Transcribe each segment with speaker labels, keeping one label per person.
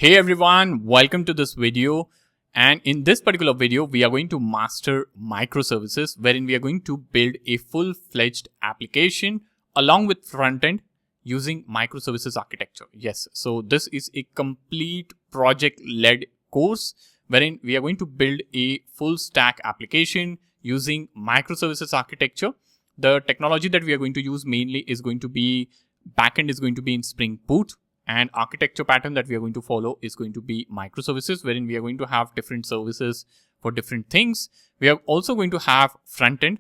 Speaker 1: Hey everyone, welcome to this video. And in this particular video, we are going to master microservices, wherein we are going to build a full-fledged application along with frontend using microservices architecture. Yes, so this is a complete project-led course wherein we are going to build a full stack application using microservices architecture. The technology that we are going to use mainly is going to be backend is going to be in Spring Boot. And architecture pattern that we are going to follow is going to be microservices, wherein we are going to have different services for different things. We are also going to have front end,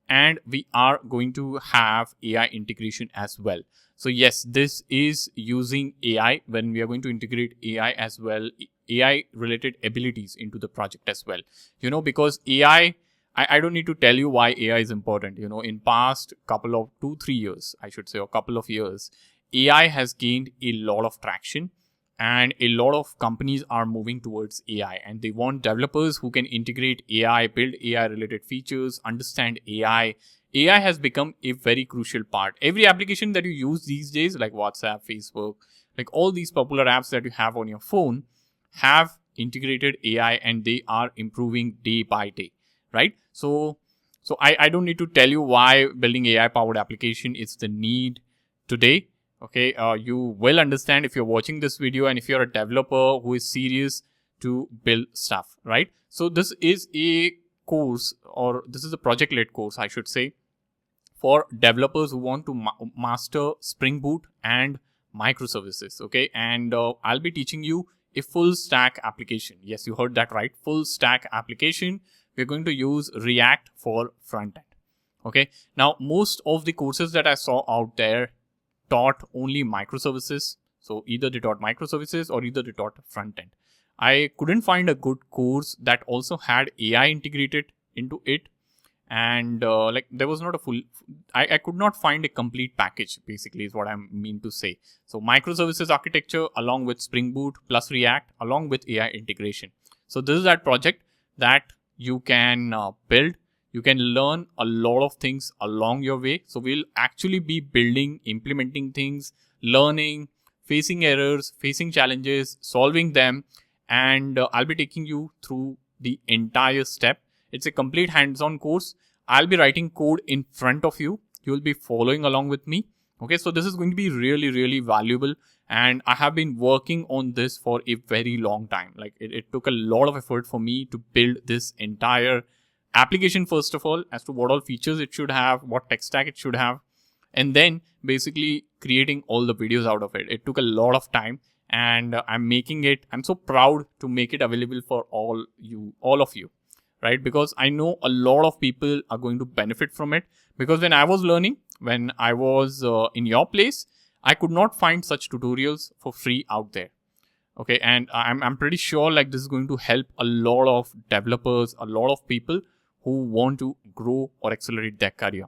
Speaker 1: and we are going to have AI integration as well. So yes, this is using AI when we are going to integrate AI as well, AI related abilities into the project as well. Because AI, I don't need to tell you why AI is important. In past couple of 2-3 years, I should say, or couple of years, AI has gained a lot of traction and a lot of companies are moving towards AI, and they want developers who can integrate AI, build AI related features, understand AI. AI has become a very crucial part. Every application that you use these days, like WhatsApp, Facebook, like all these popular apps that you have on your phone have integrated AI, and they are improving day by day, right? So I don't need to tell you why building AI powered application is the need today. Okay, you will understand if you're watching this video and if you're a developer who is serious to build stuff, right? So this is a course, or this is a project-led course, I should say, for developers who want to master Spring Boot and microservices. Okay, and I'll be teaching you a full stack application. Yes, you heard that right, full stack application. We're going to use React for front end. Okay, now most of the courses that I saw out there taught only microservices. So either they taught microservices or either they taught front end. I couldn't find a good course that also had AI integrated into it. And there was not a full, I could not find a complete package, basically is what I mean to say. So microservices architecture along with Spring Boot plus React along with AI integration. So this is that project that you can build. You can learn a lot of things along your way. So we'll actually be building, implementing things, learning, facing errors, facing challenges, solving them. And I'll be taking you through the entire step. It's a complete hands-on course. I'll be writing code in front of you. You will be following along with me. Okay, so this is going to be really, really valuable. And I have been working on this for a very long time. Like it took a lot of effort for me to build this entire application, first of all, as to what all features it should have, what tech stack it should have, and then basically creating all the videos out of it. It took a lot of time, and I'm so proud to make it available for all of you, right? Because I know a lot of people are going to benefit from it. Because when I was learning, when I was in your place, I could not find such tutorials for free out there. Okay, and I'm pretty sure like this is going to help a lot of developers, a lot of people who want to grow or accelerate their career.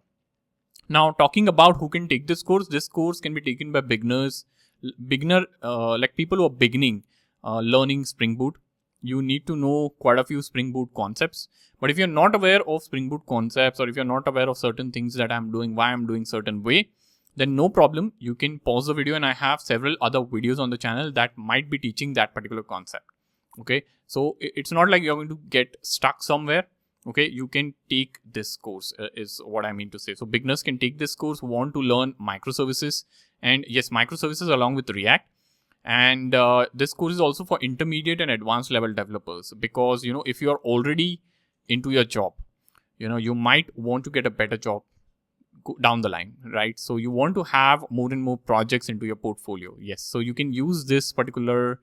Speaker 1: Now, talking about who can take this course can be taken by beginners, like people who are beginning learning Spring Boot. You need to know quite a few Spring Boot concepts. But if you're not aware of Spring Boot concepts, or if you're not aware of certain things that I'm doing, why I'm doing certain way, then no problem. You can pause the video, and I have several other videos on the channel that might be teaching that particular concept. Okay, so it's not like you're going to get stuck somewhere. Okay, you can take this course is what I mean to say. So beginners can take this course who want to learn microservices, and yes, microservices along with React. And this course is also for intermediate and advanced level developers, because if you're already into your job, you might want to get a better job down the line, right? So you want to have more and more projects into your portfolio. Yes, so you can use this particular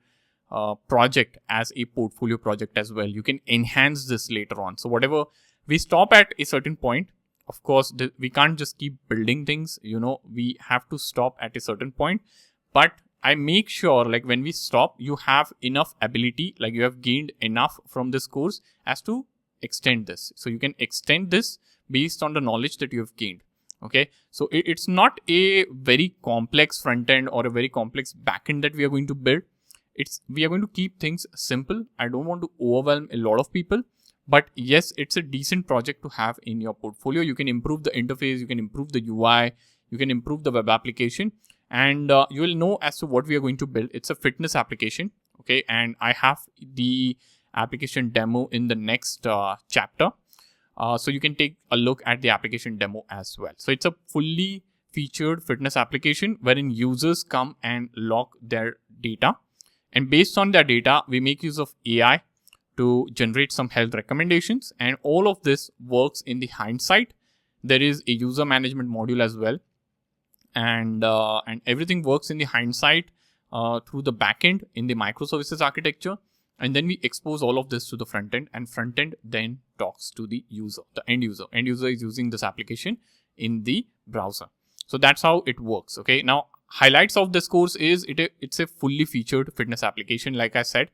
Speaker 1: project as a portfolio project as well. You can enhance this later on. So whatever, we stop at a certain point. Of course, we can't just keep building things, we have to stop at a certain point. But I make sure like when we stop, you have enough ability, like you have gained enough from this course as to extend this. So you can extend this based on the knowledge that you have gained. Okay, so it's not a very complex front end or a very complex backend that we are going to build. We are going to keep things simple. I don't want to overwhelm a lot of people, but yes, it's a decent project to have in your portfolio. You can improve the interface, you can improve the UI, you can improve the web application, and you will know as to what we are going to build. It's a fitness application. Okay, and I have the application demo in the next chapter. So you can take a look at the application demo as well. So it's a fully featured fitness application wherein users come and log their data. And based on their data, we make use of AI to generate some health recommendations. And all of this works in the hindsight. There is a user management module as well. And everything works in the hindsight through the backend in the microservices architecture. And then we expose all of this to the front end, and front end then talks to the user, the end user. End user is using this application in the browser. So that's how it works. Okay. Now, highlights of this course is it's a fully featured fitness application, like I said,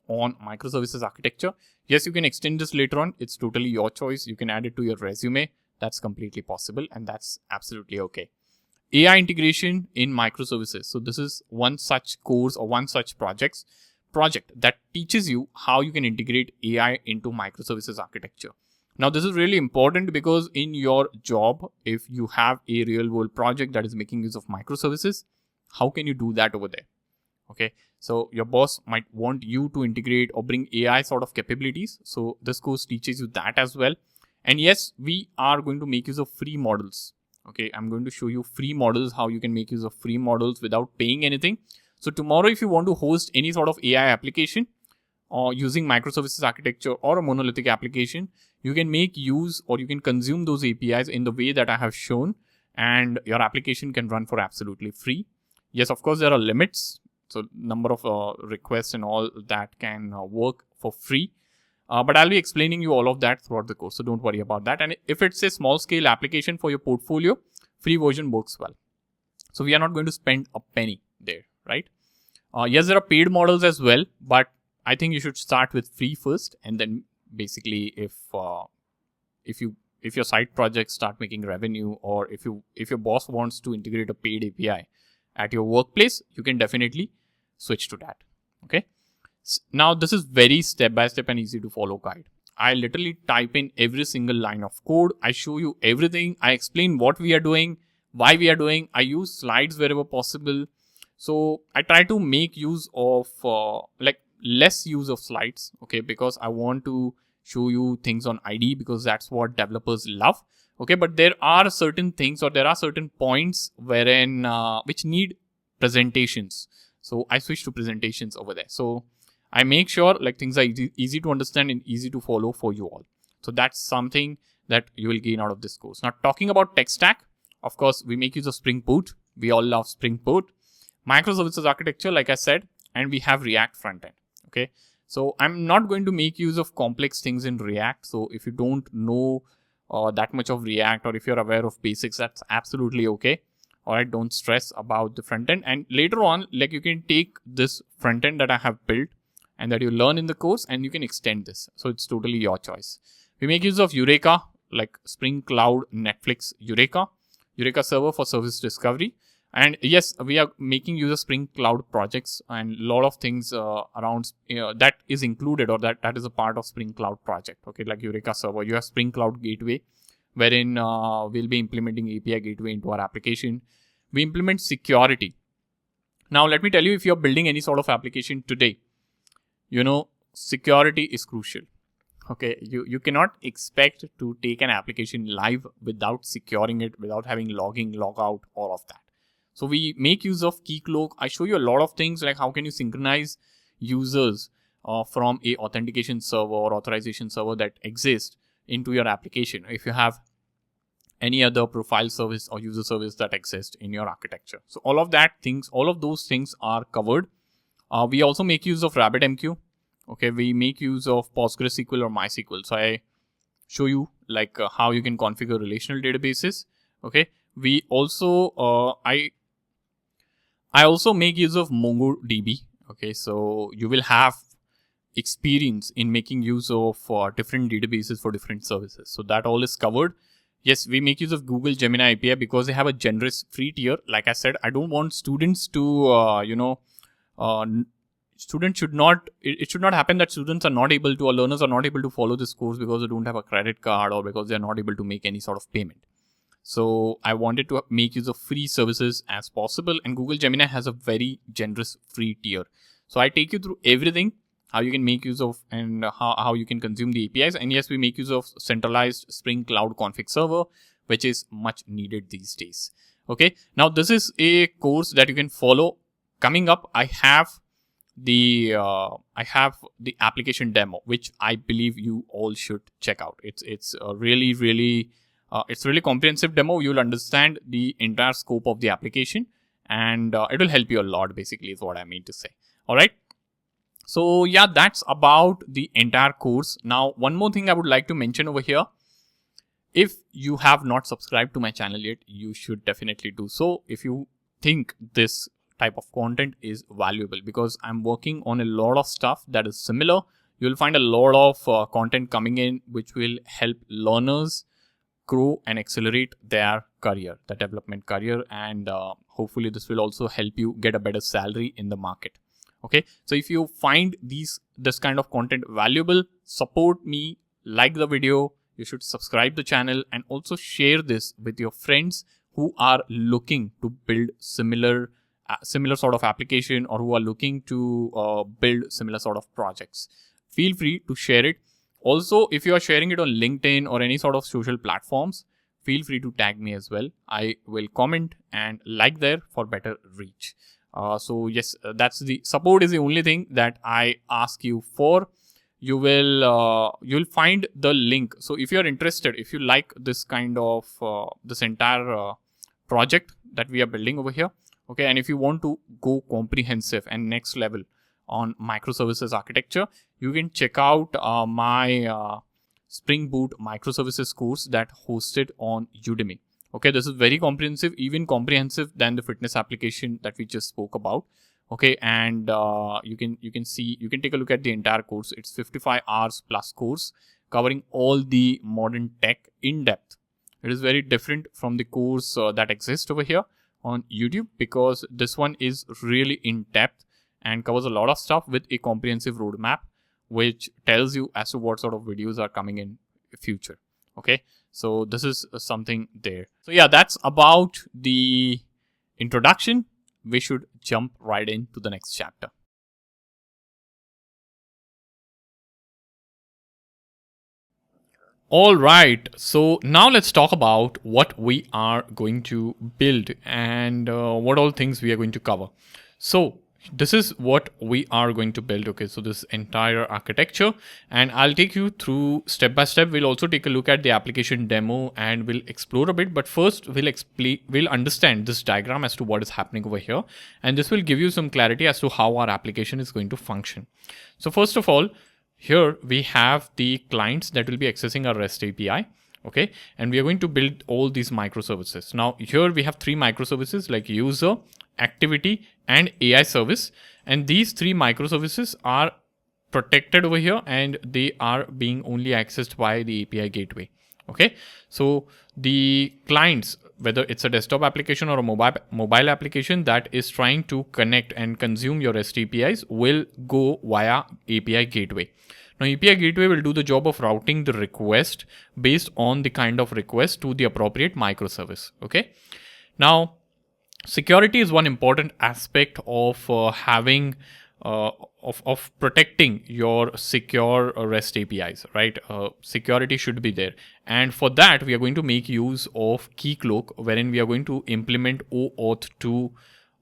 Speaker 1: on microservices architecture. Yes, you can extend this later on. It's totally your choice. You can add it to your resume. That's completely possible, and that's absolutely okay. AI integration in microservices. So this is one such course or one such project that teaches you how you can integrate AI into microservices architecture. Now, this is really important because in your job, if you have a real world project that is making use of microservices, how can you do that over there? Okay, so your boss might want you to integrate or bring AI sort of capabilities. So this course teaches you that as well. And yes, we are going to make use of free models. Okay, I'm going to show you free models, how you can make use of free models without paying anything. So tomorrow, if you want to host any sort of AI application or using microservices architecture or a monolithic application, you can make use or you can consume those APIs in the way that I have shown, and your application can run for absolutely free. Yes, of course, there are limits. So number of requests and all that can work for free. But I'll be explaining you all of that throughout the course. So don't worry about that. And if it's a small scale application for your portfolio, free version works well. So we are not going to spend a penny there, right? Yes, there are paid models as well, but I think you should start with free first, and then basically if your side projects start making revenue, or if your boss wants to integrate a paid API at your workplace, you can definitely switch to that. Okay. Now this is very step by step and easy to follow guide. I literally type in every single line of code. I show you everything. I explain what we are doing, why we are doing. I use slides wherever possible. So I try to make use of less use of slides, okay, because I want to show you things on ID because that's what developers love, okay. But there are certain things or there are certain points wherein which need presentations. So I switch to presentations over there. So I make sure like things are easy to understand and easy to follow for you all. So that's something that you will gain out of this course. Now, talking about tech stack, of course, we make use of Spring Boot. We all love Spring Boot. Microservices architecture, like I said, and we have React frontend. Okay, so I'm not going to make use of complex things in React. So if you don't know that much of React, or if you're aware of basics, that's absolutely okay. All right, don't stress about the front end. And later on, like you can take this front end that I have built and that you learn in the course, and you can extend this. So it's totally your choice. We make use of Eureka, like Spring Cloud, Netflix, Eureka server for service discovery. And yes, we are making use of Spring Cloud projects, and a lot of things around that is included, or that is a part of Spring Cloud project. Okay, like Eureka server, you have Spring Cloud gateway, wherein we'll be implementing API gateway into our application. We implement security. Now, let me tell you, if you're building any sort of application today, security is crucial. Okay, you cannot expect to take an application live without securing it, without having logging, logout, all of that. So we make use of Keycloak. I show you a lot of things like how can you synchronize users from a authentication server or authorization server that exists into your application if you have any other profile service or user service that exists in your architecture. So all of those things are covered. We also make use of RabbitMQ. Okay, we make use of PostgreSQL or MySQL. So I show you like how you can configure relational databases. Okay, we also I also make use of MongoDB. Okay, so you will have experience in making use of different databases for different services. So that all is covered. Yes, we make use of Google Gemini API because they have a generous free tier. Like I said, I don't want students to, students should not, it should not happen that students are not able to, or learners are not able to follow this course because they don't have a credit card or because they are not able to make any sort of payment. So I wanted to make use of free services as possible, and Google Gemini has a very generous free tier. So I take you through everything, how you can make use of and how you can consume the APIs. And yes, we make use of centralized Spring Cloud config server, which is much needed these days. Okay, now this is a course that you can follow. Coming up, I have the application demo, which I believe you all should check out. It's a really comprehensive demo. You'll understand the entire scope of the application, and it will help you a lot, basically, is what I mean to say. All right. So yeah, that's about the entire course. Now, one more thing I would like to mention over here. If you have not subscribed to my channel yet, you should definitely do so if you think this type of content is valuable, because I'm working on a lot of stuff that is similar. You'll find a lot of content coming in which will help learners grow and accelerate their career, the development career, and hopefully this will also help you get a better salary in the market. Okay, so if you find this kind of content valuable, support me, like the video, you should subscribe the channel, and also share this with your friends who are looking to build similar sort of application, or who are looking to build similar sort of projects. Feel free to share it. Also, if you are sharing it on LinkedIn or any sort of social platforms, feel free to tag me as well. I will comment and like there for better reach. So yes, that's the support is the only thing that I ask you for. You'll find the link. So if you're interested, if you like this kind of this entire project that we are building over here, okay, and if you want to go comprehensive and next level on microservices architecture, you can check out my Spring Boot microservices course that hosted on Udemy. Okay, this is very comprehensive, even comprehensive than the fitness application that we just spoke about. Okay, and you can take a look at the entire course. It's 55 hours plus course covering all the modern tech in depth. It is very different from the course that exists over here on YouTube, because this one is really in depth and covers a lot of stuff with a comprehensive roadmap, which tells you as to what sort of videos are coming in future. Okay, so this is something there. So yeah, that's about the introduction. We should jump right into the next chapter. All right, so now let's talk about what we are going to build and what all things we are going to cover. So this is what we are going to build. Okay, so this entire architecture, and I'll take you through step by step. We'll also take a look at the application demo and we'll explore a bit, but first we'll understand this diagram as to what is happening over here, and this will give you some clarity as to how our application is going to function. So first of all, here we have the clients that will be accessing our REST API. Okay, and we are going to build all these microservices. Now here we have three microservices like user, activity, and AI service, and these three microservices are protected over here and they are being only accessed by the API gateway. Okay, so the clients, whether it's a desktop application or a mobile application that is trying to connect and consume your REST APIs, will go via API gateway. Now API gateway will do the job of routing the request based on the kind of request to the appropriate microservice. Okay, now security is one important aspect of having of protecting your secure REST APIs, right? Security should be there, and for that we are going to make use of Keycloak, wherein we are going to implement OAuth 2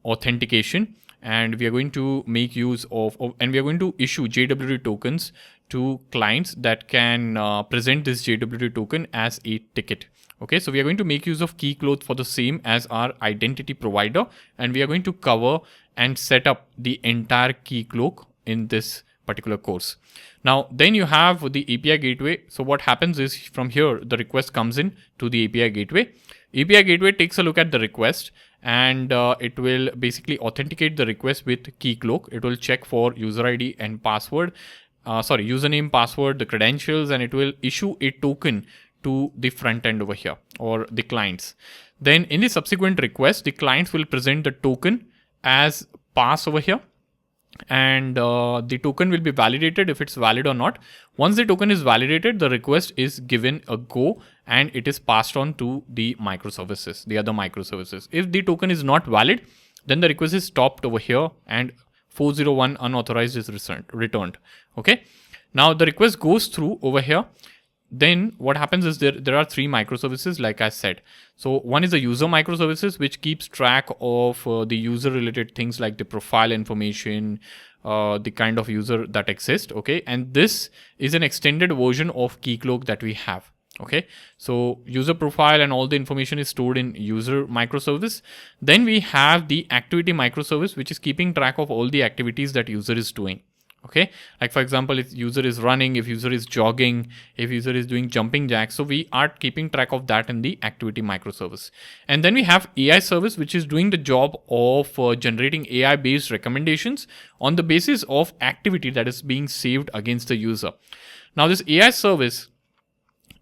Speaker 1: authentication, and we are going to make use of and we are going to issue JWT tokens to clients that can present this JWT token as a ticket. Okay, so we are going to make use of Keycloak for the same as our identity provider, and we are going to cover and set up the entire Keycloak in this particular course. Now, then you have the API gateway. So what happens is from here, the request comes in to the API gateway. API gateway takes a look at the request, and it will basically authenticate the request with Keycloak. It will check for user ID and password, username, password, the credentials, and it will issue a token to the front end over here, or the clients. Then in the subsequent request, the clients will present the token as pass over here, and the token will be validated if it's valid or not. Once the token is validated, the request is given a go and it is passed on to the microservices, the other microservices. If the token is not valid, then the request is stopped over here, and 401 unauthorized is returned. Okay. Now the request goes through over here. Then what happens is there are 3 microservices, like I said. So one is the user microservices, which keeps track of the user related things like the profile information, the kind of user that exists. Okay. And this is an extended version of Keycloak that we have. Okay. So user profile and all the information is stored in user microservice. Then we have the activity microservice, which is keeping track of all the activities that user is doing. Okay, like for example, if user is running, if user is jogging, if user is doing jumping jacks, so we are keeping track of that in the activity microservice. And then we have AI service, which is doing the job of generating AI based recommendations on the basis of activity that is being saved against the user. Now this AI service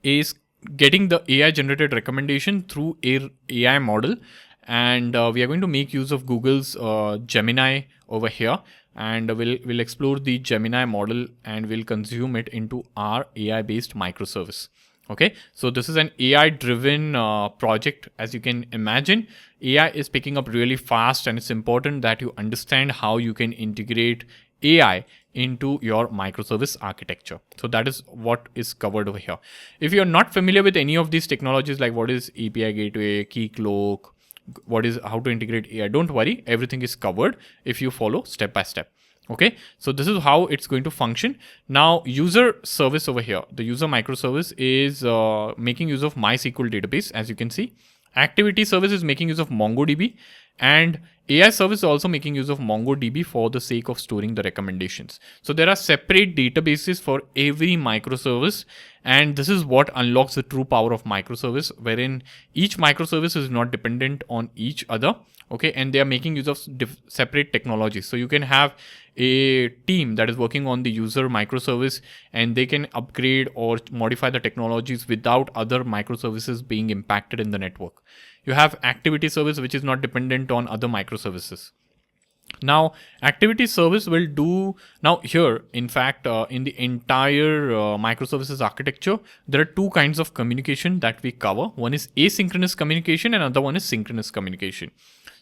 Speaker 1: is getting the AI generated recommendation through a AI model, and we are going to make use of Google's Gemini over here. And we'll explore the Gemini model and we'll consume it into our AI based microservice. Okay, so this is an AI driven project. As you can imagine, AI is picking up really fast, and it's important that you understand how you can integrate AI into your microservice architecture. So that is what is covered over here. If you're not familiar with any of these technologies, like what is API gateway, Keycloak, how to integrate AI, don't worry, everything is covered if you follow step by step. Okay, so this is how it's going to function. Now user service over here, the user microservice is making use of MySQL database. As you can see, activity service is making use of MongoDB, and AI service is also making use of MongoDB for the sake of storing the recommendations. So there are separate databases for every microservice, and this is what unlocks the true power of microservice, wherein each microservice is not dependent on each other. Okay, and they are making use of separate technologies. So you can have a team that is working on the user microservice, and they can upgrade or modify the technologies without other microservices being impacted in the network. You have activity service, which is not dependent on other microservices. Now activity service will do, now here in fact in the entire microservices architecture, there are 2 kinds of communication that we cover. One is asynchronous communication and another one is synchronous communication.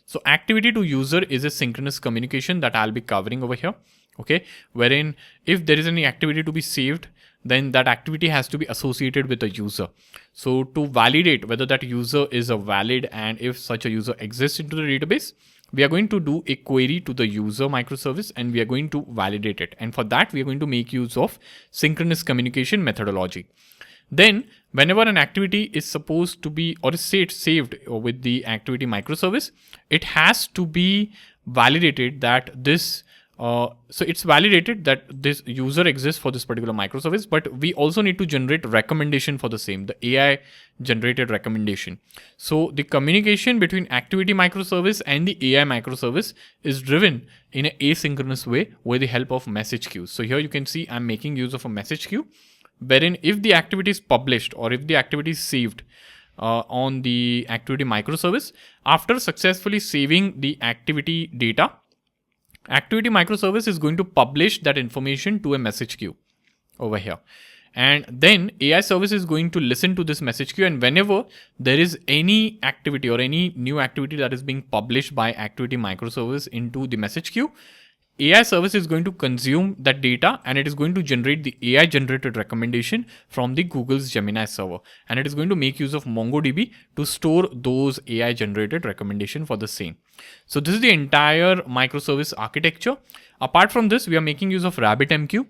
Speaker 1: So activity to user is a synchronous communication that I'll be covering over here. Okay, wherein if there is any activity to be saved, then that activity has to be associated with a user. So to validate whether that user is a valid and if such a user exists into the database, we are going to do a query to the user microservice and we are going to validate it. And for that, we are going to make use of synchronous communication methodology. Then whenever an activity is supposed to be or is saved with the activity microservice, it has to be validated that this so it's validated that this user exists for this particular microservice, but we also need to generate recommendation for the same, the AI generated recommendation. So the communication between activity microservice and the AI microservice is driven in an asynchronous way with the help of message queues. So here you can see I'm making use of a message queue, wherein if the activity is published or if the activity is saved on the activity microservice, after successfully saving the activity data, activity microservice is going to publish that information to a message queue over here. And then AI service is going to listen to this message queue, and whenever there is any activity or any new activity that is being published by activity microservice into the message queue, AI service is going to consume that data and it is going to generate the AI generated recommendation from the Google's Gemini server. And it is going to make use of MongoDB to store those AI generated recommendation for the same. So this is the entire microservice architecture. Apart from this, we are making use of RabbitMQ,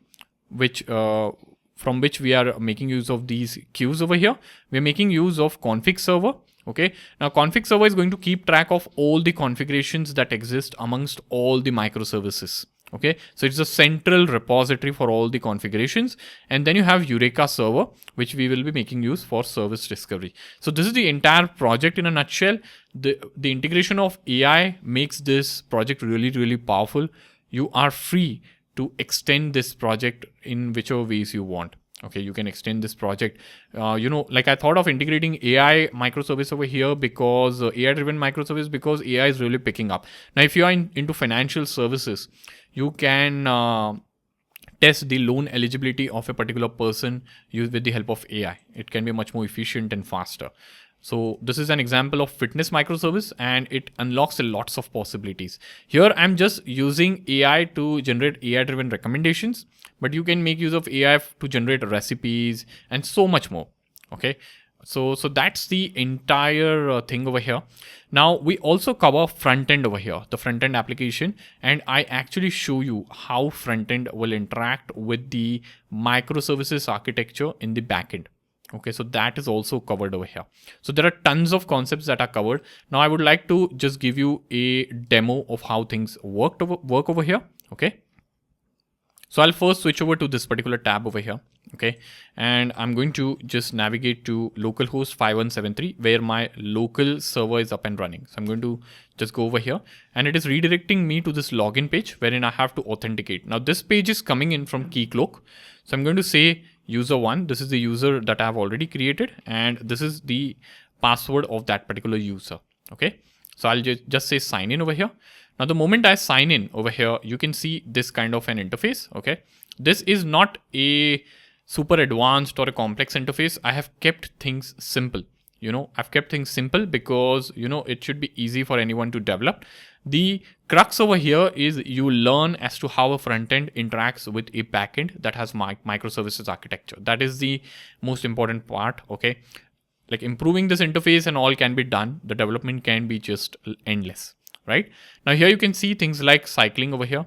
Speaker 1: from which we are making use of these queues over here. We are making use of config server. Okay, now config server is going to keep track of all the configurations that exist amongst all the microservices. Okay, so it's a central repository for all the configurations. And then you have Eureka server, which we will be making use for service discovery. So this is the entire project in a nutshell. The integration of AI makes this project really, really powerful. You are free to extend this project in whichever ways you want. Okay, you can extend this project. Like I thought of integrating AI microservice over here because AI-driven microservice, because AI is really picking up. Now, if you are into financial services, you can test the loan eligibility of a particular person with the help of AI. It can be much more efficient and faster. So this is an example of fitness microservice, and it unlocks lots of possibilities. Here I'm just using AI to generate AI driven recommendations, but you can make use of AI to generate recipes and so much more. Okay. So that's the entire thing over here. Now we also cover front end over here, the front end application, and I actually show you how front end will interact with the microservices architecture in the back end. Okay, so that is also covered over here. So there are tons of concepts that are covered. Now I would like to just give you a demo of how things work over here. Okay. So I'll first switch over to this particular tab over here. Okay. And I'm going to just navigate to localhost 5173 where my local server is up and running. So I'm going to just go over here, and it is redirecting me to this login page wherein I have to authenticate. Now this page is coming in from Keycloak. So I'm going to say user 1, this is the user that I have already created, and this is the password of that particular user. Okay. So I'll just say sign in over here. Now, the moment I sign in over here, you can see this kind of an interface. Okay. This is not a super advanced or a complex interface. I have kept things simple. I've kept things simple because, it should be easy for anyone to develop. The crux over here is you learn as to how a front end interacts with a backend that has microservices architecture. That is the most important part. Okay. Like improving this interface and all can be done. The development can be just endless, right? Now here you can see things like cycling over here.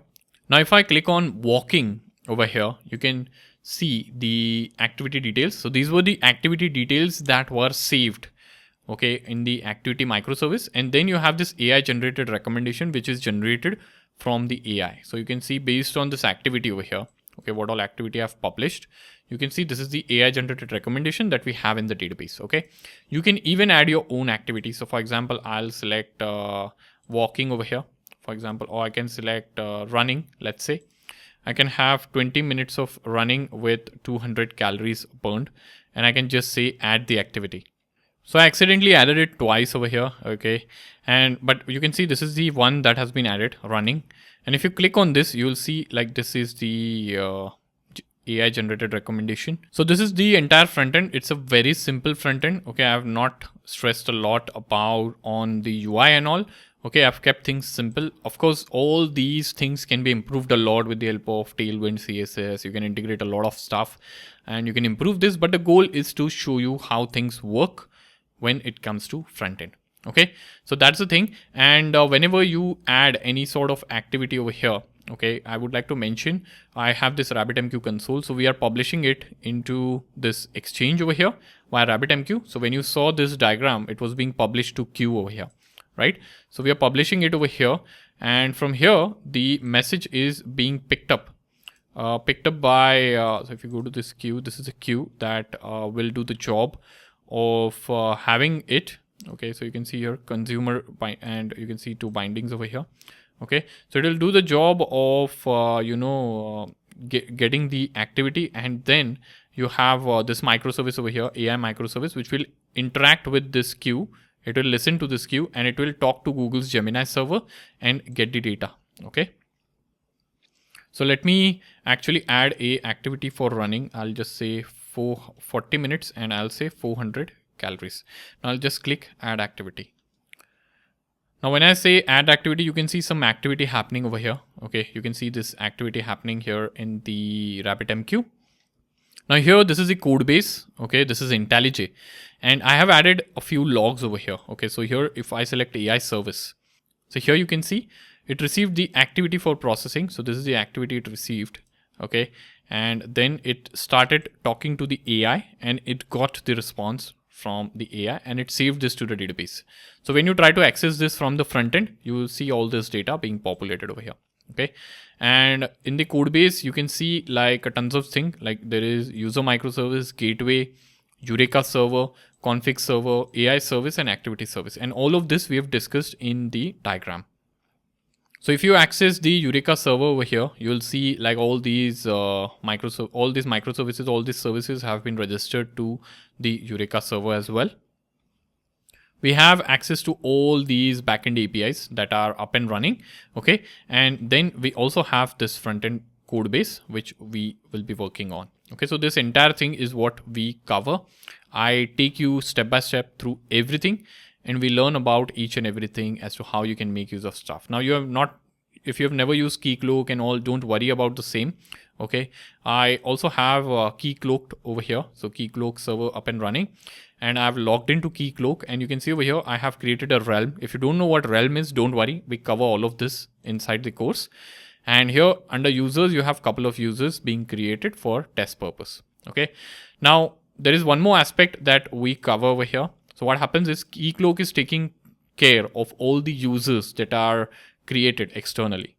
Speaker 1: Now if I click on walking over here, you can see the activity details. So these were the activity details that were saved, okay, in the activity microservice. And then you have this AI generated recommendation, which is generated from the AI. So you can see based on this activity over here, okay, what all activity I've published, you can see this is the AI generated recommendation that we have in the database. Okay. You can even add your own activity. So for example, I'll select walking over here, for example, or I can select running. Let's say I can have 20 minutes of running with 200 calories burned, and I can just say add the activity. So I accidentally added it twice over here. Okay. But you can see this is the one that has been added, running. And if you click on this, you'll see like this is the AI generated recommendation. So this is the entire front end. It's a very simple front end. Okay. I have not stressed a lot about on the UI and all. Okay. I've kept things simple. Of course, all these things can be improved a lot with the help of Tailwind CSS. You can integrate a lot of stuff and you can improve this. But the goal is to show you how things work when it comes to front end. Okay, so that's the thing. And whenever you add any sort of activity over here, okay, I would like to mention I have this RabbitMQ console. So we are publishing it into this exchange over here via RabbitMQ. So when you saw this diagram, it was being published to queue over here, right? So we are publishing it over here, and from here the message is being picked up by so if you go to this queue, this is a queue that will do the job of having it. Okay, so you can see here consumer and you can see two bindings over here. Okay, so it will do the job of getting the activity, and then you have this microservice over here, AI microservice, which will interact with this queue. It will listen to this queue and it will talk to Google's Gemini server and get the data. Okay, so let me actually add a activity for running. I'll just say 40 minutes and I'll say 400 calories. Now I'll just click add activity. Now when I say add activity, you can see some activity happening over here. Okay, you can see this activity happening here in the RabbitMQ. Now here, this is the code base. Okay, this is IntelliJ, and I have added a few logs over here. Okay, so here if I select AI service, so here you can see it received the activity for processing. So this is the activity it received. Okay, and then it started talking to the AI and it got the response from the AI and it saved this to the database. So when you try to access this from the front end, you will see all this data being populated over here. Okay, and in the code base, you can see like a tons of things, like there is user microservice, gateway, Eureka server, config server, AI service, and activity service. And all of this we have discussed in the diagram. So if you access the Eureka server over here, you'll see like all these microservices, all these services have been registered to the Eureka server as well. We have access to all these backend APIs that are up and running. Okay, and then we also have this front end code base, which we will be working on. Okay, so this entire thing is what we cover. I take you step by step through everything, and we learn about each and everything as to how you can make use of stuff. Now, if you have never used Keycloak and all, don't worry about the same. Okay, I also have Keycloak over here. So Keycloak server up and running, and I've logged into Keycloak, and you can see over here, I have created a realm. If you don't know what realm is, don't worry. We cover all of this inside the course. And here under users, you have a couple of users being created for test purpose. Okay. Now there is one more aspect that we cover over here. So what happens is Keycloak is taking care of all the users that are created externally.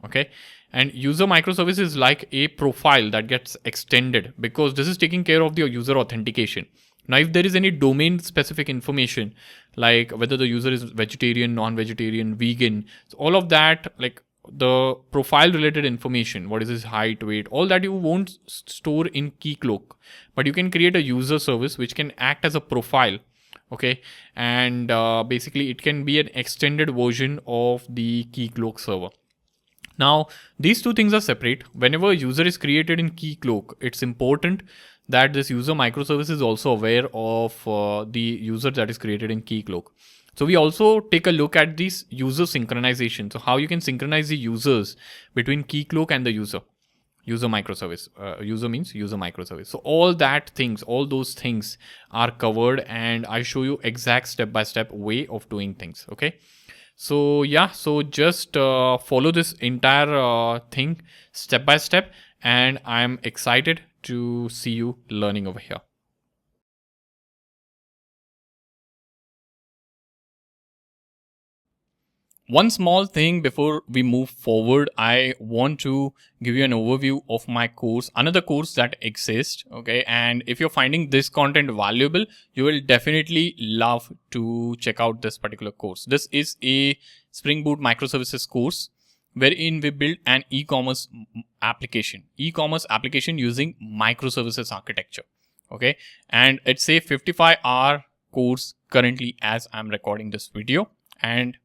Speaker 1: Okay. And user microservice is like a profile that gets extended because this is taking care of your user authentication. Now, if there is any domain specific information, like whether the user is vegetarian, non-vegetarian, vegan, so all of that, like the profile related information, what is his height, weight, all that you won't store in Keycloak, but you can create a user service which can act as a profile. Okay. And basically it can be an extended version of the Keycloak server. Now, these two things are separate. Whenever a user is created in Keycloak, it's important that this user microservice is also aware of the user that is created in Keycloak. So we also take a look at this user synchronization. So how you can synchronize the users between Keycloak and the user microservice. User means user microservice. So all those things are covered, and I show you exact step-by-step way of doing things. Okay. So yeah, so just follow this entire thing step by step, and I'm excited to see you learning over here. One small thing before we move forward, I want to give you an overview of my course, another course that exists. Okay. And if you're finding this content valuable, you will definitely love to check out this particular course. This is a Spring Boot microservices course wherein we build an e-commerce application using microservices architecture. Okay. And it's a 55-hour course currently as I'm recording this video, and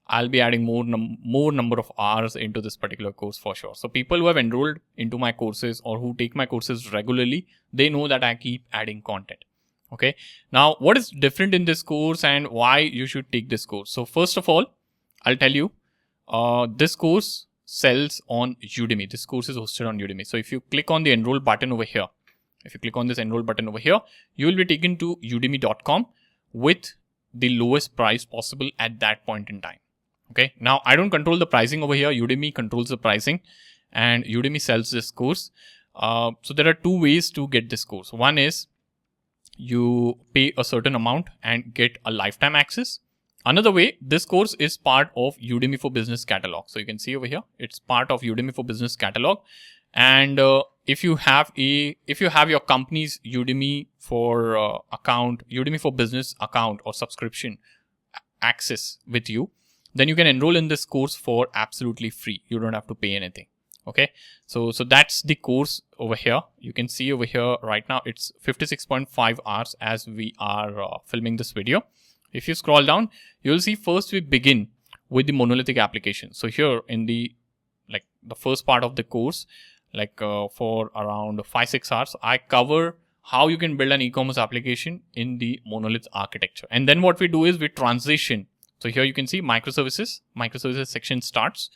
Speaker 1: I'll be adding more number of hours into this particular course for sure. So people who have enrolled into my courses or who take my courses regularly, they know that I keep adding content. Okay. Now, what is different in this course and why you should take this course? So first of all, I'll tell you, this course sells on Udemy. This course is hosted on Udemy. So if you click on the enroll button over here, you will be taken to udemy.com with the lowest price possible at that point in time. Okay. Now I don't control the pricing over here. Udemy controls the pricing, and Udemy sells this course. So there are two ways to get this course. One is you pay a certain amount and get a lifetime access. Another way, this course is part of Udemy for Business catalog. So you can see over here, it's part of Udemy for Business catalog. And if you have your company's Udemy for Udemy for Business account or subscription access with you, then you can enroll in this course for absolutely free. You don't have to pay anything. Okay. So that's the course over here. You can see over here right now, it's 56.5 hours as we are filming this video. If you scroll down, you'll see first we begin with the monolithic application. So here in the first part of the course, for around 5-6 hours, I cover how you can build an e-commerce application in the monolith architecture. And then what we do is we transition. So here you can see microservices section starts.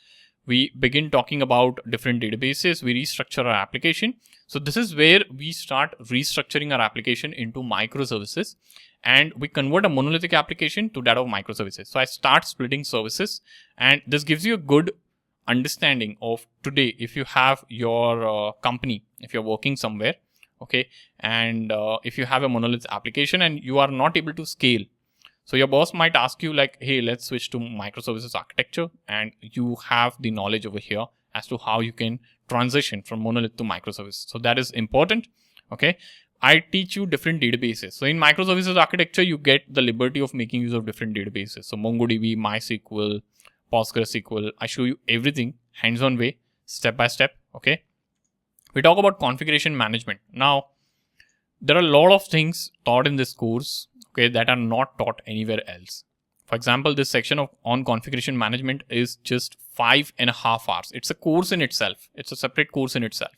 Speaker 1: We begin talking about different databases. We restructure our application. So this is where we start restructuring our application into microservices, and we convert a monolithic application to that of microservices. So I start splitting services, and this gives you a good understanding of today. If you have your company, if you're working somewhere, okay, and if you have a monolith application and you are not able to scale, so your boss might ask you like, hey, let's switch to microservices architecture, and you have the knowledge over here as to how you can transition from monolith to microservice. So that is important. Okay. I teach you different databases. So in microservices architecture, you get the liberty of making use of different databases. So MongoDB, MySQL, PostgreSQL. I show you everything hands-on way, step by step. Okay. We talk about configuration management. Now, there are a lot of things taught in this course, okay, that are not taught anywhere else. For example, this section on configuration management is just 5.5 hours. It's a course in itself. It's a separate course in itself.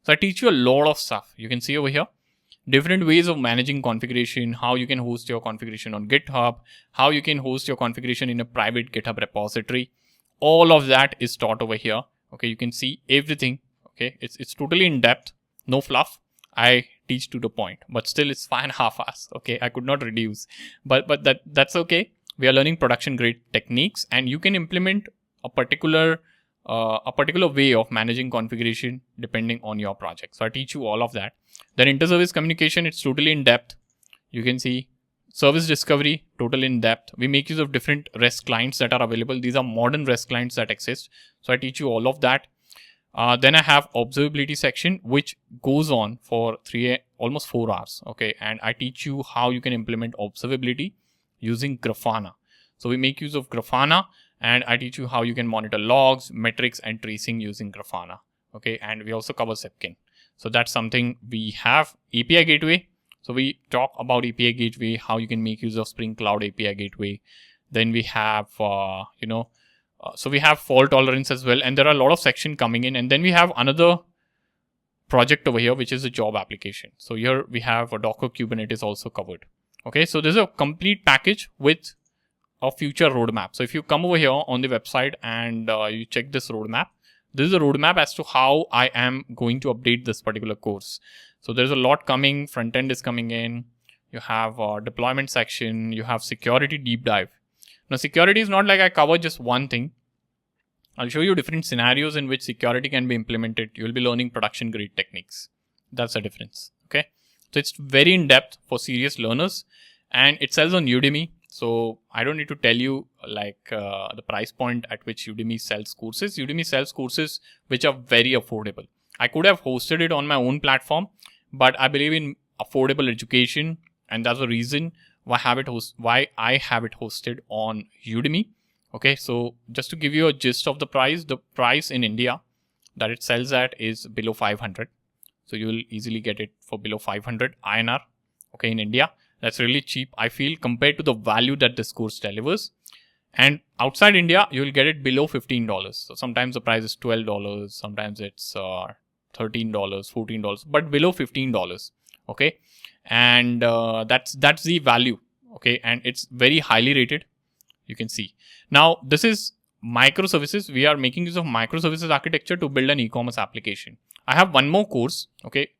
Speaker 1: So I teach you a lot of stuff. You can see over here, different ways of managing configuration, how you can host your configuration on GitHub, how you can host your configuration in a private GitHub repository. All of that is taught over here. Okay, you can see everything. Okay, it's totally in depth, no fluff. I teach to the point, but still it's 5.5 hours. Okay, I could not reduce, but that's okay. We are learning production grade techniques, and you can implement a particular way of managing configuration depending on your project. So I teach you all of that. Then Interservice Communication, it's totally in depth. You can see service discovery, totally in depth. We make use of different REST clients that are available. These are modern REST clients that exist. So I teach you all of that. Then I have observability section, which goes on for almost 4 hours. Okay, and I teach you how you can implement observability using Grafana. So we make use of Grafana, and I teach you how you can monitor logs, metrics, and tracing using Grafana. Okay, and we also cover Zipkin. So that's something we have. API gateway. So we talk about API gateway, how you can make use of Spring Cloud API gateway. Then we have, so we have fault tolerance as well. And there are a lot of sections coming in. And then we have another project over here, which is a job application. So here we have a Docker Kubernetes also covered. Okay, so this is a complete package with a future roadmap. So if you come over here on the website and you check this roadmap, this is a roadmap as to how I am going to update this particular course. So there's a lot coming. Frontend is coming in. You have a deployment section. You have security deep dive. Now, security is not like I cover just one thing. I'll show you different scenarios in which security can be implemented. You'll be learning production grade techniques. That's the difference. Okay. So it's very in depth for serious learners, and it sells on Udemy. So I don't need to tell you the price point at which Udemy sells courses. Udemy sells courses which are very affordable. I could have hosted it on my own platform, but I believe in affordable education, and that's the reason why I have it hosted on Udemy. Okay, so just to give you a gist of the price in India that it sells at is below 500. So you will easily get it for below 500 INR. Okay, in India. That's really cheap, I feel, compared to the value that this course delivers. And outside India, you will get it below $15. So sometimes the price is $12, sometimes it's $13, $14, but below $15. Okay, and that's the value. Okay, and it's very highly rated. You can see. Now this is microservices. We are making use of microservices architecture to build an e-commerce application. I have one more course. Okay,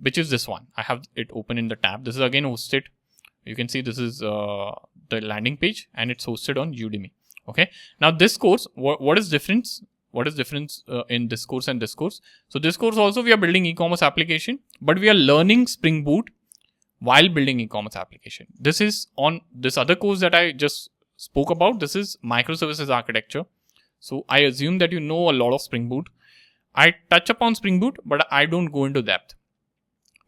Speaker 1: which is this one. I have it open in the tab. This is again hosted. You can see this is the landing page, and it's hosted on Udemy. Okay. Now this course, what is difference? What is difference in this course and this course? So this course also we are building e-commerce application, but we are learning Spring Boot while building e-commerce application. This is on this other course that I just spoke about. This is microservices architecture. So I assume that you know a lot of Spring Boot. I touch upon Spring Boot, but I don't go into depth,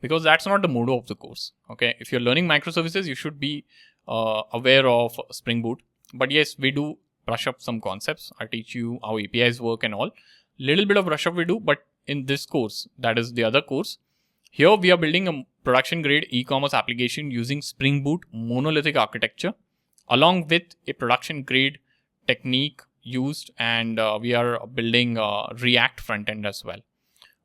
Speaker 1: because that's not the motto of the course. Okay, if you're learning microservices, you should be aware of Spring Boot. But yes, we do brush up some concepts. I teach you how APIs work and all. Little bit of brush up we do, but in this course, that is the other course, here we are building a production grade e-commerce application using Spring Boot monolithic architecture, along with a production grade technique used, and we are building React frontend as well.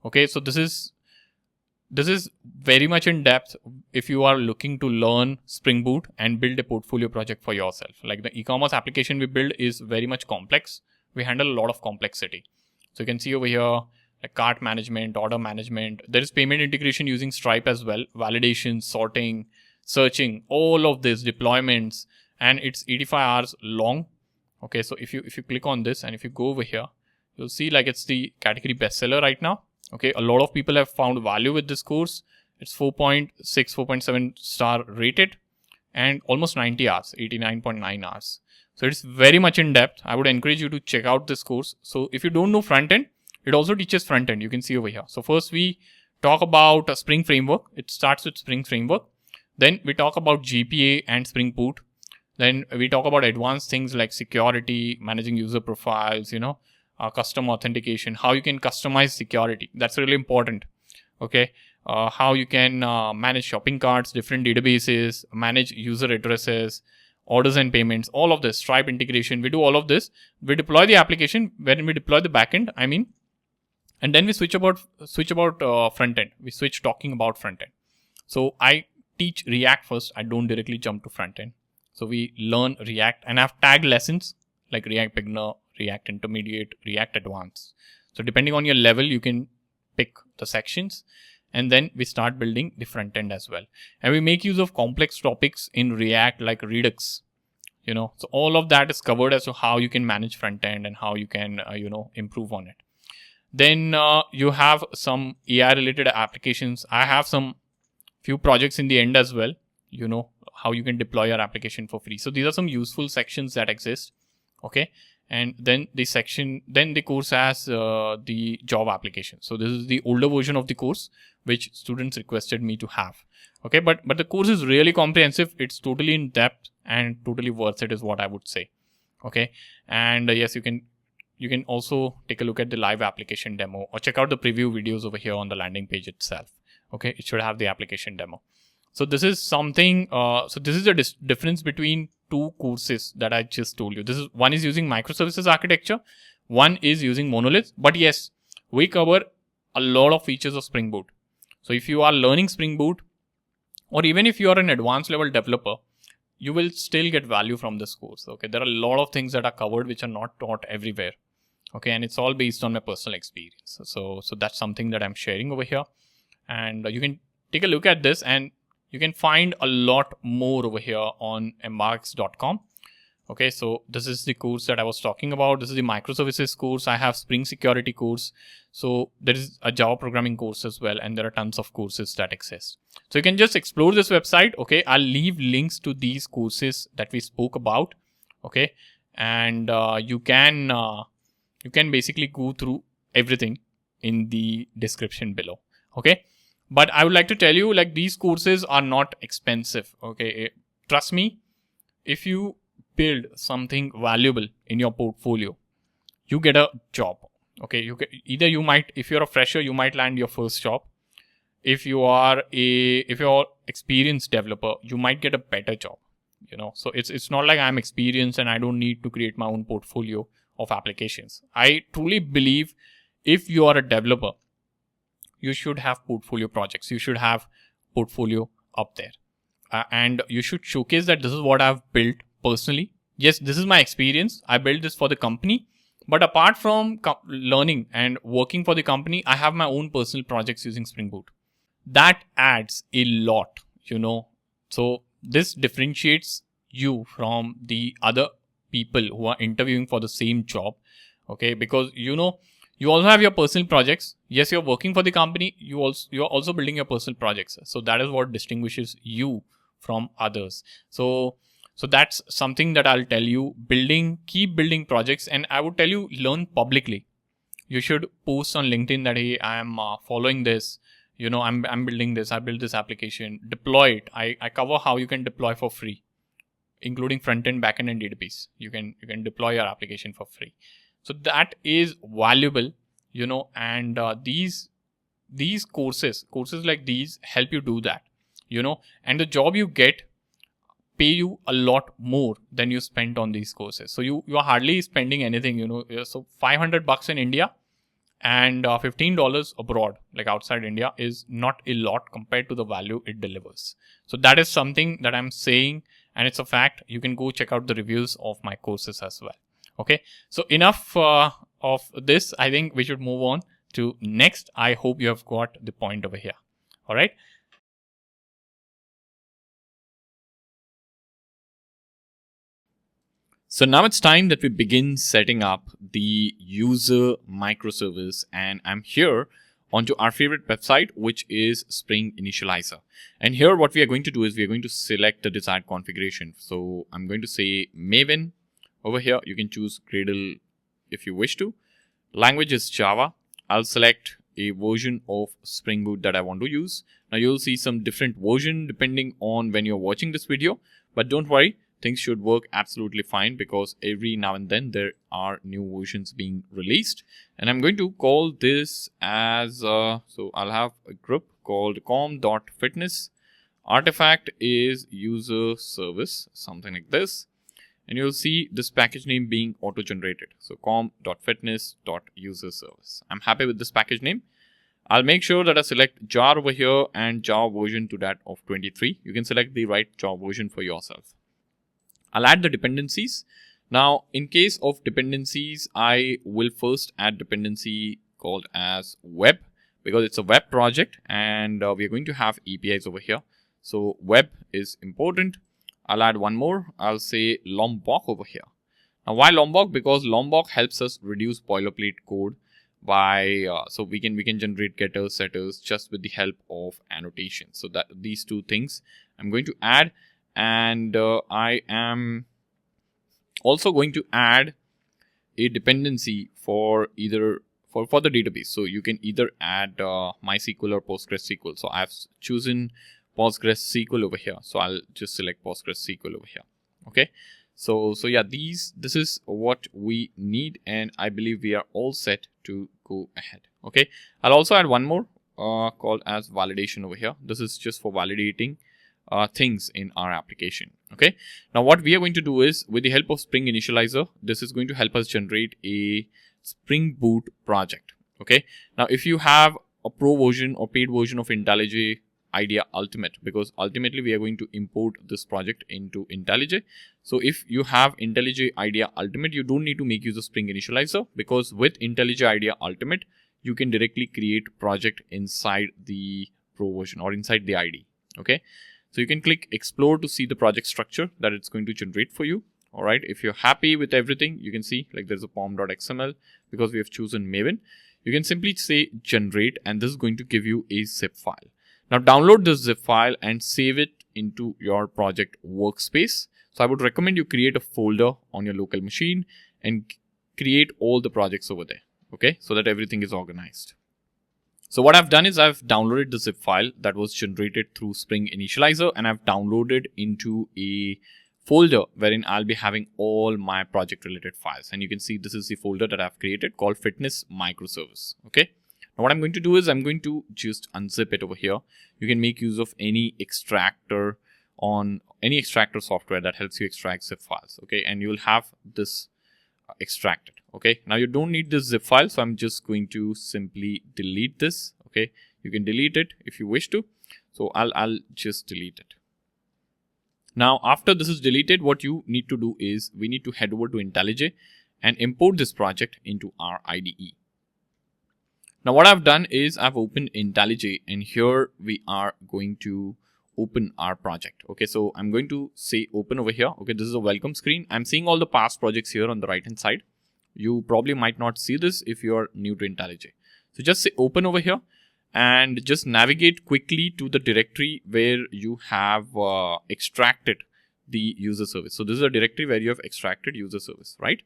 Speaker 1: Okay, so this is very much in depth if you are looking to learn Spring Boot and build a portfolio project for yourself. Like the e-commerce application we build is very much complex. We handle a lot of complexity. So you can see over here, like cart management, order management. There is payment integration using Stripe as well, validation, sorting, searching, all of this, deployments, and it's 85 hours long. Okay, so if you click on this and if you go over here, you'll see like it's the category bestseller right now. Okay, a lot of people have found value with this course. It's 4.6, 4.7 star rated, and almost 90 hours, 89.9 hours. So it's very much in depth. I would encourage you to check out this course. So if you don't know frontend, it also teaches frontend. You can see over here. So first we talk about a Spring Framework. It starts with Spring Framework. Then we talk about GPA and Spring Boot. Then we talk about advanced things like security, managing user profiles, custom authentication, how you can customize security. That's really important. Okay. How you can manage shopping carts, different databases, manage user addresses, orders and payments, all of this, Stripe integration. We do all of this. We deploy the application. When we deploy the backend, and then we switch about front end. We switch talking about front end. So I teach React first. I don't directly jump to front end. So we learn React, and I've tagged lessons like React Beginner, React Intermediate, React Advanced. So depending on your level, you can pick the sections, and then we start building the front end as well. And we make use of complex topics in React like Redux. So all of that is covered as to how you can manage front end and how you can, improve on it. Then you have some AI related applications. I have some few projects in the end as well, how you can deploy your application for free. So these are some useful sections that exist. Okay. And then the course has the job application. So this is the older version of the course, which students requested me to have. Okay. But the course is really comprehensive. It's totally in depth and totally worth it is what I would say. Okay. And yes, you can also take a look at the live application demo or check out the preview videos over here on the landing page itself. Okay, it should have the application demo. So this is something, so this is the difference between two courses that I just told you. One is using microservices architecture, one is using monoliths. But yes, we cover a lot of features of Spring Boot. So if you are learning Spring Boot, or even if you are an advanced level developer, you will still get value from this course. Okay, there are a lot of things that are covered which are not taught everywhere. Okay, and it's all based on my personal experience. So that's something that I'm sharing over here. And you can take a look at this, and you can find a lot more over here on embarks.com. Okay, so this is the course that I was talking about. This is the microservices course. I have Spring Security course. So there is a Java programming course as well, and there are tons of courses that exist. So you can just explore this website. Okay, I'll leave links to these courses that we spoke about. Okay, and you can basically go through everything in the description below. Okay. But I would like to tell you, like, these courses are not expensive. Okay. Trust me, if you build something valuable in your portfolio, you get a job. Okay. You might, if you're a fresher, you might land your first job. If you're experienced developer, you might get a better job. So it's not like I'm experienced and I don't need to create my own portfolio of applications. I truly believe if you are a developer, you should have portfolio projects. You should have portfolio up there. And you should showcase that this is what I've built personally. Yes, this is my experience. I built this for the company. But apart from learning and working for the company, I have my own personal projects using Spring Boot. That adds a lot, So this differentiates you from the other people who are interviewing for the same job. Okay, because you also have your personal projects. Yes, you're working for the company. You're also building your personal projects. So that is what distinguishes you from others. So that's something that I'll tell you. Keep building projects, and I would tell you, learn publicly. You should post on LinkedIn that, hey, I am following this. I'm building this. I built this application. Deploy it. I cover how you can deploy for free, including front-end, back-end, and database. You can deploy your application for free. So that is valuable, and these courses like these help you do that, and the job you get pay you a lot more than you spent on these courses. So you are hardly spending anything, so $500 in India and $15 abroad, like outside India, is not a lot compared to the value it delivers. So that is something that I'm saying, and it's a fact. You can go check out the reviews of my courses as well. Okay, so enough of this. I think we should move on to next. I hope you have got the point over here. All right. So now it's time that we begin setting up the user microservice, and I'm here onto our favorite website, which is Spring Initializer. And here what we are going to do is we are going to select the desired configuration. So I'm going to say Maven. Over here, you can choose Gradle if you wish to. Language is Java. I'll select a version of Spring Boot that I want to use. Now you'll see some different version depending on when you're watching this video, but don't worry, things should work absolutely fine because every now and then there are new versions being released. And I'm going to call this as, so I'll have a group called com.fitness. Artifact is UserService, something like this. And you'll see this package name being auto-generated. So com.fitness.userservice. I'm happy with this package name. I'll make sure that I select jar over here and jar version to that of 23. You can select the right jar version for yourself. I'll add the dependencies. Now, in case of dependencies, I will first add dependency called as web, because it's a web project and we are going to have APIs over here. So web is important. I'll add one more. I'll say Lombok over here. Now, why Lombok? Because Lombok helps us reduce boilerplate code by so we can generate getters, setters just with the help of annotation. So that these two things I'm going to add, and I am also going to add a dependency for either for the database. So you can either add MySQL or PostgreSQL. So I've chosen PostgreSQL over here. So I'll just select PostgreSQL over here. Okay. So yeah, this is what we need, and I believe we are all set to go ahead. Okay. I'll also add one more called as validation over here. This is just for validating things in our application. Okay. Now what we are going to do is, with the help of Spring Initializer, this is going to help us generate a Spring Boot project. Okay. Now if you have a pro version or paid version of IntelliJ IDEA Ultimate, because ultimately we are going to import this project into IntelliJ. So if you have IntelliJ IDEA Ultimate, you don't need to make use of Spring Initializer, because with IntelliJ IDEA Ultimate, you can directly create project inside the pro version or inside the ID. Okay. So you can click explore to see the project structure that it's going to generate for you. All right. If you're happy with everything, you can see like there's a pom.xml because we have chosen Maven. You can simply say generate, and this is going to give you a zip file. Now download this zip file and save it into your project workspace. So I would recommend you create a folder on your local machine and create all the projects over there. Okay, so that everything is organized. So what I've done is I've downloaded the zip file that was generated through Spring Initializer, and I've downloaded into a folder wherein I'll be having all my project related files. And you can see this is the folder that I've created called Fitness Microservice. Okay. Now what I'm going to do is I'm going to just unzip it over here. You can make use of any extractor on any extractor software that helps you extract zip files. Okay. And you'll have this extracted. Okay. Now you don't need this zip file. So I'm just going to simply delete this. Okay. You can delete it if you wish to. So I'll just delete it. Now, after this is deleted, what you need to do is we need to head over to IntelliJ and import this project into our IDE. Now what I've done is I've opened IntelliJ, and here we are going to open our project. Okay, so I'm going to say open over here. Okay, this is a welcome screen. I'm seeing all the past projects here on the right hand side. You probably might not see this if you're new to IntelliJ. So just say open over here and just navigate quickly to the directory where you have extracted the user service. So this is a directory where you have extracted user service, right?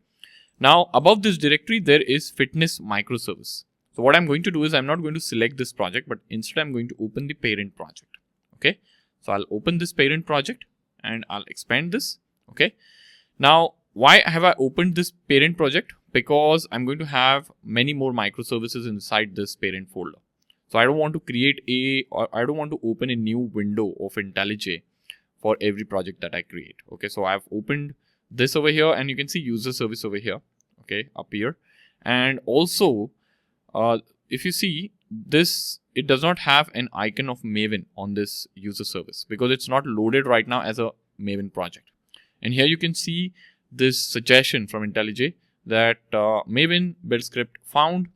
Speaker 1: Now above this directory, there is Fitness Microservice. So what I'm going to do is I'm not going to select this project, but instead I'm going to open the parent project. Okay. So I'll open this parent project and I'll expand this. Okay. Now, why have I opened this parent project? Because I'm going to have many more microservices inside this parent folder. So I don't want to I don't want to open a new window of IntelliJ for every project that I create. Okay. So I've opened this over here, and you can see user service over here. Okay. Up here. And also, if you see this, it does not have an icon of Maven on this user service because it's not loaded right now as a Maven project. And here you can see this suggestion from IntelliJ that Maven build script found,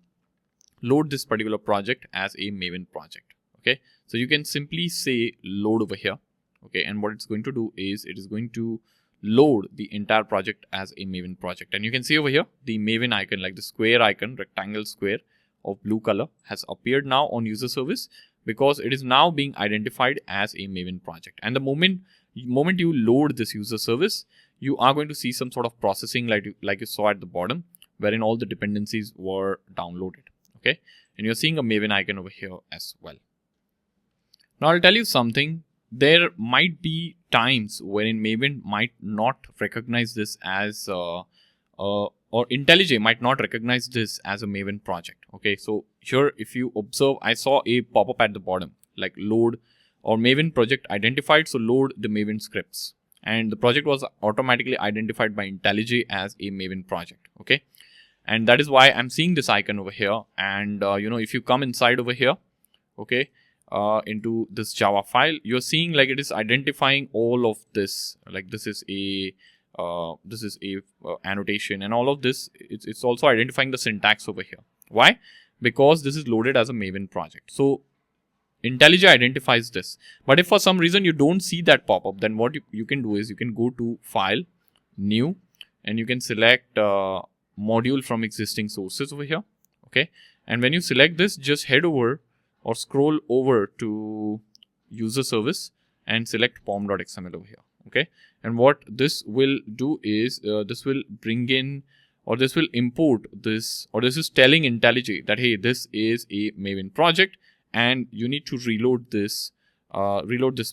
Speaker 1: load this particular project as a Maven project. Okay. So you can simply say load over here. Okay. And what it's going to do is it is going to load the entire project as a Maven project. And you can see over here, the Maven icon, like the square icon, rectangle square of blue color, has appeared now on user service because it is now being identified as a Maven project. And the moment you load this user service, you are going to see some sort of processing like you saw at the bottom, wherein all the dependencies were downloaded. Okay. And you're seeing a Maven icon over here as well. Now I'll tell you something. There might be times wherein Maven might not recognize this as or IntelliJ might not recognize this as a Maven project. Okay, so here if you observe, I saw a pop-up at the bottom like load or Maven project identified. So load the Maven scripts. And the project was automatically identified by IntelliJ as a Maven project. Okay. And that is why I'm seeing this icon over here. And, if you come inside over here, okay, into this Java file, you're seeing like it is identifying all of this. Like this is a annotation, and all of this. It's also identifying the syntax over here. Why? Because this is loaded as a Maven project. So IntelliJ identifies this. But if for some reason you don't see that pop up, then what you can do is you can go to File, New, and you can select Module from existing sources over here. Okay. And when you select this, just head over or scroll over to UserService and select pom.xml over here. Okay. And what this will do is this will bring in, or this will import this, or this is telling IntelliJ that, hey, this is a Maven project and you need to reload this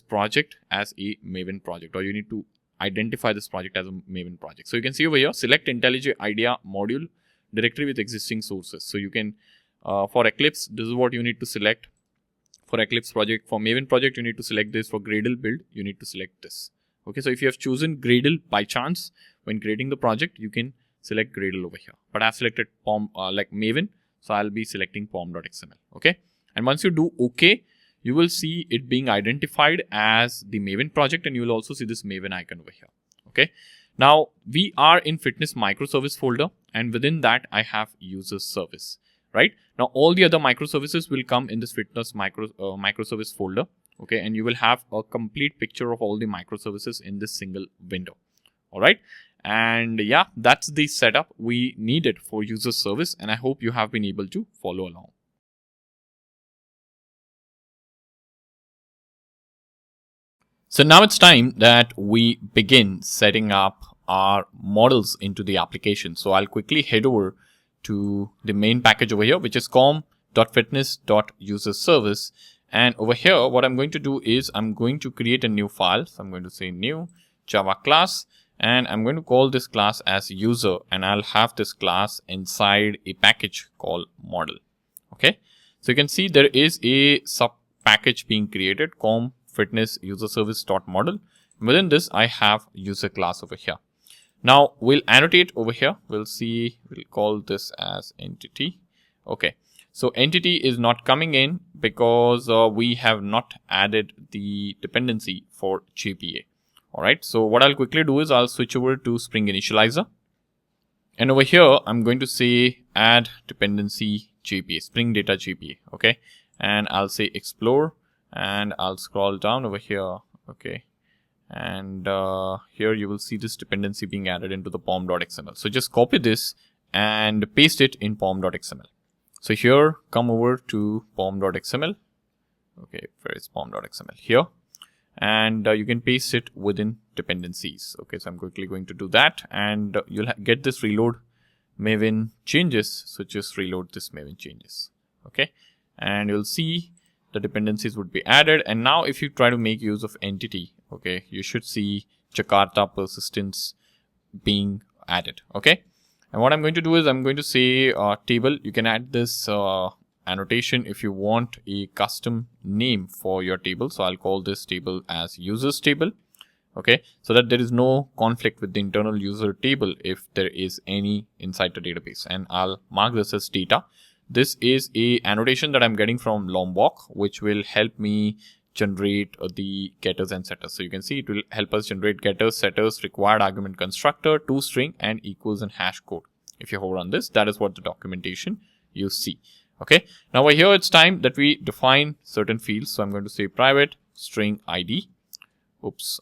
Speaker 1: project as a Maven project, or you need to identify this project as a Maven project. So you can see over here, select IntelliJ IDEA module directory with existing sources. So you can, for Eclipse, this is what you need to select. For Eclipse project, for Maven project, you need to select this. For Gradle build, you need to select this. Okay, so if you have chosen Gradle by chance when creating the project, you can select Gradle over here. But I've selected like Maven, so I'll be selecting pom.xml. Okay, and once you do OK, you will see it being identified as the Maven project, and you will also see this Maven icon over here. Okay. Now we are in fitness microservice folder, and within that I have UserService. Right. Now all the other microservices will come in this fitness microservice folder. Okay. And you will have a complete picture of all the microservices in this single window. All right. And yeah, that's the setup we needed for UserService, and I hope you have been able to follow along. So now it's time that we begin setting up our models into the application. So I'll quickly head over to the main package over here, which is com.fitness.userservice. And over here, what I'm going to do is I'm going to create a new file. So I'm going to say new Java class, and I'm going to call this class as user, and I'll have this class inside a package called model. Okay. So you can see there is a sub package being created, fitness userservice.model. Within this, I have user class over here. Now we'll annotate over here. We'll call this as entity. Okay. So entity is not coming in because we have not added the dependency for JPA. All right. So what I'll quickly do is I'll switch over to Spring Initializer. And over here, I'm going to say add dependency JPA, Spring Data JPA. Okay. And I'll say explore. And I'll scroll down over here. Okay. And here you will see this dependency being added into the pom.xml. So just copy this and paste it in pom.xml. So here, come over to pom.xml. Okay, where is pom.xml? Here. And you can paste it within dependencies. Okay, so I'm quickly going to do that, and you'll get this reload Maven changes. So just reload this Maven changes. Okay, and you'll see the dependencies would be added. And now if you try to make use of entity, okay, you should see Jakarta persistence being added. Okay. And what I'm going to do is I'm going to say table. You can add this annotation if you want a custom name for your table. So I'll call this table as users table. Okay. So that there is no conflict with the internal user table if there is any inside the database. And I'll mark this as data. This is a annotation that I'm getting from Lombok, which will help me generate the getters and setters. So you can see it will help us generate getters, setters, required argument constructor, toString, and equals and hash code. If you hover on this, that is what the documentation you see. Okay. Now over here, it's time that we define certain fields. So I'm going to say private string ID,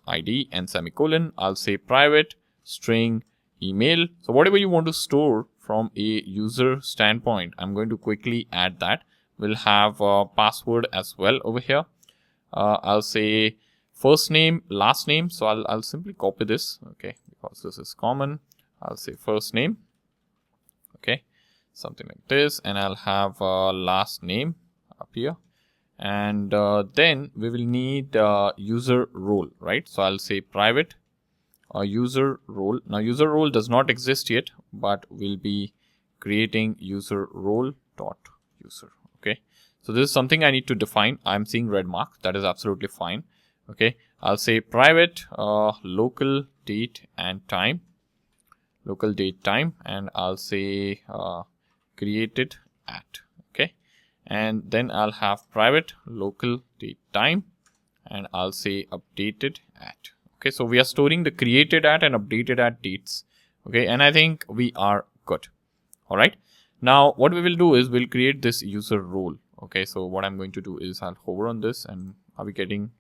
Speaker 1: ID and semicolon. I'll say private string email. So whatever you want to store from a user standpoint, I'm going to quickly add that. We'll have a password as well over here. I'll say first name, last name. So I'll simply copy this. Okay, because this is common. I'll say first name. Okay, something like this, and I'll have last name up here. And then we will need user role, right? So I'll say private user role. Now user role does not exist yet, but we'll be creating user role dot user. Okay, So this is something I need to define. I'm seeing red mark. That is absolutely fine. Okay. I'll say private local date and time. Local date time, and I'll say created at. Okay. And then I'll have private local date time, and I'll say updated at. Okay. So we are storing the created at and updated at dates. Okay. And I think we are good. All right. Now what we will do is we'll create this user role. Okay. So what I'm going to do is I'll hover on this, and are we getting...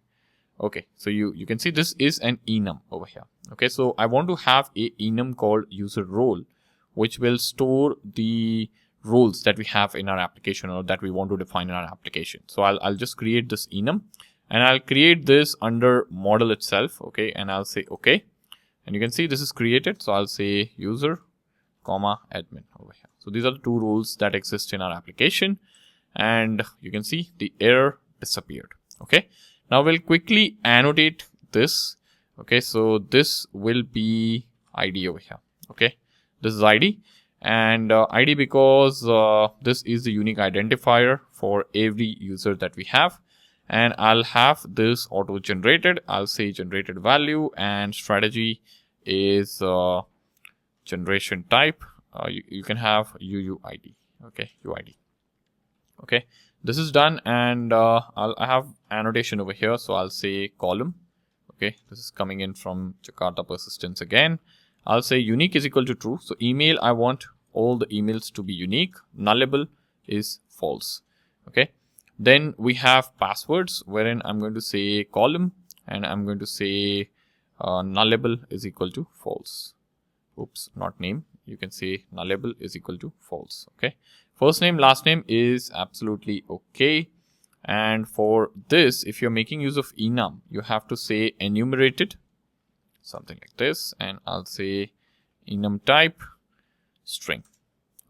Speaker 1: Okay, so you can see this is an enum over here. Okay, so I want to have a enum called user role, which will store the roles that we have in our application or that we want to define in our application. So I'll just create this enum, and I'll create this under model itself. Okay, and I'll say okay, and you can see this is created. So I'll say user, comma admin over here. So these are the two roles that exist in our application, and you can see the error disappeared. Okay. Now we'll quickly annotate this. Okay, so this will be ID over here. Okay, this is ID, and ID because this is the unique identifier for every user that we have. And I'll have this auto generated. I'll say generated value, and strategy is generation type. You can have UUID. Okay, UID. Okay, this is done, and I have annotation over here. So I'll say column. Okay, this is coming in from Jakarta persistence again. I'll say unique is equal to true. So email, I want all the emails to be unique. Nullable is false. Okay, then we have passwords, wherein I'm going to say column, and I'm going to say nullable is equal to false. Oops, not name. You can say nullable is equal to false. Okay. First name, last name is absolutely okay. And for this, if you're making use of enum, you have to say enumerated, something like this. And I'll say enum type string.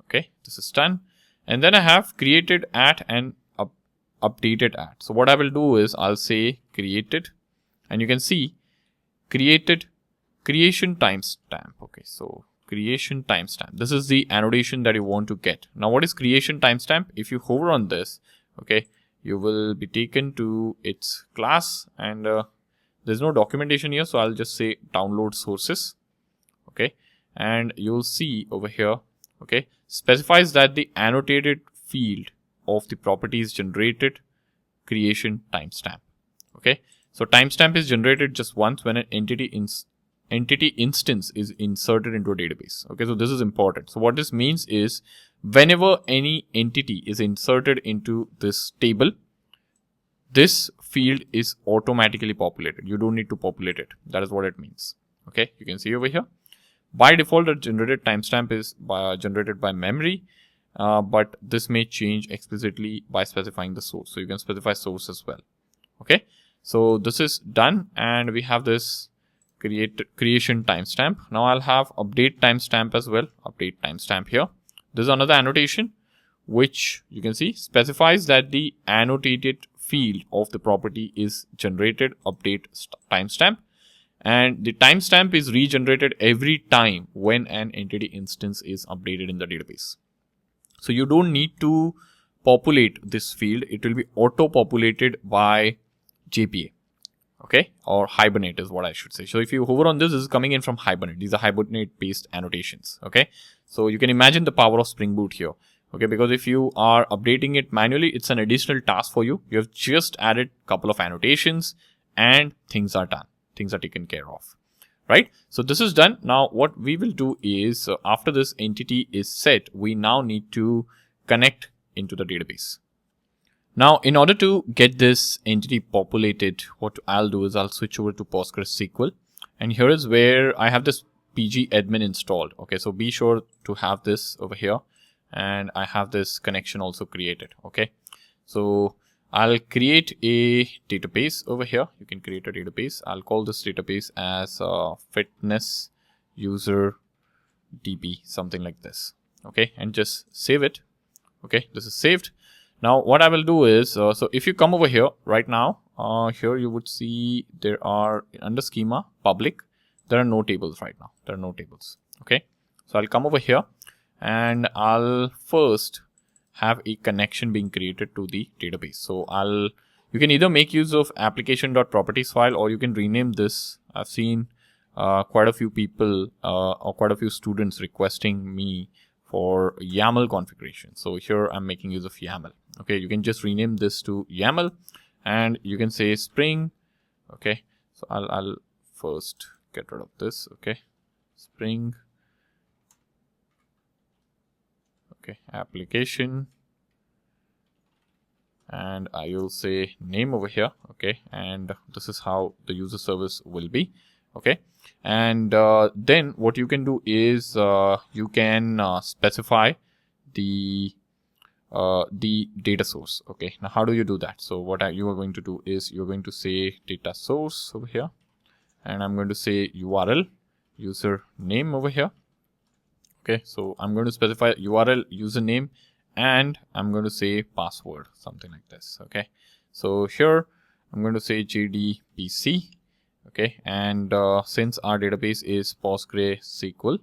Speaker 1: Okay, this is done. And then I have created at and updated at. So what I will do is I'll say created, and you can see created creation timestamp. Okay, so creation timestamp. This is the annotation that you want to get. Now, what is creation timestamp? If you hover on this, okay, you will be taken to its class, and there's no documentation here. So I'll just say download sources. Okay, and you'll see over here, okay, specifies that the annotated field of the property is generated creation timestamp. Okay, so timestamp is generated just once when an entity instance is inserted into a database. Okay, so this is important. So what this means is whenever any entity is inserted into this table, this field is automatically populated. You don't need to populate it. That is what it means. Okay, you can see over here. By default, the generated timestamp is generated by memory, but this may change explicitly by specifying the source. So you can specify source as well. Okay, so this is done, and we have this creation timestamp. Now I'll have update timestamp as well. Update timestamp here. This is another annotation which you can see specifies that the annotated field of the property is generated update timestamp, and the timestamp is regenerated every time when an entity instance is updated in the database. So you don't need to populate this field. It will be auto populated by JPA. Okay, or Hibernate is what I should say. So if you hover on this, this is coming in from Hibernate. These are Hibernate based annotations. Okay, so you can imagine the power of Spring Boot here. Okay, because if you are updating it manually, it's an additional task for you. You have just added a couple of annotations and things are done. Things are taken care of. Right? So this is done. Now what we will do is after this entity is set, we now need to connect into the database. Now, in order to get this entity populated, what I'll do is I'll switch over to PostgreSQL, and here is where I have this pgadmin installed. Okay, so be sure to have this over here, and I have this connection also created. Okay, so I'll create a database over here. You can create a database. I'll call this database as fitness user DB, something like this. Okay, and just save it. Okay, this is saved. Now what I will do is, so if you come over here right now, here you would see there are under schema public, there are no tables right now. There are no tables. Okay, so I'll come over here and I'll first have a connection being created to the database. So you can either make use of application.properties file, or you can rename this. I've seen quite a few people or quite a few students requesting me for YAML configuration. So here I'm making use of YAML. Okay, you can just rename this to YAML, and you can say Spring. Okay, so I'll first get rid of this. Okay, Spring. Okay, application, and I will say name over here. Okay, and this is how the user service will be. Okay, and then what you can do is you can specify the data source. Okay, now how do you do that? So what you are going to do is you're going to say data source over here, and I'm going to say URL user name over here. Okay, so I'm going to specify URL username, and I'm going to say password, something like this. Okay, so here I'm going to say JDBC. Okay, and since our database is PostgreSQL,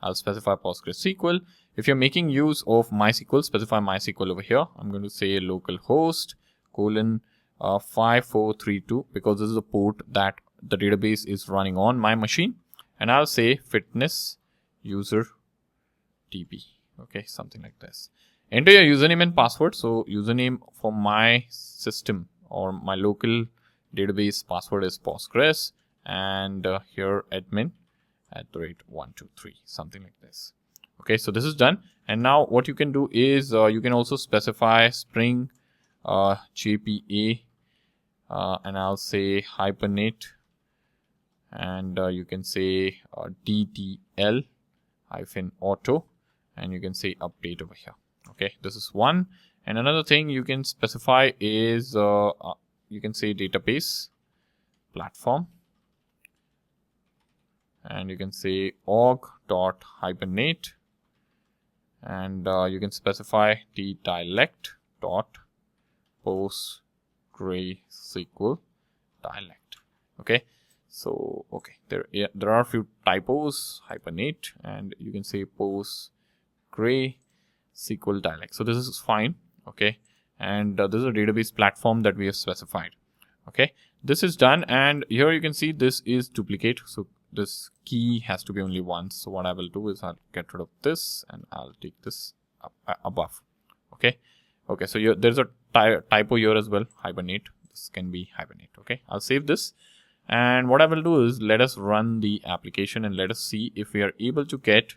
Speaker 1: I'll specify PostgreSQL. If you're making use of MySQL, specify MySQL over here. I'm going to say localhost : 5432, because this is a port that the database is running on my machine, and I'll say fitness user DB. Okay, something like this. Enter your username and password. So username for my system or my local database password is Postgres, and here admin @123, something like this. Okay, so this is done. And now what you can do is you can also specify Spring JPA, and I'll say hibernate, and you can say DTL -auto, and you can say update over here. Okay, this is one. And another thing you can specify is you can say database platform, and you can say org.hibernate, and you can specify the dialect.postgresql dialect. Okay, so okay, there are a few typos, hibernate, and you can say PostgreSQL dialect. So this is fine. Okay, and this is a database platform that we have specified. Okay, this is done, and here you can see this is duplicate, so this key has to be only once. So what I will do is I'll get rid of this, and I'll take this up, above. Okay, so there's a typo here as well, hibernate. This can be hibernate. Okay, I'll save this, and what I will do is let us run the application, and let us see if we are able to get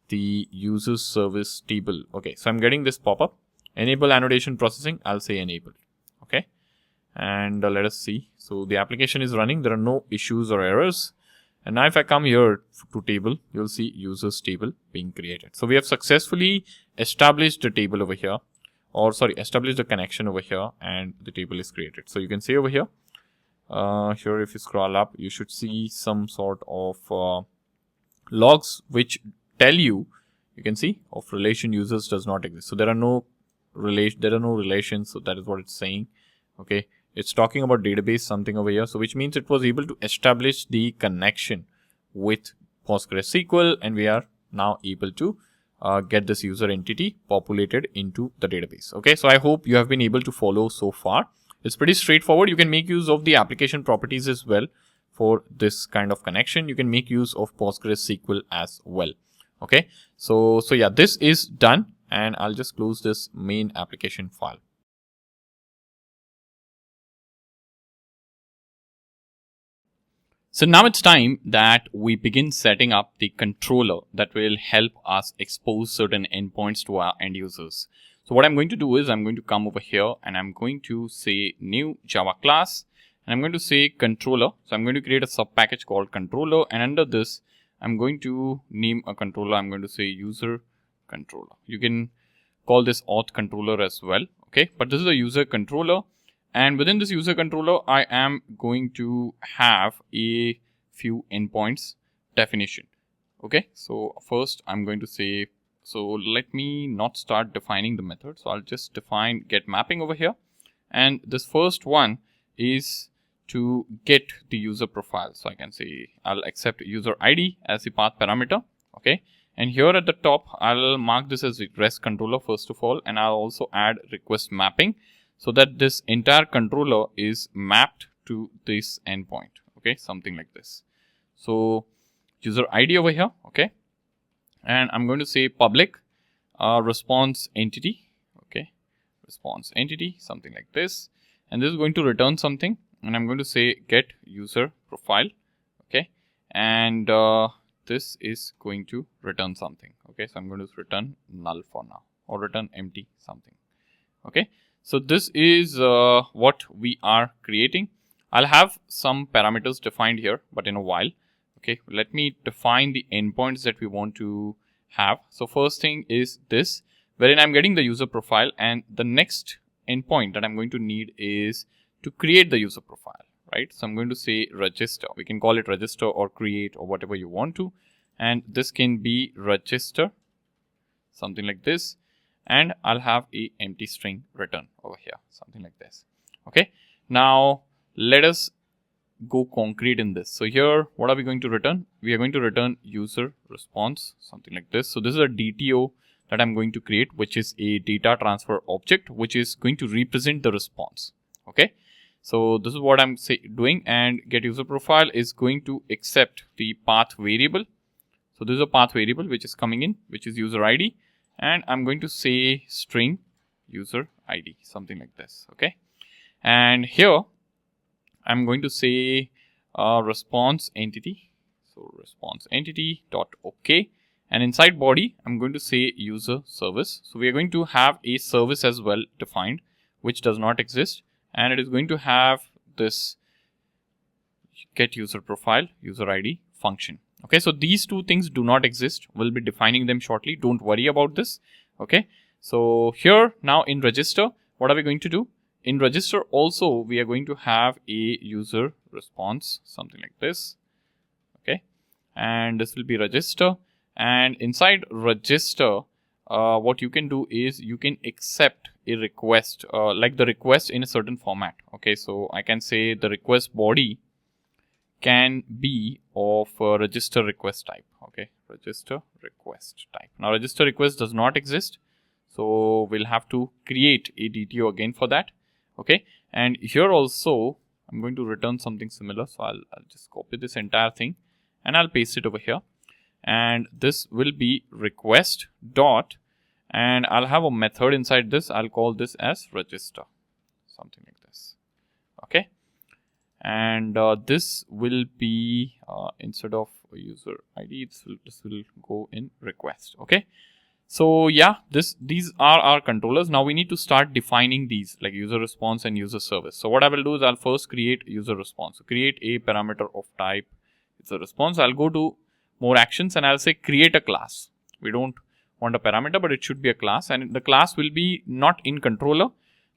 Speaker 1: the user service table. Okay, so I'm getting this pop-up, enable annotation processing. I'll say enable. Okay, and let us see. So the application is running, there are no issues or errors. And now if I come here to table, you'll see users table being created. So we have successfully established a table over here, or sorry, established a connection over here, and the table is created. So you can see over here, here if you scroll up, you should see some sort of logs which tell you can see of relation users does not exist. So there are no relations. So that is what it's saying. Okay, it's talking about database something over here. So which means it was able to establish the connection with PostgreSQL, and we are now able to get this user entity populated into the database. Okay, so I hope you have been able to follow so far. It's pretty straightforward. You can make use of the application properties as well for this kind of connection. You can make use of PostgreSQL as well. Okay, so yeah, this is done, and I'll just close this main application file. So now it's time that we begin setting up the controller that will help us expose certain endpoints to our end users. So what I'm going to do is I'm going to come over here, and I'm going to say new Java class, and I'm going to say controller. So I'm going to create a sub package called controller, and under this I'm going to name a controller. I'm going to say user controller. You can call this auth controller as well. Okay, but this is a user controller, and within this user controller I am going to have a few endpoints definition. Okay, so first I'm going to say, so let me not start defining the method. So I'll just define get mapping over here, and this first one is to get the user profile. So I can say I'll accept user ID as the path parameter. Okay, And here at the top, I'll mark this as REST controller first of all, and I'll also add request mapping so that this entire controller is mapped to this endpoint. Okay, something like this. So user ID over here, okay, and I'm going to say public response entity, okay, response entity, something like this, and this is going to return something, and I'm going to say get user profile, okay, and this is going to return something. Okay, so I'm going to return null for now, or return empty something. Okay, so this is what we are creating. I'll have some parameters defined here, but in a while. Okay, let me define the endpoints that we want to have. So first thing is this, wherein I'm getting the user profile, and the next endpoint that I'm going to need is to create the user profile, right? So I'm going to say register. We can call it register or create or whatever you want to. And this can be register, something like this. And I'll have a empty string return over here, something like this. Okay, now let us go concrete in this. So here, what are we going to return? We are going to return user response, something like this. So this is a DTO that I'm going to create, which is a data transfer object, which is going to represent the response. Okay, so this is what I'm doing, and get user profile is going to accept the path variable. So this is a path variable which is coming in, which is user ID, and I'm going to say string user ID, something like this. Okay, and here I'm going to say response entity. So response entity dot OK, and inside body I'm going to say user service. So we are going to have a service as well defined, which does not exist, and it is going to have this get user profile user ID function. Okay, so these two things do not exist. We'll be defining them shortly. Don't worry about this. Okay, so here now in register, what are we going to do? In register also, we are going to have a user response, something like this. Okay, and this will be register. And inside register, what you can do is you can accept a request, like the request in a certain format. Okay, so I can say the request body can be of register request type. Okay, register request type. Now register request does not exist, so we'll have to create a DTO again for that. Okay, and here also I'm going to return something similar. So I'll just copy this entire thing and I'll paste it over here, and this will be request dot, and I'll have a method inside this. I'll call this as register, something like this. Okay, and this will be instead of user ID, this will go in request. Okay, so yeah, these are our controllers. Now we need to start defining these, like user response and user service. So what I will do is I'll first create user response. So create a parameter of type user response. I'll go to more actions and I'll say create a class. We don't want a parameter, but it should be a class, and the class will be not in controller,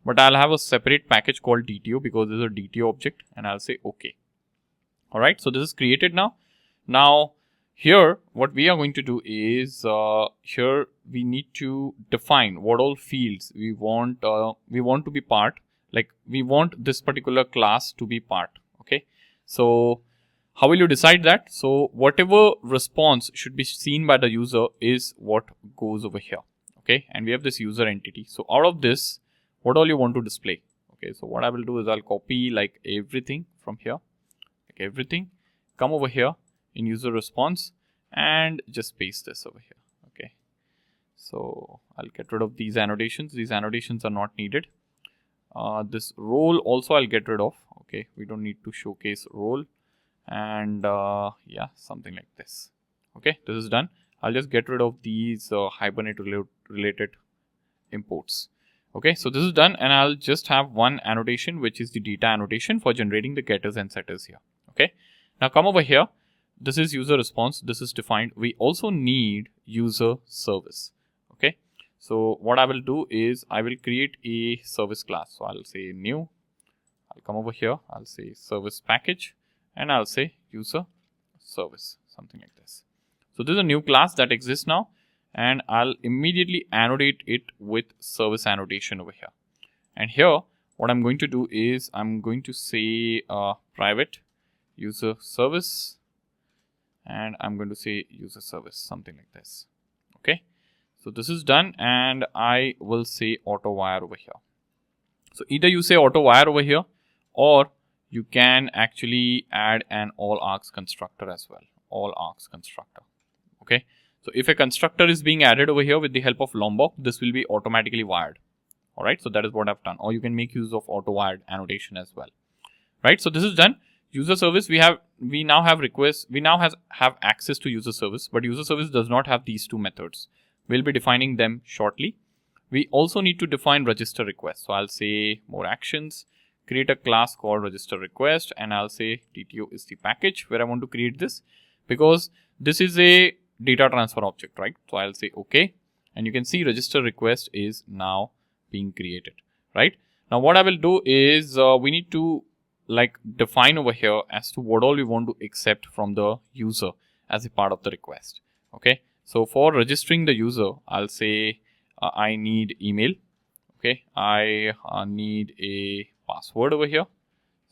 Speaker 1: but I'll have a separate package called DTO because this is a DTO object, and I'll say OK. All right, so this is created now. Now here, what we are going to do is here we need to define what all fields we want to be part. Like we want this particular class to be part. Okay, so how will you decide that? So whatever response should be seen by the user is what goes over here. Okay, and we have this user entity. So out of this, what all you want to display? Okay, so what I will do is I'll copy like everything from here, like everything, come over here in user response and just paste this over here. Okay, so I'll get rid of these annotations. These annotations are not needed. This role also I'll get rid of. Okay, we don't need to showcase role, and yeah, something like this. Okay, this is done. I'll just get rid of these Hibernate related imports. Okay, so this is done, and I'll just have one annotation, which is the data annotation for generating the getters and setters here. Okay, now come over here. This is user response. This is defined. We also need user service. Okay, so what I will do is I will create a service class. So I'll say new. I'll come over here. I'll say service package, and I'll say user service, something like this. So this is a new class that exists now, and I'll immediately annotate it with service annotation over here. And here, what I'm going to do is I'm going to say private user service, and I'm going to say user service, something like this. Okay, so this is done, and I will say auto wire over here. So either you say auto wire over here, or you can actually add an all args constructor as well. All args constructor. Okay, so if a constructor is being added over here with the help of Lombok, this will be automatically wired. All right, so that is what I've done. Or you can make use of auto wired annotation as well. Right, so this is done. User service, we now have requests. We now have access to user service, but user service does not have these two methods. We'll be defining them shortly. We also need to define register request. So I'll say more actions, create a class called register request, and I'll say TTO is the package where I want to create this, because this is a data transfer object, right? So I'll say okay, and you can see register request is now being created, right? Now what I will do is we need to define over here as to what all we want to accept from the user as a part of the request. Okay, so for registering the user, I'll say I need email. Okay, I need a password over here,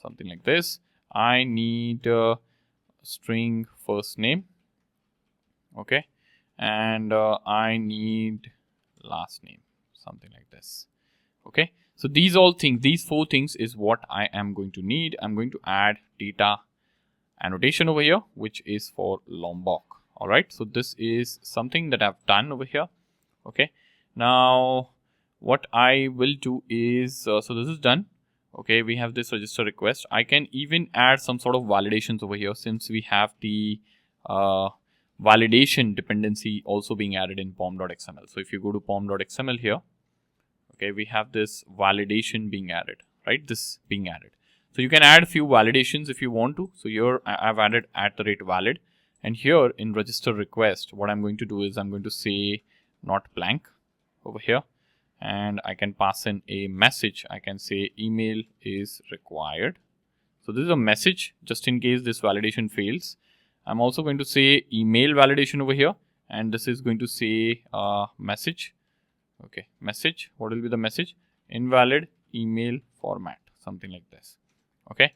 Speaker 1: something like this. I need string first name. Okay, and I need last name, something like this. Okay, so these four things is what I am going to need. I'm going to add data annotation over here, which is for Lombok. All right, so this is something that I've done over here. Okay, now what I will do is, so this is done. Okay, we have this register request. I can even add some sort of validations over here, since we have the validation dependency also being added in pom.xml. So if you go to pom.xml here, okay, we have this validation being added, right? This being added. So you can add a few validations if you want to. So here I've added @valid, and here in register request, what I'm going to do is I'm going to say not blank over here, and I can pass in a message. I can say email is required. So this is a message just in case this validation fails. I'm also going to say email validation over here, and this is going to say message. Okay, message. What will be the message? Invalid email format, something like this. Okay.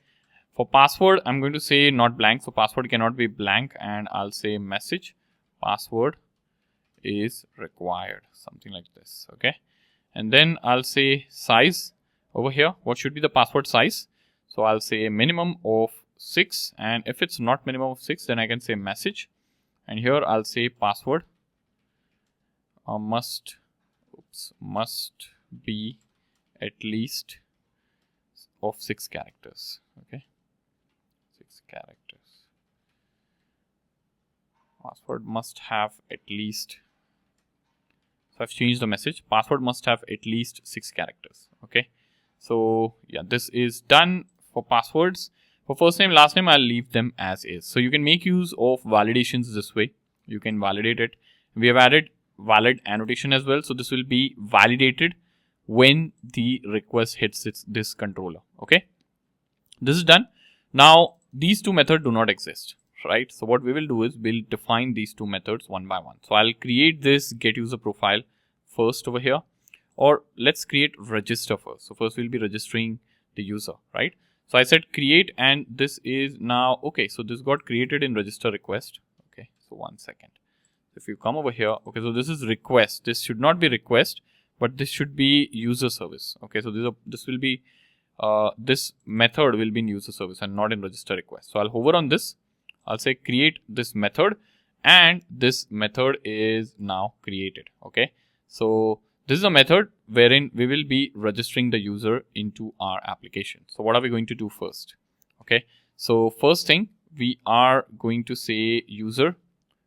Speaker 1: For password, I'm going to say not blank. So password cannot be blank, and I'll say message password is required, something like this. Okay. And then I'll say size over here. What should be the password size? So I'll say a minimum of 6, and if it's not minimum of 6, then I can say message, and here I'll say password must be at least of 6 characters. Okay, 6 characters. Password must have at least, so I've changed the message. Password must have at least 6 characters. Okay, so yeah, this is done for passwords. For first name, last name, I'll leave them as is. So you can make use of validations this way. You can validate it. We have added valid annotation as well. So this will be validated when the request hits this controller. Okay, this is done. Now these two methods do not exist, right? So what we will do is we'll define these two methods one by one. So I'll create this get user profile first over here, or let's create register first. So first we'll be registering the user, right? So I said create, and this is now, okay, so this got created in register request. Okay, so 1 second. If you come over here, okay, so this is request. This should not be request, but this should be user service. Okay, so this will be, this method will be in user service and not in register request. So I'll hover on this. I'll say create this method, and this method is now created. Okay, so this is a method wherein we will be registering the user into our application. So what are we going to do first? Okay, so first thing, we are going to say user.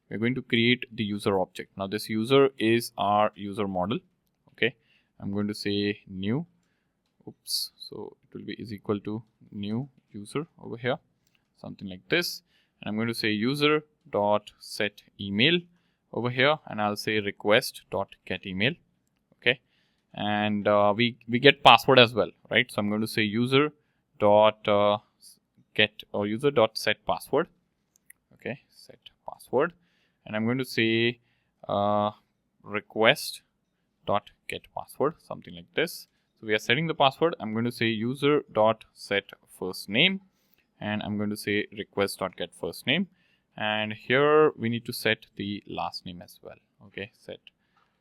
Speaker 1: We're going to create the user object. Now this user is our user model. Okay, I'm going to say new. Oops, so it will be is equal to new user over here, something like this. And I'm going to say user dot set email over here, and I'll say request dot get email. Okay, and we get password as well, right? So I'm going to say user dot get or user dot set password. Okay, set password, and I'm going to say request dot get password, something like this. So we are setting the password. I'm going to say user dot set first name, and I'm going to say request dot get first name, And here we need to set the last name as well. Okay, set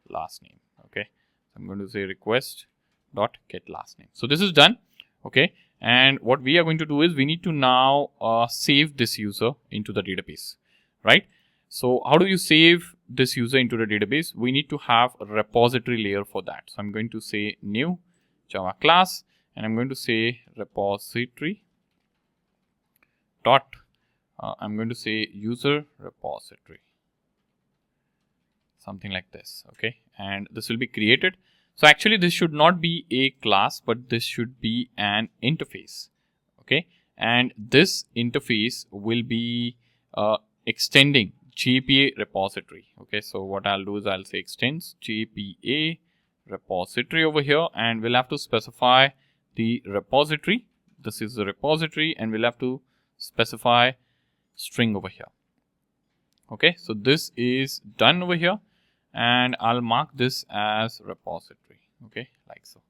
Speaker 1: last name. Okay, so I'm going to say request dot get last name. So this is done. Okay, and what we are going to do is we need to now save this user into the database, right? So how do you save this user into the database? We need to have a repository layer for that. So I'm going to say new Java class, and I'm going to say repository dot I'm going to say user repository, something like this. Okay, and this will be created. So actually this should not be a class, but this should be an interface. Okay, and this interface will be extending JPA repository. Okay, so what I'll do is I'll say extends JPA repository over here, and we'll have to specify the repository. This is the repository, and we'll have to specify string over here. Okay, so this is done over here, and I'll mark this as repository. Okay, like so.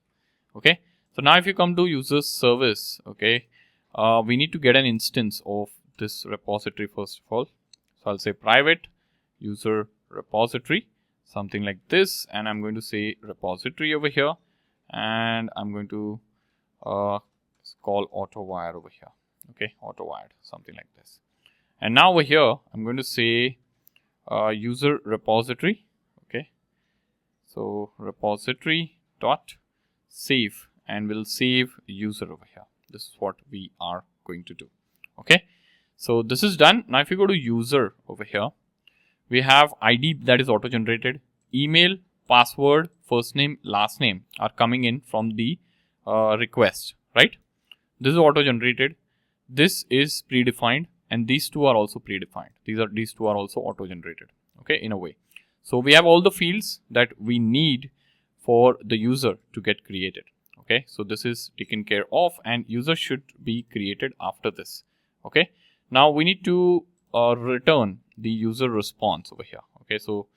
Speaker 1: Okay, so now if you come to UserService, okay, we need to get an instance of this repository first of all. So I'll say private user repository, something like this, and I'm going to say repository over here, and I'm going to call AutoWire over here. Okay, AutoWired, something like this. And now over here, I'm going to say user repository. Okay, so repository dot save, and we'll save user over here. This is what we are going to do. Okay, so this is done. Now if you go to user over here, we have ID that is auto generated, email, password, first name, last name are coming in from the request, right? This is auto generated. This is predefined, and these two are also predefined. These two are also auto generated. Okay, in a way. So we have all the fields that we need for the user to get created. Okay, so this is taken care of, and user should be created after this. Okay, now we need to return the user response over here. Okay, so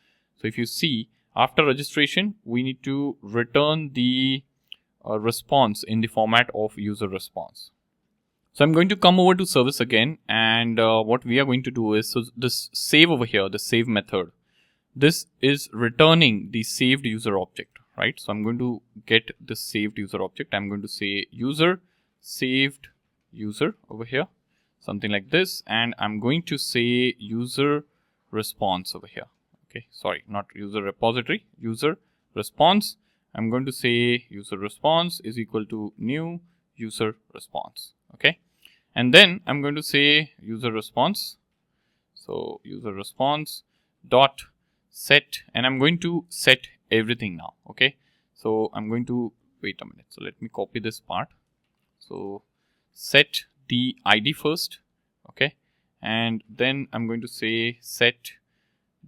Speaker 1: if you see, after registration, we need to return the response in the format of user response. So I'm going to come over to service again, and what we are going to do is, so this save over here, the save method, this is returning the saved user object, right? So I'm going to get the saved user object. I'm going to say user saved user over here, something like this, and I'm going to say user response over here. Okay, sorry, not user repository, user response. I'm going to say user response is equal to new user response. Okay, and then I'm going to say user response. So user response dot set, and I'm going to set everything now. Okay, so I'm going to wait a minute. So let me copy this part. So set the ID first. Okay, and then I'm going to say set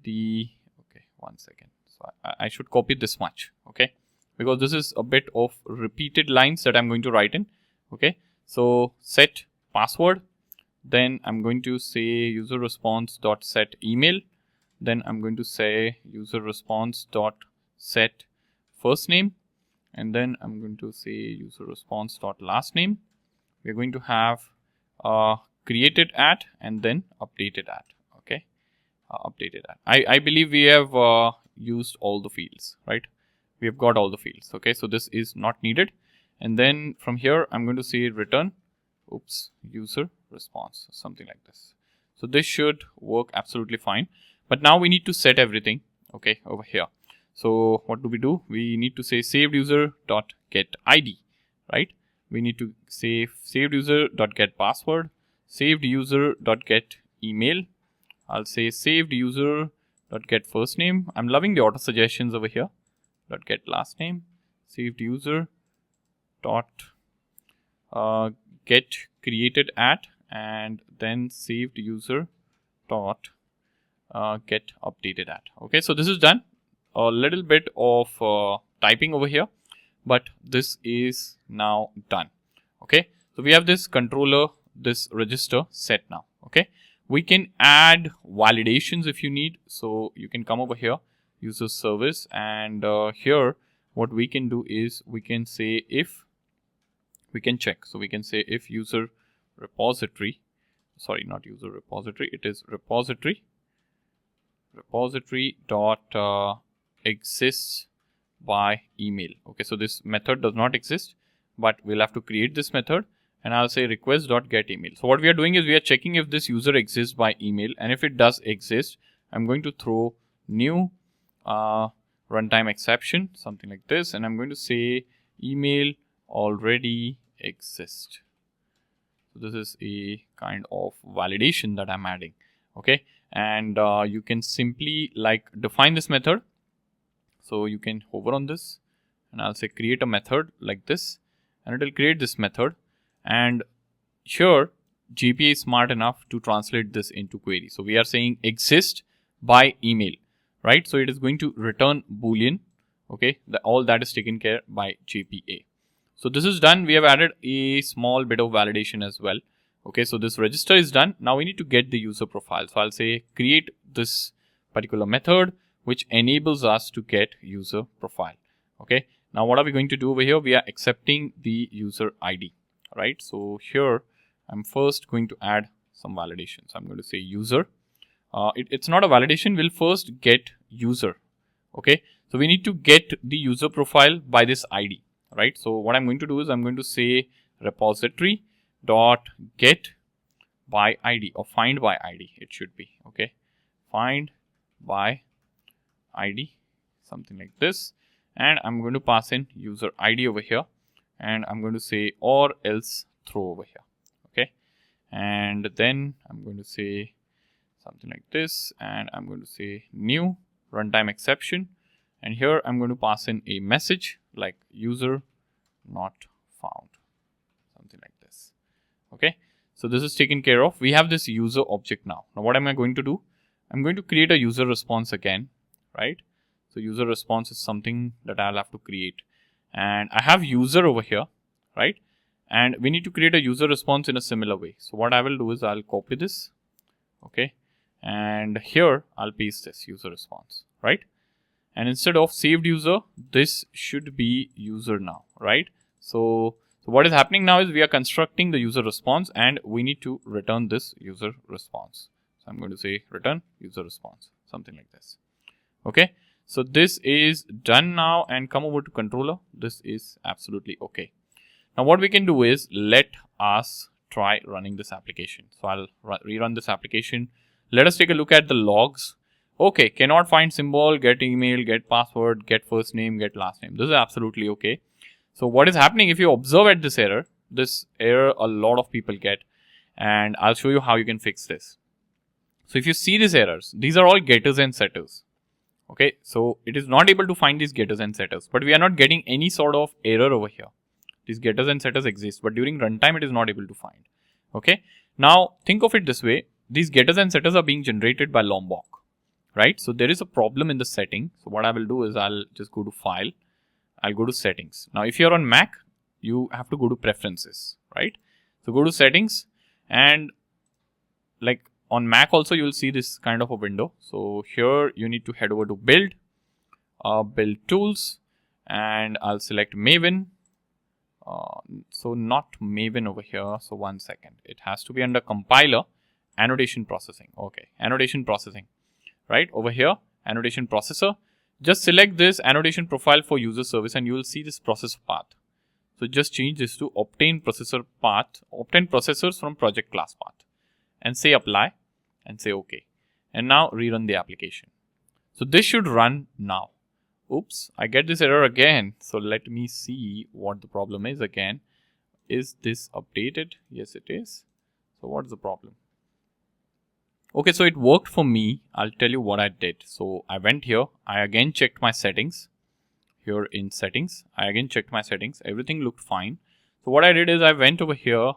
Speaker 1: the, okay, one second. So I should copy this much. Okay, because this is a bit of repeated lines that I'm going to write in. Okay, so set password, then I'm going to say user response dot set email, then I'm going to say user response dot set first name, and then I'm going to say user response dot last name. We're going to have created at and then updated at. Okay, updated at. I believe we have used all the fields, right? We have got all the fields. Okay, so this is not needed. And then from here, I'm going to say return, user response, something like this. So this should work absolutely fine. But now we need to set everything, okay, over here. So what do? We need to say saved user dot get ID, right? We need to say saved user dot get password, saved user dot get email. I'll say saved user dot get first name. I'm loving the auto suggestions over here. Dot get last name, saved user dot get created at, and then saved user dot get updated at. Okay, so this is done. A little bit of typing over here, but this is now done. Okay, so we have this controller, this register set now. Okay, we can add validations if you need. So you can come over here, user service, and here what we can do is we can say if we can check. So we can say if user repository sorry, not user repository, it is repository dot exists by email. Okay, so this method does not exist, but we'll have to create this method, and I'll say request dot get email. So what we are doing is we are checking if this user exists by email, and if it does exist, I'm going to throw new runtime exception, something like this, and I'm going to say email already exists. So this is a kind of validation that I'm adding. Okay, and you can simply like define this method. So you can hover on this, and I'll say create a method like this, and it will create this method. And here JPA is smart enough to translate this into query. So we are saying exist by email, right? So it is going to return Boolean. Okay, all that is taken care by JPA. So this is done. We have added a small bit of validation as well. Okay, so this register is done. Now we need to get the user profile. So I'll say create this particular method which enables us to get user profile. Okay, now what are we going to do over here? We are accepting the user ID, right? So here I'm first going to add some validation. So I'm going to say user. It's not a validation. We'll first get user. Okay, so we need to get the user profile by this ID, right? So what I'm going to do is I'm going to say repository dot get by ID, or find by ID it should be. Okay, find by ID, something like this, and I'm going to pass in user ID over here, and I'm going to say or else throw over here. Okay, and then I'm going to say something like this, and I'm going to say new runtime exception, and here I'm going to pass in a message like user not found, something like this. Okay, so this is taken care of. We have this user object now. Now what am I going to do? I'm going to create a user response again, right? So user response is something that I'll have to create, and I have user over here, right? And we need to create a user response in a similar way. So what I will do is I'll copy this, okay, and here I'll paste this user response, right? And instead of saved user, this should be user now, right? So what is happening now is we are constructing the user response, and we need to return this user response. So I'm going to say return user response, something like this. Okay, so this is done now, and come over to controller. This is absolutely okay. Now what we can do is let us try running this application. So I'll rerun this application. Let us take a look at the logs. Okay, cannot find symbol, get email, get password, get first name, get last name. This is absolutely okay. So what is happening, if you observe at this error a lot of people get, and I'll show you how you can fix this. So if you see these errors, these are all getters and setters. Okay, so it is not able to find these getters and setters, but we are not getting any sort of error over here. These getters and setters exist, but during runtime it is not able to find. Okay, now think of it this way. These getters and setters are being generated by Lombok, right? So there is a problem in the setting. So what I will do is I'll just go to file. I'll go to settings. Now if you're on Mac, you have to go to preferences, right? So go to settings, and like on Mac also you'll see this kind of a window. So here you need to head over to build, build tools, and I'll select Maven. So not Maven over here. So one second, it has to be under compiler, annotation processing. Okay, annotation processing, right? Over here, annotation processor. Just select this annotation profile for user service, and you will see this processor path. So just change this to obtain processor path, obtain processors from project class path, and say apply, and say okay. And now rerun the application. So this should run now. Oops, I get this error again. So let me see what the problem is again. Is this updated? Yes, it is. So what's the problem? Okay, so it worked for me. I'll tell you what I did. So I went here. I again checked my settings. Here in settings, I again checked my settings. Everything looked fine. So what I did is I went over here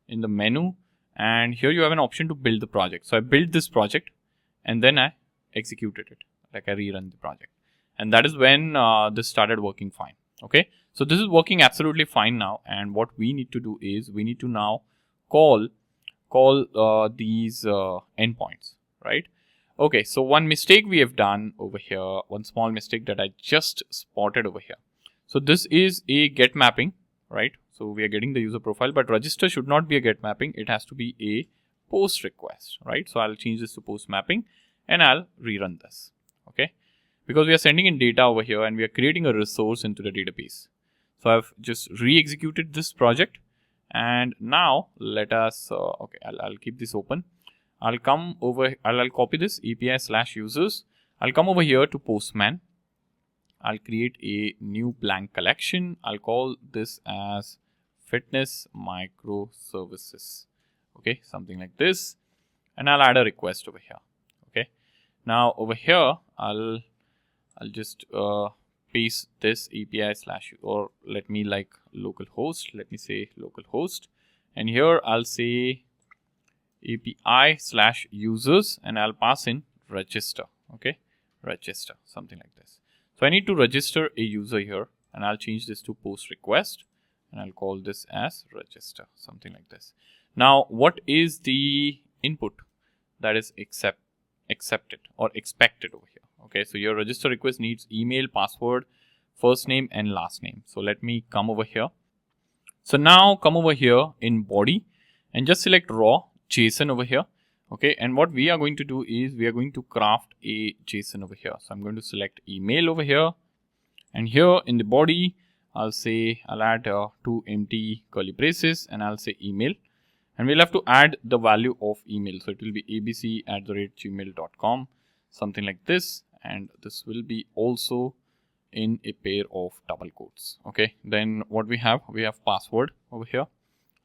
Speaker 1: in the menu, and here you have an option to build the project. So I built this project, and then I executed it. Like I rerun the project. And that is when this started working fine. Okay, so this is working absolutely fine now. And what we need to do is we need to now call these endpoints, right? Okay, so one mistake we have done over here, one small mistake that I just spotted over here. So this is a get mapping, right? So we are getting the user profile, but register should not be a get mapping. It has to be a post request, right? So I'll change this to post mapping and I'll rerun this, okay? Because we are sending in data over here and we are creating a resource into the database. So I've just re-executed this project, and now let us, okay, I'll keep this open. I'll come over, I'll copy this API/users. I'll come over here to Postman. I'll create a new blank collection. I'll call this as fitness microservices. Okay, something like this. And I'll add a request over here. Okay. Now over here, I'll just paste this API slash, or let me like localhost. Let me say localhost. And here I'll say API/users and I'll pass in register. Okay, register, something like this. So I need to register a user here, and I'll change this to post request and I'll call this as register, something like this. Now, what is the input that is accepted or expected over here? Okay, so your register request needs email, password, first name and last name. So let me come over here. So now come over here in body and just select raw JSON over here. Okay, and what we are going to do is we are going to craft a JSON over here. So I'm going to select email over here, and here in the body, I'll add 2 empty curly braces and I'll say email, and we'll have to add the value of email. So it will be abc@gmail.com, something like this, and this will be also in a pair of double quotes. Okay, then what we have password over here.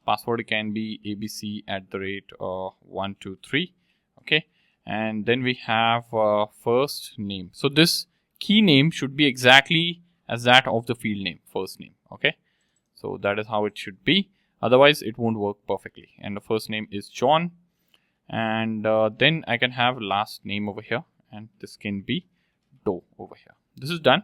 Speaker 1: Password can be abc@123. Okay, and then we have first name. So this key name should be exactly as that of the field name, first name. Okay, so that is how it should be. Otherwise, it won't work perfectly. And the first name is John, and then I can have last name over here, and this can be Doe over here. This is done.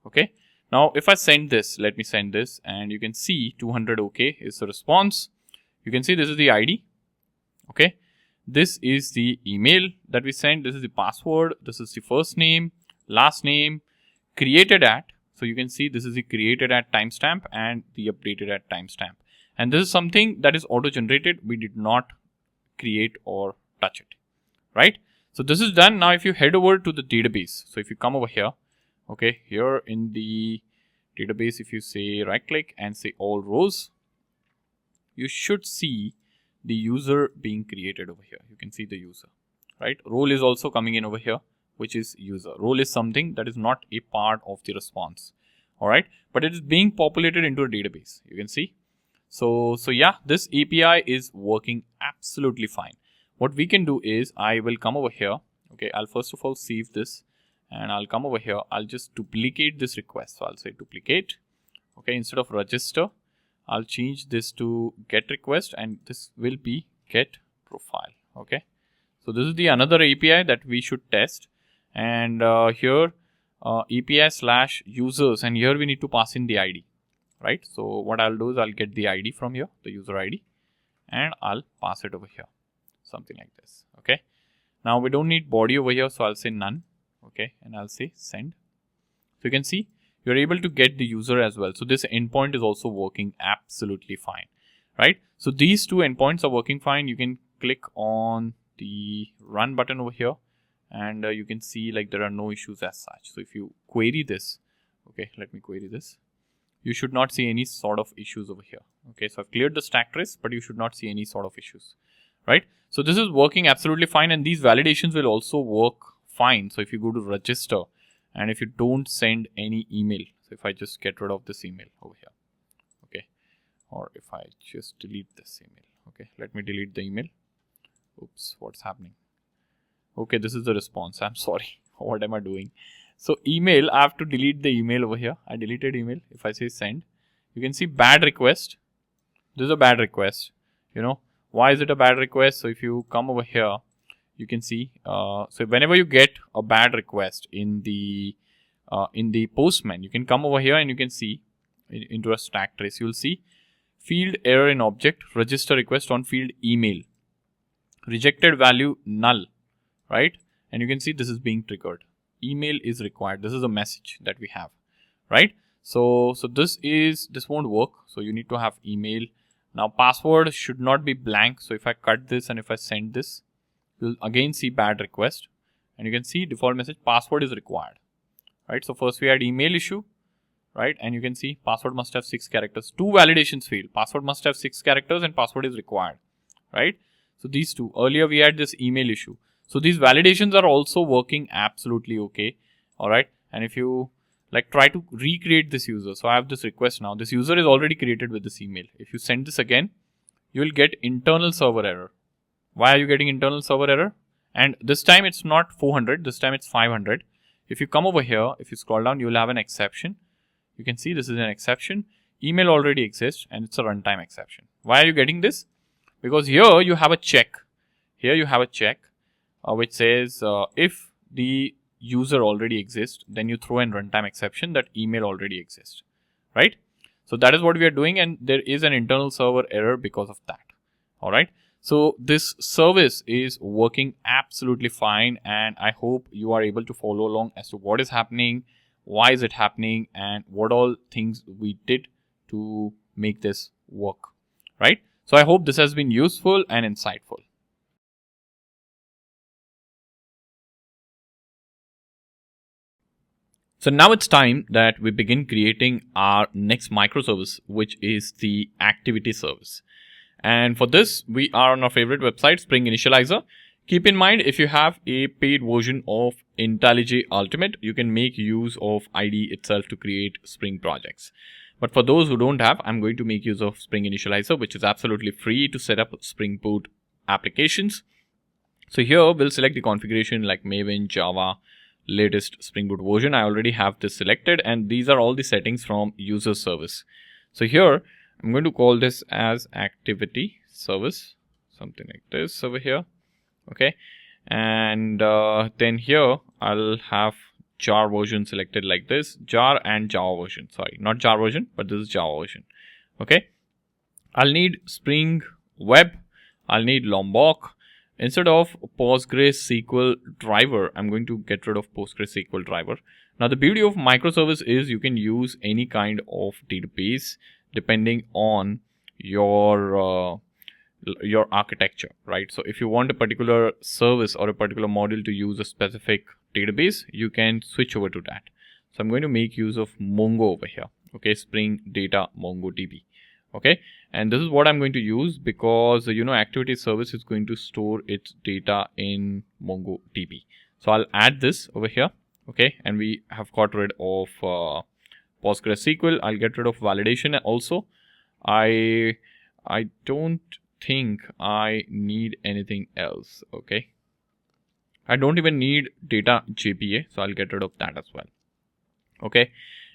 Speaker 1: Okay. Now, if I send this, let me send this, and you can see 200 OK is the response. You can see this is the ID. Okay. This is the email that we sent. This is the password. This is the first name, last name, created at. So you can see this is the created at timestamp and the updated at timestamp. And this is something that is auto-generated. We did not create or touch it, right? So this is done. Now, if you head over to the database, so if you come over here, okay, here in the database, if you say right click and say all rows, you should see the user being created over here. You can see the user, right? Role is also coming in over here, which is user. Role is something that is not a part of the response, all right? But it is being populated into a database. You can see. So yeah, this API is working absolutely fine. What we can do is I will come over here. Okay, I'll first of all save this. And I'll come over here. I'll just duplicate this request. So I'll say duplicate. Okay, instead of register, I'll change this to get request, and this will be get profile. Okay, so this is the another API that we should test. And here API/users, and here we need to pass in the ID, right? So what I'll do is I'll get the ID from here, the user ID, and I'll pass it over here, something like this. Okay, now we don't need body over here, so I'll say none. Okay, and I'll say send. So you can see you're able to get the user as well. So this endpoint is also working absolutely fine, right? So these two endpoints are working fine. You can click on the run button over here, and you can see like there are no issues as such. So if you query this, okay, let me query this. You should not see any sort of issues over here. Okay, so I've cleared the stack trace, but you should not see any sort of issues, right? So this is working absolutely fine, and these validations will also work fine. So if you go to register and if you don't send any email, so if I just get rid of this email over here, okay, or if I just delete this email, okay, let me delete the email. Oops, what's happening? Okay, this is the response. I'm sorry. What am I doing? So email, I have to delete the email over here. I deleted email. If I say send, you can see bad request. This is a bad request. You know, why is it a bad request? So if you come over here, you can see, so whenever you get a bad request in the Postman, you can come over here and you can see into a stack trace. You'll see field error in object, register request on field email, rejected value null, right? And you can see this is being triggered. Email is required. This is a message that we have, right? So this won't work. So you need to have email Now password should not be blank. So if I cut this and if I send this, you'll again see bad request, and you can see default message password is required, right? So first we had email issue, right? And you can see password must have 6 characters. 2 validations failed. Password must have 6 characters and password is required, right? So these two. Earlier we had this email issue. So these validations are also working absolutely okay, all right? And if you like try to recreate this user, so I have this request now. This user is already created with this email. If you send this again, you will get internal server error. Why are you getting internal server error? And this time it's not 400, this time it's 500. If you come over here, if you scroll down, you will have an exception. You can see this is an exception. Email already exists and it's a runtime exception. Why are you getting this? Because here you have a check. Here you have a check which says if the user already exists, then you throw in runtime exception that email already exists, right? So that is what we are doing, and there is an internal server error because of that. All right. So this service is working absolutely fine, and I hope you are able to follow along as to what is happening, why is it happening, and what all things we did to make this work, right? So I hope this has been useful and insightful. So now it's time that we begin creating our next microservice, which is the activity service. And for this, we are on our favorite website, Spring Initializer. Keep in mind, if you have a paid version of IntelliJ Ultimate, you can make use of ID itself to create Spring projects. But for those who don't have, I'm going to make use of Spring Initializer, which is absolutely free to set up Spring Boot applications. So here we'll select the configuration like Maven, Java, latest Spring Boot version. I already have this selected, and these are all the settings from UserService. So here I'm going to call this as activity service, something like this over here. Okay. And then here I'll have jar version selected like this, jar and Java version. Sorry, not jar version, but this is Java version. Okay. I'll need Spring Web. I'll need Lombok. Instead of PostgreSQL driver, I'm going to get rid of PostgreSQL driver. Now the beauty of microservice is you can use any kind of database depending on your architecture, right? So if you want a particular service or a particular module to use a specific database, you can switch over to that. So I'm going to make use of Mongo over here. Okay, Spring Data MongoDB. Okay, and this is what I'm going to use because activity service is going to store its data in MongoDB. So I'll add this over here. Okay, and we have got rid of PostgreSQL. I'll get rid of validation also. I don't think I need anything else. Okay, I don't even need data JPA, so I'll get rid of that as well. Okay,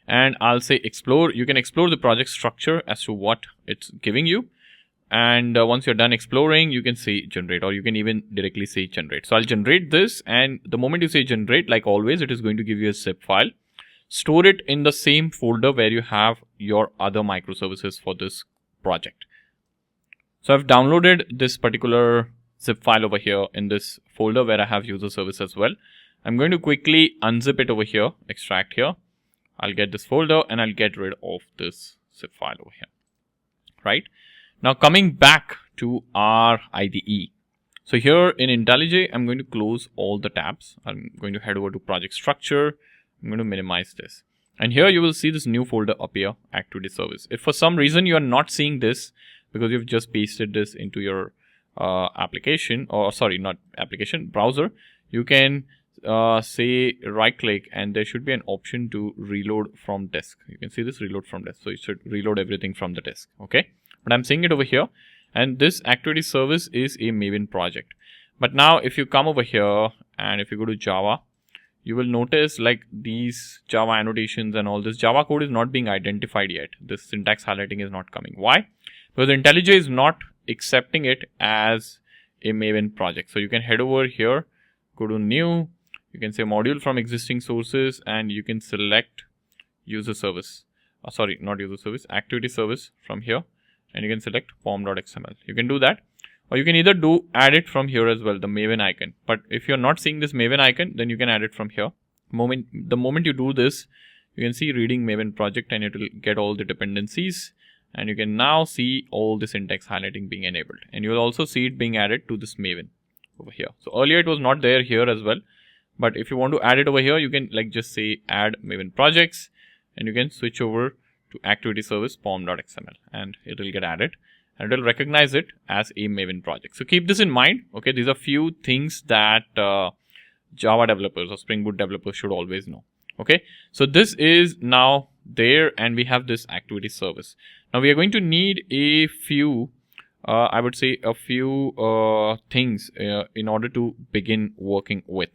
Speaker 1: and I'll say explore. You can explore the project structure as to what it's giving you, and once you're done exploring, you can say generate, or you can even directly say generate. So I'll generate this, and the moment you say generate, like always, it is going to give you a zip file. Store it in the same folder where you have your other microservices for this project. So I've downloaded this particular zip file over here in this folder where I have UserService as well. I'm going to quickly unzip it over here, extract here. I'll get this folder and I'll get rid of this zip file over here. Right? Now coming back to our IDE. So here in IntelliJ, I'm going to close all the tabs. I'm going to head over to project structure. I'm going to minimize this. And here you will see this new folder appear, activity service. If for some reason you are not seeing this because you've just pasted this into your application, or sorry, not application, browser, you can say right click and there should be an option to reload from disk. You can see this reload from disk. So you should reload everything from the disk. Okay. But I'm seeing it over here. And this activity service is a Maven project. But now if you come over here and if you go to Java, you will notice like these Java annotations and all this Java code is not being identified yet. This syntax highlighting is not coming. Why? Because IntelliJ is not accepting it as a Maven project. So you can head over here, go to new, you can say module from existing sources, and you can select user service. Sorry, not user service, activity service from here, and you can select pom.xml. You can do that, or you can either add it from here as well, the Maven icon. But if you're not seeing this Maven icon, then you can add it from here. The moment you do this, you can see reading Maven project and it will get all the dependencies. and you can now see all the syntax highlighting being enabled, and you will also see it being added to this Maven over here. So earlier it was not there here as well, but if you want to add it over here, you can like just say add Maven projects, and you can switch over to activity service pom.xml, and it will get added, and it will recognize it as a Maven project. So keep this in mind. Okay, these are few things that Java developers or Spring Boot developers should always know. Okay, so this is now there, and we have this activity service. Now we are going to need a few, I would say a few things in order to begin working with.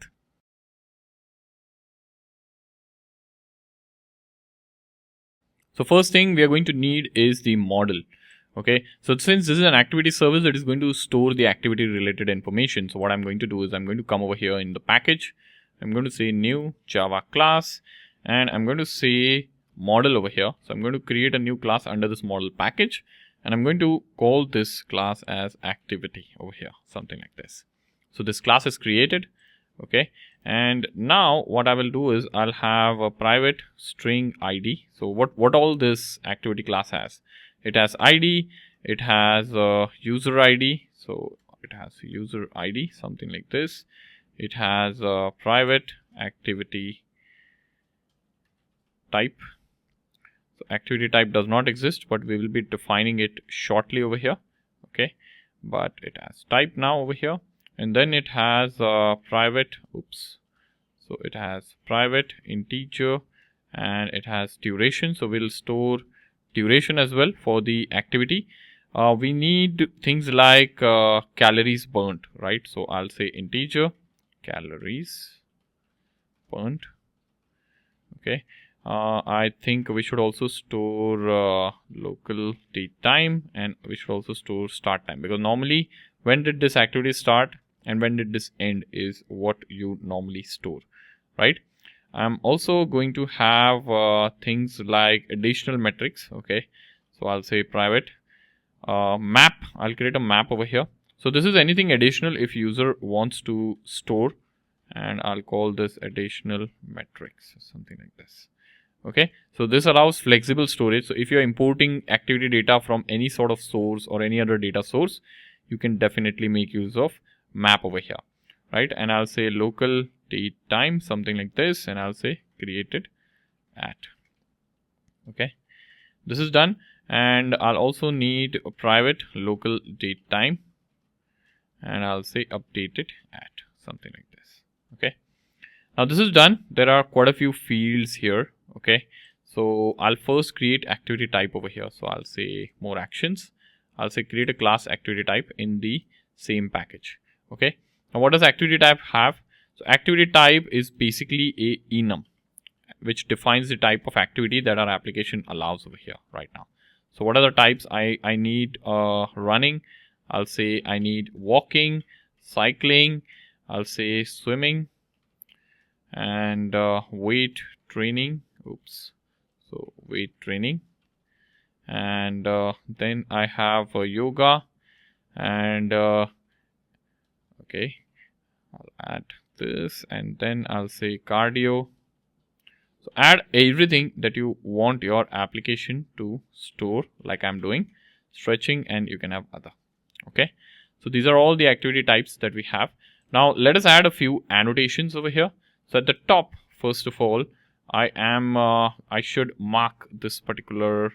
Speaker 1: So first thing we are going to need is the model. Okay, so since this is an activity service, it is going to store the activity related information. So what I'm going to do is I'm going to come over here in the package. I'm going to say new Java class, and I'm going to say model over here. So I'm going to create a new class under this model package, and I'm going to call this class as activity over here, something like this. So this class is created. Okay, and now what I will do is I'll have a private string ID. So what all this activity class has? It has ID, it has user ID, so it has user ID, something like this. It has a private activity type. So activity type does not exist, but we will be defining it shortly over here. Okay, but it has type now over here, and then it has private. So it has private integer, and it has duration. So we'll store duration as well for the activity. We need things like calories burnt, right? So I'll say integer calories burnt. Okay, I think we should also store local date time, and we should also store start time, because normally when did this activity start and when did this end is what you normally store, right? I'm also going to have things like additional metrics. Okay, so I'll say private map. I'll create a map over here. So this is anything additional if user wants to store, and I'll call this additional metrics, something like this. Okay, so this allows flexible storage. So if you're importing activity data from any sort of source or any other data source, you can definitely make use of map over here, right? And I'll say local date time, something like this, and I'll say created at. Okay, this is done, and I'll also need a private local date time, and I'll say updated at, something like this. Okay, now this is done. There are quite a few fields here. Okay, so I'll first create activity type over here. So I'll say more actions. I'll say create a class activity type in the same package. Okay, now what does activity type have? So activity type is basically a enum, which defines the type of activity that our application allows over here right now. So what are the types I need? Running. I'll say I need walking, cycling. I'll say swimming, and weight training. So weight training, and then I have yoga, and okay, I'll add this, and then I'll say cardio. So add everything that you want your application to store, like I'm doing, stretching, and you can have other. Okay, so these are all the activity types that we have. Now let us add a few annotations over here. So at the top, first of all, I should mark this particular.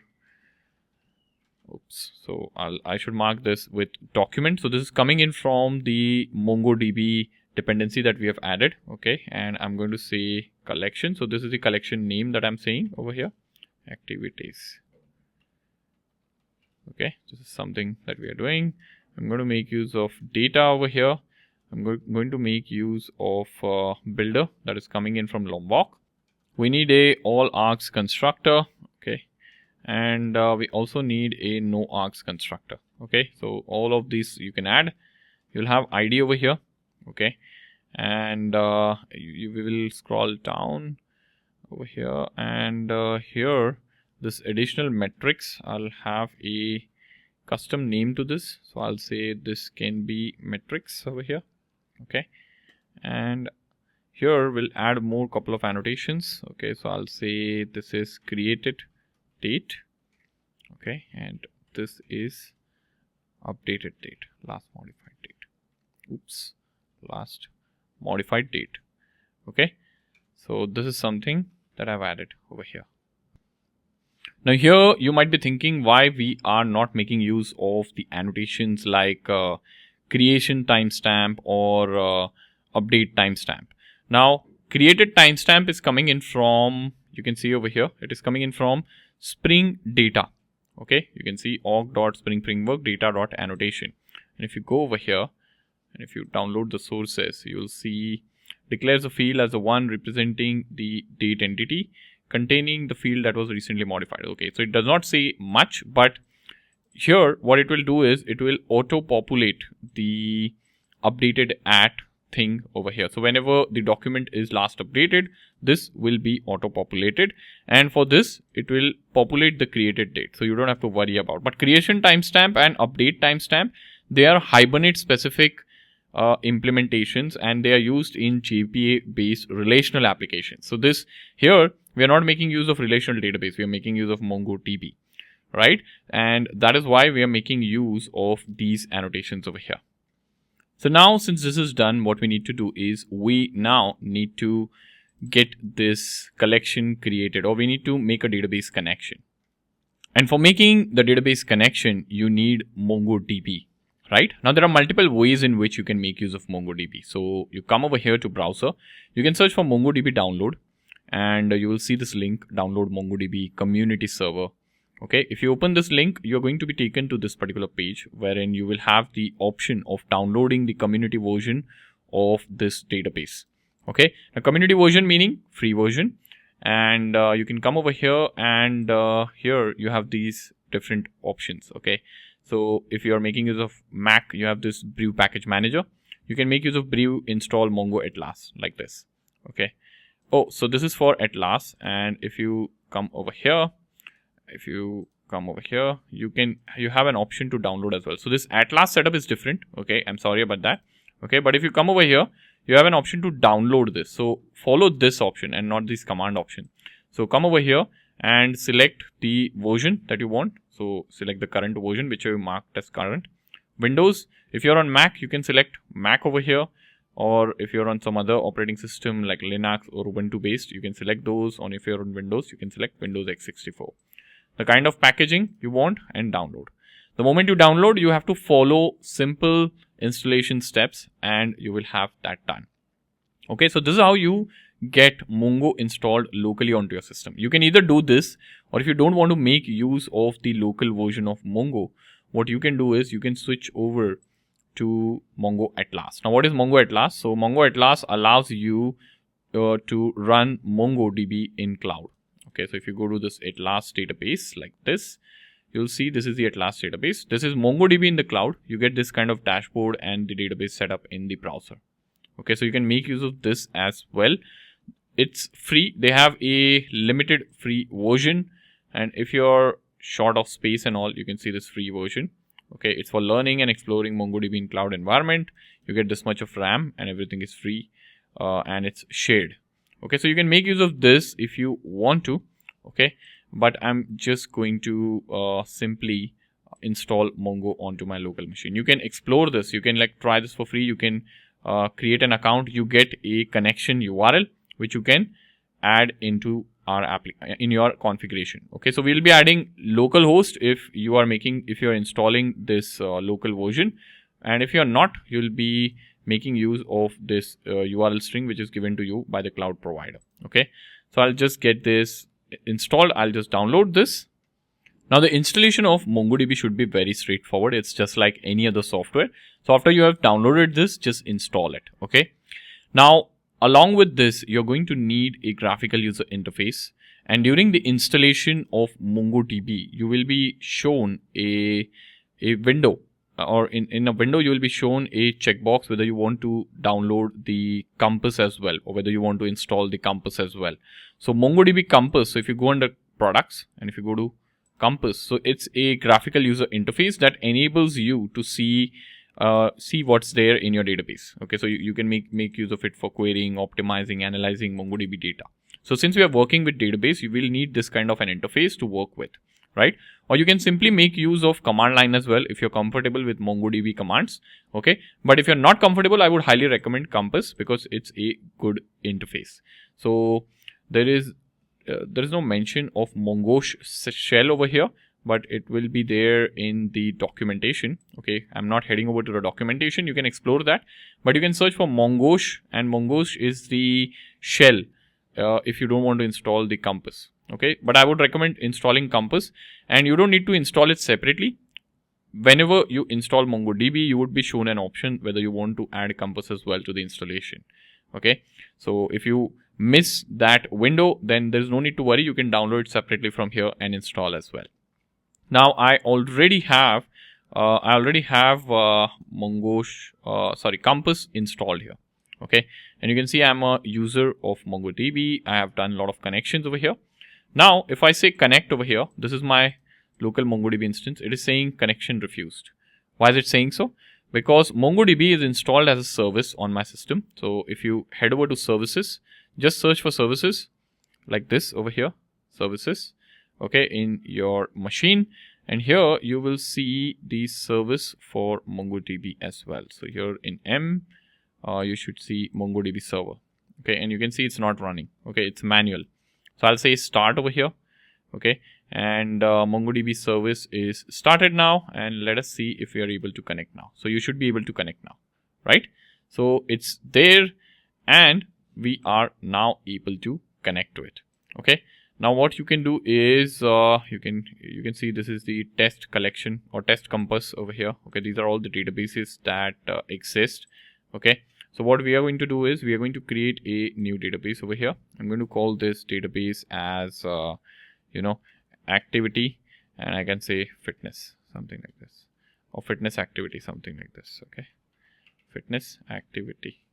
Speaker 1: So I should mark this with document. So this is coming in from the MongoDB dependency that we have added. Okay, and I'm going to say collection. So this is the collection name that I'm saying over here, activities. Okay, this is something that we are doing. I'm going to make use of data over here. I'm going to make use of builder that is coming in from Lombok. We need a all args constructor. Okay, and we also need a no args constructor. Okay, so all of these you can add. You'll have ID over here. Okay, and we will scroll down over here, and here this additional metrics, I'll have a custom name to this. So I'll say this can be metrics over here. Okay, and here we'll add more couple of annotations. Okay, so I'll say this is created date. Okay, and this is updated date, last modified date. Oops, last modified date. Okay, so this is something that I've added over here. Now here you might be thinking why we are not making use of the annotations like creation timestamp or update timestamp. Now created timestamp is coming in from, you can see over here, it is coming in from Spring Data. Okay, you can see org.spring-framework data.annotation. And if you go over here and if you download the sources, you will see declares a field as the one representing the date entity containing the field that was recently modified. Okay, so it does not say much, but here what it will do is it will auto populate the updated at thing over here. So whenever the document is last updated, this will be auto populated, and for this it will populate the created date, so you don't have to worry about. But creation timestamp and update timestamp, they are Hibernate specific implementations, and they are used in JPA based relational applications. So this here we are not making use of relational database, we are making use of MongoDB, right? And that is why we are making use of these annotations over here. So now since this is done, what we need to do is we now need to get this collection created, or we need to make a database connection. And for making the database connection, you need MongoDB, right? Now there are multiple ways in which you can make use of MongoDB. So you come over here to browser, you can search for MongoDB download, and you will see this link, download MongoDB community server. Okay, if you open this link, you're going to be taken to this particular page wherein you will have the option of downloading the community version of this database. Okay, now community version meaning free version, and you can come over here and here you have these different options. Okay, so if you are making use of Mac, you have this brew package manager. You can make use of brew install Mongo Atlas like this. Okay, oh, so this is for Atlas, and if you come over here, you have an option to download as well. So this Atlas setup is different. Okay, I'm sorry about that. Okay, but if you come over here, you have an option to download this. So follow this option and not this command option. So come over here and select the version that you want. So select the current version, which you marked as current. Windows, if you're on Mac, you can select Mac over here. Or if you're on some other operating system like Linux or Ubuntu based, you can select those. Or if you're on Windows, you can select Windows x64. The kind of packaging you want and download. The moment you download, you have to follow simple installation steps and you will have that done. Okay, so this is how you get Mongo installed locally onto your system. You can either do this, or if you don't want to make use of the local version of Mongo, what you can do is you can switch over to Mongo Atlas. Now what is Mongo Atlas? So Mongo Atlas allows you to run MongoDB in cloud. Okay, so if you go to this Atlas database like this, you'll see this is the Atlas database. This is MongoDB in the cloud. You get this kind of dashboard and the database setup in the browser. Okay, so you can make use of this as well. It's free. They have a limited free version. And if you're short of space and all, you can see this free version. Okay, it's for learning and exploring MongoDB in cloud environment. You get this much of RAM and everything is free and it's shared. Okay, so you can make use of this if you want to. Okay, but I'm just going to simply install Mongo onto my local machine. You can explore this. You can like try this for free. You can create an account. You get a connection URL which you can add into our in your configuration. Okay, so we'll be adding localhost if you're installing this local version, and if you're not, you'll be making use of this URL string which is given to you by the cloud provider. Okay, so I'll just get this installed. I'll just download this. Now the installation of MongoDB should be very straightforward. It's just like any other software. So after you have downloaded this, just install it. Okay, now along with this, you're going to need a graphical user interface, and during the installation of MongoDB, you will be shown a window, or in a window you will be shown a checkbox whether you want to download the Compass as well, or whether you want to install the Compass as well. So MongoDB Compass, so if you go under products and if you go to Compass, so it's a graphical user interface that enables you to see what's there in your database. Okay, so you can make use of it for querying, optimizing, analyzing MongoDB data. So since we are working with database, you will need this kind of an interface to work with. right? Or you can simply make use of command line as well if you're comfortable with MongoDB commands, okay? But if you're not comfortable, I would highly recommend Compass because it's a good interface. So there is no mention of Mongoose shell over here, but it will be there in the documentation, okay? I'm not heading over to the documentation. You can explore that, but you can search for Mongoose, and Mongoose is the shell if you don't want to install the Compass, okay? But I would recommend installing Compass, and you don't need to install it separately. Whenever you install MongoDB, you would be shown an option whether you want to add Compass as well to the installation, okay? So if you miss that window, then there's no need to worry. You can download it separately from here and install as well. Now I already have Compass installed here, okay? And you can see I'm a user of MongoDB. I have done a lot of connections over here. Now if I say connect over here, this is my local MongoDB instance. It is saying connection refused. Why is it saying so? Because MongoDB is installed as a service on my system. So if you head over to services, just search for services like this over here, services, okay, in your machine. And here you will see the service for MongoDB as well. So here in M, you should see MongoDB server, okay, and you can see it's not running, okay, it's manual. So I'll say start over here, okay, and MongoDB service is started now, and let us see if we are able to connect now. So you should be able to connect now, right? So it's there, and we are now able to connect to it, okay? Now what you can do is you can see this is the test collection or test compass over here, okay? These are all the databases that exist, okay? So what we are going to do is we are going to create a new database over here. I'm going to call this database as activity, and I can say fitness, something like this, or fitness activity, something like this, okay? Fitness activity,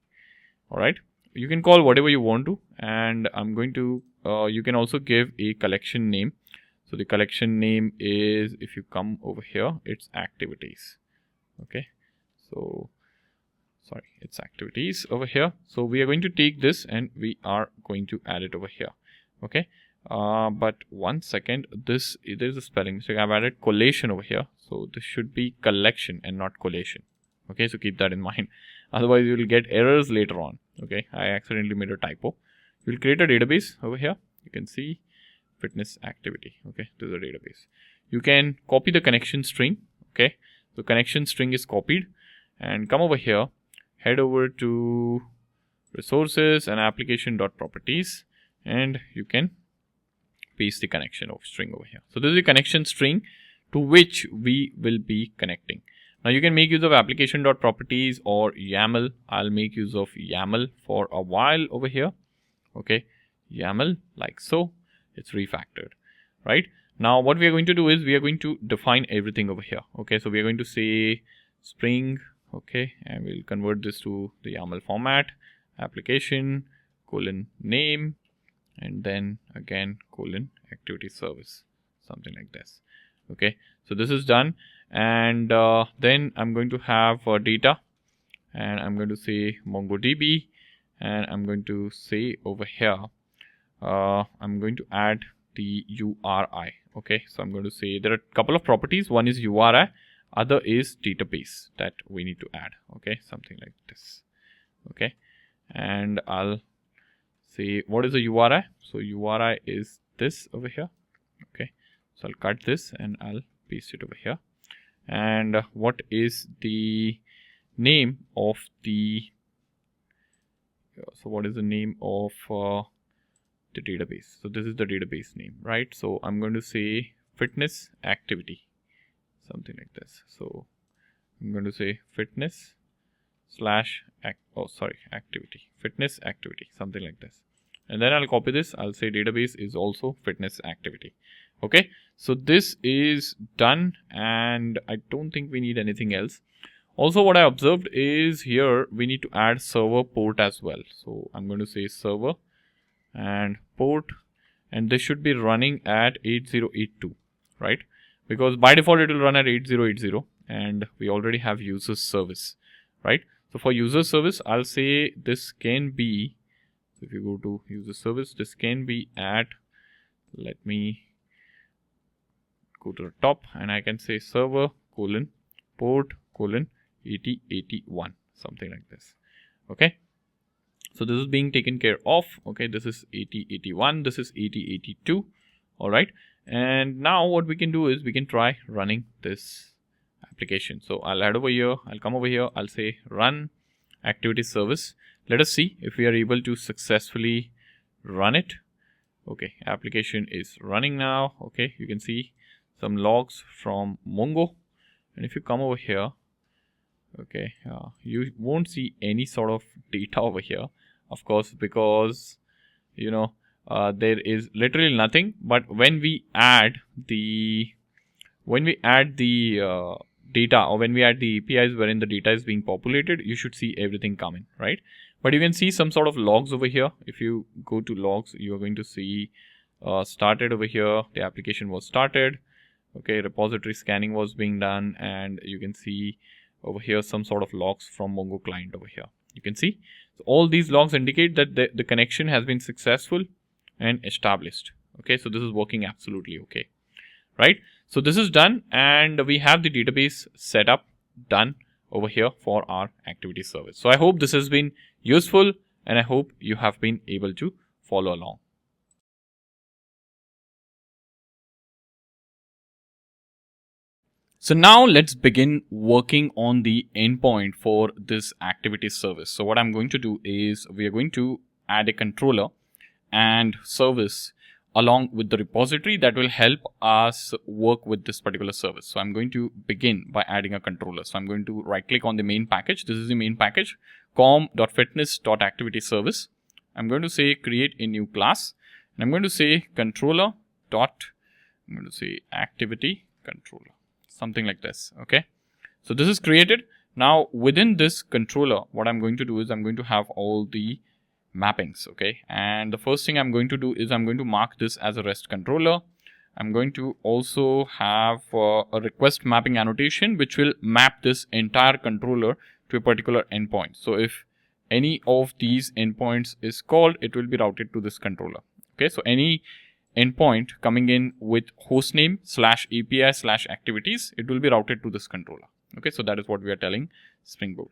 Speaker 1: all right? You can call whatever you want to, and I'm going to you can also give a collection name. So the collection name is, if you come over here, it's activities, okay? So sorry, it's activities over here. So we are going to take this and we are going to add it over here, okay? But 1 second, there's a spelling mistake. I've added collation over here, so this should be collection and not collation, okay? So keep that in mind, otherwise you will get errors later on, okay? I accidentally made a typo. You'll create a database over here. You can see fitness activity, okay? To the database, you can copy the connection string, okay? So connection string is copied, and come over here, head over to resources and application.properties, and you can paste the connection of string over here. So this is the connection string to which we will be connecting. Now you can make use of application.properties or YAML. I'll make use of YAML for a while over here, okay? YAML, like so, it's refactored, right? Now what we are going to do is we are going to define everything over here, okay? So we are going to say Spring, okay, and we'll convert this to the YAML format, application :name, and then again :activity service, something like this, okay? So this is done, and then I'm going to have data, and I'm going to say MongoDB, and I'm going to say over here I'm going to add the URI, okay? So I'm going to say there are a couple of properties. One is URI, other is database that we need to add, okay? Something like this, okay? And I'll say what is the URI. So URI is this over here, okay? So I'll cut this and I'll paste it over here. And what is the name of the what is the name of the database? So this is the database name, right? So I'm going to say fitness activity, something like this. So I'm going to say fitness activity, fitness activity, something like this. And then I'll copy this. I'll say database is also fitness activity, okay? So this is done, and I don't think we need anything else. Also, what I observed is here we need to add server port as well. So I'm going to say server and port, and this should be running at 8082, right? Because by default it will run at 8080, and we already have UserService, right? So for UserService, I'll say this can be, so if you go to UserService, this can be at, let me go to the top and I can say server colon port colon 8081, something like this. Okay. So this is being taken care of. Okay, this is 8081, this is 8082. All right. And now what we can do is we can try running this application. So I'll head over here, I'll come over here, I'll say run activity service. Let us see if we are able to successfully run it. Okay, application is running now. Okay, you can see some logs from Mongo. And if you come over here, okay, you won't see any sort of data over here, of course, because there is literally nothing. But when we add the data, or when we add the APIs wherein the data is being populated, you should see everything coming, right? But you can see some sort of logs over here. If you go to logs, you are going to see started over here. The application was started. Okay, repository scanning was being done, and you can see over here some sort of logs from Mongo client over here. You can see so all these logs indicate that the connection has been successful and established. Okay, so this is working absolutely okay, right? So this is done, and we have the database set up done over here for our activity service. So I hope this has been useful, and I hope you have been able to follow along. So now let's begin working on the endpoint for this activity service. So what I'm going to do is we are going to add a controller and service along with the repository that will help us work with this particular service. So I'm going to begin by adding a controller. So I'm going to right click on the main package. This is the main package, com.fitness.activity_service. I'm going to say create a new class, and I'm going to say controller dot, I'm going to say activity controller, something like this. Okay, so this is created. Now within this controller, what I'm going to do is I'm going to have all the mappings. Okay, and the first thing I'm going to do is I'm going to mark this as a REST controller. I'm going to also have a request mapping annotation which will map this entire controller to a particular endpoint. So if any of these endpoints is called, it will be routed to this controller. Okay, so any endpoint coming in with hostname /API/activities, it will be routed to this controller. Okay, so that is what we are telling Spring Boot.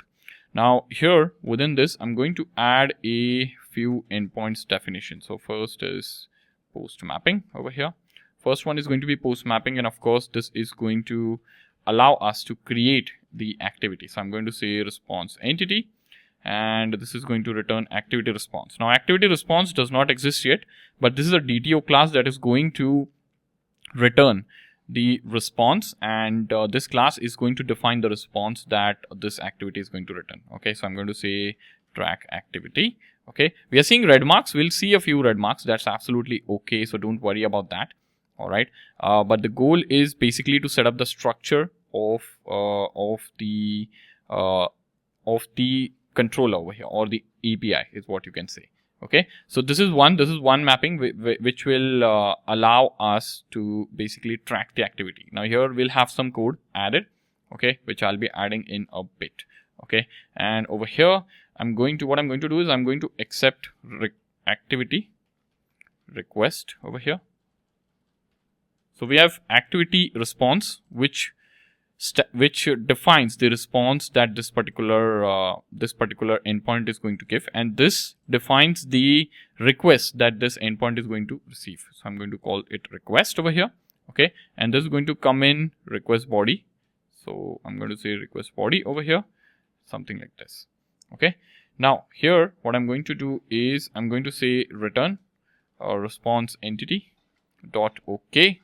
Speaker 1: Now here within this, I'm going to add a few endpoints definition. So first is post mapping over here. First one is going to be post mapping, and of course this is going to allow us to create the activity. So I'm going to say response entity, and this is going to return activity response. Now activity response does not exist yet, but this is a DTO class that is going to return the response, and this class is going to define the response that this activity is going to return. Okay, so I'm going to say track activity. Okay, we are seeing red marks. We'll see a few red marks. That's absolutely okay, so don't worry about that. All right, but the goal is basically to set up the structure of the controller over here, or the API is what you can say. Okay, so this is one mapping which will allow us to basically track the activity. Now here we'll have some code added, okay, which I'll be adding in a bit. Okay, and over here what I'm going to do is I'm going to accept activity request over here. So we have activity response which defines the response that this particular endpoint is going to give, and this defines the request that this endpoint is going to receive. So I'm going to call it request over here. Okay, and this is going to come in request body. So I'm going to say request body over here, something like this. Okay, now here what I'm going to do is I'm going to say return response entity dot okay.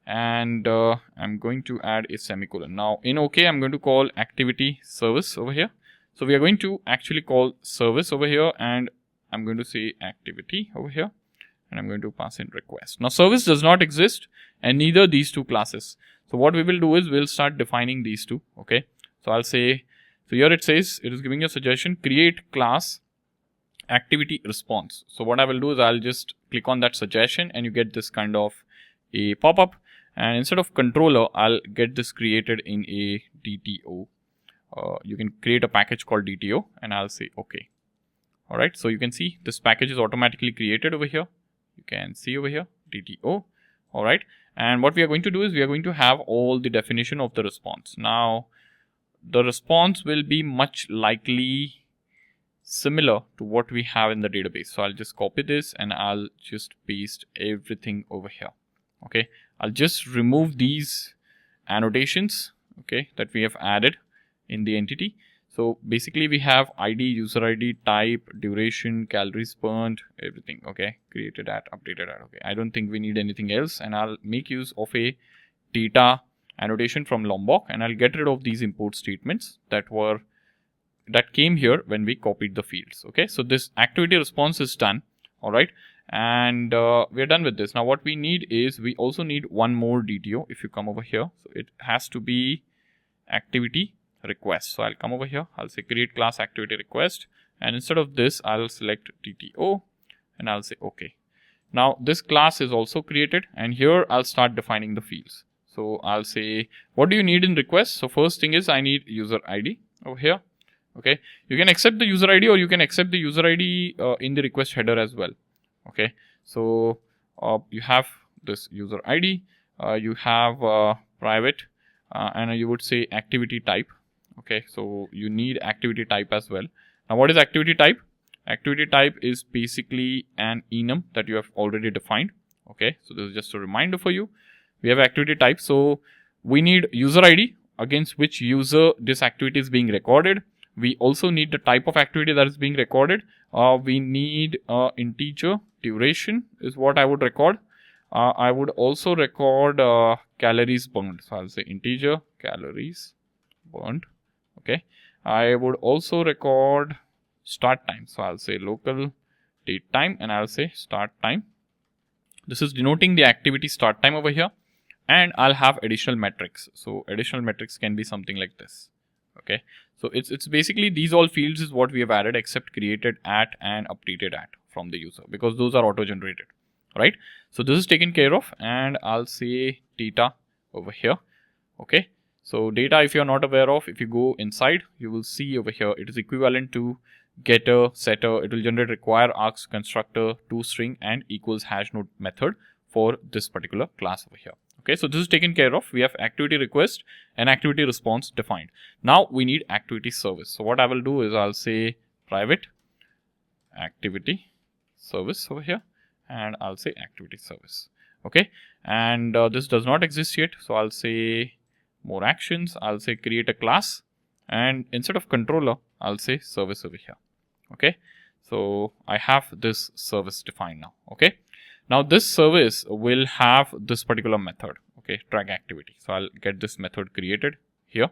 Speaker 1: And I'm going to add a semicolon. Now in OK, I'm going to call activity service over here. So we are going to actually call service over here, and I'm going to say activity over here, and I'm going to pass in request. Now service does not exist, and neither these two classes. So what we will do is we'll start defining these two. Okay, so I'll say, so here it says it is giving you a suggestion, create class activity response. So what I will do is I'll just click on that suggestion, and you get this kind of a pop-up. And instead of controller, I'll get this created in a DTO. You can create a package called DTO, and I'll say OK. All right, so you can see this package is automatically created over here. You can see over here DTO. All right. And what we are going to do is we are going to have all the definition of the response. Now, the response will be much likely similar to what we have in the database. So I'll just copy this and I'll just paste everything over here. Okay. I'll just remove these annotations, okay, that we have added in the entity. So basically we have ID, user ID, type, duration, calories burned, everything. Okay. Created at, updated at. Okay. I don't think we need anything else, and I'll make use of a data annotation from Lombok, and I'll get rid of these import statements that came here when we copied the fields. Okay. So this activity response is done. All right. And we're done with this. Now what we need is, we also need one more DTO. If you come over here, so it has to be activity request. So I'll come over here, I'll say create class activity request, and instead of this I'll select DTO and I'll say okay. Now this class is also created, and here I'll start defining the fields. So I'll say, what do you need in request? So first thing is I need user ID over here. Okay, you can accept the user ID, or you can accept the user ID in the request header as well. Okay, so you have this user ID, you have private, and you would say activity type. Okay, so you need activity type as well. Now what is activity type? Activity type is basically an enum that you have already defined. Okay, so this is just a reminder for you. We have activity type, so we need user ID against which user this activity is being recorded. We also need the type of activity that is being recorded. We need integer duration is what I would record. I would also record calories burned. So I'll say integer calories burned. Okay. I would also record start time. So I'll say local date time and I'll say start time. This is denoting the activity start time over here. And I'll have additional metrics. So additional metrics can be something like this. Okay. So it's basically these all fields is what we have added, except created at and updated at from the user, because those are auto generated. Right. So this is taken care of, and I'll say data over here. Okay. So data, if you're not aware of, if you go inside, you will see over here, it is equivalent to getter, setter. It will generate require, args, constructor, toString, and equals hash node method for this particular class over here. Okay, so this is taken care of. We have activity request and activity response defined. Now we need activity service. So what I will do is I'll say private activity service over here, and I'll say activity service. Okay, and this does not exist yet. So I'll say more actions. I'll say create a class, and instead of controller, I'll say service over here. Okay, so I have this service defined now. Okay. Now this service will have this particular method, okay, track activity. So I'll get this method created here,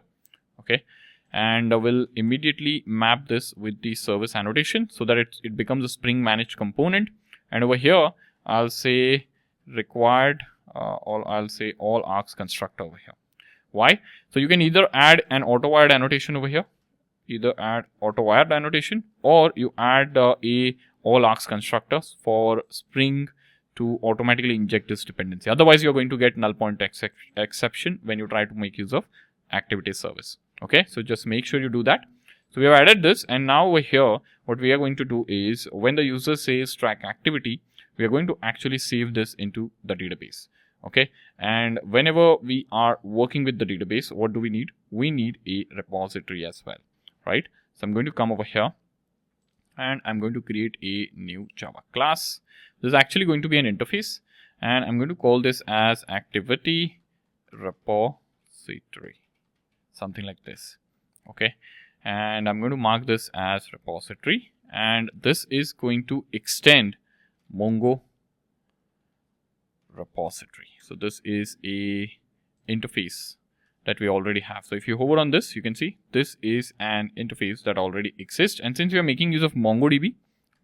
Speaker 1: okay, and will immediately map this with the service annotation so that it becomes a Spring managed component. And over here, I'll say required, I'll say all args constructor over here. Why? So you can either add an auto-wired annotation over here, either add auto-wired annotation, or you add a all args constructors for Spring to automatically inject this dependency. Otherwise, you're going to get null pointer exception when you try to make use of activity service. Okay, so just make sure you do that. So we have added this, and now over here, what we are going to do is when the user says track activity, we are going to actually save this into the database. Okay, and whenever we are working with the database, what do we need? We need a repository as well, right? So I'm going to come over here and I'm going to create a new Java class. This is actually going to be an interface, and I'm going to call this as activity repository, something like this. Okay, and I'm going to mark this as repository, and this is going to extend Mongo repository. So this is a interface that we already have. So if you hover on this, you can see this is an interface that already exists, and since we are making use of MongoDB,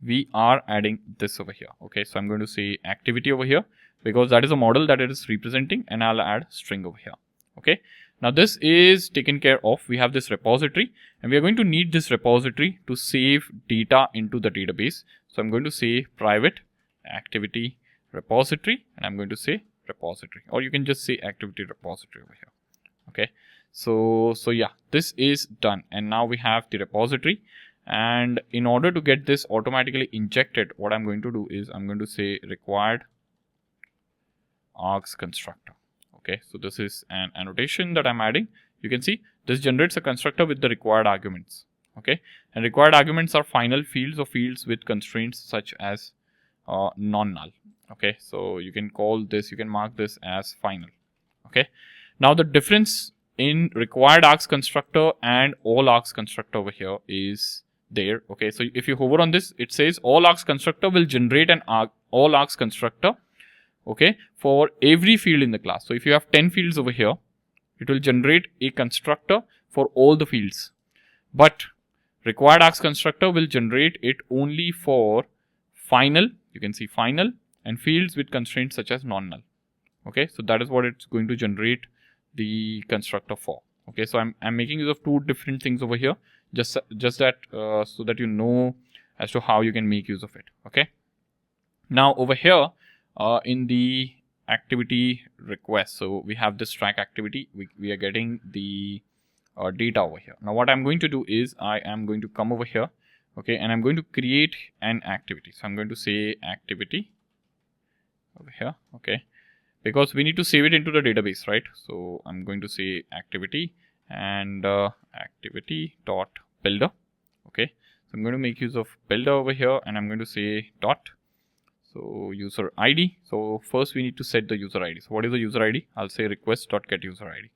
Speaker 1: we are adding this over here. Okay, so I'm going to say activity over here because that is a model that it is representing, and I'll add string over here. Okay, now this is taken care of. We have this repository, and we are going to need this repository to save data into the database. So I'm going to say private activity repository, and I'm going to say repository, or you can just say activity repository over here. Okay, so yeah, this is done, and now we have the repository. And in order to get this automatically injected, what I'm going to do is I'm going to say required args constructor. Okay, so this is an annotation that I'm adding. You can see this generates a constructor with the required arguments. Okay, and required arguments are final fields or fields with constraints such as non-null. Okay, so you can call this, you can mark this as final. Okay, now the difference in required args constructor and all args constructor over here is there. Okay, so if you hover on this, it says all args constructor will generate an all args constructor, okay, for every field in the class. So if you have 10 fields over here, it will generate a constructor for all the fields, but required args constructor will generate it only for final, you can see final, and fields with constraints such as non-null. Okay, so that is what it's going to generate the constructor for. Okay, so I'm making use of two different things over here, just that so that you know as to how you can make use of it. Okay, now over here in the activity request, so we have this track activity, we are getting the data over here. Now what I'm going to do is I am going to come over here, okay, and I'm going to create an activity. So I'm going to say activity over here, okay, because we need to save it into the database, right? So I'm going to say activity and activity dot builder. Okay, so I'm going to make use of builder over here, and I'm going to say dot, so user ID. So first we need to set the user ID. So what is the user ID? I'll say request dot get user ID,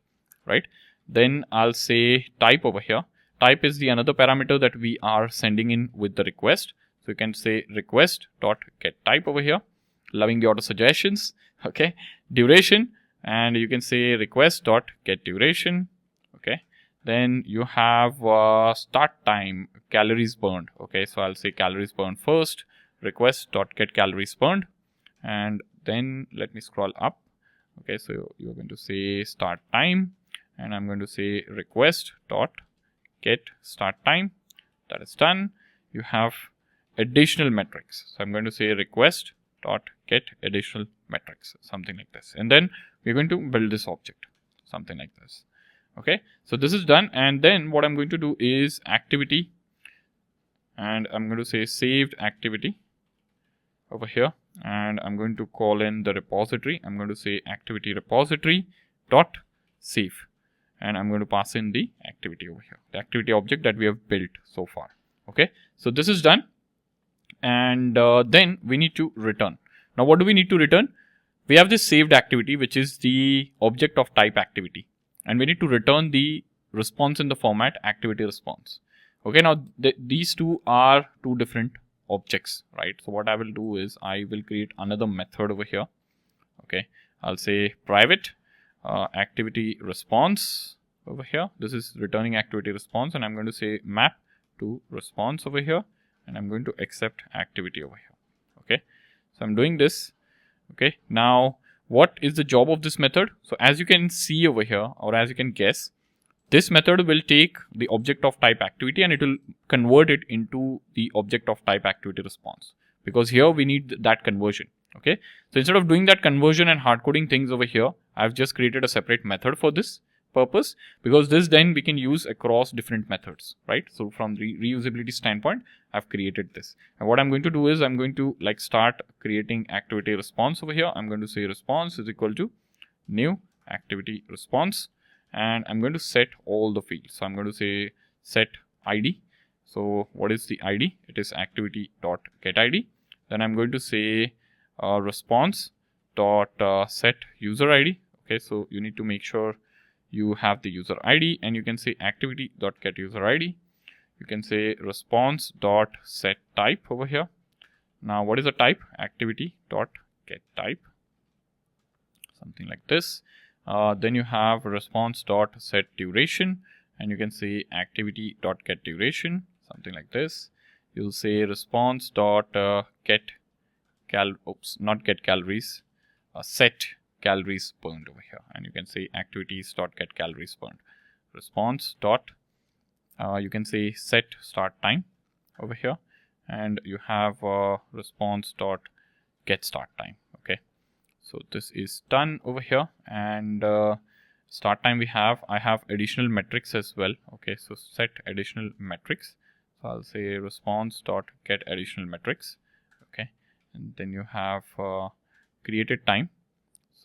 Speaker 1: right? Then I'll say type over here. Type is the another parameter that we are sending in with the request. So you can say request dot get type over here, loving the auto suggestions. Okay, duration, and you can say request dot get duration. Okay, then you have start time, calories burned. Okay, so I'll say calories burned first, request dot get calories burned, and then let me scroll up. Okay, so you're going to say start time, and I'm going to say request dot get start time. That is done. You have additional metrics, so I'm going to say request dot get additional metrics, something like this, and then we're going to build this object, something like this. Okay, so this is done, and then what I'm going to do is activity, and I'm going to say saved activity over here, and I'm going to call in the repository. I'm going to say activity repository dot save, and I'm going to pass in the activity over here, the activity object that we have built so far. Okay, so this is done, and then we need to return. Now what do we need to return? We have this saved activity, which is the object of type activity, and we need to return the response in the format activity response. Okay, now these two are two different objects, right? So what I will do is I will create another method over here. Okay, I'll say private activity response over here. This is returning activity response, and I'm going to say map to response over here, and I'm going to accept activity over here. Okay, so I'm doing this. Okay, now what is the job of this method? So as you can see over here, or as you can guess, this method will take the object of type activity and it will convert it into the object of type activity response, because here we need that conversion. Okay, so instead of doing that conversion and hard coding things over here, I've just created a separate method for this purpose, because this then we can use across different methods, right? So from the reusability standpoint, I've created this, and what I'm going to do is I'm going to start creating activity response over here. I'm going to say response is equal to new activity response, and I'm going to set all the fields. So I'm going to say set ID. So what is the ID? It is activity dot get ID. Then I'm going to say response dot set user ID. Okay, so you need to make sure you have the user ID, and you can say activity dot get user ID. You can say response dot set type over here. Now what is the type? Activity dot get type, something like this. Then you have response dot set duration, and you can say activity dot get duration, something like this. You'll say response dot get calories, set calories burned over here, and you can say activities dot get calories burned. Response dot you can say set start time over here, and you have response dot get start time. Okay, so this is done over here, and start time I have additional metrics as well. Okay, so set additional metrics. So I'll say response dot get additional metrics. Okay, and then you have created time.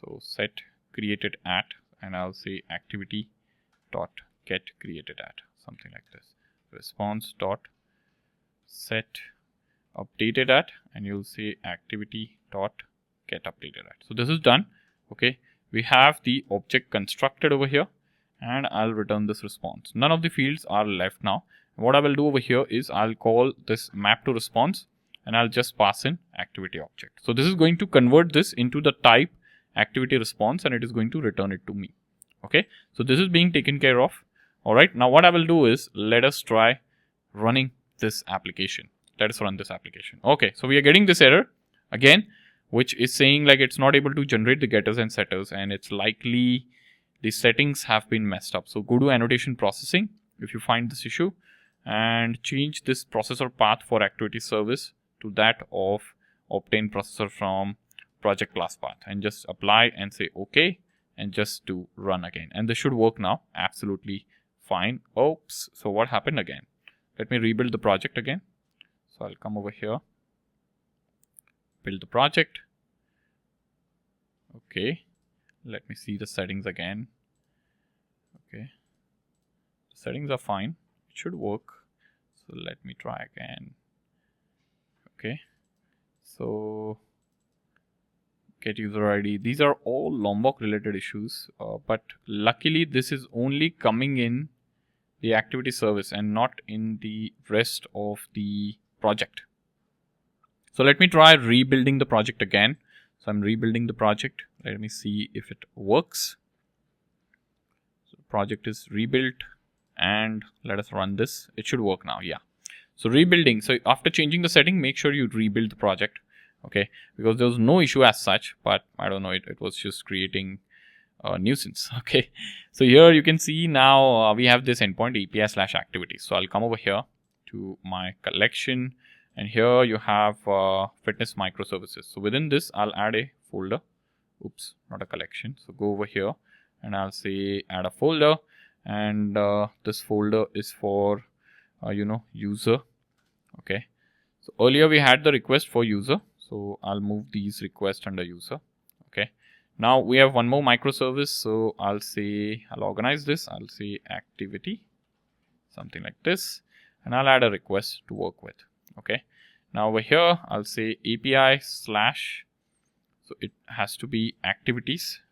Speaker 1: So set created at, and I'll say activity dot get created at, something like this. Response dot set updated at, and you'll say activity dot get updated at. So this is done. Okay, we have the object constructed over here, and I'll return this response. None of the fields are left now. What I will do over here is I'll call this map to response, and I'll just pass in activity object. So this is going to convert this into the type activity response, and it is going to return it to me. Okay, so this is being taken care of. All right, now what I will do is let us try running this application. Let us run this application. Okay, so we are getting this error again, which is saying like it's not able to generate the getters and setters, and it's likely the settings have been messed up. So go to annotation processing if you find this issue, and change this processor path for activity service to that of obtain processor from project class path, and just apply and say okay, and just do run again, and this should work now absolutely fine. Oops, so what happened again? Let me rebuild the project again. So I'll come over here, build the project. Okay, let me see the settings again. Okay, the settings are fine, it should work. So let me try again. Okay, so get user ID. These are all Lombok related issues, but luckily this is only coming in the activity service and not in the rest of the project. So let me try rebuilding the project again. So I'm rebuilding the project. Let me see if it works. So project is rebuilt, and let us run this. It should work now. Yeah. So rebuilding. So after changing the setting, make sure you rebuild the project. Okay, because there was no issue as such, but I don't know, it was just creating a nuisance. Okay, so here you can see now we have this endpoint API/activity. So I'll come over here to my collection, and here you have fitness microservices. So within this, I'll add a folder. Oops, not a collection. So go over here, and I'll say add a folder, and this folder is for user. Okay, so earlier we had the request for user, so I'll move these requests under user. Okay, now we have one more microservice, so I'll organize this. I'll say activity, something like this, and I'll add a request to work with. Okay, now over here I'll say API/, so it has to be activities.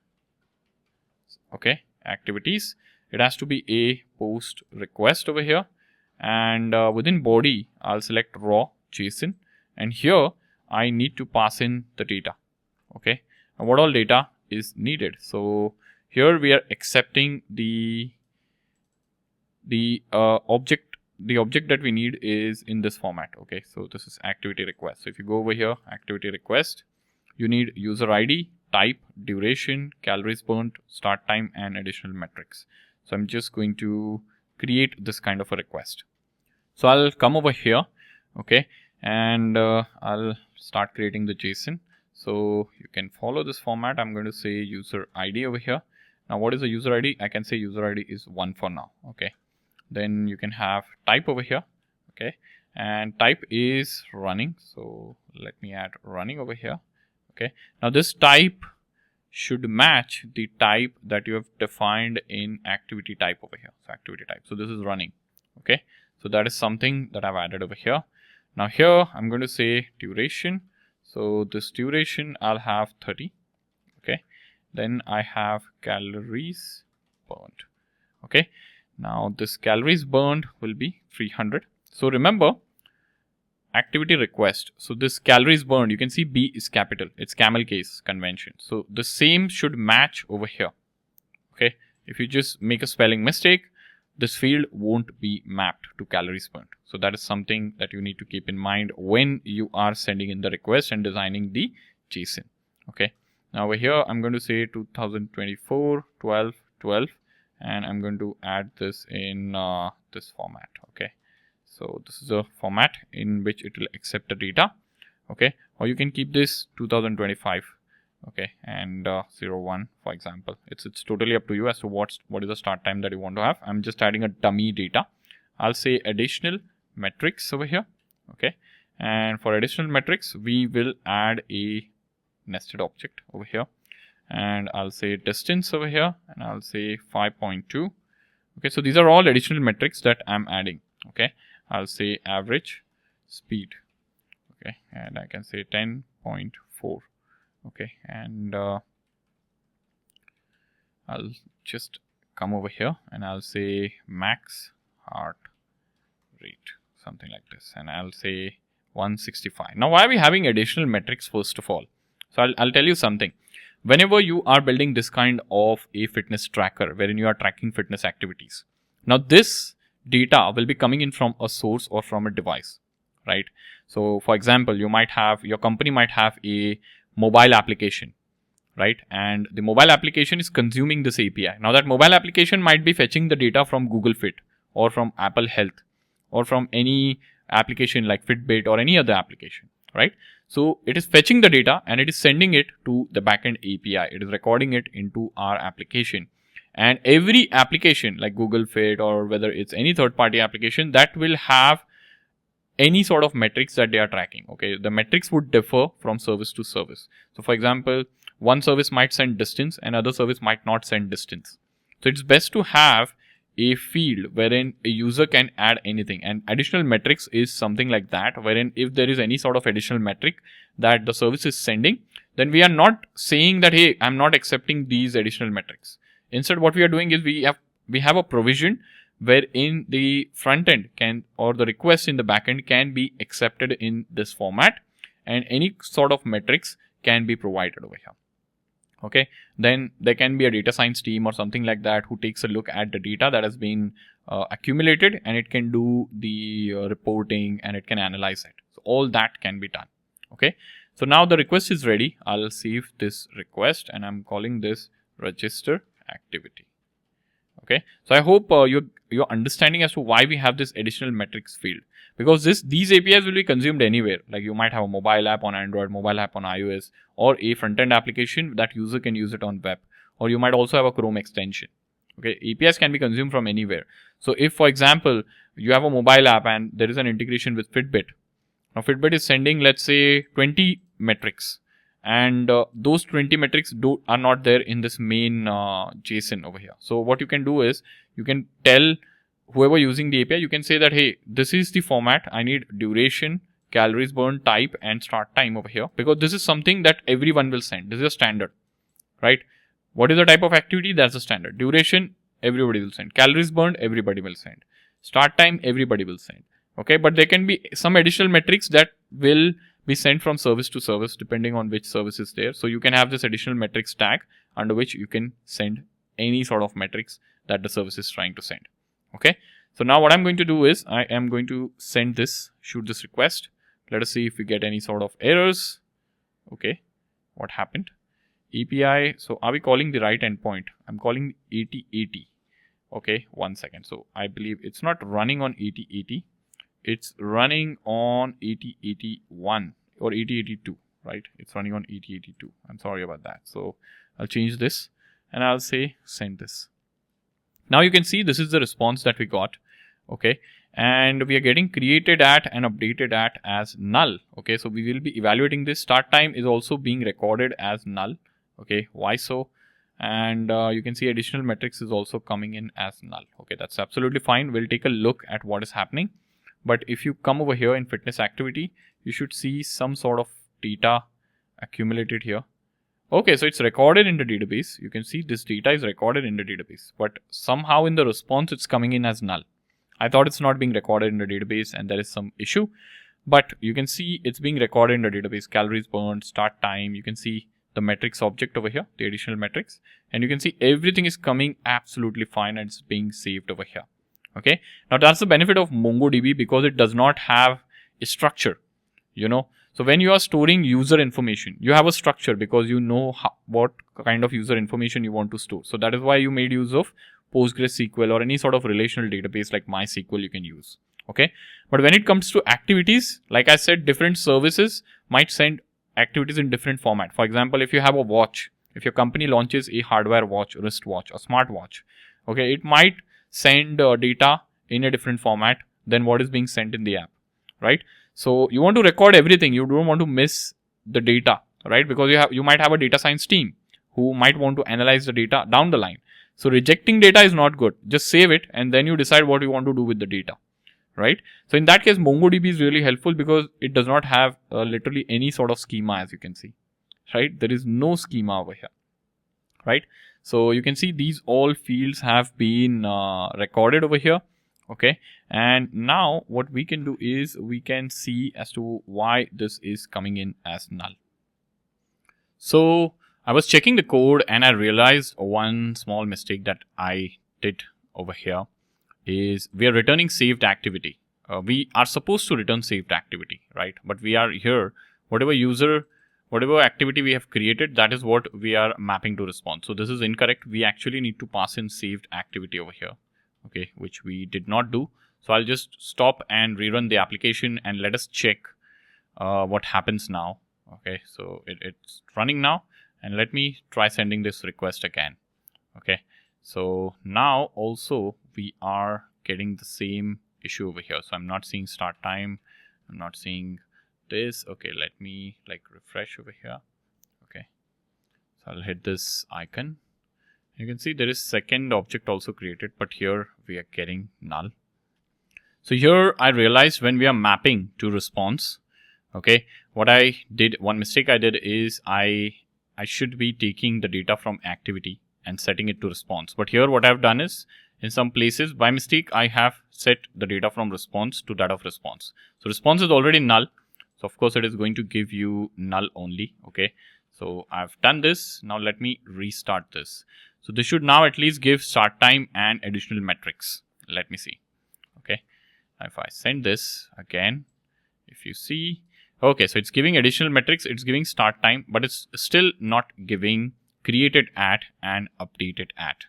Speaker 1: Okay, activities, it has to be a post request over here, and within body I'll select raw JSON, and here I need to pass in the data. Okay, and what all data is needed? So here we are accepting the object. The object that we need is in this format. Okay, so this is activity request. So if you go over here, activity request, you need user ID, type, duration, calories burnt, start time, and additional metrics. So I'm just going to create this kind of a request. So I'll come over here, okay, and I'll start creating the JSON. So you can follow this format. I'm going to say user ID over here. Now what is the user ID? I can say user ID is 1 for now. Okay, then you can have type over here. Okay, and type is running. So let me add running over here. Okay, now this type should match the type that you have defined in activity type over here. So activity type. So this is running. Okay, so that is something that I've added over here. Now here I'm going to say duration. So this duration I'll have 30. Okay, then I have calories burned. Okay, now this calories burned will be 300. So remember, activity request. So this calories burned, you can see B is capital. It's camel case convention. So the same should match over here. Okay, if you just make a spelling mistake, this field won't be mapped to calories burned. So that is something that you need to keep in mind when you are sending in the request and designing the JSON. Okay, now over here I'm going to say 2024 12 12, and I'm going to add this in this format. Okay, so this is a format in which it will accept the data. Okay, or you can keep this 2025. Okay, and 01 for example. It's totally up to you as to what is the start time that you want to have. I'm just adding a dummy data. I'll say additional metrics over here. Okay, and for additional metrics we will add a nested object over here, and I'll say distance over here, and I'll say 5.2. Okay, so these are all additional metrics that I'm adding. Okay, I'll say average speed. Okay, and I can say 10.4. Okay, and I'll just come over here and I'll say max heart rate, something like this, and I'll say 165. Now, why are we having additional metrics first of all? So I'll tell you something. Whenever you are building this kind of a fitness tracker wherein you are tracking fitness activities, now this data will be coming in from a source or from a device, right? So for example, your company might have a mobile application, right? And the mobile application is consuming this API. Now that mobile application might be fetching the data from Google Fit or from Apple Health or from any application like Fitbit or any other application, right? So it is fetching the data and it is sending it to the backend API. It is recording it into our application. And every application like Google Fit or whether it's any third-party application that will have any sort of metrics that they are tracking. Okay, the metrics would differ from service to service. So for example, one service might send distance and other service might not send distance. So it's best to have a field wherein a user can add anything, and additional metrics is something like that, wherein if there is any sort of additional metric that the service is sending, then we are not saying that, hey, I'm not accepting these additional metrics. Instead, what we are doing is we have a provision wherein the front end or the request in the backend can be accepted in this format, and any sort of metrics can be provided over here. Okay, then there can be a data science team or something like that who takes a look at the data that has been accumulated, and it can do the reporting and it can analyze it. So all that can be done. Okay, so now the request is ready. I'll save this request and I'm calling this register activity. Okay, so I hope you're understanding as to why we have this additional metrics field, because these APIs will be consumed anywhere. Like you might have a mobile app on Android, mobile app on iOS, or a front-end application that user can use it on web, or you might also have a Chrome extension. Okay, APIs can be consumed from anywhere. So if, for example, you have a mobile app and there is an integration with Fitbit, now Fitbit is sending, let's say, 20 metrics, and those 20 metrics are not there in this main JSON over here. So what you can do is you can tell whoever using the API, you can say that, hey, this is the format. I need duration, calories burned, type, and start time over here, because this is something that everyone will send. This is a standard, right? What is the type of activity? That's a standard. Duration, everybody will send. Calories burned, everybody will send. Start time, everybody will send. Okay, but there can be some additional metrics that will be sent from service to service depending on which service is there. So you can have this additional metrics tag under which you can send any sort of metrics that the service is trying to send. Okay, so now what I'm going to do is I am going to shoot this request. Let us see if we get any sort of errors. Okay, what happened? API, so are we calling the right endpoint? I'm calling 8080. Okay, 1 second. So I believe it's not running on 8080. It's running on 8081 or 8082, right? It's running on 8082. I'm sorry about that. So I'll change this and I'll say send this. Now you can see this is the response that we got. Okay, and we are getting created at and updated at as null. Okay, so we will be evaluating this. Start time is also being recorded as null. Okay, why so? And you can see additional metrics is also coming in as null. Okay, that's absolutely fine. We'll take a look at what is happening. But if you come over here in fitness activity, you should see some sort of data accumulated here. Okay, so it's recorded in the database. You can see this data is recorded in the database, but somehow in the response, it's coming in as null. I thought it's not being recorded in the database and there is some issue, but you can see it's being recorded in the database. Calories burned, start time. You can see the metrics object over here, the additional metrics, and you can see everything is coming absolutely fine and it's being saved over here. Okay, now that's the benefit of MongoDB, because it does not have a structure, So when you are storing user information, you have a structure because you know what kind of user information you want to store. So that is why you made use of PostgreSQL or any sort of relational database like MySQL you can use. Okay, but when it comes to activities, like I said, different services might send activities in different format. For example, if you have a watch, if your company launches a hardware watch, wristwatch, a smartwatch, okay, it might send data in a different format than what is being sent in the app, right? So you want to record everything. You don't want to miss the data, right? Because you might have a data science team who might want to analyze the data down the line. So rejecting data is not good. Just save it and then you decide what you want to do with the data, right? So in that case, MongoDB is really helpful because it does not have literally any sort of schema, as you can see, right? There is no schema over here, right? So you can see these all fields have been recorded over here. Okay, and now what we can do is we can see as to why this is coming in as null. So I was checking the code and I realized one small mistake that I did over here is we are returning saved activity. We are supposed to return saved activity, right? But we are here, whatever activity we have created, that is what we are mapping to response. So this is incorrect. We actually need to pass in saved activity over here, okay, which we did not do. So I'll just stop and rerun the application and let us check what happens now. Okay, so it's running now, and let me try sending this request again. Okay, so now also we are getting the same issue over here. So I'm not seeing start time, I'm not seeing this. Okay, let me like refresh over here. Okay, so I'll hit this icon. You can see there is second object also created, but here we are getting null. So here I realized when we are mapping to response, okay, what I did, one mistake I did is I should be taking the data from activity and setting it to response. But here what I've done is, in some places by mistake I have set the data from response to that of response. So response is already null. So of course it is going to give you null only. Okay, so I've done this. Now let me restart this. So this should now at least give start time and additional metrics. Let me see. Okay, if I send this again, if you see, okay, so it's giving additional metrics, it's giving start time, but it's still not giving created at and updated at.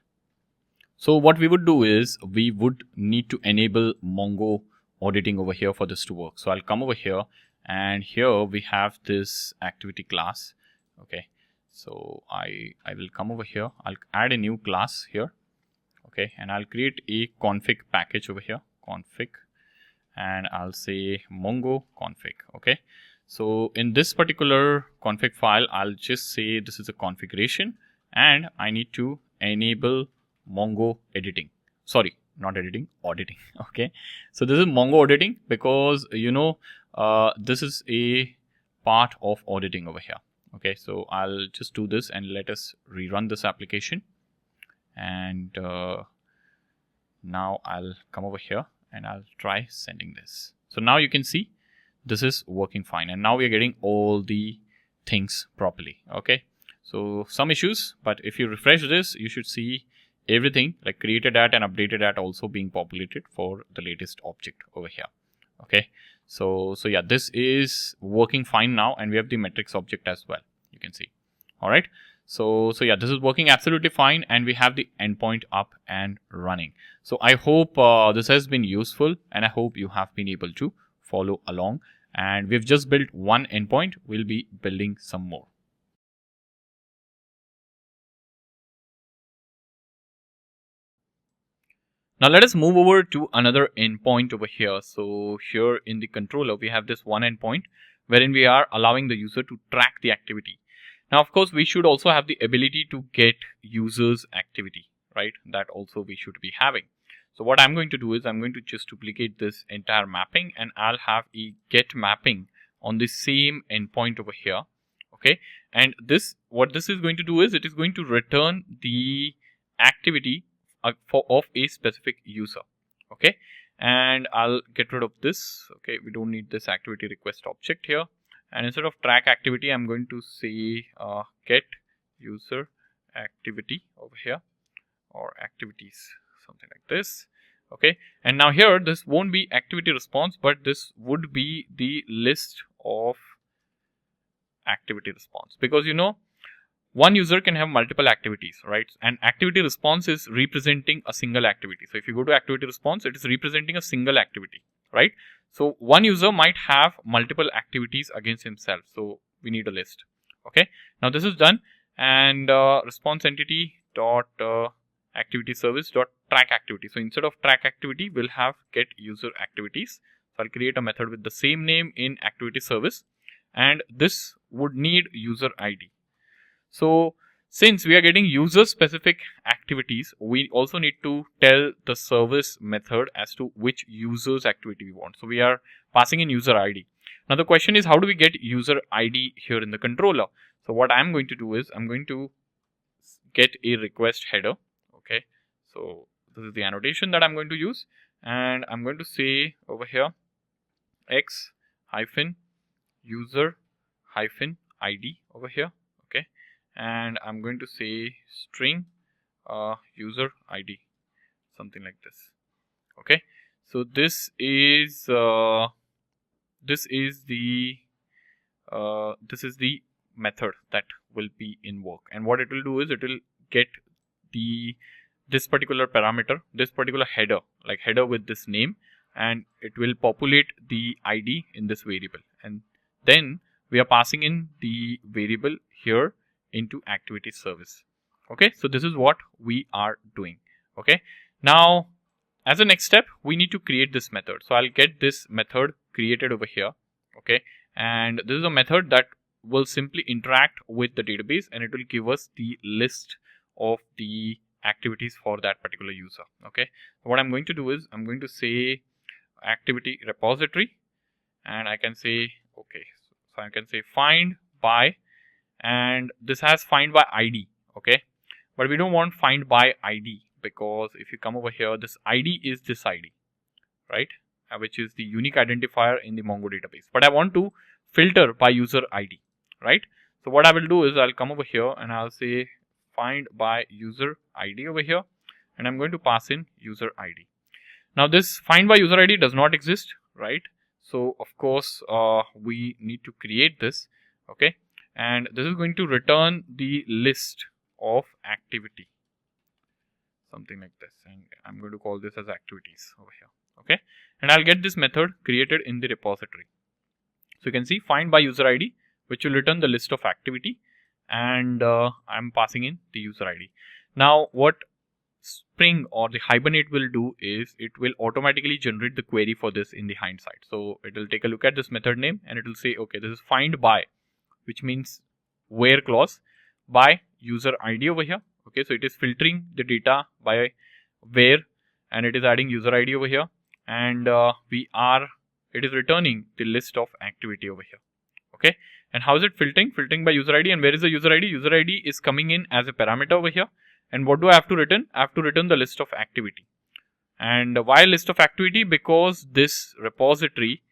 Speaker 1: So what we would do is we would need to enable Mongo auditing over here for this to work. So I'll come over here, and here we have this activity class. Okay, so I will come over here, I'll add a new class here. Okay, and I'll create a config package over here, config, and I'll say Mongo config. Okay, so in this particular config file, I'll just say this is a configuration and I need to enable Mongo editing. Sorry, not editing, auditing. Okay, so this is Mongo auditing because this is a part of auditing over here. Okay, so I'll just do this and let us rerun this application. And now I'll come over here and I'll try sending this. So now you can see this is working fine, and now we are getting all the things properly. Okay, so some issues, but if you refresh this, you should see everything like created at and updated at also being populated for the latest object over here. Okay, so yeah, this is working fine now, and we have the metrics object as well, you can see. All right, so yeah, this is working absolutely fine, and we have the endpoint up and running. So I hope this has been useful, and I hope you have been able to follow along. And we've just built one endpoint, we'll be building some more. Now let us move over to another endpoint over here. So here in the controller, we have this one endpoint wherein we are allowing the user to track the activity. Now, of course, we should also have the ability to get users activity, right? That also we should be having. So what I'm going to do is I'm going to just duplicate this entire mapping, and I'll have a get mapping on the same endpoint over here. Okay, and what this is going to do is it is going to return the activity of a specific user. Okay, and I'll get rid of this. Okay, we don't need this activity request object here, and instead of track activity, I'm going to say get user activity over here, or activities, something like this. Okay, and now here this won't be activity response, but this would be the list of activity response, because one user can have multiple activities, right? And activity response is representing a single activity. So if you go to activity response, it is representing a single activity, right? So one user might have multiple activities against himself. So we need a list. Okay, now this is done, and response entity dot activity service dot track activity. So instead of track activity, we'll have get user activities. So I'll create a method with the same name in activity service, and this would need user ID. So Since we are getting user specific activities, we also need to tell the service method as to which user's activity we want. So we are passing in user ID. Now the question is, how do we get user ID here in the controller? So what I'm going to do is I'm going to get a request header. Okay, so this is the annotation that I'm going to use, and I'm going to say over here x hyphen user hyphen ID over here. Okay, and I'm going to say string user ID, something like this. Okay, so this is the method that will be in work, and what it will do is it will get this particular parameter, this particular header, like header with this name, and it will populate the ID in this variable, and then we are passing in the variable here into activity service. Okay, so this is what we are doing. Okay, now as a next step, we need to create this method. So I'll get this method created over here. Okay, and this is a method that will simply interact with the database, and it will give us the list of the activities for that particular user. Okay, what I'm going to do is I'm going to say activity repository, and I can say, okay, so I can say find by, and this has find by ID. Okay, but we don't want find by ID, because if you come over here, this ID is this ID, right, which is the unique identifier in the Mongo database, but I want to filter by user ID, right? So what I will do is I'll come over here and I'll say find by user ID over here, and I'm going to pass in user ID. Now this find by user ID does not exist, right? So of course we need to create this. Okay, and this is going to return the list of activity, something like this, and I'm going to call this as activities over here. Okay, and I'll get this method created in the repository. So you can see find by user ID, which will return the list of activity, and I'm passing in the user ID. Now what Spring or the Hibernate will do is it will automatically generate the query for this in the hindsight. So it will take a look at this method name, and it will say, okay, this is find by, which means where clause, by user ID over here. Okay, so it is filtering the data by where, and it is adding user ID over here, and it is returning the list of activity over here. Okay, and how is it filtering? Filtering by user ID, and where is the user ID? User ID is coming in as a parameter over here. And what do I have to return? I have to return the list of activity. And why list of activity? Because this repository,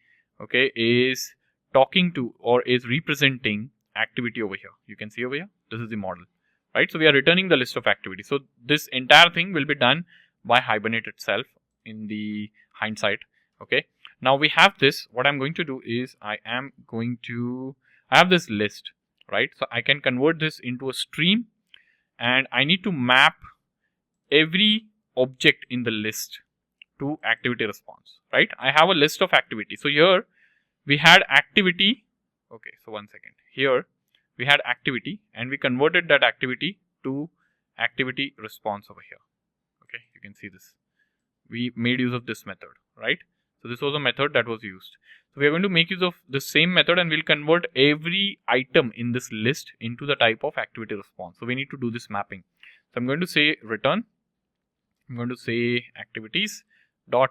Speaker 1: okay, is talking to or is representing activity over here. You can see over here, this is the model, right? So we are returning the list of activity. So this entire thing will be done by Hibernate itself in the hindsight. Okay, now we have this. What I'm going to do is I have this list, right? So I can convert this into a stream, and I need to map every object in the list to activity response, right? I have a list of activity. So here we had activity. Okay, so one second. Here we had activity, and we converted that activity to activity response over here. Okay, you can see this. We made use of this method, right? So this was a method that was used. So we are going to make use of the same method, and we'll convert every item in this list into the type of activity response. So we need to do this mapping. So I'm going to say return. I'm going to say activities dot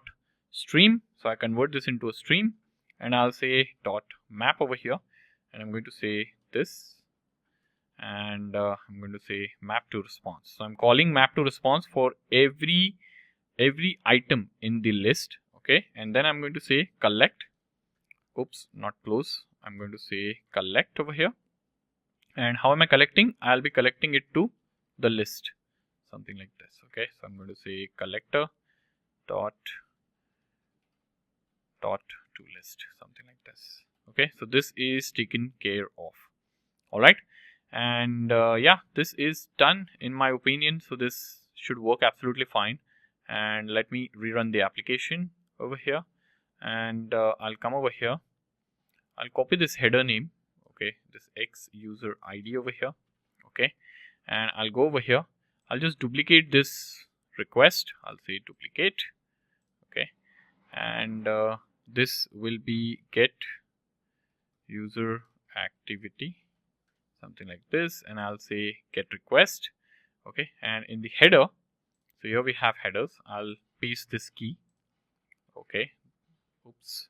Speaker 1: stream. So I convert this into a stream, and I'll say dot map over here, and I'm going to say this, and I'm going to say map to response. So I'm calling map to response for every item in the list. Okay, and then I'm going to say collect. Oops, not close. I'm going to say collect over here. And how am I collecting? I'll be collecting it to the list, something like this. Okay, so I'm going to say collector dot to list, something like this. Okay, so this is taken care of. All right, and yeah, this is done in my opinion. So this should work absolutely fine. And let me rerun the application over here, and I'll come over here. I'll copy this header name, okay, this X user ID over here, okay, and I'll go over here. I'll just duplicate this request. I'll say duplicate, okay, and this will be get user activity, something like this, and I'll say get request. Okay, and in the header, so here we have headers. I'll paste this key. Okay, oops.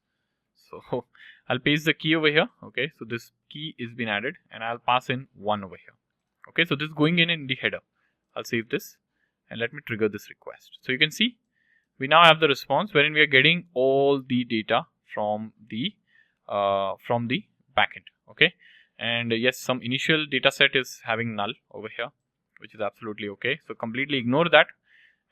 Speaker 1: So I'll paste the key over here. Okay, so this key is been added, and I'll pass in 1 over here. Okay, so this is going in the header. I'll save this and let me trigger this request. So you can see we now have the response wherein we are getting all the data from the backend. Okay, and yes, some initial data set is having null over here, which is absolutely okay. So completely ignore that,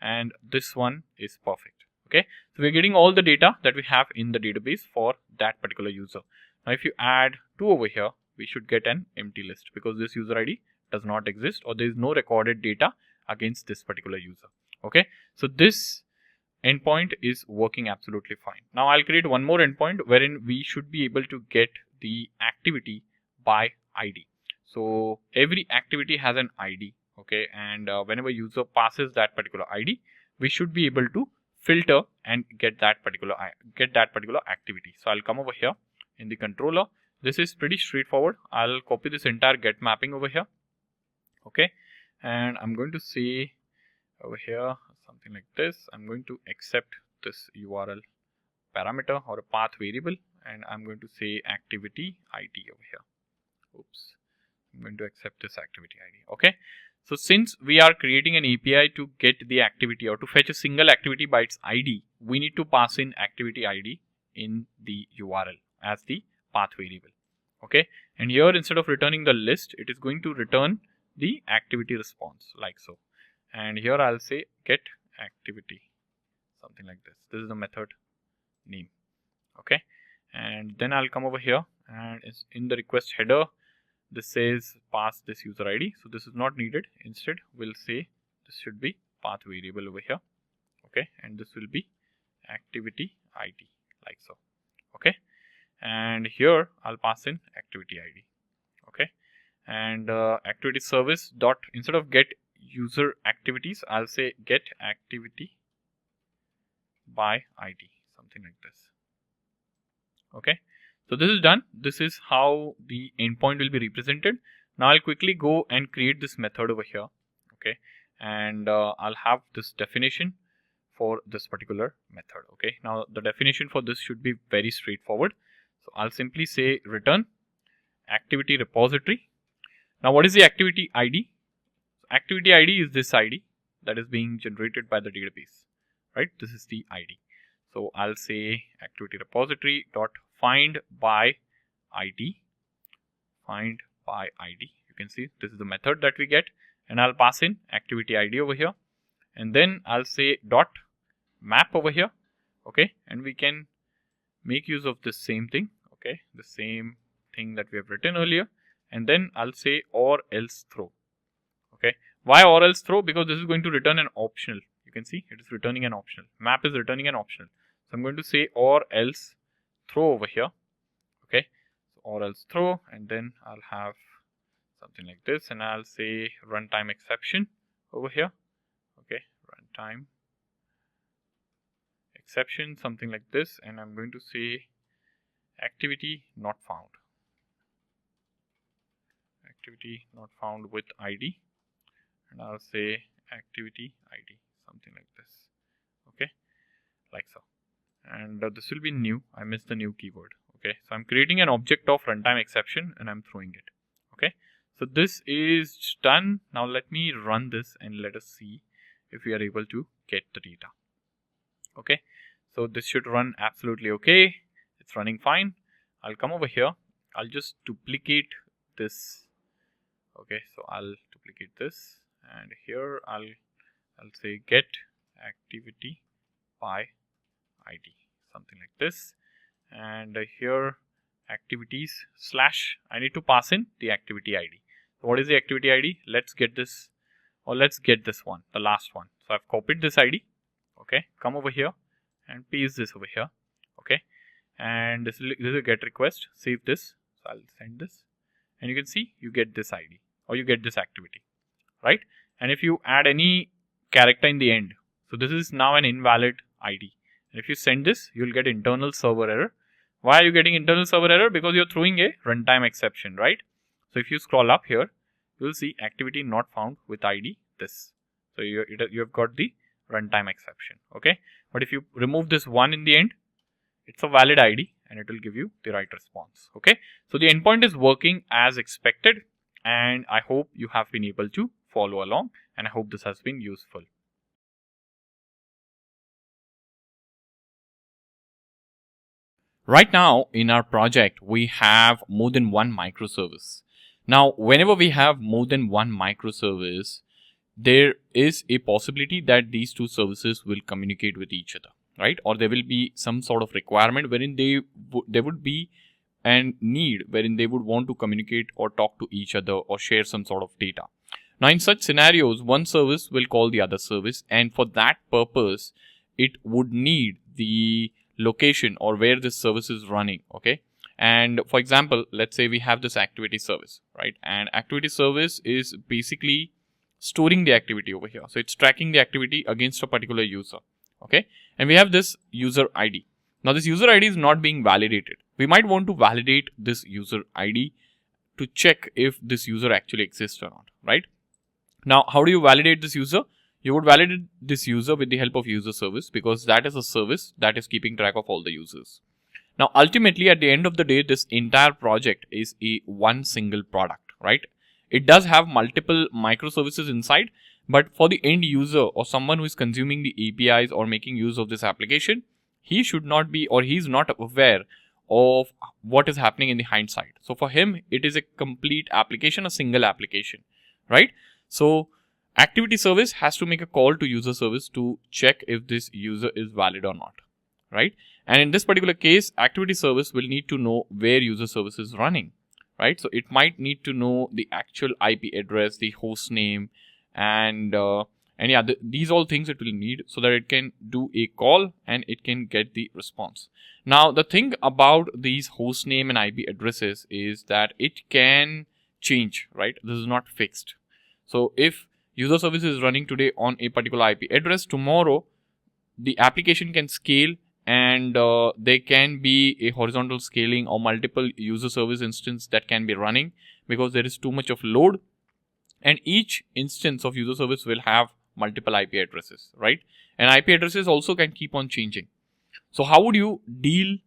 Speaker 1: and this one is perfect. Okay, so we're getting all the data that we have in the database for that particular user. Now if you add 2 over here, we should get an empty list because this user ID does not exist, or there is no recorded data against this particular user. Okay, so this endpoint is working absolutely fine. Now I'll create one more endpoint wherein we should be able to get the activity by ID. So every activity has an ID. Okay, and whenever user passes that particular ID, we should be able to filter and get that particular activity. So I'll come over here in the controller. This is pretty straightforward. I'll copy this entire get mapping over here. Okay, and I'm going to say over here something like this. I'm going to accept this URL parameter or a path variable, and I'm going to say activity ID over here. Oops, I'm going to accept this activity ID. Okay, so since we are creating an API to get the activity or to fetch a single activity by its ID, we need to pass in activity ID in the URL as the path variable. Okay, and here instead of returning the list, it is going to return the activity response like so. And here I'll say get activity, something like this. This is the method name. Okay, and then I'll come over here, and it's in the request header. This says pass this user ID, so this is not needed. Instead, we'll say this should be path variable over here. Okay, and this will be activity ID like so. Okay, and here I'll pass in activity ID. Okay, and activity service dot, instead of get user activities, I'll say get activity by ID, something like this. Okay, so this is done. This is how the endpoint will be represented. Now I'll quickly go and create this method over here. Okay, and I'll have this definition for this particular method. Okay, now the definition for this should be very straightforward. So I'll simply say return activity repository. Now what is the activity ID? Activity ID is this ID that is being generated by the database, right? This is the ID. So I'll say activity repository dot find by ID. Find by ID. You can see this is the method that we get, and I'll pass in activity ID over here, and then I'll say dot map over here. Okay, and we can make use of the same thing. Okay, the same thing that we have written earlier, and then I'll say or else throw. Okay, why or else throw? Because this is going to return an optional. You can see it is returning an optional. Map is returning an optional. So I'm going to say or else throw over here. Okay, so or else throw, and then I'll have something like this, and I'll say runtime exception over here. Okay, runtime exception, something like this, and I'm going to say activity not found. Activity not found with ID, and I'll say activity ID, something like this. Okay, like so, and this will be new. I missed the new keyword. Okay, so I'm creating an object of runtime exception and I'm throwing it. Okay, so this is done. Now let me run this and let us see if we are able to get the data. Okay, so this should run absolutely okay. It's running fine. I'll come over here. I'll just duplicate this. Okay, so I'll duplicate this, and here I'll say get activity by ID, something like this, and here activities slash, I need to pass in the activity ID. So what is the activity ID? Let's get this, or let's get this one, the last one. So I've copied this ID. Okay, come over here and paste this over here. Okay, and this is a get request. Save this. So I'll send this, and you can see you get this ID, or you get this activity, right? And if you add any character in the end, so this is now an invalid ID. And if you send this, you'll get internal server error. Why are you getting internal server error? Because you're throwing a runtime exception, right? So if you scroll up here, you will see activity not found with ID this. So you have got the runtime exception. Okay, but if you remove this one in the end, it's a valid ID and it will give you the right response. Okay, so the endpoint is working as expected, and I hope you have been able to follow along, and I hope this has been useful. Right now in our project, we have more than one microservice. Now, whenever we have more than one microservice, there is a possibility that these two services will communicate with each other, right? Or there will be some sort of requirement wherein there would be a need wherein they would want to communicate or talk to each other or share some sort of data. Now, in such scenarios, one service will call the other service, and for that purpose, it would need the location or where this service is running. Okay, and for example, let's say we have this activity service, right? And activity service is basically storing the activity over here. So it's tracking the activity against a particular user. Okay, and we have this user ID. Now this user ID is not being validated. We might want to validate this user ID to check if this user actually exists or not, right? Now, how do you validate this user? You would validate this user with the help of UserService, because that is a service that is keeping track of all the users. Now, ultimately, at the end of the day, this entire project is one single product, right? It does have multiple microservices inside, but for the end user or someone who is consuming the APIs or making use of this application, he should not be, or he's not aware of what is happening in the hindsight. So for him, it is a complete application, a single application, right? So activity service has to make a call to user service to check if this user is valid or not, right? And in this particular case, activity service will need to know where user service is running, right? So it might need to know the actual IP address, the host name, and yeah, these all things it will need so that it can do a call and it can get the response. Now, the thing about these host name and IP addresses is that it can change, right? This is not fixed. So if user service is running today on a particular IP address, tomorrow the application can scale, and there can be a horizontal scaling or multiple user service instance that can be running because there is too much of load, and each instance of user service will have multiple IP addresses, right? And IP addresses also can keep on changing. So how would you deal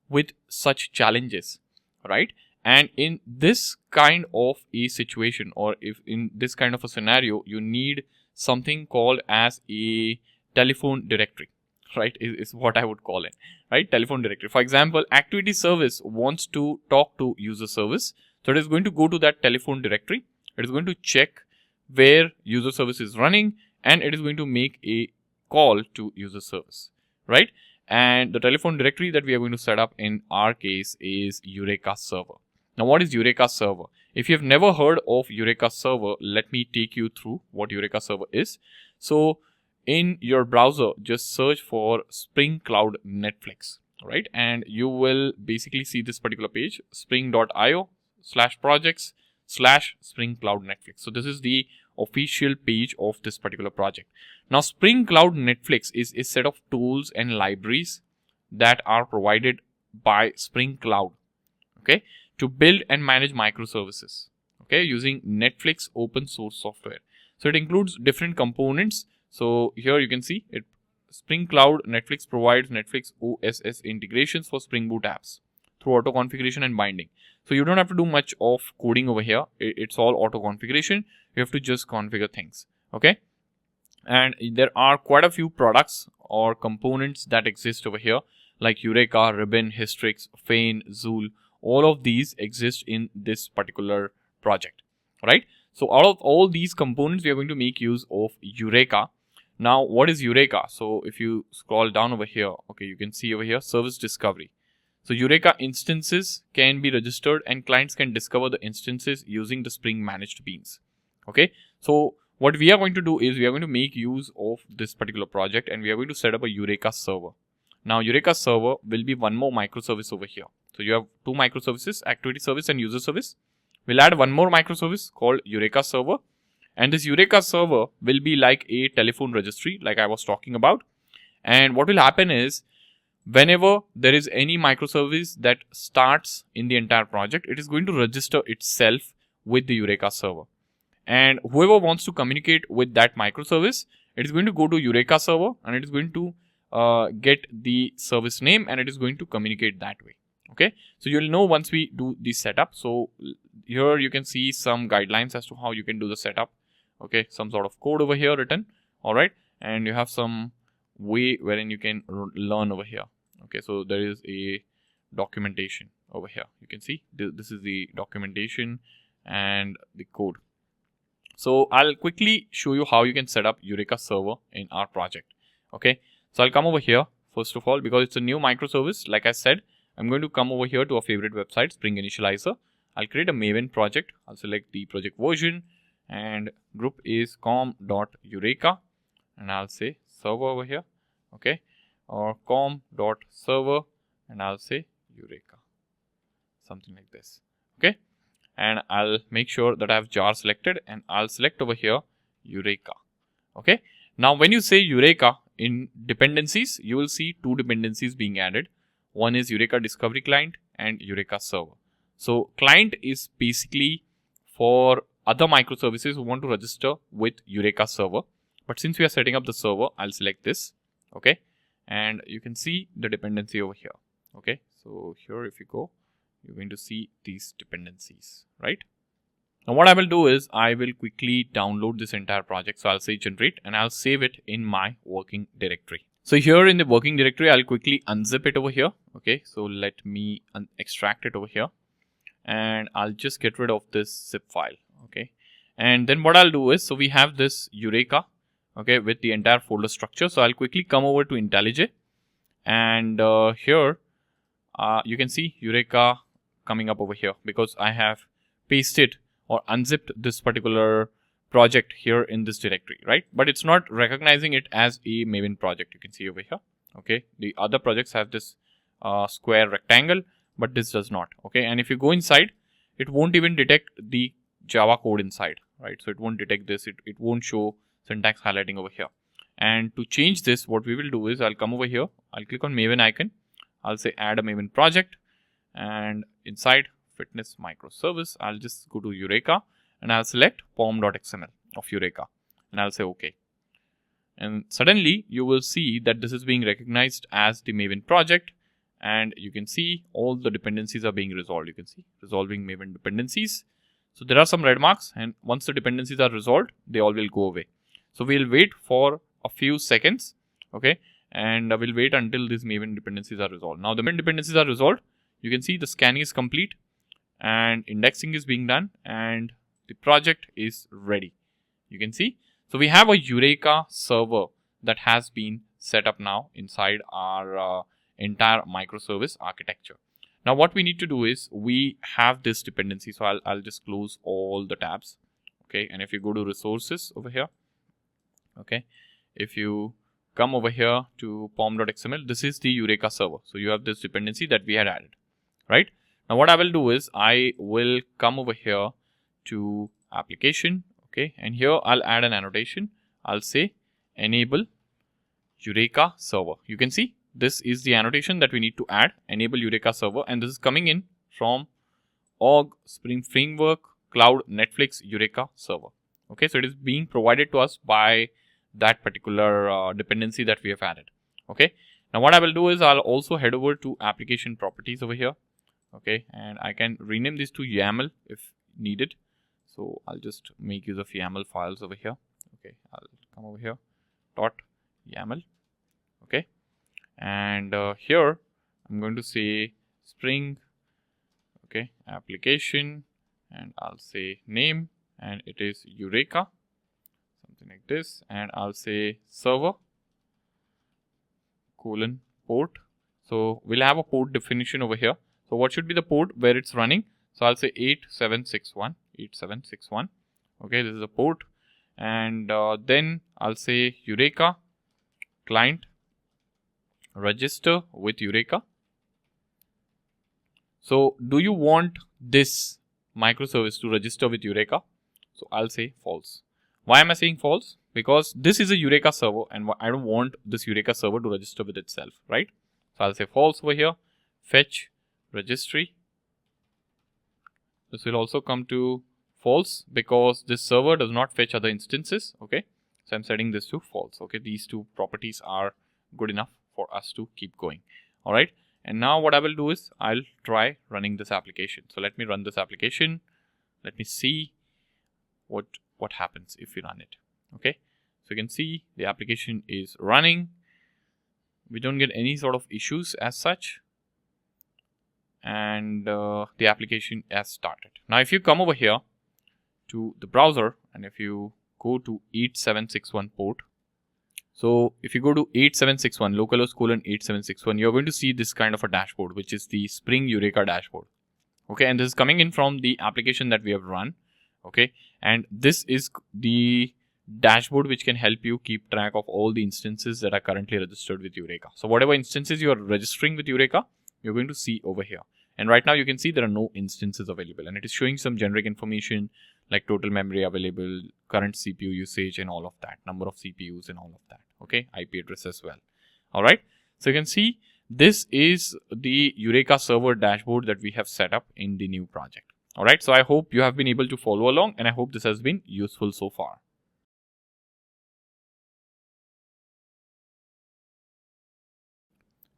Speaker 1: with such challenges, right? And in this kind of a situation, or if in this kind of a scenario, you need something called as a telephone directory, right? Is what I would call it, right? Telephone directory. For example, activity service wants to talk to user service. So it is going to go to that telephone directory. It is going to check where user service is running, and it is going to make a call to user service, right? And the telephone directory that we are going to set up in our case is Eureka server. Now, what is Eureka server? If you have never heard of Eureka server, let me take you through what Eureka server is. So in your browser, just search for Spring Cloud Netflix, right? And you will basically see this particular page, spring.io/projects/Spring Cloud Netflix. So this is the official page of this particular project. Now, Spring Cloud Netflix is a set of tools and libraries that are provided by Spring Cloud, okay, to build and manage microservices, okay, using Netflix open source software. So it includes different components. So here you can see it. Spring Cloud Netflix provides Netflix OSS integrations for Spring Boot apps through auto configuration and binding. So you don't have to do much of coding over here. It's all auto configuration. You have to just configure things, okay? And there are quite a few products or components that exist over here, like Eureka, Ribbon, Hystrix, Feign, Zool. All of these exist in this particular project, right? So out of all these components, we are going to make use of Eureka. Now, what is Eureka? So if you scroll down over here, okay, you can see over here, service discovery. So Eureka instances can be registered and clients can discover the instances using the Spring managed beans. Okay, so what we are going to do is we are going to make use of this particular project and we are going to set up a Eureka server. Now, Eureka server will be one more microservice over here. So you have two microservices, activity service and user service. We'll add one more microservice called Eureka server. And this Eureka server will be like a telephone registry, like I was talking about. And what will happen is, whenever there is any microservice that starts in the entire project, it is going to register itself
Speaker 2: with the Eureka server. And whoever wants to communicate with that microservice, it is going to go to Eureka server and it is going to get the service name and it is going to communicate that way. Okay, so you'll know once we do the setup. So here you can see some guidelines as to how you can do the setup. Okay, some sort of code over here written. All right, and you have some way wherein you can learn over here. Okay, so there is a documentation over here. You can see this is the documentation and the code. So I'll quickly show you how you can set up Eureka server in our project. Okay, so I'll come over here first of all because it's a new microservice. Like I said, I'm going to come over here to our favorite website, Spring Initializer. I'll create a Maven project. I'll select the project version and group is com.eureka and I'll say server over here. Okay, or com.server and I'll say Eureka, something like this. Okay, and I'll make sure that I have jar selected and I'll select over here Eureka. Okay, now when you say Eureka in dependencies, you will see two dependencies being added. One is Eureka Discovery Client and Eureka Server. So client is basically for other microservices who want to register with Eureka Server. But since we are setting up the server, I'll select this. Okay, and you can see the dependency over here. Okay, so here if you go, you're going to see these dependencies, right? Now what I will do is I will quickly download this entire project. So I'll say generate and I'll save it in my working directory. So here in the working directory, I'll quickly unzip it over here. Okay, so let me extract it over here and I'll just get rid of this zip file. Okay, and then what I'll do is, so we have this Eureka, okay, with the entire folder structure. So I'll quickly come over to IntelliJ and here you can see Eureka coming up over here because I have pasted or unzipped this particular project here in this directory, right? But it's not recognizing it as a Maven project. You can see over here. Okay, the other projects have this square rectangle, but this does not. Okay, and if you go inside, it won't even detect the Java code inside, right? So it won't detect this. It won't show syntax highlighting over here. And to change this, what we will do is I'll come over here. I'll click on Maven icon. I'll say add a Maven project, and inside fitness microservice, I'll just go to Eureka and I'll select pom.xml of Eureka and I'll say OK. And suddenly you will see that this is being recognized as the Maven project and you can see all the dependencies are being resolved. You can see resolving Maven dependencies. So there are some red marks and once the dependencies are resolved, they all will go away. So we'll wait for a few seconds. Okay, and we'll wait until these Maven dependencies are resolved. Now the Maven dependencies are resolved. You can see the scanning is complete and indexing is being done and the project is ready. You can see. So we have a Eureka server that has been set up now inside our entire microservice architecture. Now what we need to do is we have this dependency. So I'll just close all the tabs. Okay, and if you go to resources over here, okay, if you come over here to pom.xml, this is the Eureka server. So you have this dependency that we had added, right? Now what I will do is I will come over here to application, okay, and here I'll add an annotation. I'll say enable Eureka server. You can see this is the annotation that we need to add, enable Eureka server, and this is coming in from org Spring Framework Cloud Netflix Eureka server. Okay, so it is being provided to us by that particular dependency that we have added. Okay, now what I will do is I'll also head over to application properties over here. Okay, and I can rename this to YAML if needed. So I'll just make use of YAML files over here. Okay, I'll come over here, .yaml. Okay, and here I'm going to say Spring, okay, application, and I'll say name, and it is Eureka, something like this, and I'll say server colon port. So we'll have a port definition over here. So what should be the port where it's running? So I'll say 8761. Okay, this is a port, and then I'll say Eureka client register with Eureka. So do you want this microservice to register with Eureka? So I'll say false. Why am I saying false? Because this is a Eureka server and I don't want this Eureka server to register with itself, right? So I'll say false over here. Fetch registry. This will also come to false because this server does not fetch other instances. Okay, so I'm setting this to false. Okay, these two properties are good enough for us to keep going. All right, and now what I will do is I'll try running this application. So let me run this application. Let me see what happens if we run it. Okay, so you can see the application is running. We don't get any sort of issues as such, and the application has started. Now if you come over here to the browser and if you go to 8761 port, so if you go to 8761 localhost colon 8761, you're going to see this kind of a dashboard, which is the Spring Eureka dashboard. Okay, and this is coming in from the application that we have run. Okay, and this is the dashboard which can help you keep track of all the instances that are currently registered with Eureka. So whatever instances you are registering with Eureka, you're going to see over here. And right now you can see there are no instances available, and it is showing some generic information like total memory available, current CPU usage and all of that, number of CPUs and all of that. Okay, IP address as well. All right, so you can see this is the Eureka server dashboard that we have set up in the new project. All right, so I hope you have been able to follow along, and I hope this has been useful so far.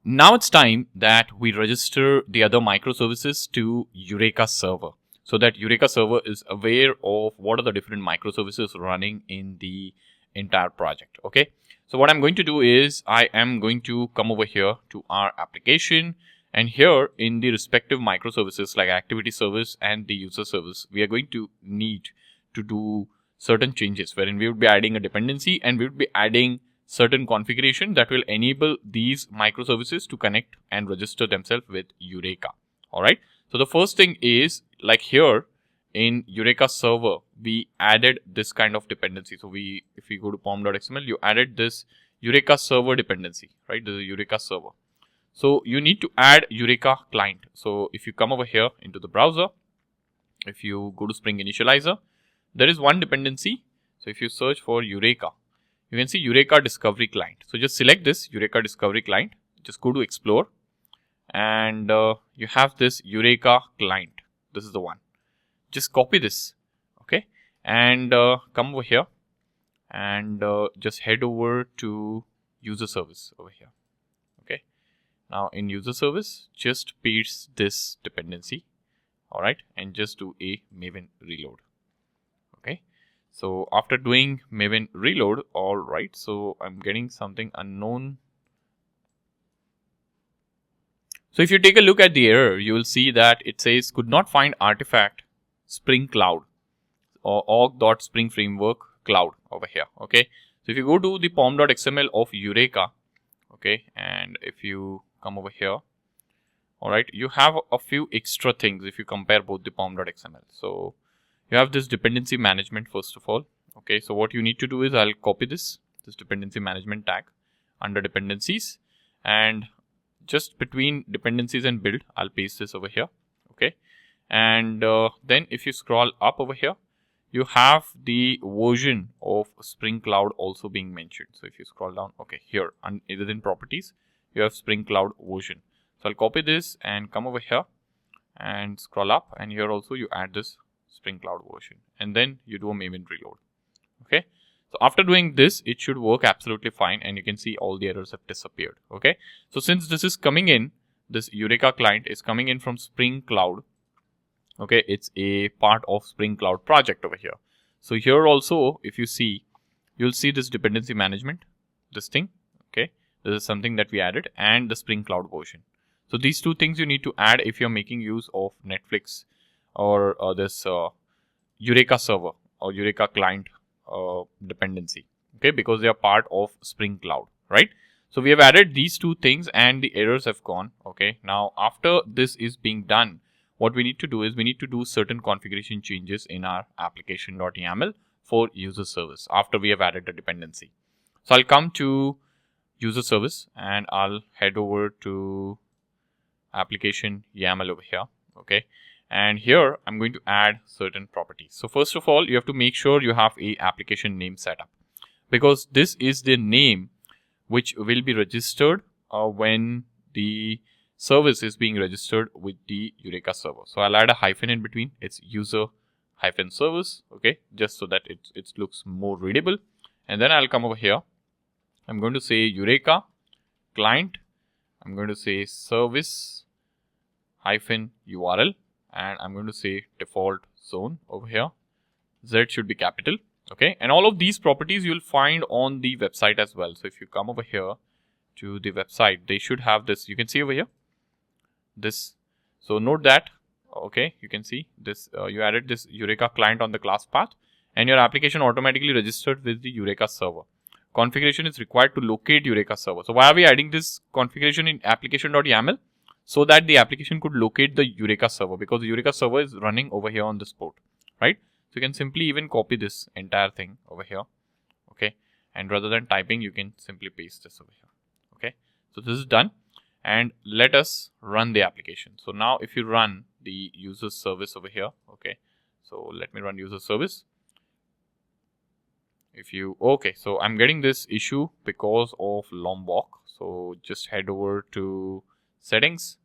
Speaker 2: Now it's time that we register the other microservices to Eureka server, so that Eureka server is aware of what are the different microservices running in the entire project. Okay, so what I'm going to do is I am going to come over here to our application, and here in the respective microservices like activity service and the user service, we are going to need to do certain changes wherein we would be adding a dependency and we would be adding certain configuration that will enable these microservices to connect and register themselves with Eureka. All right, so the first thing is like here in Eureka server, we added this kind of dependency. So if we go to pom.xml, you added this Eureka server dependency, right? This is Eureka server. So you need to add Eureka client. So if you come over here into the browser, if you go to Spring Initializer, there is one dependency. So if you search for Eureka, you can see Eureka Discovery Client. So just select this Eureka Discovery Client, just go to Explore, and you have this Eureka Client. This is the one. Just copy this, okay, and come over here and just head over to user service over here. Okay, now in user service, just paste this dependency, all right, and just do a Maven reload. Okay, so after doing Maven reload, all right, so I'm getting something unknown. So if you take a look at the error, you will see that it says could not find artifact Spring Cloud or org.spring framework cloud over here. Okay, so if you go to the pom.xml of Eureka, okay, and if you come over here, all right, you have a few extra things if you compare both the pom.xml. So you have this dependency management first of all. Okay, so what you need to do is I'll copy this dependency management tag under dependencies, and just between dependencies and build, I'll paste this over here. Okay, and then if you scroll up over here, you have the version of Spring Cloud also being mentioned. So if you scroll down, okay, here within properties, you have Spring Cloud version. So I'll copy this and come over here and scroll up, and here also you add this Spring Cloud version, and then you do a Maven reload. Okay, so after doing this, it should work absolutely fine, and you can see all the errors have disappeared. Okay, so since this is coming in, this Eureka client is coming in from Spring Cloud. Okay, it's a part of Spring Cloud project over here. So here also, if you see, you'll see this dependency management, this thing. Okay, this is something that we added, and the Spring Cloud version. So these two things you need to add if you're making use of Netflix or this Eureka server or Eureka client dependency. Okay, because they are part of Spring Cloud, right? So we have added these two things and the errors have gone. Okay, now after this is being done, what we need to do is we need to do certain configuration changes in our application.yaml for user service after we have added the dependency. So I'll come to user service and I'll head over to application YAML over here. Okay, and here I'm going to add certain properties. So first of all, you have to make sure you have a application name set up, because this is the name which will be registered when the service is being registered with the Eureka server. So I'll add a hyphen in between. It's user -service, okay, just so that it looks more readable. And then I'll come over here. I'm going to say Eureka client. I'm going to say service -URL, and I'm going to say default zone over here. Z should be capital, okay. And all of these properties you'll find on the website as well. So if you come over here to the website, they should have this. You can see over here this. So note that, okay, you can see this. You added this Eureka client on the class path, and your application automatically registered with the Eureka server. Configuration is required to locate Eureka server. So why are we adding this configuration in application.yaml? So that the application could locate the Eureka server, because the Eureka server is running over here on this port, right? So you can simply even copy this entire thing over here, okay? And rather than typing, you can simply paste this over here, okay? So this is done, and let us run the application. So now if you run the user service over here, okay? So let me run user service. So I'm getting this issue because of Lombok. So just head over to settings,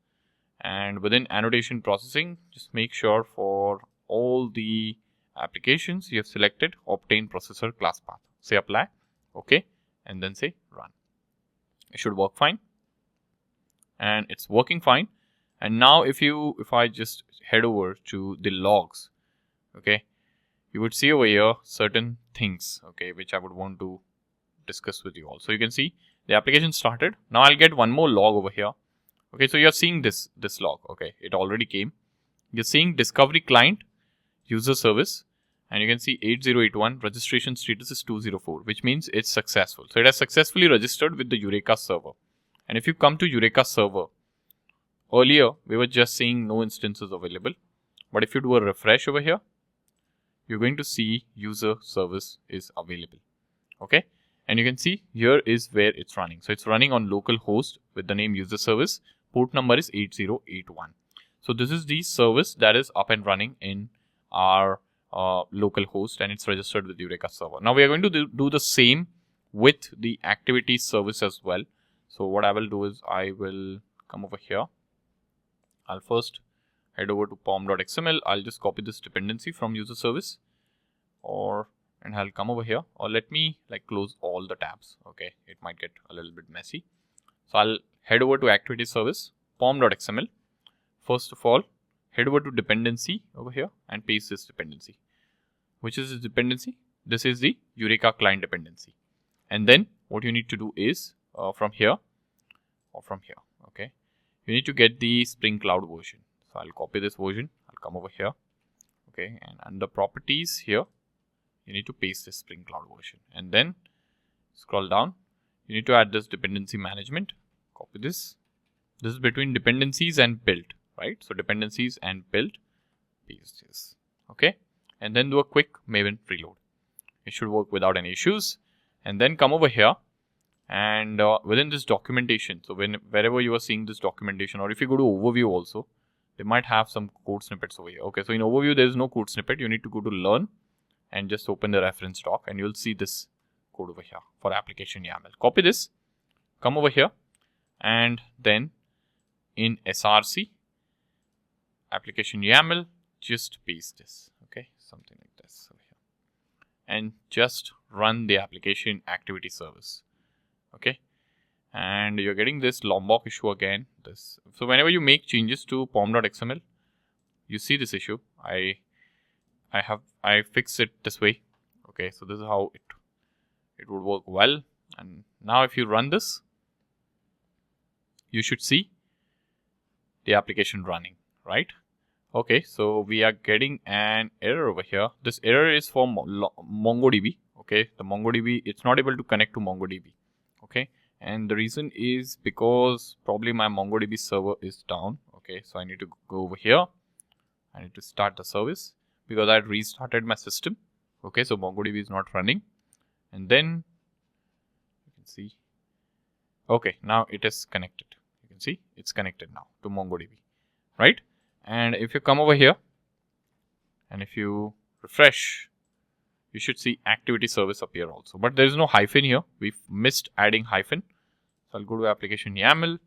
Speaker 2: and within annotation processing, just make sure for all the applications you have selected obtain processor class path. Say apply, okay, and then say run. It should work fine, and it's working fine. And now if I just head over to the logs, okay, you would see over here certain things, okay, which I would want to discuss with you all. So you can see the application started. Now I'll get one more log over here. Okay, so you're seeing this log, okay, it already came. You're seeing discovery client, user service, and you can see 8081 registration status is 204, which means it's successful. So it has successfully registered with the Eureka server. And if you come to Eureka server, earlier we were just seeing no instances available, but if you do a refresh over here, you're going to see user service is available, okay. And you can see here is where it's running. So it's running on local host with the name user service. Port number is 8081. So this is the service that is up and running in our local host, and it's registered with Eureka server. Now we are going to do the same with the activity service as well. So what I will do is I will come over here. I'll first head over to pom.xml. I'll just copy this dependency from user service, and I'll come over here, or let me close all the tabs. Okay, it might get a little bit messy. So I'll head over to activity service, pom.xml. First of all, head over to dependency over here and paste this dependency. Which is this dependency? This is the Eureka client dependency. And then what you need to do is from here or from here, okay, you need to get the Spring Cloud version. So I'll copy this version. I'll come over here, okay, and under properties here, you need to paste this Spring Cloud version, and then scroll down. You need to add this dependency management. Copy this. This is between dependencies and build, right? So dependencies and build, paste this, okay, and then do a quick Maven reload. It should work without any issues. And then come over here, and within this documentation, so wherever you are seeing this documentation, or if you go to overview also, they might have some code snippets over here. Okay, so in overview there is no code snippet. You need to go to learn and just open the reference doc, and you'll see this code over here for application YAML. Copy this, come over here, and then in src application YAML, just paste this, okay, something like this over here, and just run the application activity service, okay. And you're getting this Lombok issue again. So whenever you make changes to pom.xml, you see this issue. I fixed it this way, okay. So this is how it would work well. And now if you run this, you should see the application running, right? Okay, so we are getting an error over here. This error is for MongoDB, okay. The MongoDB, it's not able to connect to MongoDB, okay. And the reason is because probably my MongoDB server is down, okay. So I need to go over here. I need to start the service because I restarted my system, okay. So MongoDB is not running, and then you can see, okay, now it is connected. You can see it's connected now to MongoDB, right? And if you come over here and if you refresh, you should see activity service appear also, but there is no hyphen here. We've missed adding hyphen. So I'll go to application YAML.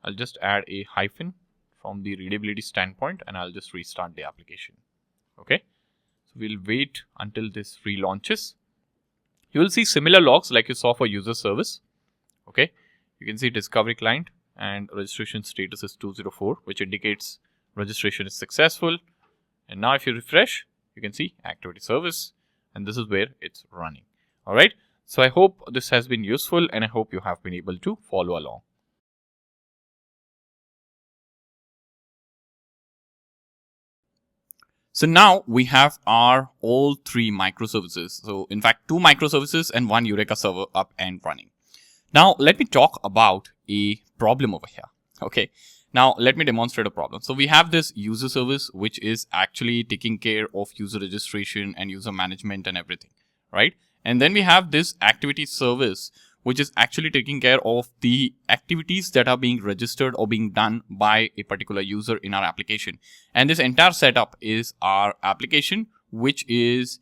Speaker 2: I'll just add a hyphen from the readability standpoint, and I'll just restart the application. Okay. So we'll wait until this relaunches. You will see similar logs like you saw for user service. Okay, you can see discovery client and registration status is 204, which indicates registration is successful. And now if you refresh, you can see activity service, and this is where it's running. All right. So I hope this has been useful, and I hope you have been able to follow along.
Speaker 1: So now we have our all three microservices. So in fact, 2 microservices and 1 Eureka server up and running. Now let me talk about a problem over here. Okay. Now let me demonstrate a problem. So we have this user service, which is actually taking care of user registration and user management and everything, right? And then we have this activity service, which is actually taking care of the activities that are being registered or being done by a particular user in our application. And this entire setup is our application, which is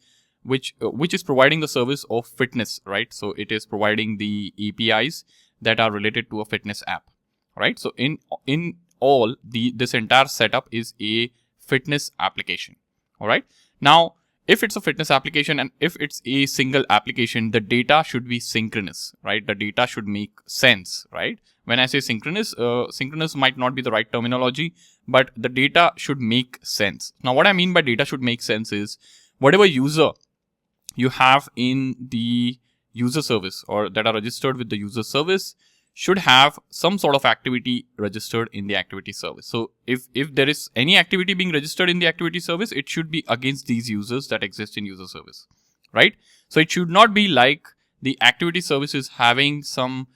Speaker 1: providing the service of fitness, right? So it is providing the APIs that are related to a fitness app, right? So in all, this entire setup is a fitness application. All right. Now, if it's a fitness application and if it's a single application, the data should be synchronous, right? The data should make sense, right? When I say synchronous, synchronous might not be the right terminology, but the data should make sense. Now, what I mean by data should make sense is whatever user you have in the user service or that are registered with the user service should have some sort of activity registered in the activity service. So if there is any activity being registered in the activity service, it should be against these users that exist in user service, right? So it should not be like the activity service is having some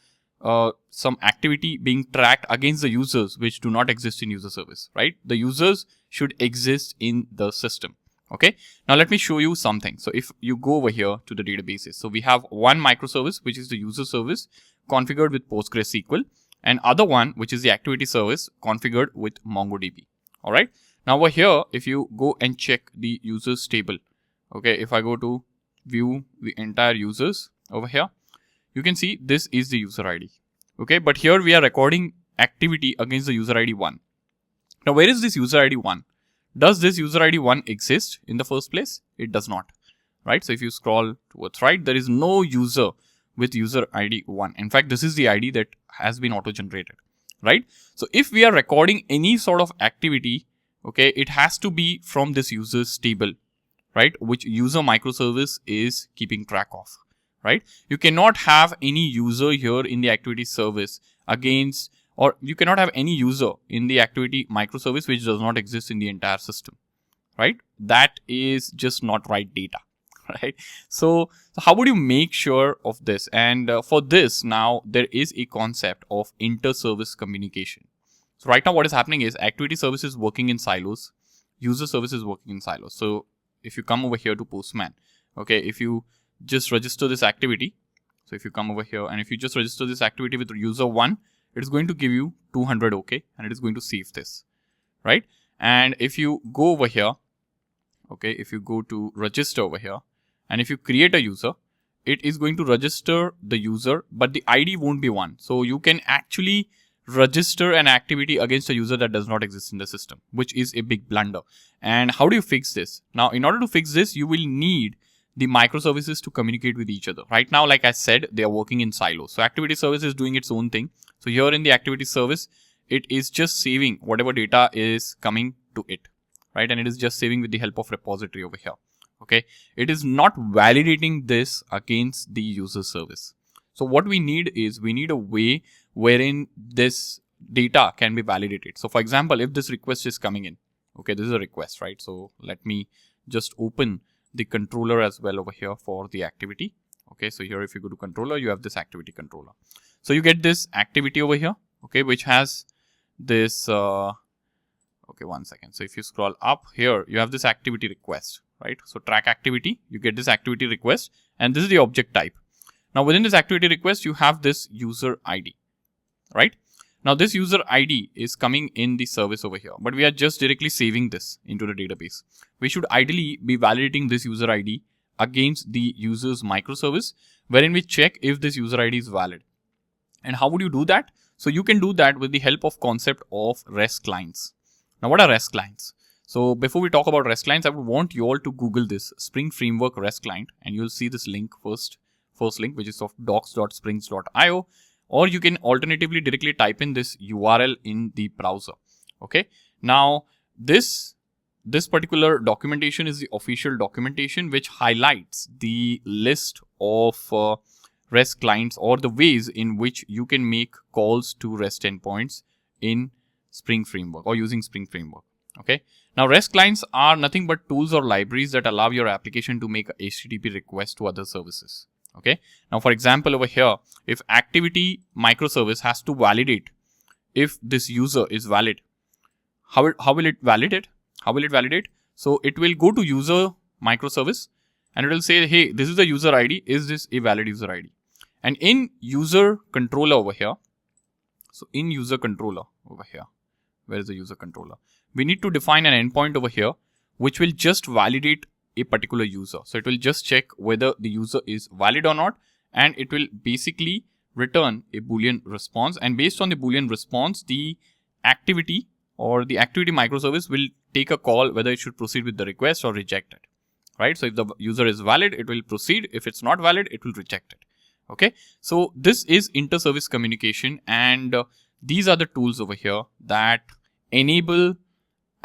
Speaker 1: activity being tracked against the users which do not exist in user service, right? The users should exist in the system. Okay. Now let me show you something. So if you go over here to the databases, so we have one microservice, which is the user service configured with PostgreSQL, and other one, which is the activity service configured with MongoDB. All right. Now over here, if you go and check the users table, okay, if I go to view the entire users over here, you can see this is the user ID. Okay. But here we are recording activity against the user ID 1. Now, where is this user ID 1? Does this user ID 1 exist in the first place? It does not, right? So if you scroll towards right, there is no user with user ID 1. In fact, this is the ID that has been auto-generated, right? So if we are recording any sort of activity, okay, it has to be from this users table, right? Which user microservice is keeping track of, right? You cannot have any user here in the activity service against, or you cannot have any user in the activity microservice which does not exist in the entire system, right? That is just not right data, right? So how would you make sure of this? And for this, now there is a concept of inter-service communication. So right now what is happening is activity service is working in silos, user service is working in silos. So if you come over here to Postman, okay, if you just register this activity, so if you come over here and if you just register this activity with user 1, it is going to give you 200 OK, and it is going to save this, right? And if you go over here, okay, if you go to register over here, and if you create a user, it is going to register the user, but the ID won't be 1. So you can actually register an activity against a user that does not exist in the system, which is a big blunder. And how do you fix this? Now, in order to fix this, you will need the microservices to communicate with each other. Right now, like I said, they are working in silos. So activity service is doing its own thing. So here in the activity service, it is just saving whatever data is coming to it, right? And it is just saving with the help of repository over here. Okay. It is not validating this against the user service. So what we need is we need a way wherein this data can be validated. So for example, if this request is coming in, okay, this is a request, right? So let me just open the controller as well over here for the activity. Okay. So here, if you go to controller, you have this activity controller. So you get this activity over here, okay, which has this, okay, one second. So if you scroll up here, you have this activity request, right? So track activity, you get this activity request, and this is the object type. Now within this activity request, you have this user ID, right? Now this user ID is coming in the service over here, but we are just directly saving this into the database. We should ideally be validating this user ID against the user's microservice, wherein we check if this user ID is valid. And how would you do that? So you can do that with the help of concept of REST clients. Now what are REST clients? So before we talk about REST clients, I would want you all to Google this Spring Framework REST client, and you'll see this link first link, which is of docs.springs.io, or you can alternatively directly type in this URL in the browser. Okay. Now this particular documentation is the official documentation which highlights the list of REST clients or the ways in which you can make calls to REST endpoints in Spring Framework or using Spring Framework. Okay. Now REST clients are nothing but tools or libraries that allow your application to make a HTTP request to other services. Okay. Now, for example, over here, if activity microservice has to validate if this user is valid, how will it validate? So it will go to user microservice and it will say, hey, this is the user ID. Is this a valid user ID? And in user controller over here, so in user controller over here, where is the user controller? We need to define an endpoint over here, which will just validate a particular user. So it will just check whether the user is valid or not, and it will basically return a Boolean response. And based on the Boolean response, the activity or the activity microservice will take a call whether it should proceed with the request or reject it. Right? So if the user is valid, it will proceed. If it's not valid, it will reject it. Okay. So this is inter-service communication, and these are the tools over here that enable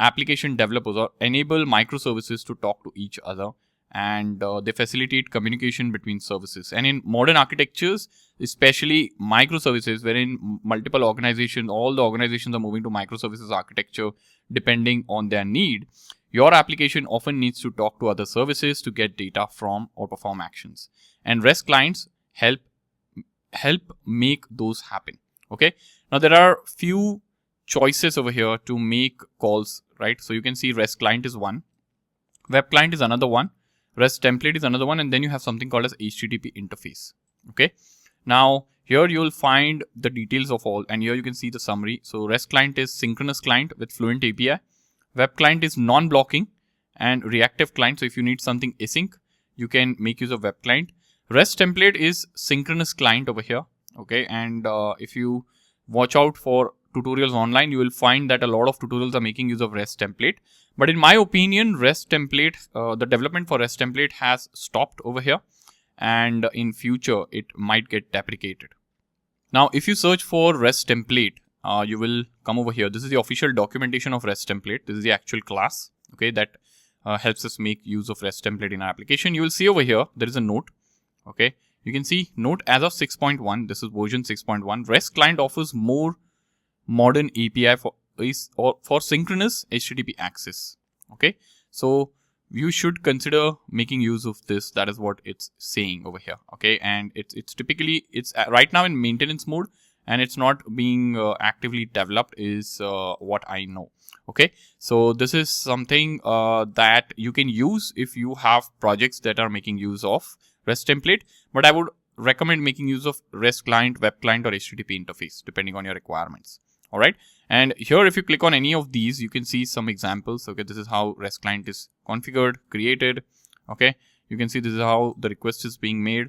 Speaker 1: application developers or enable microservices to talk to each other, and they facilitate communication between services. And in modern architectures, especially microservices, wherein multiple organizations, all the organizations are moving to microservices architecture depending on their need, your application often needs to talk to other services to get data from or perform actions. And REST clients help make those happen. Okay. Now there are few choices over here to make calls, right? So you can see REST client is one, web client is another one, REST template is another one, and then you have something called as HTTP interface. Okay. Now here you will find the details of all, and here you can see the summary. So REST client is synchronous client with fluent API. Web client is non-blocking and reactive client. So if you need something async, you can make use of web client. REST template is synchronous client over here. Okay. And if you watch out for tutorials online, you will find that a lot of tutorials are making use of REST template. But in my opinion, REST template, the development for REST template has stopped over here, and in future it might get deprecated. Now, if you search for REST template, you will come over here. This is the official documentation of REST template. This is the actual class, okay, that helps us make use of REST template in our application. You will see over here, there is a note, okay. You can see note as of 6.1, this is version 6.1. REST client offers more modern API for synchronous HTTP access. Okay, so you should consider making use of this. That is what it's saying over here. Okay, and it's typically right now in maintenance mode, and it's not being actively developed is what I know. Okay, so this is something that you can use if you have projects that are making use of REST template, but I would recommend making use of REST client, web client, or HTTP interface depending on your requirements. All right. And here, if you click on any of these, you can see some examples. Okay. This is how REST client is configured, created. Okay. You can see this is how the request is being made.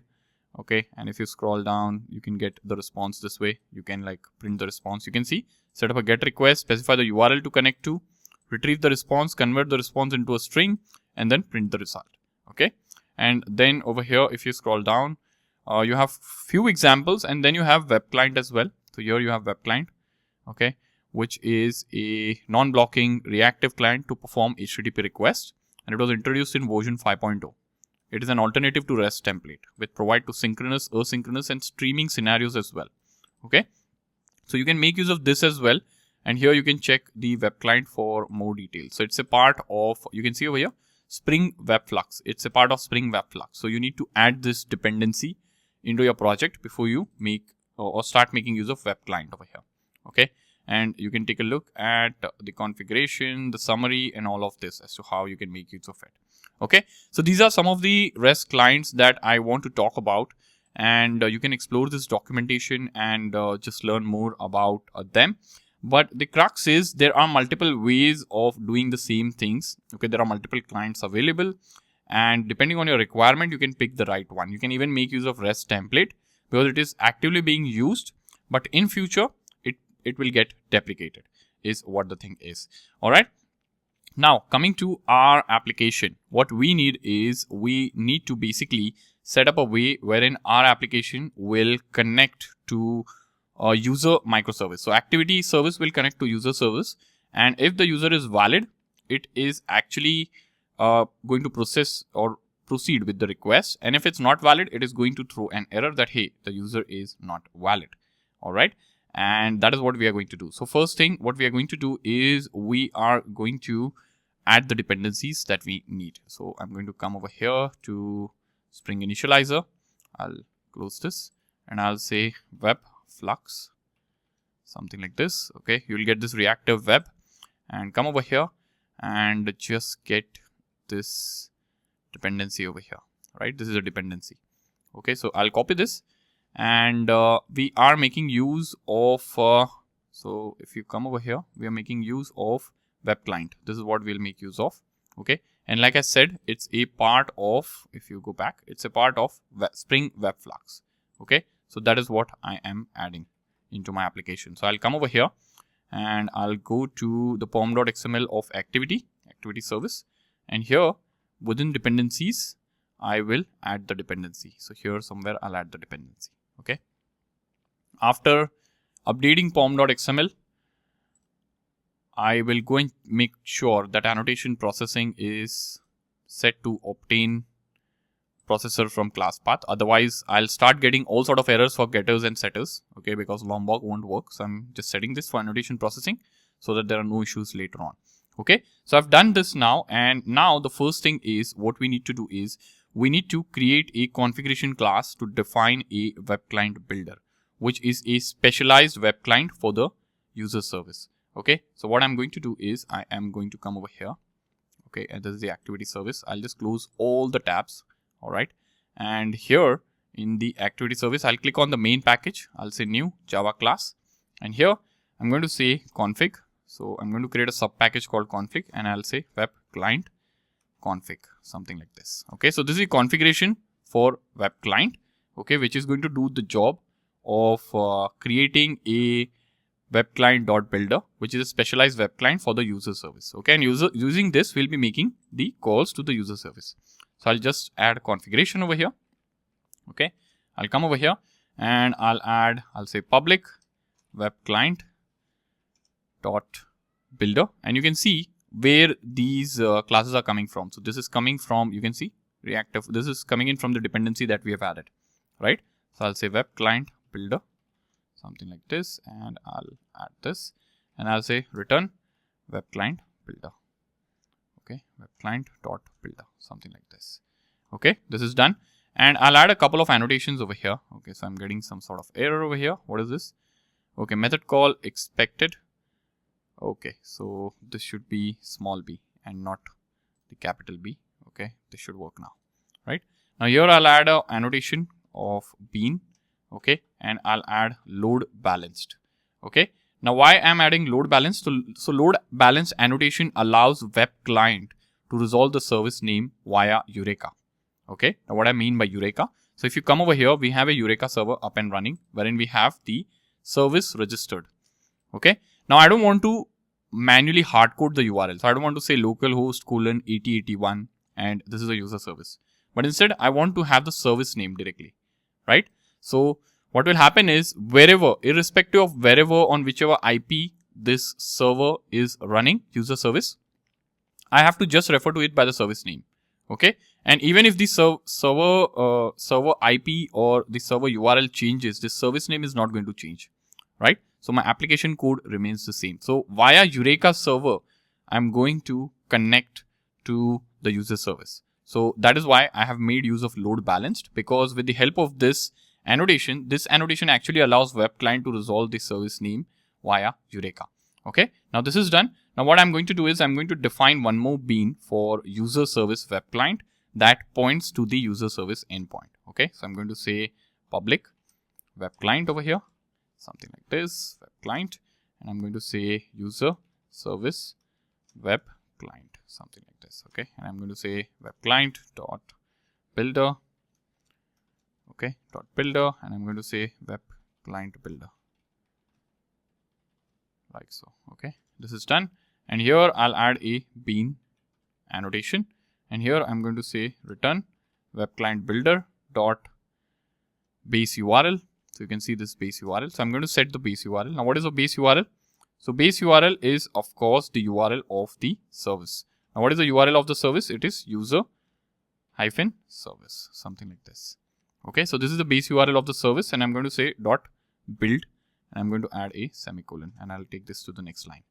Speaker 1: Okay. And if you scroll down, you can get the response this way. You can like print the response. You can see, set up a GET request, specify the URL to connect to, retrieve the response, convert the response into a string, and then print the result. Okay. And then over here, if you scroll down, you have few examples, and then you have web client as well. So here you have web client. Okay, which is a non-blocking reactive client to perform HTTP requests, and it was introduced in version 5.0. It is an alternative to REST template, which provide to synchronous, asynchronous, and streaming scenarios as well. Okay, so you can make use of this as well, and here you can check the web client for more details. So it's a part of, you can see over here, Spring Web Flux. It's a part of Spring Web Flux. So you need to add this dependency into your project before you make or start making use of web client over here. Okay, and you can take a look at the configuration, the summary, and all of this as to how you can make use of it. Okay, so these are some of the REST clients that I want to talk about, and you can explore this documentation and just learn more about them. But the crux is there are multiple ways of doing the same things. Okay, there are multiple clients available, and depending on your requirement, you can pick the right one. You can even make use of REST template because it is actively being used, but in future it will get deprecated is what the thing is. All right. Now, coming to our application, what we need is we need to basically set up a way wherein our application will connect to a user microservice. So activity service will connect to user service, and if the user is valid, it is actually going to process or proceed with the request. And if it's not valid, it is going to throw an error that, hey, the user is not valid. All right. And that is what we are going to do. So first thing, what we are going to do is we are going to add the dependencies that we need. So I'm going to come over here to Spring Initializer. I'll close this and I'll say web flux, something like this. Okay, you'll get this reactive web, and come over here and just get this dependency over here, right? This is a dependency. Okay, so I'll copy this, and we are making use of, so if you come over here, we are making use of web client. This is what we'll make use of. Okay, and like I said, it's a part of, if you go back, it's a part of Spring Web Flux. Okay, so that is what I am adding into my application. So I'll come over here and I'll go to the pom.xml of activity service, and here within dependencies, I will add the dependency. So here somewhere I'll add the dependency. Okay, after updating pom.xml, I will go and make sure that annotation processing is set to obtain processor from class path. Otherwise, I'll start getting all sort of errors for getters and setters. Okay, because Lombok won't work. So I'm just setting this for annotation processing so that there are no issues later on. Okay, so I've done this now, and now the first thing is what we need to do is we need to create a configuration class to define a web client builder, which is a specialized web client for the user service. Okay, so what I'm going to do is I am going to come over here. Okay, and this is the activity service. I'll just close all the tabs. All right, and here in the activity service, I'll click on the main package. I'll say new Java class, and here I'm going to say config. So I'm going to create a sub package called config, and I'll say web client config, something like this. Okay, so this is the configuration for web client. Okay, which is going to do the job of creating a web client.builder, which is a specialized web client for the user service. Okay, and using this, we'll be making the calls to the user service. So I'll just add a configuration over here. Okay, I'll come over here and I'll say public web client dot builder, and you can see where these classes are coming from. So this is coming from, you can see reactive. This is coming in from the dependency that we have added, right? So I'll say web client builder, something like this, and I'll add this, and I'll say return web client builder. Okay, web client dot builder, something like this. Okay, this is done, and I'll add a couple of annotations over here. Okay, so I'm getting some sort of error over here. What is this? Okay, method call expected. Okay, so this should be small b and not the capital B. Okay, this should work now, right? Now here I'll add a annotation of bean. Okay, and I'll add load balanced. Okay, now why I'm adding load balanced? So load balanced annotation allows web client to resolve the service name via Eureka. Okay, now what I mean by Eureka? So if you come over here, we have a Eureka server up and running wherein we have the service registered. Okay, now I don't want to manually hard code the URL. So I don't want to say localhost :8081 and this is a user service, but instead I want to have the service name directly, right? So what will happen is wherever, irrespective of wherever on whichever IP this server is running, user service, I have to just refer to it by the service name. Okay, and even if the server IP or the server URL changes, this service name is not going to change, right? So my application code remains the same. So via Eureka server, I'm going to connect to the user service. So that is why I have made use of load balanced, because with the help of this annotation actually allows web client to resolve the service name via Eureka. Okay, now this is done. Now what I'm going to do is I'm going to define one more bean for user service web client that points to the user service endpoint. Okay, so I'm going to say public web client over here, something like this, web client, and I'm going to say user service web client, something like this. Okay, and I'm going to say web client dot builder. Okay, dot builder, and I'm going to say web client builder, like so. Okay, this is done,
Speaker 2: And here I'll add a bean annotation. And here I'm going to say return web client builder dot base URL. So you can see this base URL. So I'm going to set the base URL. Now what is a base URL? So base URL is of course the URL of the service. Now what is the URL of the service? It is user-service, something like this. Okay, so this is the base URL of the service, and I'm going to say dot build, and I'm going to add a semicolon, and I'll take this to the next line.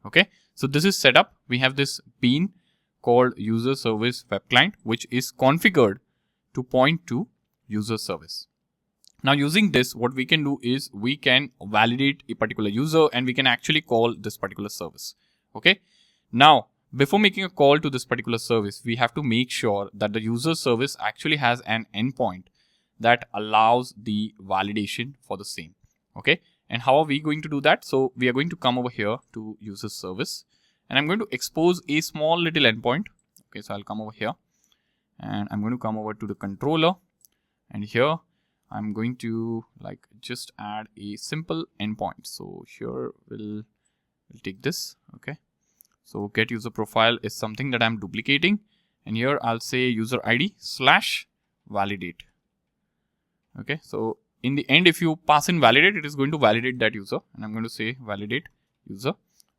Speaker 2: Okay, so this is set up. We have this bean called user service web client, which is configured to point to user service. Now using this, what we can do is we can validate a particular user and we can actually call this particular service. Okay. Now, before making a call to this particular service, we have to make sure that the user service actually has an endpoint that allows the validation for the same. Okay. And how are we going to do that? So we are going to come over here to user service and I'm going to expose a small little endpoint. Okay. So I'll come over here and I'm going to come over to the controller, and here I'm going to just add a simple endpoint. So here we'll take this. Okay. So get user profile is something that I'm duplicating, and here I'll say user ID / validate. Okay. So in the end, if you pass in validate, it is going to validate that user, and I'm going to say validate user.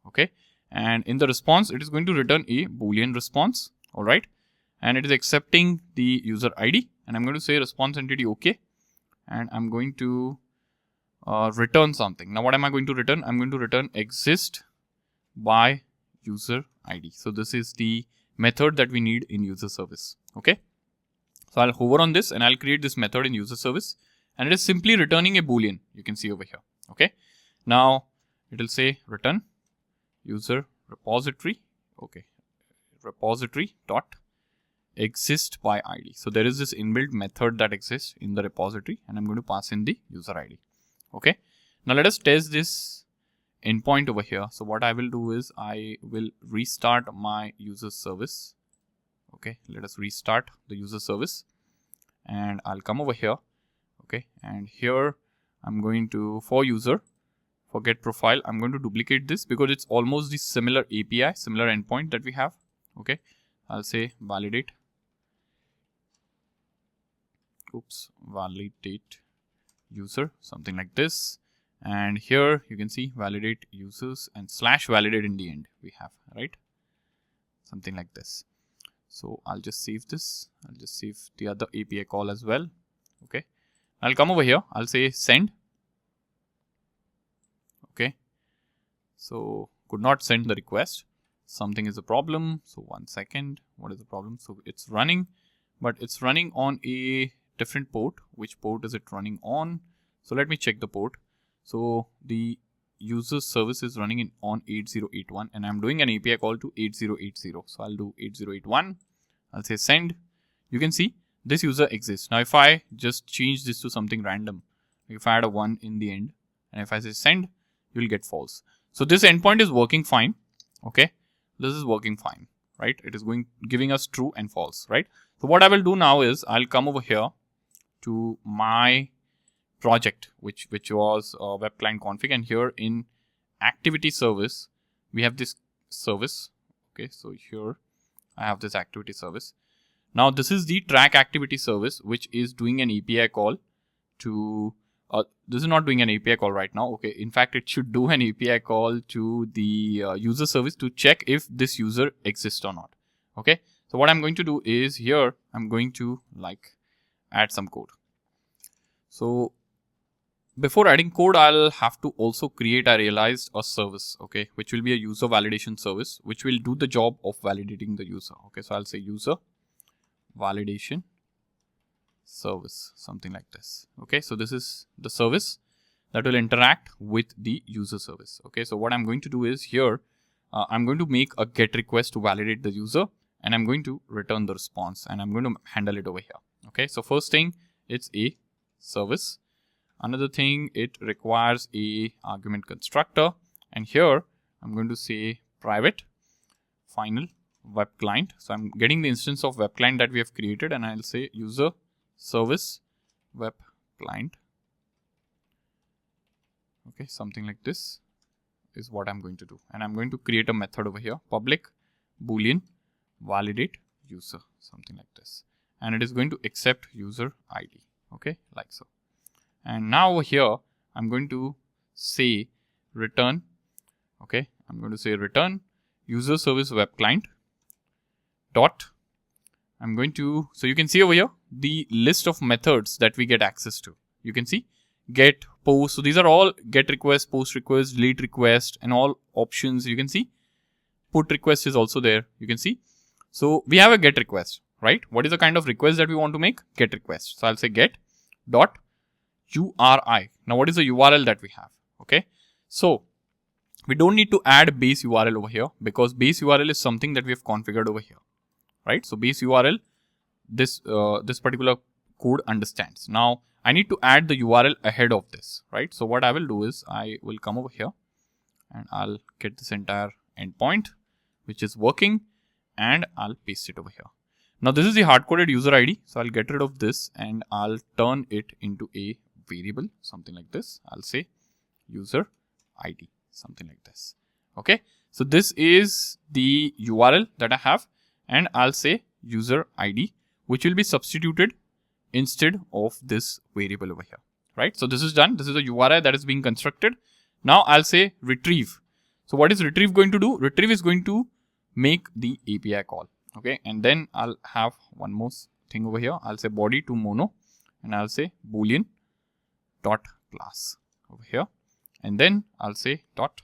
Speaker 2: Okay. And in the response, it is going to return a Boolean response. All right. And it is accepting the user ID, and I'm going to say response entity OK. And I'm going to return something. Now what am I going to return? I'm going to return exist by user ID. So this is the method that we need in user service. Okay. So I'll hover on this and I'll create this method in user service, and it is simply returning a Boolean. You can see over here. Okay. Now it will say return user repository. Okay. Repository dot exist by ID. So there is this inbuilt method that exists in the repository, and I'm going to pass in the user ID. Okay. Now let us test this endpoint over here. So what I will do is I will restart my user service. Okay. Let us restart the user service, and I'll come over here. Okay. And here I'm going to, for user, for get profile, I'm going to duplicate this because it's almost the similar API, similar endpoint that we have. Okay. I'll say validate. Validate user, something like this. And here you can see validate users and / validate in the end we have, right? Something like this. So I'll just save this. I'll just save the other API call as well. Okay. I'll come over here. I'll say send. Okay. So could not send the request. Something is a problem. So 1 second. What is the problem? So it's running, but it's running on a different port. Which port is it running on? So let me check the port. So the user service is running on 8081, and I'm doing an API call to 8080. So I'll do 8081. I'll say send. You can see this user exists. Now if I just change this to something random, if I add a 1 in the end, and if I say send, you will get false. So this endpoint is working fine. Okay. This is working fine, right? It is giving us true and false, right? So what I will do now is I'll come over here to my project, which was web client config, and here in activity service, we have this service. Okay. So here I have this activity service. Now this is the track activity service, which is doing an API call to, this is not doing an API call right now. Okay. In fact, it should do an API call to the user service to check if this user exists or not. Okay. So what I'm going to do is here, I'm going to add some code. So before adding code, I'll have to also create, I realized, a service. Okay. Which will be a user validation service, which will do the job of validating the user. Okay. So I'll say user validation service, something like this. Okay. So this is the service that will interact with the user service. Okay. So what I'm going to do is here, I'm going to make a get request to validate the user, and I'm going to return the response, and I'm going to handle it over here. Okay. So first thing, it's a service. Another thing, it requires a argument constructor, and here I'm going to say private final web client. So I'm getting the instance of web client that we have created, and I'll say user service web client. Okay, something like this.
Speaker 1: is what I'm going to do. And I'm going to create a method over here, public boolean validate user, something like this. And it is going to accept user ID. Okay, like so. And now over here, I'm going to say return. Okay, I'm going to say return user service web client dot. I'm going to, so you can see over here the list of methods that we get access to. You can see get, post. So these are all get request, post request, delete request, and all options. You can see put request is also there. You can see. So we have a get request, right? What is the kind of request that we want to make? Get request. So I'll say get dot URI. Now what is the URL that we have? Okay. So we don't need to add base URL over here because base URL is something that we have configured over here, right? So base URL, this particular code understands. Now I need to add the URL ahead of this, right? So what I will do is I will come over here and I'll get this entire endpoint, which is working, and I'll paste it over here. Now this is the hard-coded user ID. So I'll get rid of this and I'll turn it into a variable, something like this. I'll say user ID, something like this. Okay. So this is the URL that I have, and I'll say user ID, which will be substituted instead of this variable over here, right? So this is done. This is a URI that is being constructed. Now I'll say retrieve. So what is retrieve going to do? Retrieve is going to make the API call. Okay. And then I'll have one more thing over here. I'll say body to mono, and I'll say boolean dot class over here. And then I'll say dot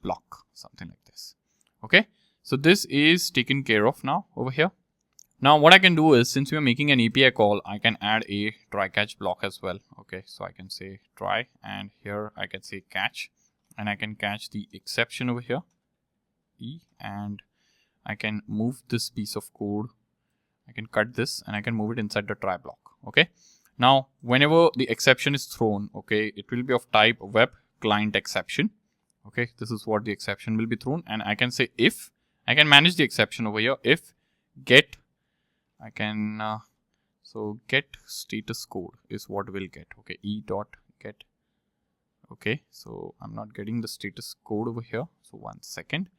Speaker 1: block, something like this. Okay. So this is taken care of now over here. Now what I can do is, since we are making an API call, I can add a try catch block as well. Okay, so I can say try, and here I can say catch, and I can catch the exception over here, E, and I can move this piece of code. I can cut this and I can move it inside the try block. Okay. Now whenever the exception is thrown, okay, it will be of type web client exception. Okay, this is what the exception will be thrown, and I can say if, I can manage the exception over here, if get, I can, so get status code is what we'll get. Okay, e dot get. Okay, so I'm not getting the status code over here. So 1 second.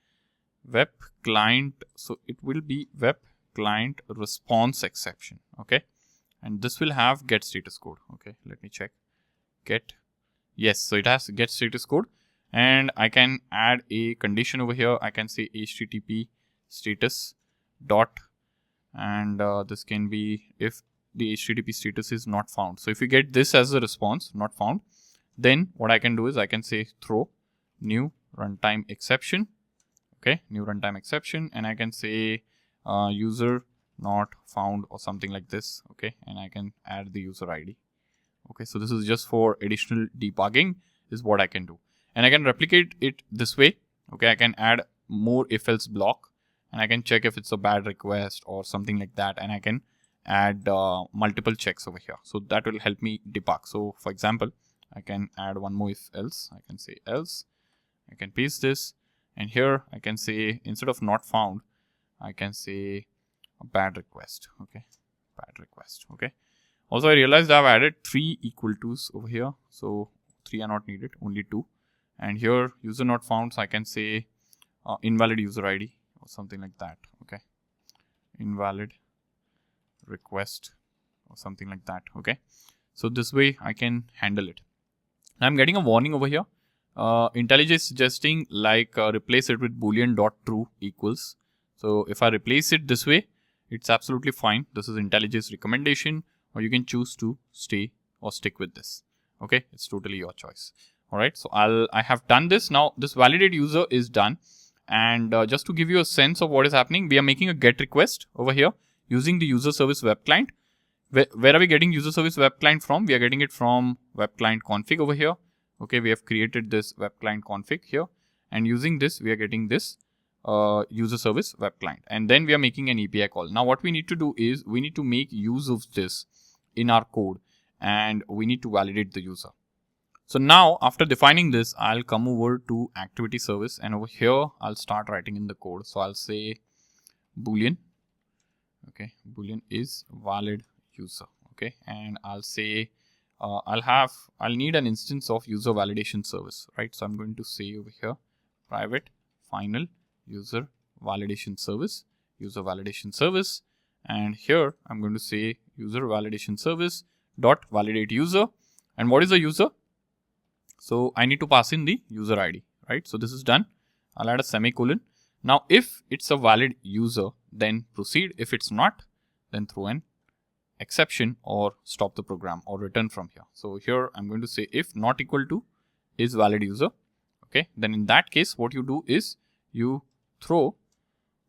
Speaker 1: Web client, so it will be web client response exception. Okay, and this will have get status code. Okay, let me check. Get, yes, so it has get status code, and I can add a condition over here. I can say HTTP status dot, and this can be if the HTTP status is not found. So if you get this as a response, not found, then what I can do is I can say throw new runtime exception. Okay, new runtime exception, and I can say user not found or something like this. Okay, and I can add the user ID. Okay, so this is just for additional debugging is what I can do, and I can replicate it this way. Okay, I can add more if else block, and I can check if it's a bad request or something like that, and I can add multiple checks over here. So that will help me debug. So for example, I can add one more if else. I can say else. I can paste this, and here I can say instead of not found, I can say a bad request. Okay, bad request. Okay. Also, I realized I've added 3 equal to's over here. So 3 are not needed, only 2. And here user not found, so I can say invalid user ID or something like that. Okay, invalid request or something like that. Okay, so this way I can handle it. I'm getting a warning over here. IntelliJ is suggesting like replace it with boolean.true equals. So if I replace it this way, it's absolutely fine. This is IntelliJ's recommendation, or you can choose to stay or stick with this. Okay, it's totally your choice. All right, so I have done this. Now this validate user is done, and just to give you a sense of what is happening, we are making a get request over here using the user service web client. Where are we getting user service web client from? We are getting it from web client config over here. Okay, we have created this web client config here, and using this we are getting this user service web client, and then we are making an API call. Now what we need to do is we need to make use of this in our code, and we need to validate the user. So now after defining this, I'll come over to activity service, and over here I'll start writing in the code. So I'll say boolean. Okay, boolean is valid user. Okay, and I'll say I'll need an instance of user validation service, right? So I'm going to say over here private final user validation service, and here I'm going to say user validation service dot validate user. And what is the user? So I need to pass in the user ID, right? So this is done. I'll add a semicolon. Now, if it's a valid user, then proceed. If it's not, then throw an exception or stop the program or return from here. So here I'm going to say if not equal to is valid user. Okay, then in that case, what you do is you throw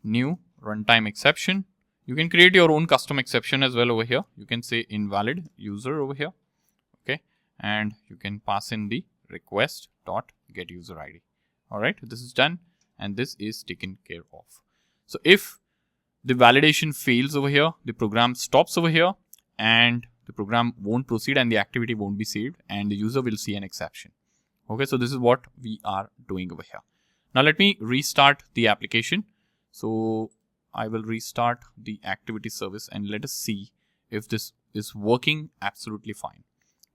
Speaker 1: new runtime exception. You can create your own custom exception as well over here. You can say invalid user over here. Okay, and you can pass in the request dot get user ID. All right, this is done and this is taken care of. So if the validation fails over here, the program stops over here and the program won't proceed and the activity won't be saved and the user will see an exception. Okay, so this is what we are doing over here. Now let me restart the application. So I will restart the activity service and let us see if this is working absolutely fine.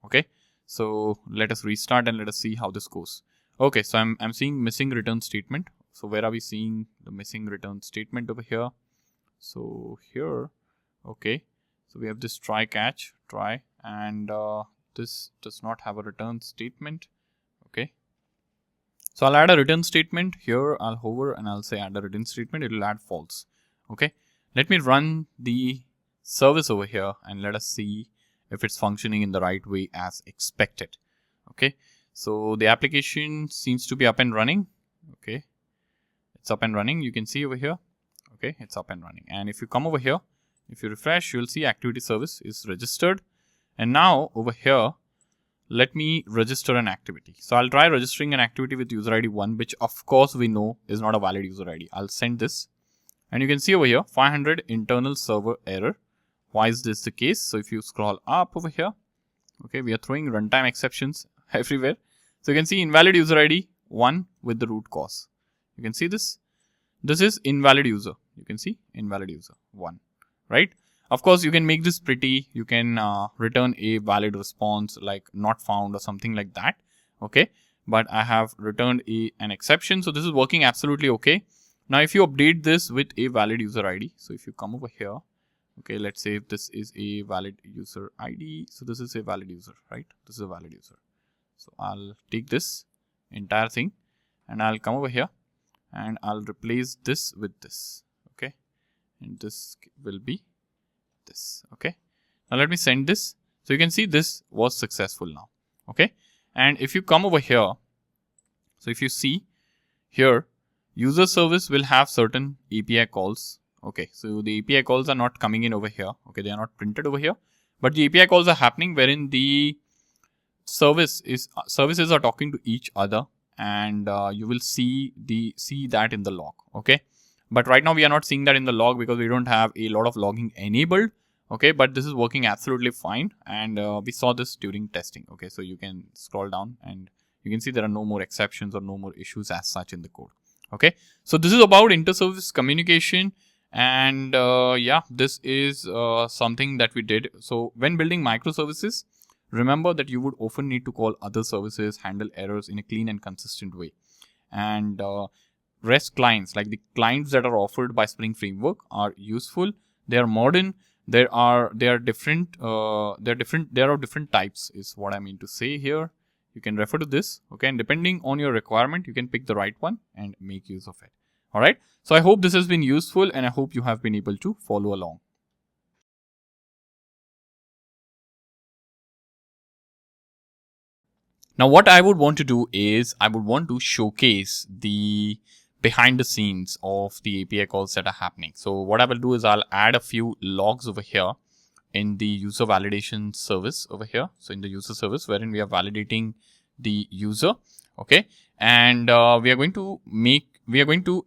Speaker 1: Okay, so let us restart and let us see how this goes. Okay, so I'm seeing missing return statement. So where are we seeing the missing return statement over here? So here, okay, so we have this try catch, try, and this does not have a return statement. Okay, so I'll add a return statement here. I'll hover and I'll say add a return statement. It will add false. Okay, let me run the service over here and let us see if it's functioning in the right way as expected. Okay, so the application seems to be up and running. Okay, it's up and running. You can see over here. Okay, it's up and running. And if you come over here, if you refresh, you'll see activity service is registered. And now over here, let me register an activity. So I'll try registering an activity with user ID 1, which of course we know is not a valid user ID. I'll send this. And you can see over here, 500 internal server error. Why is this the case? So if you scroll up over here, okay, we are throwing runtime exceptions everywhere. So you can see invalid user ID 1 with the root cause. You can see this. This is invalid user. You can see invalid user 1, right? Of course, you can make this pretty. You can return a valid response like not found or something like that. Okay, but I have returned an exception. So this is working absolutely okay. Now, if you update this with a valid user ID, so if you come over here, okay, let's say if this is a valid user ID. So this is a valid user, right? This is a valid user. So I'll take this entire thing and I'll come over here and I'll replace this with this. Okay, and this will be this. Okay, now let me send this. So you can see this was successful now. Okay, and if you come over here, so if you see here, user service will have certain API calls. Okay, so the API calls are not coming in over here. Okay, they are not printed over here, but the API calls are happening wherein the services are talking to each other, and you will see that in the log. Okay, but right now we are not seeing that in the log because we don't have a lot of logging enabled. Okay, but this is working absolutely fine, and we saw this during testing. Okay, so you can scroll down and you can see there are no more exceptions or no more issues as such in the code. Okay, so this is about interservice communication, and yeah, this is something that we did. So when building microservices, remember that you would often need to call other services, handle errors in a clean and consistent way. And REST clients, like the clients that are offered by Spring Framework, are useful. They are modern. They are different. They are of different types, is what I mean to say here. You can refer to this. Okay, and depending on your requirement, you can pick the right one and make use of it. All right. So I hope this has been useful, and I hope you have been able to follow along. Now, what I would want to do is I would want to showcase the behind the scenes of the API calls that are happening. So what I will do is I'll add a few logs over here in the user validation service over here. So in the user service wherein we are validating the user. Okay. And we are going to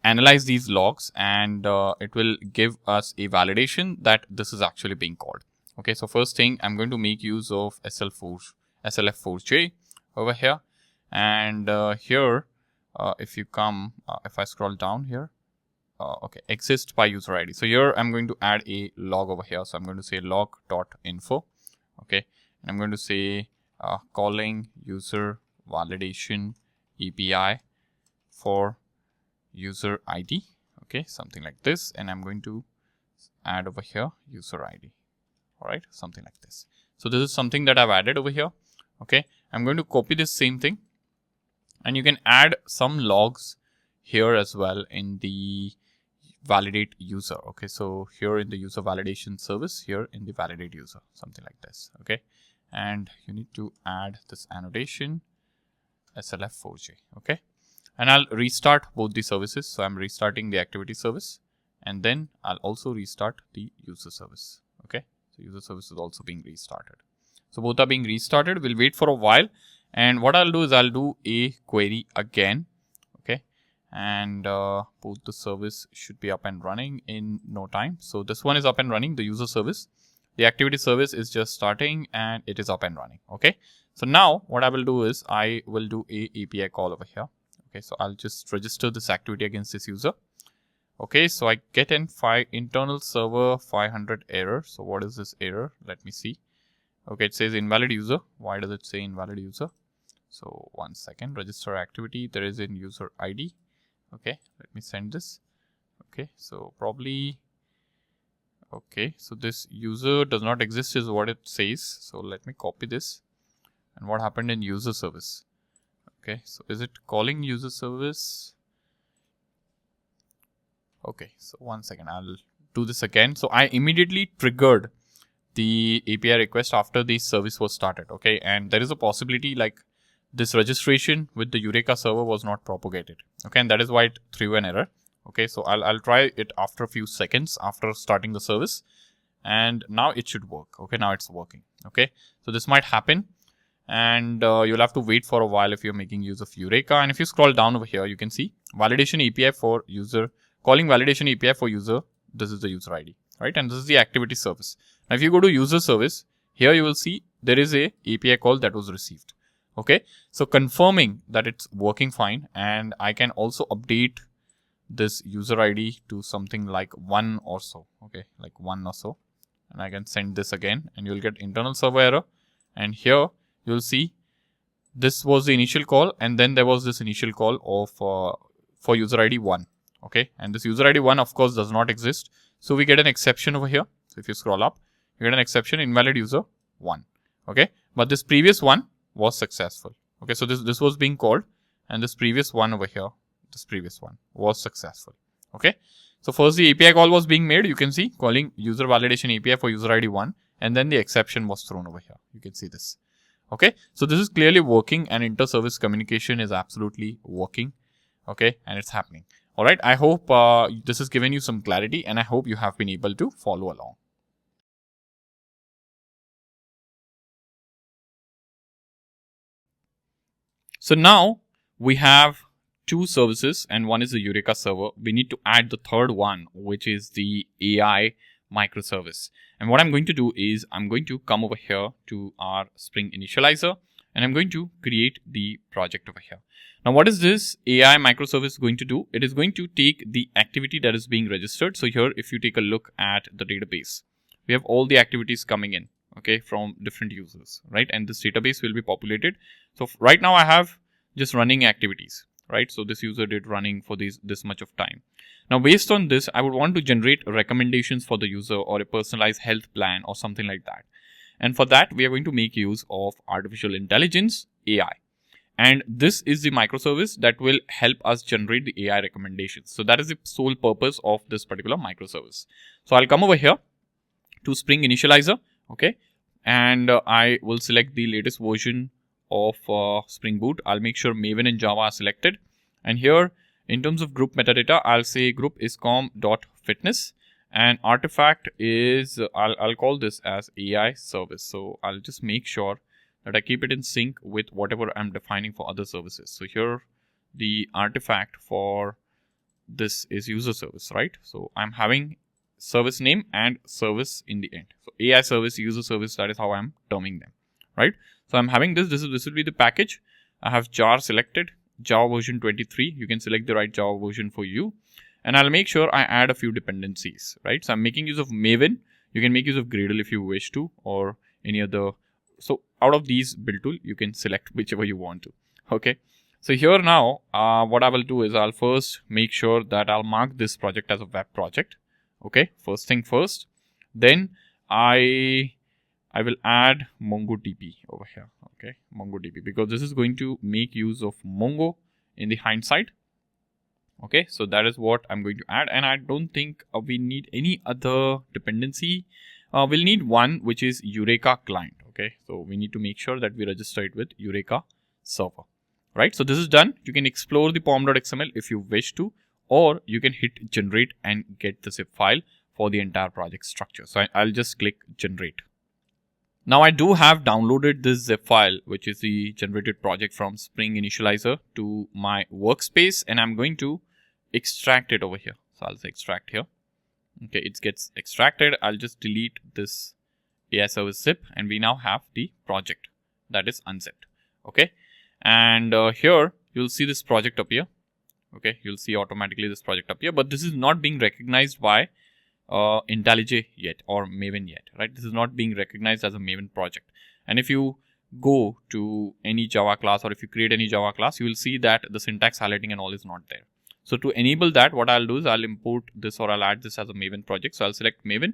Speaker 1: analyze these logs, and it will give us a validation that this is actually being called. Okay. So first thing, I'm going to make use of SLF4J over here, and here if you come, if I scroll down here, okay, exist by user ID. So here I'm going to add a log over here. So I'm going to say log.info. Okay, and I'm going to say calling user validation API
Speaker 2: for user ID. Okay, something like this. And I'm going to add over here user ID. All right, something like this. So this is something that I've added over here. Okay, I'm going to copy this same thing, and you can add some logs here as well in the validate user. Okay, so here in the user validation service, here in the validate user, something like this. Okay, and you need to add this annotation SLF4J. Okay, and I'll restart both the services. So I'm restarting the activity service, and then I'll also restart the user service. Okay, so user service is also being restarted. So both are being restarted. We'll wait for a while. And what I'll do is I'll do a query again. Okay. And both the service should be up and running in no time. So this one is up and running, the user service. The activity service is just starting and it is up and running. Okay. So now what I will do is I will do a API call over here. Okay. So I'll just register this activity against this user. Okay. So I get in internal server 500 error. So what is this error? Let me see. Okay, it says invalid user. Why does it say invalid user? So 1 second, register activity. There is in user ID. Okay, let me send this. Okay, so probably, okay, so this user does not exist is what it says. So let me copy this. And what happened in user service? Okay, so is it calling user service? Okay, so 1 second, I'll do this again. So I immediately triggered the API request after the service was started. Okay, and there is a possibility like this registration with the Eureka server was not propagated. Okay, and that is why it threw an error. Okay, so I'll try it after a few seconds after starting the service, and now it should work. Okay, now it's working. Okay, so this might happen, and you'll have to wait for a while if you're making use of Eureka. And if you scroll down over here, you can see validation API for user, calling validation API for user. This is the user ID, right? And this is the activity service. Now, if you go to user service, here you will see there is a API call that was received. Okay, so confirming that it's working fine, and I can also update this user ID to something like 1 or so. Okay, like 1 or so, and I can send this again, and you'll get internal server error. And here you'll see this was the initial call, and then there was this initial call of for user ID 1. Okay, and this user ID 1 of course does not exist, so we get an exception over here. So if you scroll up, you get an exception, invalid user 1. Okay, but this previous one was successful. Okay, so this was being called, and this previous one over here, this previous one was successful. Okay, so first the API call was being made. You can see calling user validation API for user ID 1, and then the exception was thrown over here. You can see this. Okay, so this is clearly working, and inter-service communication is absolutely working. Okay, and it's happening. All right, I hope this has given you some clarity, and I hope you have been able to follow along. So now we have 2 services, and one is the Eureka server. We need to add the third one, which is the AI microservice. And what I'm going to do is I'm going to come over here to our Spring Initializer, and I'm going to create the project over here. Now, what is this AI microservice going to do? It is going to take the activity that is being registered. So here, if you take a look at the database, we have all the activities coming in, okay, from different users, right? And this database will be populated. So right now I have just running activities, right? So this user did running for this much of time. Now, based on this, I would want to generate recommendations for the user or a personalized health plan or something like that. And for that, we are going to make use of artificial intelligence, AI. And this is the microservice that will help us generate the AI recommendations. So that is the sole purpose of this particular microservice. So I'll come over here to Spring Initializer, okay, and I will select the latest version of Spring Boot. I'll make sure Maven and Java are selected. And here, in terms of group metadata, I'll say group iscom.fitness, and artifact is, I'll call this as AI service. So I'll just make sure that I keep it in sync with whatever I'm defining for other services. So here, the artifact for this is user service, right? So I'm having service name and service in the end. So AI service, user service, that is how I'm terming them, right? So I'm having this will be the package. I have jar selected, Java version 23. You can select the right Java version for you. And I'll make sure I add a few dependencies, right? So I'm making use of Maven. You can make use of Gradle if you wish to, or any other. So out of these build tool, you can select whichever you want to. Okay. So here now, what I will do is I'll first make sure that I'll mark this project as a web project. Okay, first thing first. Then I will add MongoDB over here. Okay, MongoDB, because this is going to make use of Mongo in the hindsight. Okay, so that is what I'm going to add, and I don't think we need any other dependency. We'll need one, which is Eureka client. Okay, so we need to make sure that we register it with Eureka server. Right, so this is done. You can explore the pom.xml if you wish to, or you can hit generate and get the zip file for the entire project structure. So I'll just click generate. Now I do have downloaded this zip file, which is the generated project from Spring Initializer, to my workspace, and I'm going to extract it over here. So I'll say extract here. Okay, it gets extracted. I'll just delete this AI service zip, and we now have the project that is unzipped. Okay, and here you'll see this project appear. Okay, you'll see automatically this project appear, but this is not being recognized by IntelliJ yet or Maven yet, right? This is not being recognized as a Maven project. And if you go to any Java class, or if you create any Java class, you will see that the syntax highlighting and all is not there. So to enable that, what I'll do is I'll import this, or I'll add this as a Maven project. So I'll select Maven,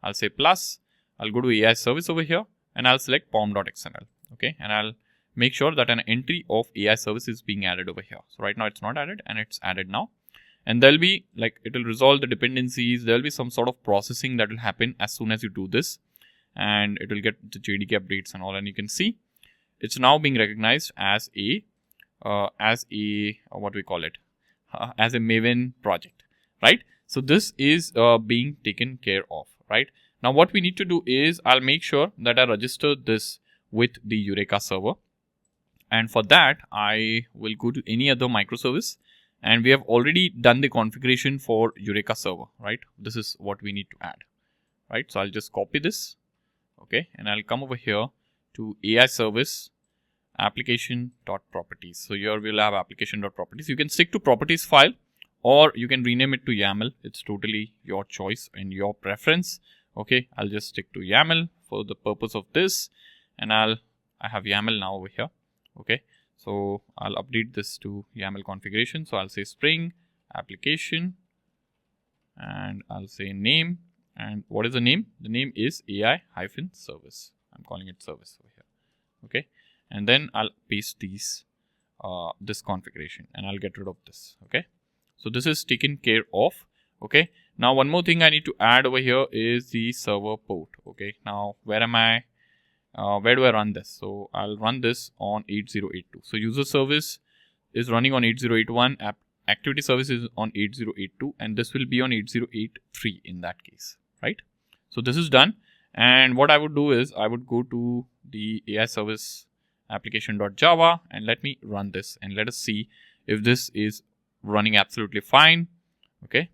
Speaker 2: I'll say plus, I'll go to AI service over here, and I'll select pom.xml. Okay, and I'll make sure that an entry of AI service is being added over here. So right now it's not added, and it's added now. And there'll be, like, it will resolve the dependencies. There'll be some sort of processing that will happen as soon as you do this, and it will get the JDK updates and all. And you can see it's now being recognized as a what we call it, as a Maven project, right? So this is being taken care of, right? Now what we need to do is I'll make sure that I register this with the Eureka server, and for that I will go to any other microservice. And we have already done the configuration for Eureka server, right? This is what we need to add, right? So I'll just copy this, okay? And I'll come over here to AI service application.properties. So here we'll have application.properties. You can stick to properties file, or you can rename it to YAML. It's totally your choice and your preference. Okay, I'll just stick to YAML for the purpose of this. And I have YAML now over here, okay? So I'll update this to YAML configuration. So I'll say Spring application, and I'll say name. And what is the name? The name is AI-service. I'm calling it service over here. Okay. And then I'll paste these, this configuration, and I'll get rid of this. Okay. So this is taken care of. Okay. Now one more thing I need to add over here is the server port. Okay. Now where am I? Where do I run this? So I'll run this on 8082. So user service is running on 8081, activity service is on 8082, and this will be on 8083 in that case, right? So this is done. And what I would do is I would go to the AI service application.java, and let me run this, and let us see if this is running absolutely fine. Okay.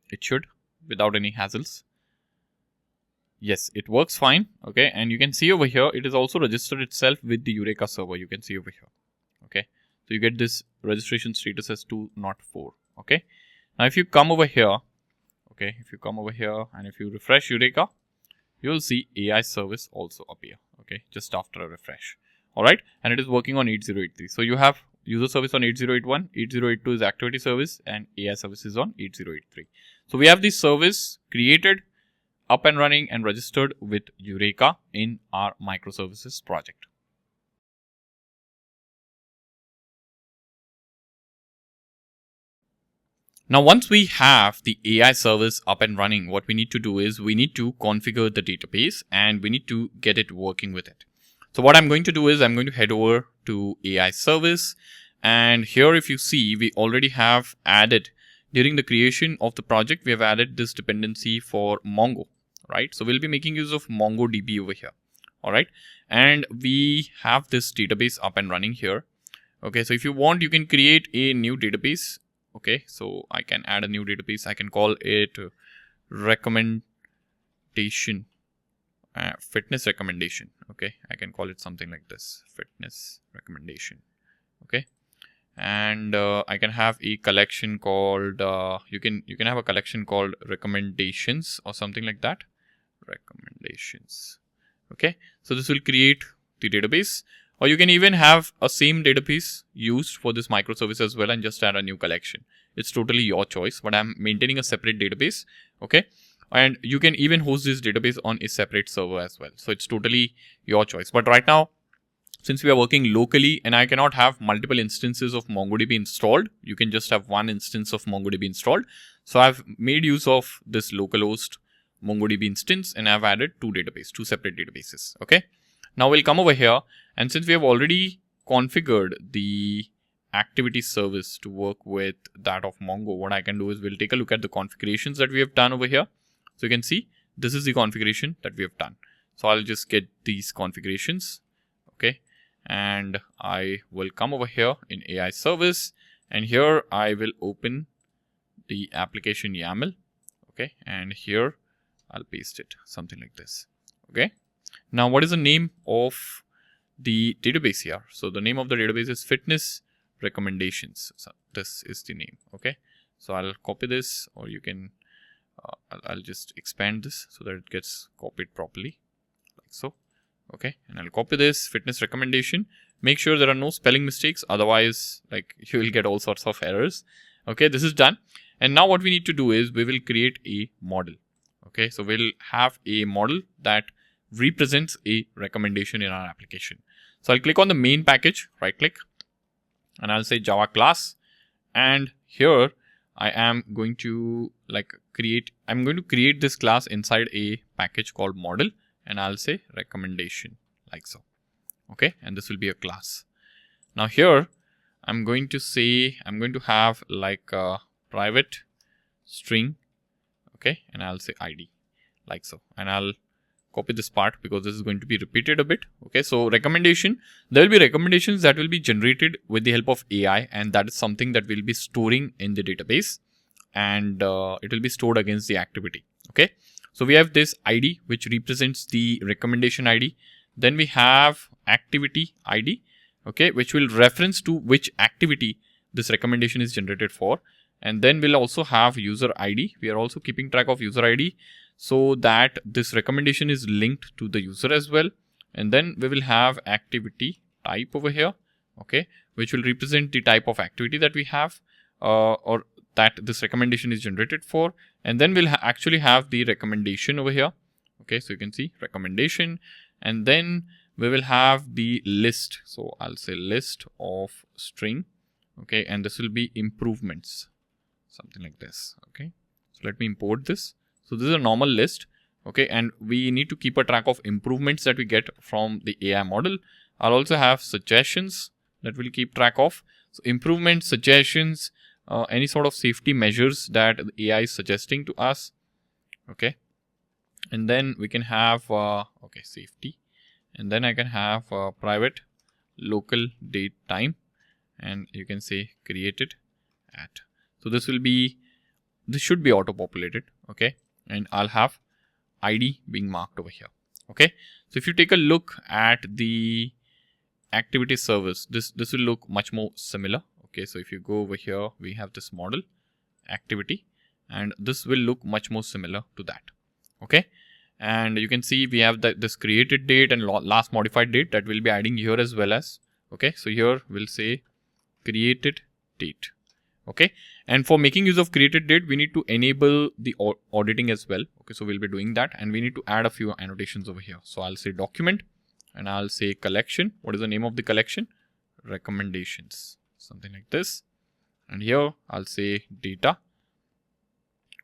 Speaker 2: It should, without any hassles. Yes, it works fine. Okay, and you can see over here, it is also registered itself with the Eureka server. You can see over here. Okay, so you get this registration status as 204. Okay, now if you come over here, okay, if you come over here and if you refresh Eureka, you will see AI service also appear. Okay, just after a refresh. All right, and it is working on 8083. So you have user service on 8081, 8082 is activity service, and AI service is on 8083. So we have this service created, up and running, and registered with Eureka in our microservices project. Now, once we have the AI service up and running, what we need to do is we need to configure the database, and we need to get it working with it. So what I'm going to do is I'm going to head over to AI service, and here if you see, we already have added, during the creation of the project, we have added this dependency for Mongo. Right, so we'll be making use of MongoDB over here. All right, and we have this database up and running here. Okay, so if you want, you can create a new database. Okay, so I can add a new database. I can call it recommendation, fitness recommendation. Okay, I can call it something like this, fitness recommendation. Okay, and I can have a collection called you can have a collection called recommendations or something like that. Recommendations. Okay, so this will create the database. Or you can even have a same database used for this microservice as well and just add a new collection. It's totally your choice, but I'm maintaining a separate database. Okay. And you can even host this database on a separate server as well. So it's totally your choice. But right now, since we are working locally and I cannot have multiple instances of MongoDB installed, you can just have one instance of MongoDB installed. So I've made use of this localhost MongoDB instance and I've added two separate databases. Okay. Now we'll come over here, and since we have already configured the activity service to work with that of Mongo, what I can do is we'll take a look at the configurations that we have done over here. So you can see this is the configuration that we have done. So I'll just get these configurations. Okay. And I will come over here in AI service, and here I will open the application YAML. Okay. And here I'll paste it, something like this. Okay. Now, what is the name of the database here? So the name of the database is Fitness Recommendations. So this is the name. Okay. So I'll copy this, or you can, I'll just expand this so that it gets copied properly, like so. Okay. And I'll copy this Fitness Recommendation. Make sure there are no spelling mistakes. Otherwise, like, you will get all sorts of errors. Okay. This is done. And now what we need to do is we will create a model. Okay. So we'll have a model that represents a recommendation in our application. So I'll click on the main package, right click, and I'll say Java class. And here I am going to create this class inside a package called model, and I'll say recommendation, like so. Okay. And this will be a class. Now here I'm going to have like a private string. Okay. And I'll say ID, like so. And I'll copy this part because this is going to be repeated a bit. Okay, so recommendation, there will be recommendations that will be generated with the help of AI, and that is something that we'll be storing in the database, and it will be stored against the activity. Okay, so we have this ID which represents the recommendation ID. Then we have activity ID, okay, which will reference to which activity this recommendation is generated for. And then we'll also have user ID. We are also keeping track of user ID, so that this recommendation is linked to the user as well. And then we will have activity type over here, okay, which will represent the type of activity that we have or that this recommendation is generated for. And then we'll actually have the recommendation over here. Okay, so you can see recommendation, and then we will have the list. So I'll say list of string, okay, and this will be improvements, something like this. Okay, so let me import this. So this is a normal list, okay, and we need to keep a track of improvements that we get from the AI model. I'll also have suggestions that we'll keep track of. So improvements, suggestions, any sort of safety measures that the AI is suggesting to us, okay. And then we can have, safety. And then I can have private local date time, and you can say created at. So this should be auto-populated, okay. And I'll have ID being marked over here. Okay. So if you take a look at the activity service, this will look much more similar. Okay. So if you go over here, we have this model activity, and this will look much more similar to that. Okay. And you can see we have this created date and last modified date that we'll be adding here as well as. Okay. So here we'll say created date. Okay. And for making use of created date, we need to enable the auditing as well. Okay. So we'll be doing that, and we need to add a few annotations over here. So I'll say document, and I'll say collection. What is the name of the collection? Recommendations, something like this. And here I'll say data.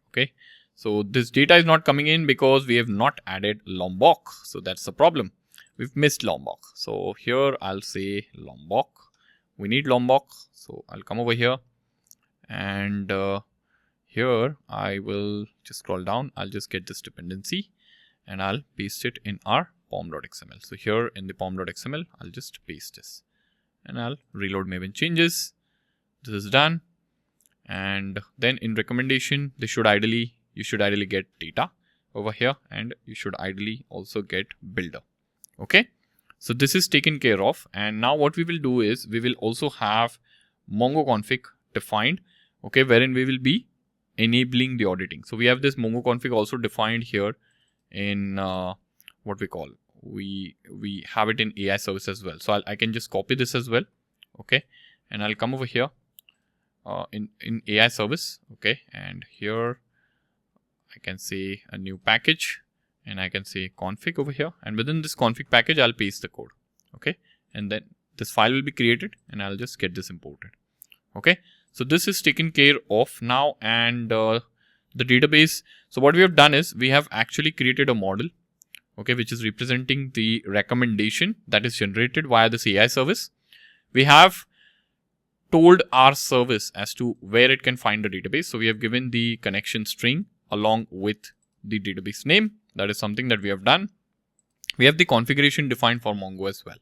Speaker 2: Okay. So this data is not coming in because we have not added Lombok. So that's the problem. We've missed Lombok. So here I'll say Lombok. We need Lombok. So I'll come over here. And here I will just scroll down. I'll just get this dependency and I'll paste it in our pom.xml. So here in the pom.xml, I'll just paste this and I'll reload Maven changes. This is done. And then in recommendation, you should ideally get data over here, and you should ideally also get builder. Okay. So this is taken care of. And now what we will do is we will also have Mongo config defined, okay, wherein we will be enabling the auditing. So we have this Mongo config also defined here in what we call we have it in AI service as well. So I can just copy this as well. Okay, and I'll come over here in AI service. Okay, and here I can say a new package, and I can say config over here, and within this config package I'll paste the code. Okay, and then this file will be created, and I'll just get this imported. Okay, so this is taken care of now. And the database, so what we have done is we have actually created a model, okay, which is representing the recommendation that is generated via this AI service. We have told our service as to where it can find the database. So we have given the connection string along with the database name. That is something that we have done. We have the configuration defined for Mongo as well.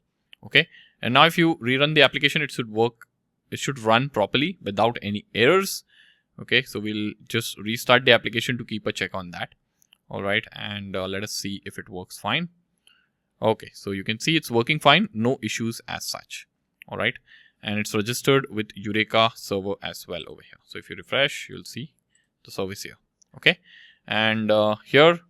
Speaker 2: Okay, and now if you rerun the application, it should work. It should run properly without any errors. Okay, so we'll just restart the application to keep a check on that. All right, and let us see if it works fine. Okay, so you can see it's working fine, no issues as such. All right, and it's registered with Eureka server as well over here. So if you refresh, you'll see the service here. Okay, and here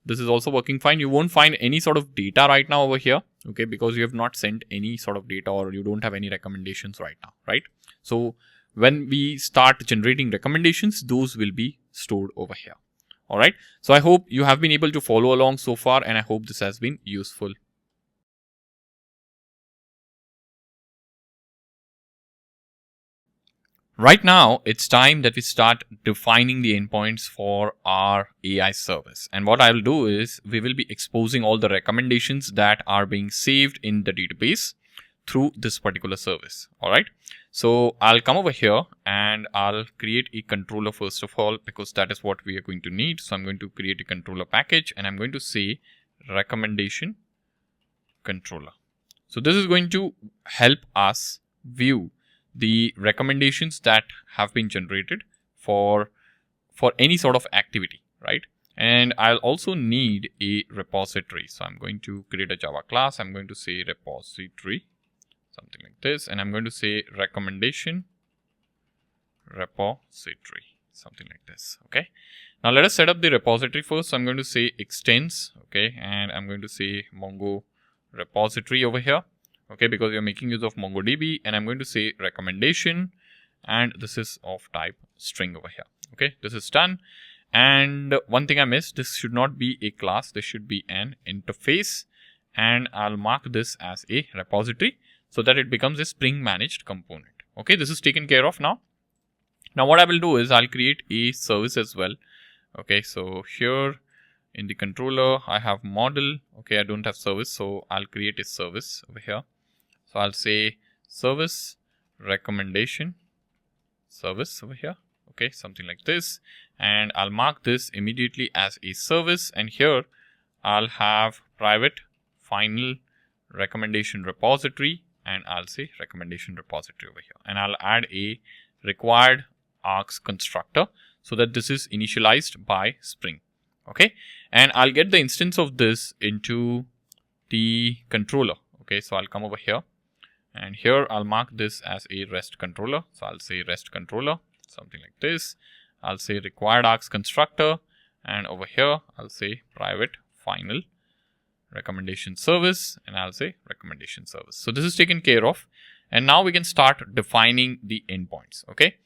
Speaker 2: this is also working fine. You won't find any sort of data right now over here. Okay, because you have not sent any sort of data, or you don't have any recommendations right now, right? So when we start generating recommendations, those will be stored over here. All right, so I hope you have been able to follow along so far, and I hope this has been useful. Right now, it's time that we start defining the endpoints for our AI service. And what I'll do is we will be exposing all the recommendations that are being saved in the database through this particular service. All right. So I'll come over here and I'll create a controller first of all, because that is what we are going to need. So I'm going to create a controller package, and I'm going to say recommendation controller. So this is going to help us view the recommendations that have been generated for any sort of activity, right? And I'll also need a repository. So I'm going to create a Java class. I'm going to say repository, something like this. And I'm going to say recommendation repository, something like this. Okay. Now let us set up the repository first. So I'm going to say extends. Okay. And I'm going to say Mongo repository over here. Okay, because we are making use of MongoDB, and I'm going to say recommendation, and this is of type string over here. Okay, this is done. And one thing I missed, this should not be a class, this should be an interface, and I'll mark this as a repository so that it becomes a Spring managed component. Okay, this is taken care of now. Now what I will do is I'll create a service as well. Okay, so here in the controller, I have model. Okay, I don't have service, so I'll create a service over here. So I'll say service recommendation service over here. Okay, something like this. And I'll mark this immediately as a service. And here I'll have private final recommendation repository, and I'll say recommendation repository over here. And I'll add a required args constructor so that this is initialized by Spring. Okay, and I'll get the instance of this into the controller. Okay, so I'll come over here, and here I'll mark this as a REST controller. So I'll say REST controller, something like this. I'll say required args constructor, and over here I'll say private final recommendation service, and I'll say recommendation service. So this is taken care of, and now we can start defining the endpoints. Okay,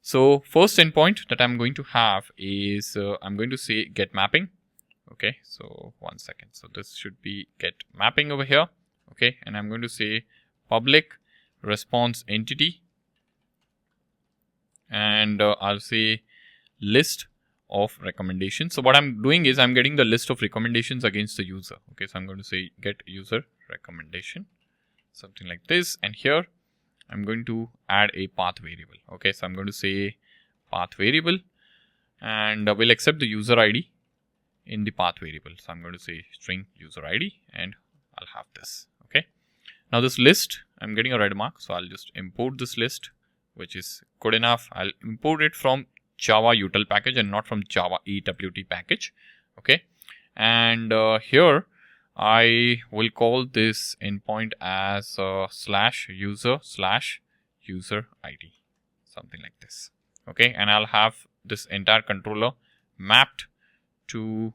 Speaker 2: so first endpoint that I'm going to have is I'm going to say get mapping. Okay, so 1 second. So this should be get mapping over here. Okay, and I'm going to say public response entity, and I'll say list of recommendations. So what I'm doing is I'm getting the list of recommendations against the user. Okay, so I'm going to say get user recommendation, something like this. And here I'm going to add a path variable. Okay, so I'm going to say path variable, and we'll accept the user ID in the path variable. So I'm going to say string user ID, and I'll have this. Okay, now this list, I'm getting a red mark, so I'll just import this list, which is good enough. I'll import it from Java util package and not from Java AWT package. Okay, and here I will call this endpoint as /user/user ID, something like this. Okay, and I'll have this entire controller mapped to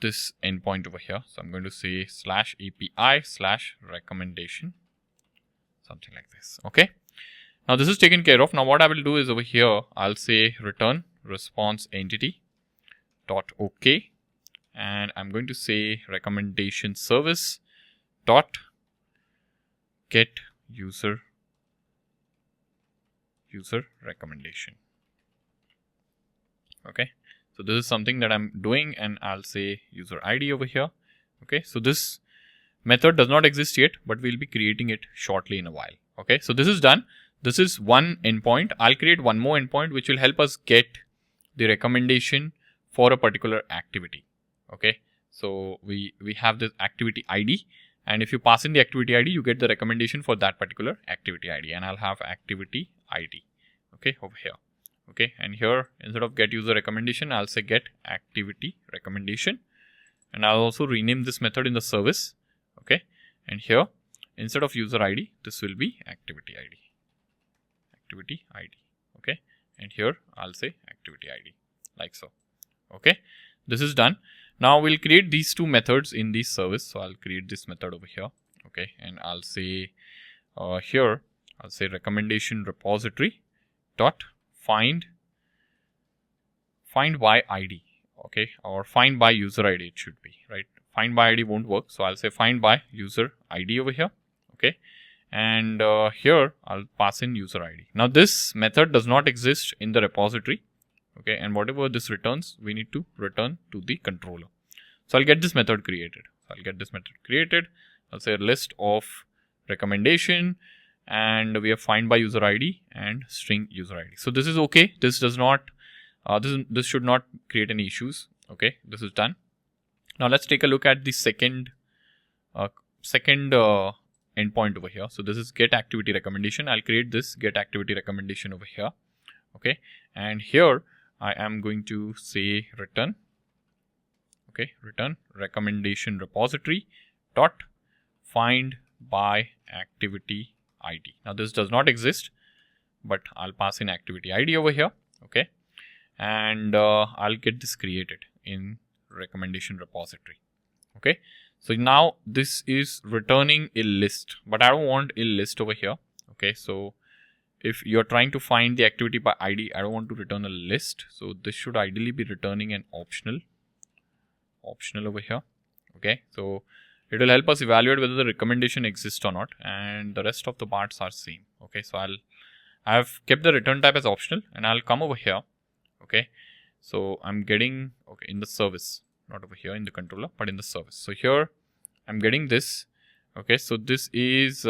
Speaker 2: this endpoint over here. So I'm going to say /API/recommendation, something like this. Okay. Now this is taken care of. Now what I will do is over here, I'll say return response entity dot OK, and I'm going to say recommendation service dot get user recommendation. Okay, so this is something that I'm doing, and I'll say user ID over here. Okay, so this method does not exist yet, but we'll be creating it shortly in a while. Okay, so this is done. This is one endpoint. I'll create one more endpoint which will help us get the recommendation for a particular activity. Okay, so we have this activity ID, and if you pass in the activity ID, you get the recommendation for that particular activity ID, and I'll have activity ID. Okay, over here. Okay, and here instead of get user recommendation, I'll say get activity recommendation, and I'll also rename this method in the service. Okay, and here instead of user ID, this will be activity ID. Okay, and here I'll say activity ID, like so. Okay, this is done. Now we'll create these two methods in this service. So I'll create this method over here. Okay, and I'll say here I'll say recommendation repository dot find by ID. Okay, or find by user ID it should be, right? Find by ID won't work, so I'll say find by user ID over here. Okay, and here I'll pass in user ID. Now this method does not exist in the repository. Okay, and whatever this returns, we need to return to the controller. So I'll get this method created. I'll say list of recommendation, and we have find by user ID and string user ID. So this is okay. This does not, this should not create any issues. Okay, this is done. Now let's take a look at the second endpoint over here. So this is get activity recommendation. I'll create this get activity recommendation over here. Okay, and here I am going to say return. Okay, return recommendation repository dot find by activity ID. Now this does not exist, but I'll pass in activity ID over here. Okay, and I'll get this created in recommendation repository. Okay, so now this is returning a list, but I don't want a list over here. Okay, so if you're trying to find the activity by ID, I don't want to return a list. So this should ideally be returning an optional over here. Okay, so it will help us evaluate whether the recommendation exists or not, and the rest of the parts are same. Okay, so I have kept the return type as optional, and I'll come over here. Okay, so I'm getting, okay, in the service, not over here in the controller, but in the service. So here I'm getting this. Okay, so this is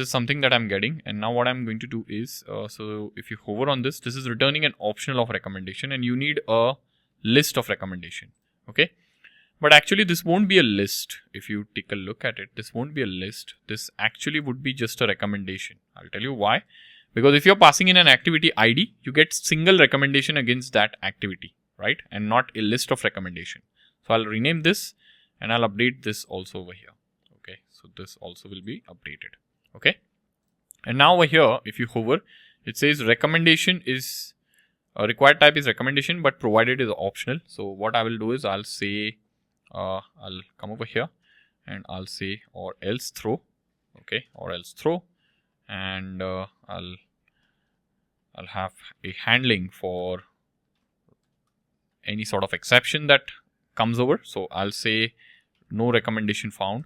Speaker 2: something that I'm getting, and now what I'm going to do is, so if you hover on this, this is returning an optional of recommendation, and you need a list of recommendation. Okay, but actually this won't be a list. If you take a look at it, this won't be a list. This actually would be just a recommendation. I'll tell you why. Because if you're passing in an activity ID, you get single recommendation against that activity, right? And not a list of recommendation. So I'll rename this, and I'll update this also over here. Okay, so this also will be updated. Okay, and now over here, if you hover, it says recommendation is required type is recommendation, but provided is optional. So what I will do is I'll say I'll come over here, and I'll say or else throw. Okay, or else throw, and I'll have a handling for any sort of exception that comes over. So I'll say no recommendation found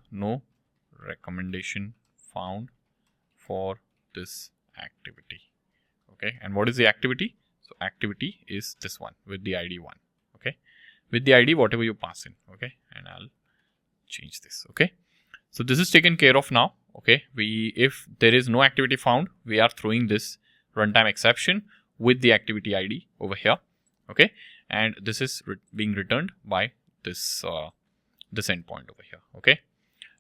Speaker 2: for this activity. Okay, and what is the activity? So activity is this one with the ID 1. Okay, with the ID whatever you pass in. Okay, and I'll change this. Okay, so this is taken care of now. Okay, if there is no activity found, we are throwing this runtime exception with the activity ID over here. Okay, and this is being returned by this this endpoint over here. Okay,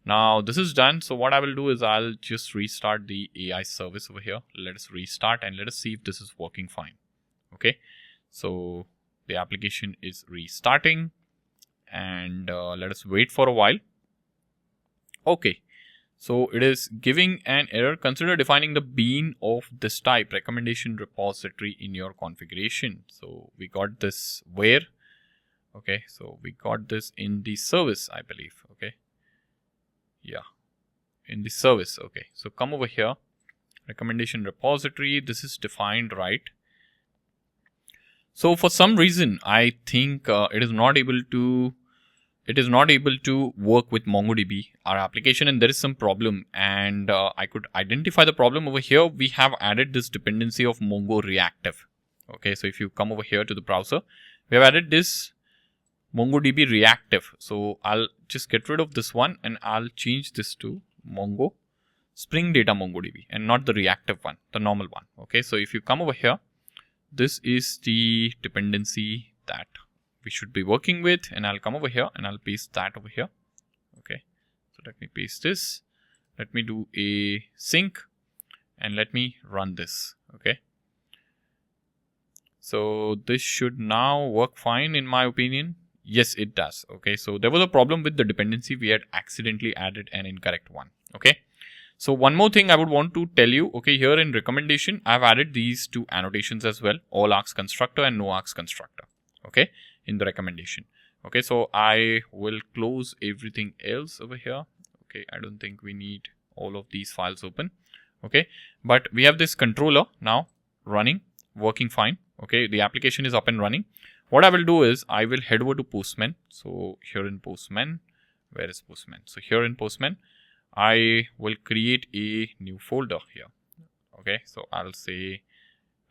Speaker 2: now this is done. So what I will do is I'll just restart the AI service over here. Let us restart and let us see if this is working fine. Okay, so the application is restarting, and let us wait for a while. Okay, so it is giving an error. Consider defining the bean of this type recommendation repository in your configuration. So we got this where Okay, so we got this in the service, I believe. Okay, yeah, in the service. Okay, so come over here, recommendation repository. This is defined right. So for some reason, I think it is not able to work with MongoDB, our application, and there is some problem. And I could identify the problem over here. We have added this dependency of Mongo reactive. Okay, so if you come over here to the browser, we have added this MongoDB reactive. So I'll just get rid of this one and I'll change this to Mongo Spring Data MongoDB and not the reactive one, the normal one. Okay, so if you come over here, this is the dependency that we should be working with, and I'll come over here and I'll paste that over here. Okay, so let me paste this. Let me do a sync and let me run this. Okay, so this should now work fine in my opinion. Yes, it does. Okay, so there was a problem with the dependency. We had accidentally added an incorrect one. Okay, so one more thing I would want to tell you. Okay, here in recommendation, I've added these two annotations as well, all args constructor and no args constructor. Okay, in the recommendation. Okay, so I will close everything else over here. Okay, I don't think we need all of these files open. Okay, but we have this controller now running, working fine. Okay, the application is up and running. What I will do is I will head over to Postman. So here in Postman, where is Postman? So here in Postman, I will create a new folder here. Okay, so I'll say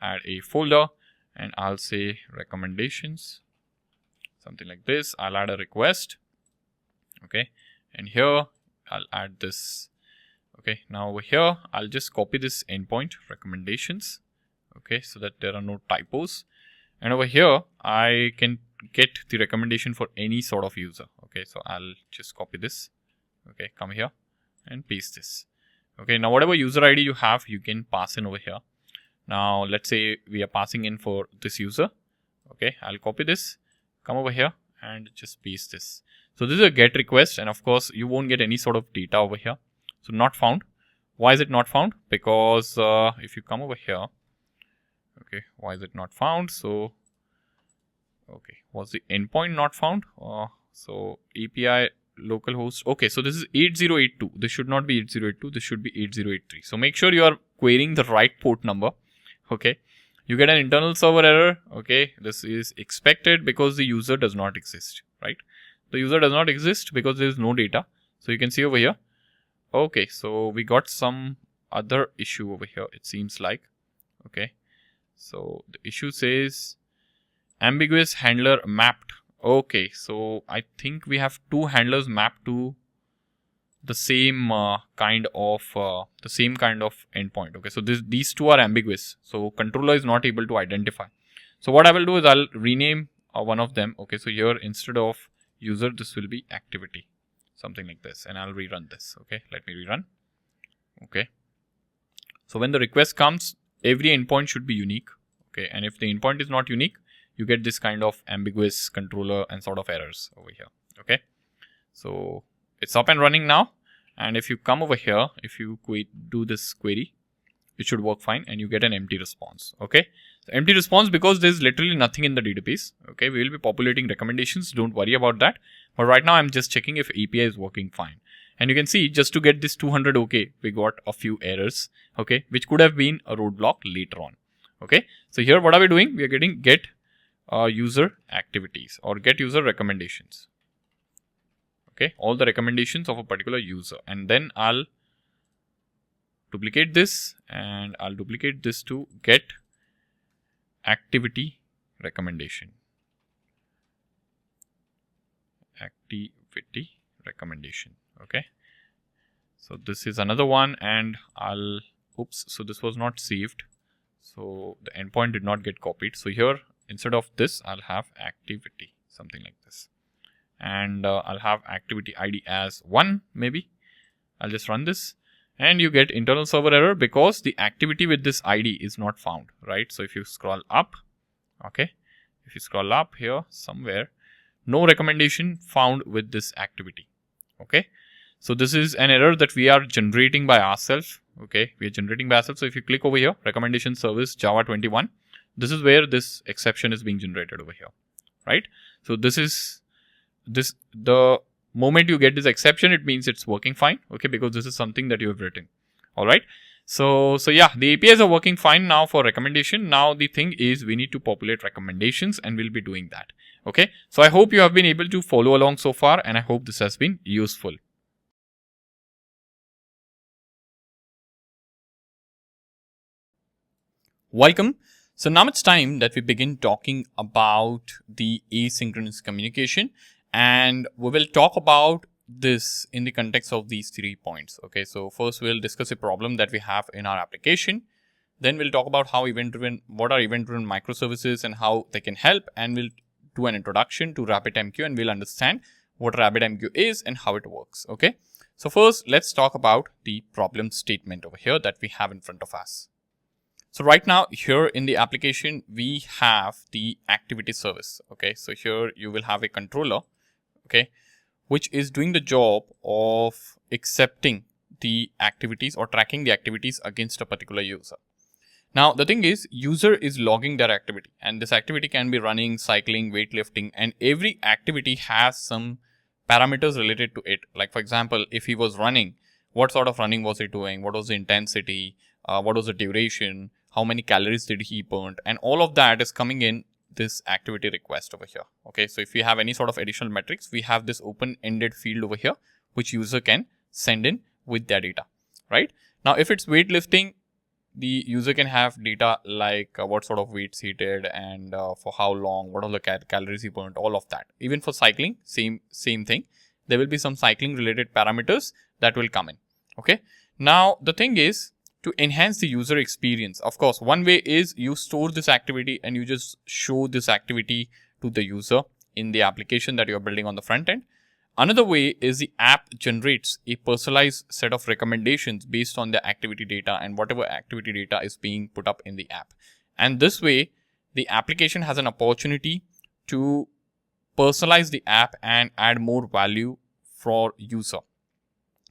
Speaker 2: add a folder and I'll say recommendations, something like this. I'll add a request. Okay, and here I'll add this. Okay, now over here, I'll just copy this endpoint recommendations. Okay, so that there are no typos. And over here, I can get the recommendation for any sort of user. Okay, so I'll just copy this. Okay, come here and paste this. Okay, now whatever user ID you have, you can pass in over here. Now, let's say we are passing in for this user. Okay, I'll copy this, come over here and just paste this. So this is a GET request, and of course, you won't get any sort of data over here. So not found. Why is it not found? Because if you come over here, okay, why is it not found? So, okay, was the endpoint not found? So API localhost. Okay, so this is 8082. This should not be 8082. This should be 8083. So make sure you are querying the right port number. Okay, you get an internal server error. Okay, this is expected because the user does not exist, right? The user does not exist because there is no data. So you can see over here. Okay, so we got some other issue over here, it seems like. Okay, so the issue says ambiguous handler mapped. Okay, so I think we have two handlers mapped to the same kind of endpoint. Okay, so these two are ambiguous. So controller is not able to identify. So what I will do is I'll rename one of them. Okay, so here instead of user, this will be activity, something like this, and I'll rerun this. Okay, let me rerun. Okay, so when the request comes, every endpoint should be unique. Okay, and if the endpoint is not unique, you get this kind of ambiguous controller and sort of errors over here. Okay, so it's up and running now. And if you come over here, if you do this query, it should work fine and you get an empty response. Okay, so empty response because there's literally nothing in the database. Okay, we will be populating recommendations. Don't worry about that. But right now I'm just checking if API is working fine. And you can see just to get this 200 okay, we got a few errors. Okay, which could have been a roadblock later on. Okay, so here what are we doing? We are getting get user activities or get user recommendations. Okay, all the recommendations of a particular user, and then I'll duplicate this and I'll duplicate this to get activity recommendation. Activity recommendation. Okay, so this is another one, and so this was not saved, so the endpoint did not get copied. So here instead of this, I'll have activity, something like this, and I'll have activity ID as 1 maybe. I'll just run this and you get internal server error because the activity with this ID is not found, right? So if you scroll up, okay, if you scroll up here somewhere, no recommendation found with this activity. Okay, so this is an error that we are generating by ourselves. Okay, we are generating by ourselves. So if you click over here, recommendation service Java 21, this is where this exception is being generated over here. right? So the moment you get this exception, it means it's working fine, okay, because this is something that you have written. All right. So yeah, the APIs are working fine now for recommendation. Now the thing is we need to populate recommendations, and we'll be doing that. Okay. So I hope you have been able to follow along so far, and I hope this has been useful.
Speaker 1: Welcome. So now it's time that we begin talking about the asynchronous communication, and we will talk about this in the context of these 3 points. Okay, so first we'll discuss a problem that we have in our application. Then we'll talk about what are event-driven microservices and how they can help, and we'll do an introduction to RabbitMQ, and we'll understand what RabbitMQ is and how it works. Okay, so first let's talk about the problem statement over here that we have in front of us. So right now here in the application, we have the activity service. Okay, so here you will have a controller, okay, which is doing the job of accepting the activities or tracking the activities against a particular user. Now the thing is, user is logging their activity, and this activity can be running, cycling, weightlifting, and every activity has some parameters related to it. Like for example, if he was running, what sort of running was he doing? What was the intensity? What was the duration? How many calories did he burn? And all of that is coming in this activity request over here. Okay, so if we have any sort of additional metrics, we have this open-ended field over here, which user can send in with their data, right? Now, if it's weightlifting, the user can have data like what sort of weights he did and for how long, what are the calories he burned, all of that. Even for cycling, same thing. There will be some cycling related parameters that will come in. Okay. Now, the thing is, to enhance the user experience, of course, one way is you store this activity and you just show this activity to the user in the application that you're building on the front end. Another way is the app generates a personalized set of recommendations based on the activity data and whatever activity data is being put up in the app. And this way, the application has an opportunity to personalize the app and add more value for user.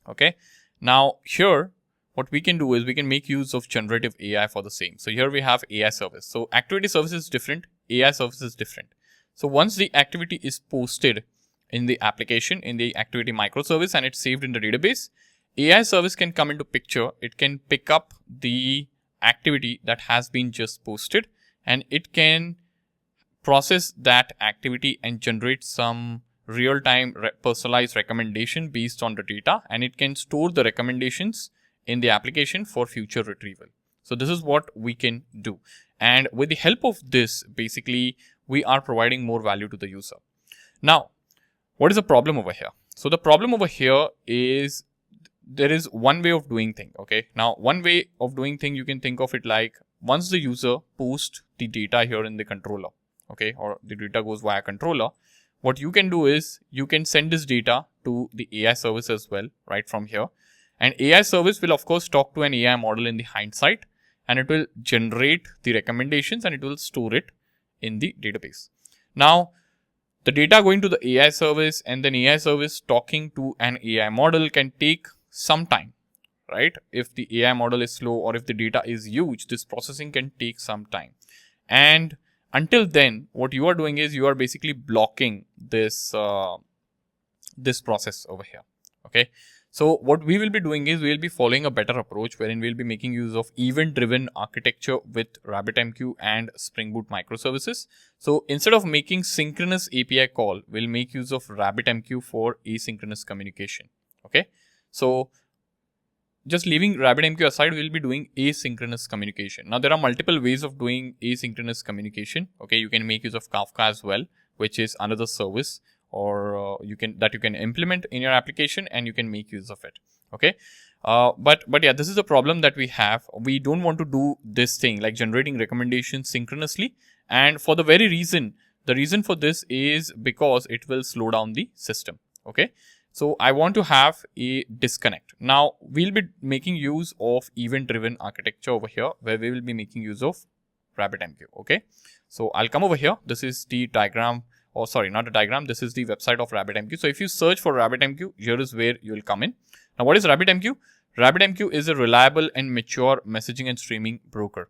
Speaker 1: Okay. Now here, what we can do is we can make use of generative AI for the same. So here we have AI service. So activity service is different, AI service is different. So once the activity is posted in the application, in the activity microservice, and it's saved in the database, AI service can come into picture. It can pick up the activity that has been just posted, and it can process that activity and generate some real-time personalized recommendation based on the data, and it can store the recommendations in the application for future retrieval. So this is what we can do. And with the help of this, basically, we are providing more value to the user. Now, what is the problem over here? So the problem over here is there is one way of doing thing. Okay. Now, one way of doing thing, you can think of it like once the user posts the data here in the controller, okay, or the data goes via controller, what you can do is you can send this data to the AI service as well, right from here. And AI service will of course talk to an AI model in the hindsight, and it will generate the recommendations and it will store it in the database. Now, the data going to the AI service and then AI service talking to an AI model can take some time, right? If the AI model is slow or if the data is huge, this processing can take some time. And until then, what you are doing is you are basically blocking this, this process over here, okay? So what we will be doing is we will be following a better approach wherein we'll be making use of event-driven architecture with RabbitMQ and Spring Boot microservices. So instead of making synchronous API call, we'll make use of RabbitMQ for asynchronous communication. Okay. So just leaving RabbitMQ aside, we'll be doing asynchronous communication. Now there are multiple ways of doing asynchronous communication. Okay. You can make use of Kafka as well, which is another service or you can implement in your application and you can make use of it. Okay. But yeah, this is a problem that we have. We don't want to do this thing like generating recommendations synchronously. And for the very reason, the reason for this is because it will slow down the system. Okay. So I want to have a disconnect. Now we'll be making use of event-driven architecture over here where we will be making use of RabbitMQ. Okay. So I'll come over here. This is the diagram. Oh, sorry, not a diagram. This is the website of RabbitMQ. So if you search for RabbitMQ, here is where you will come in. Now, what is RabbitMQ? RabbitMQ is a reliable and mature messaging and streaming broker.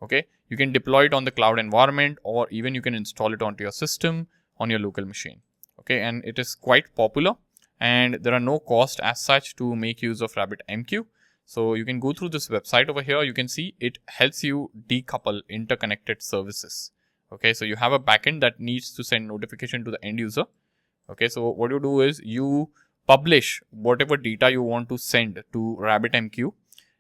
Speaker 1: Okay. You can deploy it on the cloud environment or even you can install it onto your system.
Speaker 2: on your local machine. Okay, and it is quite popular, and there are no cost as such to make use of RabbitMQ. So you can go through this website over here. You can see it helps you decouple interconnected services. Okay, so you have a backend that needs to send notification to the end user. Okay, so what you do is you publish whatever data you want to send to RabbitMQ,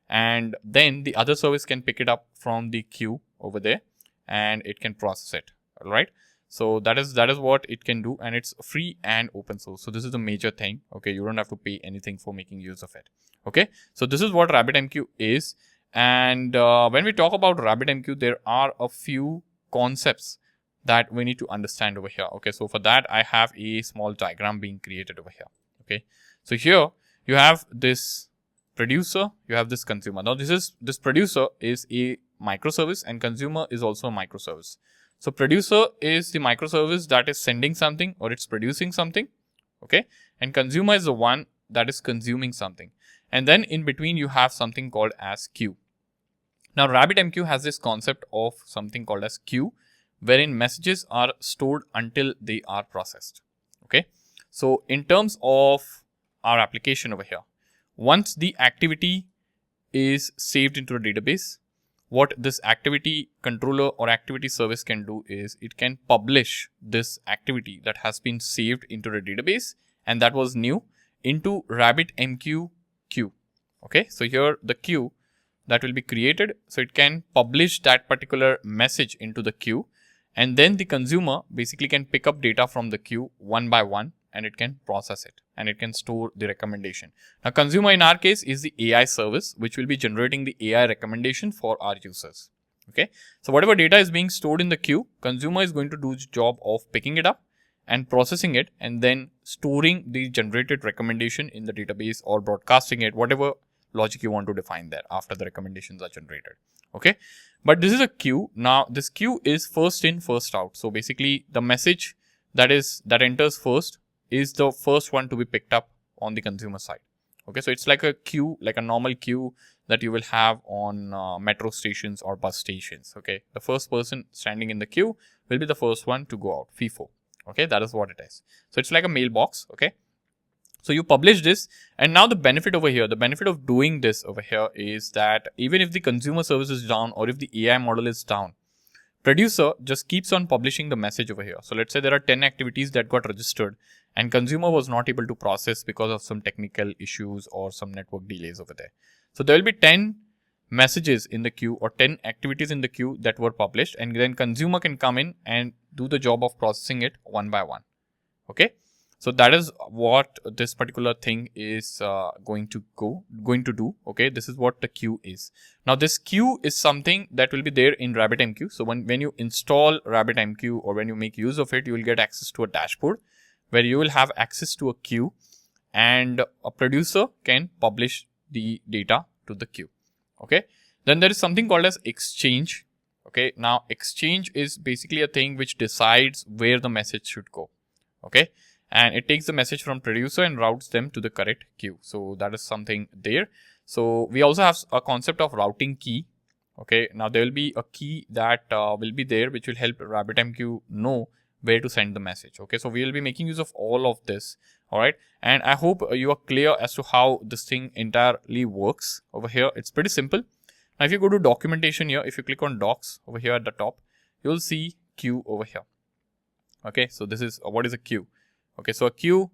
Speaker 2: and then the other service can pick it up from the queue over there and it can process it. All right. So that is what it can do, and it's free and open source. So this is the major thing. Okay, you don't have to pay anything for making use of it. Okay, so this is what RabbitMQ is. And when we talk about RabbitMQ, there are a few concepts that we need to understand over here. Okay, so for that, I have a small diagram being created over here. Okay, so here you have this producer, you have this consumer. Now this producer is a microservice and consumer is also a microservice. So producer is the microservice that is sending something or it's producing something. Okay, and consumer is the one that is consuming something. And then in between you have something called as queue. Now RabbitMQ has this concept of something called as queue, wherein messages are stored until they are processed. Okay, so in terms of our application over here, once the activity is saved into a database, what this activity controller or activity service can do is it can publish this activity that has been saved into the database and that was new into RabbitMQ queue. Okay, so here the queue that will be created, so it can publish that particular message into the queue, and then the consumer basically can pick up data from the queue one by one and it can process it and it can store the recommendation. Now consumer in our case is the AI service which will be generating the AI recommendation for our users. Okay, so whatever data is being stored in the queue, consumer is going to do the job of picking it up and processing it and then storing the generated recommendation in the database or broadcasting it, whatever logic you want to define there after the recommendations are generated. Okay, but this is a queue. Now this queue is first in, first out. So basically the message that enters first is the first one to be picked up on the consumer side. Okay, so it's like a queue, like a normal queue that you will have on metro stations or bus stations. Okay, the first person standing in the queue will be the first one to go out, FIFO. Okay, that is what it is. So it's like a mailbox. Okay, so you publish this, and now the benefit over here, the benefit of doing this over here is that even if the consumer service is down or if the AI model is down, producer just keeps on publishing the message over here. So let's say there are 10 activities that got registered and consumer was not able to process because of some technical issues or some network delays over there. So there will be 10 messages in the queue or 10 activities in the queue that were published, and then consumer can come in and do the job of processing it one by one. Okay, so that is what this particular thing is going to do. Okay, this is what the queue is. Now this queue is something that will be there in RabbitMQ. So when you install RabbitMQ or when you make use of it, you will get access to a dashboard where you will have access to a queue and a producer can publish the data to the queue. Okay, then there is something called as exchange. Okay, now exchange is basically a thing which decides where the message should go. Okay, and it takes the message from producer and routes them to the correct queue. So that is something there. So we also have a concept of routing key. Okay, now there will be a key that will be there which will help RabbitMQ know where to send the message. Okay, so we will be making use of all of this. All right, and I hope you are clear as to how this thing entirely works over here. It's pretty simple. Now if you go to documentation here, if you click on docs over here at the top, you will see queue over here. Okay, so this is what is a queue. Okay, so a queue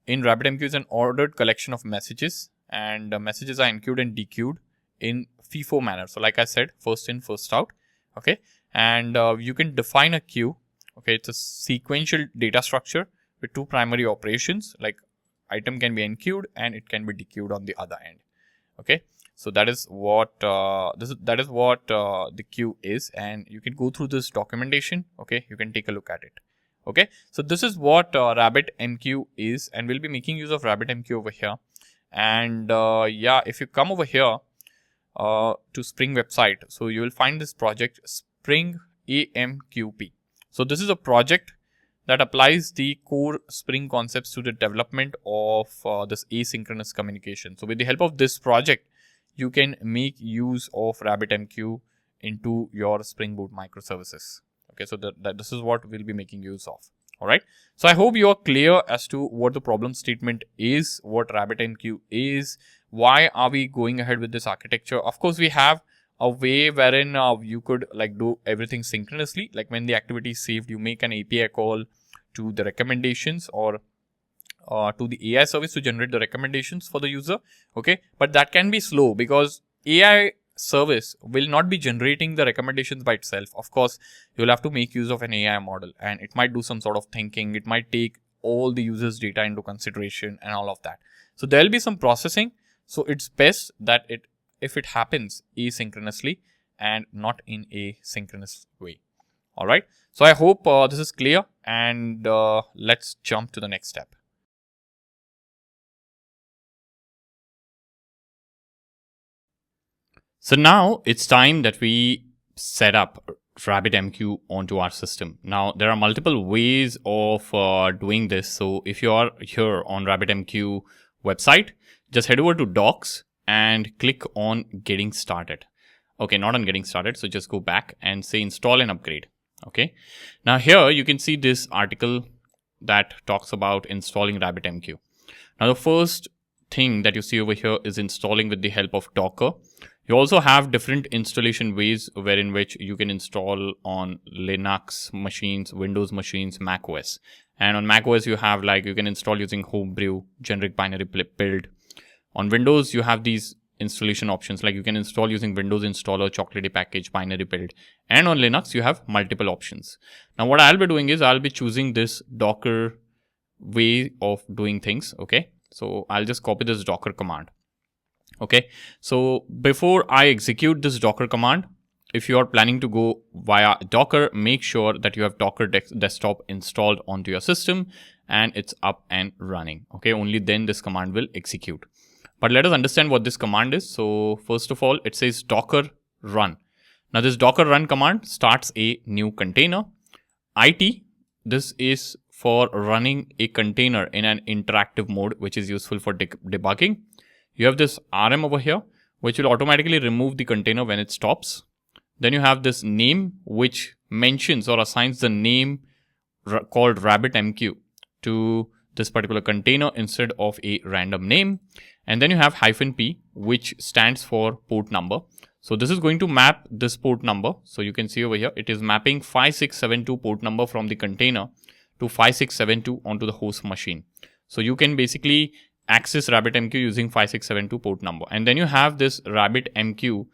Speaker 2: in RabbitMQ is an ordered collection of messages, and messages are enqueued and dequeued in FIFO manner. So like I said, first in, first out. Okay, and you can define a queue. Okay, it's a sequential data structure with two primary operations, like item can be enqueued and it can be dequeued on the other end. Okay, so that is what the queue is, and you can go through this documentation. Okay, you can take a look at it. Okay, so this is what RabbitMQ is, and we'll be making use of RabbitMQ over here. And yeah, if you come over here to Spring website, so you will find this project Spring AMQP. So this is a project that applies the core Spring concepts to the development of this asynchronous communication. So with the help of this project, you can make use of RabbitMQ into your Spring Boot microservices. Okay, so that this is what we'll be making use of. All right. So I hope you are clear as to what the problem statement is, what RabbitMQ is, why are we going ahead with this architecture. Of course, we have a way wherein you could like do everything synchronously. Like when the activity is saved, you make an API call to the recommendations or to the AI service to generate the recommendations for the user. Okay, but that can be slow because AI service will not be generating the recommendations by itself. Of course, you'll have to make use of an AI model and it might do some sort of thinking. It might take all the user's data into consideration and all of that. So there'll be some processing. So it's best that if it happens asynchronously and not in a synchronous way. All right. So I hope this is clear, and let's jump to the next step.
Speaker 1: So now it's time that we set up RabbitMQ onto our system. Now there are multiple ways of doing this. So if you are here on RabbitMQ website, just head over to docs and click on getting started. Okay, not on getting started. So just go back and say install and upgrade. Okay. Now here you can see this article that talks about installing RabbitMQ. Now the first thing that you see over here is installing with the help of Docker. You also have different installation ways wherein which you can install on Linux machines, Windows machines, Mac OS. And on Mac OS, you have like you can install using Homebrew, generic binary build. On Windows, you have these installation options like you can install using Windows installer, chocolatey package, binary build. And on Linux, you have multiple options. Now, what I'll be doing is I'll be choosing this Docker way of doing things. Okay, so I'll just copy this Docker command. Okay, so before I execute this Docker command, if you are planning to go via Docker, make sure that you have Docker desktop installed onto your system and it's up and running. Okay, only then this command will execute. But let us understand what this command is. So first of all, it says Docker run. Now this Docker run command starts a new container. IT, this is for running a container in an interactive mode, which is useful for debugging. You have this RM over here, which will automatically remove the container when it stops. Then you have this name, which mentions or assigns the name called RabbitMQ to this particular container instead of a random name. And then you have -p, which stands for port number. So this is going to map this port number. So you can see over here, it is mapping 5672 port number from the container to 5672 onto the host machine. So you can basically access RabbitMQ using 5672 port number. And then you have this RabbitMQ,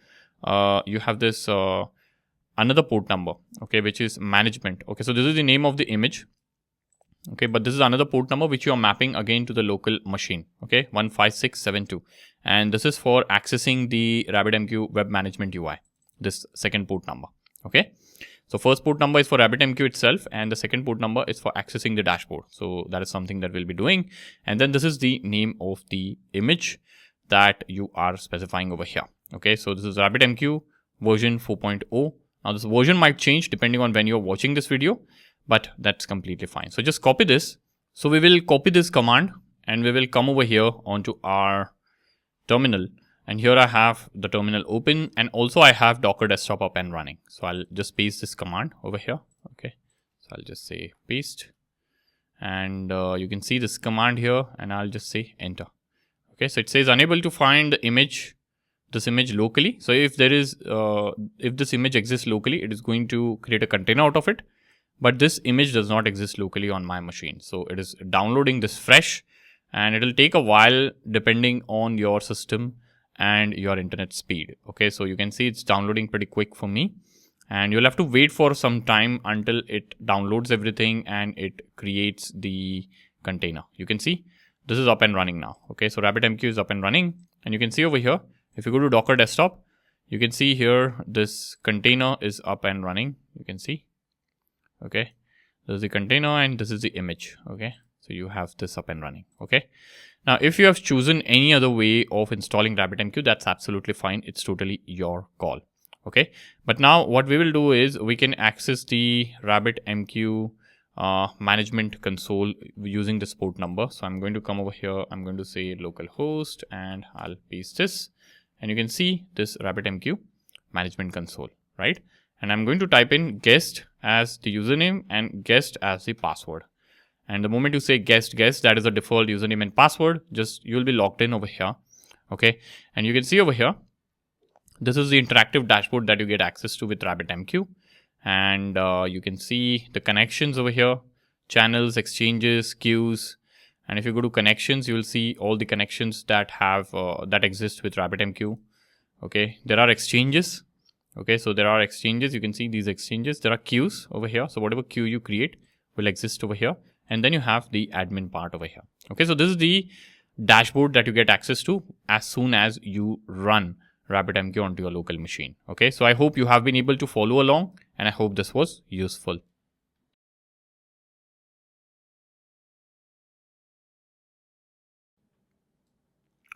Speaker 1: you have this another port number, okay, which is management. Okay, so this is the name of the image. Okay, but this is another port number which you are mapping again to the local machine. Okay, 15672. And this is for accessing the RabbitMQ web management UI, this second port number. Okay. So first port number is for RabbitMQ itself and the second port number is for accessing the dashboard. So that is something that we'll be doing. And then this is the name of the image that you are specifying over here. Okay, so this is RabbitMQ version 4.0. Now this version might change depending on when you're watching this video, but that's completely fine. So just copy this. So we will copy this command and we will come over here onto our terminal. And here I have the terminal open and also I have Docker desktop up and running. So I'll just paste this command over here. Okay, so I'll just say paste and you can see this command here and I'll just say enter. Okay, so it says unable to find the image, this image locally. So if there is, if this image exists locally, it is going to create a container out of it. But this image does not exist locally on my machine. So it is downloading this fresh and it will take a while depending on your system and your internet speed. Okay, so you can see it's downloading pretty quick for me and you'll have to wait for some time until it downloads everything and it creates the container. You can see this is up and running now. Okay, so RabbitMQ is up and running and you can see over here, if you go to Docker desktop, you can see here this container is up and running. You can see, okay, this is the container and this is the image. Okay, so you have this up and running. Okay. Now, if you have chosen any other way of installing RabbitMQ, that's absolutely fine. It's totally your call. Okay. But now what we will do is we can access the RabbitMQ management console using this port number. So I'm going to come over here. I'm going to say localhost and I'll paste this. And you can see this RabbitMQ management console, right? And I'm going to type in guest as the username and guest as the password. And the moment you say guest, that is the default username and password. Just you'll be logged in over here. Okay. And you can see over here, this is the interactive dashboard that you get access to with RabbitMQ. And you can see the connections over here, channels, exchanges, queues. And if you go to connections, you will see all the connections that have that exist with RabbitMQ. Okay, there are exchanges. Okay, so there are exchanges. You can see these exchanges. There are queues over here. So whatever queue you create will exist over here. And then you have the admin part over here. Okay, so this is the dashboard that you get access to as soon as you run RabbitMQ onto your local machine. Okay, so I hope you have been able to follow along, and I hope this was useful.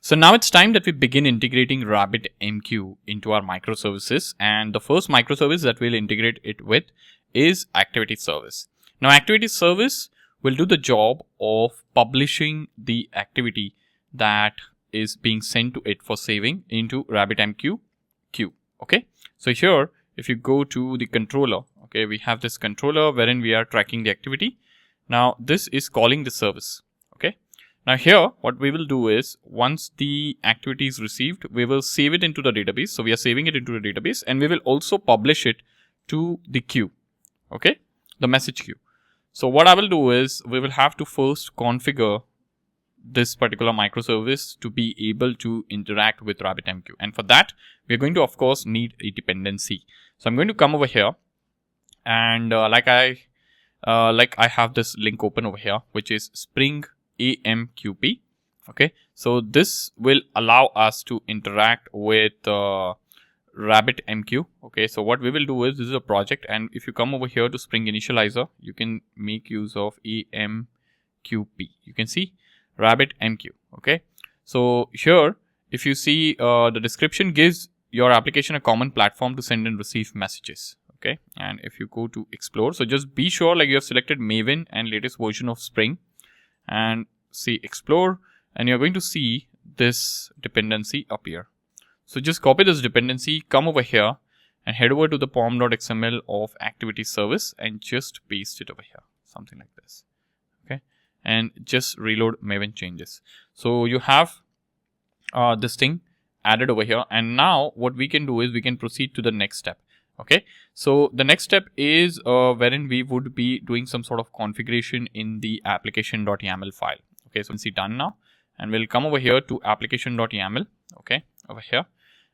Speaker 1: So now it's time that we begin integrating RabbitMQ into our microservices, and the first microservice that we'll integrate it with is Activity Service. Now Activity Service will do the job of publishing the activity that is being sent to it for saving into RabbitMQ queue. Okay, so here if you go to the controller, okay, we have this controller wherein we are tracking the activity. Now this is calling the service. Okay, now here what we will do is once the activity is received, we will save it into the database. So we are saving it into the database, and we will also publish it to the queue. Okay, the message queue. So what I will do is we will have to first configure this particular microservice to be able to interact with RabbitMQ. And for that, we're going to, of course, need a dependency. So I'm going to come over here, and like I have this link open over here, which is Spring AMQP. Okay, so this will allow us to interact with RabbitMQ. Okay, so what we will do is this is a project, and if you come over here to Spring Initializer, you can make use of AMQP. You can see RabbitMQ. Okay, so here if you see the description gives your application a common platform to send and receive messages. Okay, and if you go to explore, so just be sure like you have selected Maven and latest version of Spring, and see explore, and you're going to see this dependency appear. So just copy this dependency, come over here and head over to the pom.xml of activity service and just paste it over here, something like this. Okay, and just reload Maven changes. So you have this thing added over here, and now what we can do is we can proceed to the next step. Okay, so the next step is wherein we would be doing some sort of configuration in the application.yaml file. Okay, so we can see done now, and we'll come over here to application.yaml. Okay, over here,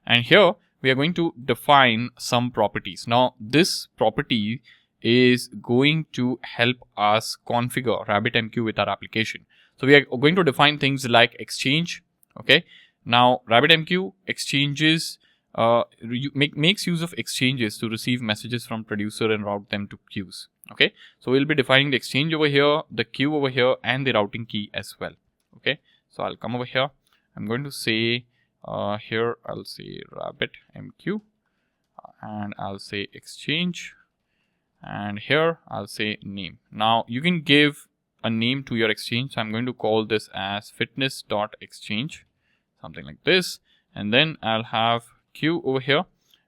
Speaker 1: and here we are going to define some properties. Now this property is going to help us configure RabbitMQ with our application. So we are going to define things like exchange. Okay, now RabbitMQ exchanges makes use of exchanges to receive messages from producer and route them to queues. Okay, so we'll be defining the exchange over here, the queue over here, and the routing key as well. Okay, so I'll come over here. I'm going to say here I'll say RabbitMQ, and I'll say exchange, and here I'll say name. Now you can give a name to your exchange. So I'm going to call this as fitness.exchange, something like this, and then I'll have queue over here,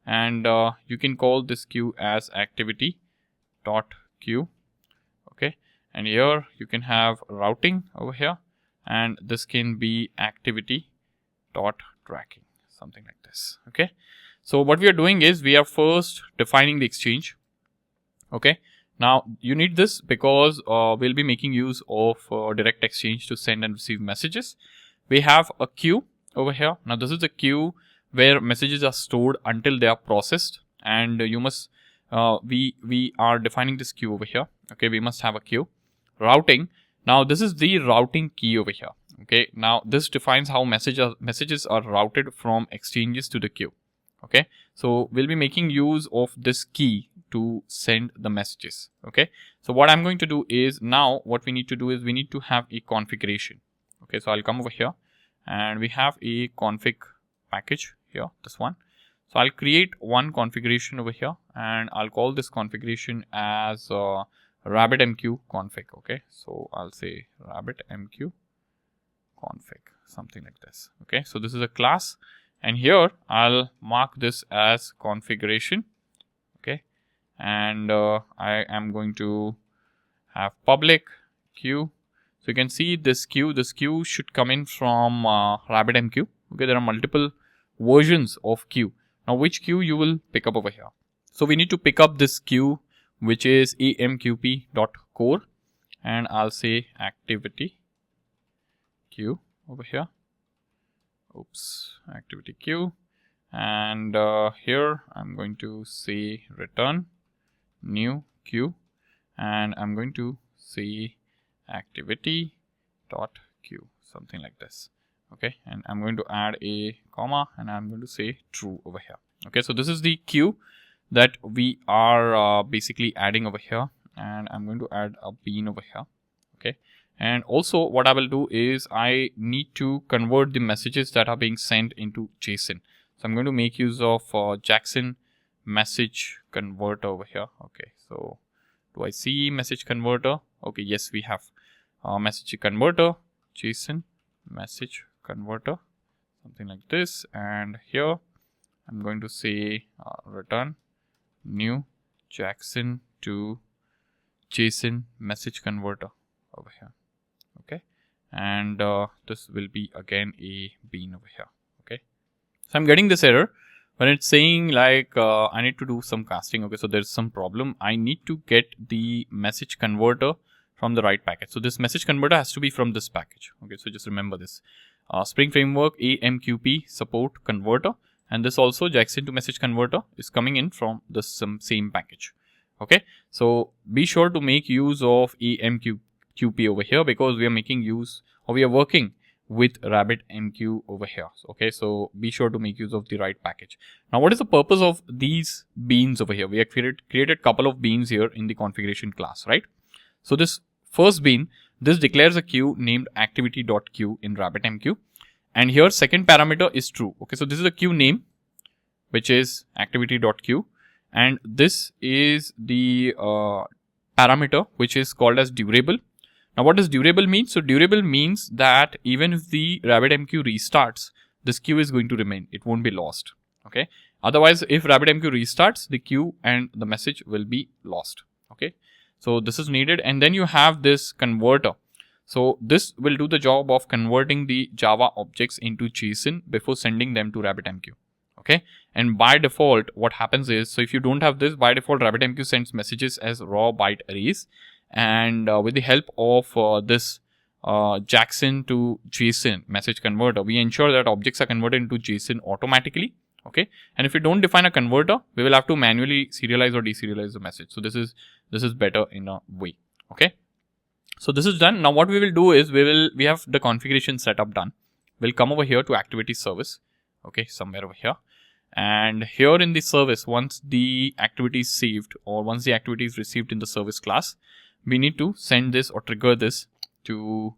Speaker 1: and you can call this queue as activity.queue. Okay, and here you can have routing over here, and this can be activity.tracking, something like this. Okay, so what we are doing is we are first defining the exchange. Okay, now you need this because we'll be making use of direct exchange to send and receive messages. We have a queue over here. Now this is a queue where messages are stored until they are processed, and you must we are defining this queue over here. Okay, we must have a queue. Routing, now this is the routing key over here. Okay, now this defines how messages are routed from exchanges to the queue. Okay, so we'll be making use of this key to send the messages. Okay, so what I'm going to do is now what we need to do is we need to have a configuration. Okay, so I'll come over here, and we have a config package here, this one. So I'll create one configuration over here, and I'll call this configuration as RabbitMQ config. Okay, so I'll say RabbitMQ config, something like this. Okay, so this is a class, and here I'll mark this as configuration. Okay, and I am going to have public
Speaker 2: queue. So you can see this queue should come in from RabbitMQ. Okay, there are multiple versions of queue. Now which queue you will pick up over here? So we need to pick up this queue, which is emqp.core, and I'll say activity queue over here. Activity queue, and here I'm going to say return new queue, and I'm going to say activity dot queue, something like this. Okay, and I'm going to add a comma, and I'm going to say true over here. Okay, so this is the queue that we are basically adding over here, and I'm going to add a bean over here. Okay, and also what I will do is I need to convert the messages that are being sent into JSON. So I'm going to make use of JSON message converter over here. Okay, so do I see message converter? Okay, yes, we have message converter, JSON message converter, something like this, and here I'm going to say return new JSON to JSON message converter over here. Okay, and this will be again a bean over here. Okay, so I'm getting this error when it's saying like I need to do some casting. Okay, so there's some problem. I need to get the message converter from the right package. So this message converter has to be from this package. Okay, so just remember this. Spring Framework AMQP support converter, and this also JSON to message converter is coming in from the same package. Okay, so be sure to make use of AMQP over here, because we are making use, or we are working with RabbitMQ over here. Okay, so be sure to make use of the right package. Now, what is the purpose of these beans over here? We have created a couple of beans here in the configuration class, right? So this first bean, this declares a queue named activity.queue in RabbitMQ, and here second parameter is true. Okay, so this is a queue name, which is activity.queue, and this is the parameter which is called as durable. Now what does durable mean? So durable means that even if the RabbitMQ restarts, this queue is going to remain. It won't be lost. Okay. Otherwise, if RabbitMQ restarts, the queue and the message will be lost. Okay. So this is needed, and then you have this converter. So this will do the job of converting the Java objects into JSON before sending them to RabbitMQ. Okay, and by default, what happens is, so if you don't have this, by default, RabbitMQ sends messages as raw byte arrays, and with the help of this JSON to JSON message converter, we ensure that objects are converted into JSON automatically. Okay, and if we don't define a converter, we will have to manually serialize or deserialize the message. So this is better in a way. Okay, so this is done. Now what we will do is we have the configuration setup done. We'll come over here to activity service. Okay, somewhere over here, and here in the service, once the activity is saved or once the activity is received in the service class, we need to send this or trigger this to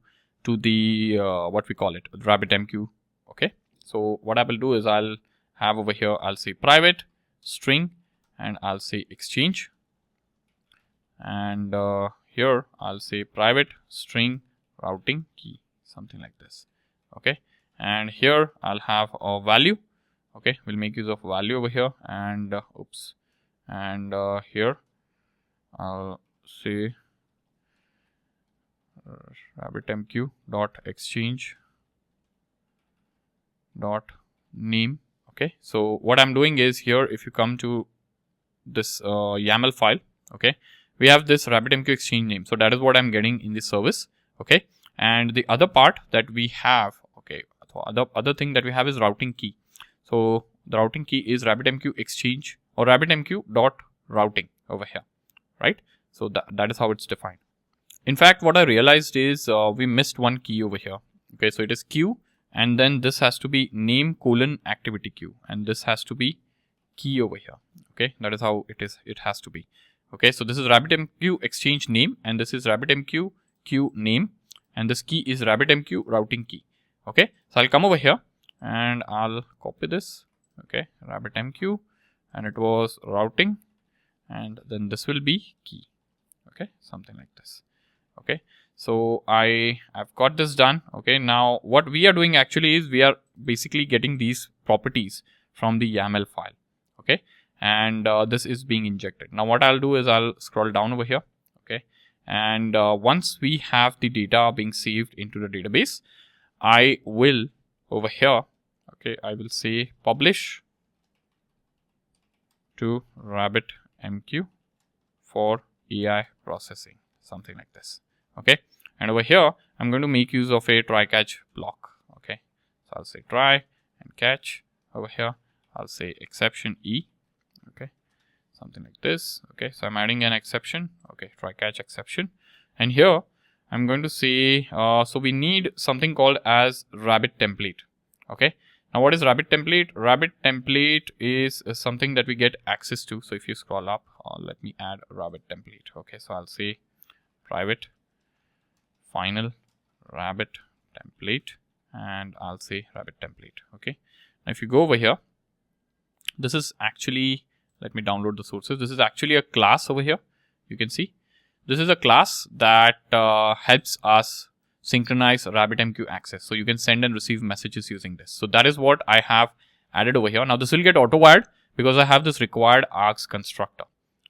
Speaker 2: the what we call it, RabbitMQ. Okay, so what I will do is I'll have over here, I'll say private string, and I'll say exchange, and here I'll say private string routing key, something like this. Okay, and here I'll have a value. Okay, we'll make use of value over here, and and here I'll say RabbitMQ dot exchange dot name. Okay, so what I'm doing is here, if you come to this YAML file, okay, we have this RabbitMQ exchange name. So that is what I'm getting in the service. Okay, and the other part that we have, okay, other thing that we have is routing key. So the routing key is RabbitMQ exchange or RabbitMQ dot routing over here, right? So that is how it's defined. In fact, what I realized is we missed one key over here. Okay, so it is queue, and then this has to be name : activity queue, and this has to be key over here. Okay, that is how it is. It has to be. Okay, so this is RabbitMQ exchange name, and this is RabbitMQ queue name, and this key is RabbitMQ routing key. Okay, so I'll come over here and I'll copy this. Okay, RabbitMQ, and it was routing, and then this will be key. Okay, something like this. Okay, so I've got this done. Okay, now what we are doing actually is we are basically getting these properties from the YAML file. Okay, and this is being injected. Now what I'll do is I'll scroll down over here. Okay, And once we have the data being saved into the database, I will over here, okay, I will say publish to RabbitMQ for AI processing, something like this. Okay, and over here I'm going to make use of a try catch block. Okay, so I'll say try and catch. Over here I'll say exception E. Okay, something like this. Okay, so I'm adding an exception. Okay, try catch exception, and here I'm going to say so we need something called as Rabbit template. Okay, now what is Rabbit template? Rabbit template is something that we get access to. So if you scroll up, let me add Rabbit template. Okay, so I'll say private final Rabbit template, and I'll say Rabbit template. Okay, now if you go over here, this is actually, let me download the sources. This is actually a class over here. You can see this is a class that helps us synchronize RabbitMQ access. So you can send and receive messages using this. So that is what I have added over here. Now this will get auto-wired because I have this required args constructor,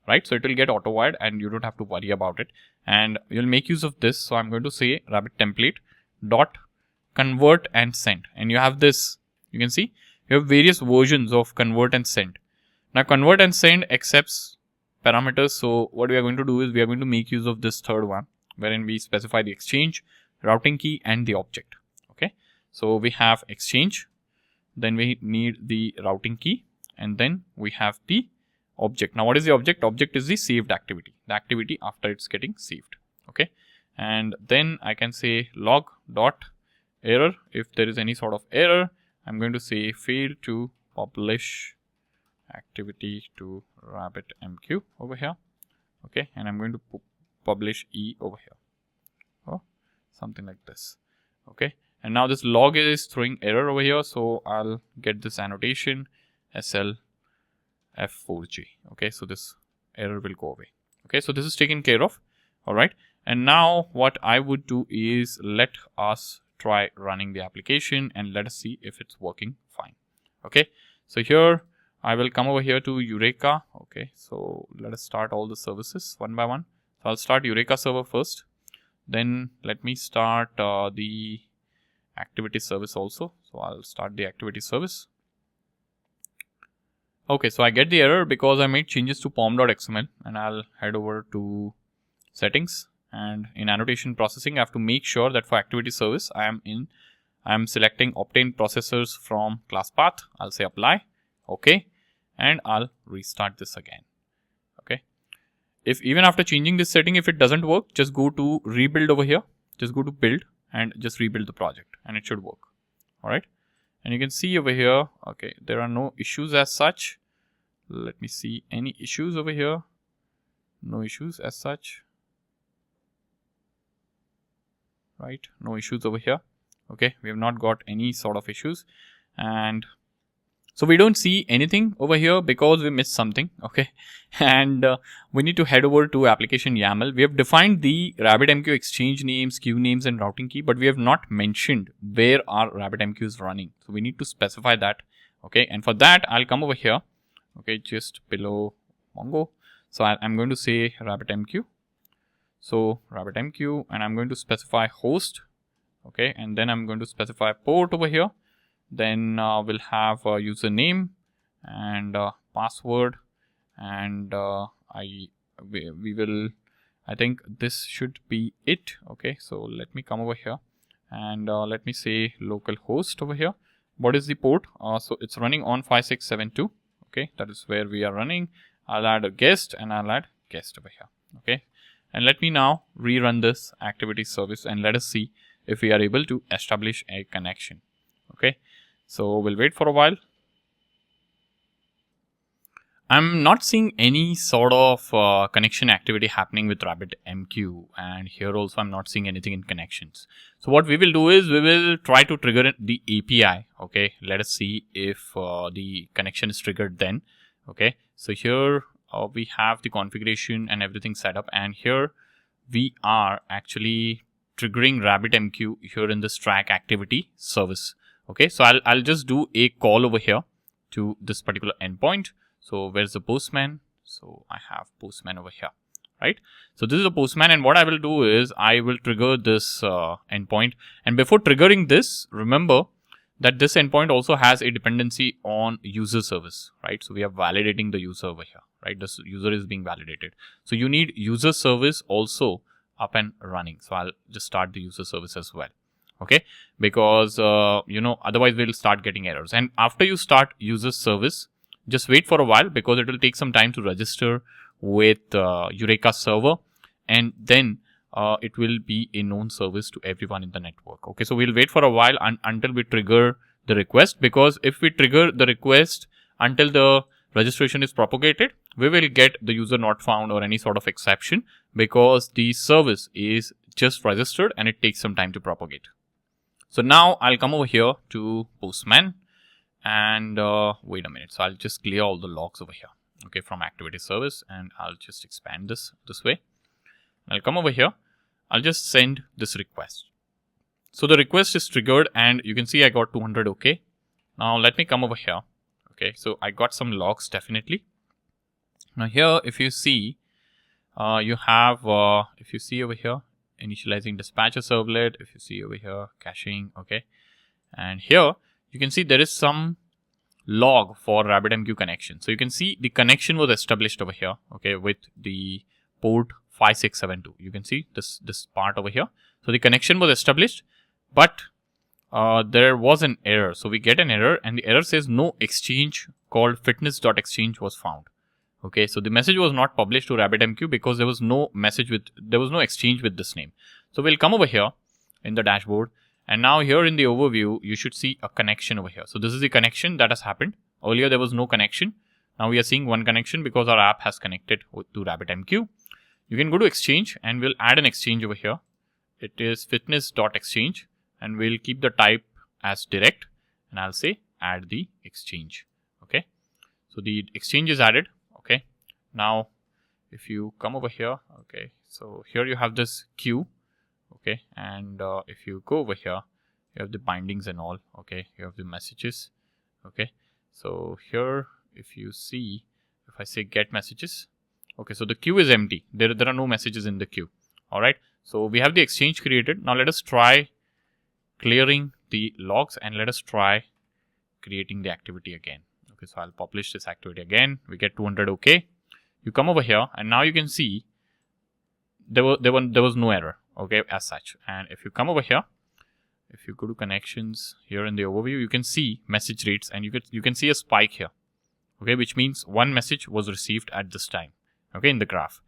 Speaker 2: right? So it will get auto-wired and you don't have to worry about it. And you'll make use of this. So I'm going to say Rabbit template dot convert and send. And you have this, you can see you have various versions of convert and send. Now convert and send accepts parameters. So what we are going to do is we are going to make use of this third one, wherein we specify the exchange, routing key, and the object. Okay, so we have exchange, then we need the routing key, and then we have the object. Now what is the object? Object is the saved activity, the activity after it's getting saved. Okay, and then I can say log dot error. If there is any sort of error, I'm going to say fail to publish activity to RabbitMQ over here. Okay, and I'm going to publish E over here, or something like this. Okay, and now this log is throwing error over here, so I'll get this annotation SL F4J. Okay, so this error will go away. Okay, so this is taken care of. All right, and now what I would do is let us try running the application and let us see if it's working fine. Okay, so here I will come over here to Eureka. Okay, so let us start all the services one by one. So I'll start Eureka server first. Then let me start the activity service also. So I'll start the activity service. Okay, so I get the error because I made changes to pom.xml, and I'll head over to settings, and in annotation processing I have to make sure that for activity service I am selecting obtain processors from class path. I'll say apply. Okay, and I'll restart this again. Okay, if even after changing this setting, if it doesn't work, just go to rebuild over here. Just go to build and just rebuild the project, and it should work. All right, and you can see over here, okay, there are no issues as such. Let me see any issues over here. No issues as such. Right, no issues over here. Okay, we have not got any sort of issues, and so we don't see anything over here because we missed something. Okay, and we need to head over to application YAML. We have defined the RabbitMQ exchange names, queue names, and routing key, but we have not mentioned where our RabbitMQ is running. So we need to specify that. Okay, and for that I'll come over here. Okay, just below Mongo. So I'm going to say RabbitMQ. So RabbitMQ, and I'm going to specify host. Okay, and then I'm going to specify port over here. Then we'll have a username and password, and we will, I think this should be it. Okay, so let me come over here and let me say localhost over here. What is the port? So it's running on 5672. Okay, that is where we are running. I'll add a guest, and I'll add guest over here. Okay, and let me now rerun this activity service and let us see if we are able to establish a connection. Okay, so we'll wait for a while. I'm not seeing any sort of connection activity happening with RabbitMQ, and here also I'm not seeing anything in connections. So what we will do is we will try to trigger the API. Okay, let us see if the connection is triggered then. Okay, so here we have the configuration and everything set up, and here we are actually triggering RabbitMQ here in this track activity service. Okay, so I'll just do a call over here to this particular endpoint. So where's the postman? So I have postman over here,
Speaker 1: right? So this is a Postman, and what I will do is I will trigger this endpoint. And before triggering this, remember that this endpoint also has a dependency on user service, right? So we are validating the user over here, right? This user is being validated. So you need user service also up and running. So I'll just start the user service as well. Okay, because otherwise we'll start getting errors. And after you start user service, just wait for a while because it will take some time to register with Eureka server, and then it will be a known service to everyone in the network. Okay, so we'll wait for a while until we trigger the request, because if we trigger the request until the registration is propagated, we will get the user not found or any sort of exception, because the service is just registered and it takes some time to propagate. So now I'll come over here to Postman and wait a minute. So I'll just clear all the logs over here, okay, from activity service, and I'll just expand this way. I'll come over here. I'll just send this request. So the request is triggered and you can see I got 200 okay. Now let me come over here. Okay, so I got some logs definitely. Now here, if you see, you have, if you see over here, initializing dispatcher servlet, if you see over here, caching, okay. And here, you can see there is some log for RabbitMQ connection. So you can see the connection was established over here, okay, with the port 5672. You can see this part over here. So the connection was established, but there was an error. So we get an error, and the error says no exchange called fitness.exchange was found. Okay, so the message was not published to RabbitMQ because there was no exchange with this name. So we'll come over here in the dashboard, and now here in the overview, you should see a connection over here. So this is the connection that has happened. Earlier there was no connection. Now we are seeing one connection because our app has connected to RabbitMQ. You can go to exchange and we'll add an exchange over here. It is fitness.exchange, and we'll keep the type as direct, and I'll say add the exchange. Okay, so the exchange is added. Okay, now if you come over here, okay, so here you have this queue, okay, and if you go over here, you have the bindings and all, okay, you have the messages, okay. So here, if you see, if I say get messages, okay, so the queue is empty. There are no messages in the queue. All right, so we have the exchange created. Now let us try clearing the logs and let us try creating the activity again. Okay, so I'll publish this activity again. We get 200 okay. You come over here and now you can see there was no error, okay, as such. And if you come over here, if you go to connections here in the overview, you can see message rates, and you can see a spike here, okay, which means one message was received at this time, okay, in the graph.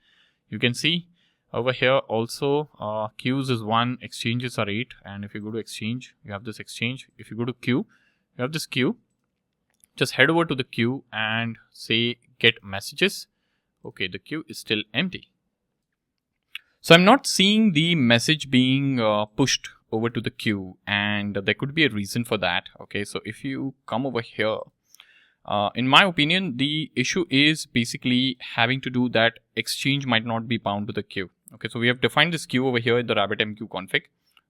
Speaker 1: You can see over here also queues is 1, exchanges are 8, and if you go to exchange, you have this exchange. If you go to queue, you have this queue. Just head over to the queue and say get messages. Okay, the queue is still empty. So I'm not seeing the message being pushed over to the queue, and there could be a reason for that. Okay, so if you come over here, in my opinion, the issue is basically having to do that exchange might not be bound to the queue. Okay, so we have defined this queue over here in the RabbitMQ config.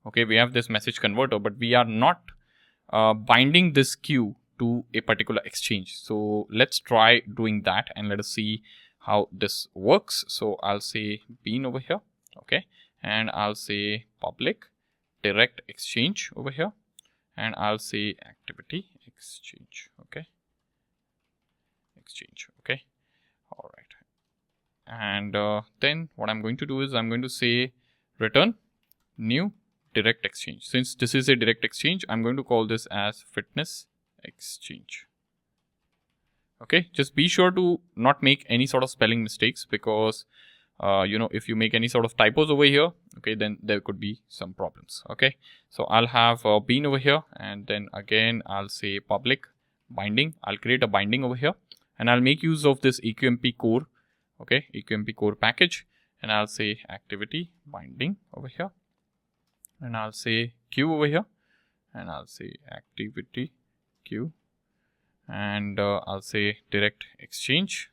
Speaker 1: Okay, we have this message converter, but we are not binding this queue to a particular exchange. So let's try doing that and let us see how this works. So I'll say bean over here, okay, and I'll say public direct exchange over here, and I'll say activity exchange, okay, exchange, okay, all right. And then what I'm going to do is I'm going to say return new direct exchange. Since this is a direct exchange, I'm going to call this as fitness exchange. Okay, just be sure to not make any sort of spelling mistakes, because if you make any sort of typos over here, okay, then there could be some problems. Okay, so I'll have bean over here, and then again I'll say public binding. I'll create a binding over here, and I'll make use of this EQMP core, okay, EQMP core package, and I'll say activity binding over here, and I'll say queue over here, and I'll say activity queue, and I'll say direct exchange,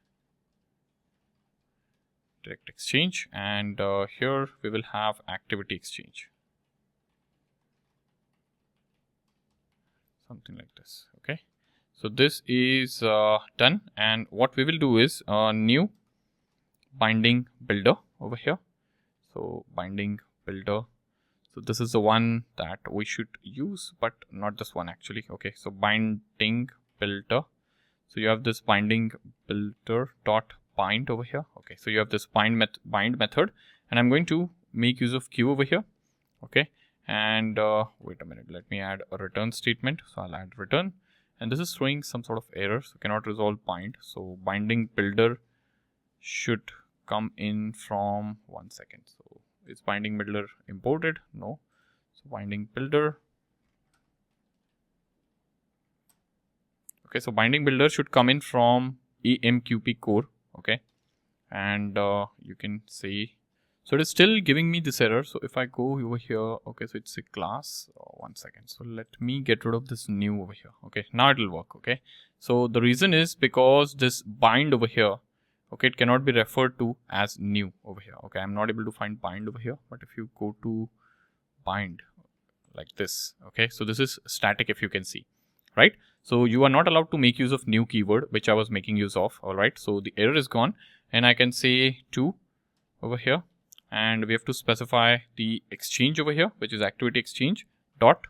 Speaker 1: and here we will have activity exchange, something like this. Okay, so this is done, and what we will do is new binding builder.
Speaker 2: over here. So binding builder. So this is the one that we should use, but not this one actually. Okay, so binding builder. So you have this binding builder dot bind over here. Okay, so you have this bind method, and I'm going to make use of queue over here. Okay, and wait a minute, let me add a return statement. So I'll add return, and this is throwing some sort of error, so cannot resolve bind. So binding builder should come in from 1 second. So is binding builder imported? No. So binding builder. Okay, so binding builder should come in from AMQP core. Okay, and you can see, so it is still giving me this error. So if I go over here, okay, so it's a class. 1 second. So let me get rid of this new over here. Okay, now it will work. Okay, so the reason is because this bind over here, okay, it cannot be referred to as new over here. Okay, I'm not able to find bind over here, but if you go to bind like this, okay, so this is static, if you can see, right? So you are not allowed to make use of new keyword, which I was making use of. All right, so the error is gone, and I can say to over here, and we have to specify the exchange over here, which is activity exchange dot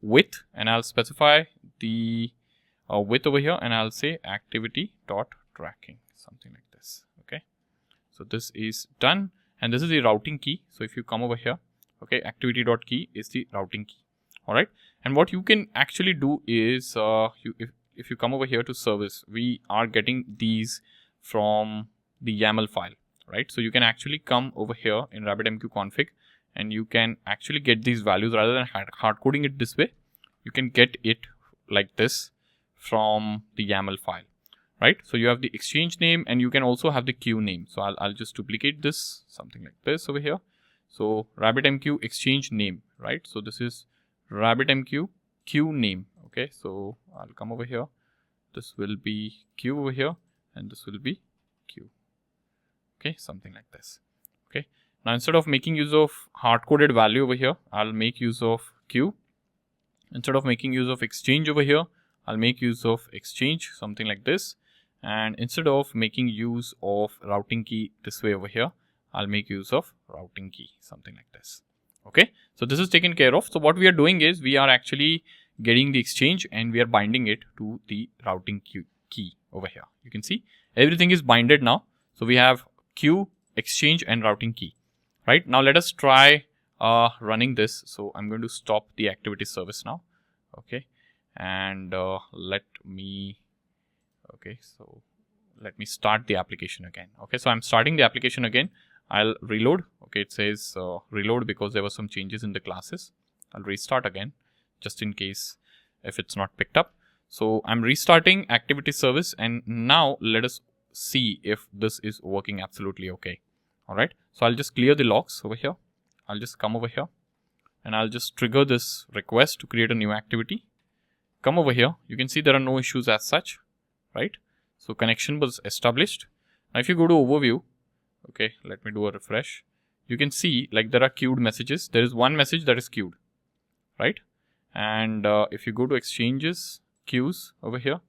Speaker 2: width, and I'll specify the width over here, and I'll say activity dot tracking, something like this. Okay, so this is done, and this is the routing key. So if you come over here, okay, activity dot key is the routing key. All right, and what you can actually do is if you come over here to service, we are getting these from the YAML file, right? So you can actually come over here in RabbitMQ config, and you can actually get these values rather than hard coding it this way. You can get it like this from the YAML file, right? So you have the exchange name, and you can also have the queue name. So I'll just duplicate this, something like this over here. So RabbitMQ exchange name, right? So this is RabbitMQ queue name. Okay, so I'll come over here. This will be queue over here, and this will be queue. Okay, something like this. Okay, now instead of making use of hard-coded value over here, I'll make use of queue. Instead of making use of exchange over here, I'll make use of exchange, something like this. And instead of making use of routing key this way over here, I'll make use of routing key, something like this. Okay, so this is taken care of. So what we are doing is we are actually getting the exchange, and we are binding it to the routing key over here. You can see everything is binded now. So we have queue, exchange, and routing key. Right, now let us try running this. So I'm going to stop the activity service now. Okay, and let me start the application again. Okay, so I'm starting the application again. I'll reload. Okay, it says reload because there were some changes in the classes. I'll restart again just in case if it's not picked up. So I'm restarting activity service, and now let us see if this is working absolutely okay. All right, so I'll just clear the logs over here. I'll just come over here, and I'll just trigger this request to create a new activity. Come over here. You can see there are no issues as such, right? So connection was established. Now if you go to overview, okay, let me do a refresh. You can see like there are queued messages. There is one message that is queued, right? And if you go to exchanges, queues over here,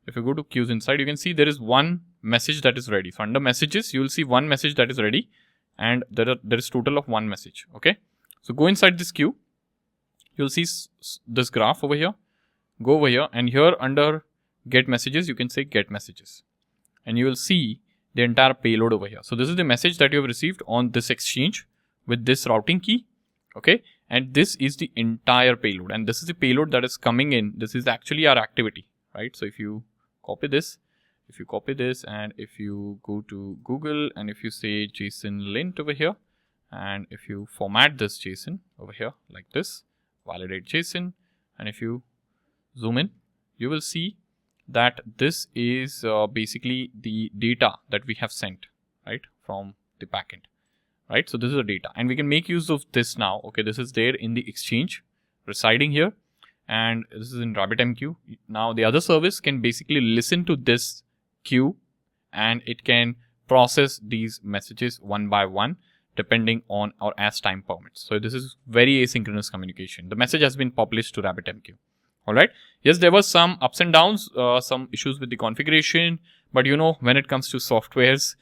Speaker 2: if you go to queues inside, you can see there is one message that is ready. So under messages, you will see one message that is ready, and there is total of one message. Okay, so go inside this queue. You'll see this graph over here. Go over here, and here under get messages, you can say get messages, and you will see the entire payload over here. So this is the message that you have received on this exchange with this routing key. Okay, and this is the entire payload, and this is the payload that is coming in. This is actually our activity, right? So if you copy this, and if you go to Google, and if you say JSON lint over here, and if you format this JSON over here like this, validate JSON, and if you zoom in, you will see that this is basically the data that we have sent, right, from the backend, right? So this is the data, and we can make use of this now. Okay, this is there in the exchange residing here, and this is in RabbitMQ. Now the other service can basically listen to this queue, and it can process these messages one by one depending on or as time permits. So this is very asynchronous communication. The message has been published to RabbitMQ. All right. Yes, there were some ups and downs, some issues with the configuration, but you know, when it comes to softwares,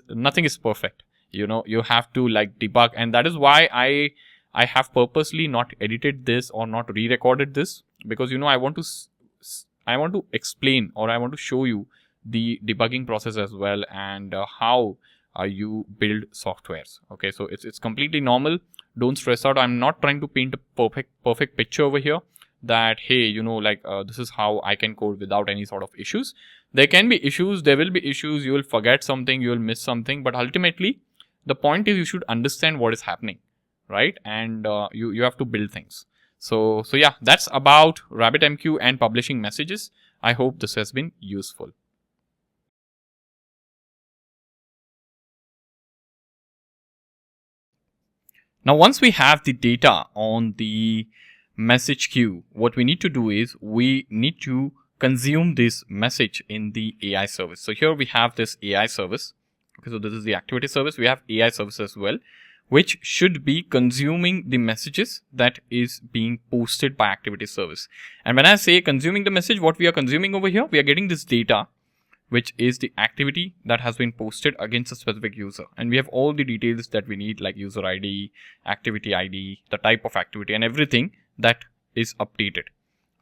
Speaker 2: nothing is perfect. you have to like debug, and that is why I have purposely not edited this or not re-recorded this, because I want to explain, or I want to show you the debugging process as well, and how you build softwares. Okay, so it's completely normal. Don't stress out. I'm not trying to paint a perfect picture over here that, hey, this is how I can code without any sort of issues. There can be issues, there will be issues, you will forget something, you will miss something, but ultimately the point is you should understand what is happening, right? And you have to build things. So yeah, that's about RabbitMQ and publishing messages. I hope this has been useful. Now, once we have the data on the message queue, what we need to do is we need to consume this message in the AI service. So here we have this AI service. Okay, so this is the activity service. We have AI service as well, which should be consuming the messages that is being posted by activity service. And when I say consuming the message, what we are consuming over here, we are getting this data, which is the activity that has been posted against a specific user. And we have all the details that we need, like user ID, activity ID, the type of activity, and everything that is updated,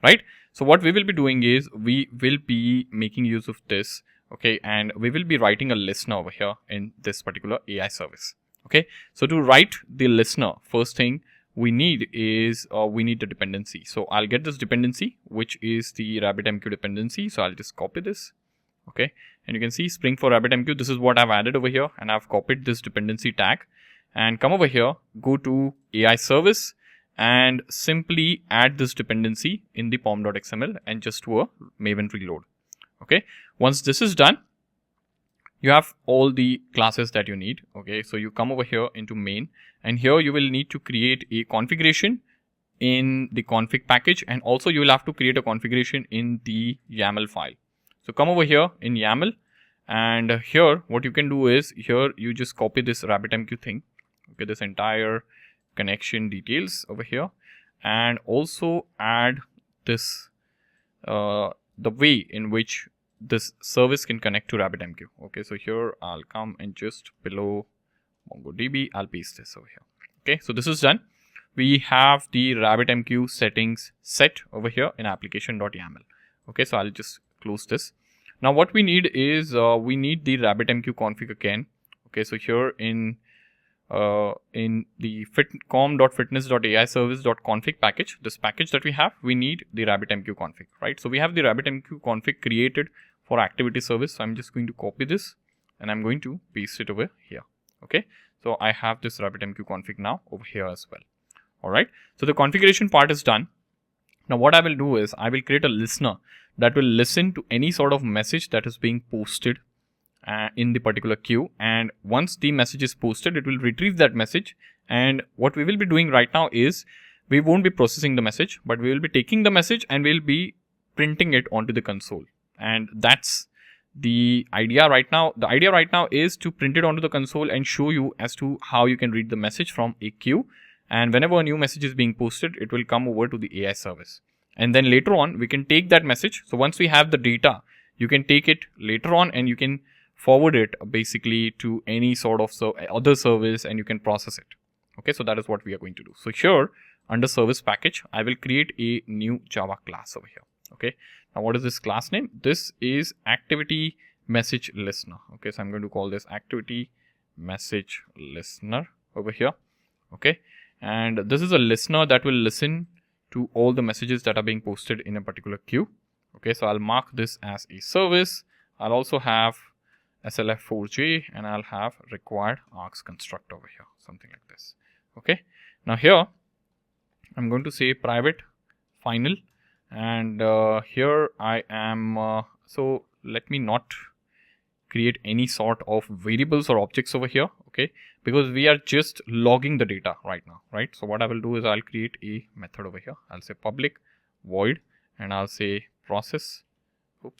Speaker 2: right? So what we will be doing is we will be making use of this, okay, and we will be writing a listener over here in this particular AI service. Okay, so to write the listener, first thing we need is we need the dependency. So I'll get this dependency, which is the RabbitMQ dependency. So I'll just copy this. Okay, and you can see Spring for RabbitMQ. This is what I've added over here, and I've copied this dependency tag and come over here, go to AI service and simply add this dependency in the pom.xml and just do a Maven reload. Okay, once this is done, you have all the classes that you need. Okay, so you come over here into main, and here you will need to create a configuration in the config package, and also you will have to create a configuration in the YAML file. So come over here in YAML, and here what you can do is here you just copy this RabbitMQ thing. Okay, this entire connection details over here, and also add this the way in which this service can connect to RabbitMQ. Okay, so here I'll come and just below MongoDB, I'll paste this over here. Okay, so this is done. We have the RabbitMQ settings set over here in application.yaml. Okay, so I'll just close this. Now what we need is we need the RabbitMQ config again. Okay, so here in the com.fitness.ai service.config package, this package that we have, we need the RabbitMQ config, right? So we have the RabbitMQ config created for activity service. So I'm just going to copy this and I'm going to paste it over here. Okay, so I have this RabbitMQ config now over here as well. All right, so the configuration part is done. Now what I will do is I will create a listener that will listen to any sort of message that is being posted in the particular queue, and once the message is posted, it will retrieve that message. And what we will be doing right now is we won't be processing the message, but we will be taking the message and we'll be printing it onto the console. And that's the idea right now. The idea right now is to print it onto the console and show you as to how you can read the message from a queue. And whenever a new message is being posted, it will come over to the AI service. And then later on, we can take that message. So once we have the data, you can take it later on and you can forward it basically to any sort of other service and you can process it. Okay, so that is what we are going to do. So here under service package, I will create a new Java class over here. Okay, now what is this class name? This is activity message listener. Okay, so I'm going to call this activity message listener over here. Okay, and this is a listener that will listen to all the messages that are being posted in a particular queue. Okay, so I'll mark this as a service. I'll also have SLF4J and I'll have required args construct over here, something like this. Okay, now here I'm going to say private final, and here I am so let me not create any sort of variables or objects over here. Okay, because we are just logging the data right now, right? So what I will do is I'll create a method over here. I'll say public void and I'll say process, so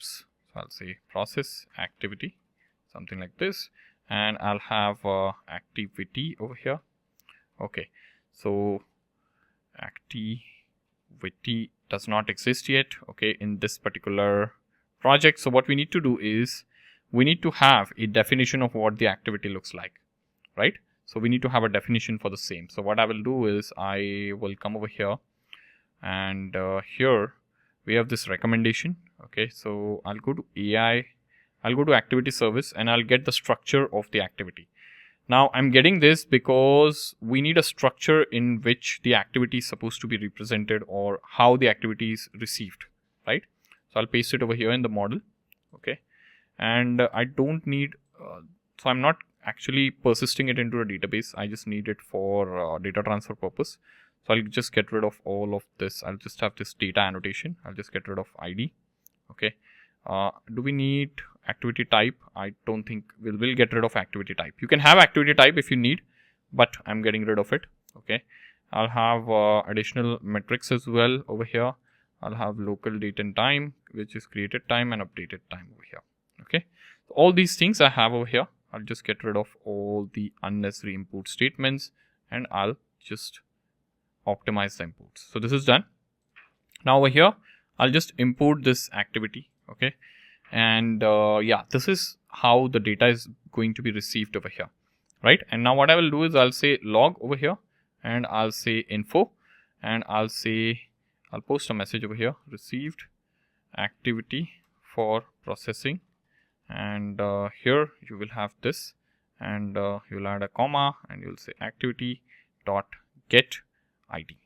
Speaker 2: I'll say process activity, something like this, and I'll have activity over here. Okay, so activity does not exist yet, okay, in this particular project. So what we need to do is we need to have a definition of what the activity looks like. right? So we need to have a definition for the same. So what I will do is I will come over here, and here we have this recommendation. Okay, so I'll go to AI, I'll go to activity service, and I'll get the structure of the activity. Now I'm getting this because we need a structure in which the activity is supposed to be represented, or how the activity is received, right? So I'll paste it over here in the model. Okay, and I don't need, so I'm not actually persisting it into a database. I just need it for data transfer purpose. So I'll just get rid of all of this. I'll just have this data annotation. I'll just get rid of ID. Okay. Do we need activity type? I don't think we'll get rid of activity type. You can have activity type if you need, but I'm getting rid of it. Okay. I'll have additional metrics as well over here. I'll have local date and time, which is created time and updated time over here. Okay. So all these things I have over here. I'll just get rid of all the unnecessary import statements, and I'll just optimize the imports. So this is done. Now over here, I'll just import this activity. Okay. And yeah, this is how the data is going to be received over here, right? And now what I will do is I'll say log over here, and I'll say info, and I'll post a message over here, received activity for processing. And here you will have this, and you'll add a comma, and you'll say activity dot get ID,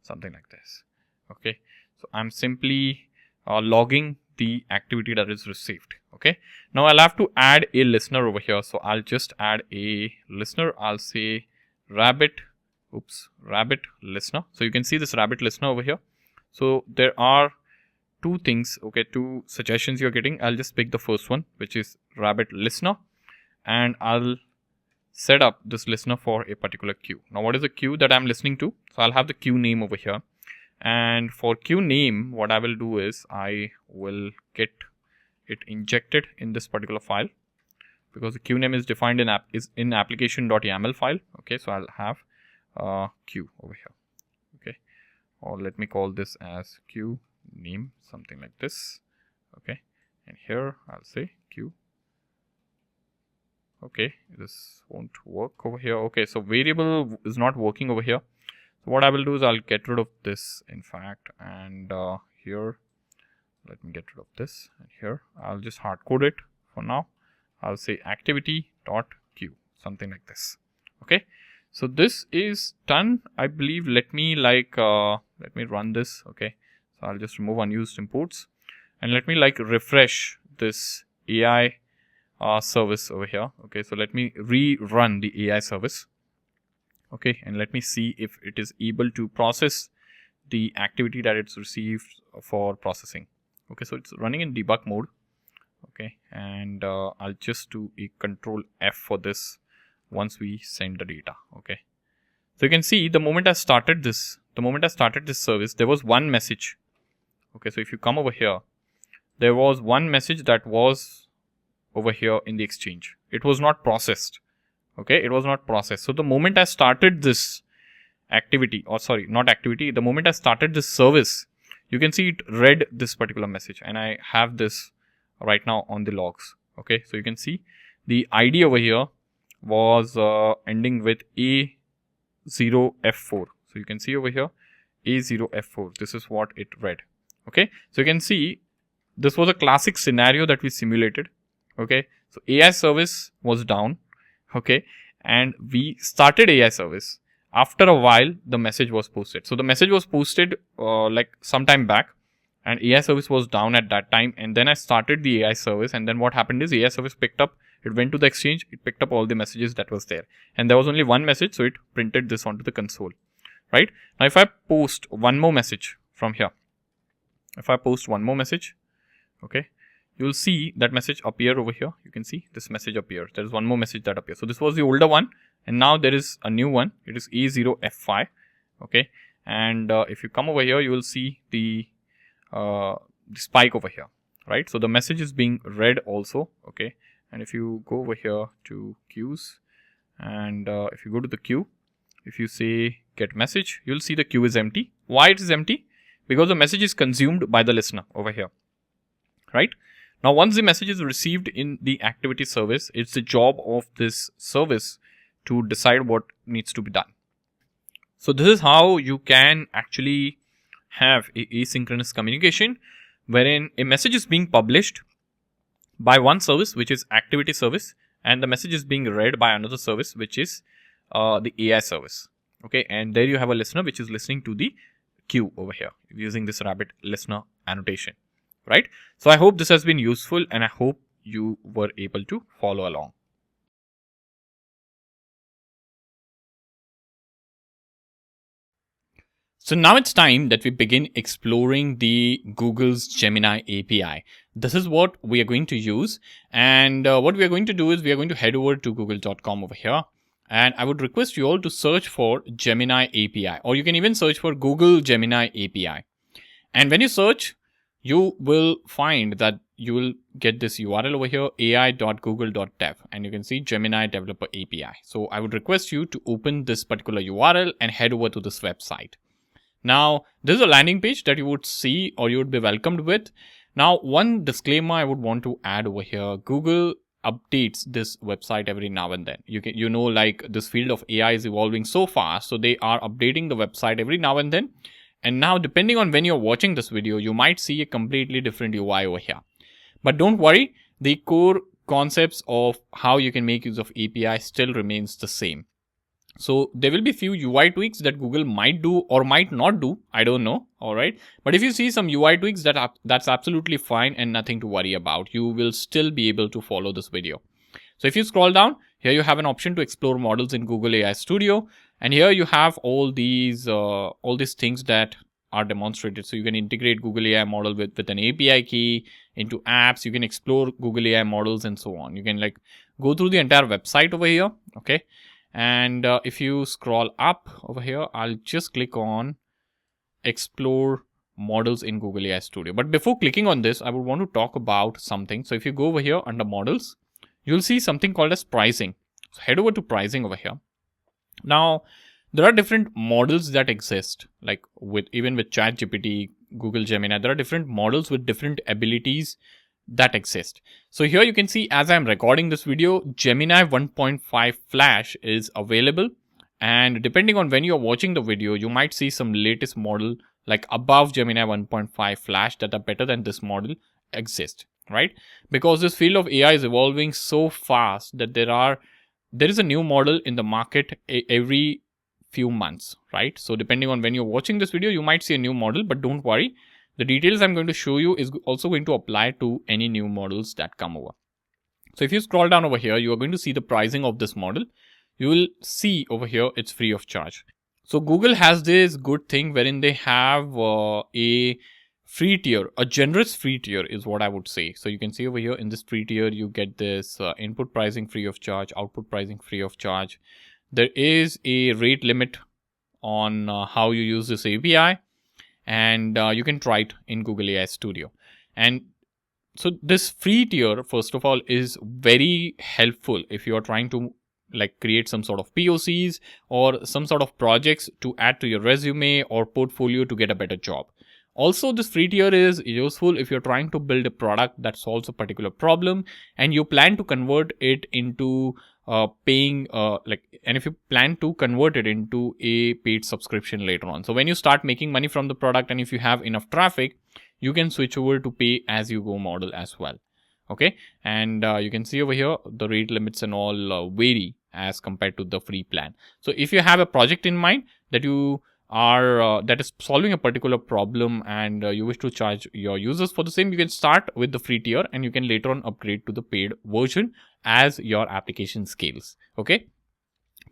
Speaker 2: something like this. Okay, so I'm simply logging the activity that is received. Okay, now I'll have to add a listener over here. So I'll just add a listener. I'll say rabbit listener. So you can see this rabbit listener over here. So there are two things, okay, two suggestions you're getting. I'll just pick the first one, which is rabbit listener, and I'll set up this listener for a particular queue. Now what is the queue that I'm listening to? So I'll have the queue name over here, and for queue name, what I will do is I will get it injected in this particular file, because the queue name is defined in application.yaml file. Okay, so I'll have queue over here. Okay, or let me call this as queue name, something like this. Okay, and here I'll say queue. Okay, this won't work over here. Okay, so variable is not working over here. So what I will do is I'll get rid of this, in fact, and here let me get rid of this, and here I'll just hard code it for now. I'll say activity dot queue, something like this. Okay, so this is done, I believe. Let me run this. Okay, so I'll just remove unused imports, and let me refresh this AI service over here. Okay, so let me rerun the AI service. Okay, and let me see if it is able to process the activity that it's received for processing. Okay, so it's running in debug mode. Okay, and I'll just do a control F for this once we send the data. Okay, so you can see the moment I started this service, there was one message. Okay, so if you come over here, there was one message that was over here in the exchange. It was not processed. Okay, it was not processed. So the moment I started this activity, or sorry, not activity, the moment I started this service, you can see it read this particular message, and I have this right now on the logs. Okay, so you can see the ID over here was ending with A0F4. So you can see over here A0F4. This is what it read. Okay, so you can see this was a classic scenario that we simulated. Okay, so AI service was down. Okay, and we started AI service. After a while, the message was posted. So the message was posted some time back, and AI service was down at that time. And then I started the AI service, and then what happened is AI service picked up. It went to the exchange. It picked up all the messages that was there, and there was only one message, so it printed this onto the console. Right now, if I post one more message from here, okay, you'll see that message appear over here. You can see this message appears. There is one more message that appears. So this was the older one, and now there is a new one. It is A0F5. Okay, and if you come over here, you will see the spike over here. Right, so the message is being read also. Okay, and if you go over here to queues, and if you go to the queue, if you say get message, you'll see the queue is empty. Why it is empty? Because the message is consumed by the listener over here. Right. Now, once the message is received in the activity service, it's the job of this service to decide what needs to be done. So this is how you can actually have asynchronous communication, wherein a message is being published by one service, which is activity service, and the message is being read by another service, which is the AI service. Okay, and there you have a listener which is listening to the queue over here using this Rabbit listener annotation, right? So I hope this has been useful, and I hope you were able to follow along.
Speaker 1: So now it's time that we begin exploring the Google's Gemini API. This is what we are going to use. And what we are going to do is we are going to head over to google.com over here. And I would request you all to search for Gemini API, or you can even search for Google Gemini API. And when you search, you will find that you will get this URL over here, ai.google.dev, and you can see Gemini Developer API. So I would request you to open this particular URL and head over to this website. Now, this is a landing page that you would see or you would be welcomed with. Now, one disclaimer I would want to add over here, Google updates this website every now and then. You know, like this field of AI is evolving so fast, so they are updating the website every now and then. And now, depending on when you're watching this video, you might see a completely different UI over here. But don't worry, the core concepts of how you can make use of API still remains the same. So there will be few UI tweaks that Google might do or might not do. I don't know. All right. But if you see some UI tweaks, that's absolutely fine and nothing to worry about. You will still be able to follow this video. So if you scroll down, here you have an option to explore models in Google AI Studio. And here you have all these things that are demonstrated. So you can integrate Google AI model with an API key into apps. You can explore Google AI models and so on. You can like go through the entire website over here. Okay. And if you scroll up over here, I'll just click on explore models in Google AI Studio. But before clicking on this, I would want to talk about something. So if you go over here under models, you'll see something called as pricing. So head over to pricing over here. Now, there are different models that exist, like even with ChatGPT, Google Gemini, there are different models with different abilities that exist. So here you can see, as I'm recording this video, Gemini 1.5 Flash is available. And depending on when you're watching the video, you might see some latest model like above Gemini 1.5 Flash that are better than this model exist, right? Because this field of AI is evolving so fast that there is a new model in the market every few months, right? So depending on when you're watching this video, you might see a new model, but don't worry. The details I'm going to show you is also going to apply to any new models that come over. So if you scroll down over here, you are going to see the pricing of this model. You will see over here, it's free of charge. So Google has this good thing wherein they have a free tier, a generous free tier is what I would say. So you can see over here in this free tier, you get this input pricing free of charge, output pricing free of charge. There is a rate limit on how you use this API. And you can try it in Google AI Studio. And so this free tier, first of all, is very helpful if you are trying to like create some sort of POCs or some sort of projects to add to your resume or portfolio to get a better job. Also, this free tier is useful if you're trying to build a product that solves a particular problem and you plan to convert it into paying and if you plan to convert it into a paid subscription later on. So when you start making money from the product and if you have enough traffic, you can switch over to pay as you go model as well. Okay. And you can see over here, the rate limits and all vary as compared to the free plan. So if you have a project in mind that you are that is solving a particular problem and you wish to charge your users for the same, you can start with the free tier and you can later on upgrade to the paid version as your application scales. Okay,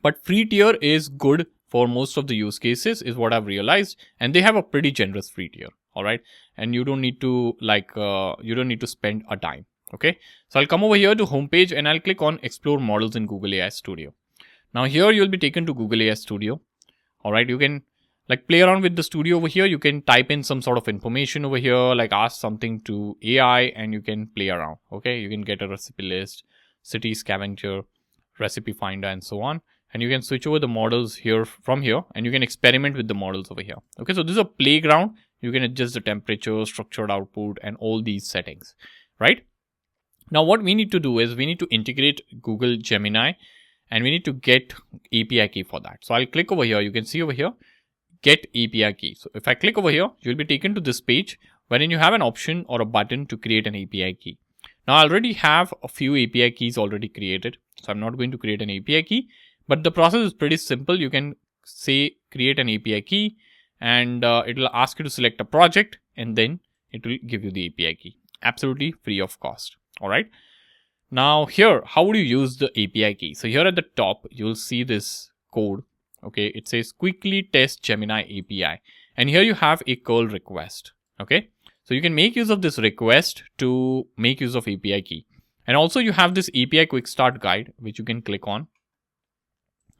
Speaker 1: but free tier is good for most of the use cases is what I've realized, and they have a pretty generous free tier. All right, and you don't need to spend a dime. Okay, so I'll come over here to homepage and I'll click on explore models in Google AI Studio. Now here you'll be taken to Google AI Studio. All right, you can like play around with the studio over here. You can type in some sort of information over here, like ask something to AI and you can play around. Okay, you can get a recipe list, city scavenger, recipe finder, and so on. And you can switch over the models here from here and you can experiment with the models over here. Okay, so this is a playground. You can adjust the temperature, structured output, and all these settings, right? Now, what we need to do is we need to integrate Google Gemini and we need to get API key for that. So I'll click over here. You can see over here, get API key. So if I click over here, you'll be taken to this page wherein you have an option or a button to create an API key. Now I already have a few API keys already created, so I'm not going to create an API key, but the process is pretty simple. You can say create an API key, and it will ask you to select a project, and then it will give you the API key, absolutely free of cost. All right. Now here, how would you use the API key? So here at the top, you'll see this code. Okay, it says quickly test Gemini API, and here you have a curl request. Okay, so you can make use of this request to make use of API key, and also you have this API quick start guide which you can click on,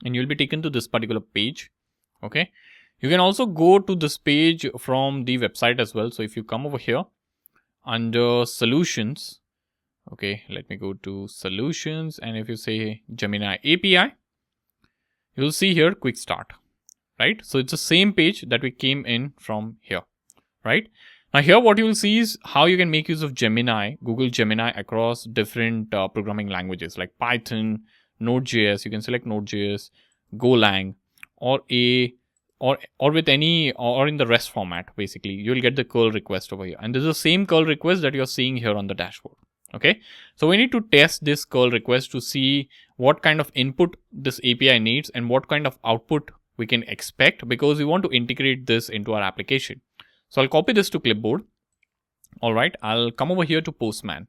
Speaker 1: and you'll be taken to this particular page. Okay, you can also go to this page from the website as well. So if you come over here under solutions, okay, let me go to solutions, and if you say Gemini API, you'll see here quick start, right? So it's the same page that we came in from here, right? Now here what you will see is how you can make use of Gemini, Google Gemini, across different programming languages like Python, Node.js. You can select Node.js, Golang, or with any, or in the REST format. Basically, you will get the curl request over here, and this is the same curl request that you're seeing here on the dashboard. Okay, so we need to test this curl request to see what kind of input this API needs and what kind of output we can expect, because we want to integrate this into our application. So I'll copy this to clipboard. All right, I'll come over here to Postman.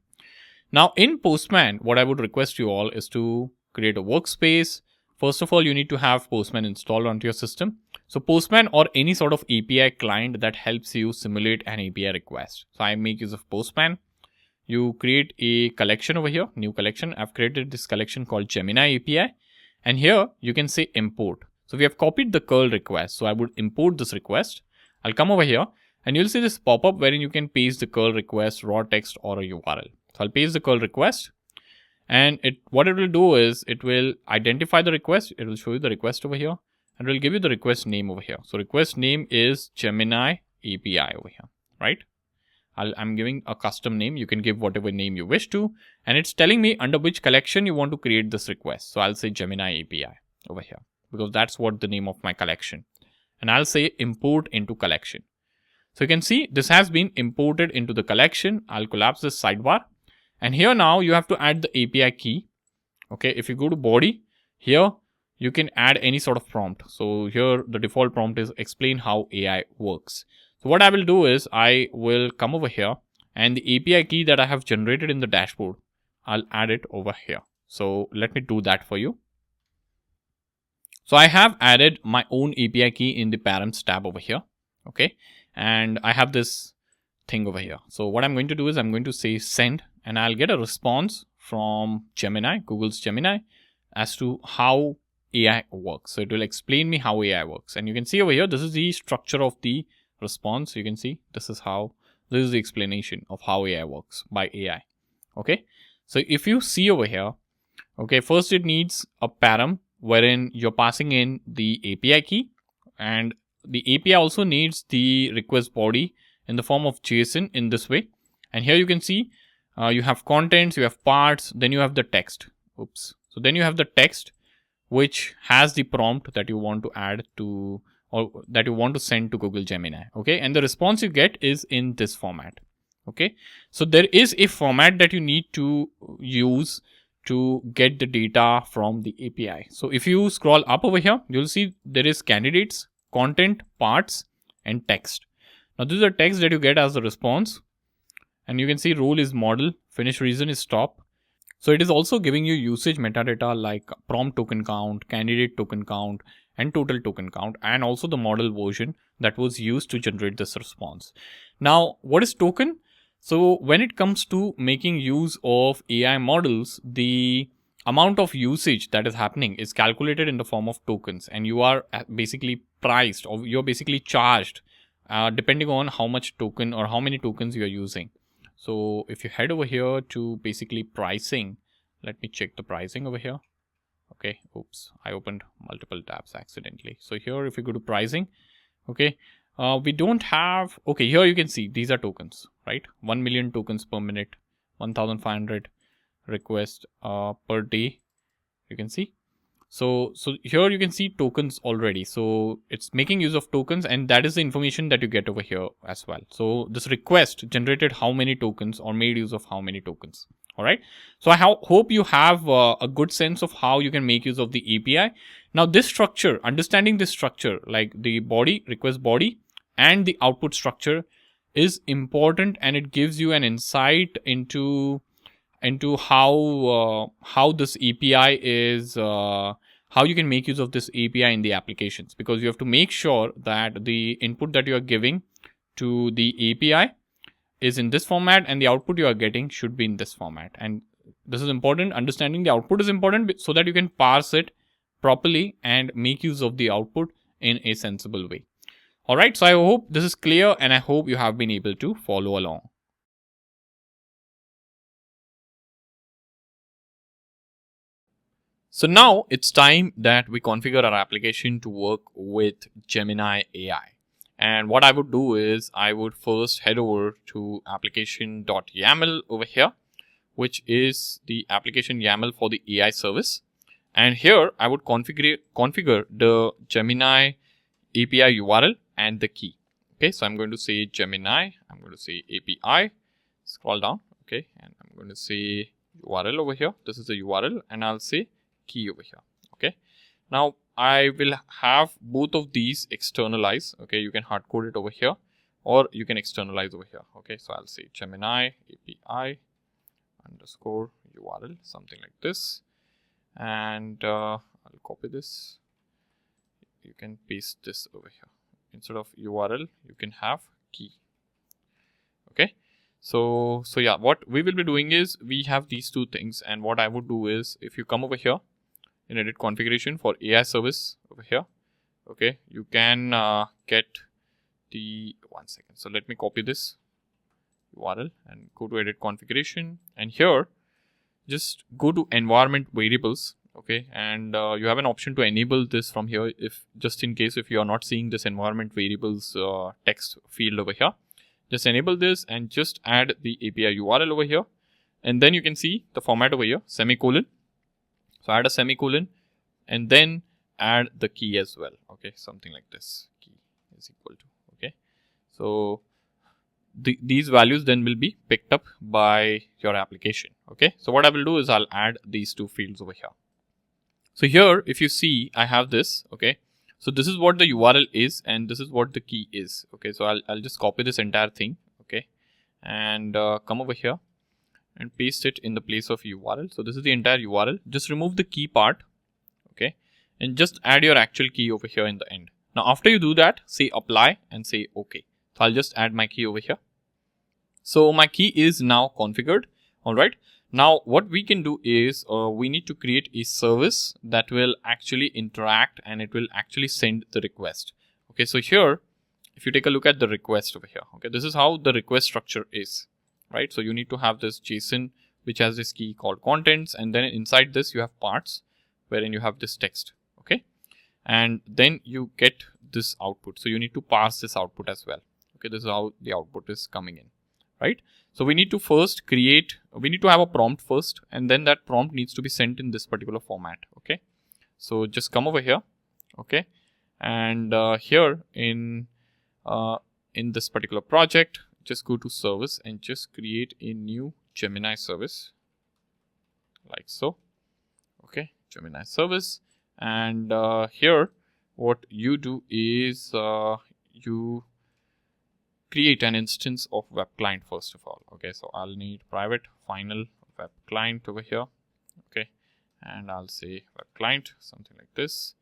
Speaker 1: Now in Postman, what I would request you all is to create a workspace. First of all, you need to have Postman installed onto your system. So Postman, or any sort of API client that helps you simulate an API request. So I make use of Postman. You create a collection over here, new collection. I've created this collection called Gemini API. And here you can say import. So we have copied the curl request. So I would import this request. I'll come over here and you'll see this pop-up wherein you can paste the curl request, raw text, or a URL. So I'll paste the curl request, and what it will do is it will identify the request. It will show you the request over here, and it will give you the request name over here. So request name is Gemini API over here, right? I'm giving a custom name. You can give whatever name you wish to, and it's telling me under which collection you want to create this request. So I'll say Gemini API over here, because that's what the name of my collection. And I'll say import into collection. So you can see this has been imported into the collection. I'll collapse this sidebar. And here now you have to add the API key. Okay, if you go to body, here you can add any sort of prompt. So here the default prompt is explain how AI works. So what I will do is I will come over here, and the API key that I have generated in the dashboard, I'll add it over here. So let me do that for you. So I have added my own API key in the params tab over here. Okay, and I have this thing over here. So what I'm going to do is I'm going to say send, and I'll get a response from Gemini, Google's Gemini, as to how AI works. So it will explain me how AI works. And you can see over here, this is the structure of the response. You can see this is the explanation of how AI works by AI. Okay, so if you see over here, okay, first it needs a param wherein you're passing in the API key, and the API also needs the request body in the form of JSON in this way. And here you can see you have contents, you have parts, then you have the text. Oops. So then you have the text which has the prompt that you want to add to, or that you want to send to Google Gemini. Okay, and the response you get is in this format. Okay, so there is a format that you need to use to get the data from the API. So if you scroll up over here, you'll see there is candidates, content, parts, and text. Now this is the text that you get as the response, and you can see role is model, finish reason is stop. So it is also giving you usage metadata like prompt token count, candidate token count, and total token count, and also the model version that was used to generate this response. Now, what is token? So when it comes to making use of AI models, the amount of usage that is happening is calculated in the form of tokens, and you are basically priced, or you're basically charged depending on how much token or how many tokens you're using. So if you head over here to basically pricing, let me check the pricing over here. Okay, oops, I opened multiple tabs accidentally. So here, if you go to pricing, okay, we don't have, okay, here you can see these are tokens, right? 1 million tokens per minute, 1,500 requests per day, you can see. So here you can see tokens already. So it's making use of tokens, and that is the information that you get over here as well. So this request generated how many tokens or made use of how many tokens. All right. So I hope you have a good sense of how you can make use of the API. Now this structure, understanding this structure, like the body, request body, and the output structure is important, and it gives you an insight into how this API is, how you can make use of this API in the applications, because you have to make sure that the input that you are giving to the API is in this format and the output you are getting should be in this format. And this is important. Understanding the output is important so that you can parse it properly and make use of the output in a sensible way. All right. So I hope this is clear, and I hope you have been able to follow along. So now it's time that we configure our application to work with Gemini AI. And what I would do is I would first head over to application.yaml over here, which is the application YAML for the AI service. And here I would configure the Gemini API URL and the key. Okay, so I'm going to say Gemini, I'm going to say API, scroll down, okay, and I'm going to say URL over here. This is the URL, and I'll say key over here. Okay, now I will have both of these externalize. Okay, you can hard code it over here, or you can externalize over here. Okay, so I'll say Gemini API underscore URL, something like this, and I'll copy this. You can paste this over here. Instead of URL, you can have key. Okay, so yeah, what we will be doing is we have these two things, and what I would do is, if you come over here in edit configuration for AI service over here, okay, you can get the, one second. So let me copy this URL and go to edit configuration, and here just go to environment variables. Okay, and you have an option to enable this from here, if just in case if you are not seeing this environment variables text field over here, just enable this and just add the API URL over here, and then you can see the format over here, semicolon. So add a semicolon and then add the key as well. Okay, something like this, key is equal to, okay, so these values then will be picked up by your application. Okay, so what I will do is I'll add these two fields over here. So here, if you see, I have this. Okay, so this is what the URL is, and this is what the key is. Okay, so I'll just copy this entire thing. Okay, and come over here and paste it in the place of URL. So this is the entire URL. Just remove the key part. Okay, and just add your actual key over here in the end. Now, after you do that, say apply and say OK. So I'll just add my key over here. So my key is now configured. All right. Now, what we can do is we need to create a service that will actually interact, and it will actually send the request. Okay, so here, if you take a look at the request over here, okay, this is how the request structure is, right? So you need to have this JSON, which has this key called contents, and then inside this you have parts wherein you have this text. Okay, and then you get this output. So you need to parse this output as well. Okay, this is how the output is coming in, right? So we need to first we need to have a prompt first, and then that prompt needs to be sent in this particular format. Okay, so just come over here. Okay, and here in this particular project, just go to service and just create a new Gemini service like so. Okay, Gemini service, and here what you do is you create an instance of web client first of all. Okay, so I'll need private final web client over here. Okay, and I'll say web client, something like this.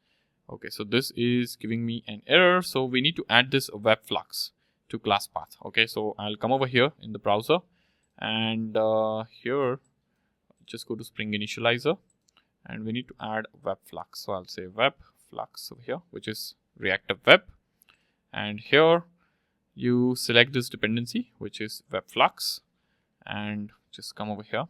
Speaker 1: Okay, so this is giving me an error, so we need to add this web flux to class path. Okay, so I'll come over here in the browser, and here just go to Spring Initializer, and we need to add web flux. So I'll say web flux over here, which is reactive web, and here you select this dependency, which is web flux, and just come over here,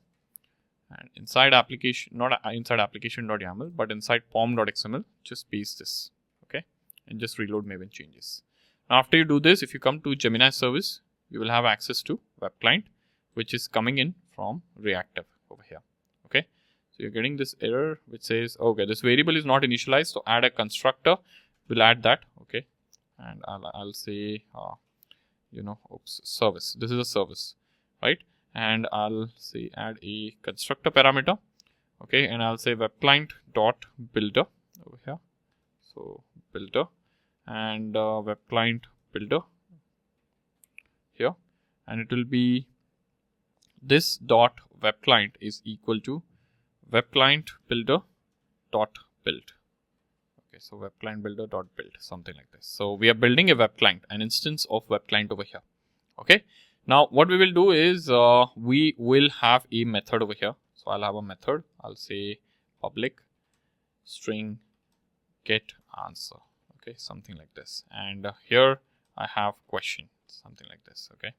Speaker 1: and inside application, not inside application.yaml, but inside pom.xml, just paste this. Okay, and just reload Maven changes. Now, after you do this, if you come to Gemini service, you will have access to web client, which is coming in from reactive over here. Okay,
Speaker 2: So you're getting this error which says, okay, this variable is not initialized. So add a constructor. We'll add that. Okay. And I'll say, service. This is a service, right? And I'll say add a constructor parameter. Okay. And I'll say web client dot builder over here. So builder and web client builder here, and it will be this dot web client is equal to web client builder dot build. Okay, so web client builder dot build, something like this. So we are building a web client, an instance of web client over here. Okay, now what we will do is we will have a method over here. So I'll have a method. I'll say public string get answer. Okay, something like this. And here I have question, something like this. Okay,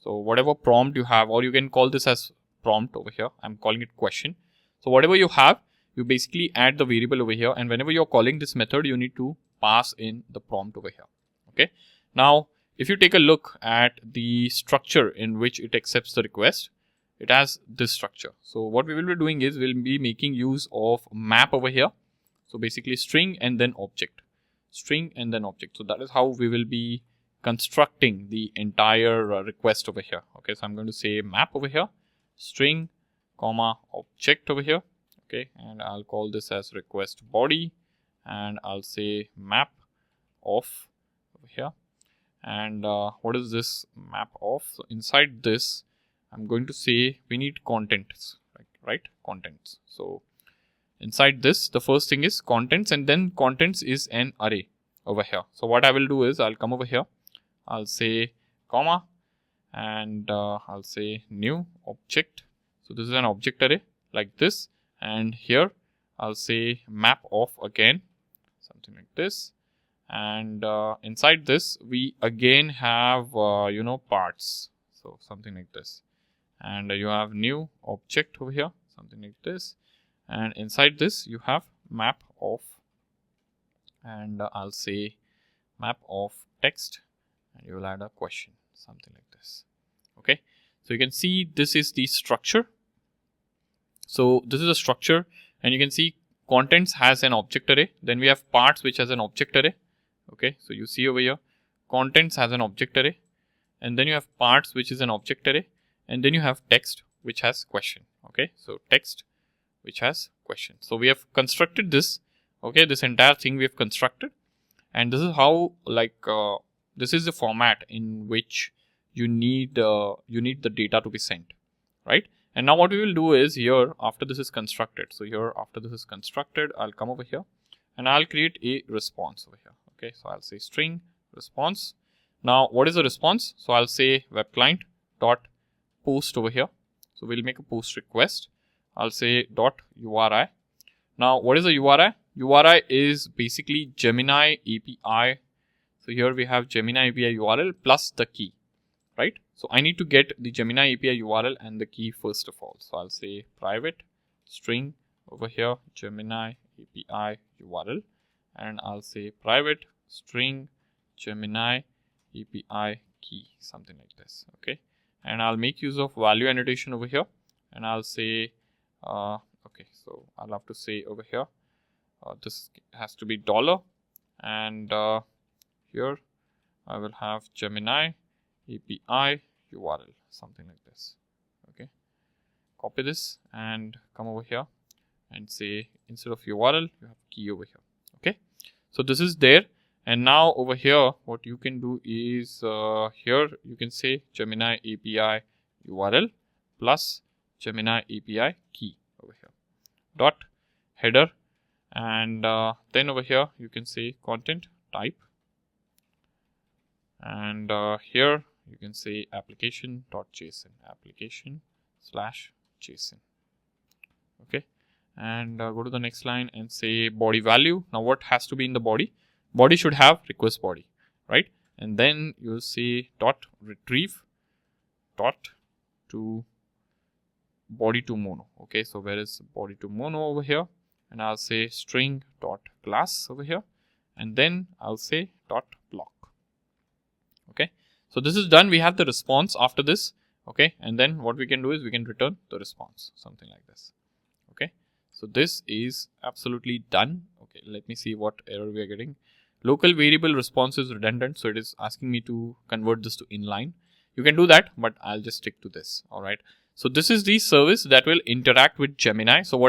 Speaker 2: so whatever prompt you have, or you can call this as prompt over here. I'm calling it question. So whatever you have, you basically add the variable over here, and whenever you're calling this method, you need to pass in the prompt over here. Okay, now if you take a look at the structure in which it accepts the request, it has this structure. So what we will be doing is we'll be making use of map over here. So basically string and then object, string and then object. So that is how we will be constructing the entire request over here. Okay, so I'm going to say map over here, string, comma, object over here. Okay, and I'll call this as request body, and I'll say map of over here. And what is this map of? So inside this, I'm going to say we need contents, right? Contents. So inside this, the first thing is contents, and then contents is an array over here. So what I will do is I'll come over here, I'll say comma, and I'll say new object. So this is an object array like this, and here I'll say map of again, something like this. And inside this, we again have parts, so something like this. And you have new object over here, something like this. And inside this, you have map of, and I'll say map of text, and you will add a question, something like this. Okay, so you can see this is the structure. So this is a structure, and you can see contents has an object array. Then we have parts which has an object array. Okay, so you see over here, contents has an object array, and then you have parts which is an object array, and then you have text which has question. Okay, so text which has question. So we have constructed this. Okay, this entire thing we have constructed, and this is how this is the format in which you need the data to be sent, right? And now what we will do is here after this is constructed. So here after this is constructed, I'll come over here and I'll create a response over here. Okay, so I'll say string response. Now what is the response? So I'll say web client dot post over here. So we'll make a post request. I'll say dot URI. Now what is the URI? URI is basically Gemini API. So here we have Gemini API URL plus the key, right? So I need to get the Gemini API URL and the key first of all. So I'll say private string over here Gemini API URL, and I'll say private string Gemini API key, something like this. Okay, and I'll make use of value annotation over here, and I'll say okay, so I'll have to say over here this has to be $, and here I will have Gemini API URL, something like this. Okay, copy this and come over here and say instead of URL you have key over here. Okay, so this is there, and now over here what you can do is here you can say Gemini API URL plus Gemini API key over here dot header, and then over here you can say content type, and here you can say application.json, application/json. Okay, and go to the next line and say body value. Now what has to be in the body? Body should have request body, right? And then you'll say dot retrieve dot to body to mono. Okay, so where is body to mono over here? And I'll say string dot class over here, and then I'll say dot block. Okay, so this is done. We have the response after this. Okay, and then what we can do is we can return the response, something like this. Okay, So this is absolutely done. Okay, let me see what error we are getting. Local variable response is redundant, so it is asking me to convert this to inline. You can do that, but I'll just stick to this. All right. So this is the service that will interact with Gemini. So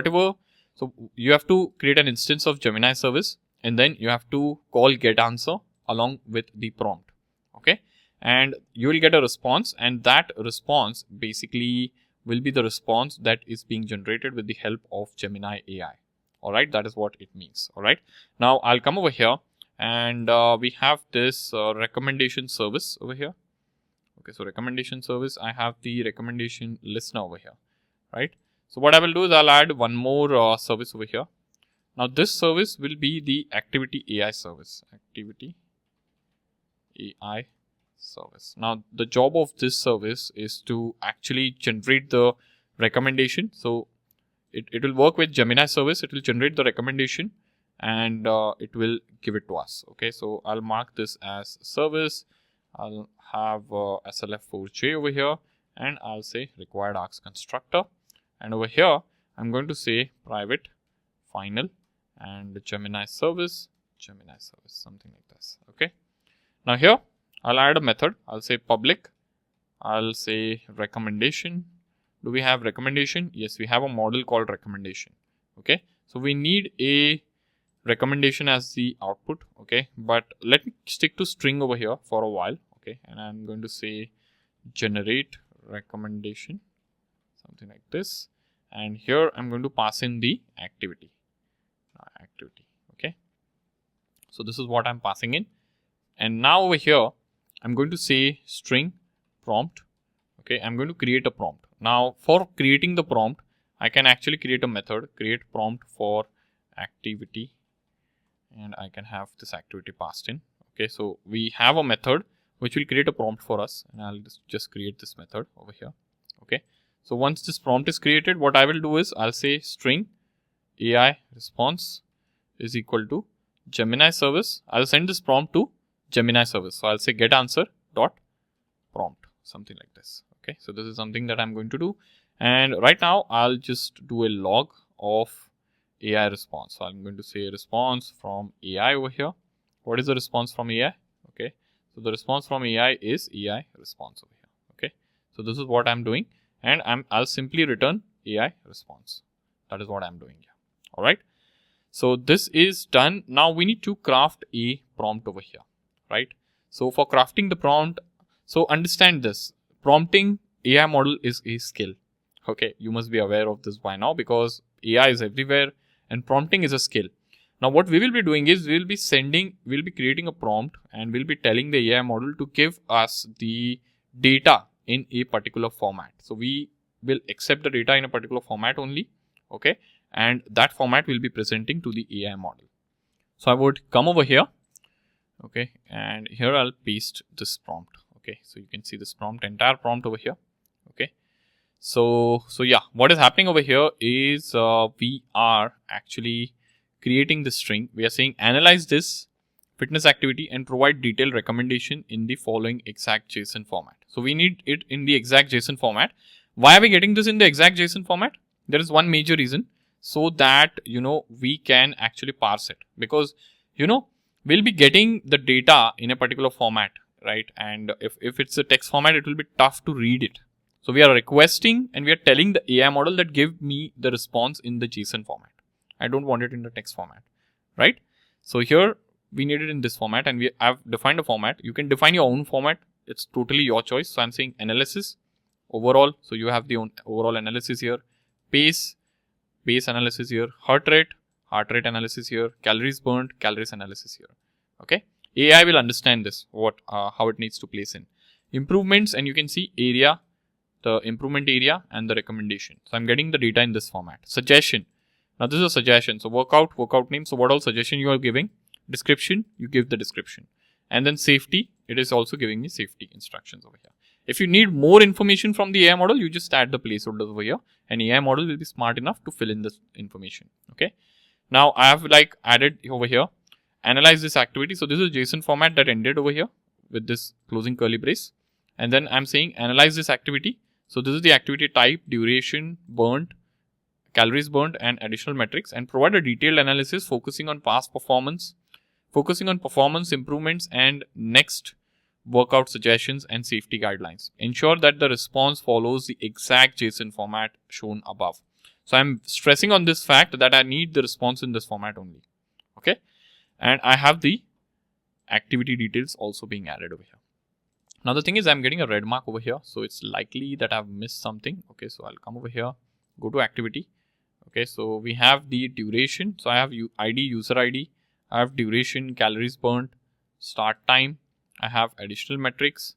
Speaker 2: you have to create an instance of Gemini service, and then you have to call getAnswer along with the prompt. Okay, and you will get a response, and that response basically will be the response that is being generated with the help of Gemini AI. All right, that is what it means. All right, now I'll come over here, and we have this recommendation service over here. Okay, so recommendation service, I have the recommendation listener over here, right? So what I will do is I'll add one more service over here. Now this service will be the activity AI service. Activity AI service. Now the job of this service is to actually generate the recommendation. So it will work with Gemini service. It will generate the recommendation and it will give it to us. Okay, so I'll mark this as service. I'll have SLF4J over here, and I'll say required args constructor. And over here, I'm going to say private final and Gemini service, something like this. Okay. Now here, I'll add a method. I'll say public. I'll say recommendation. Do we have recommendation? Yes, we have a model called recommendation. Okay. So we need a recommendation as the output. Okay. But let me stick to string over here for a while. Okay. And I'm going to say generate recommendation, something like this. And here I'm going to pass in the activity. Okay. So this is what I'm passing in. And now over here, I'm going to say string prompt. Okay. I'm going to create a prompt. Now for creating the prompt, I can actually create a method, create prompt for activity, and I can have this activity passed in. Okay. So we have a method which will create a prompt for us, and I'll just create this method over here. Okay. So once this prompt is created, what I will do is I'll say string AI response is equal to Gemini service. I'll send this prompt to Gemini service. So I'll say get answer dot prompt, something like this. Okay. So this is something that I'm going to do. And right now I'll just do a log of AI response. So I'm going to say response from AI over here. What is the response from AI? Okay. So the response from AI is AI response over here. Okay. So this is what I'm doing. And I'll simply return AI response. That is what I'm doing here. All right. So this is done. Now we need to craft a prompt over here, right? So for crafting the prompt, so understand this, prompting AI model is a skill. Okay. You must be aware of this by now because AI is everywhere and prompting is a skill. Now what we will be doing is we'll be creating a prompt and we'll be telling the AI model to give us the data in a particular format. So we will accept the data in a particular format only. Okay. And that format will be presenting to the AI model. So I would come over here. Okay. And here I'll paste this prompt. Okay. So you can see this prompt, entire prompt over here. Okay. So yeah, what is happening over here is we are actually creating the string. We are saying analyze this fitness activity and provide detailed recommendation in the following exact JSON format. So we need it in the exact JSON format. Why are we getting this in the exact JSON format? There is one major reason, so that, we can actually parse it, because, we'll be getting the data in a particular format, right? And if it's a text format, it will be tough to read it. So we are requesting and we are telling the AI model that give me the response in the JSON format. I don't want it in the text format, right? So here we need it in this format, and I've defined a format. You can define your own format. It's totally your choice. So I'm saying analysis overall. So you have the overall analysis here, pace analysis here, heart rate analysis here, calories burned, calories analysis here. Okay. AI will understand this, how it needs to place in improvements, and you can see area, the improvement area and the recommendation. So I'm getting the data in this format. Suggestion. Now this is a suggestion. So workout name. So what all suggestion you are giving? Description, you give the description. And then safety, it is also giving me safety instructions over here. If you need more information from the AI model, you just add the placeholders over here, and AI model will be smart enough to fill in this information. Okay. Now I have added over here, analyze this activity. So this is JSON format that ended over here with this closing curly brace. And then I'm saying analyze this activity. So this is the activity type, duration, burnt, calories burned and additional metrics, and provide a detailed analysis focusing on past performance, improvements and next workout suggestions and safety guidelines. Ensure that the response follows the exact JSON format shown above. So I'm stressing on this fact that I need the response in this format only. Okay. And I have the activity details also being added over here. Now the thing is, I'm getting a red mark over here. So it's likely that I've missed something. Okay. So I'll come over here, go to activity. Okay. So we have the duration. So I have ID, user ID. I have duration, calories burned, start time. I have additional metrics.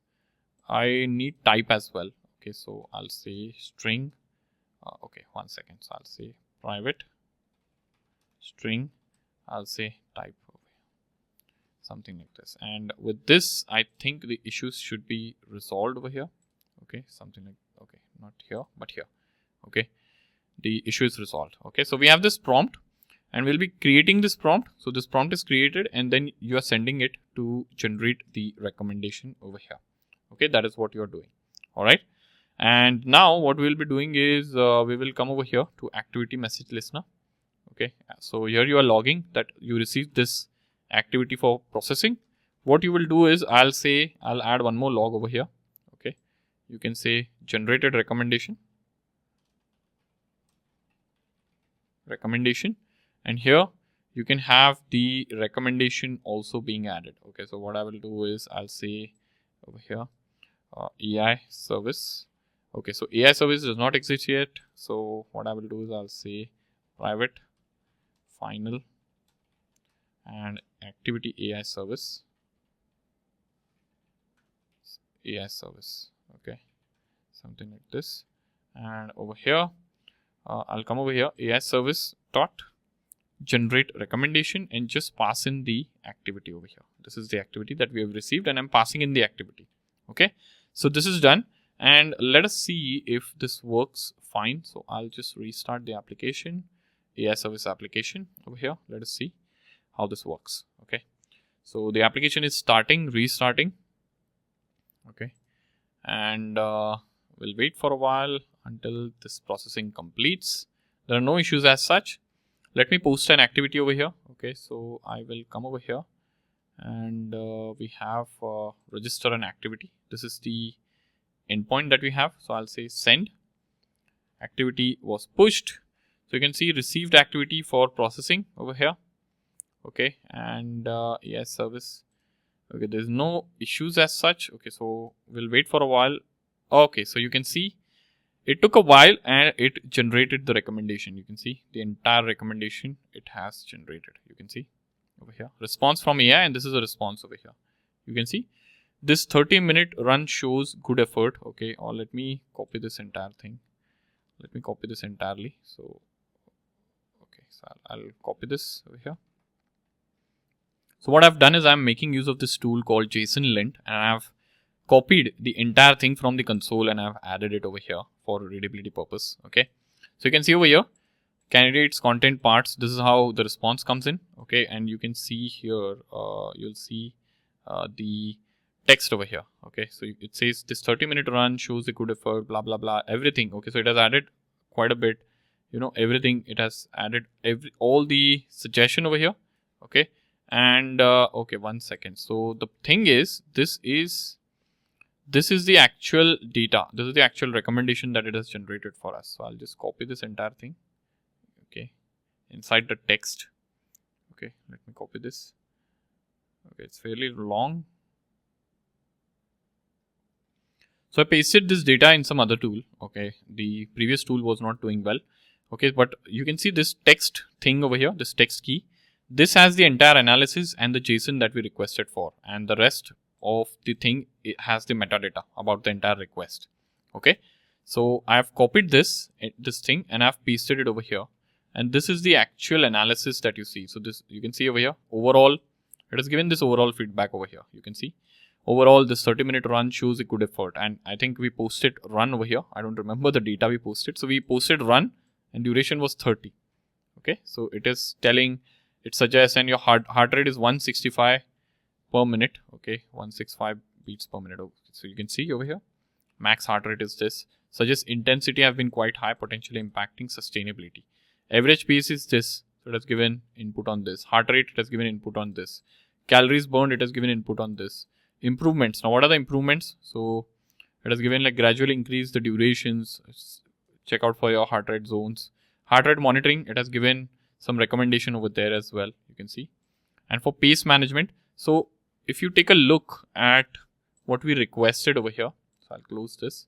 Speaker 2: I need type as well. Okay, so I'll say string. Okay, 1 second. So I'll say private string. I'll say type. Something like this. And with this, I think the issues should be resolved over here. Okay, something like, okay, not here, but here. Okay, the issue is resolved. Okay, so we have this prompt. And we'll be creating this prompt. So this prompt is created and then you are sending it to generate the recommendation over here. Okay, that is what you are doing. All right. And now what we'll be doing is we will come over here to activity message listener. Okay, so here you are logging that you received this activity for processing. What you will do is I'll add one more log over here. Okay, you can say generated recommendation. And here you can have the recommendation also being added. Okay, so what I will do is I'll say over here AI service. Okay, so AI service does not exist yet. So what I will do is I'll say private final and activity AI service. Okay, something like this. And over here I'll come over here AI service dot generate recommendation and just pass in the activity over here. This is the activity that we have received and I'm passing in the activity. Okay, so this is done and let us see if this works fine. So I'll just restart the application, AI service application over here. Let us see how this works. Okay, so the application is restarting. Okay, and we'll wait for a while until this processing completes. There are no issues as such. Let me post an activity over here. Okay, so I will come over here and we have register an activity. This is the endpoint that we have. So I'll say send. Activity was pushed. So you can see received activity for processing over here. Okay, and yes, service. Okay, there's no issues as such. Okay, so we'll wait for a while. Okay, so you can see it took a while and it generated the recommendation. You can see the entire recommendation it has generated. You can see over here response from AI, and this is a response over here. You can see this 30-minute run shows good effort. Okay, or let me copy this entire thing. Let me copy this entirely. So, okay, so I'll copy this over here. So what I've done is I'm making use of this tool called JSON-lint, and I've copied the entire thing from the console and I've added it over here for readability purpose. Okay, so you can see over here candidates content parts. This is how the response comes in. Okay, and you can see here you'll see the text over here. Okay, so it says this 30-minute run shows a good effort, blah blah blah, everything. Okay, so it has added quite a bit, you know, everything. It has added all the suggestion over here. Okay, and okay, 1 second. So the thing is, this is the actual data. This is the actual recommendation that it has generated for us. So I'll just copy this entire thing. Okay, inside the text. Okay, let me copy this. Okay, it's fairly long. So I pasted this data in some other tool. Okay, the previous tool was not doing well. Okay, but you can see this text thing over here, this text key. This has the entire analysis and the JSON that we requested for, and the rest of the thing, it has the metadata about the entire request. Okay, so I have copied this thing and I've pasted it over here, and this is the actual analysis that you see. So this, you can see over here, overall it has given this overall feedback over here. You can see overall this 30-minute run shows a good effort, and I think we posted run over here. I don't remember the data we posted. So we posted run and duration was 30. Okay, so it is telling, it suggests, and your heart rate is 165 per minute. Okay, 165 beats per minute. So you can see over here Max heart rate is this. Suggests intensity have been quite high, potentially impacting sustainability. Average pace is this. So it has given input on this. Heart rate, it has given input on this. Calories burned, it has given input on this. Improvements. Now what are the improvements? So it has given like gradually increase the durations. Check out for your heart rate zones. Heart rate monitoring, it has given some recommendation over there as well. You can see. And for pace management, so if you take a look at what we requested over here, so I'll close this.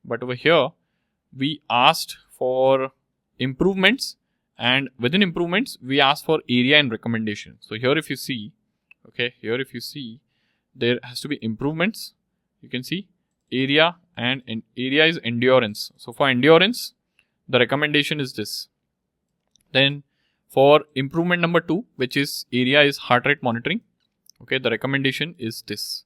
Speaker 2: But over here, we asked for improvements, and within improvements, we asked for area and recommendation. So here if you see, okay, here if you see, there has to be improvements. You can see area, and area is endurance. So for endurance, the recommendation is this. Then for improvement number 2, which is area, is heart rate monitoring. Okay, the recommendation is this.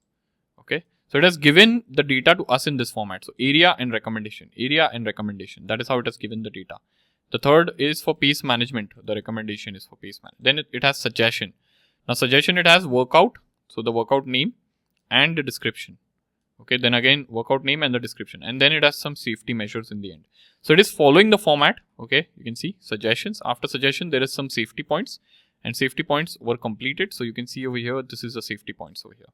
Speaker 2: Okay, so it has given the data to us in this format. So area and recommendation, area and recommendation. That is how it has given the data. The third is for pace management. The recommendation is for pace management. Then it has suggestion. Now suggestion, it has workout. So the workout name and the description. Okay, then again workout name and the description, and then it has some safety measures in the end. So it is following the format. Okay, you can see suggestions. After suggestion, there is some safety points, and safety points were completed. So you can see over here, this is the safety points over here.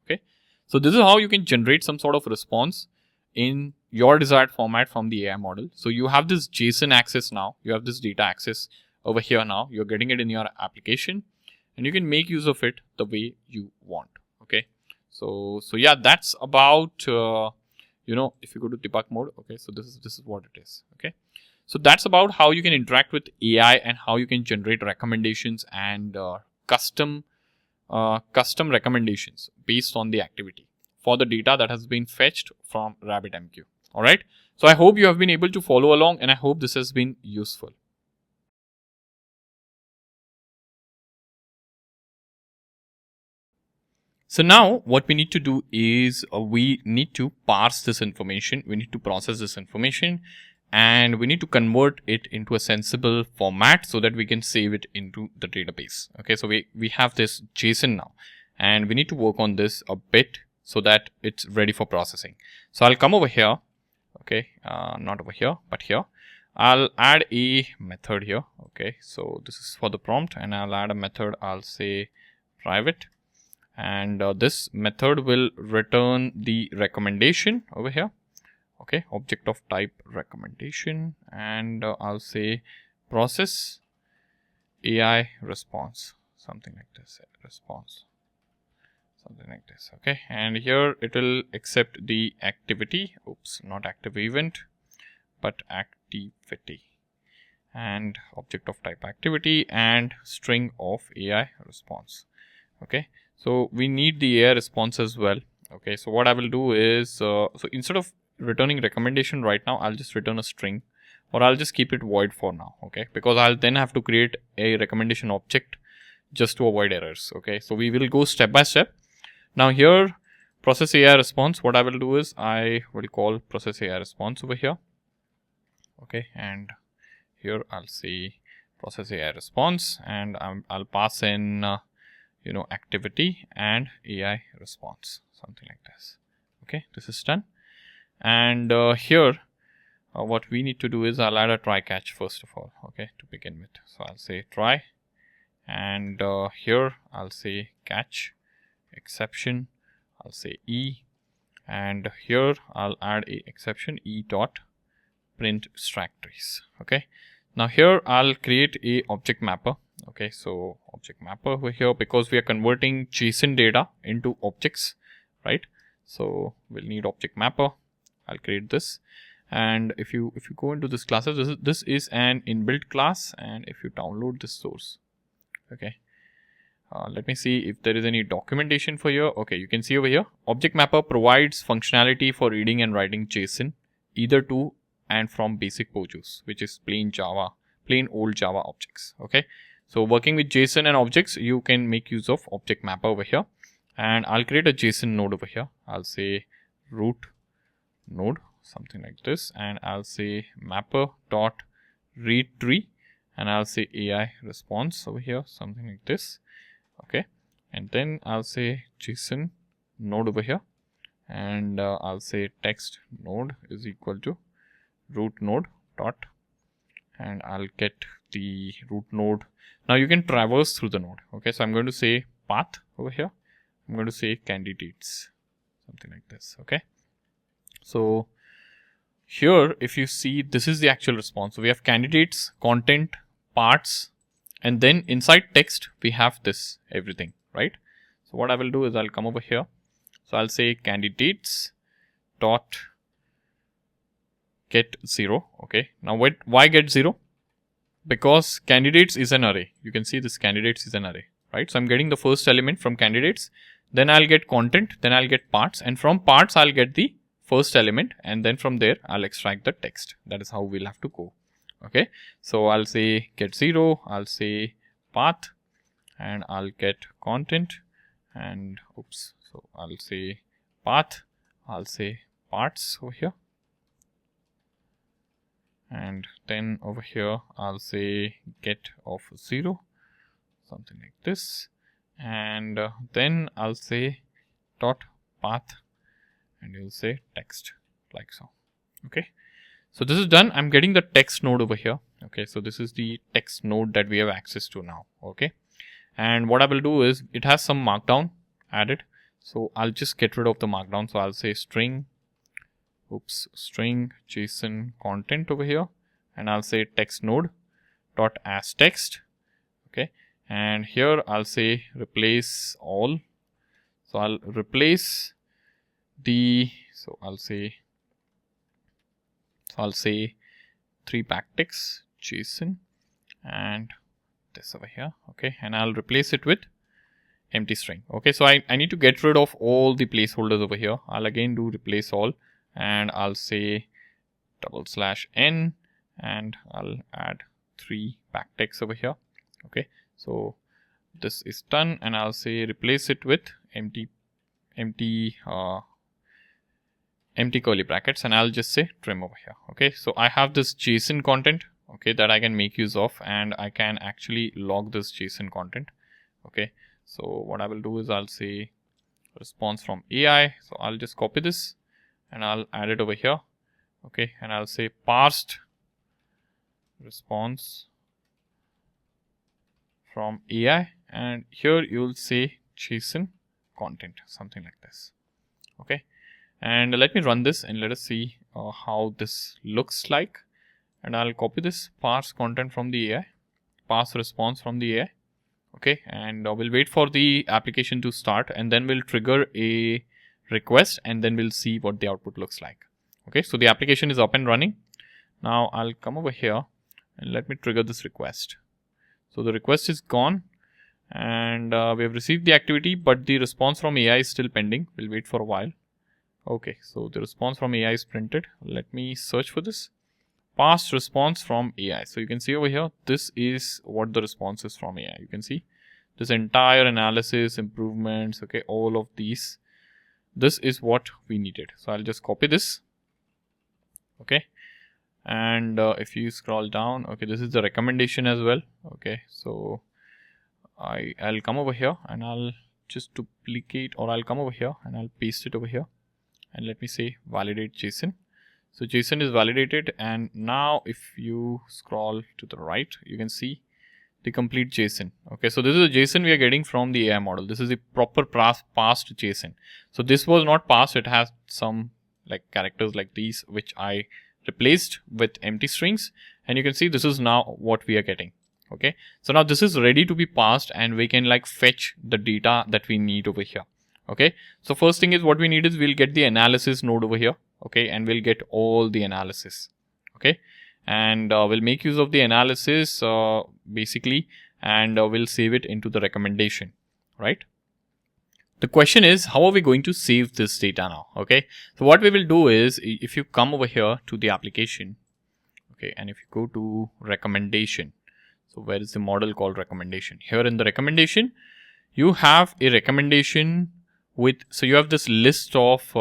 Speaker 2: Okay, so this is how you can generate some sort of response in your desired format from the AI model. So you have this JSON access now. You have this data access over here now. You're getting it in your application, and you can make use of it the way you want. Okay. So yeah, that's about, if you go to debug mode, okay, so this is what it is. Okay, so that's about how you can interact with AI and how you can generate recommendations and custom recommendations based on the activity for the data that has been fetched from RabbitMQ. All right, so I hope you have been able to follow along, and I hope this has been useful. So now what we need to do is we need to parse this information, we need to process this information, and we need to convert it into a sensible format so that we can save it into the database. Okay, so we have this JSON now, and we need to work on this a bit so that it's ready for processing. So I'll come over here, okay, not over here, but here. I'll add a method here. Okay, so this is for the prompt, and I'll add a method. I'll say private. And this method will return the recommendation over here. Okay, object of type recommendation, and I'll say process AI response, something like this, response, something like this. Okay, and here it will accept the activity, not active event, but activity, and object of type activity, and string of AI response. Okay, so we need the AI response as well. Okay, so what I will do is, so instead of returning recommendation right now, I'll just return a string, or I'll just keep it void for now. Okay, because I'll then have to create a recommendation object just to avoid errors. Okay, so we will go step by step. Now here, process AI response, what I will do is I will call process AI response over here. Okay, and here I'll say process AI response, and I'll pass in activity and AI response, something like this. Okay, this is done. And here what we need to do is I'll add a try catch first of all, okay, to begin with. So I'll say try, and here I'll say catch exception, I'll say E, and here I'll add a exception E dot print stack trace. Okay, now here I'll create a object mapper. Okay, so object mapper over here, because we are converting JSON data into objects, right? So we'll need object mapper. I'll create this, and if you go into this classes, this is an inbuilt class, and if you download this source, okay, let me see if there is any documentation for here. Okay, you can see over here, object mapper provides functionality for reading and writing JSON either to and from basic POJUs, which is plain old Java objects. Okay, so working with JSON and objects, you can make use of object mapper over here. And I'll create a JSON node over here. I'll say root node, something like this, and I'll say mapper dot read tree, and I'll say AI response over here, something like this. Okay, and then I'll say JSON node over here, and I'll say text node is equal to root node dot, and I'll get the root node. Now you can traverse through the node. Okay, so I'm going to say path over here. I'm going to say candidates, something like this. Okay, so here if you see, this is the actual response. So we have candidates, content, parts, and then inside text we have this everything, right? So what I will do is I'll come over here. So I'll say candidates dot get 0. Okay, now why get 0? Because candidates is an array. You can see this candidates is an array, right? So I'm getting the first element from candidates, then I'll get content, then I'll get parts, and from parts I'll get the first element, and then from there I'll extract the text. That is how we'll have to go. Okay, so I'll say get 0, I'll say path, and I'll get content, and oops, so I'll say path, I'll say parts over here, and then over here I'll say get of 0, something like this, and then I'll say dot path, and you'll say text, like so. Okay, so this is done. I'm getting the text node over here. Okay, so this is the text node that we have access to now. Okay, and what I will do is, it has some markdown added, so I'll just get rid of the markdown. So I'll say string JSON content over here, and I'll say text node dot as text. Okay, and here I'll say replace all. So I'll replace the, I'll say 3 backticks JSON and this over here. Okay, and I'll replace it with empty string. Okay, so I need to get rid of all the placeholders over here. I'll again do replace all, and I'll say /n, and I'll add 3 backticks over here. Okay, so this is done, and I'll say replace it with empty curly brackets, and I'll just say trim over here. Okay, so I have this JSON content, okay, that I can make use of, and I can actually log this JSON content. Okay, so what I will do is I'll say response from AI. So I'll just copy this and I'll add it over here. Okay, and I'll say parsed response from AI, and here you'll say JSON content, something like this. Okay, and let me run this and let us see how this looks like. And I'll copy this parse content from the AI, parse response from the AI. Okay, and we'll wait for the application to start, and then we'll trigger a request, and then we'll see what the output looks like. Okay, so the application is up and running. Now I'll come over here and let me trigger this request. So the request is gone, and we have received the activity, but the response from AI is still pending. We'll wait for a while. Okay, so the response from AI is printed. Let me search for this. Past response from AI. So you can see over here, this is what the response is from AI. You can see this entire analysis, improvements, okay, all of these. This is what we needed. So I'll just copy this. Okay, and if you scroll down, okay, this is the recommendation as well. Okay, so I'll come over here and I'll just duplicate, or I'll come over here and I'll paste it over here, and let me say validate JSON. So JSON is validated, and now if you scroll to the right, you can see the complete JSON. Okay, so this is a JSON we are getting from the AI model. This is a proper parsed JSON. So this was not parsed. It has some like characters like these, which I replaced with empty strings, and you can see this is now what we are getting. Okay, so now this is ready to be parsed, and we can like fetch the data that we need over here. Okay, so first thing is what we need is we'll get the analysis node over here. Okay, and we'll get all the analysis. Okay, and we'll make use of the analysis basically, and we'll save it into the recommendation, right? The question is, how are we going to save this data now? Okay, so what we will do is, if you come over here to the application, okay, and if you go to recommendation, so where is the model called recommendation? Here in the recommendation, you have a recommendation with, so you have this list of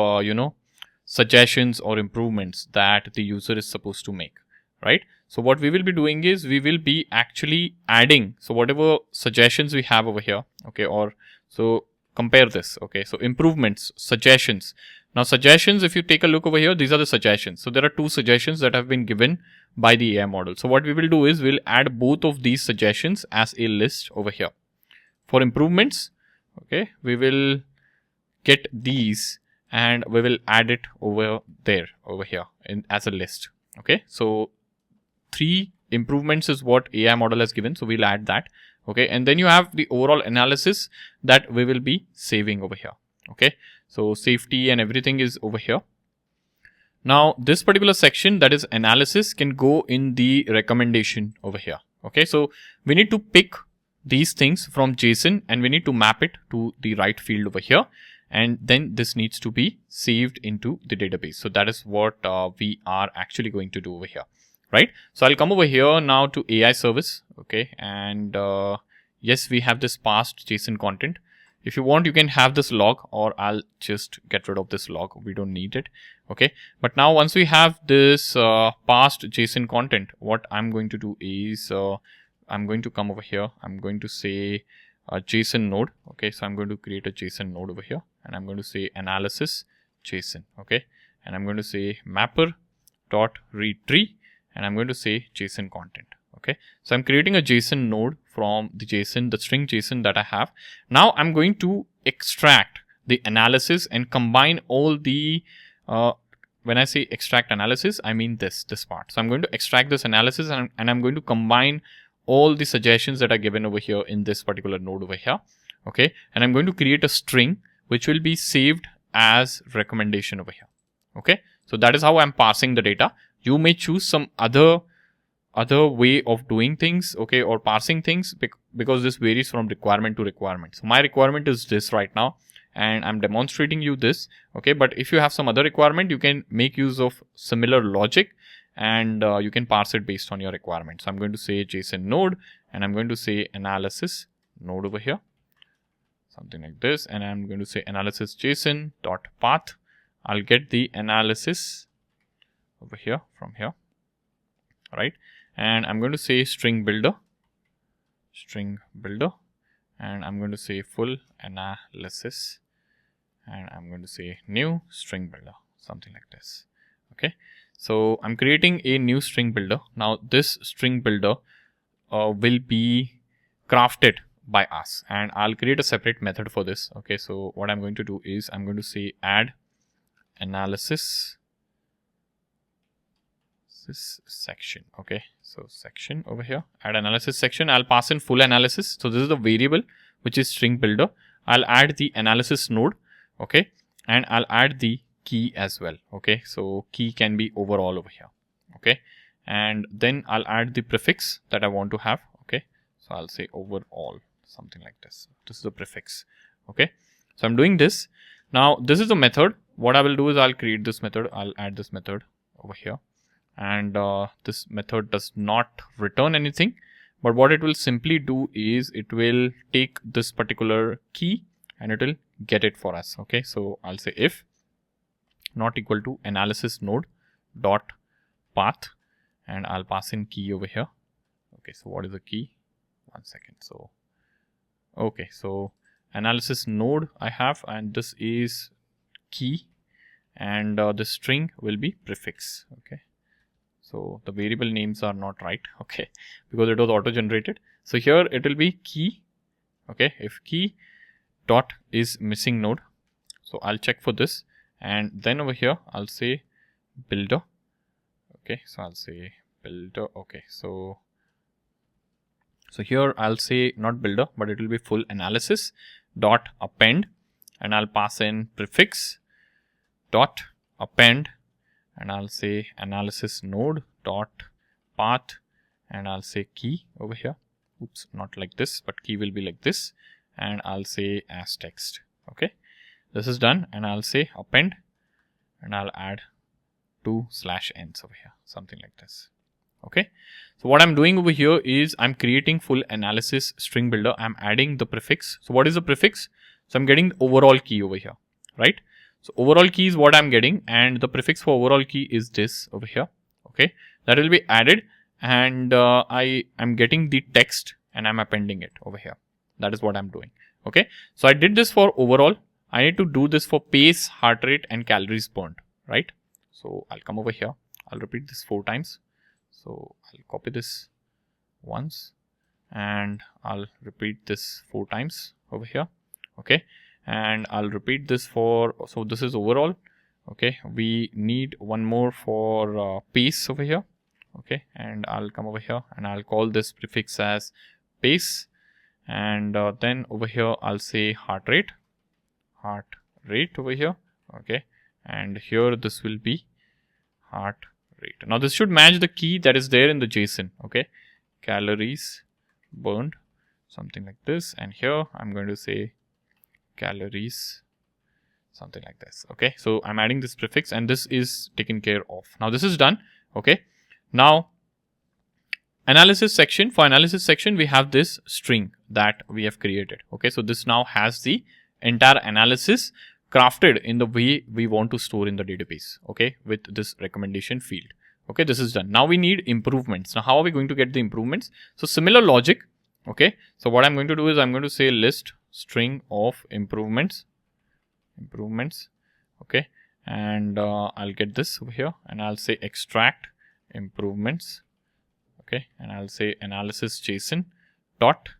Speaker 2: suggestions or improvements that the user is supposed to make, right? So what we will be doing is we will be actually adding, so whatever suggestions we have over here, okay, or so compare this. Okay, so improvements, suggestions, Now suggestions, if you take a look over here, these are the suggestions. So there are 2 suggestions that have been given by the AI model. So what we will do is we'll add both of these suggestions as a list over here. For improvements, okay, we will get these and we will add it over here as a list. Okay, so 3 improvements is what AI model has given, so we'll add that. Okay, and then you have the overall analysis that we will be saving over here. Okay, so safety and everything is over here. Now this particular section, that is analysis, can go in the recommendation over here. Okay, so we need to pick these things from JSON and we need to map it to the right field over here, and then this needs to be saved into the database. So that is what we are actually going to do over here, right? So I'll come over here now to AI service. Okay, and yes, we have this past JSON content. If you want, you can have this log, or I'll just get rid of this log. We don't need it. Okay, but now once we have this past JSON content, what I'm going to do is I'm going to come over here. I'm going to say a JSON node. Okay, so I'm going to create a JSON node over here, and I'm going to say analysis JSON. Okay, and I'm going to say mapper dot read tree, and I'm going to say JSON content. Okay, so I'm creating a JSON node from the JSON, the string JSON that I have. Now I'm going to extract the analysis and combine all the when I say extract analysis, I mean this part. So I'm going to extract this analysis and I'm going to combine all the suggestions that are given over here in this particular node over here. Okay, and I'm going to create a string which will be saved as recommendation over here. Okay, so that is how I'm parsing the data. You may choose some other way of doing things, okay, or parsing things, because this varies from requirement to requirement. So my requirement is this right now, and I'm demonstrating you this. Okay, but if you have some other requirement, you can make use of similar logic, and you can parse it based on your requirement. So I'm going to say JSON node, and I'm going to say analysis node over here, something like this, and I'm going to say analysis JSON dot path. I'll get the analysis over here from here, right? And I'm going to say string builder, and I'm going to say full analysis, and I'm going to say new string builder, something like this. Okay, so I'm creating a new string builder. Now this string builder will be crafted by us, and I'll create a separate method for this. Okay, so what I'm going to do is I'm going to say add analysis this section. Okay, so section over here, add analysis section. I'll pass in full analysis. So this is the variable which is string builder. I'll add the analysis node. Okay, and I'll add the key as well. Okay, so key can be overall over here. Okay, and then I'll add the prefix that I want to have. Okay, so I'll say overall, something like this. This is the prefix. Okay, so I'm doing this. Now this is the method. What I will do is I'll create this method. I'll add this method over here. And this method does not return anything, but what it will simply do is it will take this particular key and it will get it for us. Okay, so I'll say if not equal to analysis node dot path, and I'll pass in key over here. Okay, so what is the key? 1 second. So okay, so analysis node I have, and this is key, and the string will be prefix. Okay, so the variable names are not right, okay, because it was auto generated. So here it will be key. Okay, if key dot is missing node, so I'll check for this, and then over here I'll say builder. Okay, so I'll say builder. Okay, so here I'll say not builder, but it will be full analysis dot append, and I'll pass in prefix dot append, and I'll say analysis node dot path, and I'll say key over here. Oops, not like this, but key will be like this, and I'll say as text. Okay, this is done, and I'll say append, and I'll add 2/ns over here, something like this. Okay, so what I'm doing over here is I'm creating full analysis string builder. I'm adding the prefix. So what is the prefix? So I'm getting the overall key over here, right? So overall key is what I'm getting, and the prefix for overall key is this over here. Okay, that will be added, and I'm getting the text and I'm appending it over here. That is what I'm doing. Okay, so I did this for overall. I need to do this for pace, heart rate, and calories burned, right? So I'll come over here. I'll repeat this 4 times. So I'll copy this once and I'll repeat this 4 times over here. Okay. And I'll repeat this for, so this is overall. Okay. We need one more for pace over here. Okay. And I'll come over here and I'll call this prefix as pace. And then over here, I'll say heart rate over here. Okay. And here this will be heart rate. Now this should match the key that is there in the JSON. Okay. Calories burned, something like this. And here I'm going to say calories, something like this. Okay. So I'm adding this prefix and this is taken care of. Now this is done. Okay. Now analysis section. For analysis section, we have this string that we have created. Okay. So this now has the entire analysis crafted in the way we want to store in the database. Okay. With this recommendation field. Okay. This is done. Now we need improvements. Now how are we going to get the improvements? So similar logic. Okay. So what I'm going to do is I'm going to say list string of improvements. Okay. And I'll get this over here and I'll say extract improvements. Okay. And I'll say analysis JSON dot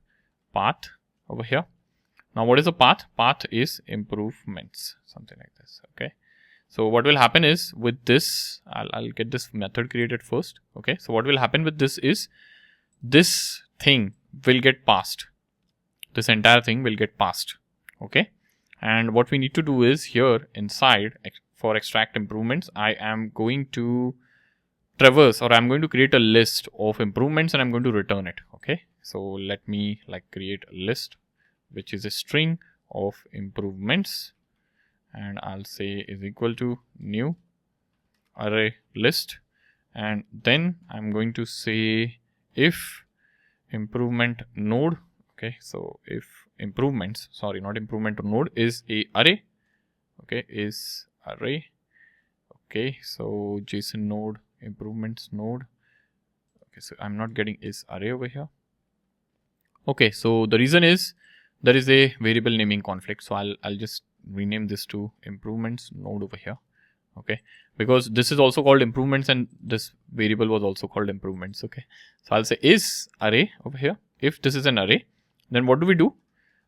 Speaker 2: path over here. Now what is a path? Path is improvements, something like this. Okay. So what will happen is with this, I'll get this method created first. Okay. So what will happen with this is this thing will get passed. This entire thing will get passed. Okay. And what we need to do is here inside for extract improvements, I am going to traverse or I'm going to create a list of improvements and I'm going to return it. Okay. So let me create a list, which is a string of improvements, and I'll say is equal to new array list. And then I'm going to say if improvement node. Okay. So if improvements, sorry, not improvement node is a array. Okay. Is array. Okay. So JSON node, improvements node. Okay. So I'm not getting is array over here. Okay. So the reason is there is a variable naming conflict. So I'll just rename this to improvements node over here. Okay. Because this is also called improvements and this variable was also called improvements. Okay. So I'll say is array over here. If this is an array, then what do?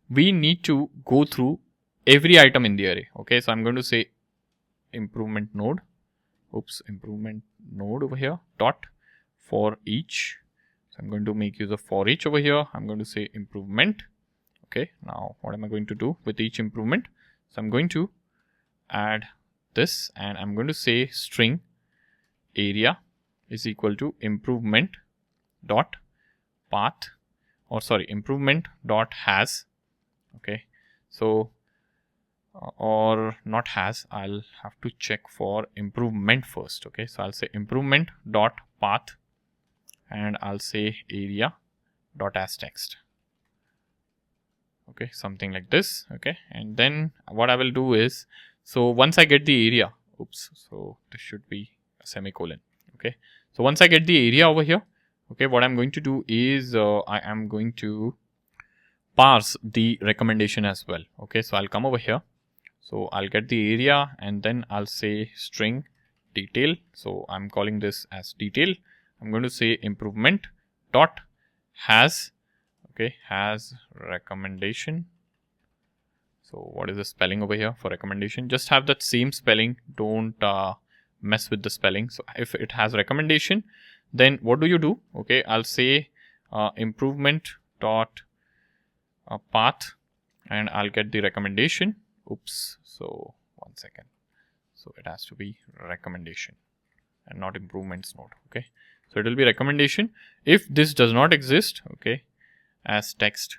Speaker 2: We need to go through every item in the array. Okay. So I'm going to say improvement node. Improvement node over here dot for each. So I'm going to make use of for each over here. I'm going to say improvement. Okay. Now what am I going to do with each improvement? So I'm going to add this and I'm going to say string area is equal to improvement dot path, or sorry, improvement dot has. Okay. So or not has, I'll have to check for improvement first. Okay. So I'll say improvement dot path and I'll say area dot as text. Okay. Something like this. Okay. And then what I will do is, so once I get the area, so this should be a semicolon. Okay. So once I get the area over here, okay, what I'm going to do is I am going to parse the recommendation as well. Okay. So I'll come over here. So I'll get the area and then I'll say string detail. So I'm calling this as detail. I'm going to say improvement dot has. Okay. Has recommendation. So what is the spelling over here for recommendation? Just have that same spelling. Don't mess with the spelling. So if it has recommendation, then what do? Okay. I'll say improvement dot path and I'll get the recommendation. So 1 second. So it has to be recommendation and not improvements node. Okay. So it will be recommendation. If this does not exist, okay, as text.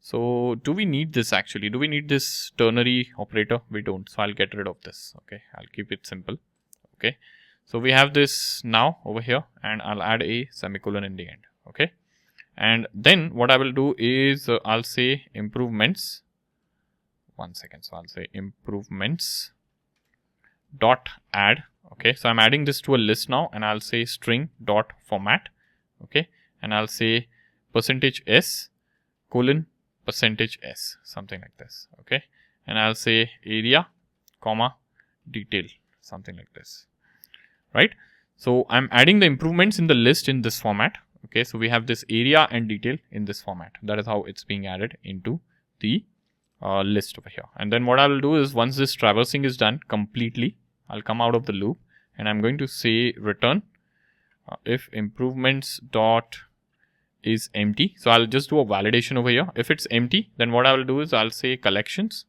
Speaker 2: So do we need this actually? Do we need this ternary operator? We don't. So I'll get rid of this. Okay. I'll keep it simple. Okay. So we have this now over here and I'll add a semicolon in the end. Okay. And then what I will do is I'll say improvements. 1 second. So I'll say improvements dot add. Okay. So I'm adding this to a list now and I'll say string dot format. Okay. And I'll say %s : %s, something like this. Okay. and I'll say area, comma, detail, something like this, right? So I'm adding the improvements in the list in this format. Okay, so we have this area and detail in this format. That is how it's being added into the list over here. And then what I will do is, once this traversing is done completely, I'll come out of the loop and I'm going to say return if improvements dot is empty. So I'll just do a validation over here. If it's empty, then what I will do is I'll say collections.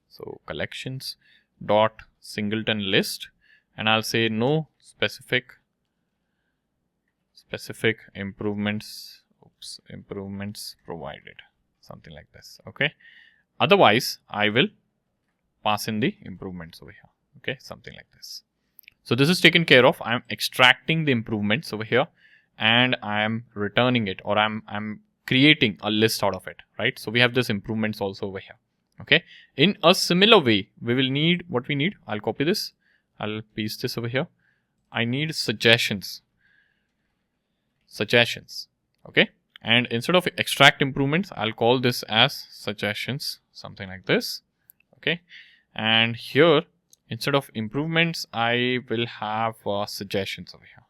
Speaker 2: So collections dot singleton list, and I'll say no specific improvements provided, something like this. Okay, otherwise I will pass in the improvements over here. Okay, something like this. So this is taken care of. I'm extracting the improvements over here and I'm returning it, or I'm creating a list out of it, right? So we have this improvements also over here. Okay, in a similar way, we will need what we need. I'll copy this, I'll paste this over here. I need suggestions. Okay, and instead of extract improvements, I'll call this as suggestions, something like this. Okay, and here instead of improvements, I will have suggestions over here.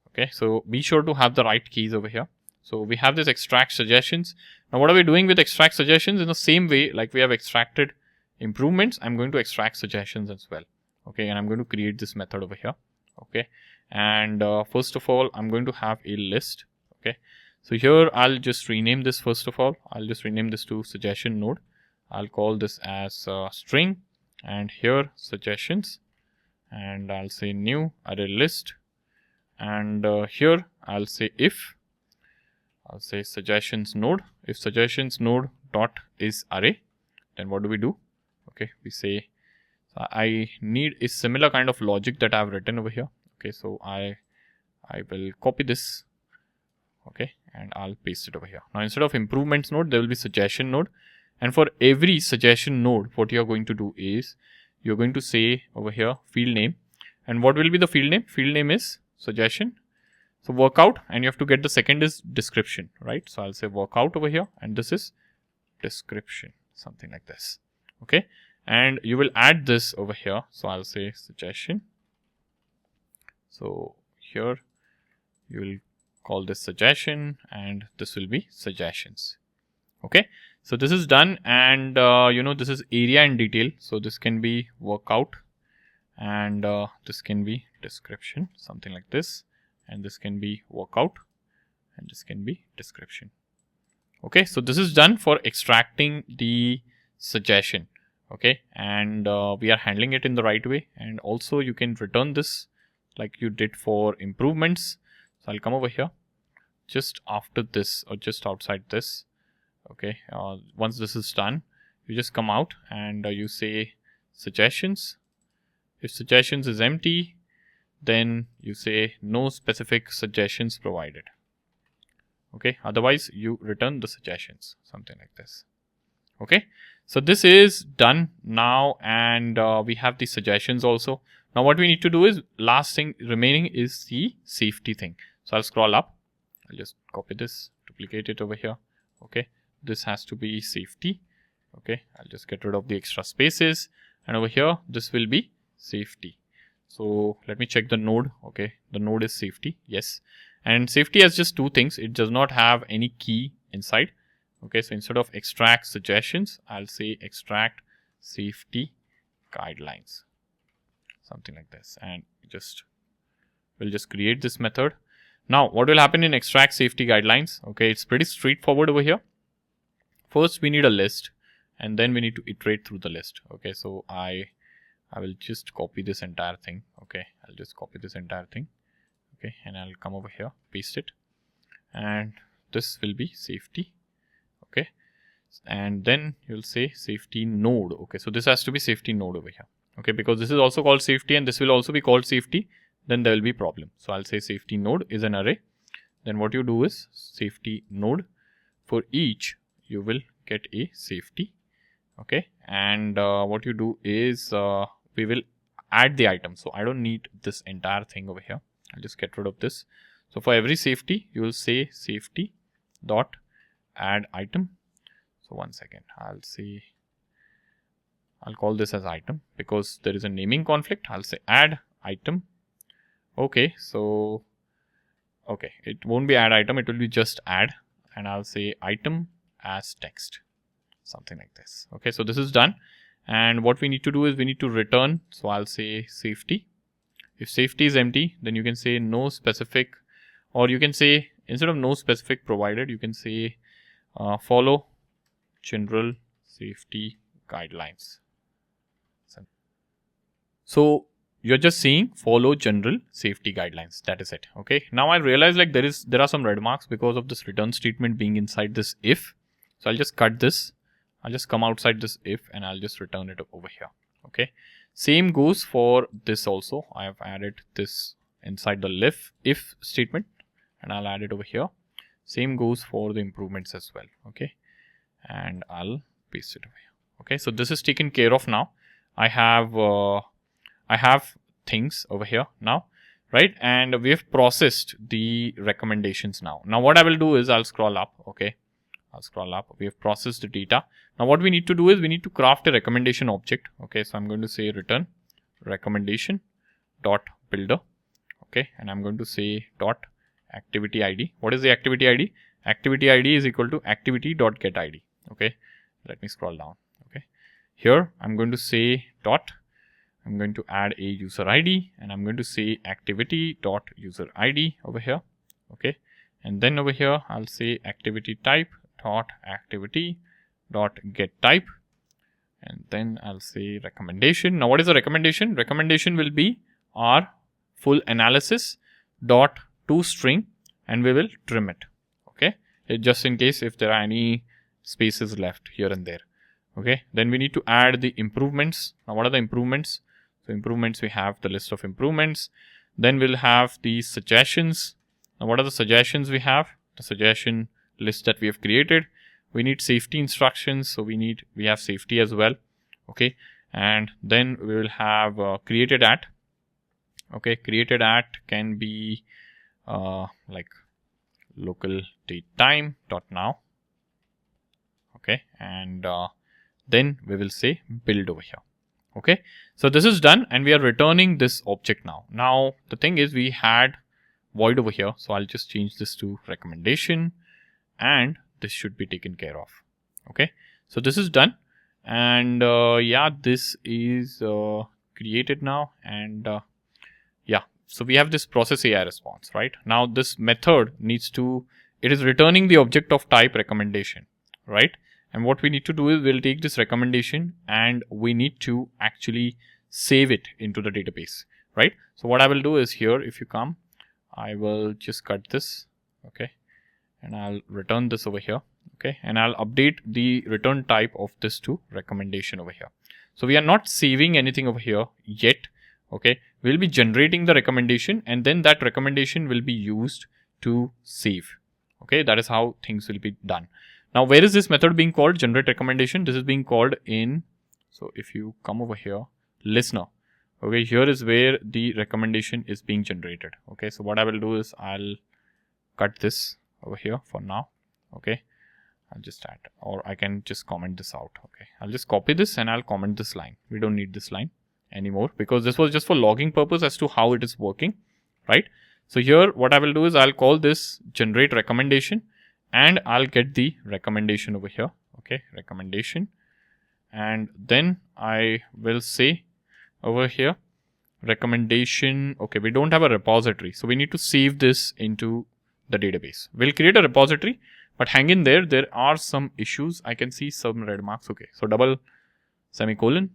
Speaker 2: Okay, so be sure to have the right keys over here. So we have this extract suggestions. Now what are we doing with extract suggestions? In the same way like we have extracted improvements, I'm going to extract suggestions as well. Okay, and I'm going to create this method over here. Okay, and first of all, I'm going to have a list. Okay, so here I'll just rename this. First of all, I'll just rename this to suggestion node. I'll call this as string, and here suggestions, and I'll say new array list, and here I'll say I'll say suggestions node. If suggestions node dot is array, then what do we do? Okay, we say I need a similar kind of logic that I've written over here. Okay, so I will copy this. Okay, and I'll paste it over here. Now instead of improvements node, there will be suggestion node, and for every suggestion node, what you're going to do is you're going to say over here field name, and what will be the field name? Field name is suggestion. So workout, and you have to get the second is description, right? So I'll say workout over here, and this is description, something like this. Okay, and you will add this over here. So I'll say suggestion. So here you will call this suggestion, and this will be suggestions. Okay, so this is done, and this is area and detail. So this can be workout, and this can be description, something like this, and this can be workout, and this can be description. Okay, so this is done for extracting the suggestion. Okay, and we are handling it in the right way, and also you can return this like you did for improvements. So I'll come over here just after this, or just outside this. Okay, once this is done, you just come out and you say suggestions. If suggestions is empty, then you say no specific suggestions provided. Okay, otherwise you return the suggestions, something like this. Okay, so this is done now, and we have the suggestions also. Now what we need to do is, last thing remaining is the safety thing. So I'll scroll up, I'll just copy this, duplicate it over here. Okay, this has to be safety. Okay, I'll just get rid of the extra spaces, and over here this will be safety. So let me check the node. Okay, the node is safety, yes, and safety has just two things. It does not have any key inside. Okay, so instead of extract suggestions, I'll say extract safety guidelines, something like this, and we'll just create this method. Now what will happen in extract safety guidelines? Okay, it's pretty straightforward over here. First we need a list, and then we need to iterate through the list. Okay, so I will just copy this entire thing. Okay, I'll just copy this entire thing. Okay, and I'll come over here, paste it, and this will be safety. Okay, and then you'll say safety node. Okay, so this has to be safety node over here. Okay, because this is also called safety, and this will also be called safety, then there will be problem. So I'll say safety node is an array. Then what you do is safety node, for each you will get a safety. Okay, and what you do is we will add the item. So I don't need this entire thing over here. I'll just get rid of this. So for every safety, you will say safety dot add item. So one second, I'll call this as item because there is a naming conflict. I'll say add item. Okay, so okay, it won't be add item, it will be just add, and I'll say item as text, something like this. Okay, so this is done, and what we need to do is we need to return. So I'll say safety. If safety is empty, then you can say no specific, or you can say instead of no specific provided, you can say follow general safety guidelines. So you're just saying follow general safety guidelines. That is it. Okay. Now I realize like there are some red marks because of this return statement being inside this if. So I'll just cut this. I'll just come outside this if and I'll just return it over here. Okay. Same goes for this also. I have added this inside the if statement and I'll add it over here. Same goes for the improvements as well. Okay. And I'll paste it over here. Okay. So this is taken care of now. I have things over here now, right? And we have processed the recommendations now. Now what I will do is I'll scroll up. Okay. I'll scroll up. We have processed the data. Now what we need to do is we need to craft a recommendation object. Okay. So I'm going to say return recommendation dot builder. Okay. And I'm going to say dot activity ID. What is the activity ID? Activity ID is equal to activity dot get ID. Okay. Let me scroll down. Okay. Here I'm going to say dot. I'm going to add a user ID and I'm going to say activity dot user ID over here. Okay. And then over here, I'll say activity type dot activity dot get type. And then I'll say recommendation. Now what is the recommendation? Recommendation will be our full analysis dot toString and we will trim it. Okay. Just in case if there are any spaces left here and there. Okay. Then we need to add the improvements. Now what are the improvements? So improvements, we have the list of improvements. Then we'll have the suggestions. Now what are the suggestions we have? The suggestion list that we have created. We need safety instructions. So we have safety as well. Okay. And then we will have created at. Okay. Created at can be like local date time dot now. Okay. And then we will say build over here. Okay, so this is done and we are returning this object now. Now the thing is we had void over here. So I'll just change this to recommendation and this should be taken care of. Okay, so this is done and yeah, this is created now and yeah, so we have this process AI response, right? Now this method it is returning the object of type recommendation, right? And what we need to do is we'll take this recommendation and we need to actually save it into the database, right? So what I will do is here, if you come, I will just cut this. Okay. And I'll return this over here. Okay. And I'll update the return type of this to recommendation over here. So we are not saving anything over here yet. Okay. We'll be generating the recommendation and then that recommendation will be used to save. Okay. That is how things will be done. Now, where is this method being called? Generate recommendation. This is being called in. So if you come over here, listener. Okay, here is where the recommendation is being generated. Okay, so what I will do is I'll cut this over here for now. Okay, I'll just add, or I can just comment this out. Okay, I'll just copy this and I'll comment this line. We don't need this line anymore because this was just for logging purpose as to how it is working, right? So here, what I will do is I'll call this generate recommendation. And I'll get the recommendation over here. Okay, recommendation. And then I will say over here, recommendation. Okay, we don't have a repository. So we need to save this into the database. We'll create a repository, but hang in there. There are some issues. I can see some red marks. Okay, so double semicolon.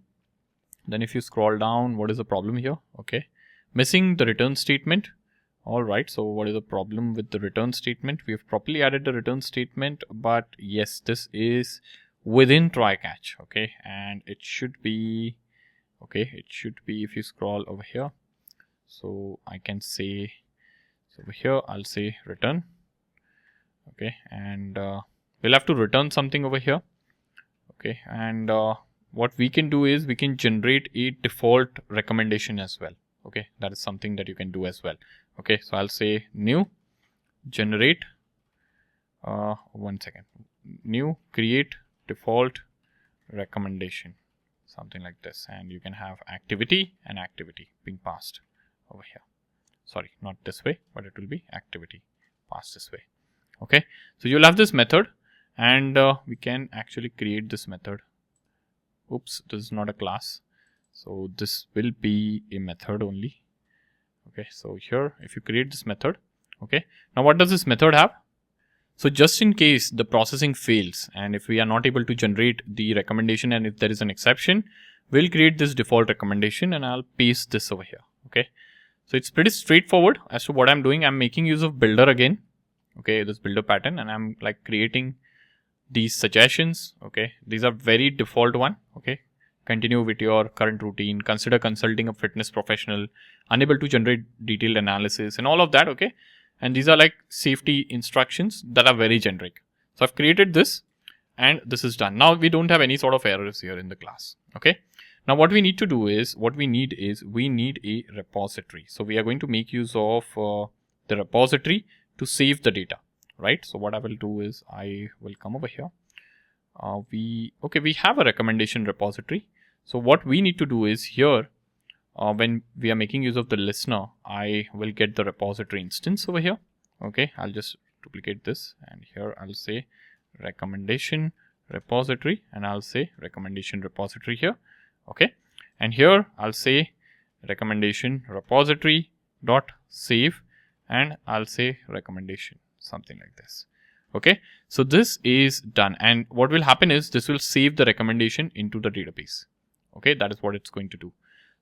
Speaker 2: Then if you scroll down, what is the problem here? Okay, missing the return statement. All right, so what is the problem with the return statement? We have properly added the return statement, but yes, this is within try catch. Okay, and it should be, okay, it should be if you scroll over here. So I can say, so over here, I'll say return. Okay, and we'll have to return something over here. Okay, and what we can do is we can generate a default recommendation as well. Okay, that is something that you can do as well. Okay, so I'll say new generate, one second, new create default recommendation, something like this, and you can have activity and activity being passed over here. Sorry, not this way, but it will be activity passed this way. Okay, so you'll have this method, and we can actually create this method. Oops, this is not a class, so this will be a method only. Okay, so here if you create this method, okay, now what does this method have? So just in case the processing fails and if we are not able to generate the recommendation and if there is an exception, we'll create this default recommendation and I'll paste this over here. Okay, so it's pretty straightforward as to what I'm doing. I'm making use of builder again, okay, this builder pattern, and I'm like creating these suggestions. Okay, these are very default one. Okay, continue with your current routine, consider consulting a fitness professional, unable to generate detailed analysis and all of that. Okay, and these are like safety instructions that are very generic. So I've created this and this is done. Now we don't have any sort of errors here in the class. Okay, now what we need to do is, we need a repository. So we are going to make use of the repository to save the data, right? So what I will do is I will come over here. We have a recommendation repository. So what we need to do is here, when we are making use of the listener, I will get the repository instance over here. Okay, I'll just duplicate this and here I'll say recommendation repository and I'll say recommendation repository here. Okay, and here I'll say recommendation repository dot save and I'll say recommendation, something like this. Okay, so this is done, and what will happen is this will save the recommendation into the database. Okay, that is what it's going to do.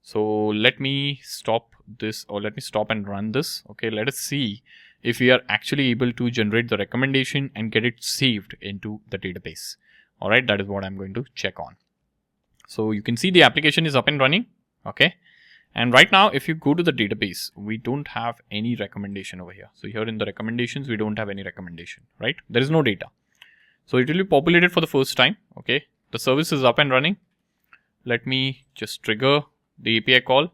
Speaker 2: So let me stop this, or let me stop and run this. Okay, let us see if we are actually able to generate the recommendation and get it saved into the database. All right, that is what I'm going to check on. So you can see the application is up and running. Okay, and right now if you go to the database, we don't have any recommendation over here. So here in the recommendations, we don't have any recommendation, right? There is no data. So it will be populated for the first time. Okay, the service is up and running. Let me just trigger the API call.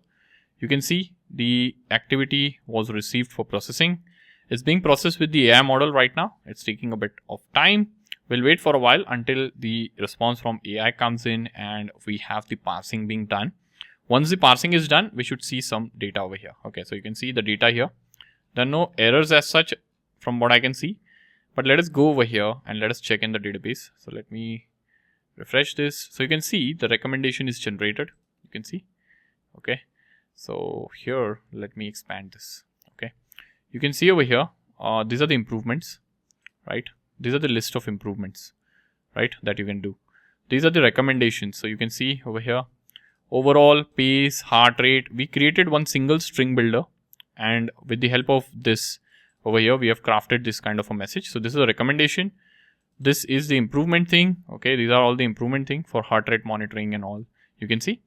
Speaker 2: You can see the activity was received for processing. It's being processed with the AI model right now. It's taking a bit of time. We'll wait for a while until the response from AI comes in and we have the parsing being done. Once the parsing is done, we should see some data over here. Okay, so you can see the data here. There are no errors as such from what I can see. But let us go over here and let us check in the database. So let me refresh this. So you can see the recommendation is generated. You can see. Okay, so here let me expand this. Okay, you can see over here, these are the improvements, right? These are the list of improvements, right, that you can do. These are the recommendations. So you can see over here, overall pace, heart rate. We created one single string builder, and with the help of this over here, we have crafted this kind of a message. So this is a recommendation. This is the improvement thing. Okay, these are all the improvement thing for heart rate monitoring and all. You can see.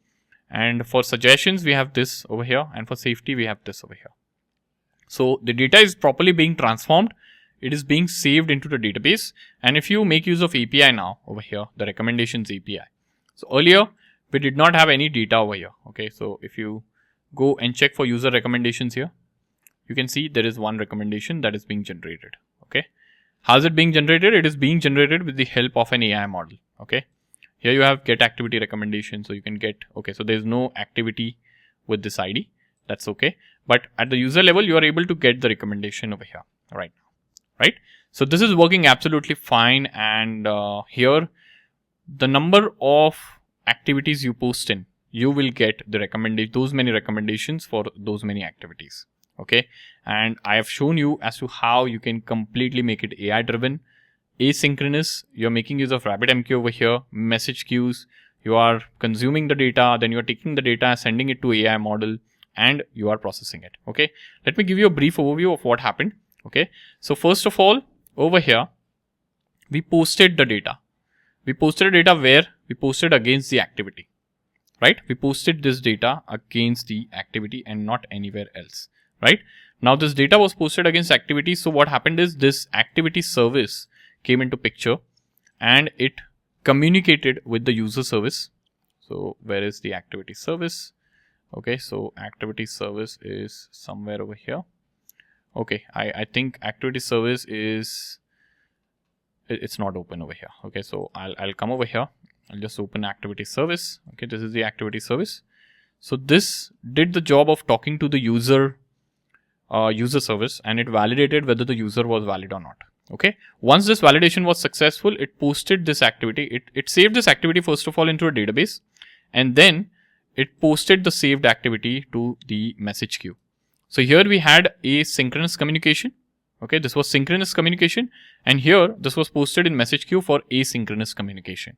Speaker 2: And for suggestions, we have this over here. And for safety, we have this over here. So the data is properly being transformed. It is being saved into the database. And if you make use of API now over here, the recommendations API. So earlier, we did not have any data over here. Okay, so if you go and check for user recommendations here, you can see there is one recommendation that is being generated. Okay, how is it being generated? It is being generated with the help of an AI model. Okay. Here you have get activity recommendation. So you can get, okay, so there's no activity with this ID. That's okay. But at the user level, you are able to get the recommendation over here right now, right? So this is working absolutely fine. And here, the number of activities you post in, you will get the those many recommendations for those many activities. Okay. And I have shown you as to how you can completely make it AI driven. Asynchronous, you're making use of RabbitMQ over here, message queues, you are consuming the data, then you're taking the data, sending it to AI model, and you are processing it. Okay, let me give you a brief overview of what happened. Okay, so first of all, over here, we posted the data. We posted the data where? We posted against the activity, right? We posted this data against the activity and not anywhere else, right? Now this data was posted against activity. So what happened is this activity service came into picture and it communicated with the user service. So where is the activity service? Okay, so activity service is somewhere over here. Okay, I think activity service is it's not open over here. Okay, so I'll come over here. I'll just open activity service. Okay, this is the activity service. So this did the job of talking to the user service, and it validated whether the user was valid or not. Okay, once this validation was successful, it posted this activity. It saved this activity first of all into a database, and then it posted the saved activity to the message queue. So here we had a synchronous communication. Okay, this was synchronous communication, and here this was posted in message queue for asynchronous communication.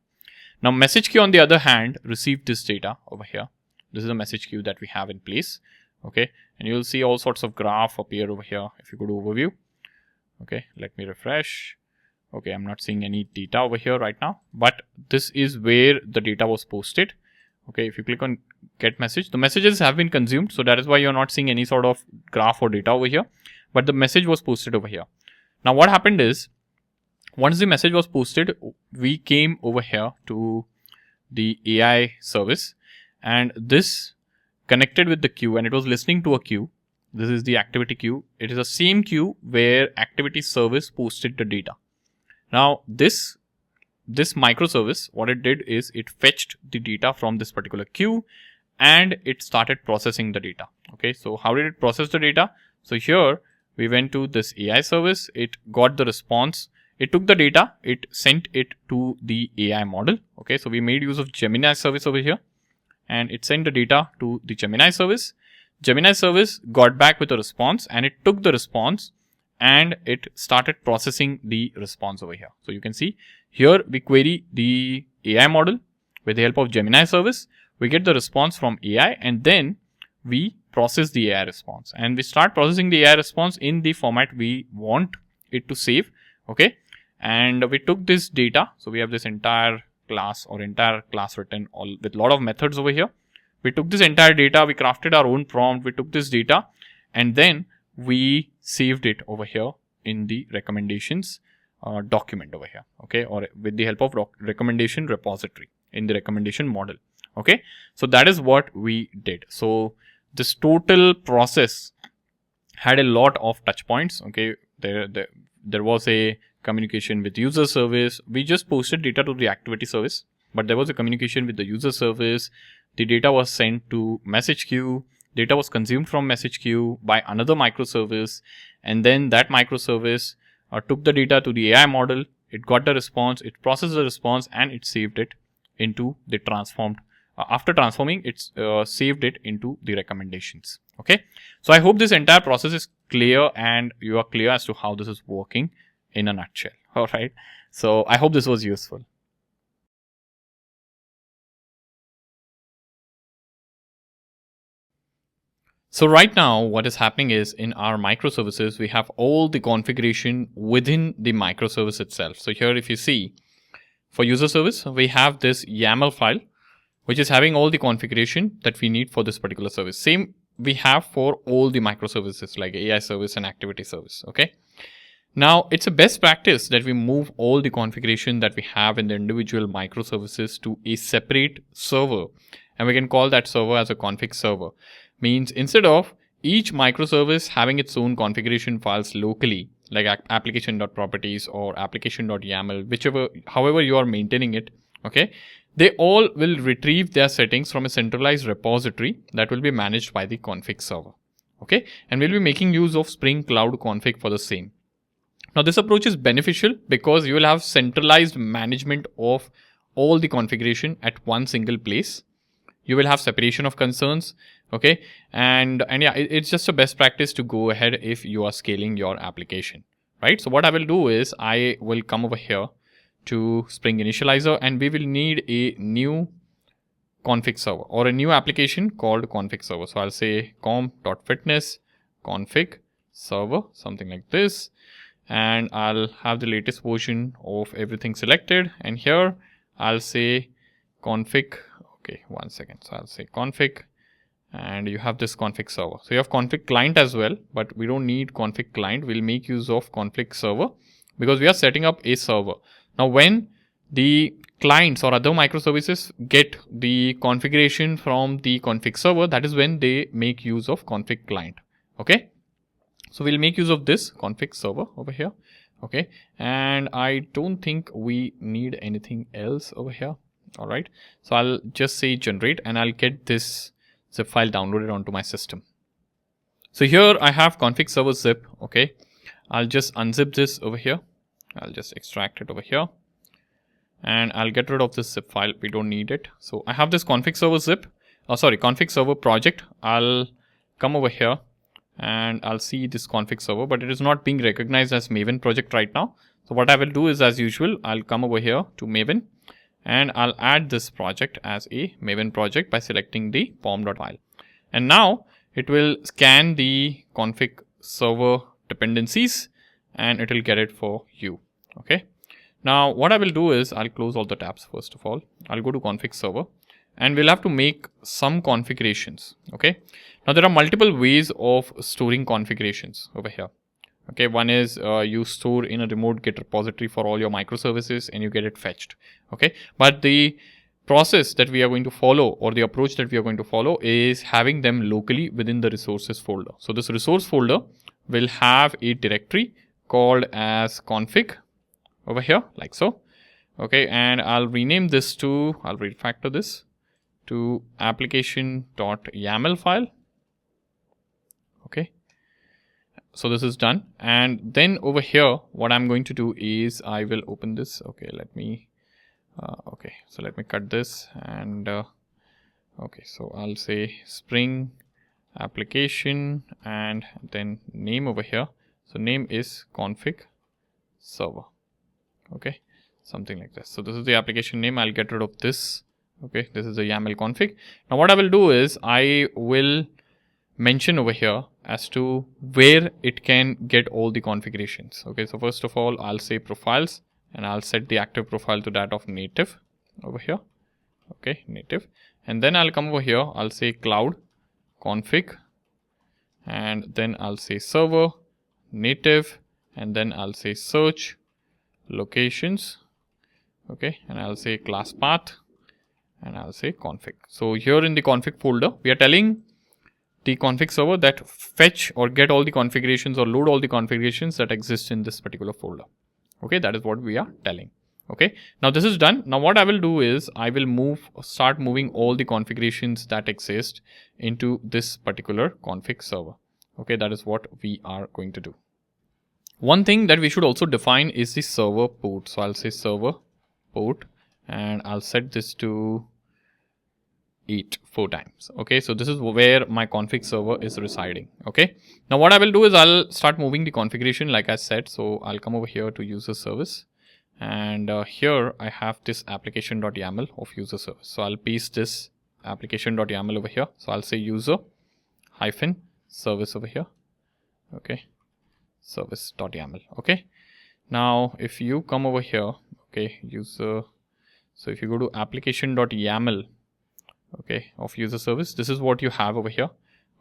Speaker 2: Now message queue on the other hand received this data over here. This is a message queue that we have in place. Okay, and you'll see all sorts of graph appear over here if you go to overview. Okay, let me refresh. Okay, I'm not seeing any data over here right now, but this is where the data was posted. Okay, if you click on get message, the messages have been consumed, so that is why you're not seeing any sort of graph or data over here, but the message was posted over here. Now what happened is, once the message was posted, we came over here to the AI service, and this connected with the queue, and it was listening to a queue. This is the activity queue. It is the same queue where activity service posted the data. Now this microservice, what it did is it fetched the data from this particular queue and it started processing the data. Okay, so how did it process the data? So here we went to this AI service, it got the response, it took the data, it sent it to the AI model. Okay, so we made use of Gemini service over here, and it sent the data to the Gemini service. Gemini service got back with a response, and it took the response and it started processing the response over here. So you can see here we query the AI model with the help of Gemini service. We get the response from AI, and then we process the AI response, and we start processing the AI response in the format we want it to save. Okay, and we took this data. So we have this entire class written all with a lot of methods over here. We took this entire data, we crafted our own prompt, we took this data, and then we saved it over here in the recommendations document over here. Okay, or with the help of recommendation repository in the recommendation model. Okay, so that is what we did. So this total process had a lot of touch points. Okay, there was a communication with user service. We just posted data to the activity service, but there was a communication with the user service. The data was sent to message queue. Data was consumed from message queue by another microservice, and then that microservice took the data to the AI model. It got the response, it processed the response, and it saved it into the transformed. After transforming, it's saved it into the recommendations. Okay, so I hope this entire process is clear and you are clear as to how this is working in a nutshell. All right, so I hope this was useful. So right now what is happening is, in our microservices we have all the configuration within the microservice itself. So here if you see, for user service we have this YAML file which is having all the configuration that we need for this particular service. Same we have for all the microservices like AI service and activity service. Okay, now it's a best practice that we move all the configuration that we have in the individual microservices to a separate server, and we can call that server as a config server. Means instead of each microservice having its own configuration files locally, like application.properties or application.yaml, however you are maintaining it, okay, they all will retrieve their settings from a centralized repository that will be managed by the config server. Okay, and we'll be making use of Spring Cloud Config for the same. Now this approach is beneficial because you will have centralized management of all the configuration at one single place. You will have separation of concerns. Okay, and yeah, it's just a best practice to go ahead if you are scaling your application, right? So what I will do is I will come over here to Spring Initializer, and we will need a new config server or a new application called config server. So I'll say com.fitness config server, something like this, and I'll have the latest version of everything selected, and here I'll say config. Okay, one second. So I'll say config, and you have this config server. So you have config client as well, but we don't need config client. We'll make use of config server because we are setting up a server. Now when the clients or other microservices get the configuration from the config server, that is when they make use of config client. Okay, so we'll make use of this config server over here. Okay, and I don't think we need anything else over here. All right, so I'll just say generate and I'll get this zip file downloaded onto my system. So here I have config server zip. Okay, I'll just unzip this over here. I'll just extract it over here and I'll get rid of this zip file. We don't need it. So I have this config server zip, config server project. I'll come over here and I'll see this config server, but it is not being recognized as Maven project right now. So what I will do is, as usual, I'll come over here to Maven and I'll add this project as a Maven project by selecting the pom.file. And now it will scan the config server dependencies and it will get it for you. Okay. Now what I will do is I'll close all the tabs first of all. I'll go to config server and we'll have to make some configurations. Okay. Now there are multiple ways of storing configurations over here. Okay. One is you store in a remote Git repository for all your microservices and you get it fetched. Okay. But the process that we are going to follow, or the approach that we are going to follow, is having them locally within the resources folder. So this resource folder will have a directory called as config over here like so. Okay, and I'll rename this to, I'll refactor this to application.yaml file. Okay, so this is done. And then over here, what I'm going to do is I will open this. Okay, let me cut this and okay, so I'll say Spring application and then name over here. So name is config server. Okay, something like this. So this is the application name. I'll get rid of this. Okay, this is the YAML config. Now what I will do is I will mention over here as to where it can get all the configurations. Okay, so first of all, I'll say profiles and I'll set the active profile to that of native over here. Okay, native. And then I'll come over here. I'll say cloud config and then I'll say server native and then I'll say search locations. Okay, and I'll say class path and I'll say config. So here in the config folder, we are telling the config server that fetch or get all the configurations or load all the configurations that exist in this particular folder. Okay, that is what we are telling. Okay, now this is done. Now what I will do is I will start moving all the configurations that exist into this particular config server. Okay, that is what we are going to do. One thing that we should also define is the server port. So I'll say server port and I'll set this to 8 4 times. Okay, so this is where my config server is residing. Okay, now what I will do is I'll start moving the configuration like I said. So I'll come over here to UserService and here I have this application.yaml of UserService. So I'll paste this application.yaml over here. So I'll say user-service over here. Okay, service.yaml. Okay, now if you come over here, okay, so if you go to application.yaml, okay, of UserService, this is what you have over here.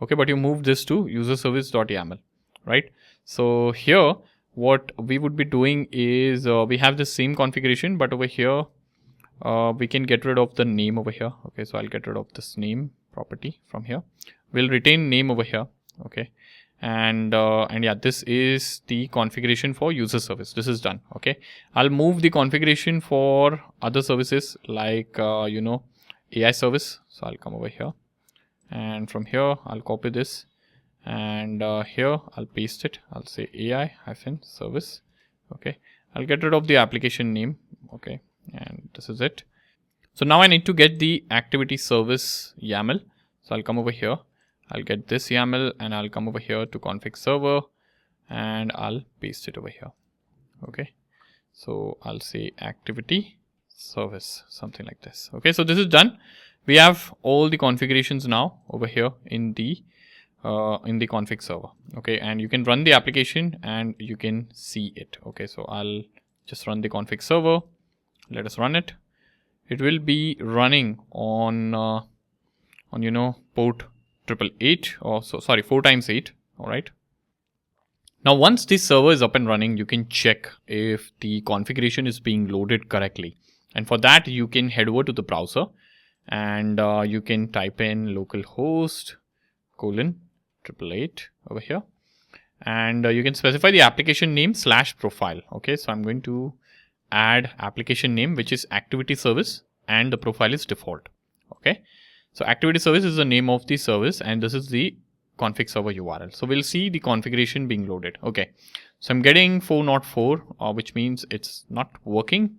Speaker 2: Okay, but you move this to userservice.yaml, right? So here what we would be doing is we have the same configuration, but over here we can get rid of the name over here. Okay, so I'll get rid of this name property from here. We'll retain name over here. Okay, and yeah, this is the configuration for UserService. This is done. Okay, I'll move the configuration for other services like AI service. So I'll come over here and from here I'll copy this and here I'll paste it. I'll say AI-service. Okay, I'll get rid of the application name. Okay, and this is it. So now I need to get the activity service YAML. So I'll come over here. I'll get this YAML and I'll come over here to config server and I'll paste it over here. Okay, so I'll say activity service, something like this. Okay, so this is done. We have all the configurations now over here in the config server. Okay, and you can run the application and you can see it. Okay, so I'll just run the config server. Let us run it. It will be running on port 888 or 4 times 8. All right. Now, once this server is up and running, you can check if the configuration is being loaded correctly. And for that, you can head over to the browser and you can type in localhost :888 over here.
Speaker 1: And you can specify the application name / profile. Okay, so I'm going to add application name, which is activity service, and the profile is default. Okay, so activity service is the name of the service, and this is the config server URL. So we'll see the configuration being loaded. Okay, so I'm getting 404, which means it's not working.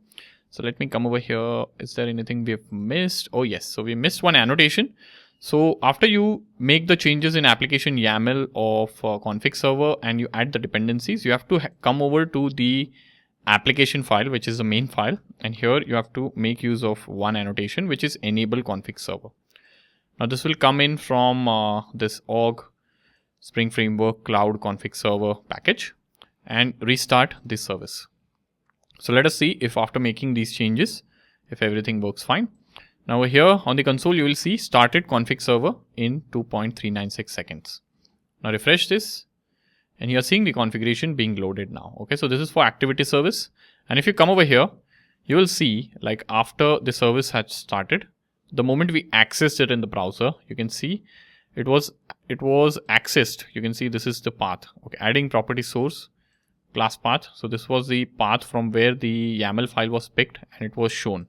Speaker 1: So let me come over here. Is there anything we have missed? Oh yes, so we missed one annotation. So after you make the changes in application YAML of config server and you add the dependencies, you have to come over to the application file, which is the main file. And here you have to make use of one annotation, which is enable config server. Now this will come in from this org Spring Framework Cloud Config Server package and restart this service. So let us see if after making these changes, if everything works fine. Now over here on the console, you will see started config server in 2.396 seconds. Now refresh this and you are seeing the configuration being loaded now. Okay, so this is for activity service. And if you come over here, you will see like after the service had started, the moment we accessed it in the browser, you can see it was accessed. You can see this is the path. Okay, adding property source class path. So this was the path from where the YAML file was picked and it was shown.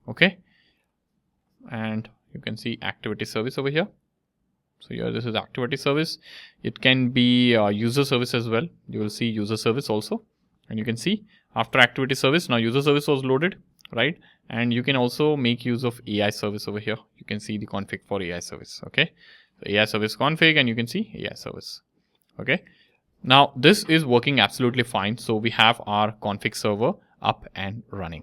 Speaker 1: Okay. And you can see activity service over here. So here this is activity service. It can be user service as well. You will see user service also. And you can see after activity service, now user service was loaded, right? And you can also make use of AI service over here. You can see the config for AI service. Okay. So AI service config and you can see AI service. Okay. Now this is working absolutely fine. So we have our config server up and running.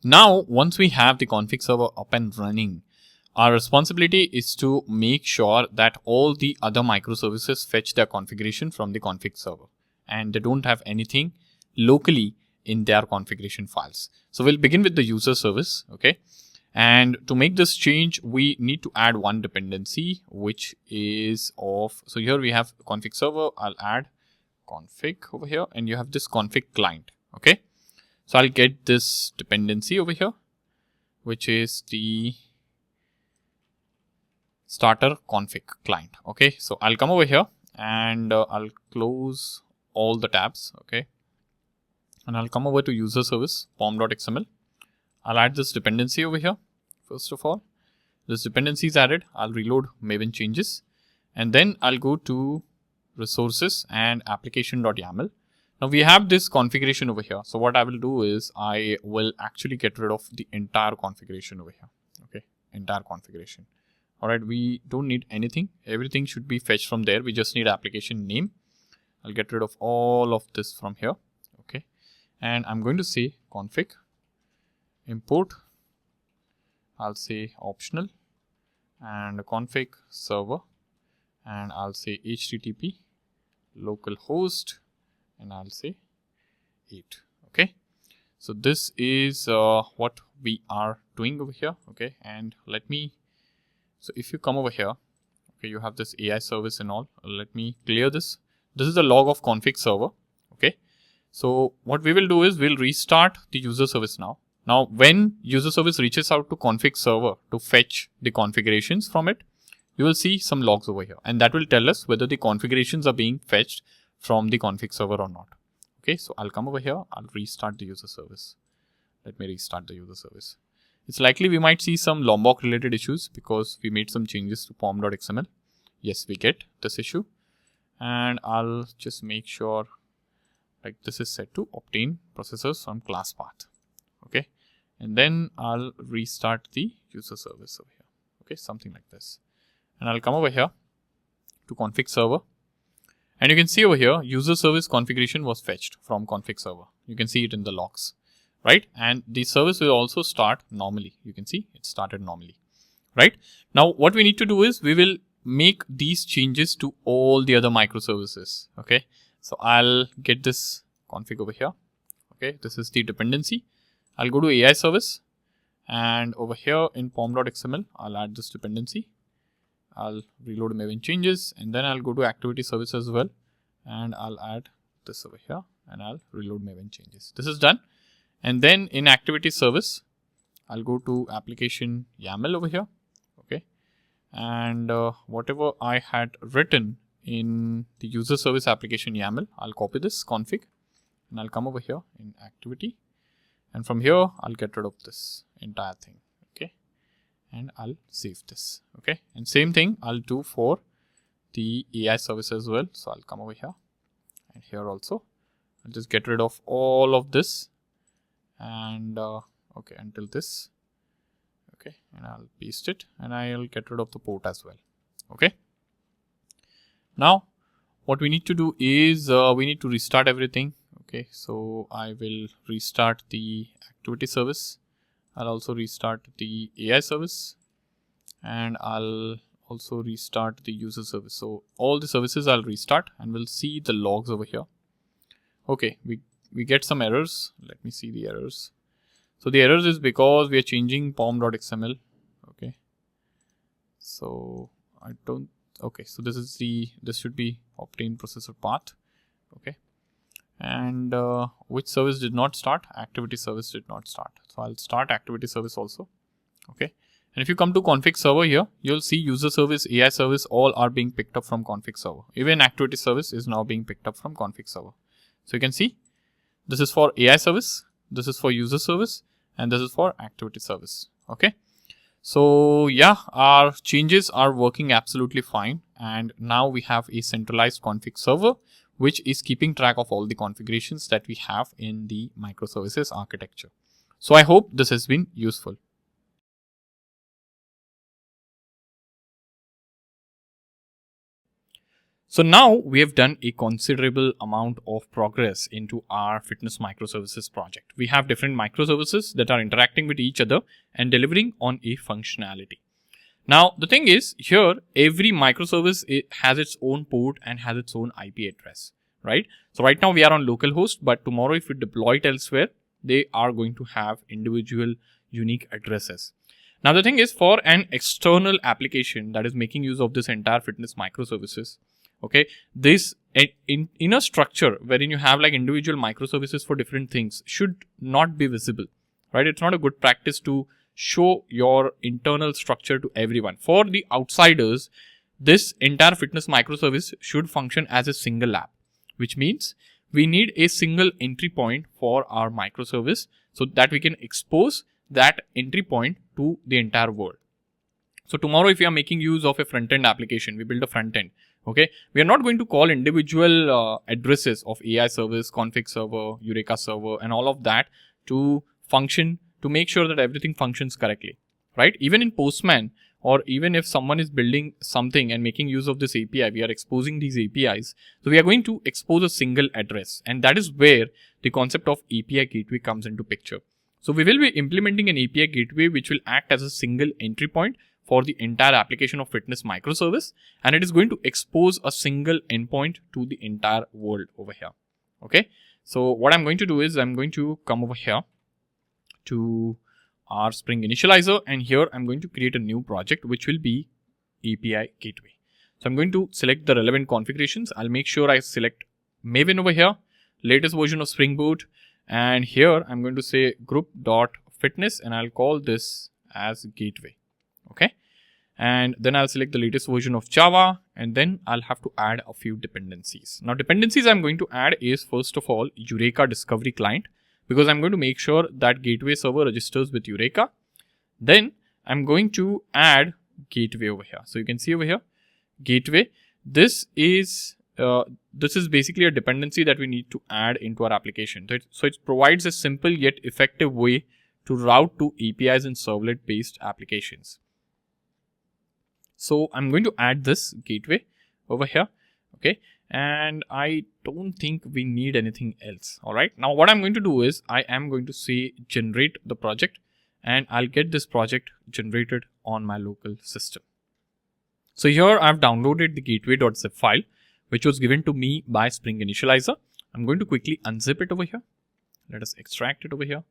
Speaker 1: Now, once we have the config server up and running, our responsibility is to make sure that all the other microservices fetch their configuration from the config server and they don't have anything locally in their configuration files. So we'll begin with the user service. Okay. And to make this change, we need to add one dependency, which is of, so here we have config server. I'll add config over here and you have this config client. Okay. So I'll get this dependency over here, which is the starter config client. Okay. So I'll come over here and I'll close all the tabs. Okay. And I'll come over to user service pom.xml. I'll add this dependency over here. First of all, this dependency is added. I'll reload Maven changes and then I'll go to resources and application.yaml. Now we have this configuration over here. So what I will do is I will actually get rid of the entire configuration over here. Okay, entire configuration. All right, we don't need anything. Everything should be fetched from there. We just need application name. I'll get rid of all of this from here. Okay, and I'm going to say config import. I'll say optional and config server and I'll say HTTP localhost and I'll say 8. Okay. So this is what we are doing over here. Okay. And let me, so if you come over here, okay, you have this AI service and all. Let me clear this. This is the log of config server. Okay. So what we will do is we'll restart the user service now. Now, when user service reaches out to config server to fetch the configurations from it, you will see some logs over here and that will tell us whether the configurations are being fetched from the config server or not. Okay, so I'll come over here. I'll restart the user service. Let me restart the user service. It's likely we might see some Lombok related issues because we made some changes to pom.xml. Yes, we get this issue and I'll just make sure like this is set to obtain processors from class path. Okay. And then I'll restart the user service over here. Okay, something like this. And I'll come over here to config server. And you can see over here, user service configuration was fetched from config server. You can see it in the logs, right? And the service will also start normally. You can see it started normally, right? Now, what we need to do is we will make these changes to all the other microservices. Okay. So I'll get this config over here. Okay. This is the dependency. I'll go to AI service and over here in pom.xml, I'll add this dependency. I'll reload Maven changes and then I'll go to activity service as well. And I'll add this over here and I'll reload Maven changes. This is done. And then in activity service, I'll go to application YAML over here. and whatever I had written in the user service application YAML, I'll copy this config and I'll come over here in activity, and from here I'll get rid of this entire thing. Okay, and I'll save this. Okay, and same thing I'll do for the AI service as well. So I'll come over here and here also. I'll just get rid of all of this and okay, until this. Okay, and I'll paste it and I'll get rid of the port as well. Okay, now what we need to do is we need to restart everything. Okay, so I will restart the activity service. I'll also restart the AI service, and I'll also restart the user service. So all the services I'll restart, and we'll see the logs over here. Okay, we get some errors. Let me see the errors. So the errors is because we are changing pom.xml. Okay, so I don't. Okay, so this should be obtain processor path. Okay, and which service did not start? Activity service did not start. So I'll start activity service also. Okay, and if you come to config server here, you'll see user service, AI service, all are being picked up from config server. Even activity service is now being picked up from config server. So you can see this is for AI service, this is for user service, and this is for activity service. Okay, so yeah, our changes are working absolutely fine, and now we have a centralized config server which is keeping track of all the configurations that we have in the microservices architecture. So I hope this has been useful. So now we have done a considerable amount of progress into our fitness microservices project. We have different microservices that are interacting with each other and delivering on a functionality. Now the thing is, here every microservice has its own port and has its own IP address, right? So right now we are on localhost, but tomorrow if we deploy it elsewhere, they are going to have individual unique addresses. Now the thing is, for an external application that is making use of this entire fitness microservices, okay, this in a structure wherein you have like individual microservices for different things should not be visible, right? It's not a good practice to show your internal structure to everyone. For the outsiders, this entire fitness microservice should function as a single app, which means we need a single entry point for our microservice so that we can expose that entry point to the entire world. So tomorrow, if you are making use of a front-end application, we build a front-end. Okay, we are not going to call individual addresses of AI service, config server, Eureka server, and all of that to function, to make sure that everything functions correctly, right? Even in Postman, or even if someone is building something and making use of this API, we are exposing these APIs. So we are going to expose a single address, and that is where the concept of API gateway comes into picture. So we will be implementing an API gateway which will act as a single entry point for the entire application of fitness microservice, and it is going to expose a single endpoint to the entire world over here. Okay, so what I'm going to do is I'm going to come over here to our Spring Initializer, and here I'm going to create a new project which will be API gateway. So I'm going to select the relevant configurations. I'll make sure I select Maven over here, latest version of Spring Boot, and here I'm going to say group.fitness, and I'll call this as gateway. Okay, and then I'll select the latest version of Java, and then I'll have to add a few dependencies. Now dependencies I'm going to add is, first of all, Eureka discovery client, because I'm going to make sure that gateway server registers with Eureka. Then I'm going to add gateway over here. So you can see over here, gateway. This is basically a dependency that we need to add into our application. So it provides a simple yet effective way to route to APIs and servlet based applications. So I'm going to add this gateway over here. Okay, and I don't think we need anything else. All right, now what I'm going to do is I am going to say generate the project, and I'll get this project generated on my local system. So here I've downloaded the gateway.zip file, which was given to me by Spring Initializer. I'm going to quickly unzip it over here. Let us extract it over here,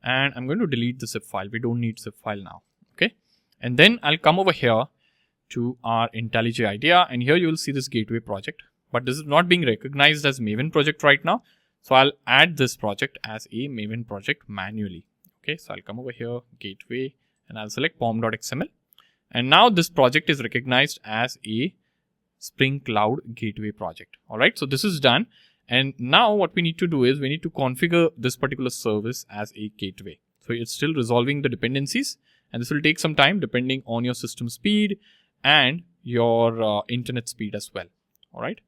Speaker 1: and I'm going to delete the zip file. We don't need zip file now. Okay, and then I'll come over here to our IntelliJ IDEA, and here you will see this gateway project, but this is not being recognized as Maven project right now. So I'll add this project as a Maven project manually. Okay, so I'll come over here, gateway, and I'll select pom.xml,
Speaker 2: And now this project is recognized as a Spring Cloud Gateway project. All right, so this is done. And now what we need to do is we need to configure this particular service as a gateway. So it's still resolving the dependencies, and this will take some time depending on your system speed and your internet speed as well. All right.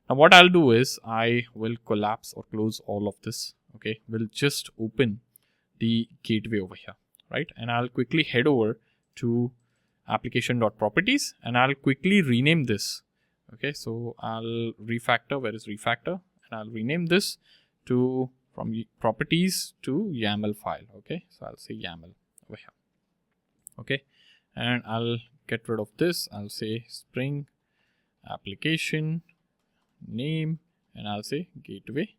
Speaker 2: Now what I'll do is I will collapse or close all of this. Okay, we'll just open the gateway over here, right? And I'll quickly head over to application.properties and I'll quickly rename this. Okay, so I'll refactor. Where is refactor? And I'll rename this to from properties to YAML file. Okay, so I'll say YAML over here. Okay, and I'll get rid of this. I'll say Spring application name and I'll say gateway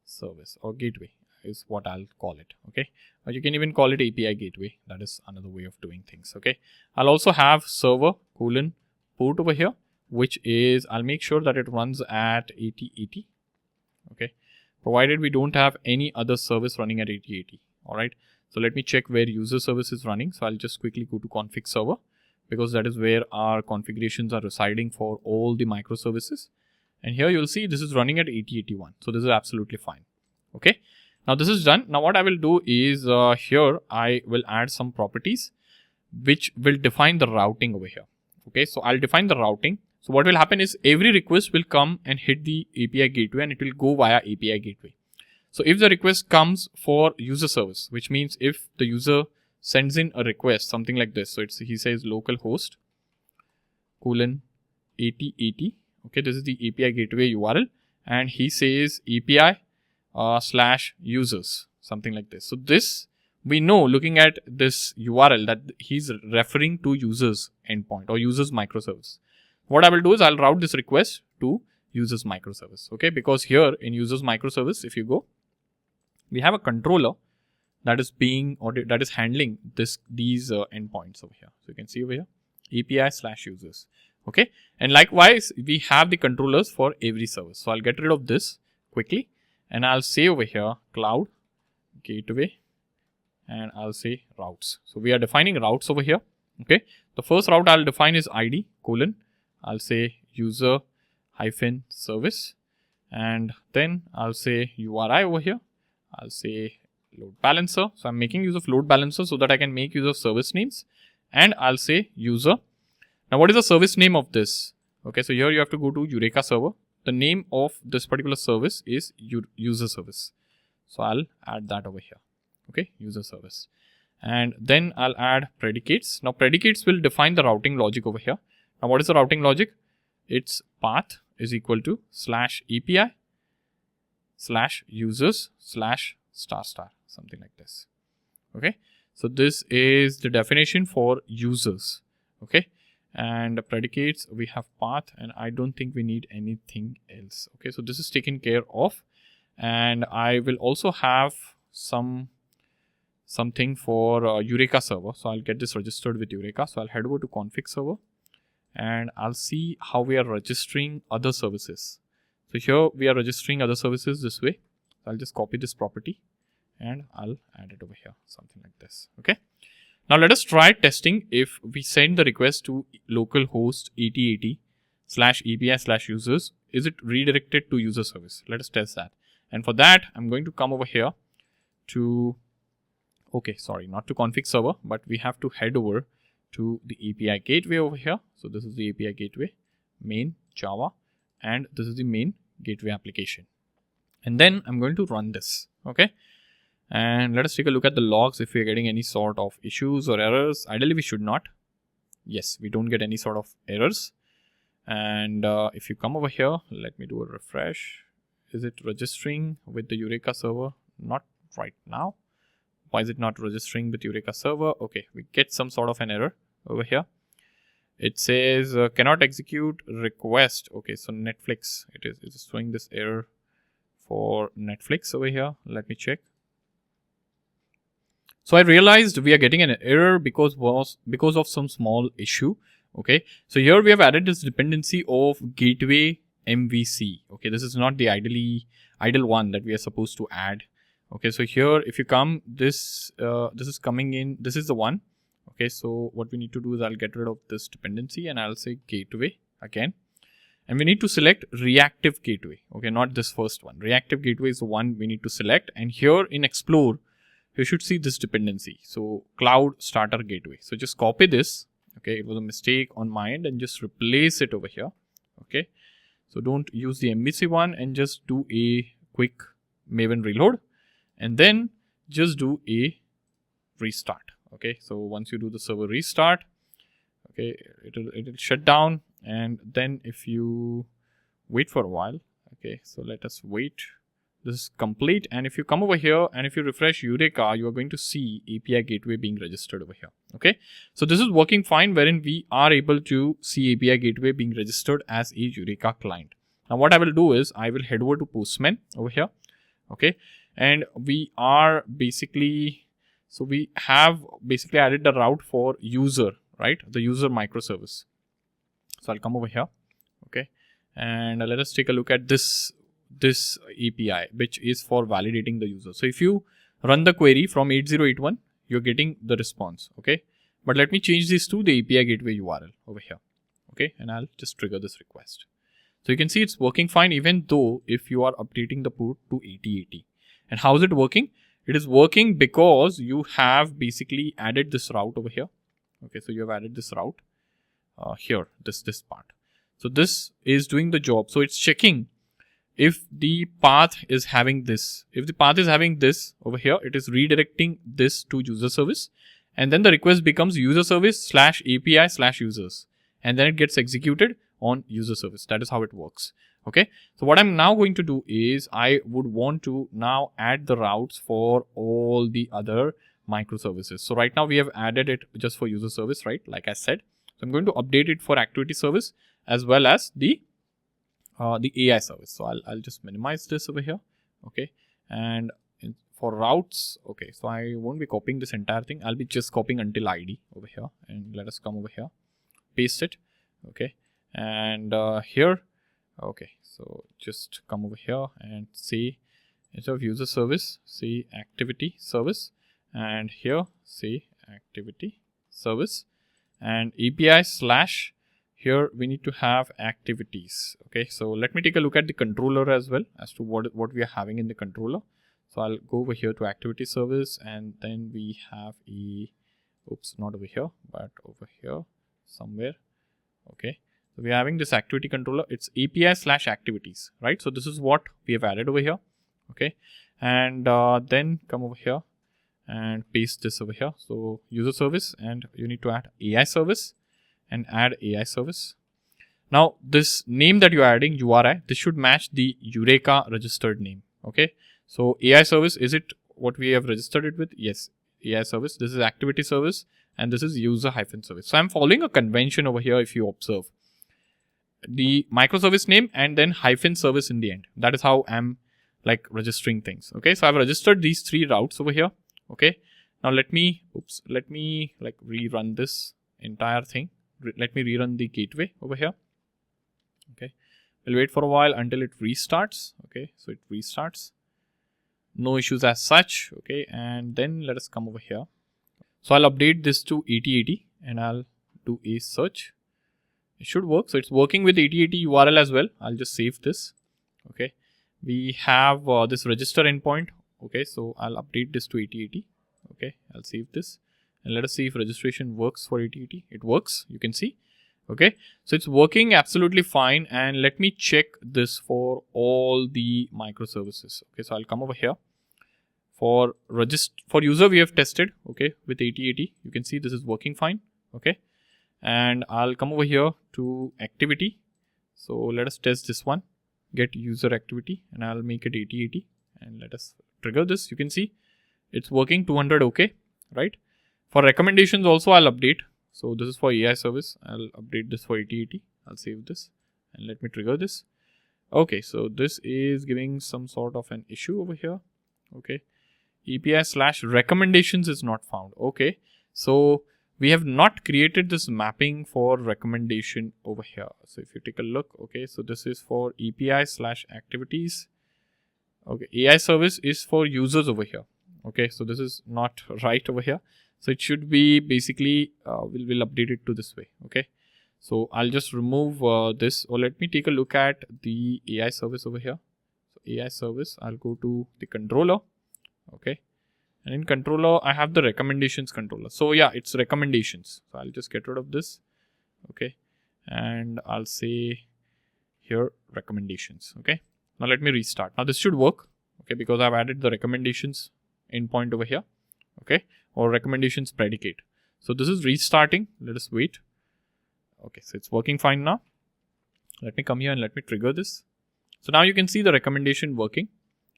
Speaker 2: service, or gateway is what I'll call it. Okay, or you can even call it API gateway. That is another way of doing things. Okay, I'll also have server : port over here, which is I'll make sure that it runs at 8080. Okay, provided we don't have any other service running at 8080. All right, so let me check where user service is running. So I'll just quickly go to config server, because that is where our configurations are residing for all the microservices. And here you'll see this is running at 8081. So this is absolutely fine. Okay, now this is done. Now what I will do is here I will add some properties which will define the routing over here. Okay, so I'll define the routing. So what will happen is every request will come and hit the API gateway and it will go via API gateway. So if the request comes for user service, which means if the user sends in a request, something like this. So he says localhost : 8080. Okay, this is the API gateway URL, and he says API / users, something like this. So this we know looking at this URL that he's referring to users endpoint or users microservice. What I will do is I'll route this request to users microservice. Okay, because here in users microservice, if you go, we have a controller that is being or that is handling these endpoints over here. So you can see over here API / users. Okay, and likewise we have the controllers for every service. So I'll get rid of this quickly and I'll say over here cloud gateway and I'll say routes. So we are defining routes over here. Okay, the first route I'll define is ID : I'll say user - service, and then I'll say URI over here. I'll say load balancer. So I'm making use of load balancer so that I can make use of service names, and I'll say user. Now what is the service name of this? Okay, so here you have to go to Eureka server. The name of this particular service is user service. So I'll add that over here. Okay, user service. And then I'll add predicates. Now predicates will define the routing logic over here. Now what is the routing logic? It's path is equal to /API / users / **, something like this. Okay, so this is the definition for users. Okay, and the predicates we have path, and I don't think we need anything else. Okay, so this is taken care of, and I will also have something for Eureka server. So I'll get this registered with Eureka. So I'll head over to config server and I'll see how we are registering other services. So here we are registering other services this way. I'll just copy this property and I'll add it over here, something like this. Okay. Now let us try testing if we send the request to localhost 8080 /API / users, is it redirected to user service? Let us test that. And for that, I'm going to come over here to, okay, sorry, not to config server, but we have to head over to the API gateway over here. So this is the API gateway, main Java, and this is the main gateway application. And then I'm going to run this. Okay. And let us take a look at the logs if we're getting any sort of issues or errors. Ideally, we should not. Yes, we don't get any sort of errors. And if you come over here, let me do a refresh. Is it registering with the Eureka server? Not right now. Why is it not registering with Eureka server? Okay, we get some sort of an error over here. It says cannot execute request. Okay, so Netflix, it is showing this error for Netflix over here. Let me check. So I realized we are getting an error because of some small issue. Okay, so here we have added this dependency of gateway MVC. Okay, this is not the ideal one that we are supposed to add. Okay, so here if you come, this is coming in. This is the one. Okay, so what we need to do is I'll get rid of this dependency and I'll say gateway again. And we need to select reactive gateway. Okay, not this first one. Reactive gateway is the one we need to select. And here in Explore, you should see this dependency. So Cloud Starter Gateway. So just copy this. Okay, it was a mistake on my end and just replace it over here. Okay, so don't use the MVC one and just do a quick Maven reload and then just do a restart. Okay, so once you do the server restart, okay, it'll shut down. And then if you wait for a while, okay, so let us wait. This is complete. And if you come over here and if you refresh Eureka, you are going to see API gateway being registered over here. Okay, so this is working fine, wherein we are able to see API gateway being registered as a Eureka client. Now what I will do is I will head over to Postman over here. Okay, and we are basically, so we have basically added the route for user, right? The user microservice. So I'll come over here, okay, and let us take a look at this API, which is for validating the user. So if you run the query from 8081, you're getting the response, okay. But let me change this to the API gateway URL over here, okay, and I'll just trigger this request. So you can see it's working fine, even though if you are updating the port to 8080. And how is it working? It is working because you have basically added this route over here. Okay, so you have added this route. Here, this part. So this is doing the job. So it's checking if the path is having this. If the path is having this over here, it is redirecting this to user service. And then the request becomes user service / API / users. And then it gets executed on user service. That is how it works. Okay. So what I'm now going to do is I would want to now add the routes for all the other microservices. So right now we have added it just for user service, right? Like I said. So I'm going to update it for activity service as well as the AI service. So I'll just minimize this over here. Okay. And for routes, okay. So I won't be copying this entire thing. I'll be just copying until ID over here, and let us come over here, paste it. Okay. And here, okay. So just come over here and say instead of user service, say activity service, and here say activity service. And API / here we need to have activities. Okay, so let me take a look at the controller as well as to what we are having in the controller. So I'll go over here to activity service, and then we have not over here, but over here somewhere. Okay, so we're having this activity controller. It's API / activities, right? So this is what we have added over here. Okay, and then come over here and paste this over here. So user service, and you need to add AI service and add AI service. Now this name that you're adding, URI, this should match the Eureka registered name. Okay. So AI service, is it what we have registered it with? Yes. AI service. This is activity service and this is user -service. So I'm following a convention over here. If you observe the microservice name and then -service in the end. That is how I'm like registering things. Okay. So I've registered these 3 routes over here. Okay, now let me like rerun this entire thing. Let me rerun the gateway over here. Okay, we'll wait for a while until it restarts. Okay, so it restarts. No issues as such. Okay, and then let us come over here. So I'll update this to 8080 and I'll do a search. It should work. So it's working with 8080 URL as well. I'll just save this. Okay, we have this register endpoint. Okay, so I'll update this to 8080. Okay, I'll save this and let us see if registration works for 8080. It works, you can see. Okay, so it's working absolutely fine. And let me check this for all the microservices. Okay, so I'll come over here. For user, we have tested, okay, with 8080. You can see this is working fine. Okay, and I'll come over here to activity. So let us test this one, get user activity, and I'll make it 8080 and let us trigger this. You can see it's working 200. Okay, right? For recommendations also I'll update. So this is for AI service. I'll update this for 8080. I'll save this and let me trigger this. Okay, so this is giving some sort of an issue over here. Okay, API / recommendations is not found. Okay, so we have not created this mapping for recommendation over here. So if you take a look, okay, so this is for API / activities. Okay, AI service is for users over here. Okay, so this is not right over here. So it should be basically, we'll update it to this way. Okay. So I'll just remove this, or let me take a look at the AI service over here. So AI service, I'll go to the controller. Okay. And in controller, I have the recommendations controller. So yeah, it's recommendations. So I'll just get rid of this. Okay. And I'll say here recommendations. Okay. Now let me restart. Now this should work. Okay. Because I've added the recommendations endpoint over here. Okay. Or recommendations predicate. So this is restarting. Let us wait. Okay. So it's working fine now. Let me come here and let me trigger this. So now you can see the recommendation working.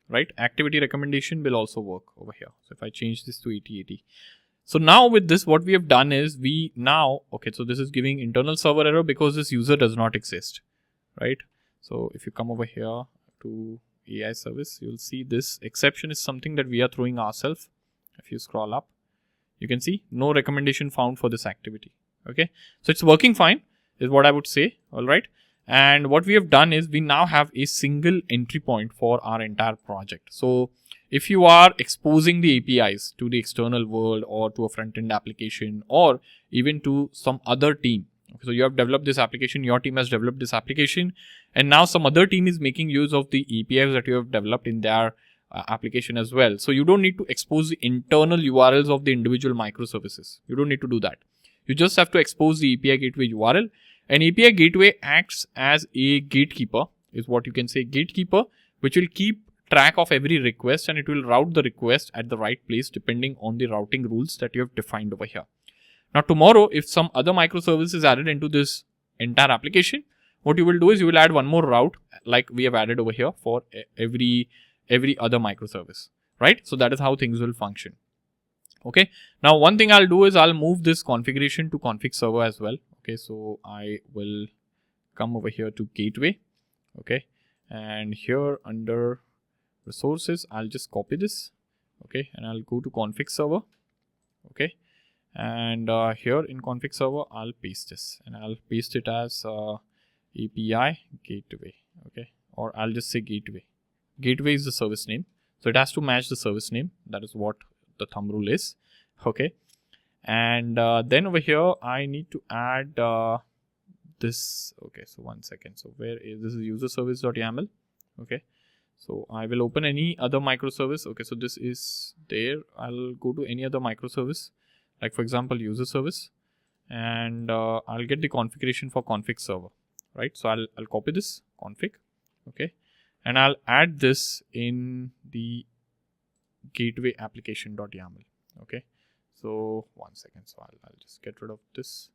Speaker 2: Right, activity recommendation will also work over here. So if I change this to 8080. So now with this, what we have done is so this is giving internal server error because this user does not exist, right? So if you come over here to AI service, you'll see this exception is something that we are throwing ourselves. If you scroll up, you can see no recommendation found for this activity. Okay, so it's working fine is what I would say. All right. And what we have done is we now have a single entry point for our entire project. So if you are exposing the APIs to the external world or to a front-end application or even to some other team. So you have developed this application, your team has developed this application, and now some other team is making use of the APIs that you have developed in their application as well. So you don't need to expose the internal URLs of the individual microservices. You don't need to do that. You just have to expose the API gateway URL. An API gateway acts as a gatekeeper, is what you can say, gatekeeper, which will keep track of every request and it will route the request at the right place depending on the routing rules that you have defined over here. Now tomorrow, if some other microservice is added into this entire application, what you will do is you will add one more route like we have added over here for every other microservice, right? So that is how things will function. Okay. Now one thing I'll do is I'll move this configuration to config server as well. Okay, so I will come over here to gateway. Okay, and here under resources, I'll just copy this. Okay, and I'll go to config server. Okay, and here in config server, I'll paste this and I'll paste it as API gateway. Okay, or I'll just say gateway. Gateway is the service name, so it has to match the service name. That is what the thumb rule is. Okay. And then over here, I need to add this. Okay, so one second. So where is this? Is UserService.yaml. Okay, so I will open any other microservice. Okay, so this is there. I'll go to any other microservice, like for example, UserService, and I'll get the configuration for config server. Right, so I'll copy this config. Okay, and I'll add this in the gateway application.yaml. Okay. So one second, so I'll just get rid of this.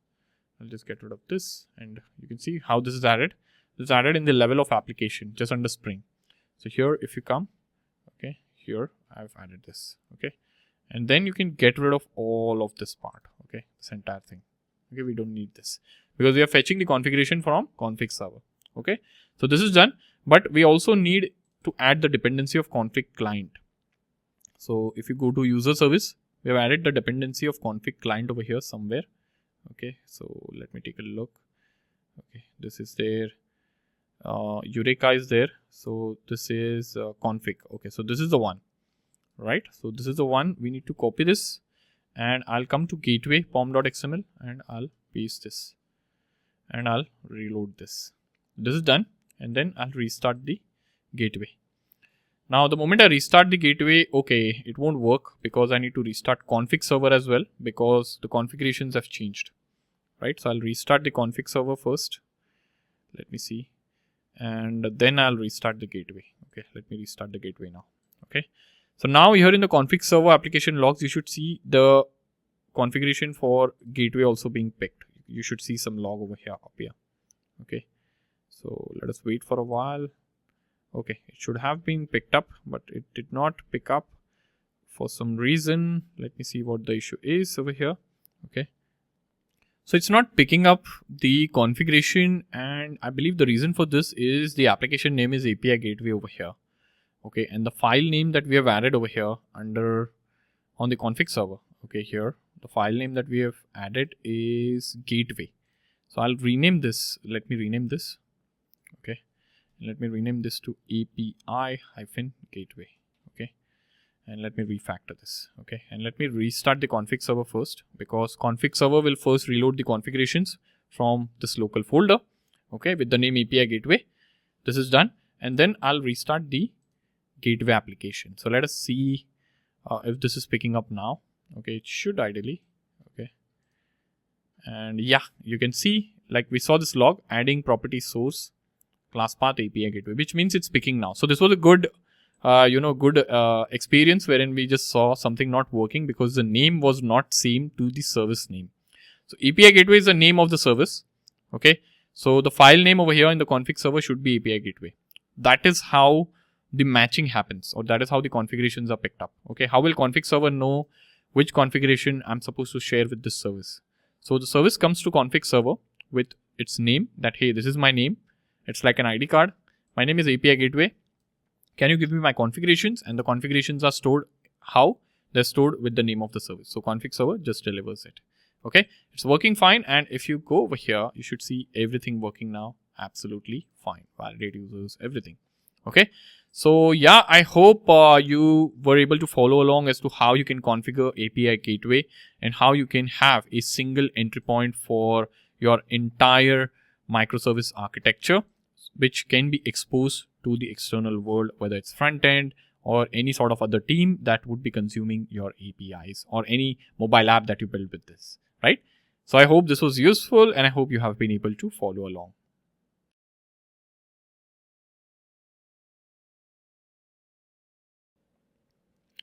Speaker 2: I'll just get rid of this, and you can see how this is added. This is added in the level of application, just under Spring. So here, if you come, okay, here I've added this, okay, and then you can get rid of all of this part, okay, this entire thing. Okay, we don't need this because we are fetching the configuration from config server. Okay, so this is done, but we also need to add the dependency of config client. So if you go to user service, we have added the dependency of config client over here somewhere. Okay, so let me take a look. Okay, this is there. Eureka is there. So this is config. Okay, so this is the one, right? So this is the one. We need to copy this, and I'll come to gateway pom.xml and I'll paste this, and I'll reload this. This is done, and then I'll restart the gateway. Now, the moment I restart the gateway, okay, it won't work because I need to restart config server as well because the configurations have changed, right? So I'll restart the config server first. Let me see. And then I'll restart the gateway. Okay, let me restart the gateway now. Okay. So now here in the config server application logs, you should see the configuration for gateway also being picked. You should see some log over here, up here. Okay. So let us wait for a while. Okay, it should have been picked up, but it did not pick up for some reason. Let me see what the issue is over here. Okay. So it's not picking up the configuration, and I believe the reason for this is the application name is API gateway over here. Okay, and the file name that we have added over here on the config server. Okay, here the file name that we have added is gateway. So I'll rename this. Let me rename this. Okay. Let me rename this to API-gateway. Okay. And let me refactor this. Okay, and let me restart the config server first, because config server will first reload the configurations from this local folder, okay, with the name API gateway. This is done, and then I'll restart the gateway application. So let us see if this is picking up now. Okay, it should ideally. Okay, and yeah, you can see like we saw this log adding property source class path API gateway, which means it's picking now. So this was a good experience wherein we just saw something not working because the name was not same to the service name. So API gateway is the name of the service. Okay, so the file name over here in the config server should be API gateway. That is how the matching happens, or that is how the configurations are picked up. Okay, how will config server know which configuration I'm supposed to share with this service? So the service comes to config server with its name, that hey, this is my name. It's like an ID card. My name is API gateway. Can you give me my configurations? And the configurations are stored how? They're stored with the name of the service. So config server just delivers it. Okay, it's working fine. And if you go over here, you should see everything working now. Absolutely fine. Validate users, everything. Okay, so yeah, I hope you were able to follow along as to how you can configure API gateway and how you can have a single entry point for your entire microservice architecture, which can be exposed to the external world, whether it's front end or any sort of other team that would be consuming your APIs or any mobile app that you build with this, right? So I hope this was useful and I hope you have been able to follow along.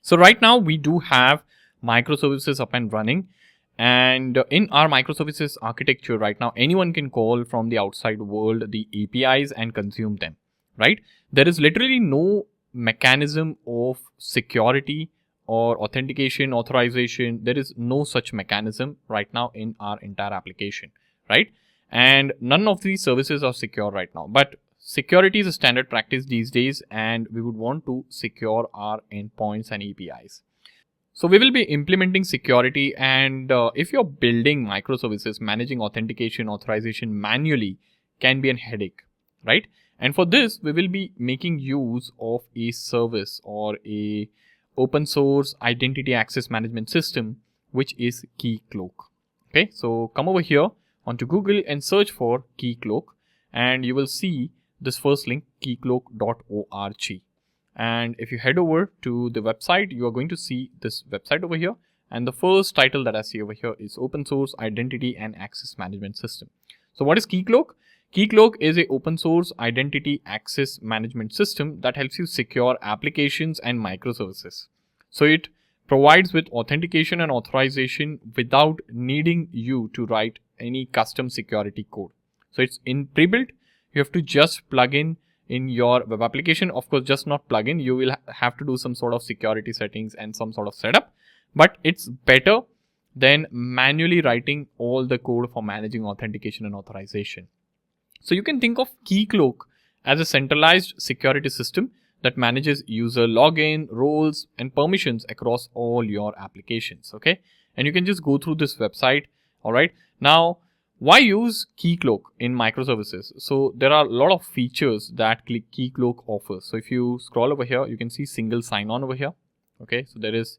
Speaker 2: So right now we do have microservices up and running, and in our microservices architecture right now, anyone can call from the outside world the APIs and consume them, right? There is literally no mechanism of security or authentication, authorization. There is no such mechanism right now in our entire application, right? And none of these services are secure right now, but security is a standard practice these days, and we would want to secure our endpoints and APIs. So we will be implementing security, and if you're building microservices, managing authentication, authorization manually can be a headache, right? And for this, we will be making use of a service or a open source identity access management system, which is Keycloak. Okay, so come over here onto Google and search for Keycloak, and you will see this first link, keycloak.org. And if you head over to the website, you are going to see this website over here. And the first title that I see over here is Open Source Identity and Access Management System. So what is Keycloak? Keycloak is an open source identity access management system that helps you secure applications and microservices. So it provides with authentication and authorization without needing you to write any custom security code. So it's in pre-built. You have to just plug in your web application. Of course, just not plug in. You will have to do some sort of security settings and some sort of setup. But it's better than manually writing all the code for managing authentication and authorization. So you can think of Keycloak as a centralized security system that manages user login, roles, and permissions across all your applications. Okay, and you can just go through this website. All right, now why use Keycloak in microservices? So there are a lot of features that Keycloak offers. So if you scroll over here, you can see single sign-on over here. Okay, so there is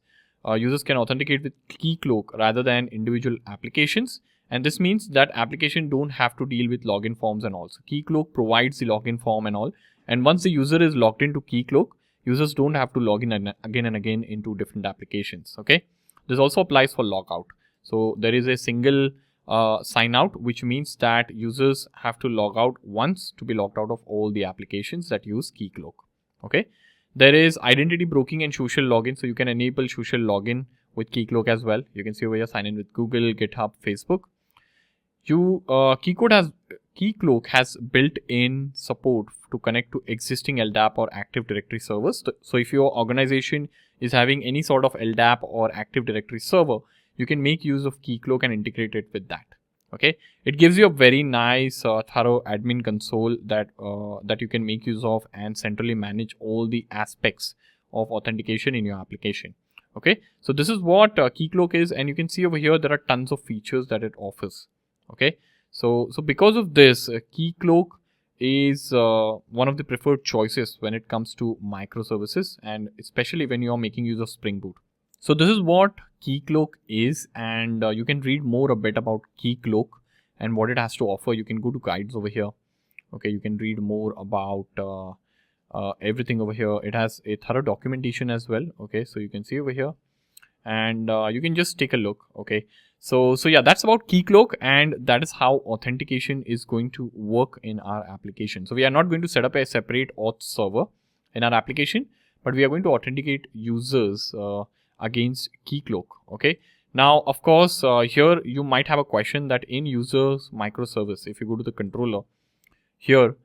Speaker 2: users can authenticate with Keycloak rather than individual applications. And this means that application don't have to deal with login forms and all. So Keycloak provides the login form and all. And once the user is logged into Keycloak, users don't have to log in again and again into different applications. Okay, this also applies for logout. So there is a single sign out, which means that users have to log out once to be logged out of all the applications that use Keycloak. Okay, there is identity broking and social login, so you can enable social login with Keycloak as well. You can see over here, sign in with Google, GitHub, Facebook. Keycloak has built-in support to connect to existing LDAP or Active Directory servers. So if your organization is having any sort of LDAP or Active Directory server, you can make use of Keycloak and integrate it with that. Okay, it gives you a very nice thorough admin console that you can make use of and centrally manage all the aspects of authentication in your application. Okay, so this is what Keycloak is, and you can see over here there are tons of features that it offers. Okay, so because of this, Keycloak is one of the preferred choices when it comes to microservices, and especially when you are making use of Spring Boot. So this is what Keycloak is, and you can read more a bit about Keycloak and what it has to offer. You can go to guides over here. Okay, you can read more about everything over here. It has a thorough documentation as well. Okay, so you can see over here, and you can just take a look. Okay, so yeah, that's about Keycloak, and that is how authentication is going to work in our application. So we are not going to set up a separate auth server in our application, but we are going to authenticate users against Keycloak. Okay, now of course here you might have a question that in users microservice, if you go to the controller here,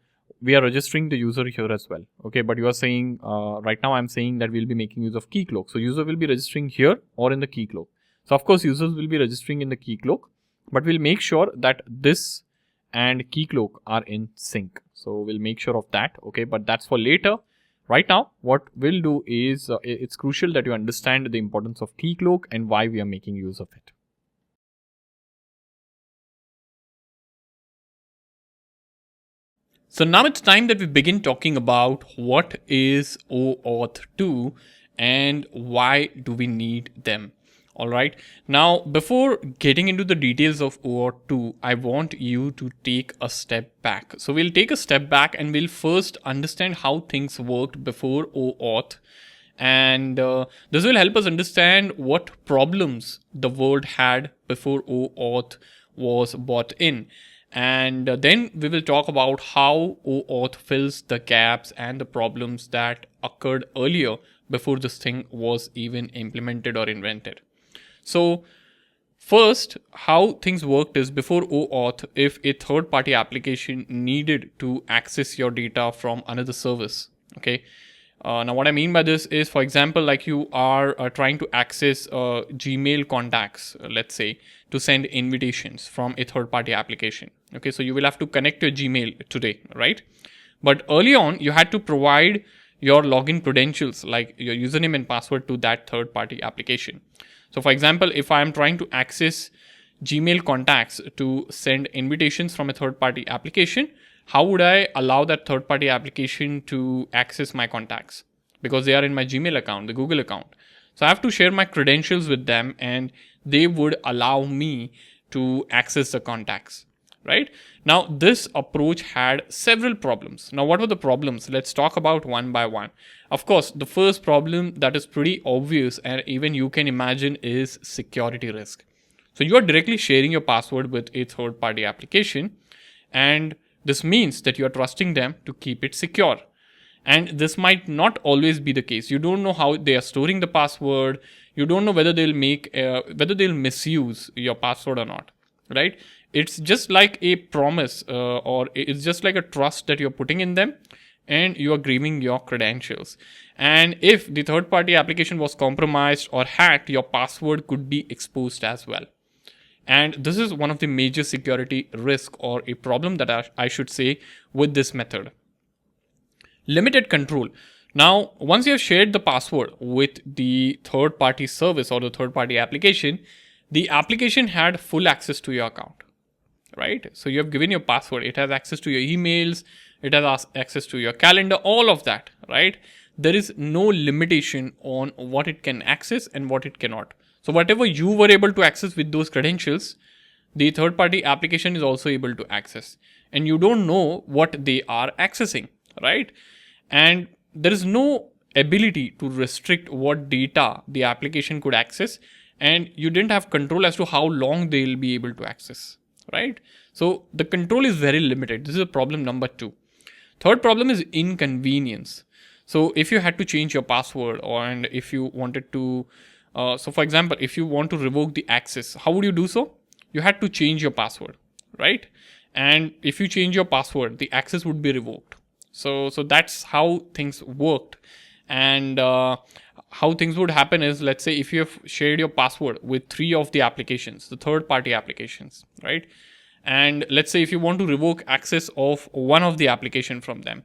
Speaker 2: we are registering the user here as well. Okay, but you are saying right now I'm saying that we'll be making use of Keycloak. So user will be registering here or in the Keycloak. So of course users will be registering in the Keycloak, but we'll make sure that this and Keycloak are in sync. So we'll make sure of that. Okay, but that's for later. Right now, what we'll do is it's crucial that you understand the importance of Keycloak and why we are making use of it.
Speaker 1: So now it's time that we begin talking about what is OAuth 2 and why do we need them. Alright, now before getting into the details of OAuth 2, I want you to take a step back. So we'll take a step back and we'll first understand how things worked before OAuth. And this will help us understand what problems the world had before OAuth was brought in. And then we will talk about how OAuth fills the gaps and the problems that occurred earlier before this thing was even implemented or invented. So first, how things worked is before OAuth, if a third-party application needed to access your data from another service, okay. Now what I mean by this is, for example, like you are trying to access Gmail contacts, let's say, to send invitations from a third-party application. Okay, so you will have to connect your Gmail today, right? But early on, you had to provide your login credentials, like your username and password, to that third-party application. So for example, if I am trying to access Gmail contacts to send invitations from a third-party application, how would I allow that third-party application to access my contacts? Because they are in my Gmail account, the Google account. So I have to share my credentials with them and they would allow me to access the contacts, right? Now, this approach had several problems. Now, what were the problems? Let's talk about one by one. Of course, the first problem that is pretty obvious and even you can imagine is security risk. So you are directly sharing your password with a third-party application, and this means that you are trusting them to keep it secure. And this might not always be the case. You don't know how they are storing the password. You don't know whether they'll misuse your password or not, right? It's just like a promise or it's just like a trust that you're putting in them, and you are giving your credentials. And if the third-party application was compromised or hacked, your password could be exposed as well. And this is one of the major security risk or a problem that I should say with this method. Limited control. Now, once you have shared the password with the third-party service or the third-party application, the application had full access to your account, right? So you have given your password. It has access to your emails. It has access to your calendar, all of that, right? There is no limitation on what it can access and what it cannot. So whatever you were able to access with those credentials, the third-party application is also able to access. And you don't know what they are accessing, right? And there is no ability to restrict what data the application could access. And you didn't have control as to how long they'll be able to access, right? So the control is very limited. This is a problem number 2. Third problem is inconvenience. So if you had to change your password and if you wanted to, so for example, if you want to revoke the access, how would you do so? You had to change your password, right? And if you change your password, the access would be revoked. So that's how things worked. And how things would happen is, let's say if you have shared your password with 3 of the applications, the third-party applications, right? And let's say if you want to revoke access of one of the application from them.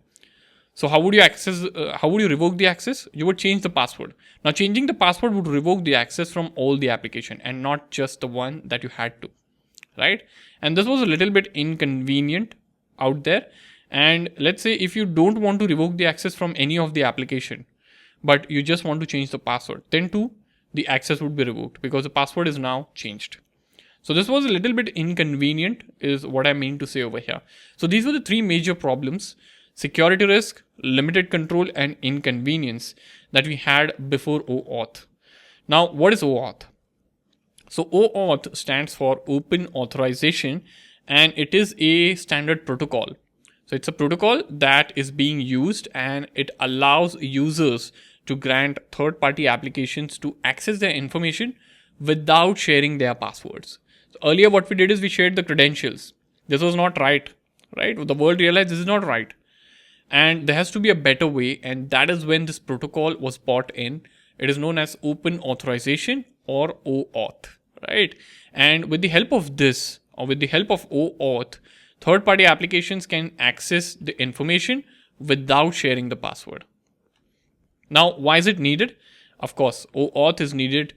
Speaker 1: So how would you revoke the access? You would change the password. Now changing the password would revoke the access from all the application and not just the one that you had to, right? And this was a little bit inconvenient out there. And let's say if you don't want to revoke the access from any of the application, but you just want to change the password, then too the access would be revoked because the password is now changed. So this was a little bit inconvenient is what I mean to say over here. So these were the three major problems: security risk, limited control, and inconvenience that we had before OAuth. Now, what is OAuth? So OAuth stands for Open Authorization, and it is a standard protocol. So it's a protocol that is being used, and it allows users to grant third-party applications to access their information without sharing their passwords. So earlier what we did is we shared the credentials. This was not right? The world realized this is not right. And there has to be a better way, and that is when this protocol was brought in. It is known as Open Authorization or OAuth, right? And with the help of this, or with the help of OAuth, third-party applications can access the information without sharing the password. Now, why is it needed? Of course, OAuth is needed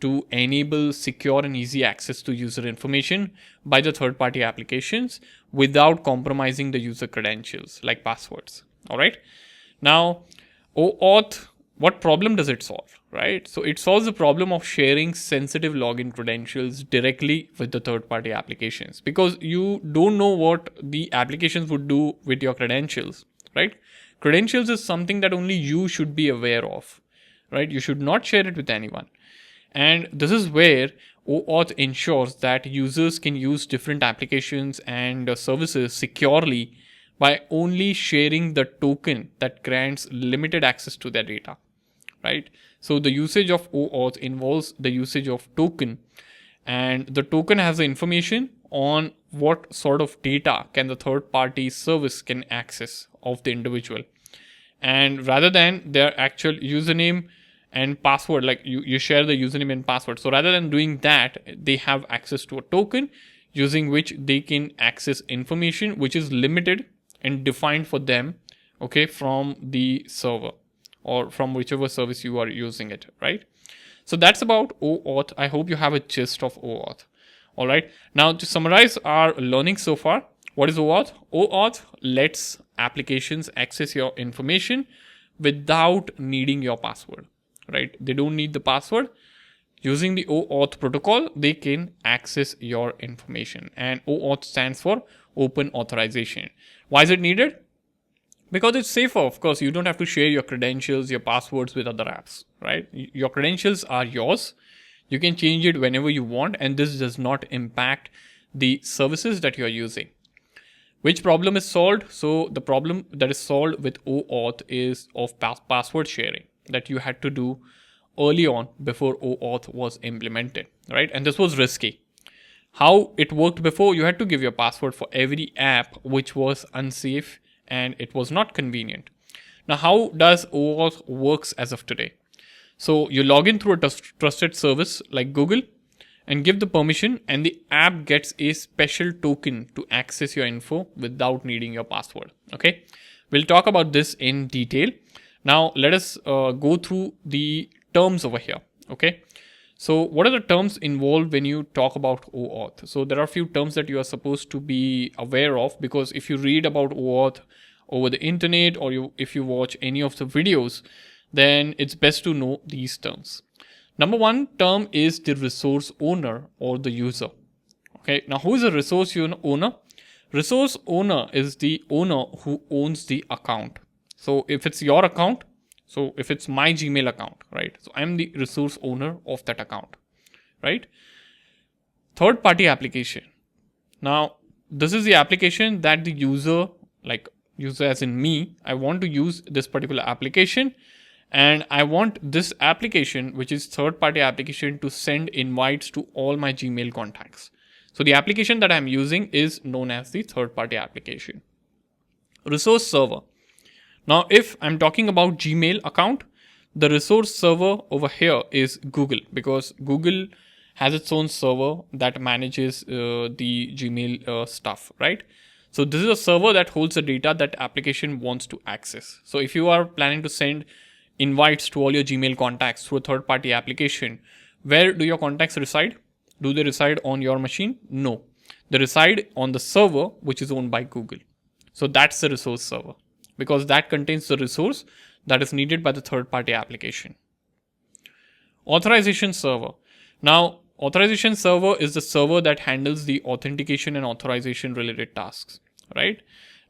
Speaker 1: to enable secure and easy access to user information by the third-party applications without compromising the user credentials like passwords. All right. Now, OAuth, what problem does it solve? Right. So it solves the problem of sharing sensitive login credentials directly with the third-party applications, because you don't know what the applications would do with your credentials. Right. Credentials is something that only you should be aware of. Right. You should not share it with anyone. And this is where OAuth ensures that users can use different applications and services securely by only sharing the token that grants limited access to their data, right? So the usage of OAuth involves the usage of token, and the token has the information on what sort of data can the third party service can access of the individual. And rather than their actual username and password, like you share the username and password. So rather than doing that, they have access to a token using which they can access information which is limited and defined for them, okay, from the server or from whichever service you are using it, right? So that's about OAuth. I hope you have a gist of OAuth. All right. Now to summarize our learning so far, what is OAuth? OAuth lets applications access your information without needing your password. Right? They don't need the password. Using the OAuth protocol, they can access your information. And OAuth stands for Open Authorization. Why is it needed? Because it's safer. Of course, you don't have to share your credentials, your passwords with other apps, right? Your credentials are yours. You can change it whenever you want, and this does not impact the services that you're using. Which problem is solved? So the problem that is solved with OAuth is of password sharing that you had to do early on before OAuth was implemented, right? And this was risky. How it worked before, you had to give your password for every app, which was unsafe and it was not convenient. Now, how does OAuth works as of today? So you log in through a trusted service like Google and give the permission, and the app gets a special token to access your info without needing your password. Okay, we'll talk about this in detail. Now let us go through the terms over here. Okay, so what are the terms involved when you talk about OAuth? So there are a few terms that you are supposed to be aware of, because if you read about OAuth over the internet or if you watch any of the videos, then it's best to know these terms. Number one term is the resource owner or the user. Okay, now who is a resource owner? Resource owner is the owner who owns the account. So if it's your account, so if it's my Gmail account, right? So I'm the resource owner of that account, right? Third party application. Now, this is the application that the user, like user as in me, I want to use this particular application, and I want this application, which is third party application, to send invites to all my Gmail contacts. So the application that I'm using is known as the third party application. Resource server. Now, if I'm talking about Gmail account, the resource server over here is Google, because Google has its own server that manages the Gmail stuff, right? So this is a server that holds the data that application wants to access. So if you are planning to send invites to all your Gmail contacts through a third-party application, where do your contacts reside? Do they reside on your machine? No. They reside on the server, which is owned by Google. So that's the resource server, because that contains the resource that is needed by the third-party application. Authorization server. Now, authorization server is the server that handles the authentication and authorization related tasks, right?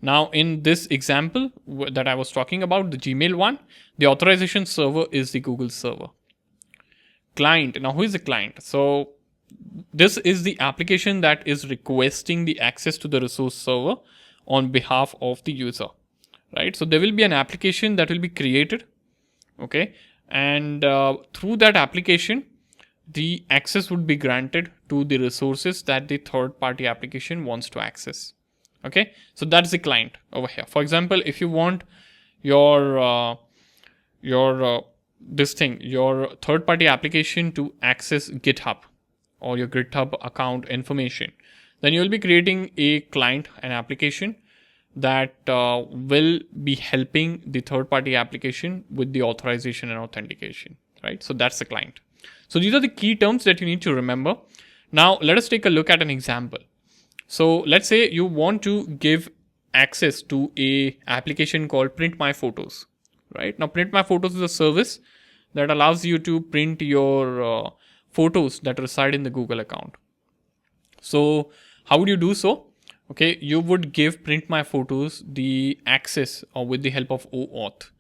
Speaker 1: Now, in this example that I was talking about, the Gmail one, the authorization server is the Google server. Client. Now, who is the client? So, this is the application that is requesting the access to the resource server on behalf of the user, right? So, there will be an application that will be created, okay? And through that application, the access would be granted to the resources that the third-party application wants to access. Okay, so that's the client over here. For example, if you want your third-party application to access GitHub or your GitHub account information, then you will be creating a client, an application that will be helping the third-party application with the authorization and authentication, right? So that's the client. So these are the key terms that you need to remember. Now let us take a look at an example. So let's say you want to give access to a application called Print My Photos, right? Now Print My Photos is a service that allows you to print your photos that reside in the Google account. So how would you do so? Okay, you would give Print My Photos the access with the help of OAuth.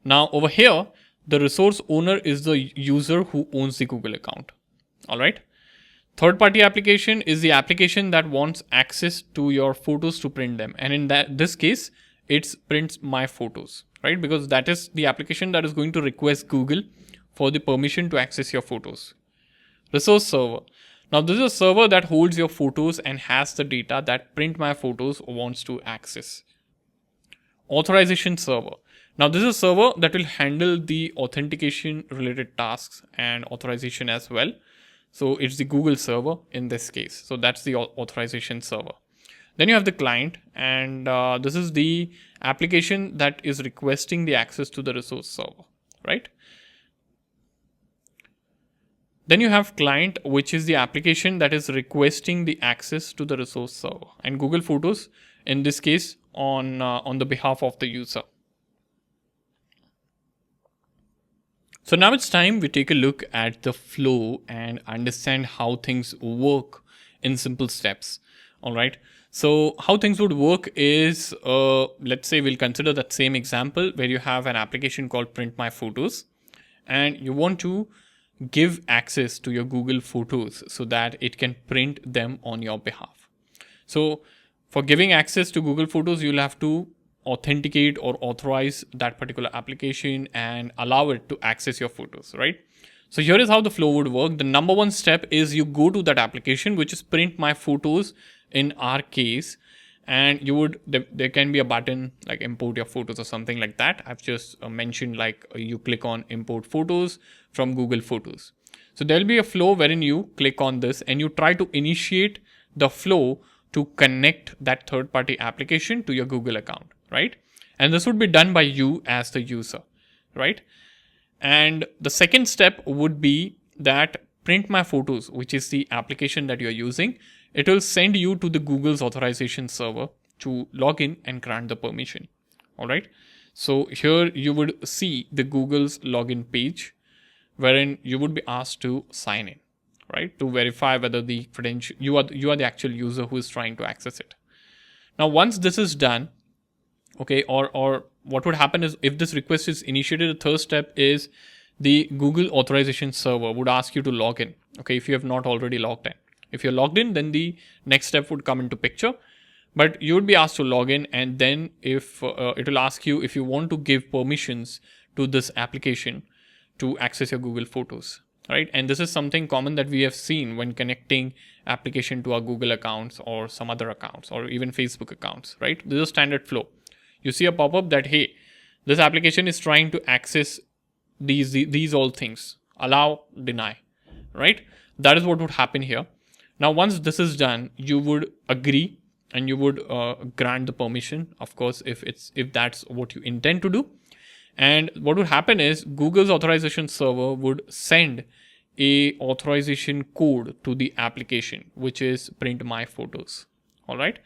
Speaker 1: Now over here, the resource owner is the user who owns the Google account. All right. Third-party application is the application that wants access to your photos to print them. And in this case, it's Prints My Photos, right? Because that is the application that is going to request Google for the permission to access your photos. Resource server. Now, this is a server that holds your photos and has the data that Print My Photos wants to access. Authorization server. Now, this is a server that will handle the authentication related tasks and authorization as well. So it's the Google server in this case. So that's the authorization server. Then you have the client, and this is the application that is requesting the access to the resource server, right? Then you have client, which is the application that is requesting the access to the resource server, and Google Photos in this case on the behalf of the user. So now it's time we take a look at the flow and understand how things work in simple steps. All right. So how things would work is, let's say we'll consider that same example where you have an application called Print My Photos, and you want to give access to your Google Photos so that it can print them on your behalf. So for giving access to Google Photos, you'll have to authenticate or authorize that particular application and allow it to access your photos, right? So here is how the flow would work. The number one step is you go to that application, which is Print My Photos in our case, and there can be a button like import your photos or something like that. I've just mentioned like you click on import photos from Google Photos. So there'll be a flow wherein you click on this and you try to initiate the flow to connect that third-party application to your Google account, right? And this would be done by you as the user, right? And the second step would be that Print My Photos, which is the application that you're using, it will send you to the Google's authorization server to log in and grant the permission, all right? So here you would see the Google's login page wherein you would be asked to sign in, right? To verify whether the credential, you are the actual user who is trying to access it. Now, once this is done, okay, or what would happen is if this request is initiated, the third step is the Google authorization server would ask you to log in, okay, if you have not already logged in. If you're logged in, then the next step would come into picture, but you would be asked to log in, and then if it will ask you if you want to give permissions to this application to access your Google Photos, right? And this is something common that we have seen when connecting application to our Google accounts or some other accounts or even Facebook accounts, right? This is a standard flow. You see a pop-up that, hey, this application is trying to access these all things, allow, deny, right? That is what would happen here. Now, once this is done, you would agree and you would grant the permission, of course, if that's what you intend to do. And what would happen is Google's authorization server would send a authorization code to the application, which is Print My Photos. All right.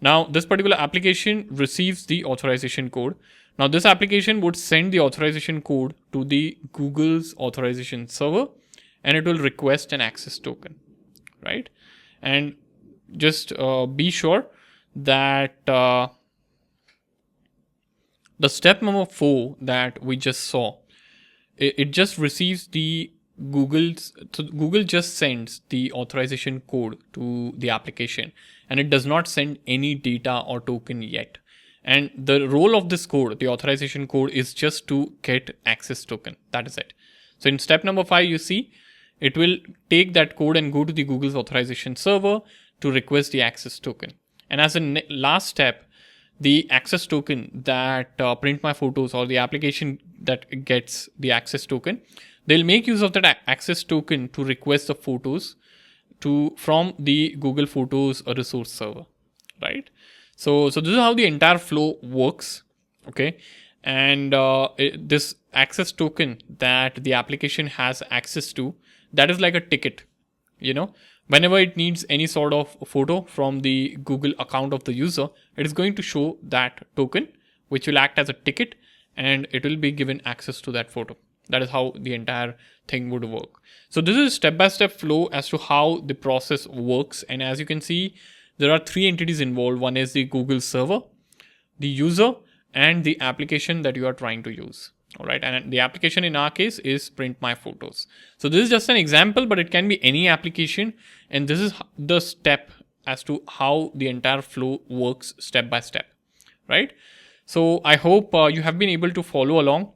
Speaker 1: Now, this particular application receives the authorization code. Now, this application would send the authorization code to the Google's authorization server, and it will request an access token, right? And just be sure that the step number 4 that we just saw, it just receives the Google just sends the authorization code to the application, and it does not send any data or token yet. And the role of this code, the authorization code, is just to get access token. That is it. So in step number 5, you see, it will take that code and go to the Google's authorization server to request the access token. And as a last step, the access token that print my photos, or the application that gets the access token, they'll make use of that access token to request the photos from the Google Photos resource server, right? So this is how the entire flow works, okay? And this access token that the application has access to, that is like a ticket, whenever it needs any sort of photo from the Google account of the user, it is going to show that token, which will act as a ticket, and it will be given access to that photo. That is how the entire thing would work. So this is step-by-step flow as to how the process works. And as you can see, there are 3 entities involved. One is the Google server, the user, and the application that you are trying to use. All right. And the application in our case is print my photos. So this is just an example, but it can be any application. And this is the step as to how the entire flow works step by step, right? So I hope you have been able to follow along,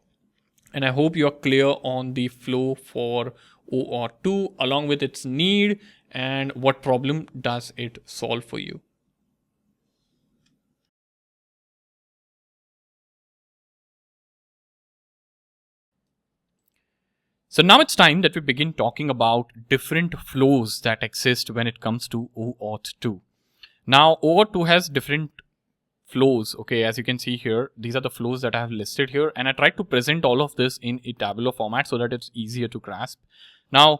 Speaker 1: and I hope you are clear on the flow for OAuth 2 along with its need and what problem does it solve for you. So now it's time that we begin talking about different flows that exist when it comes to OAuth 2. Now, OAuth 2 has different flows. Okay, as you can see here, these are the flows that I have listed here, and I tried to present all of this in a tabular format so that it's easier to grasp. Now,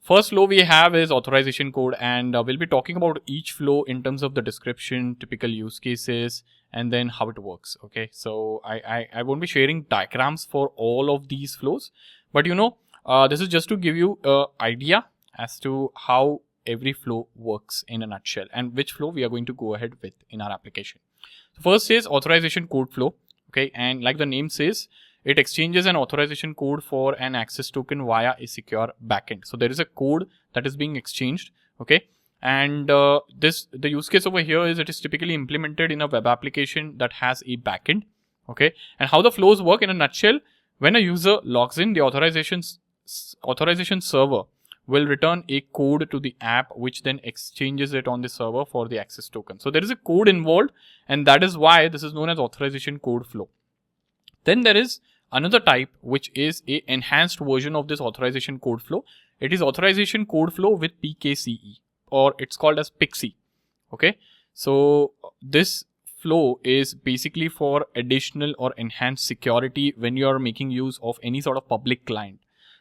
Speaker 1: first flow we have is authorization code, and we'll be talking about each flow in terms of the description, typical use cases, and then how it works. Okay, so I won't be sharing diagrams for all of these flows, but this is just to give you an idea as to how every flow works in a nutshell and which flow we are going to go ahead with in our application. First is authorization code flow. Okay, and like the name says, it exchanges an authorization code for an access token via a secure backend. So there is a code that is being exchanged. Okay, and the use case over here is it is typically implemented in a web application that has a backend. Okay, and how the flows work in a nutshell: when a user logs in, the authorization server will return a code to the app, which then exchanges it on the server for the access token. So there is a code involved, and that is why this is known as authorization code flow. Then there is another type, which is a enhanced version of this authorization code flow. It is authorization code flow with PKCE, or it's called as PKCE. Okay, so this flow is basically for additional or enhanced security when you are making use of any sort of public client.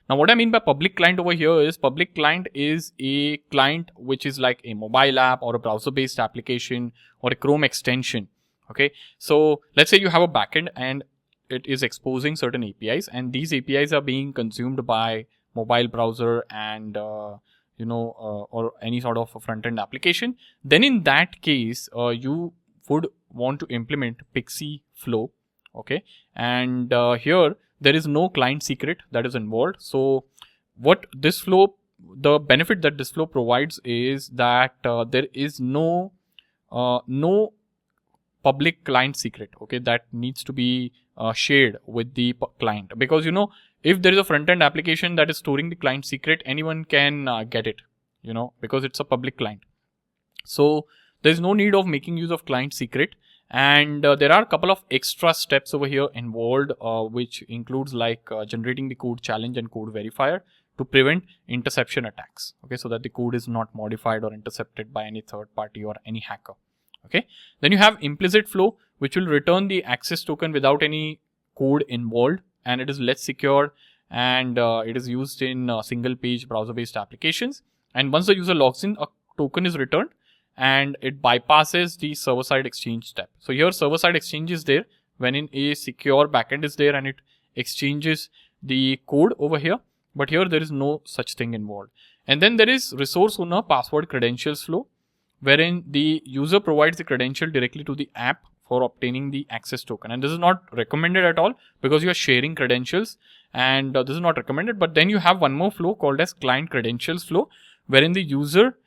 Speaker 1: Now, what I mean by public client over here is public client is a client which is like a mobile app or a browser-based application or a Chrome extension. Okay, so let's say you have a backend and it is exposing certain APIs, and these APIs are being consumed by mobile browser and or any sort of a front-end application. Then in that case, you would want to implement PKCE flow. Okay, and here there is no client secret that is involved. So what this flow, the benefit that this flow provides is that there is no public client secret, okay, that needs to be shared with the client, because if there is a front-end application that is storing the client secret, anyone can get it, because it's a public client. So there is no need of making use of client secret. And there are a couple of extra steps over here involved, which includes like generating the code challenge and code verifier to prevent interception attacks. Okay, so that the code is not modified or intercepted by any third party or any hacker. Okay, then you have implicit flow, which will return the access token without any code involved, and it is less secure, and it is used in single page browser based applications. And once the user logs in, a token is returned, and it bypasses the server-side exchange step. So here server-side exchange is there when in a secure backend is there and it exchanges the code over here, but here there is no such thing involved. And then there is resource owner password credentials flow, wherein the user provides the credential directly to the app for obtaining the access token. And this is not recommended at all because you are sharing credentials, and this is not recommended. But then you have one more flow called as client credentials flow, wherein the user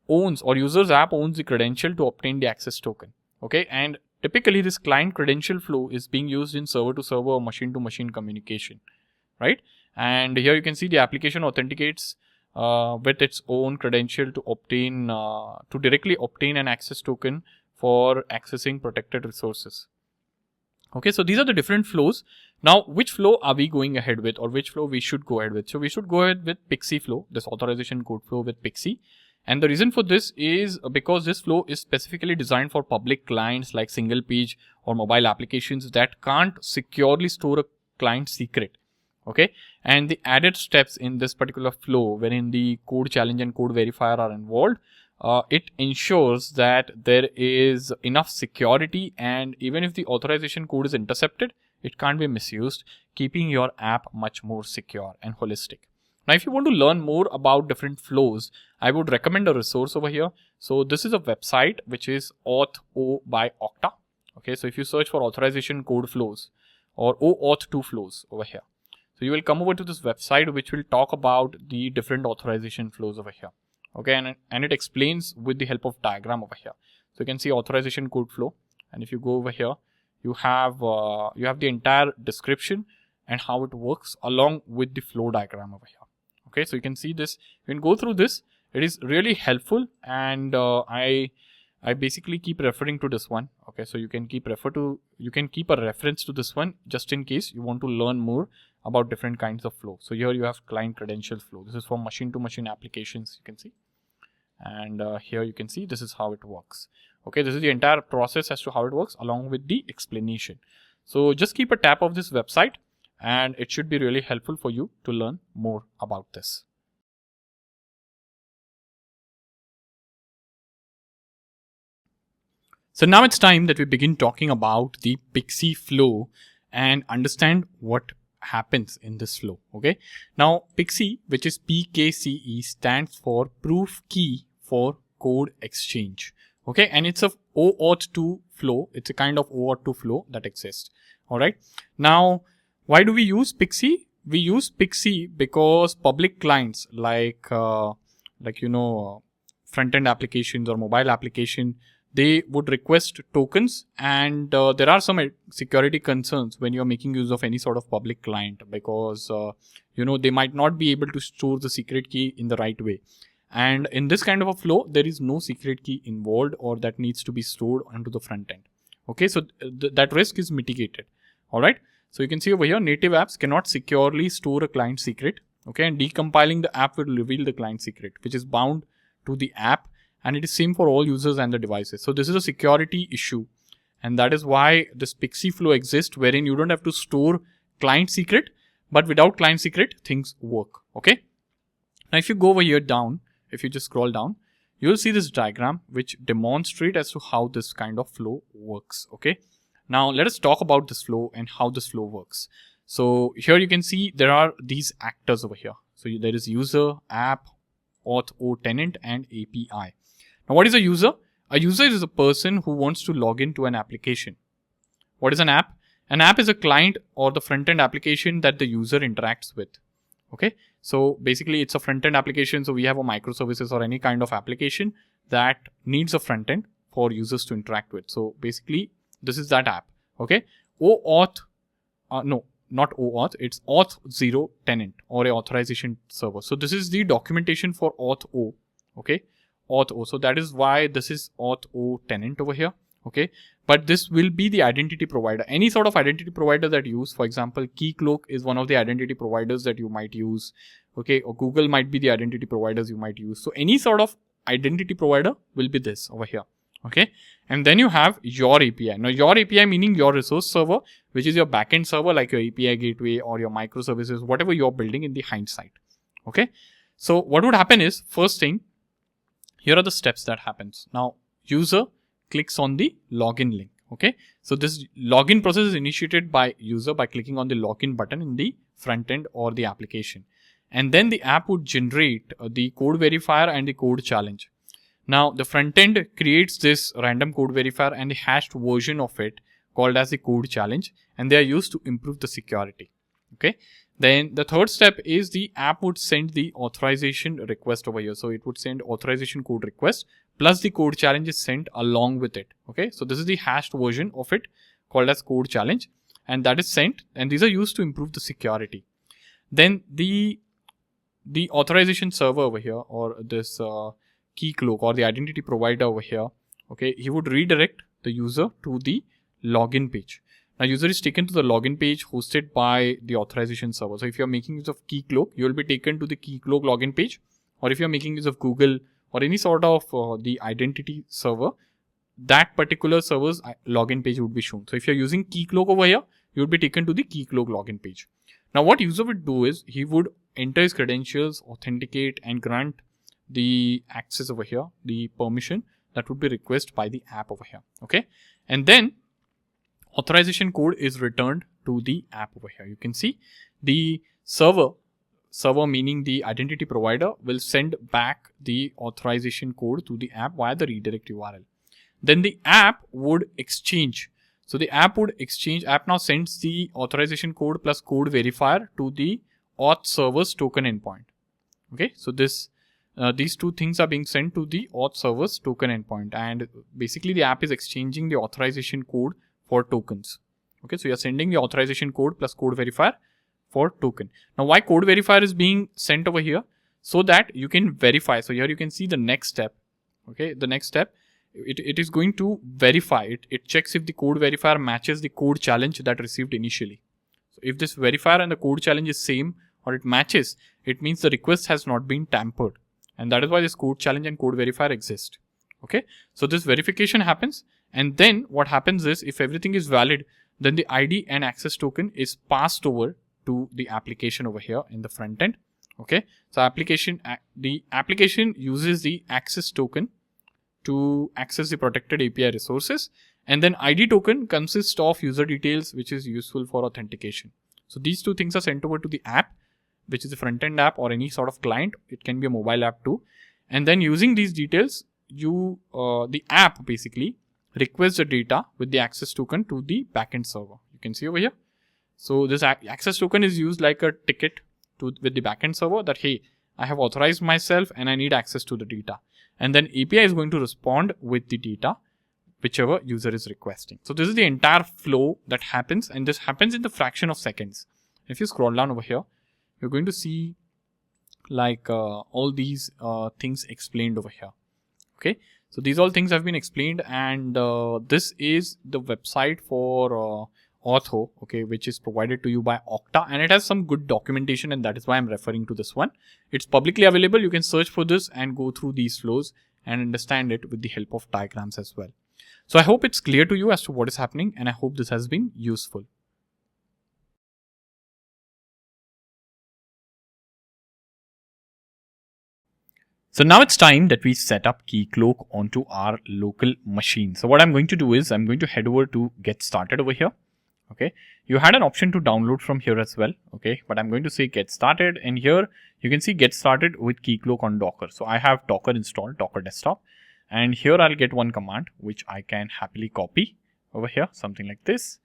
Speaker 1: owns or user's app owns the credential to obtain the access token. Okay, and typically this client credential flow is being used in server to server or machine to machine communication, right? And here you can see the application authenticates with its own credential to obtain to directly obtain an access token for accessing protected resources. Okay, so these are the different flows. Now, which flow are we going ahead with, or which flow we should go ahead with? So we should go ahead with PKCE flow, this authorization code flow with PKCE. And the reason for this is because this flow is specifically designed for public clients like single page or mobile applications that can't securely store a client secret. Okay, and the added steps in this particular flow, wherein the code challenge and code verifier are involved, it ensures that there is enough security, and even if the authorization code is intercepted, it can't be misused, keeping your app much more secure and holistic. Now, if you want to learn more about different flows, I would recommend a resource over here. So this is a website which is Auth by Okta. Okay, so if you search for authorization code flows or OAuth 2 flows over here, so you will come over to this website which will talk about the different authorization flows over here. Okay, and it explains with the help of diagram over here. So you can see authorization code flow, and if you go over here, you have the entire description and how it works along with the flow diagram over here. Okay, so you can see this. You can go through this. It is really helpful, and I basically keep referring to this one. Okay, so you can keep a reference to this one just in case you want to learn more about different kinds of flow. So here you have client credentials flow. This is for machine to machine applications, you can see. And here you can see this is how it works. Okay, this is the entire process as to how it works along with the explanation. So just keep a tab of this website, and it should be really helpful for you to learn more about this. So now it's time that we begin talking about the PKCE flow and understand what happens in this flow. Okay, now PKCE, which is PKCE, stands for proof key for code exchange. Okay, and it's a OAuth 2 flow. It's a kind of OAuth 2 flow that exists. All right, now why do we use PKCE? We use PKCE because public clients like front-end applications or mobile application, they would request tokens, and there are some security concerns when you're making use of any sort of public client because they might not be able to store the secret key in the right way. And in this kind of a flow, there is no secret key involved or that needs to be stored onto the front end. Okay, so that risk is mitigated. All right. So you can see over here, native apps cannot securely store a client secret. Okay, and decompiling the app will reveal the client secret, which is bound to the app, and it is same for all users and the devices. So this is a security issue, and that is why this PKCE flow exists, wherein you don't have to store client secret, but without client secret, things work. Okay. Now, if you go over here down, if you just scroll down, you will see this diagram which demonstrates as to how this kind of flow works. Okay. Now let us talk about this flow and how this flow works. So here you can see there are these actors over here. So there is user, app, auth tenant, and API. Now what is a user? A user is a person who wants to log into an application. What is an app? An app is a client or the front-end application that the user interacts with. Okay, so basically it's a front-end application. So we have a microservices or any kind of application that needs a front-end for users to interact with. So basically this is that app. Okay, OAuth, no, not OAuth, it's Auth0 tenant or a authorization server. So this is the documentation for Auth0. Okay, Auth0. So that is why this is Auth0 tenant over here. Okay, but this will be the identity provider. Any sort of identity provider that you use, for example, Keycloak is one of the identity providers that you might use. Okay, or Google might be the identity providers you might use. So any sort of identity provider will be this over here. Okay, and then you have your API. Now your API meaning your resource server, which is your backend server like your API gateway or your microservices, whatever you're building in the hindsight. Okay, so what would happen is, first thing, here are the steps that happens. Now user clicks on the login link. Okay, so this login process is initiated by user by clicking on the login button in the front end or the application, and then the app would generate the code verifier and the code challenge. Now the front end creates this random code verifier and the hashed version of it called as the code challenge, and they are used to improve the security. Okay, then the third step is the app would send the authorization request over here. So it would send authorization code request plus the code challenge is sent along with it. Okay, so this is the hashed version of it called as code challenge, and that is sent, and these are used to improve the security. Then the authorization server over here, or this Keycloak or the identity provider over here, okay, he would redirect the user to the login page. Now user is taken to the login page hosted by the authorization server. So if you're making use of Keycloak, you will be taken to the Keycloak login page, or if you're making use of Google or any sort of the identity server, that particular server's login page would be shown. So if you're using Keycloak over here, you would be taken to the Keycloak login page. Now what user would do is he would enter his credentials, authenticate, and grant the access over here, the permission that would be requested by the app over here. Okay, and then authorization code is returned to the app over here. You can see the server meaning the identity provider will send back the authorization code to the app via the redirect URL. Then the app would exchange. So the app now sends the authorization code plus code verifier to the auth server's token endpoint. Okay, so these two things are being sent to the auth server's token endpoint, and basically the app is exchanging the authorization code for tokens. Okay, so you're sending the authorization code plus code verifier for token. Now why code verifier is being sent over here? So that you can verify. So here you can see the next step. Okay, the next step, it is going to verify it. It checks if the code verifier matches the code challenge that received initially. So if this verifier and the code challenge is same or it matches, it means the request has not been tampered. And that is why this code challenge and code verifier exist. Okay, so this verification happens, and then what happens is if everything is valid, then the ID and access token is passed over to the application over here in the front end. Okay, so the application uses the access token to access the protected API resources, and then ID token consists of user details, which is useful for authentication. So these two things are sent over to the app, which is a front end app or any sort of client. It can be a mobile app too. And then using these details, the app basically requests the data with the access token to the backend server. You can see over here. So this access token is used like a ticket with the backend server that, hey, I have authorized myself and I need access to the data. And then API is going to respond with the data, whichever user is requesting. So this is the entire flow that happens, and this happens in the fraction of seconds. If you scroll down over here, you're going to see like all these things explained over here. Okay, so these all things have been explained, and this is the website for Auth, okay, which is provided to you by Okta, and it has some good documentation, and that is why I'm referring to this one. It's publicly available. You can search for this and go through these flows and understand it with the help of diagrams as well. So I hope it's clear to you as to what is happening, and I hope this has been useful. So now it's time that we set up Keycloak onto our local machine. So what I'm going to do is I'm going to head over to Get Started over here. Okay, you had an option to download from here as well. Okay, but I'm going to say Get Started, and here you can see Get Started with Keycloak on Docker. So I have Docker installed, Docker desktop, and here I'll get one command which I can happily copy over here, something like this,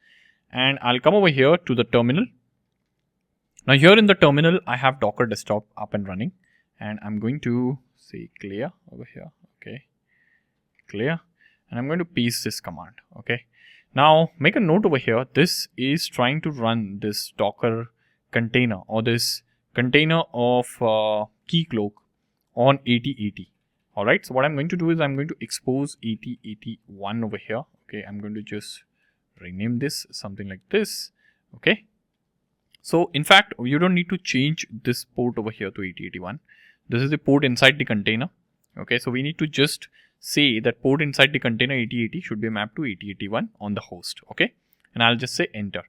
Speaker 1: and I'll come over here to the terminal. Now here in the terminal I have Docker desktop up and running, and I'm going to say clear over here. Okay, clear, and I'm going to paste this command. Okay, now make a note over here. This is trying to run this Docker container or this container of Keycloak on 8080. All right, so what I'm going to do is I'm going to expose 8081 over here. Okay, I'm going to just rename this something like this. Okay, so in fact you don't need to change this port over here to 8081. This is the port inside the container. Okay, so we need to just say that port inside the container 8080 should be mapped to 8081 on the host. Okay, and I'll just say enter.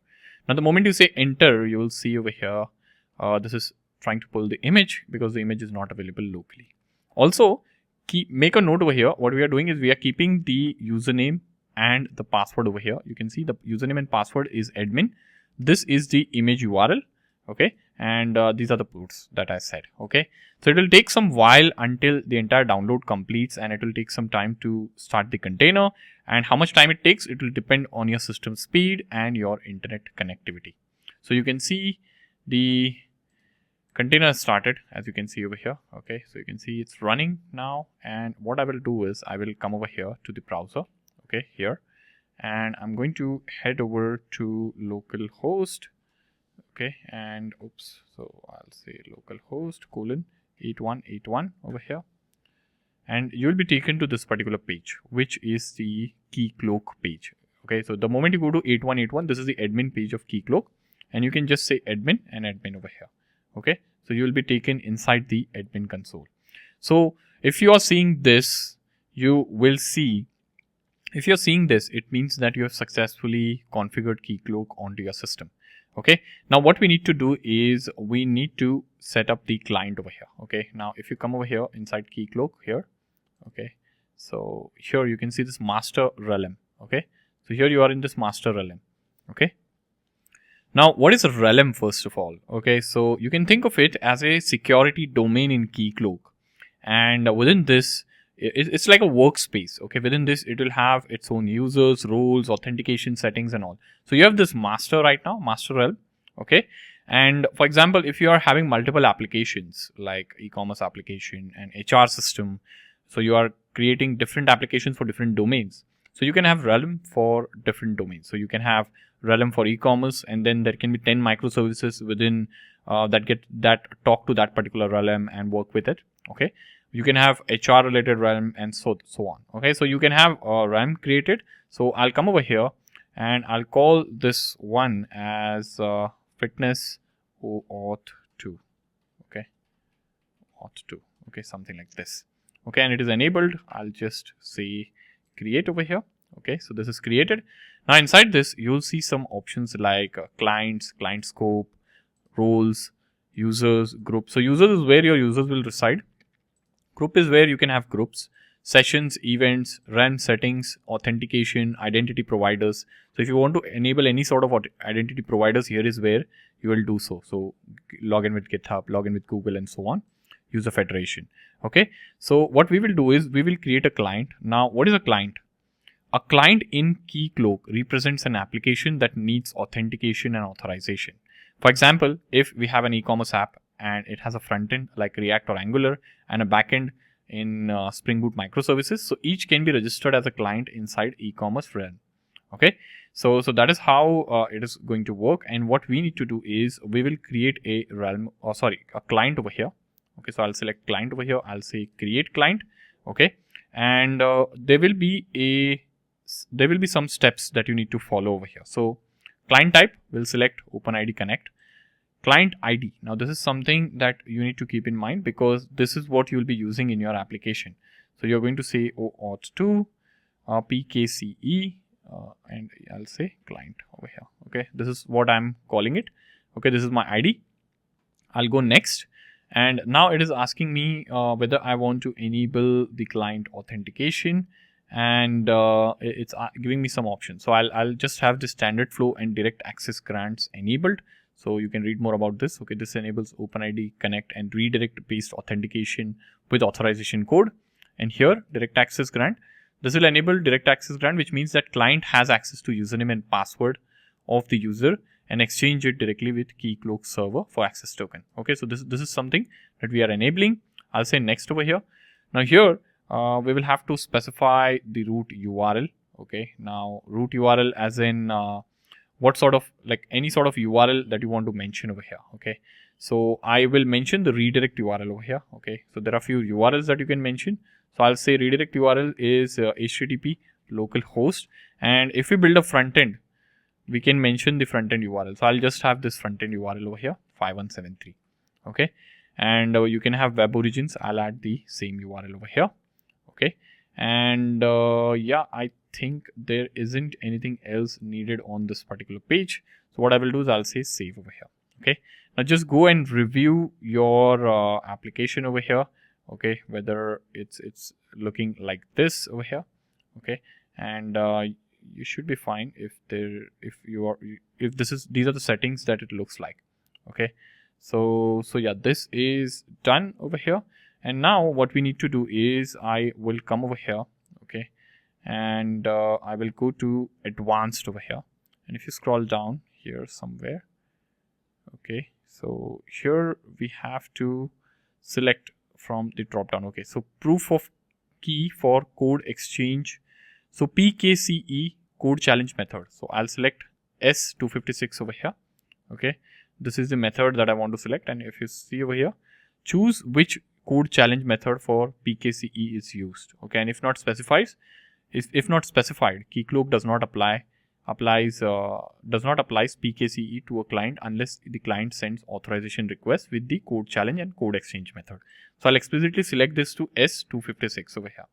Speaker 1: Now the moment you say enter, you will see over here this is trying to pull the image because the image is not available locally. Also,
Speaker 2: make a note over here. What we are doing is we are keeping the username and the password over here. You can see the username and password is admin. This is the image URL. Okay. And these are the ports that I said. Okay. So it will take some while until the entire download completes, and it will take some time to start the container. And how much time it takes, it will depend on your system speed and your internet connectivity. So you can see the container started, as you can see over here. Okay, so you can see it's running now. And what I will do is I will come over here to the browser. Okay, here, and I'm going to head over to localhost. Okay, and oops, so I'll say localhost :8181 over here, and you'll be taken to this particular page, which is the Keycloak page. Okay, so the moment you go to 8181, this is the admin page of Keycloak, and you can just say admin and admin over here. Okay, so you will be taken inside the admin console. So if you are seeing this, you will see, if you're seeing this, it means that you have successfully configured Keycloak onto your system. Okay, now what we need to do is we need to set up the client over here. Okay, now if you come over here inside Keycloak here, okay, so here you can see this master realm. Okay, so here you are in this master realm. Okay, now what is a realm first of all? Okay, so you can think of it as a security domain in Keycloak, and within this, it's like a workspace. Okay, within this it will have its own users, roles, authentication settings and all. So you have this master right now, master realm. Okay, and for example, if you are having multiple applications like e-commerce application and HR system, so you are creating different applications for different domains. So you can have realm for different domains. So you can have realm for e-commerce, and then there can be 10 microservices within that talk to that particular realm and work with it. Okay, you can have HR related realm and so on. Okay, so you can have a realm created. So I'll come over here and I'll call this one as fitness OAuth 2. Okay, auth 2. Okay, something like this. Okay, and it is enabled. I'll just say create over here. Okay, so this is created. Now inside this, you'll see some options like clients, client scope, roles, users, groups. So users is where your users will reside. Group is where you can have groups, sessions, events, run settings, authentication, identity providers. So if you want to enable any sort of identity providers, here is where you will do so. So log in with GitHub, log in with Google and so on. User federation. Okay. So what we will do is we will create a client. Now what is a client? A client in Keycloak represents an application that needs authentication and authorization. For example, if we have an e-commerce app and it has a front end like React or Angular and a backend in Spring Boot microservices, so each can be registered as a client inside e-commerce realm. Okay, so that is how it is going to work. And what we need to do is we will create a realm, a client over here. Okay, so I'll select client over here. I'll say create client. Okay, and there will be some steps that you need to follow over here. So client type, we'll select OpenID Connect. Client ID. Now this is something that you need to keep in mind because this is what you will be using in your application. So you're going to say OAuth 2, PKCE, and I'll say client over here. Okay, this is what I'm calling it. Okay, this is my ID. I'll go next. And now it is asking me whether I want to enable the client authentication, and it's giving me some options. So I'll just have the standard flow and direct access grants enabled. So you can read more about this. Okay, this enables OpenID Connect and redirect based authentication with authorization code. And here, direct access grant. This will enable direct access grant, which means that client has access to username and password of the user and exchange it directly with Keycloak server for access token. Okay, so this is something that we are enabling. I'll say next over here. Now here, we will have to specify the root URL. Okay, now root URL as in what sort of, like any sort of URL that you want to mention over here. Okay, so I will mention the redirect URL over here. Okay, so there are a few URLs that you can mention. So I'll say redirect URL is HTTP localhost, and if we build a front end, we can mention the front end URL. So I'll just have this front end URL over here, 5173. Okay, and you can have web origins. I'll add the same URL over here. Okay, and yeah, I think there isn't anything else needed on this particular page. So what I will do is I'll say save over here. Okay, now just go and review your application over here. okay, whether it's looking like this over here, okay, and you should be fine if these are the settings that it looks like, okay. So yeah, this is done over here, and now what we need to do is I will come over here, okay, and I will go to advanced over here, and if you scroll down here somewhere, okay, so here we have to select from the drop down, okay, so proof of key for code exchange, so PKCE code challenge method. So I'll select S256 over here, okay, this is the method that I want to select, and if you see over here, choose which code challenge method for PKCE is used, okay, and if not specified, Keycloak does not applies PKCE to a client unless the client sends authorization request with the code challenge and code exchange method. So I'll explicitly select this to S256 over here,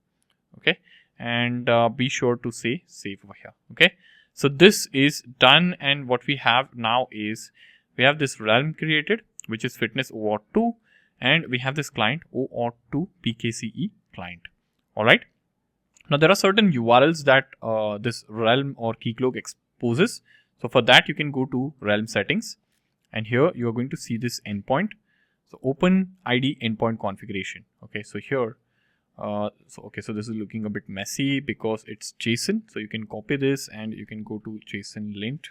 Speaker 2: okay, and be sure to say save over here, okay. So this is done, and what we have now is we have this realm created, which is fitness OAuth 2, and we have this client OAuth 2 PKCE client. All right. Now there are certain URLs that this realm or Keycloak exposes. So for that you can go to realm settings, and here you are going to see this endpoint. So open ID endpoint configuration. Okay, so here, so this is looking a bit messy because it's JSON. So you can copy this and you can go to JSON lint,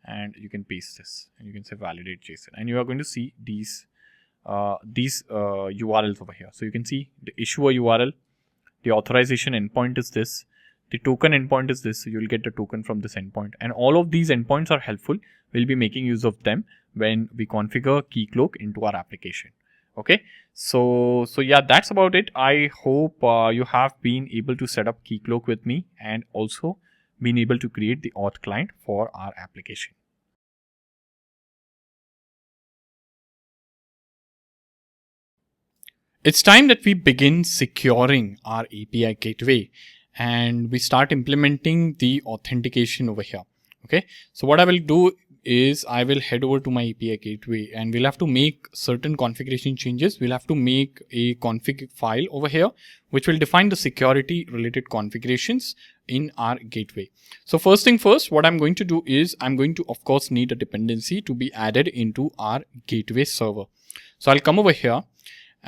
Speaker 2: and you can paste this, and you can say validate JSON, and you are going to see these URLs over here. So you can see the issuer URL. The authorization endpoint is this. The token endpoint is this. So you'll get the token from this endpoint. And all of these endpoints are helpful. We'll be making use of them when we configure Keycloak into our application. Okay. So yeah, that's about it. I hope you have been able to set up Keycloak with me and also been able to create the auth client for our application.
Speaker 1: It's time that we begin securing our API gateway and we start implementing the authentication over here. Okay, so what I will do is I will head over to my API gateway and we'll have to make certain configuration changes. We'll have to make a config file over here, which will define the security related configurations in our gateway. So first thing first, what I'm going to do is I'm going to, of course, need a dependency to be added into our gateway server. So I'll come over here.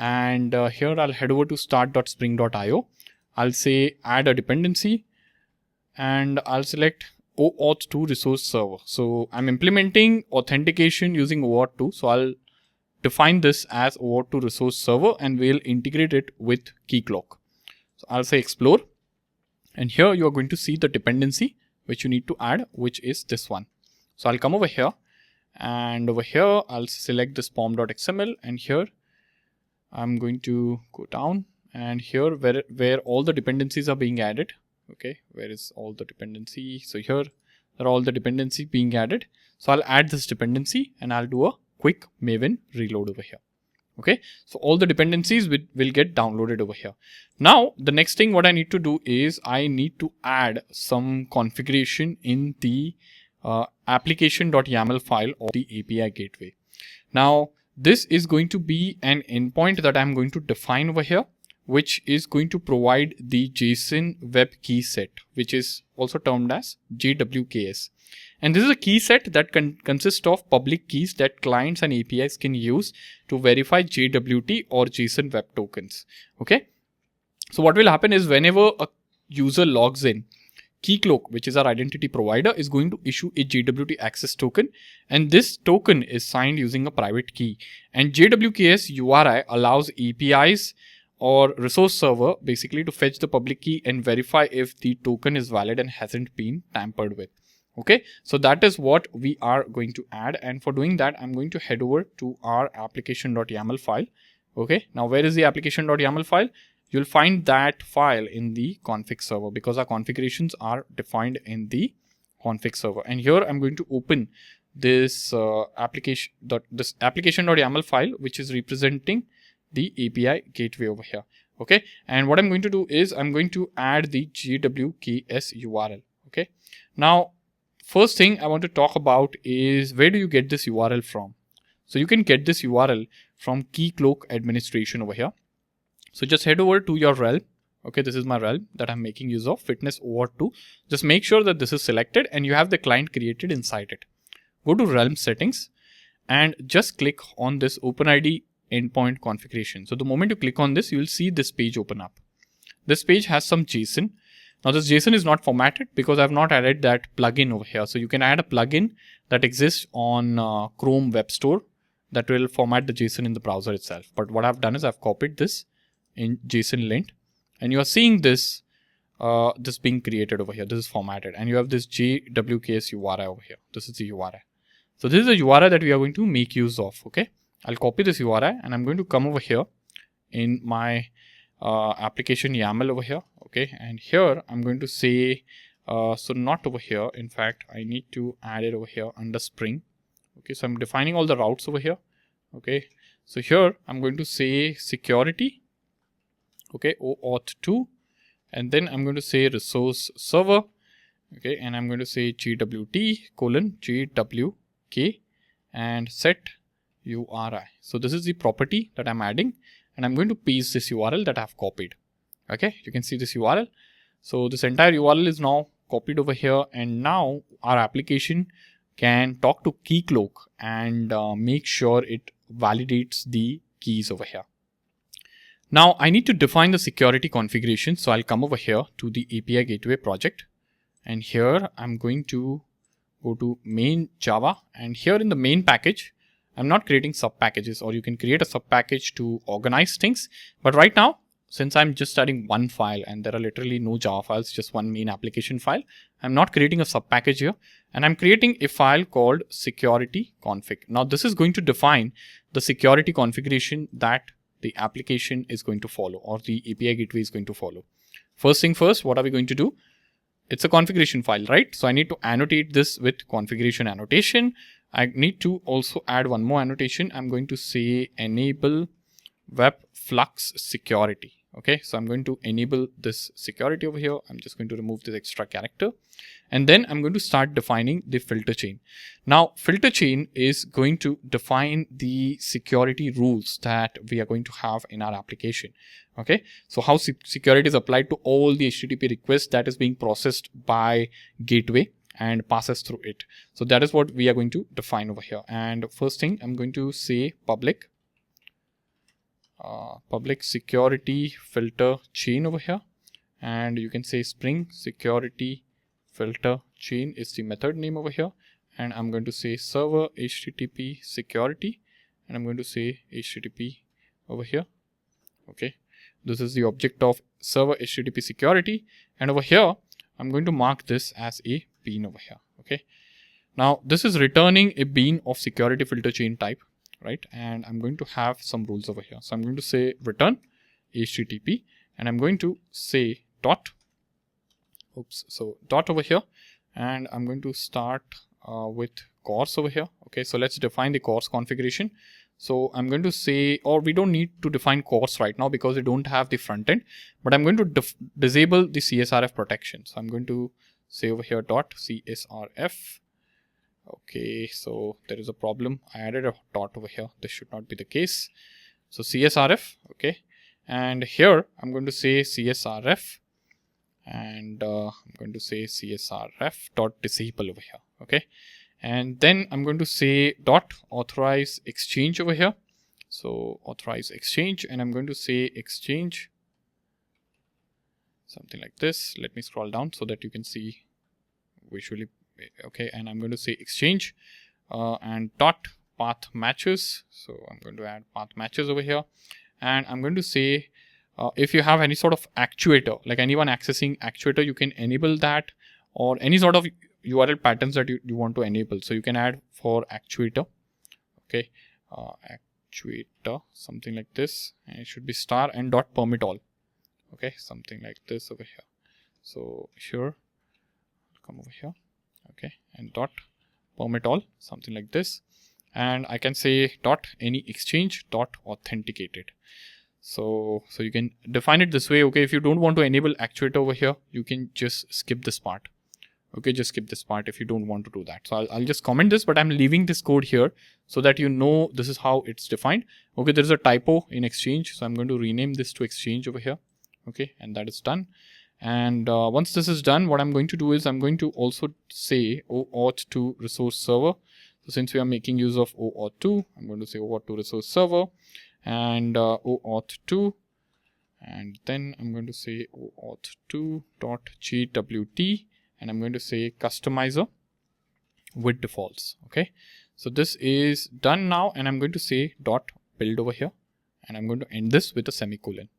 Speaker 1: And here I'll head over to start.spring.io. I'll say add a dependency and I'll select OAuth 2 resource server. So I'm implementing authentication using OAuth 2. So I'll define this as OAuth 2 resource server and we'll integrate it with Keycloak. So I'll say explore, and here you are going to see the dependency which you need to add, which is this one. So I'll come over here, and over here I'll select this pom.xml, and here I'm going to go down, and here where all the dependencies are being added. Okay, where is all the dependency? So here are all the dependencies being added. So I'll add this dependency and I'll do a quick Maven reload over here. Okay, so all the dependencies will get downloaded over here. Now the next thing what I need to do is I need to add some configuration in the application.yaml file of the API gateway. Now this is going to be an endpoint that I'm going to define over here, which is going to provide the JSON web key set, which is also termed as JWKS. And this is a key set that consists of public keys that clients and APIs can use to verify JWT or JSON web tokens. Okay. So what will happen is whenever a user logs in, Keycloak, which is our identity provider, is going to issue a JWT access token, and this token is signed using a private key. And JWKS URI allows APIs or resource server basically to fetch the public key and verify if the token is valid and hasn't been tampered with. Okay, so that is what we are going to add, and for doing that I'm going to head over to our application.yaml file. Okay, now where is the application.yaml file? You'll find that file in the config server because our configurations are defined in the config server. And here I'm going to open this application.yaml file, which is representing the API gateway over here. Okay, and what I'm going to do is I'm going to add the JWKS URL. Okay, now first thing I want to talk about is where do you get this URL from? So you can get this URL from Keycloak administration over here. So just head over to your realm. Okay, this is my realm that I'm making use of, fitness OAuth 2. Just make sure that this is selected and you have the client created inside it. Go to realm settings and just click on this OpenID endpoint configuration. So the moment you click on this, you will see this page open up. This page has some JSON. Now this JSON is not formatted because I've not added that plugin over here. So you can add a plugin that exists on Chrome Web Store that will format the JSON in the browser itself. But what I've done is I've copied this in JSON lint, and you are seeing this this being created over here. This is formatted, and you have this JWKS URI over here. This is the URI. So this is the URI that we are going to make use of. Okay, I'll copy this URI and I'm going to come over here in my application YAML over here. Okay, and here I'm going to say so not over here. In fact, I need to add it over here under Spring. Okay, so I'm defining all the routes over here. Okay, so here I'm going to say security. Okay, OAuth 2, and then I'm going to say resource server. Okay, and I'm going to say GWT:/JWK and set URI. So this is the property that I'm adding, and I'm going to paste this URL that I've copied. Okay, you can see this URL. So this entire URL is now copied over here, and now our application can talk to Keycloak and make sure it validates the keys over here. Now I need to define the security configuration. So I'll come over here to the API Gateway project, and here I'm going to go to main Java, and here in the main package, I'm not creating sub packages, or you can create a sub package to organize things. But right now, since I'm just adding one file and there are literally no Java files, just one main application file, I'm not creating a sub package here, and I'm creating a file called security config. Now this is going to define the security configuration that the application is going to follow, or the API gateway is going to follow. First thing first, what are we going to do? It's a configuration file, right? So I need to annotate this with configuration annotation. I need to also add one more annotation. I'm going to say enable web flux security. Okay, so I'm going to enable this security over here. I'm just going to remove this extra character, and then I'm going to start defining the filter chain. Now filter chain is going to define the security rules that we are going to have in our application. Okay, so how security is applied to all the HTTP requests that is being processed by gateway and passes through it. So that is what we are going to define over here. And first thing, I'm going to say public security filter chain over here, and you can say Spring security filter chain is the method name over here, and I'm going to say server HTTP security, and I'm going to say HTTP over here. Okay, this is the object of server HTTP security, and over here I'm going to mark this as a bean over here. Okay, now this is returning a bean of security filter chain type, right? And I'm going to have some rules over here. So I'm going to say return HTTP, and I'm going to say dot over here, and I'm going to start with CORS over here. Okay, so let's define the CORS configuration. So I'm going to say, or we don't need to define CORS right now because we don't have the front end, but I'm going to disable the CSRF protection. So I'm going to say over here dot CSRF. Okay, so there is a problem. I added a dot over here. This should not be the case. So CSRF, okay. And here I'm going to say CSRF, and I'm going to say CSRF dot disable over here. Okay. And then I'm going to say dot authorize exchange over here. So authorize exchange, and I'm going to say exchange, something like this. Let me scroll down so that you can see visually. Okay, and I'm going to say exchange and dot path matches. So I'm going to add path matches over here, and I'm going to say if you have any sort of actuator, like anyone accessing actuator, you can enable that, or any sort of URL patterns that you want to enable. So you can add for actuator. Okay, actuator, something like this, and it should be star and dot permit all. Okay, something like this over here. So here, come over here. Okay, and dot permit all, something like this, and I can say dot any exchange dot authenticated. So you can define it this way. Okay, if you don't want to enable actuator over here, you can just skip this part. Okay, just skip this part if you don't want to do that. So I'll just comment this, but I'm leaving this code here so that you know this is how it's defined. Okay, there's a typo in Exchange. So I'm going to rename this to Exchange over here. Okay, and that is done. And once this is done, what I'm going to do is I'm going to also say OAuth to resource server. So since we are making use of OAuth 2, I'm going to say OAuth to resource server and OAuth 2. And then I'm going to say OAuth 2.jwt. And I'm going to say customizer with defaults. Okay, so this is done now, and I'm going to say dot build over here, and I'm going to end this with a semicolon.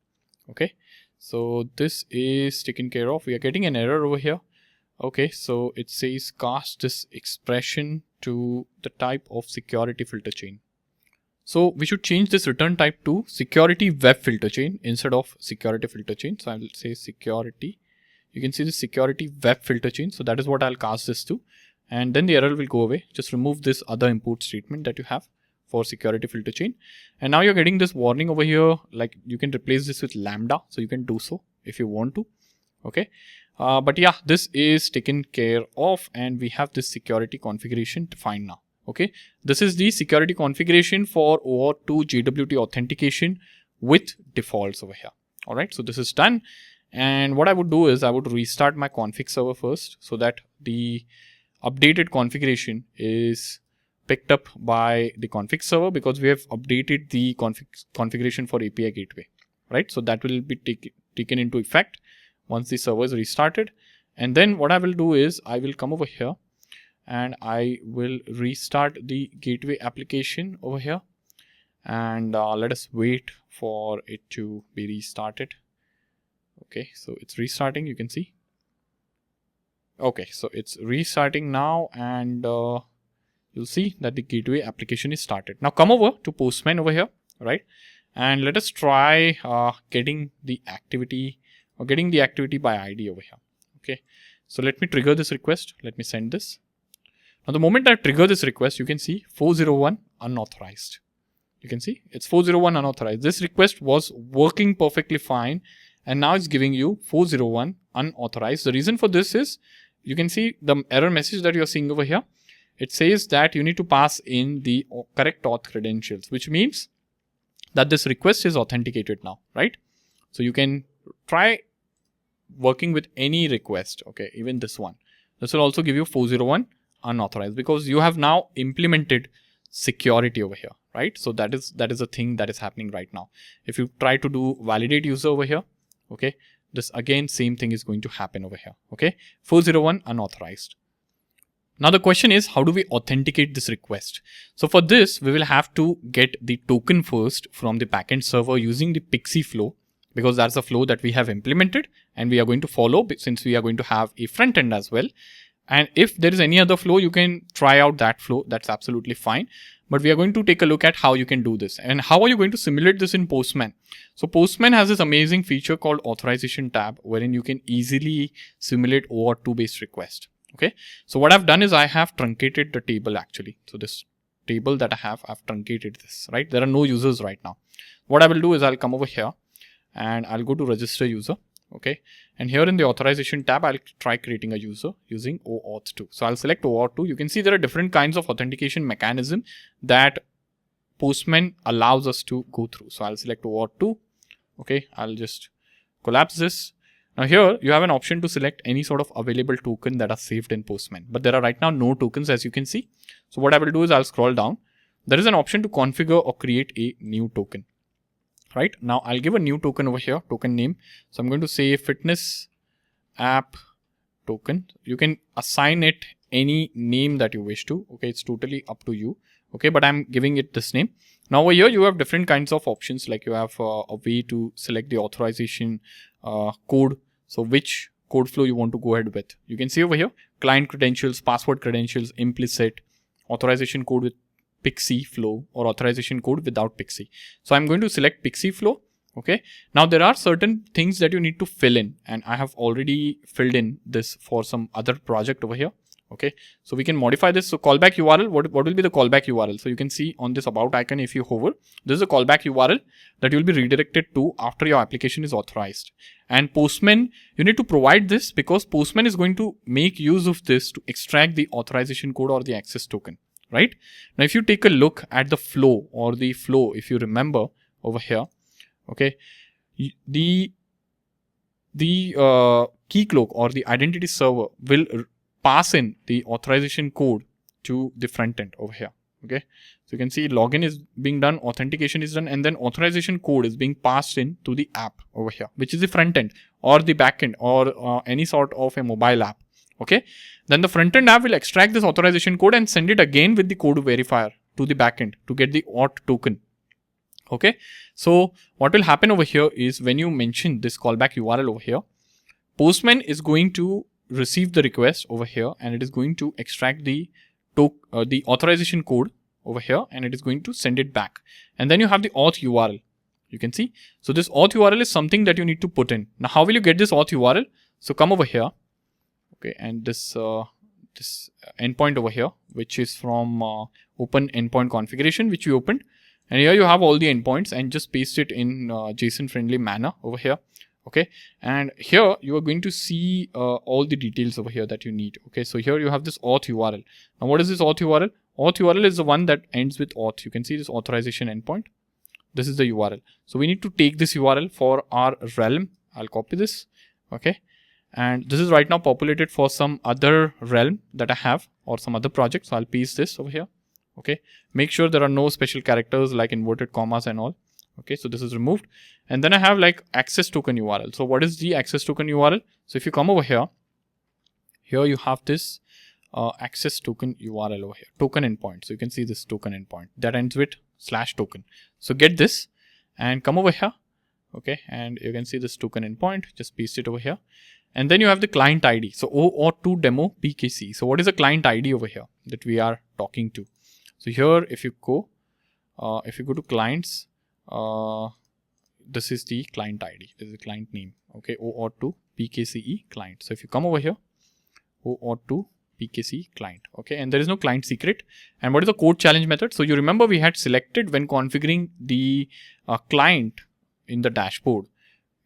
Speaker 1: Okay, so this is taken care of. We are getting an error over here. Okay, so it says cast this expression to the type of security filter chain. So we should change this return type to security web filter chain instead of security filter chain. So I will say security. You can see the security web filter chain. So that is what I'll cast this to. And then the error will go away. Just remove this other import statement that you have for security filter chain. And now you're getting this warning over here. Like you can replace this with Lambda. So you can do so if you want to. Okay. But yeah, this is taken care of. And we have this security configuration defined now. Okay. This is the security configuration for OAuth 2 JWT authentication with defaults over here. All right. So this is done. And what I would do is I would restart my config server first so that the updated configuration is picked up by the config server, because we have updated the configuration for API gateway, right? So that will be taken into effect once the server is restarted. And then what I will do is I will come over here and I will restart the gateway application over here. And let us wait for it to be restarted. Okay, so it's restarting, you can see. Okay, so it's restarting now, and you'll see that the gateway application is started. Now come over to Postman over here, right? And let us try getting the activity by ID over here. Okay, so let me trigger this request. Let me send this. Now the moment I trigger this request, you can see 401 unauthorized. You can see it's 401 unauthorized. This request was working perfectly fine. And now it's giving you 401 unauthorized. The reason for this is you can see the error message that you're seeing over here. It says that you need to pass in the correct auth credentials, which means that this request is authenticated now, right? So you can try working with any request. Okay, even this one. This will also give you 401 unauthorized because you have now implemented security over here, right? So that is a thing that is happening right now. If you try to do validate user over here, okay, this again, same thing is going to happen over here. Okay, 401 unauthorized. Now the question is, how do we authenticate this request? So for this, we will have to get the token first from the backend server using the PKCE flow, because that's a flow that we have implemented and we are going to follow since we are going to have a front end as well. And if there is any other flow, you can try out that flow. That's absolutely fine. But we are going to take a look at how you can do this and how are you going to simulate this in Postman. So Postman has this amazing feature called Authorization tab, wherein you can easily simulate OAuth 2 based request. Okay. So what I've done is I have truncated the table actually. So this table that I've truncated this, right? There are no users right now. What I will do is I'll come over here and I'll go to register user. Okay. And here in the authorization tab, I'll try creating a user using OAuth 2. So I'll select OAuth 2. You can see there are different kinds of authentication mechanism that Postman allows us to go through. So I'll select OAuth 2. Okay. I'll just collapse this. Now here you have an option to select any sort of available token that are saved in Postman, but there are right now no tokens as you can see. So what I will do is I'll scroll down. There is an option to configure or create a new token. Right now, I'll give a new token over here, token name. So I'm going to say fitness app token. You can assign it any name that you wish to. Okay, it's totally up to you. Okay, but I'm giving it this name. Now over here, you have different kinds of options. Like you have a way to select the authorization code. So which code flow you want to go ahead with. You can see over here, client credentials, password credentials, implicit, authorization code with PKCE flow or authorization code without PKCE. So I'm going to select PKCE flow. Okay. Now there are certain things that you need to fill in, and I have already filled in this for some other project over here. Okay, so we can modify this. So callback URL, what will be the callback URL? So you can see on this about icon, if you hover, this is a callback URL that you will be redirected to after your application is authorized. And Postman, you need to provide this because Postman is going to make use of this to extract the authorization code or the access token, right? Now, if you take a look at the flow, if you remember over here, okay, the Keycloak or the identity server will pass in the authorization code to the front end over here. Okay, so you can see login is being done, authentication is done, and then authorization code is being passed in to the app over here, which is the front end or the back end or any sort of a mobile app. Okay, then the front end app will extract this authorization code and send it again with the code verifier to the back end to get the auth token. Okay, so what will happen over here is when you mention this callback URL over here, Postman is going to receive the request over here and it is going to extract the authorization code over here and it is going to send it back. And then you have the auth URL. You can see. So this auth URL is something that you need to put in. Now, how will you get this auth URL? So come over here. Okay, and this endpoint over here, which is from open endpoint configuration, which we opened. And here you have all the endpoints and just paste it in JSON friendly manner over here. Okay, and here you are going to see all the details over here that you need. Okay, so here you have this auth URL. Now, what is this auth URL? Auth URL is the one that ends with auth. You can see this authorization endpoint. This is the URL. So we need to take this URL for our realm. I'll copy this. Okay, and this is right now populated for some other realm that I have or some other project. So I'll paste this over here. Okay, make sure there are no special characters like inverted commas and all. Okay, so this is removed. And then I have like access token URL. So what is the access token URL? So if you come over here, you have this access token URL over here, token endpoint. So you can see this token endpoint that ends with /token. So get this and come over here. Okay, and you can see this token endpoint, just paste it over here. And then you have the client ID. So OAuth demo PKCE. So what is the client ID over here that we are talking to? So here, if you go to clients, this is the client ID. This is the client name. Okay, OAuth PKCE client. So if you come over here, OAuth PKCE client. Okay, and there is no client secret. And what is the code challenge method? So you remember we had selected when configuring the client in the dashboard.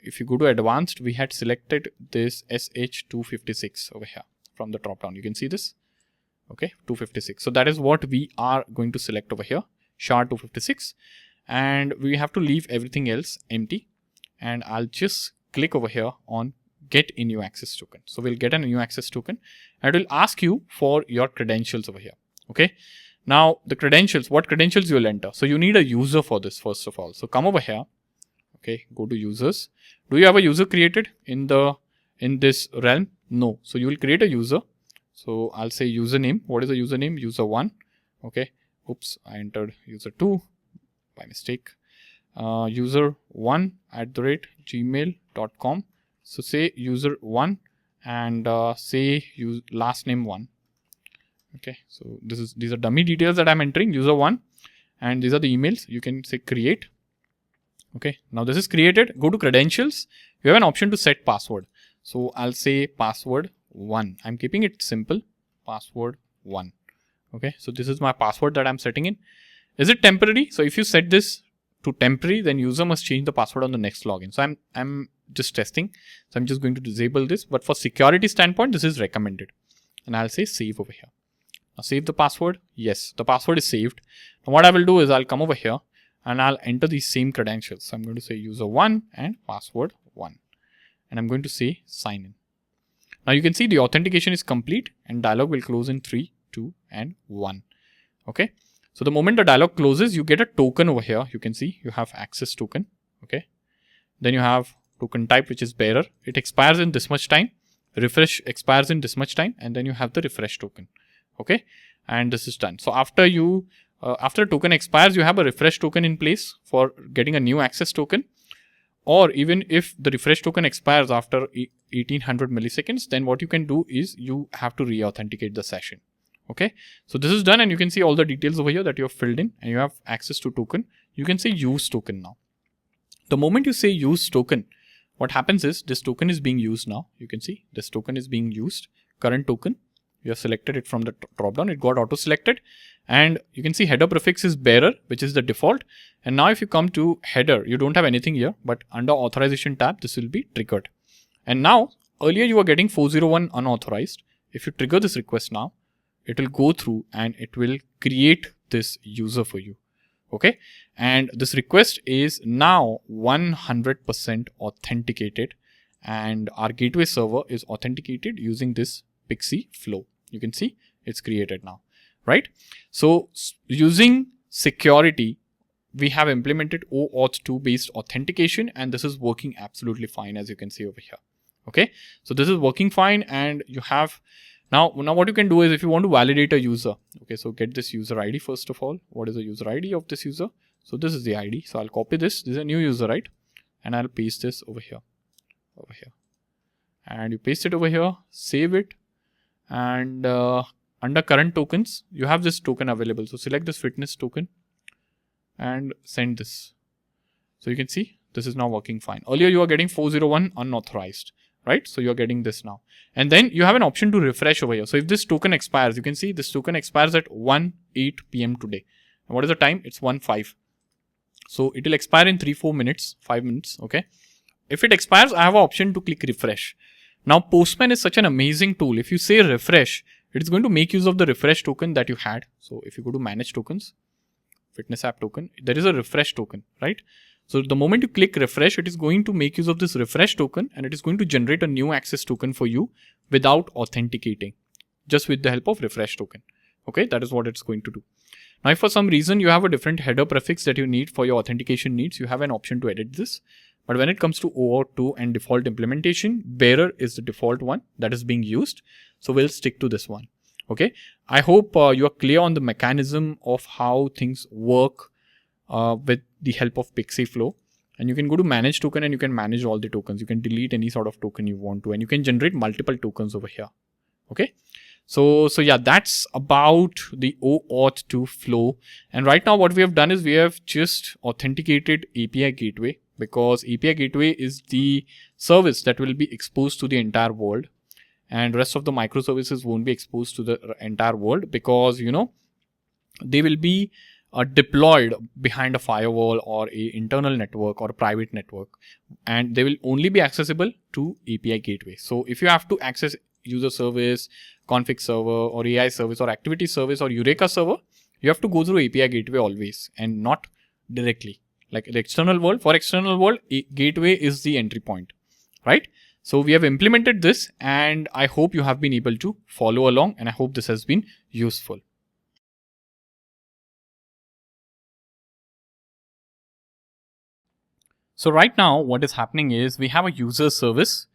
Speaker 1: If you go to advanced, we had selected this SH256 over here from the drop down. You can see this. Okay, 256. So that is what we are going to select over here, SHA-256. And we have to leave everything else empty. And I'll just click over here on get a new access token. So we'll get a new access token and it will ask you for your credentials over here. Okay. Now the credentials, what credentials you will enter? So you need a user for this first of all. So come over here. Okay. Go to users. Do you have a user created in this realm? No. So you will create a user. So I'll say username. What is the username? User1. Okay. Oops. I entered user2 by mistake. user1@gmail.com. So say user1 and say last name 1. Okay. So these are dummy details that I'm entering, user1, and these are the emails. You can say create. Okay. Now this is created. Go to credentials. You have an option to set password. So I'll say password 1. I'm keeping it simple. Password 1. Okay. So this is my password that I'm setting in. Is it temporary? So if you set this to temporary, then user must change the password on the next login. So I'm just testing. So I'm just going to disable this. But for security standpoint, this is recommended. And I'll say save over here. Now save the password. Yes, the password is saved. Now what I will do is I'll come over here and I'll enter these same credentials. So I'm going to say user1 and password 1. And I'm going to say sign in. Now you can see the authentication is complete and dialog will close in 3, 2, and 1. Okay. So the moment the dialog closes, you get a token over here. You can see you have access token. Okay. Then you have token type, which is bearer. It expires in this much time. Refresh expires in this much time. And then you have the refresh token. Okay. And this is done. So after token expires, you have a refresh token in place for getting a new access token. Or even if the refresh token expires after 1800 milliseconds, then what you can do is you have to re-authenticate the session. Okay, so this is done and you can see all the details over here that you have filled in and you have access to token. You can say use token now. The moment you say use token, what happens is this token is being used now. You can see this token is being used, current token. You have selected it from the drop down. It got auto selected, and you can see header prefix is bearer, which is the default. And now if you come to header, you don't have anything here, but under authorization tab, this will be triggered. And now earlier you were getting 401 unauthorized. If you trigger this request now, it will go through and it will create this user for you. Okay. And this request is now 100% authenticated, and our gateway server is authenticated using this PKCE flow. You can see it's created now, right? So using security, we have implemented OAuth 2 based authentication, and this is working absolutely fine, as you can see over here. Okay. So this is working fine, and you have now what you can do is, if you want to validate a user, okay, so get this user ID first of all. What is the user ID of this user? So this is the ID. So I'll copy this. This is a new user, right? And I'll paste this over here, and you paste it over here, save it, and under current tokens, you have this token available. So select this fitness token and send this. So you can see this is now working fine. Earlier you are getting 401 unauthorized, right? So you're getting this now. And then you have an option to refresh over here. So if this token expires, you can see this token expires at 1:08 p.m. today. And what is the time? It's 1:05. So it will expire in 3-4 minutes, 5 minutes. Okay. If it expires, I have an option to click refresh. Now Postman is such an amazing tool. If you say refresh, it is going to make use of the refresh token that you had. So if you go to manage tokens, fitness app token, there is a refresh token, right? So the moment you click refresh, it is going to make use of this refresh token, and it is going to generate a new access token for you without authenticating, just with the help of refresh token. Okay, that is what it's going to do. Now, if for some reason you have a different header prefix that you need for your authentication needs, you have an option to edit this. But when it comes to OAuth 2 and default implementation, bearer is the default one that is being used. So we'll stick to this one. Okay, I hope you are clear on the mechanism of how things work with the help of PKCE flow. And you can go to manage token and you can manage all the tokens. You can delete any sort of token you want to, and you can generate multiple tokens over here. Okay. So yeah, that's about the OAuth 2 flow. And right now what we have done is we have just authenticated API gateway, because API gateway is the service that will be exposed to the entire world, and rest of the microservices won't be exposed to the entire world, because, you know, they will be deployed behind a firewall or a internal network or a private network, and they will only be accessible to API gateway. So if you have to access user service, config server, or AI service, or activity service, or Eureka server, you have to go through API gateway always, and not directly like the external world. For external world, gateway is the entry point, right? So we have implemented this, and I hope you have been able to follow along, and I hope this has been useful. So right now what is happening is we have a user service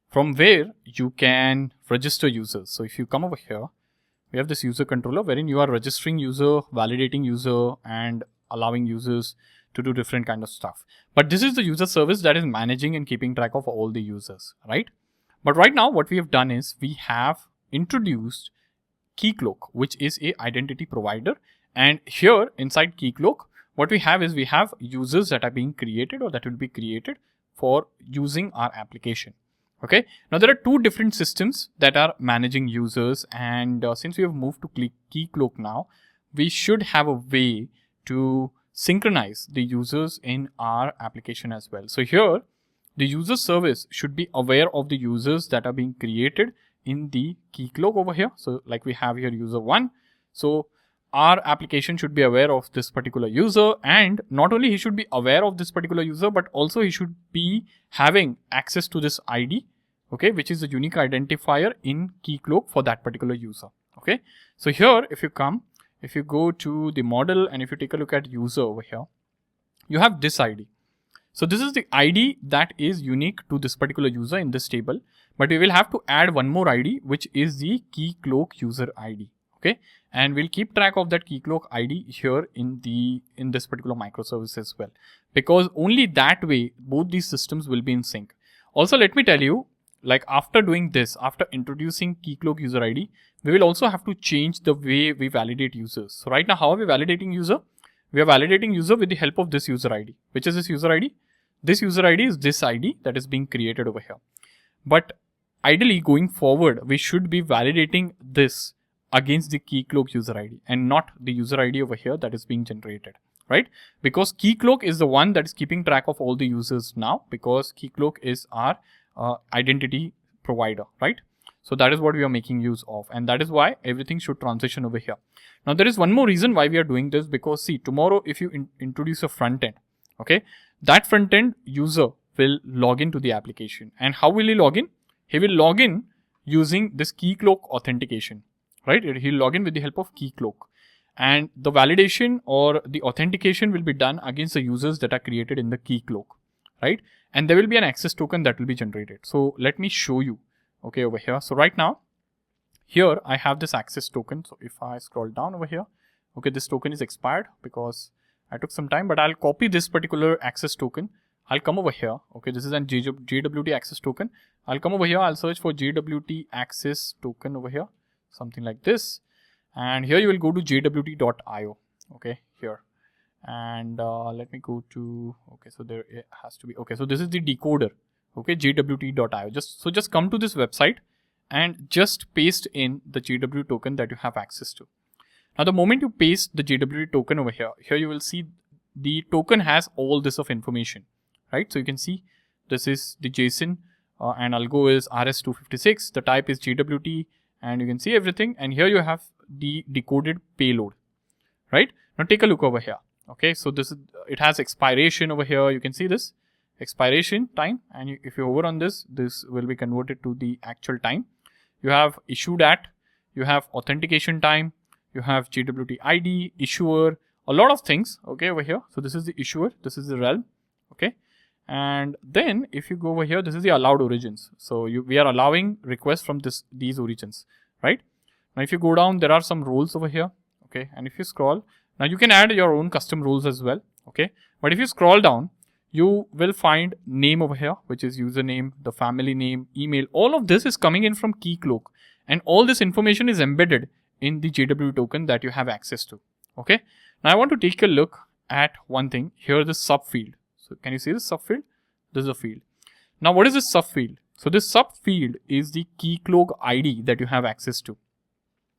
Speaker 1: from where you can register users. So if you come over here, we have this user controller wherein you are registering user, validating user, and allowing users to do different kind of stuff. But this is the user service that is managing and keeping track of all the users, right? But right now what we have done is we have introduced Keycloak, which is a identity provider. And here inside Keycloak, what we have is we have users that are being created or that will be created for using our application. Okay. Now there are two different systems that are managing users, and since we have moved to Keycloak now, we should have a way to synchronize the users in our application as well. So here, the user service should be aware of the users that are being created in the Keycloak over here. So like we have here user 1. So our application should be aware of this particular user, and not only he should be aware of this particular user, but also he should be having access to this ID, okay, which is a unique identifier in Keycloak for that particular user. Okay. So here, if you go to the model and if you take a look at user over here, you have this ID. So this is the ID that is unique to this particular user in this table, but we will have to add one more ID, which is the Keycloak user ID. Okay. And we'll keep track of that Keycloak ID here in this particular microservice as well, because only that way both these systems will be in sync. Also, let me tell you, like after doing this, after introducing Keycloak user ID, we will also have to change the way we validate users. So right now, how are we validating user? We are validating user with the help of this user ID. Which is this user ID? This user ID is this ID that is being created over here. But ideally going forward, we should be validating this against the Keycloak user ID and not the user ID over here that is being generated, right? Because Keycloak is the one that is keeping track of all the users now, because Keycloak is our identity provider, right? So that is what we are making use of, and that is why everything should transition over here. Now there is one more reason why we are doing this, because see, tomorrow if you introduce a front end, okay, that front end user will log into the application. And how will he log in? He will log in using this Keycloak authentication, right? He'll log in with the help of Keycloak, and the validation or the authentication will be done against the users that are created in the Keycloak, right? And there will be an access token that will be generated. So let me show you, okay, over here. So right now, here I have this access token. So if I scroll down over here, okay, this token is expired because I took some time, but I'll copy this particular access token. I'll come over here. Okay, this is an JWT access token. I'll come over here. I'll search for JWT access token over here, something like this. And here you will go to jwt.io. Okay, here. And let me go to, okay, so there it has to be, okay, so this is the decoder, okay, jwt.io. Just come to this website and just paste in the JWT token that you have access to. Now, the moment you paste the JWT token over here, you will see the token has all this of information, right? So you can see this is the JSON and algo is RS256, the type is JWT, and you can see everything. And here you have the decoded payload, right? Now take a look over here. Okay, so this is, it has expiration over here. You can see this expiration time, and if you hover on this, this will be converted to the actual time. You have issued at, you have authentication time, you have JWT ID, issuer, a lot of things, okay, over here. So this is the issuer, this is the realm, okay. And then if you go over here, this is the allowed origins. So we are allowing requests from these origins, right? Now if you go down, there are some roles over here, okay. And if you scroll, now you can add your own custom rules as well, okay. But if you scroll down, you will find name over here, which is username, the family name, email. All of this is coming in from Keycloak, and all this information is embedded in the JWT token that you have access to, okay. Now I want to take a look at one thing here, the subfield. So can you see this subfield? This is a field. Now what is this subfield? So this subfield is the Keycloak ID that you have access to.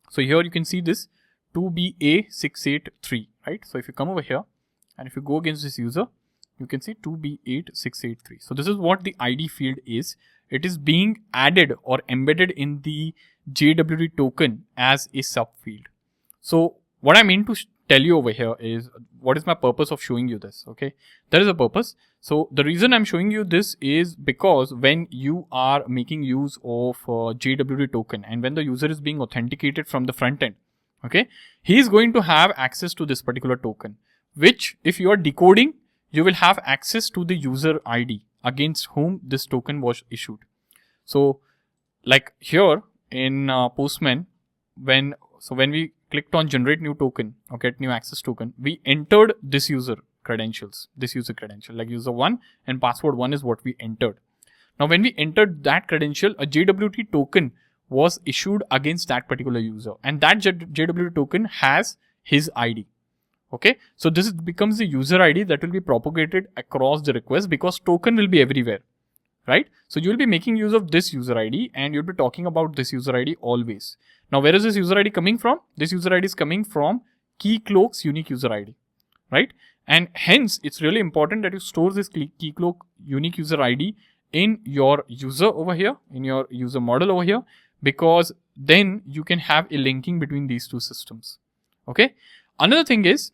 Speaker 1: So here you can see this 2BA683, right? So if you come over here and if you go against this user, you can see 2B8683. So this is what the ID field is. It is being added or embedded in the JWT token as a subfield. So what I mean to tell you over here is, what is my purpose of showing you this? Okay, there is a purpose. So the reason I'm showing you this is because when you are making use of JWT token and when the user is being authenticated from the front end, okay, he is going to have access to this particular token, which if you are decoding, you will have access to the user ID against whom this token was issued. So like here in Postman, when we clicked on generate new token or get new access token, we entered this user credentials, like user 1 and password 1 is what we entered. Now when we entered that credential, a JWT token was issued against that particular user, and that JWT token has his ID. Okay, so this becomes the user ID that will be propagated across the request, because token will be everywhere, right? So you will be making use of this user ID and you'll be talking about this user ID always. Now where is this user ID coming from? This user ID is coming from Keycloak's unique user ID, right? And hence it's really important that you store this Keycloak unique user ID in your user over here, in your user model over here, because then you can have a linking between these two systems. Okay. Another thing is,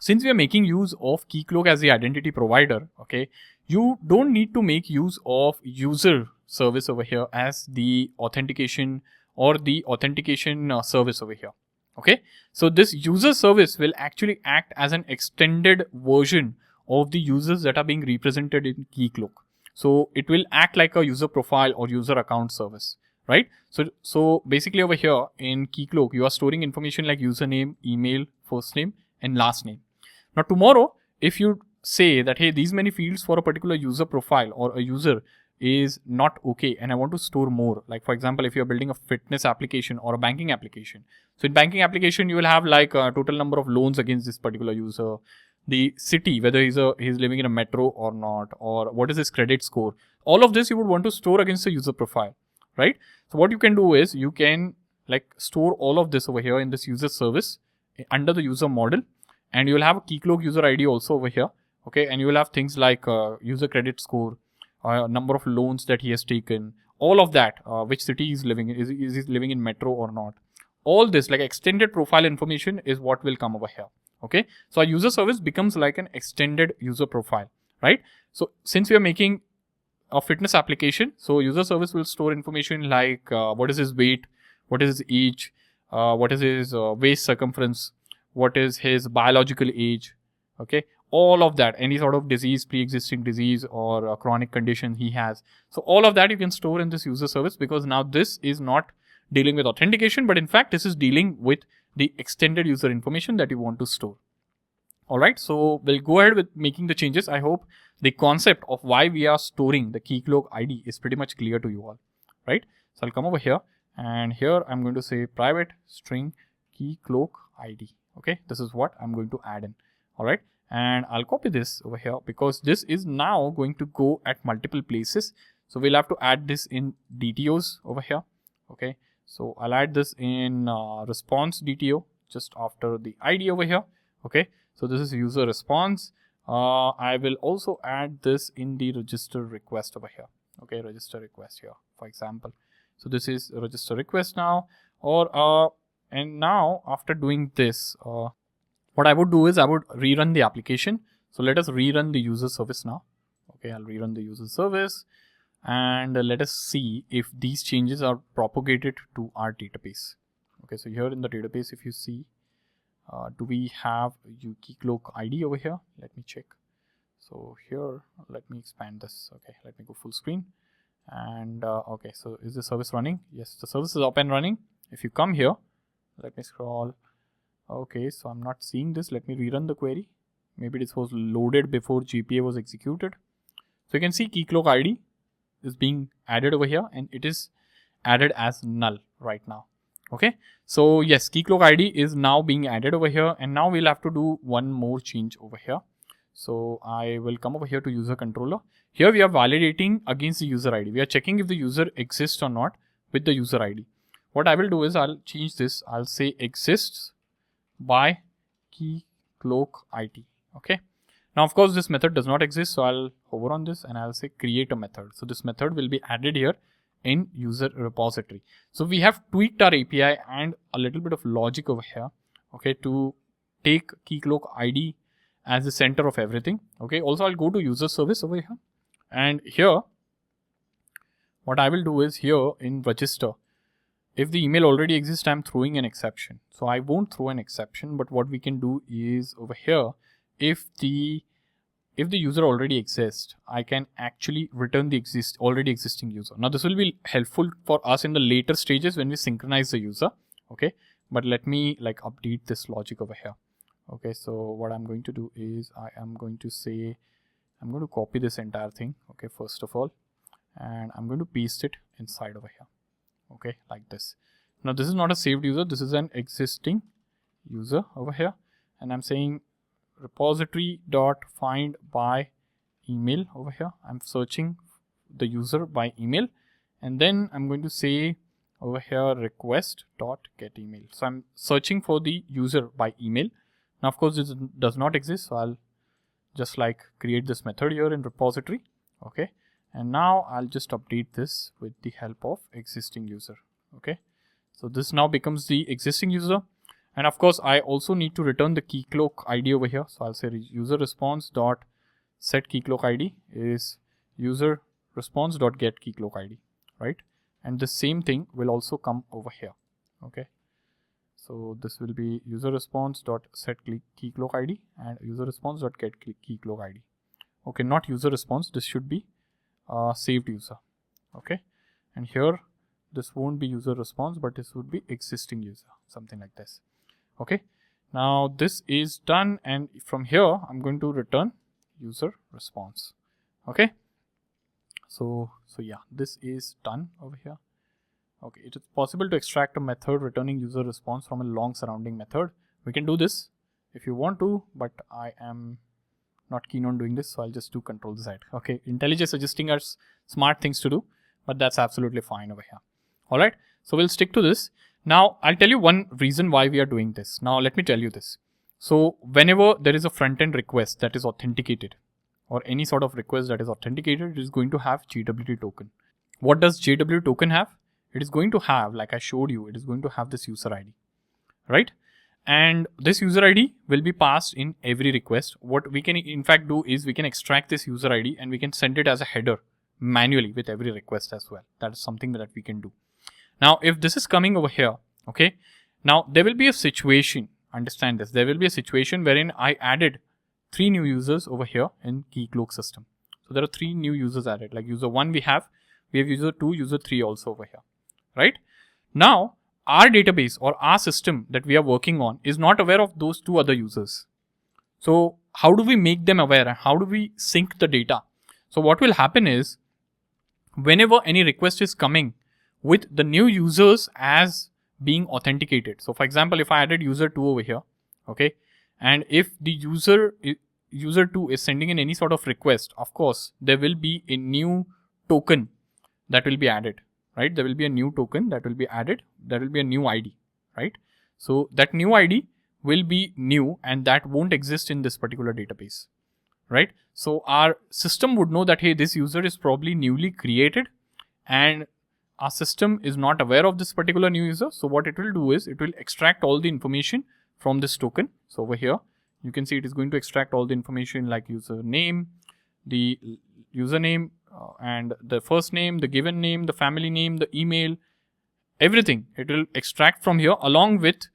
Speaker 1: since we are making use of Keycloak as the identity provider, okay, you don't need to make use of UserService over here as the authentication or the authentication service over here. Okay, so this UserService will actually act as an extended version of the users that are being represented in Keycloak. So it will act like a user profile or user account service, right? So basically over here in Keycloak, you are storing information like username, email, first name, and last name. Now tomorrow, if you say that, hey, these many fields for a particular user profile or a user is not okay, and I want to store more. Like for example, if you're building a fitness application or a banking application. So in banking application, you will have like a total number of loans against this particular user, the city, whether he's living in a metro or not, or what is his credit score. All of this you would want to store against the user profile. right? So what you can do is you can like store all of this over here in this user service under the user model, and you will have a Keycloak user ID also over here. Okay, and you will have things like user credit score, number of loans that he has taken, all of that, which city he's living in, is he living in metro or not. All this like extended profile information is what will come over here. Okay, so our user service becomes like an extended user profile, right? So since we are making a fitness application, so user service will store information like what is his weight, what is his age, what is his waist circumference, what is his biological age. Okay, all of that, any sort of disease, pre-existing disease or a chronic condition he has. So all of that you can store in this user service, because now this is not dealing with authentication, but in fact this is dealing with the extended user information that you want to store. All right, so we'll go ahead with making the changes. I hope the concept of why we are storing the Keycloak ID is pretty much clear to you all, right? So I'll come over here, and here I'm going to say private string Keycloak ID. Okay, this is what I'm going to add in. All right, and I'll copy this over here because this is now going to go at multiple places. So we'll have to add this in DTOs over here. Okay, so I'll add this in response DTO just after the ID over here. Okay, so this is user response. I will also add this in the register request over here. Okay, register request here, for example. So this is a register request now, or and now after doing this, what I would do is I would rerun the application. So let us rerun the user service now. Okay, I'll rerun the user service, and let us see if these changes are propagated to our database. Okay, so here in the database, if you see, do we have Keycloak ID over here? Let me check. So here, let me expand this. Okay, let me go full screen. And okay, so is the service running? Yes, the service is up and running. If you come here, let me scroll. Okay, so I'm not seeing this. Let me rerun the query. Maybe this was loaded before GPA was executed. So you can see Keycloak ID is being added over here, and it is added as null right now. Okay, so yes, Keycloak ID is now being added over here, and now we'll have to do one more change over here. So I will come over here to user controller. Here we are validating against the user ID. We are checking if the user exists or not with the user ID. What I will do is I'll change this. I'll say exists by Keycloak ID. Okay. Now, of course, this method does not exist. So I'll hover on this and I'll say create a method. So this method will be added here in user repository. So we have tweaked our API and a little bit of logic over here. Okay. To take Keycloak ID as the center of everything. Okay. Also, I'll go to user service over here. And here, what I will do is here in register, if the email already exists, I'm throwing an exception. So I won't throw an exception, but what we can do is over here, if the user already exists, I can actually return the already existing user. Now this will be helpful for us in the later stages when we synchronize the user. Okay, but let me like update this logic over here. Okay, so what I'm going to do is I am going to say, I'm going to copy this entire thing. Okay, first of all, and I'm going to paste it inside over here. Okay, like this. Now this is not a saved user. This is an existing user over here. And I'm saying repository dot find by email over here. I'm searching the user by email. And then I'm going to say over here request dot get email. So I'm searching for the user by email. Now, of course, this does not exist. So I'll just like create this method here in repository. Okay. And now I'll just update this with the help of existing user. Okay. So this now becomes the existing user. And of course, I also need to return the Keycloak ID over here. So I'll say user response dot set Keycloak ID is user response dot get Keycloak ID, right? And the same thing will also come over here. Okay. So this will be user response dot set Keycloak ID and user response dot get Keycloak ID. Okay, not user response. This should be saved user. Okay, and here this won't be user response, but this would be existing user, something like this. Okay, now this is done, and from here I'm going to return user response. Okay, so yeah, this is done over here. Okay, it is possible to extract a method returning user response from a long surrounding method. We can do this if you want to, but I am not keen on doing this, so I'll just do Control Z. Okay, IntelliJ suggesting us smart things to do, but that's absolutely fine over here. All right. So we'll stick to this. Now I'll tell you one reason why we are doing this. Now let me tell you this. So whenever there is a front-end request that is authenticated, or any sort of request that is authenticated, it is going to have JWT token. What does JWT token have? It is going to have, like I showed you, it is going to have this user ID, right? And this user ID will be passed in every request. What we can in fact do is we can extract this user ID and we can send it as a header manually with every request as well. That is something that we can do. Now, if this is coming over here, okay, now there will be a situation, understand this, there will be a situation wherein I added 3 new users over here in Keycloak system. So there are 3 new users added, like user 1 we have user 2, user 3 also over here, right? Now, our database or our system that we are working on is not aware of those 2 other users. So how do we make them aware and how do we sync the data? So what will happen is whenever any request is coming with the new users as being authenticated. So for example, if I added user 2 over here, okay, and if the user 2 is sending in any sort of request, of course, there will be a new token that will be added. Right? There will be a new token that will be added. There will be a new ID, right? So that new ID will be new and that won't exist in this particular database, right? So our system would know that, hey, this user is probably newly created and our system is not aware of this particular new user. So what it will do is it will extract all the information from this token. So over here, you can see it is going to extract all the information like username, the username, and the first name, the given name, the family name, the email, everything. It will extract from here along with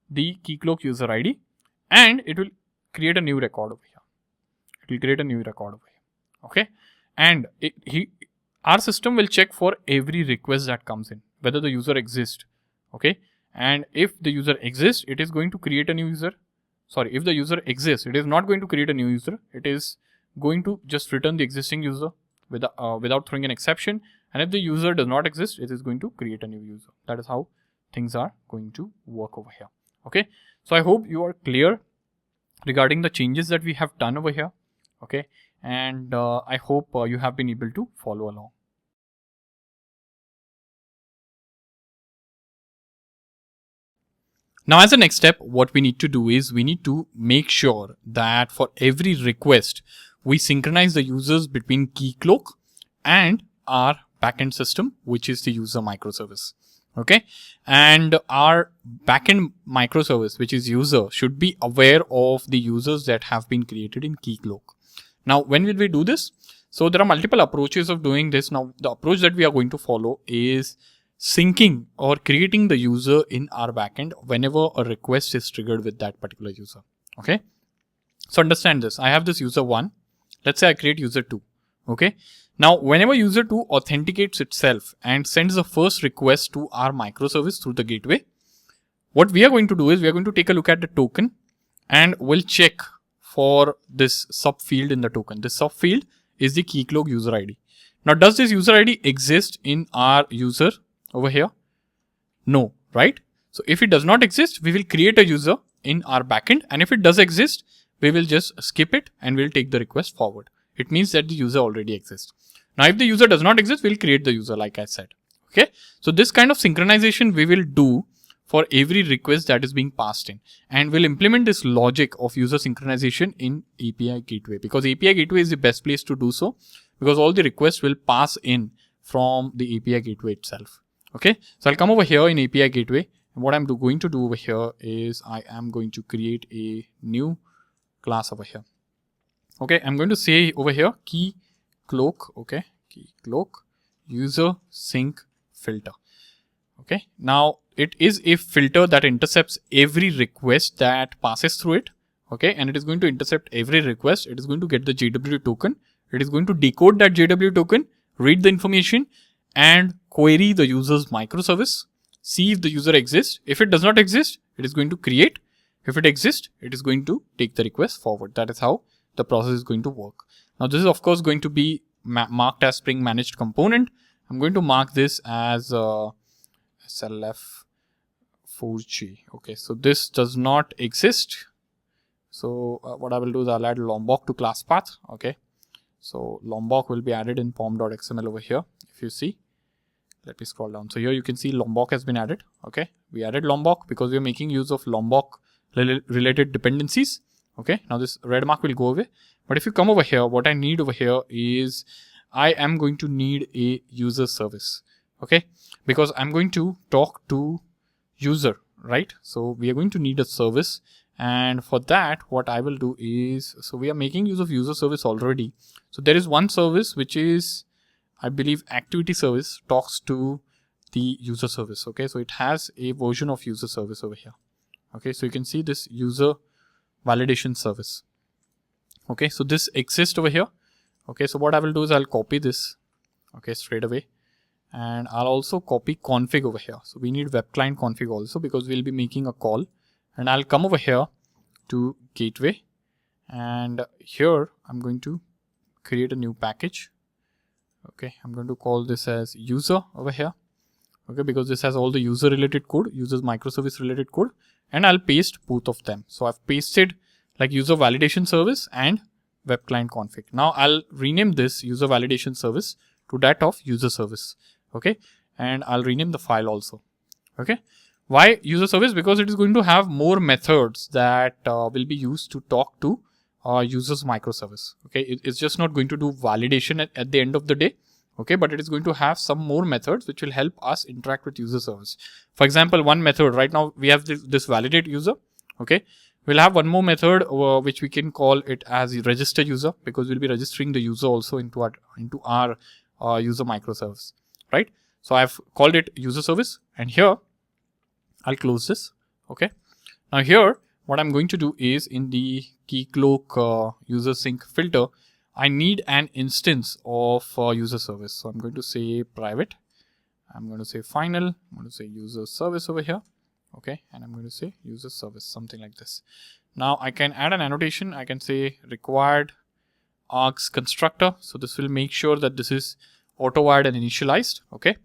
Speaker 1: the Keycloak user ID and it will create a new record over here. It will create a new record over here. Okay. And our system will check for every request that comes in, whether the user exists. Okay. And if the user exists, it is going to create a new user. Sorry, if the user exists, it is not going to create a new user. It is going to just return the existing user without throwing an exception. And if the user does not exist, it is going to create a new user. That is how things are going to work over here. Okay. So I hope you are clear regarding the changes that we have done over here. Okay. And I hope you have been able to follow along. Now, as a next step, what we need to do is we need to make sure that for every request, we synchronize the users between Keycloak and our backend system, which is the user microservice. Okay. And our backend microservice, which is user, should be aware of the users that have been created in Keycloak. Now, when will we do this? So there are multiple approaches of doing this. Now, the approach that we are going to follow is syncing or creating the user in our backend whenever a request is triggered with that particular user. Okay. So understand this. I have this user 1. Let's say I create user 2. Okay. Now, whenever user 2 authenticates itself and sends the first request to our microservice through the gateway, what we are going to do is we are going to take a look at the token and we'll check for this subfield in the token. This subfield is the Keycloak user ID. Now, does this user ID exist in our user over here? No, right? So if it does not exist, we will create a user in our backend. And if it does exist, we will just skip it and we'll take the request forward. It means that the user already exists. Now, if the user does not exist, we'll create the user like I said. Okay. So this kind of synchronization we will do for every request that is being passed in, and we'll implement this logic of user synchronization in API gateway, because API gateway is the best place to do so, because all the requests will pass in from the API gateway itself. Okay. So I'll come over here in API gateway, and what I'm going to do over here is I am going to create a new class over here. Okay. I'm going to say over here Keycloak. Okay. Keycloak user sync filter. Okay. Now it is a filter that intercepts every request that passes through it. Okay. And it is going to intercept every request. It is going to get the JWT token. It is going to decode that JWT token, read the information and query the user's microservice, see if the user exists. If it does not exist, it is going to create. If it exists, it is going to take the request forward. That is how the process is going to work. Now this is of course going to be marked as Spring managed component. I'm going to mark this as SLF 4G. Okay, so this does not exist. So what I will do is I'll add Lombok to class path. Okay, so Lombok will be added in pom.xml over here. If you see, let me scroll down. So here you can see Lombok has been added. Okay, we added Lombok because we are making use of Lombok related dependencies. Okay, now this red mark will go away. But if you come over here, what I need over here is I am going to need a user service. Okay, because I'm going to talk to user, right? So we are going to need a service. And for that, what I will do is, so we are making use of user service already. So there is one service which is, I believe, activity service talks to the user service. Okay, so it has a version of user service over here. Okay, so you can see this user validation service. Okay, so this exists over here. Okay, so what I will do is I'll copy this, okay, straight away. And I'll also copy config over here. So we need web client config also because we'll be making a call. And I'll come over here to gateway. And here I'm going to create a new package. Okay, I'm going to call this as user over here. Okay, because this has all the user related code, users microservice related code. And I'll paste both of them. So I've pasted like user validation service and web client config. Now I'll rename this user validation service to that of user service. Okay, and I'll rename the file also. Okay, why user service? Because it is going to have more methods that will be used to talk to users microservice. Okay, it's just not going to do validation at the end of the day. Okay, but it is going to have some more methods which will help us interact with user service. For example, one method right now we have this validate user. Okay, we'll have one more method which we can call it as register user, because we'll be registering the user also into our user microservice, right? So I've called it user service, and here I'll close this. Okay, now here what I'm going to do is in the Keycloak user sync filter, I need an instance of user service. So I'm going to say private. I'm going to say final. I'm going to say user service over here. Okay, and I'm going to say user service, something like this. Now I can add an annotation. I can say required args constructor. So this will make sure that this is auto-wired and initialized. Okay.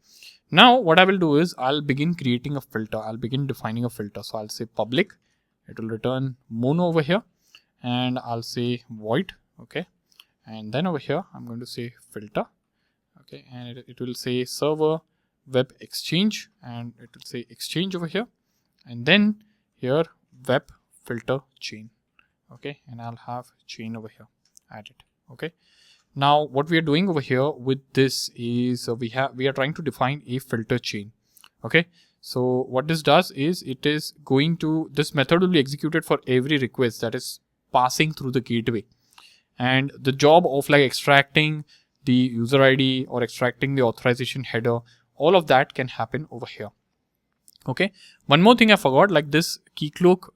Speaker 1: Now what I will do is I'll begin creating a filter. I'll begin defining a filter. So I'll say public. It will return mono over here, and I'll say void. Okay. And then over here, I'm going to say filter. Okay. And it will say server web exchange, and it will say exchange over here. And then here web filter chain. Okay. And I'll have chain over here added. Okay. Now what we are doing over here with this is we are trying to define a filter chain. Okay. So what this does is it is going to, this method will be executed for every request that is passing through the gateway. And the job of like extracting the user ID or extracting the authorization header, all of that can happen over here. Okay. One more thing I forgot, like this Keycloak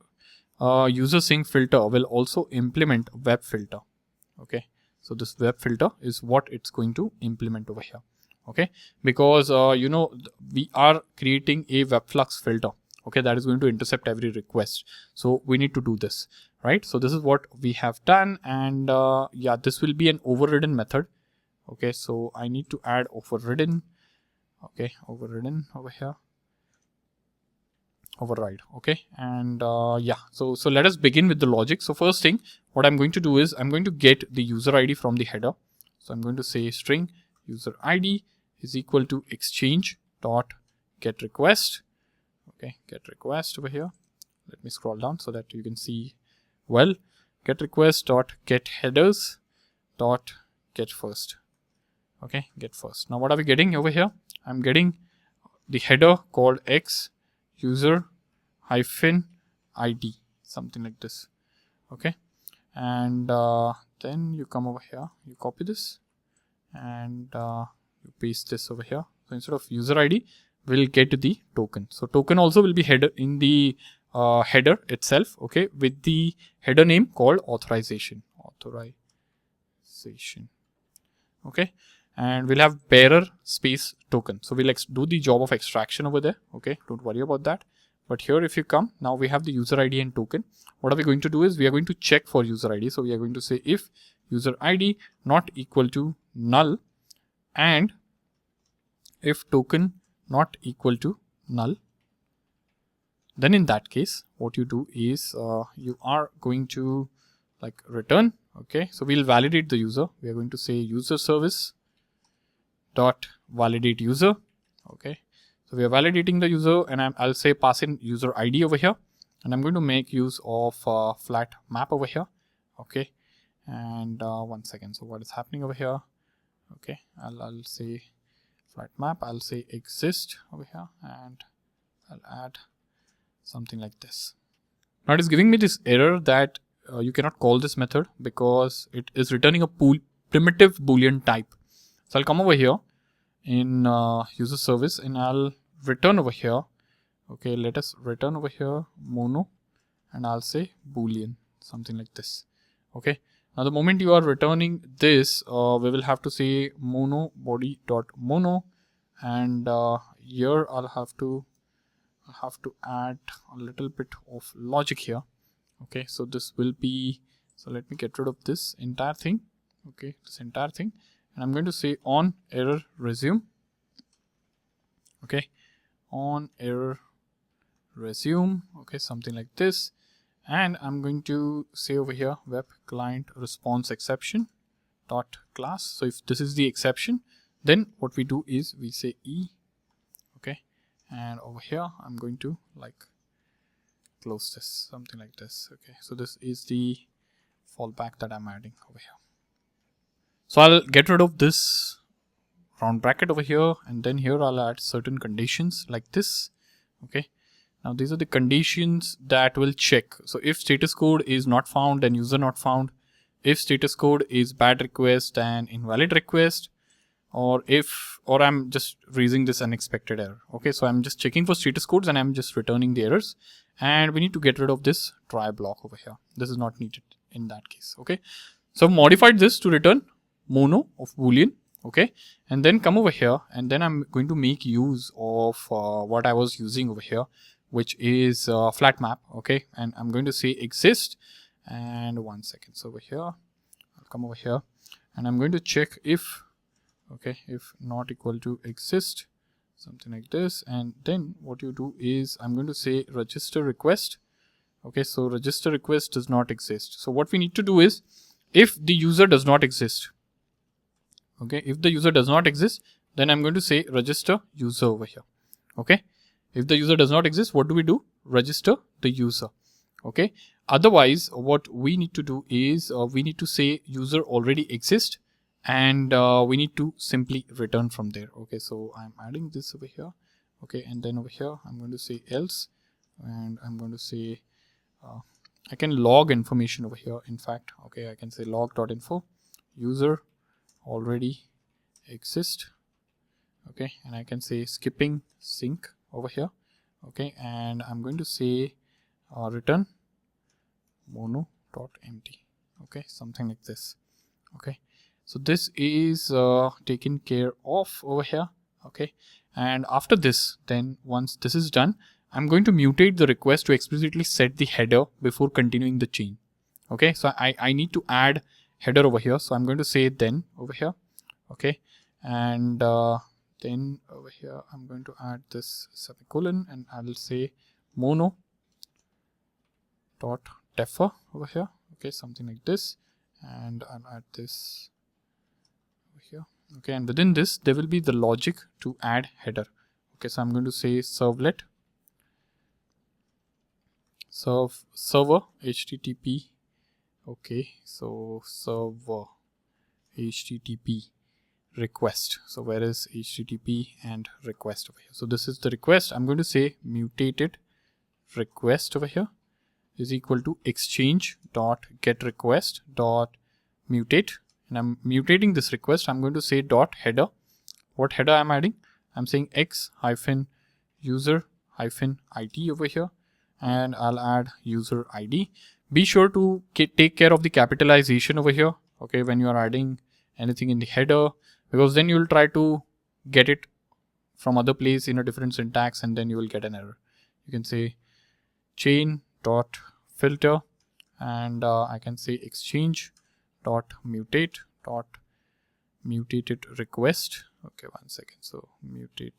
Speaker 1: user sync filter will also implement web filter. Okay. So this web filter is what it's going to implement over here. Okay. Because, we are creating a webflux filter. Okay. That is going to intercept every request. So we need to do this, right? So this is what we have done. And yeah, this will be an overridden method. Okay. So I need to add overridden. Okay. Overridden over here. Override. Okay. And yeah, so let us begin with the logic. So first thing, what I'm going to do is I'm going to get the user ID from the header. So I'm going to say string user ID is equal to exchange dot get request. Okay. Get request over here. Let me scroll down so that you can see well. Get request dot get headers dot get first. Okay. Get first. Now what are we getting over here? I'm getting the header called X user hyphen ID, something like this. Okay. And then you come over here, you copy this and you paste this over here. So instead of user ID, we'll get the token. So token also will be header in the header itself. Okay. With the header name called authorization. Okay. And we'll have bearer space token. So we'll do the job of extraction over there. Okay. Don't worry about that. But here, if you come, now we have the user ID and token. What are we going to do is we are going to check for user ID. So we are going to say if user ID not equal to null and if token not equal to null, then in that case, what you do is you are going to like return. Okay. So we'll validate the user. We are going to say user service dot validate user. Okay, so we are validating the user, and I'll say pass in user ID over here, and I'm going to make use of flat map over here. Okay, and 1 second. So what is happening over here? Okay, I'll say flat map. I'll say exist over here, and I'll add something like this. Now it is giving me this error that you cannot call this method because it is returning a primitive boolean type. So I'll come over here in UserService, and I'll return over here. Okay, let us return over here mono, and I'll say boolean, something like this. Okay, now the moment you are returning this, we will have to say mono body dot mono, and here I'll have to add a little bit of logic here. Okay, so this will be, so let me get rid of this entire thing. Okay, this entire thing, and I'm going to say on error resume. Okay, on error resume. Okay, something like this, and I'm going to say over here web client response exception dot class. So if this is the exception, then what we do is we say e. Okay, and over here I'm going to like close this, something like this. Okay, so this is the fallback that I'm adding over here. So I'll get rid of this round bracket over here, and then here I'll add certain conditions like this. Okay, now these are the conditions that will check. So if status code is not found, then user not found. If status code is bad request, then invalid request, or I'm just raising this unexpected error. Okay, so I'm just checking for status codes and I'm just returning the errors, and we need to get rid of this try block over here. This is not needed in that case. Okay, so I've modified this to return mono of boolean. Okay, and then come over here, and then I'm going to make use of what I was using over here, which is flat map. Okay, and I'm going to say exist, and 1 second. So over here I'll come over here, and I'm going to check if, okay, if not equal to exist, something like this, and then what you do is I'm going to say register request. Okay, so register request does not exist. So what we need to do is, if the user does not exist, okay, if the user does not exist, then I'm going to say register user over here. Okay, if the user does not exist, what do we do? Register the user. Okay, otherwise what we need to do is we need to say user already exists, and we need to simply return from there. Okay, so I'm adding this over here. Okay, and then over here I'm going to say else, and I'm going to say I can log information over here. In fact, okay, I can say log.info user already exist. Okay, and I can say skipping sync over here. Okay, and I'm going to say return mono.empty. Okay, something like this. Okay, so this is taken care of over here. Okay, and after this, then once this is done, I'm going to mutate the request to explicitly set the header before continuing the chain. Okay, so I need to add header over here, so I'm going to say then over here. Okay, and then over here I'm going to add this semicolon, and I will say mono dot defer over here. Okay, something like this, and I'll add this over here. Okay, and within this there will be the logic to add header. Okay, so I'm going to say servlet server HTTP. Okay, so server HTTP request. So where is HTTP and request over here? So this is the request. I'm going to say mutated request over here is equal to exchange dot get request dot mutate, and I'm mutating this request. I'm going to say dot header. What header I'm adding? I'm saying x hyphen user hyphen ID over here, and I'll add user ID. Be sure to take care of the capitalization over here. Okay, when you are adding anything in the header, because then you will try to get it from other place in a different syntax, and then you will get an error. You can say chain dot filter, and I can say exchange dot mutate dot mutated request. Okay, 1 second. So mutate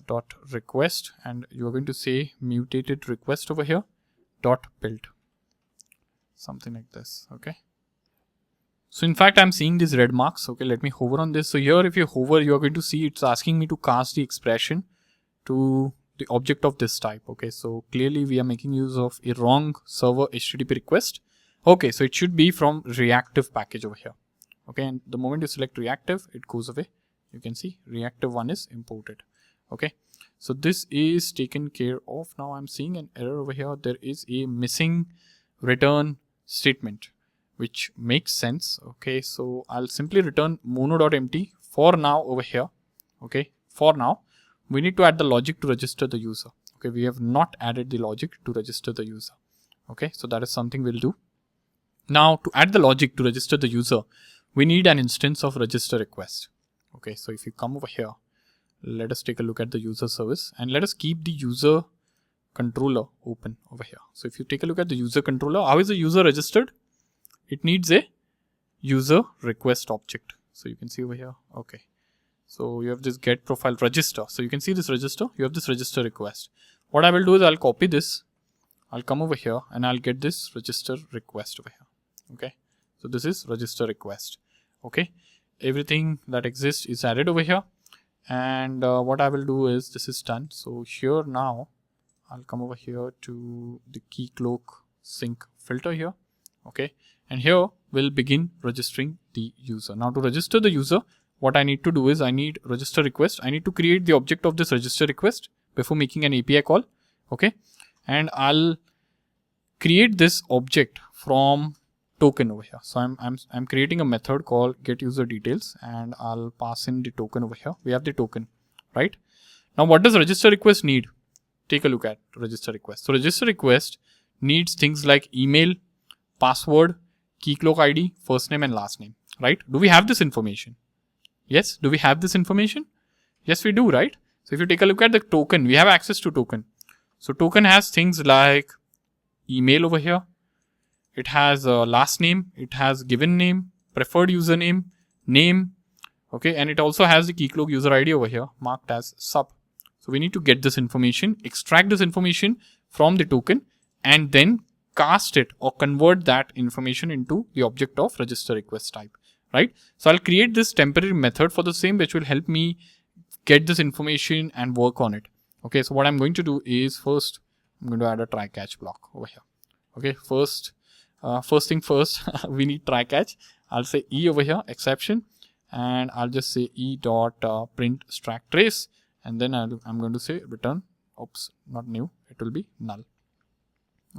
Speaker 1: dot request, and you are going to say mutated request over here dot build, something like this. Okay, So in fact, I'm seeing these red marks. Okay, let me hover on this. So here, if you hover, you're going to see it's asking me to cast the expression to the object of this type. Okay, so clearly we are making use of a wrong server HTTP request. Okay, so it should be from reactive package over here. Okay, and the moment you select reactive, it goes away. You can see reactive one is imported. Okay, so this is taken care of. Now I'm seeing an error over here. There is a missing return statement, which makes sense. Okay, so I'll simply return mono.empty for now over here. Okay, for now, we need to add the logic to register the user. Okay, we have not added the logic to register the user. Okay, so that is something we'll do. Now, to add the logic to register the user, we need an instance of register request. Okay, so if you come over here, let us take a look at the user service and let us keep the user controller open over here. So if you take a look at the user controller, how is the user registered? It needs a user request object. So you can see over here. Okay. So you have this get profile register. So you can see this register. You have this register request. What I will do is I'll copy this. I'll come over here and I'll get this register request over here. Okay. So this is register request. Okay. Everything that exists is added over here. And what I will do is this is done. So here now I'll come over here to the Keycloak sync filter here. Okay. And here we'll begin registering the user. Now to register the user, what I need to do is I need register request. I need to create the object of this register request before making an API call. Okay. And I'll create this object from token over here. So I'm creating a method called get user details and I'll pass in the token over here. We have the token, right? Now what does register request need? Take a look at register request. So register request needs things like email, password, Keycloak ID, first name and last name, right? Do we have this information? Yes. Do we have this information? Yes, we do, right? So if you take a look at the token, we have access to token. So token has things like email over here. It has a last name. It has given name, preferred username, name. Okay. And it also has the Keycloak user ID over here marked as sub. So we need to get this information, extract this information from the token and then cast it or convert that information into the object of register request type, right? So I'll create this temporary method for the same, which will help me get this information and work on it. Okay. So what I'm going to do is first, I'm going to add a try catch block over here. Okay. First thing first, we need try catch. I'll say E over here, exception, and I'll just say E dot print stack trace. And then I'm going to say return, oops, not new, it will be null.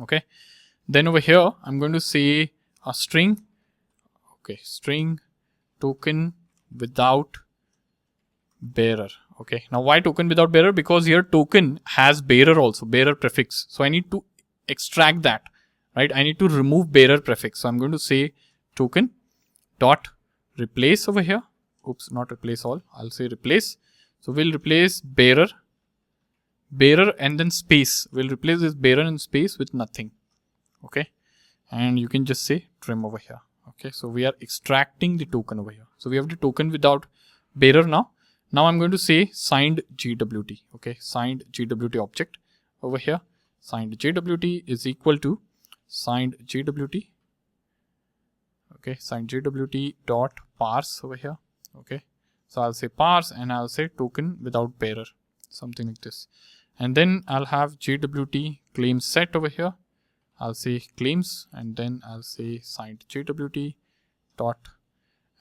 Speaker 1: Okay. Then over here, I'm going to say a string. Okay. String token without bearer. Okay. Now why token without bearer? Because here token has bearer also, bearer prefix. So I need to extract that, right? I need to remove bearer prefix. So I'm going to say token dot replace over here. Oops, not replace all. I'll say replace. So we'll replace bearer and then space. We'll replace this bearer and space with nothing. Okay. And you can just say trim over here. Okay. So we are extracting the token over here. So we have the token without bearer now. Now I'm going to say signed GWT. Okay. Signed GWT object over here. Signed GWT is equal to signed GWT. Okay. Signed GWT dot parse over here. Okay. So I'll say parse and I'll say token without bearer, something like this. And then I'll have GWT claim set over here. I'll say claims and then I'll say signed GWT dot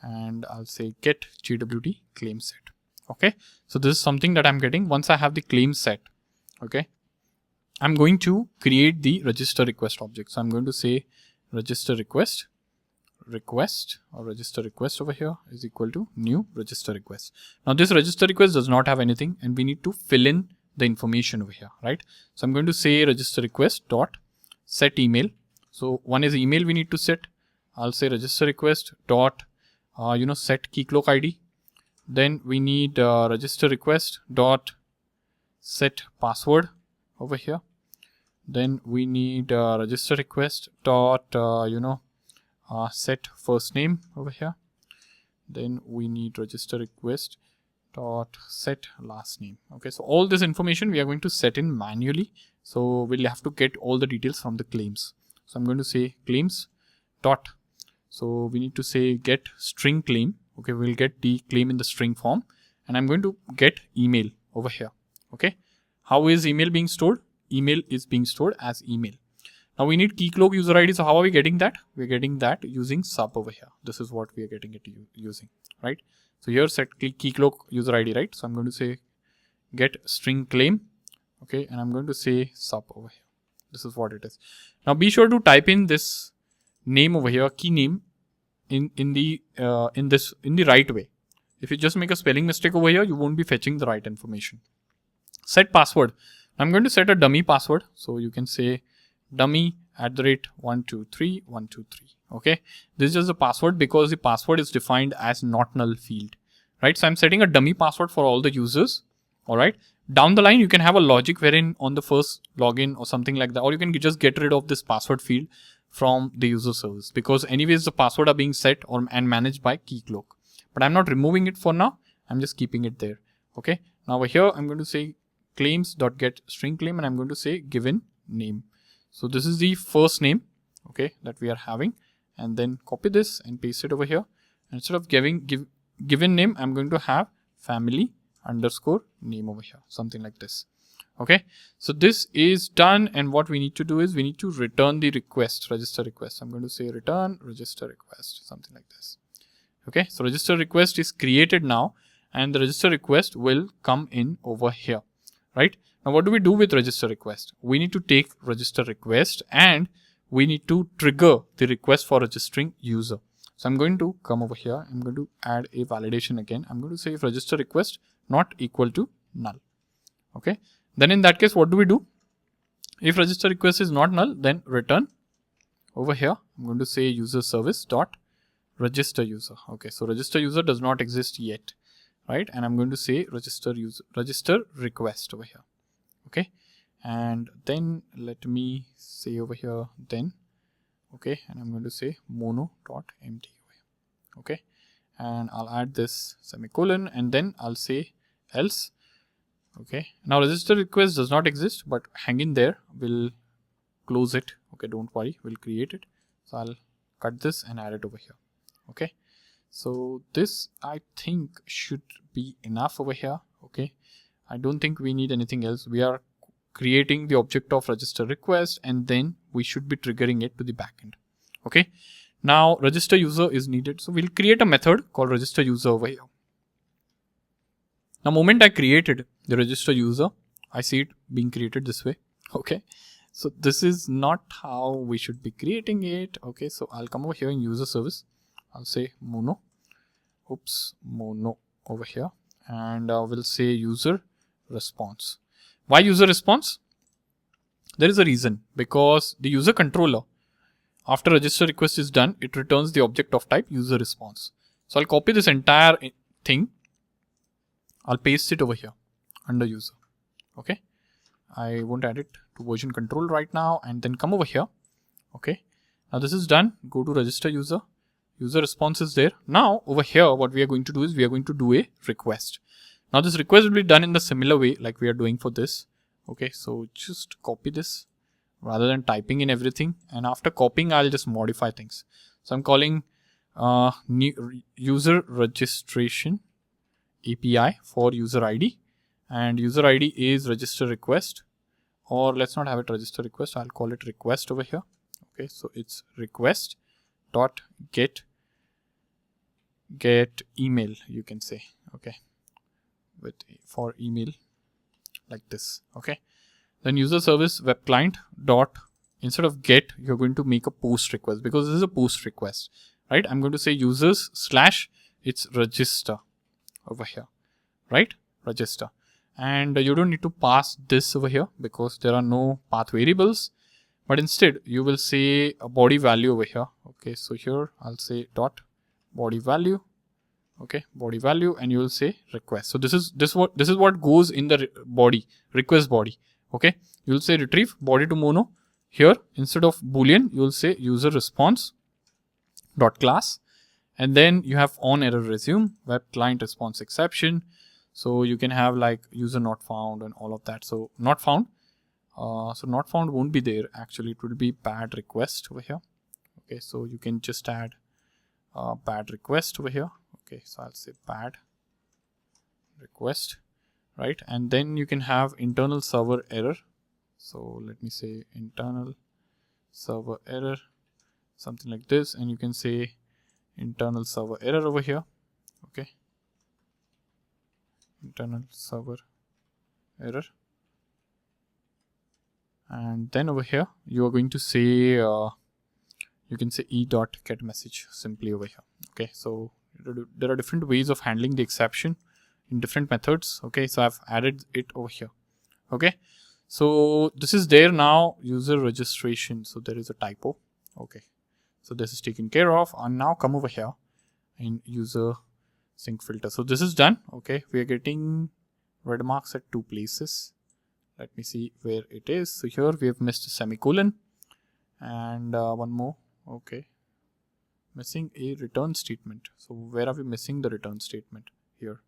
Speaker 1: and I'll say get GWT claim set. Okay. So this is something that I'm getting once I have the claim set. Okay. I'm going to create the register request object. So I'm going to say register request or register request over here is equal to new register request. Now this register request does not have anything and we need to fill in the information over here, right? So I'm going to say register request dot set email. So one is email we need to set. I'll say register request dot set Keycloak ID. Then we need register request dot set password over here. Then we need register request dot set first name over here. Then we need register request dot set last name. Okay, so all this information we are going to set in manually. So we'll have to get all the details from the claims. So I'm going to say claims dot So we need to say get string claim. Okay, we'll get the claim in the string form, and I'm going to get email over here. Okay, how is email being stored? Email is being stored as email. Now we need Keycloak user ID. So how are we getting that? We're getting that using sub over here. This is what we are getting it using, right? So here set Keycloak user ID, right? So I'm going to say get string claim. Okay, and I'm going to say sub over here. This is what it is. Now be sure to type in this name over here, key name, in the right way. If you just make a spelling mistake over here, you won't be fetching the right information. Set password. I'm going to set a dummy password. So you can say dummy @123 Okay, this is just a password because the password is defined as not null field, right? So I'm setting a dummy password for all the users. All right. Down the line, you can have a logic wherein on the first login or something like that, or you can just get rid of this password field from the user service, because anyways the password are being set and managed by Keycloak. But I'm not removing it for now. I'm just keeping it there. Okay. Now over here, I'm going to say claims.get string claim, and I'm going to say given name. So this is the first name, okay, that we are having, and then copy this and paste it over here. Instead of given name, I'm going to have family _ name over here, something like this. Okay, so this is done, and what we need to do is we need to return the request, register request. I'm going to say return register request, something like this. Okay, so register request is created now, and the register request will come in over here, right? Now what do we do with register request? We need to take register request and we need to trigger the request for registering user. So I'm going to come over here. I'm going to add a validation again. I'm going to say if register request not equal to null. Okay. Then in that case, what do we do? If register request is not null, then return over here. I'm going to say user service dot register user. Okay. So register user does not exist yet, right? And I'm going to say register request over here. Okay. And then let me say over here then. Okay, and I'm going to say mono.empty. Okay, and I'll add this semicolon, and then I'll say else. Okay, now register request does not exist, but hang in there. We'll close it. Okay, don't worry, we'll create it. So I'll cut this and add it over here. Okay, so this I think should be enough over here. Okay, I don't think we need anything else. We are creating the object of register request, and then we should be triggering it to the backend. Okay, now register user is needed, so we'll create a method called register user over here. Now moment I created the register user, I see it being created this way. Okay, so this is not how we should be creating it. Okay, so I'll come over here in user service. I'll say mono over here, and we'll say user response. Why user response? There is a reason, because the user controller, after register request is done, it returns the object of type user response. So I'll copy this entire thing. I'll paste it over here under user. Okay. I won't add it to version control right now, and then come over here. Okay. Now this is done. Go to register user. User response is there. Now over here, what we are going to do is we are going to do a request. Now this request will be done in the similar way like we are doing for this. Okay, so just copy this rather than typing in everything. And after copying, I'll just modify things. So I'm calling new user registration API for user ID. And user ID is register request. Or let's not have it register request. I'll call it request over here. Okay, so it's request dot get email, you can say. Okay. For email like this. Okay, then user service web client dot, instead of get, you're going to make a post request, because this is a post request, right? I'm going to say users / it's register over here, right? Register, and you don't need to pass this over here because there are no path variables, but instead you will say a body value over here. Okay, so here I'll say dot body value. Okay, body value, and you will say request. So this is what goes in the body, request body. Okay, you will say retrieve body to mono. Here instead of boolean, you will say user response dot class, and then you have on error resume web client response exception. So you can have like user not found and all of that. So not found. So not found won't be there. Actually, it will be bad request over here. Okay, so you can just add bad request over here. Okay, so I'll say bad request, right? And then you can have internal server error. So let me say internal server error, something like this, and you can say internal server error over here. Okay, internal server error, and then over here you are going to say you can say e.getMessage simply over here. Okay, so there are different ways of handling the exception in different methods. Okay, so I've added it over here. Okay, so this is there now, user registration. So there is a typo. Okay, so this is taken care of. And now come over here in user sync filter. So this is done. Okay, we are getting red marks at 2 places. Let me see where it is. So here we have missed a semicolon and one more. Okay, missing a return statement. So where are we missing the return statement? Here.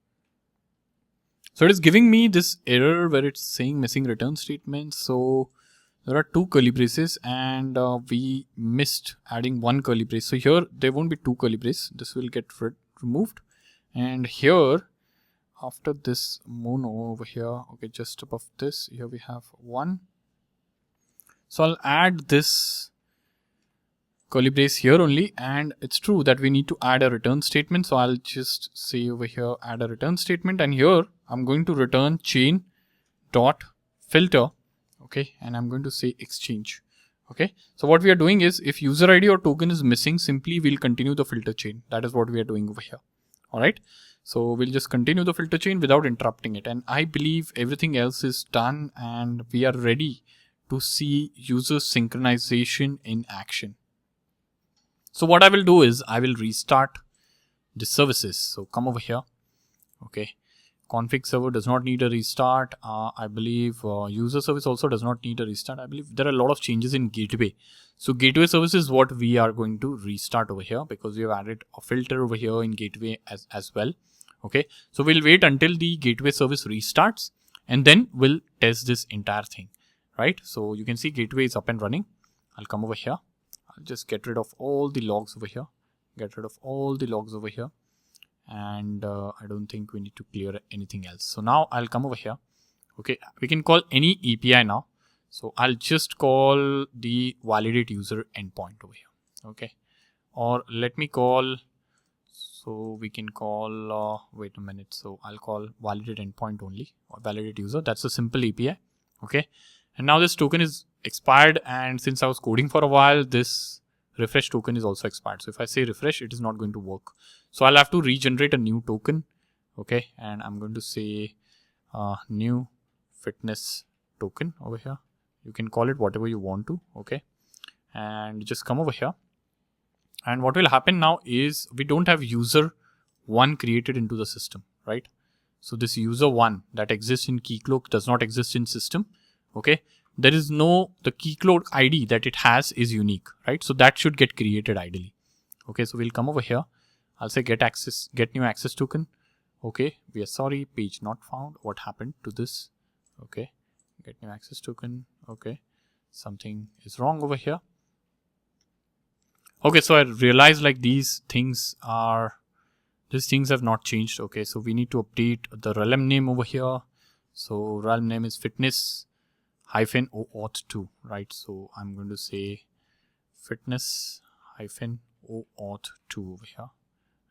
Speaker 1: So it is giving me this error where it's saying missing return statement. So there are 2 curly braces and we missed adding 1 curly brace. So here there won't be 2 curly braces. This will get removed. And here after this mono over here, okay, just above this, here we have 1. So I'll add this curly brace here only, and it's true that we need to add a return statement. So I'll just say over here add a return statement, and here I'm going to return chain dot filter. Okay, and I'm going to say exchange. Okay, so what we are doing is if user ID or token is missing, simply we'll continue the filter chain. That is what we are doing over here. All right, so we'll just continue the filter chain without interrupting it, and I believe everything else is done and we are ready to see user synchronization in action. So what I will do is I will restart the services. So come over here. Okay, config server does not need a restart. I believe user service also does not need a restart. I believe there are a lot of changes in gateway. So gateway service is what we are going to restart over here because we have added a filter over here in gateway as well. Okay, so we'll wait until the gateway service restarts and then we'll test this entire thing, right? So you can see gateway is up and running. I'll come over here. I'll just get rid of all the logs over here. And I don't think we need to clear anything else. So now I'll come over here. Okay, we can call any API now. So I'll just call the validate user endpoint over here. Okay, or let me call, so we can call, wait a minute. So I'll call validate endpoint only, or validate user. That's a simple API. Okay, and now this token is expired, and since I was coding for a while, this refresh token is also expired. So if I say refresh, it is not going to work. So I'll have to regenerate a new token. Okay, and I'm going to say new fitness token over here. You can call it whatever you want to. Okay, and just come over here. And what will happen now is we don't have user 1 created into the system, right? So this user 1 that exists in Keycloak does not exist in system. Okay, there is no, the Keycloak ID that it has is unique, right? So that should get created ideally. Okay, so we'll come over here. I'll say get new access token. Okay, we are sorry, page not found. What happened to this? Okay, get new access token. Okay, something is wrong over here. Okay, so I realized like these things have not changed. Okay, so we need to update the realm name over here. So realm name is fitness -OAuth 2, right? So I'm going to say fitness -OAuth 2 over here.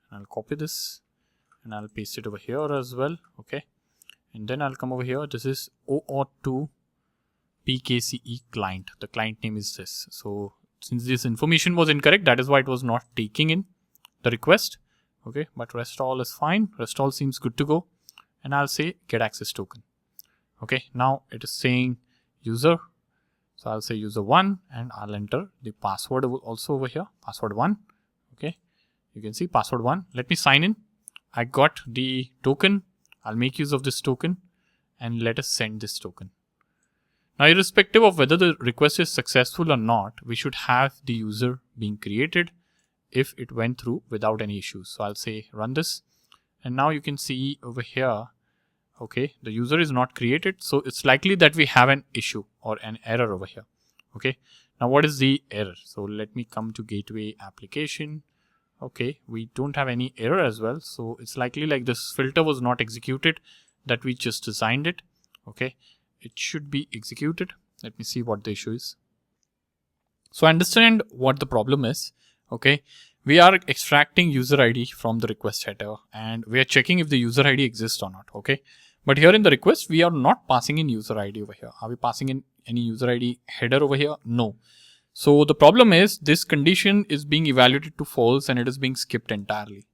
Speaker 1: And I'll copy this and I'll paste it over here as well. Okay, and then I'll come over here. This is OAuth 2 PKCE client. The client name is this. So since this information was incorrect, that is why it was not taking in the request. Okay, but rest all is fine. Rest all seems good to go. And I'll say get access token. Okay, now it is saying user. So I'll say user 1 and I'll enter the password also over here. Password 1. Okay, you can see password 1. Let me sign in. I got the token. I'll make use of this token and let us send this token. Now, irrespective of whether the request is successful or not, we should have the user being created if it went through without any issues. So I'll say run this. And now you can see over here, okay, the user is not created. So it's likely that we have an issue or an error over here. Okay, now what is the error? So let me come to gateway application. Okay, we don't have any error as well. So it's likely like this filter was not executed that we just designed it. Okay, it should be executed. Let me see what the issue is. So understand what the problem is. Okay, we are extracting user ID from the request header and we are checking if the user ID exists or not. Okay, but here in the request, we are not passing in user ID over here. Are we passing in any user ID header over here? No. So the problem is this condition is being evaluated to false and it is being skipped entirely,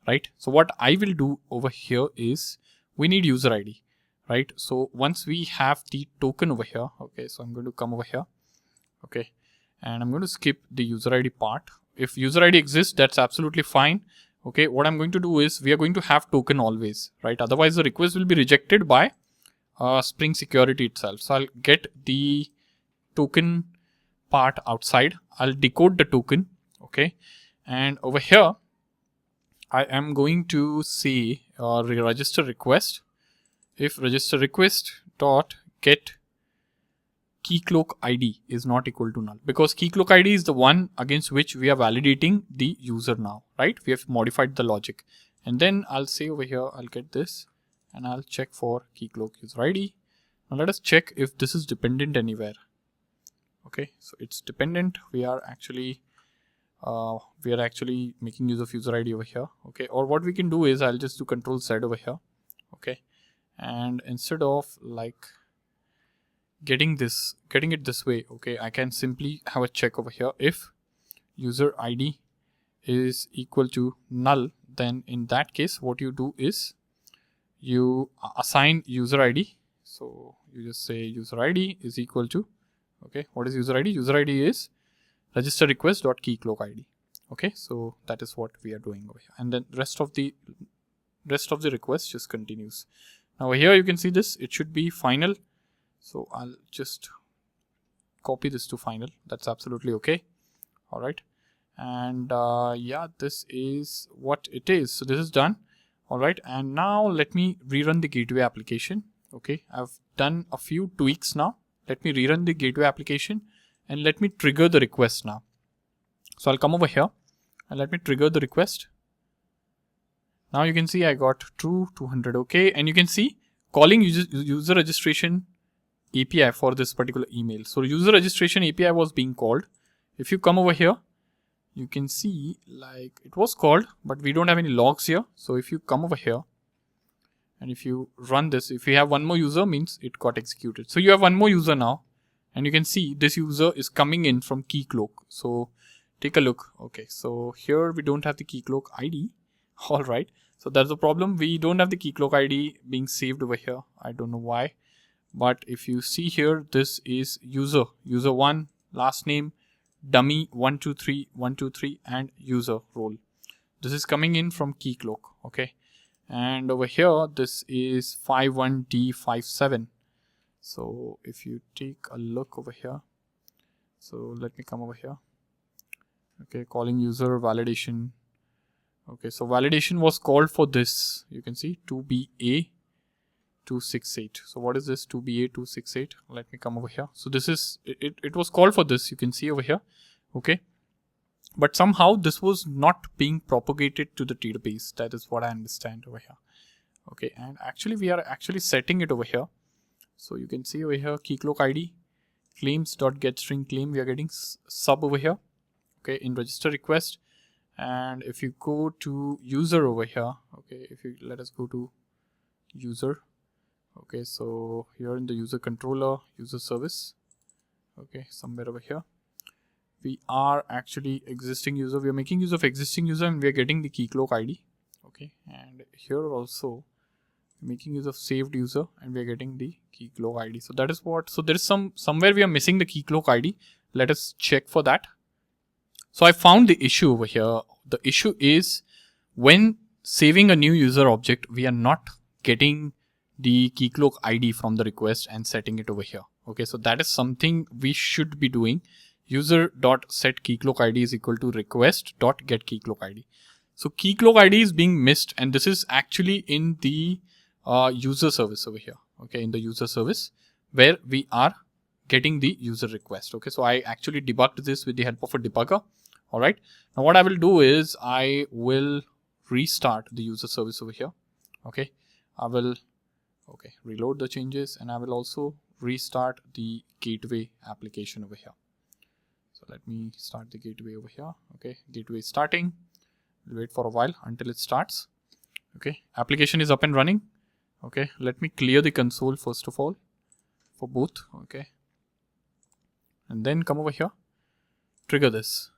Speaker 1: right? So what I will do over here is we need user ID, right? So once we have the token over here, okay, so I'm going to come over here, okay, and I'm going to skip the user ID part. If user ID exists, that's absolutely fine. Okay, what I'm going to do is we are going to have token always, right? Otherwise the request will be rejected by Spring Security itself. So I'll get the token part outside. I'll decode the token. Okay, and over here I am going to say register request. If register request dot get Keycloak ID is not equal to null, because Keycloak ID is the one against which we are validating the user now, right? We have modified the logic, and then I'll say over here I'll get this and I'll check for Keycloak user ID. Now let us check if this is dependent anywhere. Okay, so it's dependent. We are actually making use of user ID over here. Okay, or what we can do is I'll just do Control Z over here. Okay, and instead of like getting it this way, okay, I can simply have a check over here. If user ID is equal to null, then in that case what you do is you assign user ID. So you just say user ID is equal to, okay, what is user ID? User ID is register request dot Keycloak ID. Okay, so that is what we are doing over here, and then rest of the request just continues. Now here you can see this, it should be final. So I'll just copy this to final. That's absolutely okay. All right. And yeah, this is what it is. So this is done. All right. And now let me rerun the gateway application. Okay. I've done a few tweaks now. Let me rerun the gateway application and let me trigger the request now. So I'll come over here and let me trigger the request. Now you can see I got true 200. Okay. And you can see calling user registration API for this particular email. So user registration API was being called. If you come over here, you can see like it was called, but we don't have any logs here. So if you come over here and if you run this, if you have one more user, means it got executed. So you have one more user now, and you can see this user is coming in from Keycloak. So take a look. Okay, so here we don't have the Keycloak ID. All right, so that's the problem. We don't have the Keycloak ID being saved over here. I don't know why. But if you see here, this is user 1, last name, dummy 123 and user role. This is coming in from Keycloak. Okay. And over here, this is 51D57. So if you take a look over here, so let me come over here. Okay. Calling user validation. Okay. So validation was called for this. You can see 2BA. 268. So what is this 2BA 268? Let me come over here. So this is it was called for this. You can see over here. Okay, but somehow this was not being propagated to the database. That is what I understand over here. Okay, and actually we are actually setting it over here. So you can see over here Keycloak ID claims.getString claim. We are getting sub over here. Okay, in register request, and if you go to user over here. Okay, if you let us go to user. Okay, so here in the user controller, user service, okay, somewhere over here, we are actually existing user. We are making use of existing user and we are getting the Keycloak ID. Okay, and here also making use of saved user and we are getting the Keycloak ID. So that is what, so there is somewhere we are missing the Keycloak ID. Let us check for that. So I found the issue over here. The issue is when saving a new user object, we are not getting the Keycloak ID from the request and setting it over here. Okay, so that is something we should be doing. User.set Keycloak ID is equal to request.get Keycloak ID. So Keycloak ID is being missed, and this is actually in the user service over here. Okay, in the user service where we are getting the user request. Okay, so I actually debugged this with the help of a debugger. All right, now what I will do is I will restart the user service over here. Okay, I will reload the changes, and I will also restart the gateway application over here. So let me start the gateway over here. Okay, gateway is starting. We'll wait for a while until it starts. Okay, application is up and running. Okay, let me clear the console first of all for both. Okay, and then come over here, trigger this.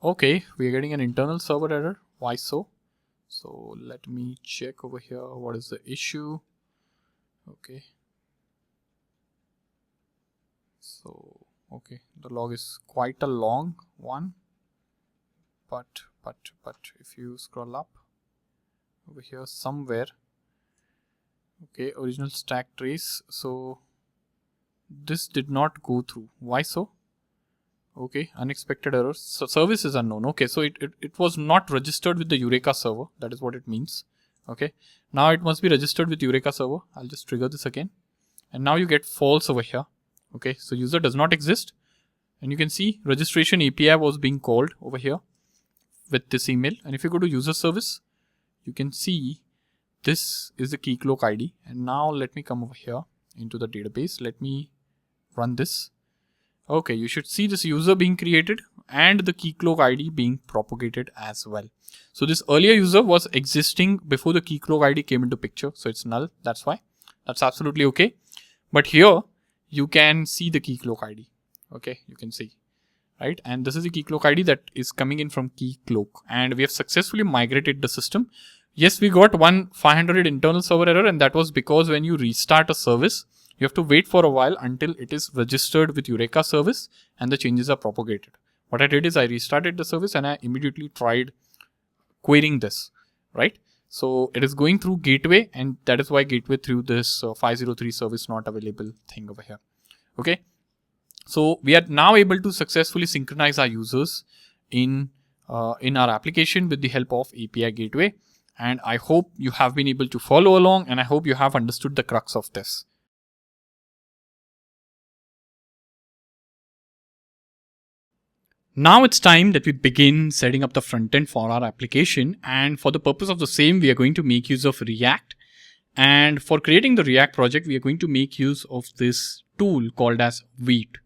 Speaker 1: Okay, we are getting an internal server error. Why so? So let me check over here what is the issue. Okay, so the log is quite a long one, but if you scroll up over here somewhere, okay, original stack trace, so this did not go through. Why so? Okay, unexpected errors. So service is unknown. Okay, so it was not registered with the Eureka server. That is what it means. Okay, now it must be registered with Eureka server. I'll just trigger this again, and now you get false over here. Okay, so user does not exist, and you can see registration API was being called over here with this email. And if you go to user service, you can see this is the Keycloak ID. And now let me come over here into the database. Let me run this. Okay, you should see this user being created and the Keycloak ID being propagated as well. So this earlier user was existing before the Keycloak ID came into picture. So it's null. That's why. That's absolutely okay. But here you can see the Keycloak ID. Okay, you can see, right? And this is the Keycloak ID that is coming in from Keycloak. And we have successfully migrated the system. Yes, we got one 500 internal server error, and that was because when you restart a service, you have to wait for a while until it is registered with Eureka service and the changes are propagated. What I did is I restarted the service and I immediately tried querying this, right? So it is going through gateway, and that is why gateway through this 503 service not available thing over here. Okay. So we are now able to successfully synchronize our users in our application with the help of API gateway. And I hope you have been able to follow along, and I hope you have understood the crux of this. Now it's time that we begin setting up the front end for our application. And for the purpose of the same, we are going to make use of React. And for creating the React project, we are going to make use of this tool called as Wheat.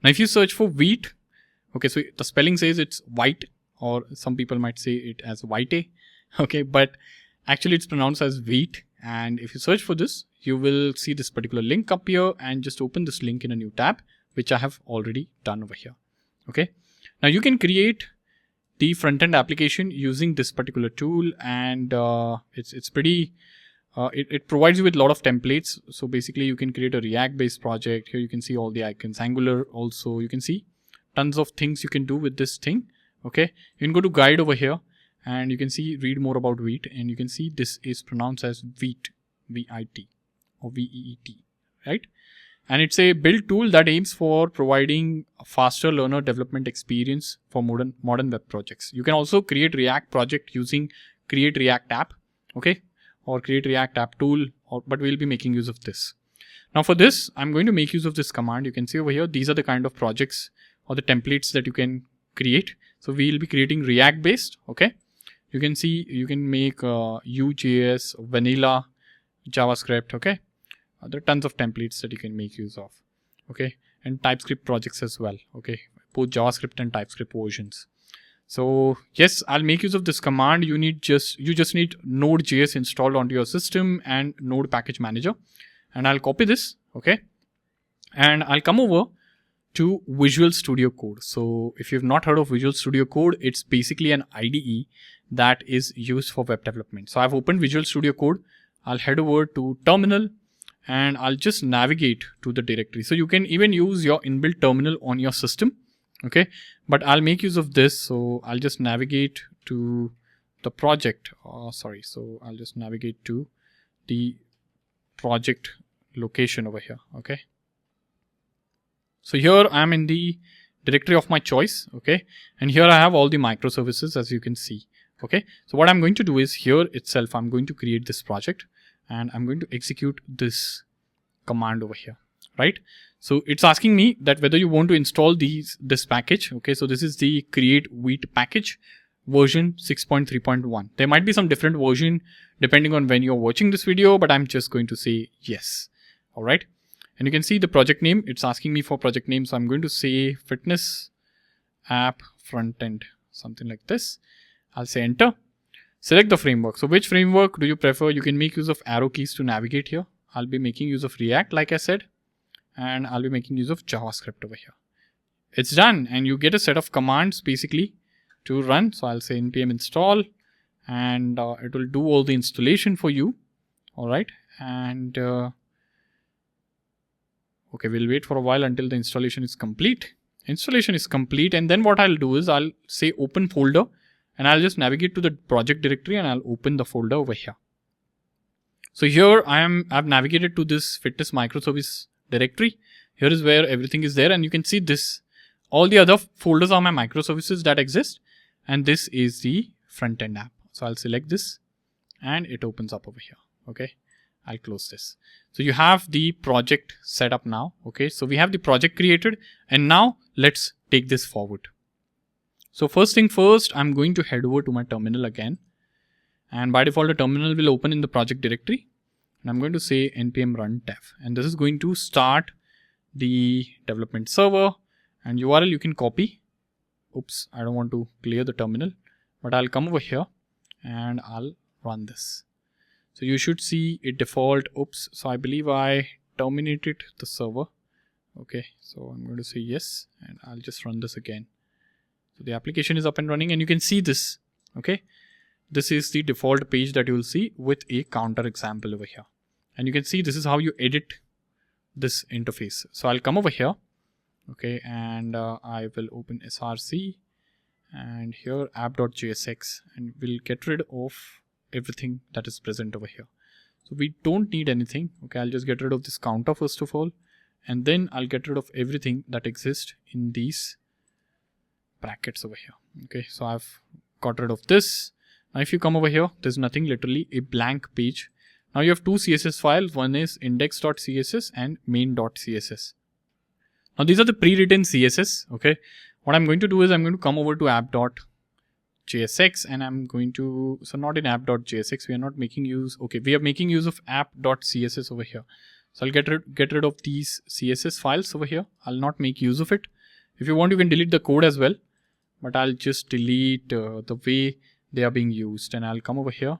Speaker 1: Now, if you search for Wheat, okay, so the spelling says it's white, or some people might say it as white. Okay, but actually it's pronounced as Wheat. And if you search for this, you will see this particular link up here, and just open this link in a new tab, which I have already done over here. Okay. Now you can create the front-end application using this particular tool, and it's pretty. It provides you with a lot of templates. So basically, you can create a React-based project. Here you can see all the icons. Angular also, you can see tons of things you can do with this thing. Okay, you can go to guide over here, and you can see read more about Wheat, and you can see this is pronounced as Wheat, V-I-T or V-E-E-T, right? And it's a build tool that aims for providing a faster learner development experience for modern web projects. You can also create React project using create React app, okay, or create React app tool, but we'll be making use of this. Now for this, I'm going to make use of this command. You can see over here, these are the kind of projects or the templates that you can create. So we'll be creating React based, okay. You can see you can make UJS, vanilla, JavaScript, okay. There are tons of templates that you can make use of, okay, and TypeScript projects as well, okay, both JavaScript and TypeScript versions. So yes, I'll make use of this command. You just need Node.js installed onto your system and Node Package Manager, and I'll copy this, okay, and I'll come over to Visual Studio Code. So if you've not heard of Visual Studio Code, it's basically an IDE that is used for web development. So I've opened Visual Studio Code. I'll head over to terminal, and I'll just navigate to the directory. So you can even use your inbuilt terminal on your system, okay, but I'll make use of this. So I'll just navigate to the project. So I'll just navigate to the project location over here, okay. So here I'm in the directory of my choice, okay, and here I have all the microservices, as you can see, okay. So what I'm going to do is here itself, I'm going to create this project, and I'm going to execute this command over here. right? So it's asking me that whether you want to install this package. Okay, so this is the create wheat package version 6.3.1. There might be some different version depending on when you're watching this video, but I'm just going to say yes. All right. And you can see the project name. It's asking me for project name. So I'm going to say fitness app frontend, something like this. I'll say enter. Select the framework. So which framework do you prefer? You can make use of arrow keys to navigate here. I'll be making use of React, like I said, and I'll be making use of JavaScript over here. It's done, and you get a set of commands basically to run. So I'll say npm install, and it will do all the installation for you. All right, and okay, we'll wait for a while until the installation is complete. Installation is complete, and then what I'll do is I'll say open folder, and I'll just navigate to the project directory and I'll open the folder over here. So here I've navigated to this fitness microservice directory. Here is where everything is there, and you can see this. All the other folders are my microservices that exist, and this is the front-end app. So I'll select this and it opens up over here. Okay, I'll close this. So you have the project set up now. Okay, so we have the project created, and now let's take this forward. So first thing first, I'm going to head over to my terminal again, and by default the terminal will open in the project directory, and I'm going to say npm run dev, and this is going to start the development server, and URL you can copy. Oops, I don't want to clear the terminal, but I'll come over here and I'll run this. So you should see it default. Oops, so I believe I terminated the server. Okay, so I'm going to say yes, and I'll just run this again. So the application is up and running, and you can see this. Okay, this is the default page that you will see with a counter example over here, and you can see this is how you edit this interface. So I'll come over here. Okay, and I will open src, and here app.jsx, and we'll get rid of everything that is present over here. So we don't need anything. Okay, I'll just get rid of this counter first of all, and then I'll get rid of everything that exists in these brackets over here. Okay, so I've got rid of this. Now if you come over here, there's nothing, literally a blank page. Now you have two CSS files. One is index.css and main.css. Now these are the pre-written CSS. Okay, what I'm going to do is I'm going to come over to app.jsx, and I'm going to, so not in app.jsx, we are not making use. Okay, we are making use of app.css over here. So I'll get rid of these CSS files over here. I'll not make use of it. If you want, you can delete the code as well, but I'll just delete the way they are being used, and I'll come over here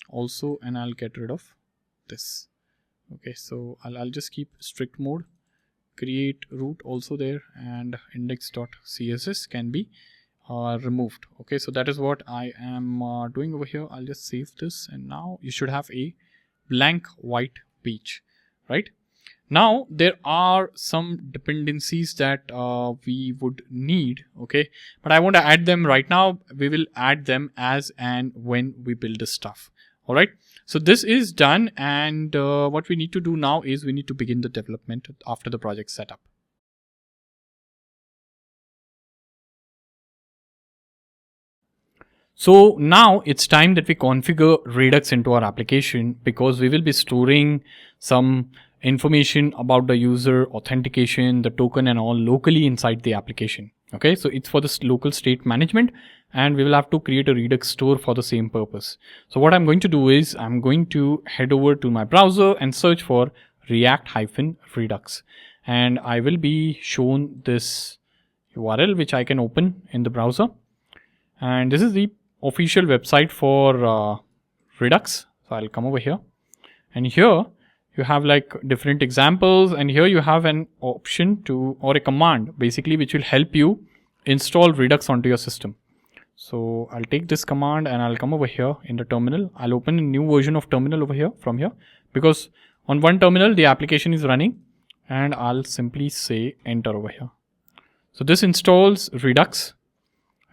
Speaker 1: also, and I'll get rid of this. Okay, so I'll just keep strict mode, create root also there, and index.css can be removed. Okay, so that is what I am doing over here. I'll just save this, and now you should have a blank white page, right? Now there are some dependencies that we would need. Okay, but I want to add them right now. We will add them as and when we build the stuff. All right, so this is done, and what we need to do now is we need to begin the development after the project setup. So now it's time that we configure Redux into our application, because we will be storing some information about the user, authentication, the token and all locally inside the application. Okay, so it's for this local state management, and we will have to create a Redux store for the same purpose. So what I'm going to do is I'm going to head over to my browser and search for React-Redux, and I will be shown this URL which I can open in the browser, and this is the official website for Redux. So I'll come over here, and here you have like different examples, and here you have an option to, or a command basically, which will help you install Redux onto your system. So I'll take this command and I'll come over here in the terminal. I'll open a new version of terminal over here from here, because on one terminal the application is running, and I'll simply say enter over here. So this installs Redux,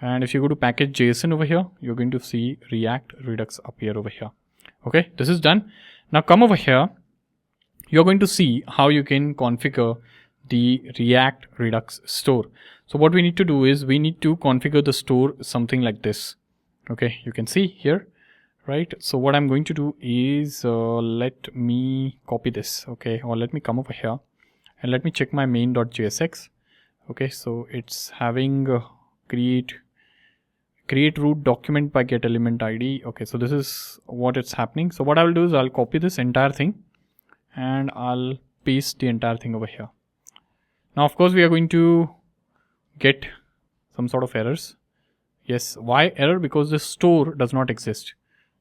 Speaker 1: and if you go to package.json over here, you're going to see React Redux appear over here. Okay, this is done. Now come over here. You're going to see how you can configure the React Redux store. So what we need to do is we need to configure the store something like this. Okay, you can see here, right? So what I'm going to do is let me copy this. Okay, or let me come over here And let me check my main.jsx. Okay, so it's having create root document by get element ID. Okay, so this is what it's happening. So what I will do is I'll copy this entire thing and I'll paste the entire thing over here. Now, of course, we are going to get some sort of errors. Yes, why error? Because the store does not exist.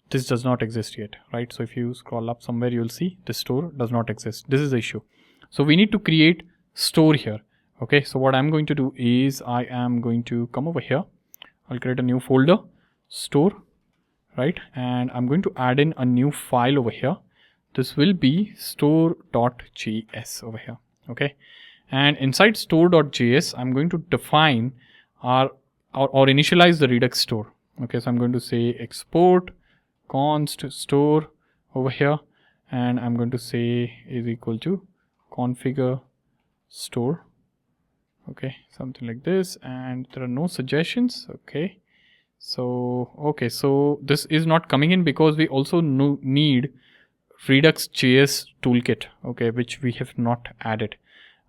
Speaker 1: This does not exist yet, right? So if you scroll up somewhere, you'll see the store does not exist. This is the issue. So we need to create store here. Okay, so what I'm going to do is I am going to come over here. I'll create a new folder, store, right? And I'm going to add in a new file over here. This will be store.js over here. Okay, and inside store.js, I'm going to define or initialize the Redux store. Okay, so I'm going to say export const store over here, and I'm going to say is equal to configure store. Okay, something like this, and there are no suggestions. Okay, so this is not coming in because we also need Redux.js toolkit, okay, which we have not added.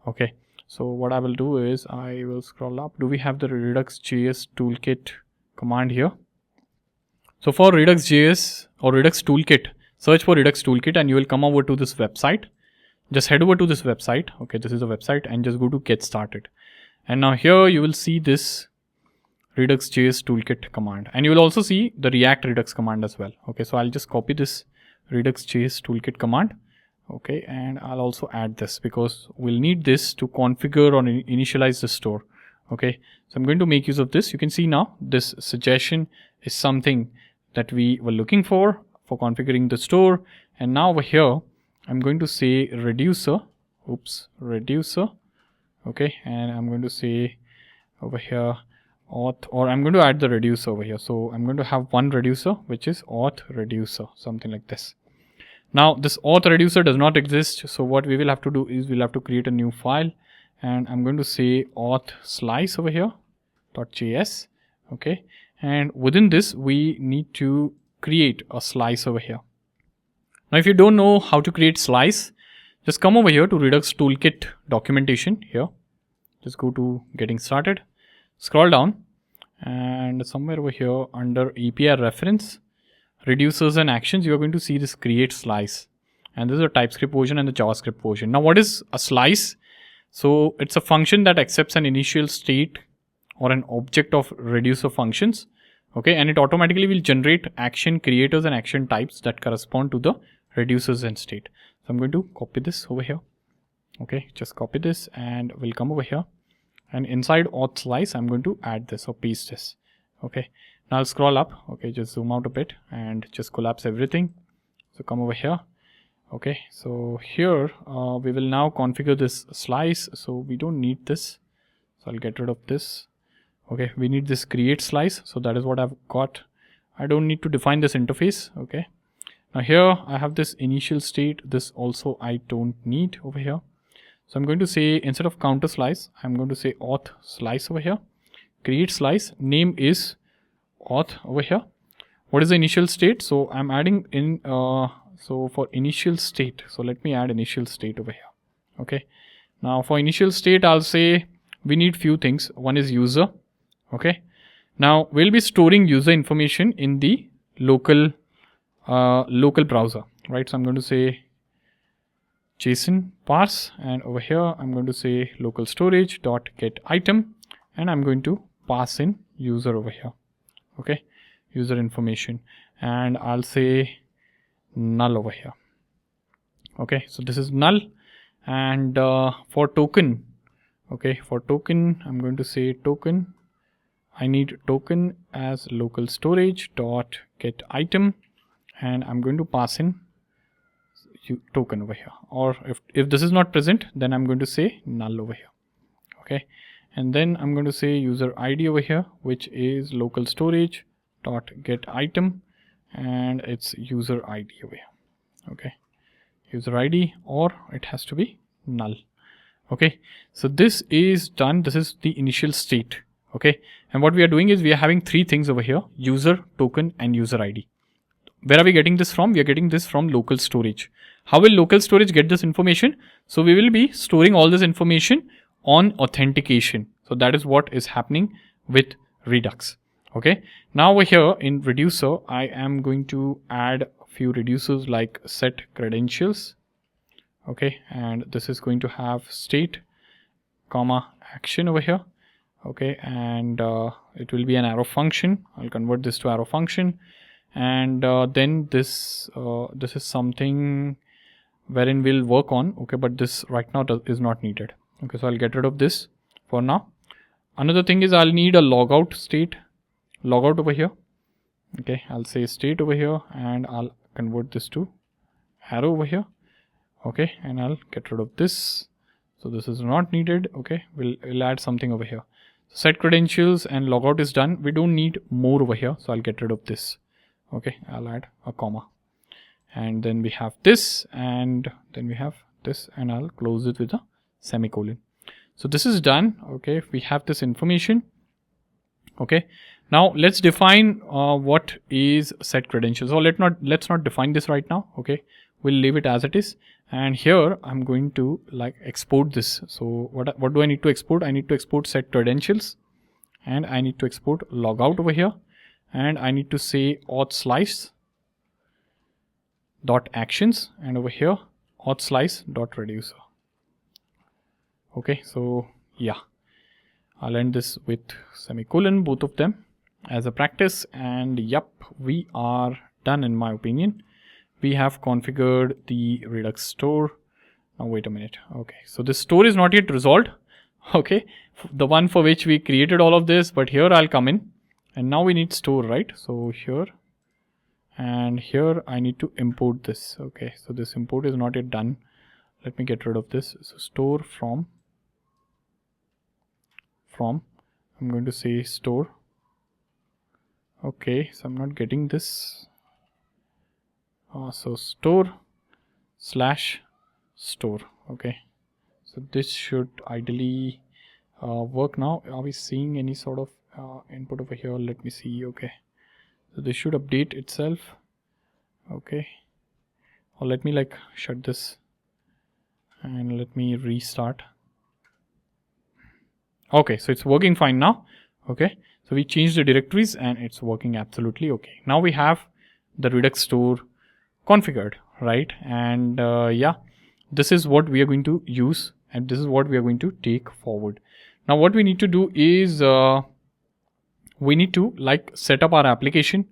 Speaker 1: Okay, so what I will do is I will scroll up. Do we have the Redux.js toolkit command here? So for Redux.js or Redux toolkit, search for Redux toolkit and you will come over to this website. Just head over to this website. Okay, this is a website, and just go to get started. And now here you will see this Redux.js toolkit command, and you will also see the React Redux command as well. Okay, so I'll just copy this Redux.js toolkit command. Okay, and I'll also add this because we'll need this to configure or initialize the store. Okay, so I'm going to make use of this. You can see now this suggestion is something that we were looking for configuring the store. And now over here, I'm going to say reducer. Okay, and I'm going to say over here auth, or I'm going to add the reducer over here. So I'm going to have one reducer, which is auth reducer, something like this. Now this auth reducer does not exist. So what we will have to do is we'll have to create a new file, and I'm going to say auth slice over here .js. Okay, and within this we need to create a slice over here. Now if you don't know how to create slice, just come over here to Redux toolkit documentation here. Just go to getting started, scroll down, and somewhere over here under API reference, reducers and actions, you are going to see this create slice. And this is a TypeScript version and the JavaScript version. Now what is a slice? So it's a function that accepts an initial state or an object of reducer functions. Okay, and it automatically will generate action creators and action types that correspond to the reducers and state. So I'm going to copy this over here. Okay, just copy this and we'll come over here, and inside auth slice I'm going to add this or paste this. Okay, now I'll scroll up. Okay, just zoom out a bit and just collapse everything. So come over here. Okay, so here we will now configure this slice. So we don't need this, so I'll get rid of this. Okay, we need this create slice, so that is what I've got. I don't need to define this interface. Okay, now here I have this initial state. This also I don't need over here. So I'm going to say, instead of counter slice, I'm going to say auth slice over here. Create slice, name is auth over here. What is the initial state? So I'm adding in, so for initial state, so let me add initial state over here. Okay, now for initial state, I'll say we need few things. One is user. Okay, now we'll be storing user information in the local browser, right? So I'm going to say JSON parse, and over here I'm going to say local storage dot get item, and I'm going to pass in user over here. Okay, user information, and I'll say null over here. Okay, so this is null. And for token, okay, for token I'm going to say token. I need token as local storage dot get item, and I'm going to pass in token over here. Or if this is not present, then I'm going to say null over here. Okay, and then I'm going to say user ID over here, which is local storage dot get item, and it's user ID over here. Okay, user ID, or it has to be null. Okay, so this is done. This is the initial state. Okay, and what we are doing is we are having three things over here: user, token, and user ID. where are we getting this from? We are getting this from local storage. How will local storage get this information? So we will be storing all this information on authentication. So that is what is happening with Redux. Okay. Now over here in reducer, I am going to add a few reducers like set credentials. Okay. And this is going to have state, comma, action over here. Okay. And it will be an arrow function. I'll convert this to arrow function. And then this is something wherein we'll work on. Okay. But this right now is not needed. Okay. So I'll get rid of this for now. Another thing is I'll need a logout state, logout over here. Okay. I'll say state over here and I'll convert this to arrow over here. Okay. And I'll get rid of this. So this is not needed. Okay. We'll add something over here. So set credentials and logout is done. We don't need more over here. So I'll get rid of this. Okay. I'll add a comma. And then we have this and then we have this and I'll close it with a semicolon. So this is done. Okay. We have this information. Okay. Now let's define what is set credentials. So let's not define this right now. Okay. We'll leave it as it is. And here I'm going to like export this. So what do I need to export? I need to export set credentials and I need to export logout over here. And I need to say auth slice dot actions and over here auth slice dot reducer. Okay, so yeah, I'll end this with semicolon, both of them as a practice. And yep, we are done in my opinion. We have configured the Redux store. Now wait a minute. Okay, so this store is not yet resolved. Okay, the one for which we created all of this, but here I'll come in and now we need store, right? So here and here I need to import this. Okay, so this import is not yet done. Let me get rid of this. So store from I'm going to say store. Okay, so I'm not getting this. So store slash store. Okay, so this should ideally work now. Are we seeing any sort of input over here? Let me see. Okay, so this should update itself. Okay, or let me like shut this and let me restart. Okay, so it's working fine now. Okay, so we changed the directories and it's working absolutely okay. Now we have the Redux store configured, right? And yeah, this is what we are going to use and this is what we are going to take forward. Now what we need to do is we need to like set up our application,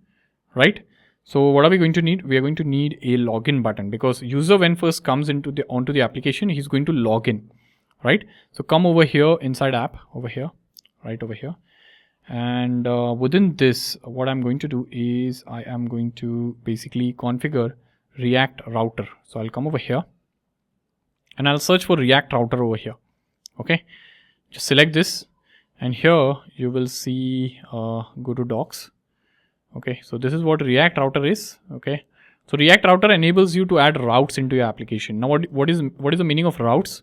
Speaker 1: right? So what are we going to need? We are going to need a login button because user when first comes onto the application, he's going to log in, right? So come over here inside app over here, right over here. And within this, what I'm going to do is I am going to basically configure React router. So I'll come over here and I'll search for React router over here. Okay, just select this and here you will see go to docs. Okay, so this is what React router is. Okay, so React router enables you to add routes into your application. Now what is the meaning of routes?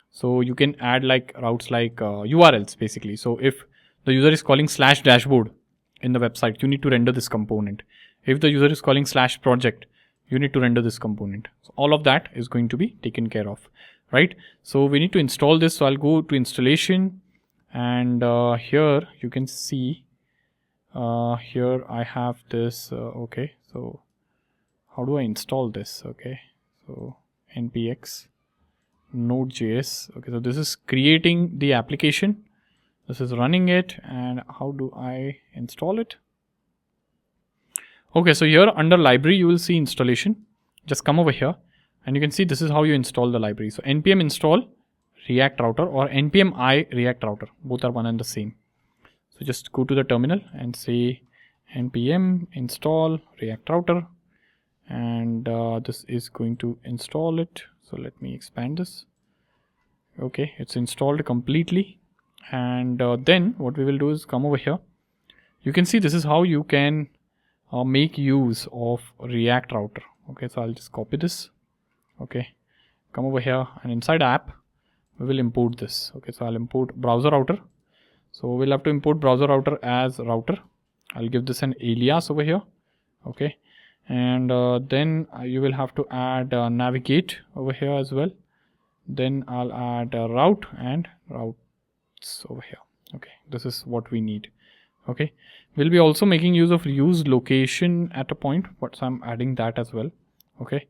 Speaker 1: So you can add like routes like URLs basically. So if the user is calling /dashboard in the website, you need to render this component. If the user is calling /project, you need to render this component. So all of that is going to be taken care of, right? So we need to install this. So I'll go to installation and here you can see here I have this. Okay, so how do I install this? Okay, so npx node.js. Okay, so this is creating the application. This is running it and how do I install it? Okay, so here under library you will see installation. Just come over here and you can see this is how you install the library. So npm install React router or npm I React router, both are one and the same. So just go to the terminal and say npm install React router and this is going to install it. So let me expand this. Okay, it's installed completely. And then what we will do is come over here. You can see this is how you can make use of React router. Okay, so I'll just copy this. Okay, come over here and inside app we will import this. Okay, so I'll import browser router. So we'll have to import browser router as router. I'll give this an alias over here. Okay, and then you will have to add navigate over here as well. Then I'll add route and routes over here. Okay, this is what we need. Okay, we'll be also making use of use location at a point, but so I'm adding that as well. Okay,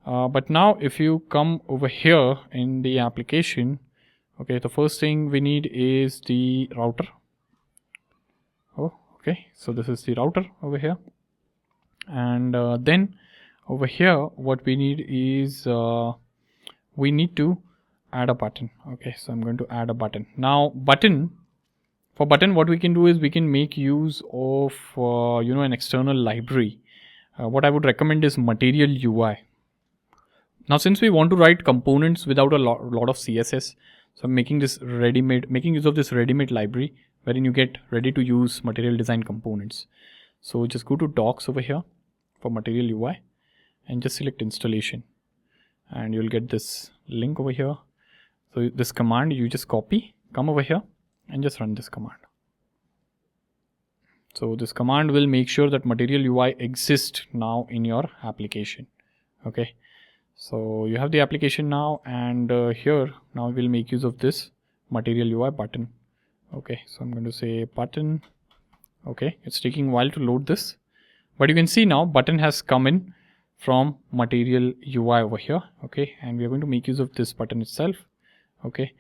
Speaker 1: but now if you come over here in the application, okay, the first thing we need is the router. Oh, okay, so this is the router over here, and then over here what we need is we need to add a button. Okay, so I'm going to add a button. Now for button what we can do is we can make use of an external library. What I would recommend is Material UI. Now since we want to write components without a lot of CSS, so I'm making use of this ready-made library wherein you get ready to use material design components. So just go to docs over here for Material UI and just select installation, and you'll get this link over here. So this command you just copy, come over here and just run this command. So this command will make sure that Material UI exists now in your application. Okay, so you have the application now, and here now we'll make use of this Material UI button. Okay, so I'm going to say button. Okay, it's taking a while to load this, but you can see now button has come in from Material UI over here. Okay, and we are going to make use of this button itself. Okay,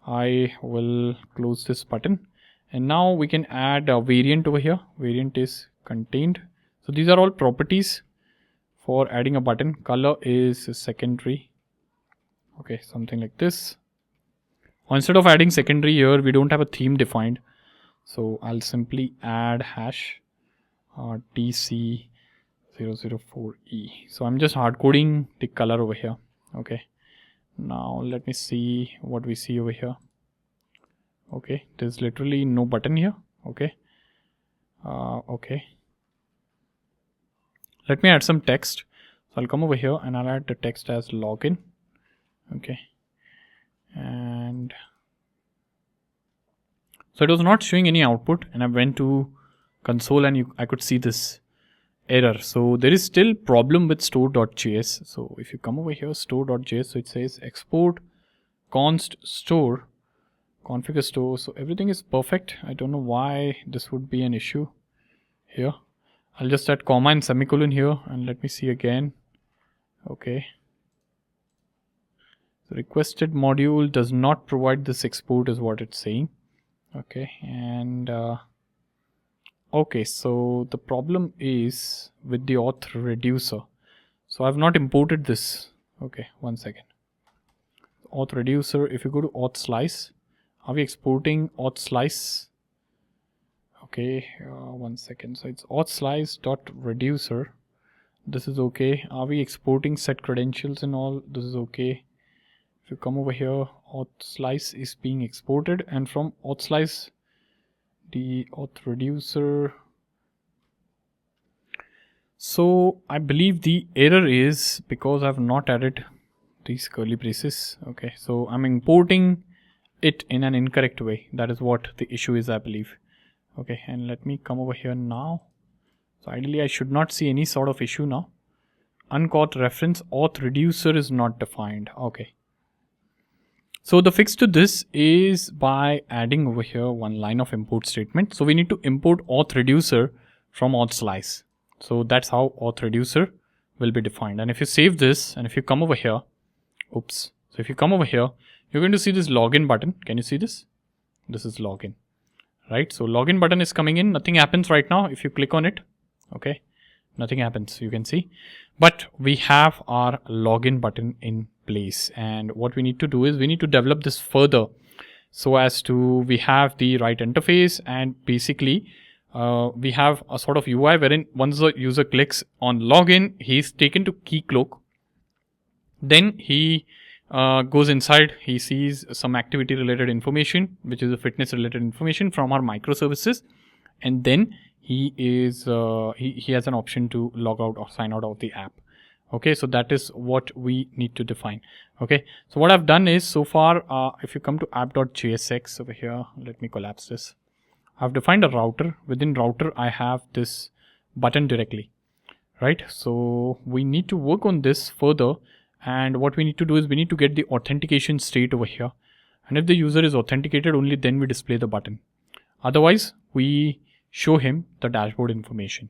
Speaker 1: I will close this button, and now we can add a variant over here. Variant is contained. So these are all properties for adding a button. Color is secondary. Okay, something like this. Instead of adding secondary here, we don't have a theme defined, so I'll simply add hash TC004E. So I'm just hard coding the color over here. Okay, now let me see what we see over here. Okay, there's literally no button here. Okay, okay, let me add some text. So I'll come over here and I'll add the text as login. Okay, and so it was not showing any output, and I went to console and I could see this error. So there is still problem with store.js. So if you come over here, store.js, so it says export const store configure store. So everything is perfect. I don't know why this would be an issue here. I'll just add comma and semicolon here, and let me see again. Okay, the requested module does not provide this export is what it's saying. Okay, and okay, so the problem is with the auth reducer. So I've not imported this. Okay, one second. Auth reducer, if you go to auth slice, are we exporting auth slice? Okay, one second. So it's auth slice dot reducer. This is okay. Are we exporting set credentials and all? This is okay. If you come over here, auth slice is being exported, and from auth slice, the auth reducer. So I believe the error is because I've not added these curly braces. Okay, so I'm importing it in an incorrect way. That is what the issue is, I believe. Okay, and let me come over here now. So ideally I should not see any sort of issue now. Uncaught reference auth reducer is not defined. Okay, so the fix to this is by adding over here one line of import statement. So we need to import auth reducer from auth slice. So that's how auth reducer will be defined. And if you save this and if you come over here, oops. So if you come over here, you're going to see this login button. Can you see this? This is login, right? So login button is coming in. Nothing happens right now. If you click on it, okay, nothing happens. You can see, but we have our login button in place. And what we need to do is we need to develop this further so as to we have the right interface, and basically we have a sort of UI wherein once the user clicks on login, he's taken to Keycloak. Then he goes inside, he sees some activity related information, which is a fitness related information from our microservices, and then he is he has an option to log out or sign out of the app. Okay, so that is what we need to define. Okay, so what I've done is so far, if you come to app.jsx over here, let me collapse this. I've defined a router. Within router, I have this button directly, right? So we need to work on this further. And what we need to do is we need to get the authentication state over here. And if the user is authenticated, only then we display the button. Otherwise, we show him the dashboard information.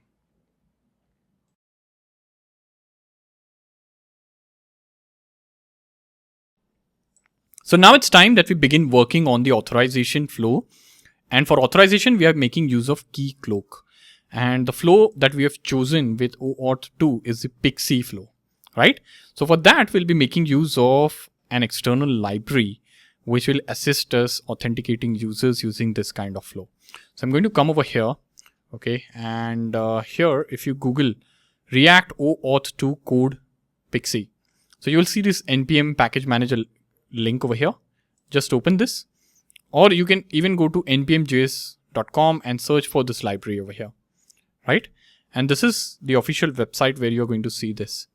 Speaker 1: So now it's time that we begin working on the authorization flow. And for authorization, we are making use of Keycloak. And the flow that we have chosen with OAuth 2 is the PKCE flow, right? So for that, we'll be making use of an external library which will assist us authenticating users using this kind of flow. So I'm going to come over here, okay? And here, if you Google React OAuth 2 code PKCE, so you will see this NPM package manager link over here. Just open this, or you can even go to npmjs.com and search for this library over here, right? And this is the official website where you're going to see this,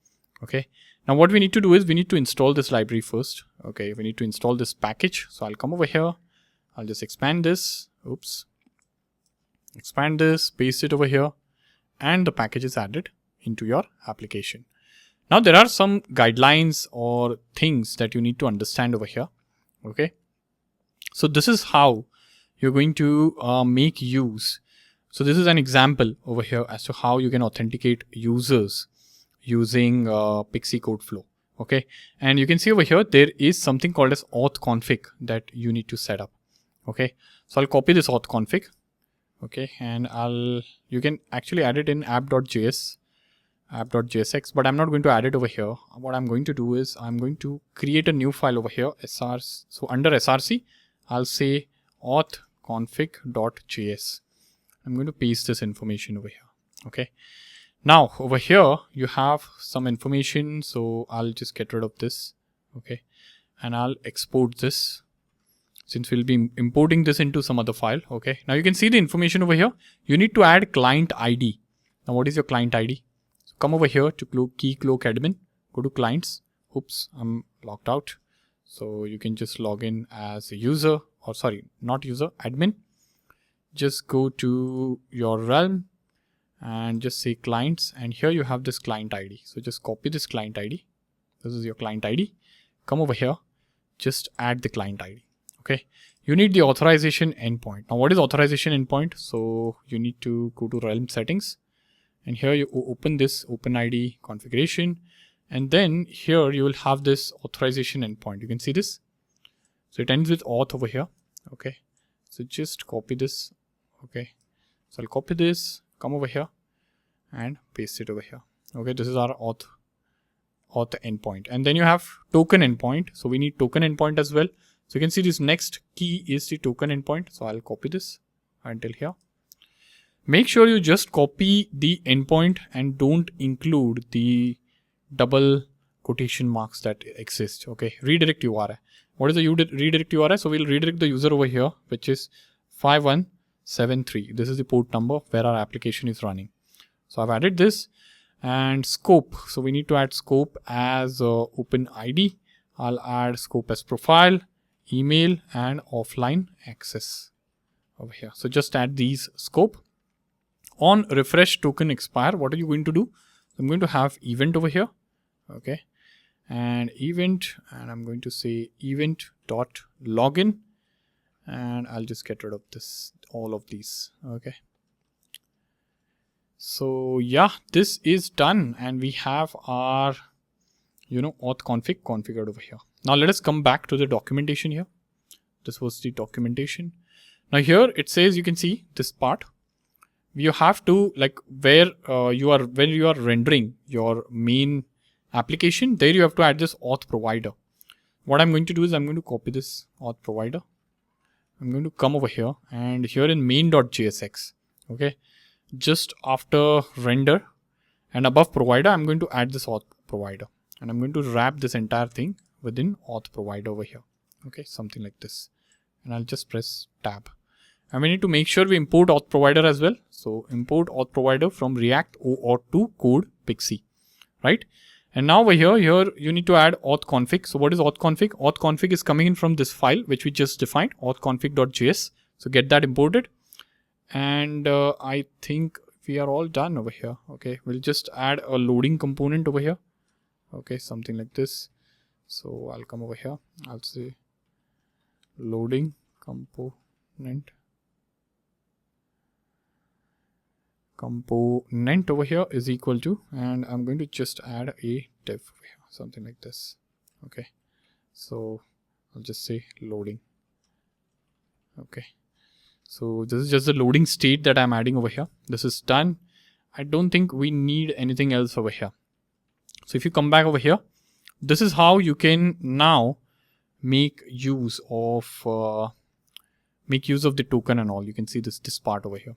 Speaker 1: okay? Now what we need to do is we need to install this library first, okay? We need to install this package. So I'll come over here, I'll just expand this, expand this, paste it over here, and the package is added into your application. Now there are some guidelines or things that you need to understand over here, okay? So this is how you're going to make use. So this is an example over here as to how you can authenticate users using PKCE code flow, okay? And you can see over here, there is something called as auth config that you need to set up, okay? So I'll copy this auth config, okay? And you can actually add it in app.jsx, but I'm not going to add it over here. What I'm going to do is I'm going to create a new file over here, src. So under src, I'll say auth config.js. I'm going to paste this information over here, okay? Now over here, you have some information. So I'll just get rid of this, okay? And I'll export this since we'll be importing this into some other file, okay? Now you can see the information over here. You need to add client ID. Now what is your client ID? So come over here to Keycloak admin, go to clients. Oops, I'm logged out. So you can just log in as a user, or sorry, not user, admin. Just go to your realm and just say clients, and here you have this client ID. So just copy this client ID. This is your client ID. Come over here, just add the client ID, okay? You need the authorization endpoint. Now what is authorization endpoint? So you need to go to realm settings, and here you open this OpenID configuration, and then here you will have this authorization endpoint. You can see this. So it ends with auth over here, okay? So just copy this, okay? So I'll copy this, come over here and paste it over here, okay? This is our auth endpoint. And then you have token endpoint. So we need token endpoint as well. So you can see this next key is the token endpoint. So I'll copy this until here. Make sure you just copy the endpoint and don't include the double quotation marks that exist, okay? Redirect URI. What is the redirect URI? So we'll redirect the user over here, which is 5173. This is the port number where our application is running. So I've added this. And scope. So we need to add scope as OpenID. I'll add scope as profile, email, and offline access over here. So just add these scope. On refresh token expire, what are you going to do? I'm going to have event over here, okay? And event, and I'm going to say event.login, and I'll just get rid of this, all of these, okay? So yeah, this is done, and we have our, auth config configured over here. Now let us come back to the documentation here. This was the documentation. Now here it says, you can see this part. You have to, like, when you are rendering your main application, there you have to add this auth provider. What I'm going to do is I'm going to copy this auth provider. I'm going to come over here, and here in main.jsx, okay? Just after render and above provider, I'm going to add this auth provider, and I'm going to wrap this entire thing within auth provider over here, okay? Something like this, and I'll just press tab. And we need to make sure we import auth provider as well. So import auth provider from React OAuth 2 code PKCE, right? And now over here you need to add auth config. So what is auth config? Auth config is coming in from this file which we just defined, auth config.js. So get that imported. And I think we are all done over here. Okay, we'll just add a loading component over here. Okay, something like this. So I'll come over here, I'll say loading component over here is equal to, and I'm going to just add a div over here, something like this. Okay, so I'll just say loading. Okay, so this is just the loading state that I'm adding over here. This is done. I don't think we need anything else over here. So if you come back over here, this is how you can now make use of the token and all. You can see this part over here,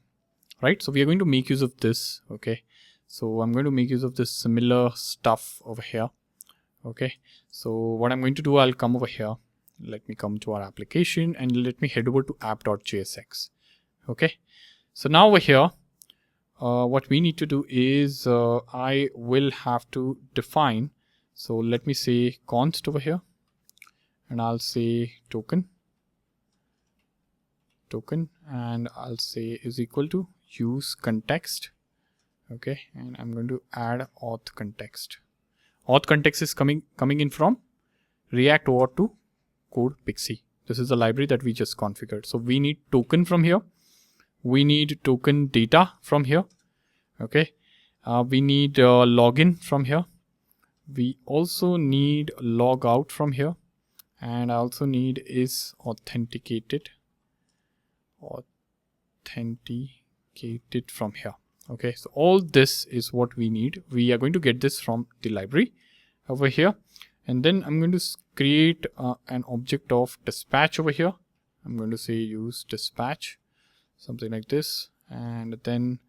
Speaker 1: right? So we are going to make use of this. Okay, so I'm going to make use of this similar stuff over here. Okay, so what I'm going to do, I'll come over here. Let me come to our application and let me head over to app.jsx. Okay, so now over here, what we need to do is I will have to define. So let me say const over here, and I'll say token, and I'll say is equal to use context. Okay, and I'm going to add auth context. Auth context is coming in from React OAuth to code PKCE. This is the library that we just configured. So we need token from here. We need token data from here. Okay, we need login from here. We also need logout from here, and I also need is authenticated from here. Okay, so all this is what we need. We are going to get this from the library over here, and then I'm going to create an object of dispatch over here. I'm going to say use dispatch, something like this, and then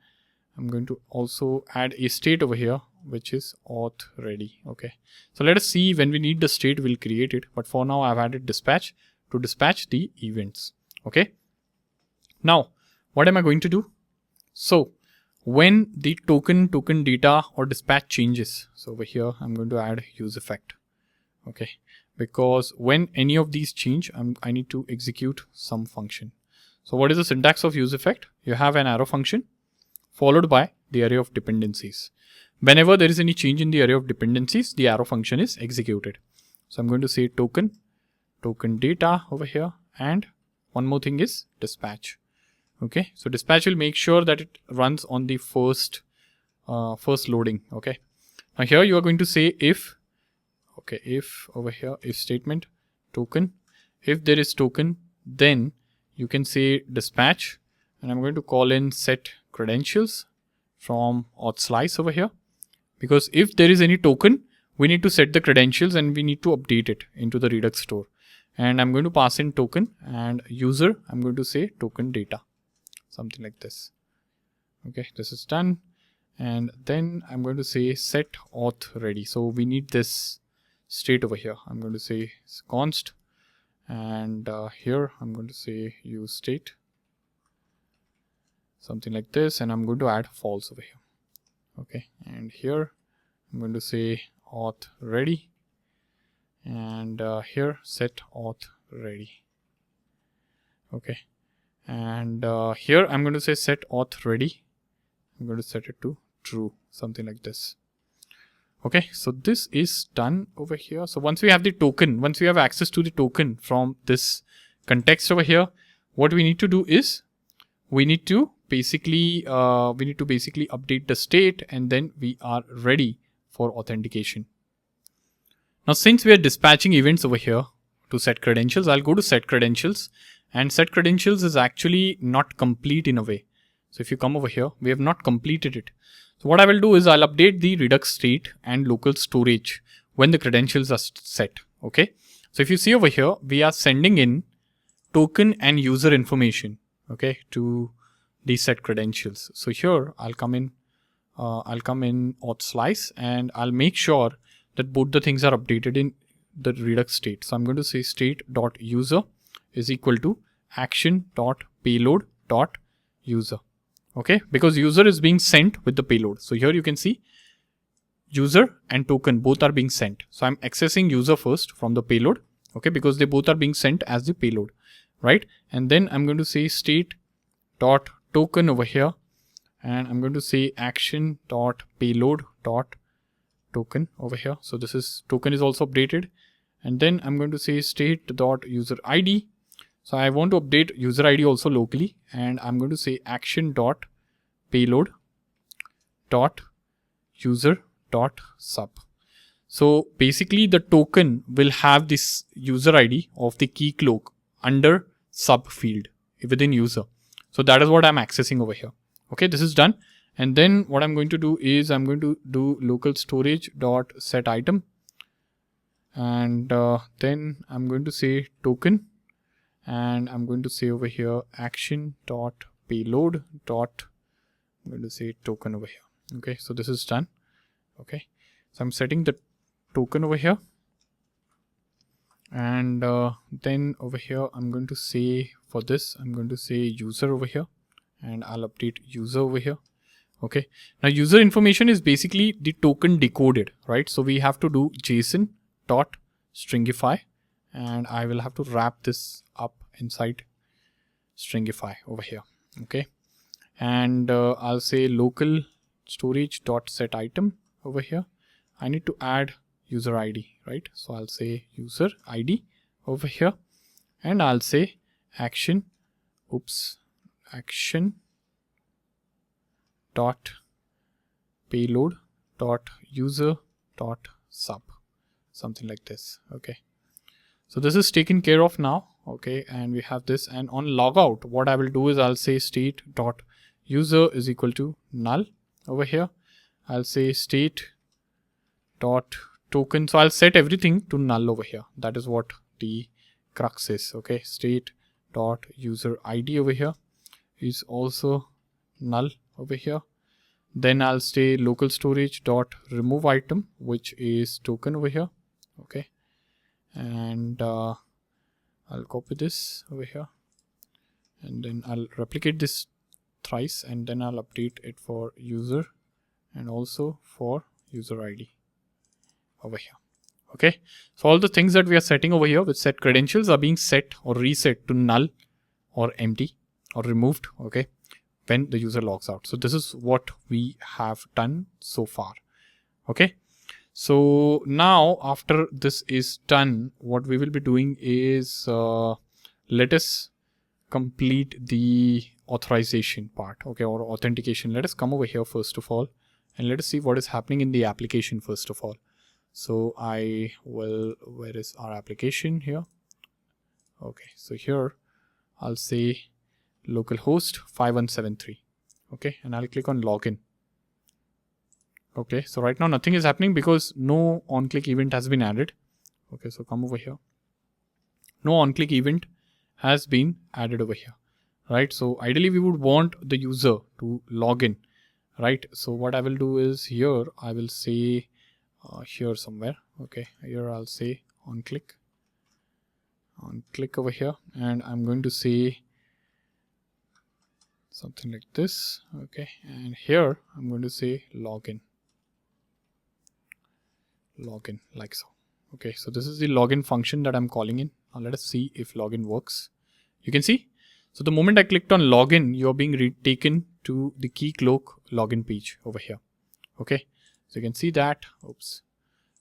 Speaker 1: I'm going to also add a state over here, which is auth ready. Okay, so let us see when we need the state, we'll create it. But for now, I've added dispatch to dispatch the events. Okay, now what am I going to do? So when the token data or dispatch changes, so over here, I'm going to add use effect. Okay, because when any of these change, I need to execute some function. So what is the syntax of use effect? You have an arrow function followed by the array of dependencies. Whenever there is any change in the array of dependencies, the arrow function is executed. So I'm going to say token data over here, and one more thing is dispatch. Okay, so dispatch will make sure that it runs on the first loading. Okay, now here you are going to say if. Okay, if over here, if statement token, if there is token, then you can say dispatch, and I'm going to call in set credentials from auth slice over here, because if there is any token, we need to set the credentials and we need to update it into the Redux store. And I'm going to pass in token, and user, I'm going to say token data, something like this. Okay, this is done. And then I'm going to say set auth ready. So we need this state over here. I'm going to say const, and here I'm going to say use state, something like this, and I'm going to add false over here. Okay, and here I'm going to say auth ready, and here set auth ready. Okay, and here I'm going to say set auth ready. I'm going to set it to true, something like this. Okay, so this is done over here. So once we have the token, once we have access to the token from this context over here, what we need to do is we need to basically update the state, and then we are ready for authentication. Now, since we are dispatching events over here to set credentials, I'll go to set credentials, and set credentials is actually not complete in a way. So if you come over here, we have not completed it. So what I will do is I'll update the Redux state and local storage when the credentials are set. Okay, so if you see over here, we are sending in token and user information, okay, to the set credentials. So here I'll come in auth slice, and I'll make sure that both the things are updated in the Redux state. So I'm going to say state.user is equal to action.payload.user. Okay, because user is being sent with the payload. So here you can see user and token both are being sent. So I'm accessing user first from the payload. Okay, because they both are being sent as the payload, right? And then I'm going to say state.token over here, and I'm going to say action dot payload dot token over here. So this is token is also updated, and then I'm going to say state dot user ID. So I want to update user ID also locally, and I'm going to say action dot payload dot user dot sub. So basically the token will have this user ID of the Keycloak under sub field within user. So that is what I'm accessing over here. Okay, this is done. And then what I'm going to do is I'm going to do local storage dot set item, and then I'm going to say token, and I'm going to say over here action dot payload dot, I'm going to say token over here. Okay, so this is done. Okay, so I'm setting the token over here, and then over here I'm going to say for this I'm going to say user over here, and I'll update user over here. Okay, now user information is basically the token decoded, right? So we have to do JSON dot stringify, and I will have to wrap this up inside stringify over here. Okay, and I'll say local storage dot set item over here. I need to add user ID, right? So I'll say user ID over here, and I'll say action dot payload dot user dot sub, something like this. Okay, so this is taken care of now. Okay, and we have this, and on logout what I will do is I'll say state dot user is equal to null over here. I'll say state dot token, so I'll set everything to null over here. That is what the crux is. Okay, state dot user ID over here is also null over here. Then I'll say local storage dot remove item, which is token over here. Okay, and I'll copy this over here, and then I'll replicate this thrice, and then I'll update it for user and also for user ID over here. Okay, so all the things that we are setting over here with set credentials are being set or reset to null or empty or removed, okay, when the user logs out. So this is what we have done so far. Okay, so now after this is done, what we will be doing is let us complete the authorization part, okay, or authentication. Let us come over here first of all, and let us see what is happening in the application first of all. So I will, where is our application here? Okay, so here I'll say localhost 5173. Okay, and I'll click on login. Okay, so right now nothing is happening because no on-click event has been added. Okay, so come over here. No on-click event has been added over here, right? So ideally we would want the user to log in, right? So what I will do is here I will say here somewhere. Okay, here I'll say on click over here, and I'm going to say something like this. Okay, and here I'm going to say login like so. Okay, so this is the login function that I'm calling in. Now let us see if login works. You can see, so the moment I clicked on login, you're being taken to the Keycloak login page over here. Okay, so you can see that, oops,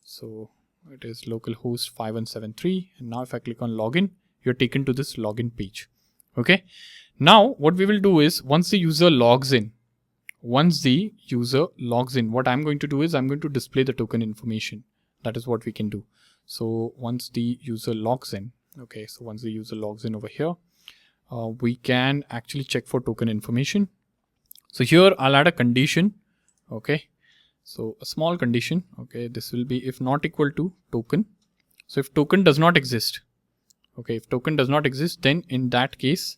Speaker 1: so it is localhost 5173, and now if I click on login, you're taken to this login page. Okay, now what we will do is once the user logs in, what I'm going to do is I'm going to display the token information. That is what we can do. So once the user logs in, okay, so once the user logs in over here, we can actually check for token information. So here I'll add a condition. Okay, so a small condition. Okay, this will be if not equal to token. So if token does not exist, okay, if token does not exist, then in that case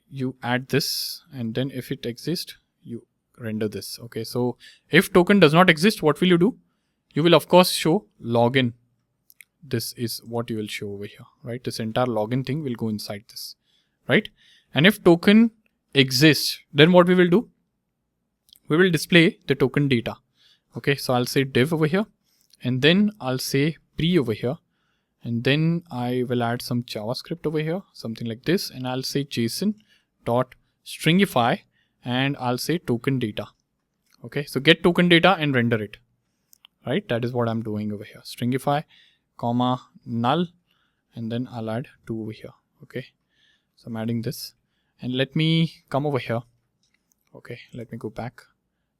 Speaker 1: you add this, and then if it exists, you render this. Okay, so if token does not exist, what will you do? You will of course show login. This is what you will show over here, right? This entire login thing will go inside this, right? And if token exists, then what we will do? We will display the token data. Okay, so I'll say div over here, and then I'll say pre over here, and then I will add some JavaScript over here, something like this, and I'll say JSON dot stringify, and I'll say token data. Okay, so get token data and render it, right? That is what I'm doing over here. Stringify, comma, null, and then I'll add 2 over here. Okay, so I'm adding this, and let me come over here. Okay, let me go back.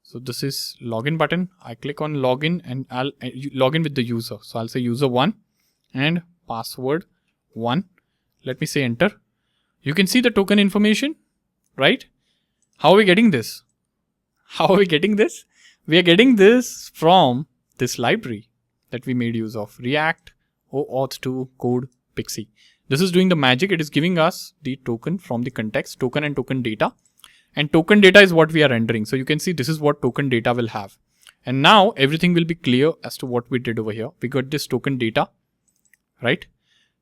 Speaker 1: So this is login button. I click on login and I'll log in with the user. So I'll say user1 and password 1. Let me say enter. You can see the token information, right? How are we getting this? How are we getting this? We are getting this from this library that we made use of, React OAuth 2 code PKCE. This is doing the magic. It is giving us the token from the context, token and token data. And token data is what we are rendering. So you can see this is what token data will have. And now everything will be clear as to what we did over here. We got this token data, right?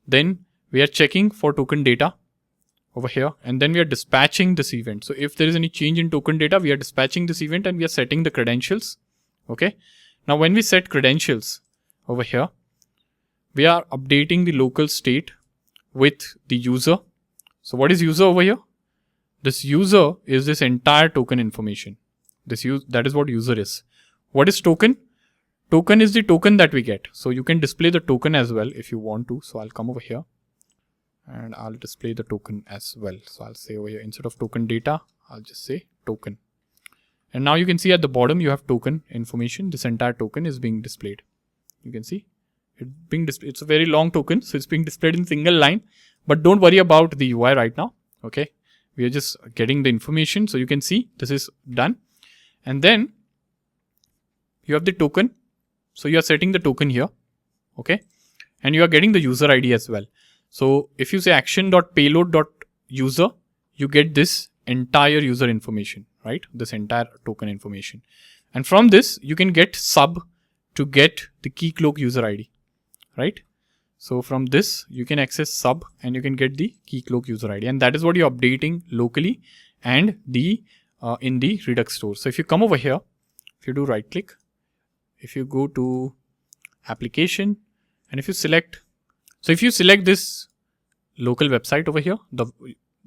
Speaker 1: Then we are checking for token data over here, and then we are dispatching this event. So if there is any change in token data, we are dispatching this event and we are setting the credentials. Okay. Now when we set credentials over here, we are updating the local state with the user. So what is user over here? This user is this entire token information. That is what user is. What is token? Token is the token that we get. So you can display the token as well if you want to. So I'll come over here and I'll display the token as well. So I'll say over here, instead of token data, I'll just say token. And now you can see at the bottom, you have token information. This entire token is being displayed. You can see it being displayed. It's a very long token. So it's being displayed in single line, but don't worry about the UI right now. Okay. We are just getting the information. So you can see this is done. And then you have the token. So you are setting the token here. Okay. And you are getting the user ID as well. So if you say action.payload.user, you get this entire user information, right? This entire token information. And from this, you can get sub to get the Keycloak user ID, right? So from this, you can access sub and you can get the Keycloak user ID. And that is what you're updating locally and the in the Redux store. So if you come over here, if you do right click, if you go to application, and if you select, so if you select this local website over here, the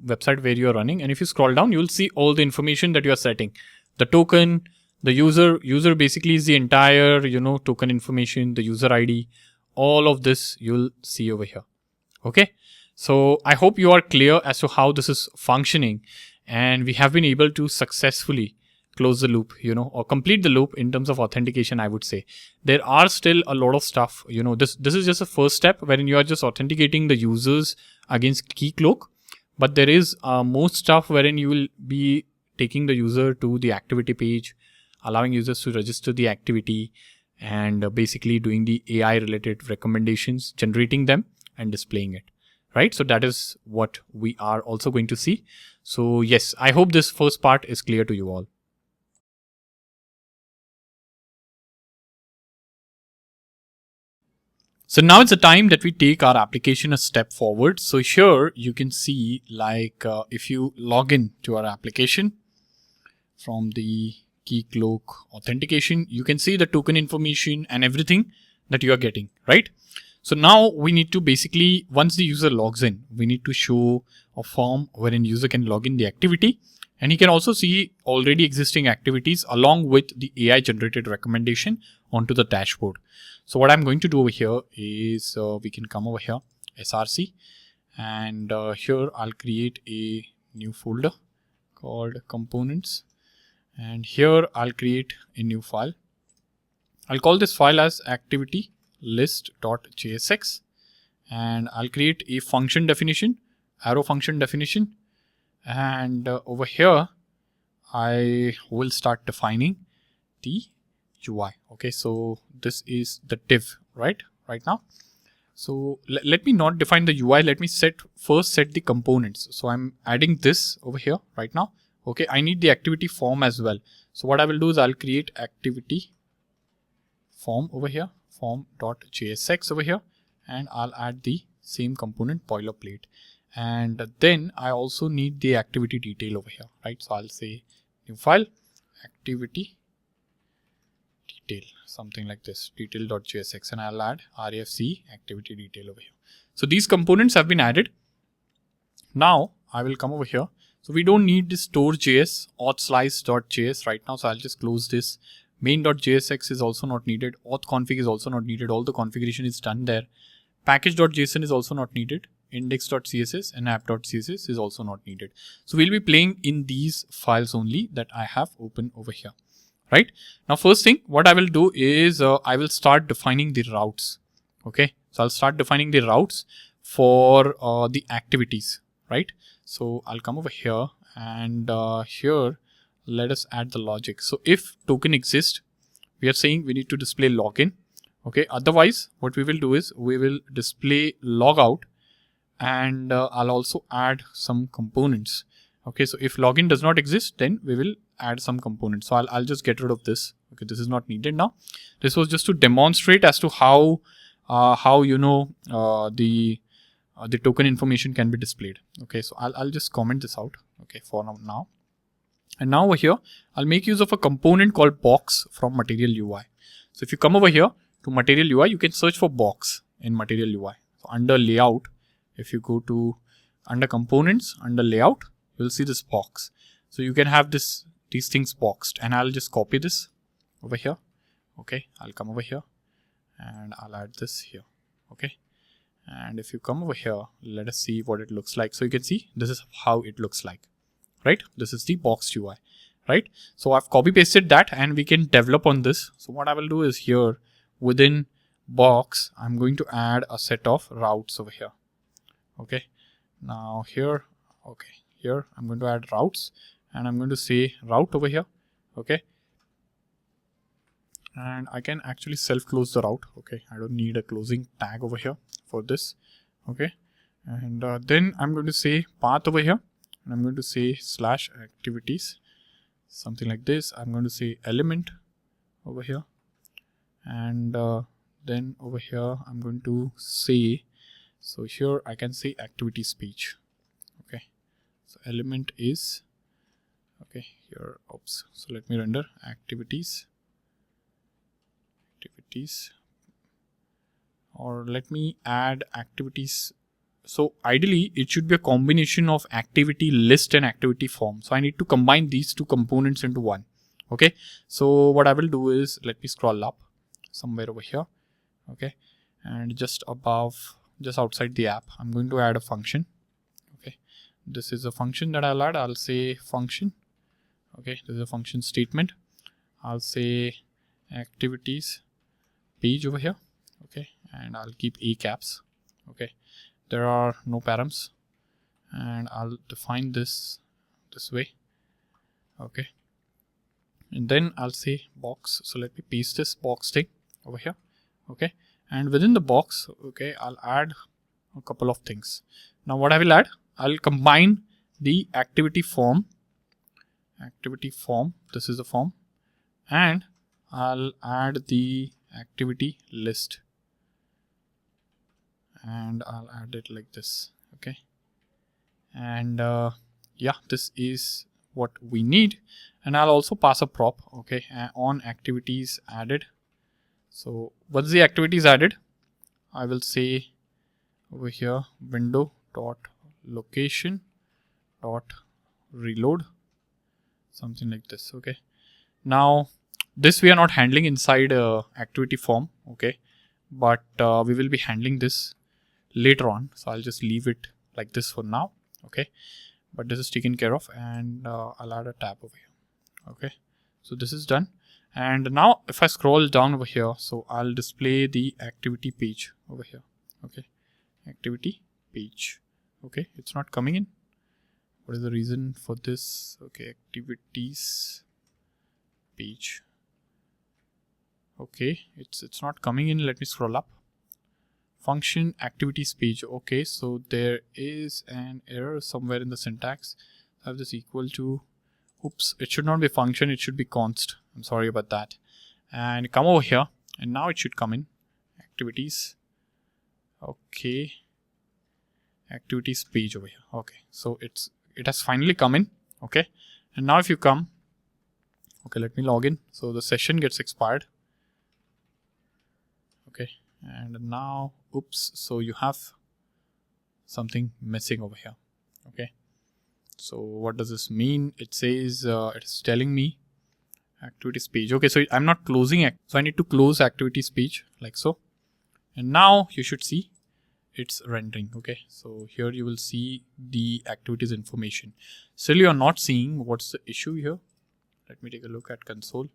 Speaker 1: website where you are running, and if you scroll down, you will see all the information that you are setting. The token, the user basically is the entire, token information, the user ID, all of this you'll see over here. Okay. So I hope you are clear as to how this is functioning, and we have been able to successfully close the loop, or complete the loop in terms of authentication. I would say there are still a lot of stuff, this is just a first step wherein you are just authenticating the users against Keycloak, but there is more stuff wherein you will be taking the user to the activity page, allowing users to register the activity, and basically doing the AI related recommendations, generating them and displaying it, right? So that is what we are also going to see. So yes, I hope this first part is clear to you all. So now it's the time that we take our application a step forward. So here you can see, like if you log in to our application from the Keycloak authentication, you can see the token information and everything that you are getting, right? So now we need to basically, once the user logs in, we need to show a form wherein user can log in the activity, and he can also see already existing activities along with the AI generated recommendation onto the dashboard. So what I'm going to do over here is we can come over here, SRC, and here I'll create a new folder called components, and here I'll create a new file. I'll call this file as activity list.jsx, and I'll create a function definition, arrow function definition, and over here I will start defining the UI. Okay, so this is the div right now. So let me not define the UI. Let me first set the components. So I'm adding this over here right now. Okay, I need the activity form as well. So what I will do is I'll create activity form over here, form.jsx over here, and I'll add the same component boilerplate. And then I also need the activity detail over here, right? So I'll say new file, activity detail, something like this, detail.jsx, and I'll add refc activity detail over here. So these components have been added. Now I will come over here. So we don't need this store.js, auth_slice.js right now. So I'll just close this. Main.jsx is also not needed. Auth config is also not needed. All the configuration is done there. Package.json is also not needed. Index.css and app.css is also not needed. So we'll be playing in these files only that I have open over here. Right now, first thing what I will do is I will start defining the routes. Okay, so I'll start defining the routes for the activities. Right, so I'll come over here and here let us add the logic. So if token exists, we are saying we need to display login. Okay, otherwise what we will do is we will display logout, and I'll also add some components. Okay, so if login does not exist, then we will add some components. So I'll just get rid of this. Okay, this is not needed now. This was just to demonstrate as to how the token information can be displayed. Okay, so I'll just comment this out. Okay, for now. And now over here, I'll make use of a component called box from Material UI. So if you come over here to Material UI, you can search for box in Material UI. So under layout, if you go to under components, under layout, you'll see this box. So you can have these things boxed, and I'll just copy this over here. Okay, I'll come over here and I'll add this here. Okay, and if you come over here, let us see what it looks like. So you can see this is how it looks like. Right, this is the boxed UI. Right, so I've copy pasted that and we can develop on this. So what I will do is here within box, I'm going to add a set of routes over here. Okay, now here, okay, here I'm going to add routes and I'm going to say route over here. Okay, and I can actually self close the route. Okay, I don't need a closing tag over here for this. Okay, and then I'm going to say path over here. And I'm going to say /activities, something like this. I'm going to say element over here, and then over here I'm going to say, so here I can say activities page. Okay, so element is, okay, here, oops, so let me render activities, or let me add activities. So ideally, it should be a combination of activity list and activity form. So I need to combine these two components into one. Okay, so what I will do is, let me scroll up somewhere over here. Okay, and just above, just outside the app, I'm going to add a function. Okay, this is a function that I'll add. I'll say function. Okay, this is a function statement. I'll say activities page over here. Okay, and I'll keep a caps. Okay, there are no params, and I'll define this way. Okay, and then I'll say box. So let me paste this box thing over here. Okay, and within the box, okay, I'll add a couple of things. Now what I will add, I'll combine the activity form, this is the form, and I'll add the activity list, and I'll add it like this. Okay, and yeah, this is what we need. And I'll also pass a prop. Okay, on activities added. So once the activity is added, I will say over here window dot location dot reload, something like this. Okay, now this we are not handling inside activity form. Okay, but we will be handling this later on, so I'll just leave it like this for now. Okay, but this is taken care of, and I'll add a tab over here. Okay, so this is done. And now if I scroll down over here, so I'll display the activity page over here. Okay, activity page. Okay, it's not coming in. What is the reason for this? Okay, activities page. Okay, it's not coming in. Let me scroll up. Function activities page. Okay, so there is an error somewhere in the syntax. I have this equal to, oops, it should not be function, it should be const. I'm sorry about that. And come over here, and now it should come in activities. Okay, activities page over here. Okay, so it has finally come in. Okay, and now if you come, okay, let me log in. So the session gets expired. Okay, and now, oops, so you have something missing over here. Okay, So what does this mean? It says it's telling me activities page. Okay, so I'm not closing it. So I need to close activities page like so. And now you should see it's rendering. Okay, so here you will see the activities information. Still you are not seeing what's the issue here. Let me take a look at console.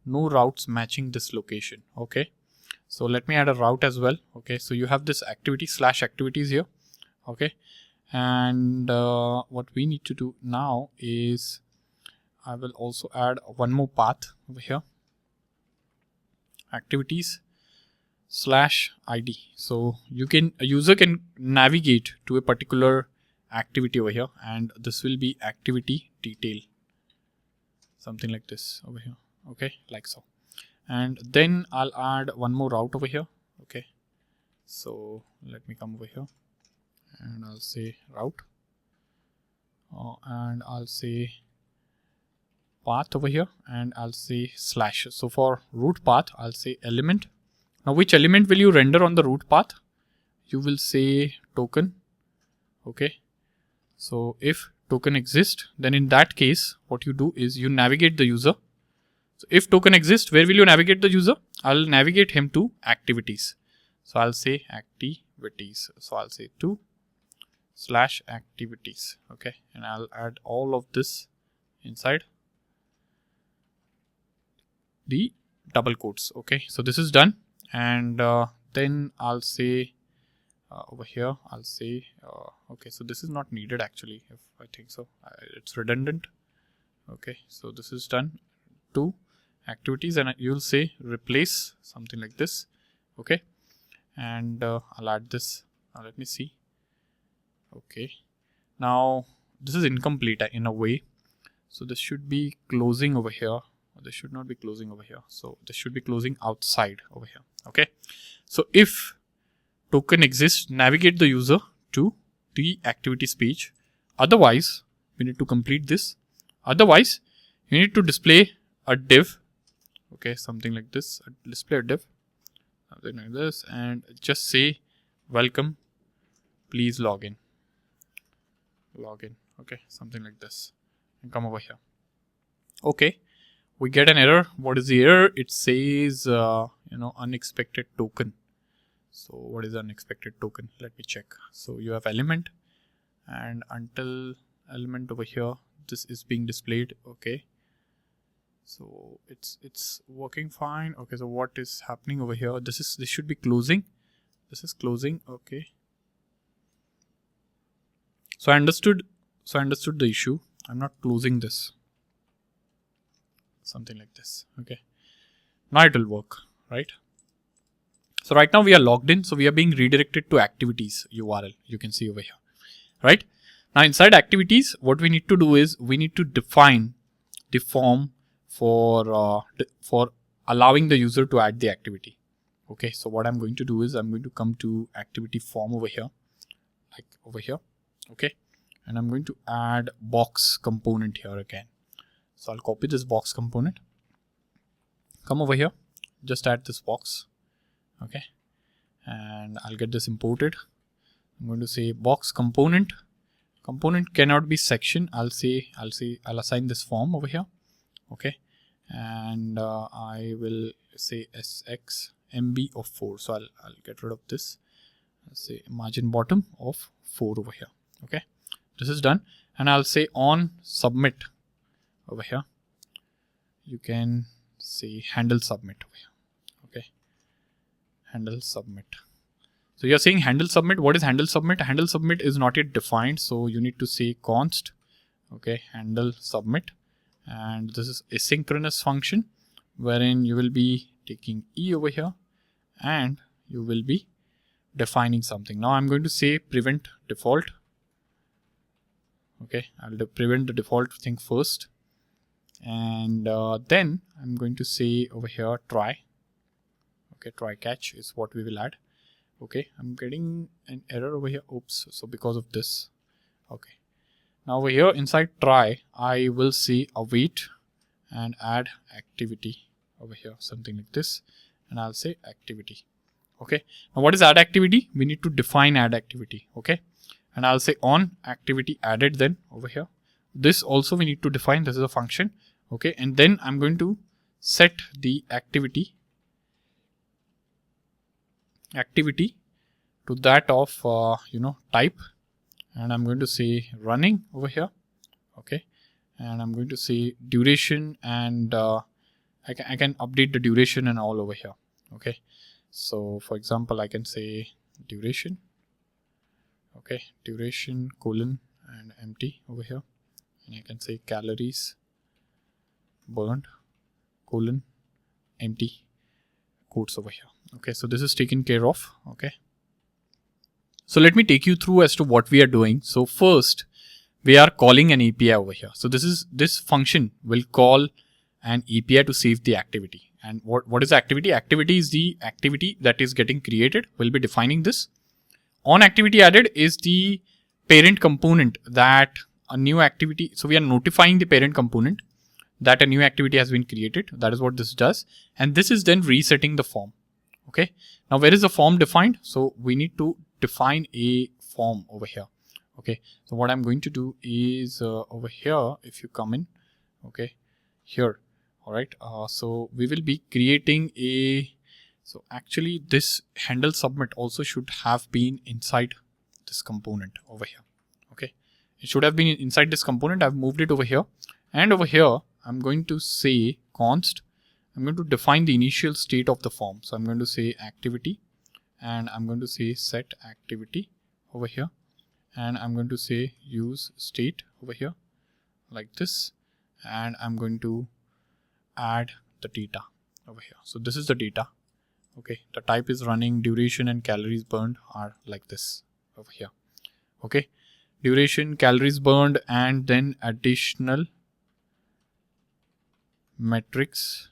Speaker 1: No routes matching this location. Okay, so let me add a route as well. Okay, so you have this activity / activities here. Okay, and what we need to do now is I will also add one more path over here, activities / ID. So a user can navigate to a particular activity over here, and this will be activity detail, something like this over here. Okay, like so. And then I'll add one more route over here. Okay, so let me come over here and I'll say route, and I'll say path over here, and I'll say /. So for root path, I'll say element. Now which element will you render on the root path? You will say token. Okay, so if token exists, then in that case what you do is you navigate the user. So if token exists, where will you navigate the user? I'll navigate him to activities. So I'll say activities. So I'll say to / activities. Okay, and I'll add all of this inside the double quotes. Okay, so this is done. And then I'll say over here, I'll say okay, so this is not needed actually, if I think so. It's redundant. Okay, so this is done. To activities, and you'll say replace, something like this. Okay, and I'll add this. Now let me see. Okay, now this is incomplete in a way, so this should be closing over here. This should not be closing over here, so this should be closing outside over here. Okay, so if token exists, navigate the user to the activities page. Otherwise, we need to complete this. Otherwise, you need to display a div. Okay, something like this. Display a div, something like this, and just say welcome, please log in. Okay, something like this, and come over here. Okay, we get an error. What is the error? It says unexpected token. So what is unexpected token? Let me check. So you have element, and until element over here, this is being displayed. Okay, so it's working fine. Okay, so what is happening over here? This should be closing. This is closing. Okay, so I understood the issue. I'm not closing this, something like this. Okay, now it will work, right? So right now we are logged in, so we are being redirected to activities URL. You can see over here, right? Now inside activities, what we need to do is we need to define the form for allowing the user to add the activity. Okay, so what I'm going to do is I'm going to come to activity form over here, like over here. Okay, and I'm going to add box component here again. So I'll copy this box component, come over here, just add this box. Okay, and I'll get this imported. I'm going to say box component. Component cannot be section. I'll assign this form over here. Okay, and I will say SX MB of 4. So I'll get rid of this. I'll say margin bottom of 4 over here. Okay, this is done, and I'll say on submit over here. You can say handle submit over here. Okay, handle submit. So you're saying handle submit. What is handle submit? Handle submit is not yet defined, so you need to say const. Okay, handle submit, and this is asynchronous function wherein you will be taking E over here and you will be defining something. Now I'm going to say prevent default. Okay, I'll prevent the default thing first, and then I'm going to say over here try. Okay, try catch is what we will add. Okay, I'm getting an error over here. Oops, so because of this. Okay, now over here inside try, I will say await and add activity over here, something like this, and I'll say activity. Okay, now what is add activity? We need to define add activity. Okay, and I'll say on activity added then over here. This also we need to define. This is a function. Okay, and then I'm going to set the activity to that of type, and I'm going to say running over here. Okay, and I'm going to say duration, and I can update the duration and all over here. Okay, so for example I can say duration. Okay, duration colon and empty over here, and I can say calories burned colon empty quotes over here. Okay, so this is taken care of. Okay, so let me take you through as to what we are doing. So first we are calling an API over here. So this function will call an API to save the activity. And what is the activity? Activity is the activity that is getting created. We'll be defining this. On activity added is the parent component that a new activity. So we are notifying the parent component that a new activity has been created. That is what this does. And this is then resetting the form. Okay. Now where is the form defined? So we need to define a form over here. Okay. So what I'm going to do is over here, if you come in, okay, here. All right. So we will be creating a, so actually this handle submit also should have been inside this component over here. Okay. It should have been inside this component. I've moved it over here, and over here I'm going to say const. I'm going to define the initial state of the form. So I'm going to say activity, and I'm going to say set activity over here, and I'm going to say use state over here like this, and I'm going to add the data over here. So this is the data. Okay, the type is running, duration and calories burned are like this over here. Okay, duration, calories burned, and then additional metrics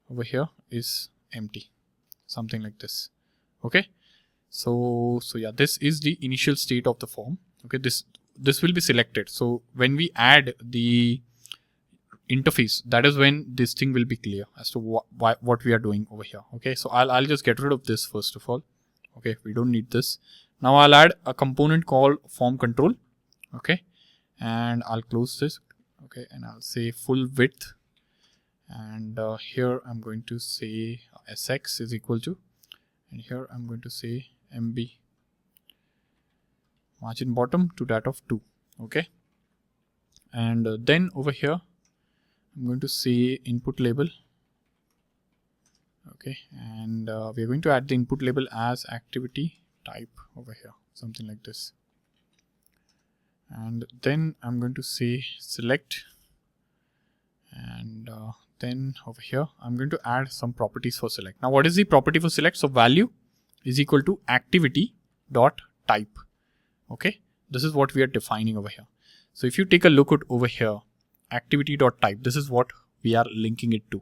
Speaker 1: over here is empty, something like this. Okay, so yeah, this is the initial state of the form. Okay, this will be selected. So when we add the interface, that is when this thing will be clear as to what we are doing over here. Okay, so I'll just get rid of this first of all. Okay, we don't need this. Now I'll add a component called form control. Okay, and I'll close this. Okay, and I'll say full width, and here I'm going to say sx is equal to, and here I'm going to say mb margin bottom to that of 2. Okay, and then over here I'm going to say input label. Okay, and we are going to add the input label as activity type over here, something like this. And then I'm going to say select, and then over here I'm going to add some properties for select. Now what is the property for select? So value is equal to activity dot type. Okay, this is what we are defining over here. So if you take a look at over here, activity dot type, this is what we are linking it to,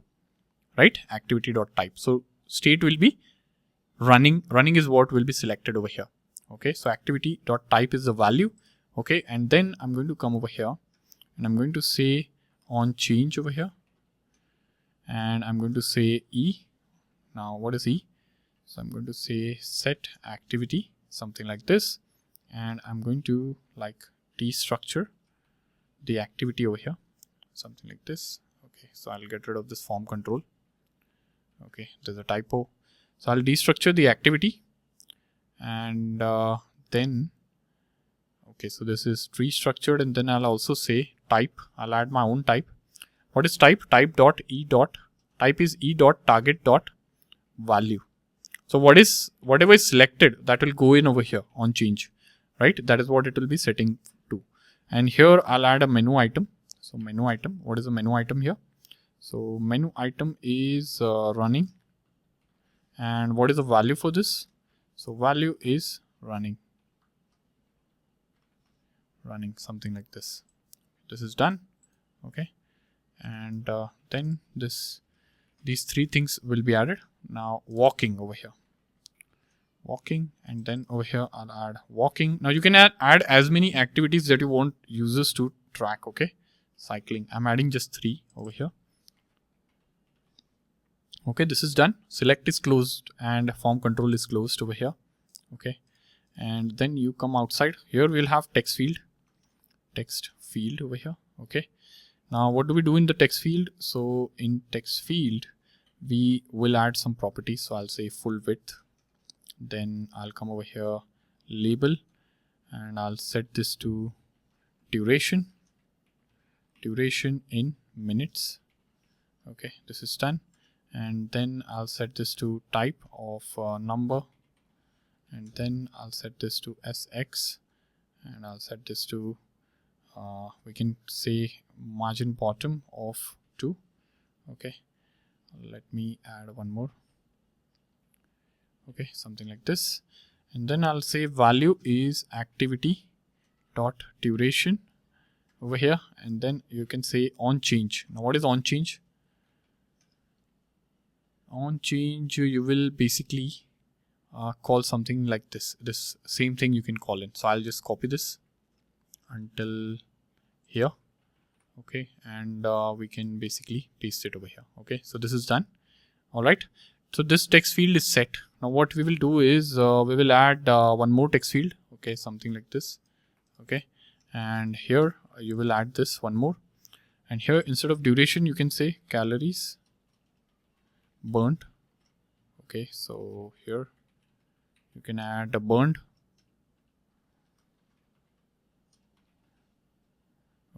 Speaker 1: right? Activity dot type. So state will be running is what will be selected over here. Okay, so activity dot type is the value. Okay, and then I'm going to come over here, and I'm going to say on change over here, and I'm going to say E. Now what is E? So I'm going to say set activity, something like this, and I'm going to like destructure the activity over here, something like this. Okay, so I'll get rid of this form control. Okay, there's a typo. So I'll destructure the activity, and then okay, so this is tree structured, and then I'll also say type. I'll add my own type. What is type? Type dot e dot type is e dot target dot value. So whatever is selected, that will go in over here on change, right? That is what it will be setting to. And here I'll add a menu item. So menu item, what is the menu item here? So menu item is running, and what is the value for this? So value is running, something like this. This is done. Okay, and then these three things will be added. Now walking over here, walking, and then over here I'll add walking. Now you can add as many activities that you want users to track. Okay, cycling, I'm adding just 3 over here. Okay, this is done. Select is closed and form control is closed over here. Okay, and then you come outside. Here we'll have text field over here. Okay, now what do we do in the text field? So in text field we will add some properties. So I'll say full width, then I'll come over here, label, and I'll set this to duration in minutes. Okay, this is done. And then I'll set this to type of number, and then I'll set this to SX, and I'll set this to we can say margin bottom of 2. Okay, let me add one more. Okay, something like this. And then I'll say value is activity dot duration over here, and then you can say on change. Now what is on change? On change you will basically call something like this same thing you can call in. So I'll just copy this until here. Okay, and we can basically paste it over here. Okay, so this is done. All right, so this text field is set. Now what we will do is we will add one more text field. Okay, something like this. Okay, and here you will add this one more, and here instead of duration you can say calories burnt. Okay, so here you can add a burned.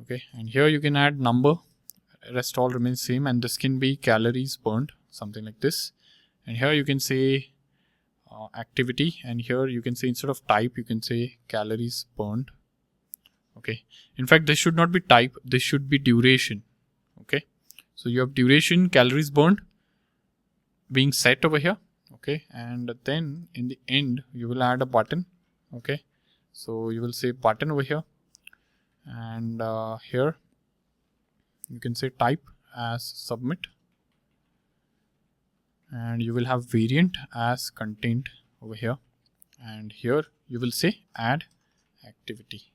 Speaker 1: Okay, and here you can add number. Rest all remains same, and this can be calories burned, something like this. And here you can say activity, and here you can say instead of type you can say calories burned. Okay, in fact this should not be type, this should be duration. Okay, so you have duration calories burned being set over here. Okay, and then in the end you will add a button. Okay, so you will say button over here, and here you can say type as submit, and you will have variant as content over here, and here you will say add activity.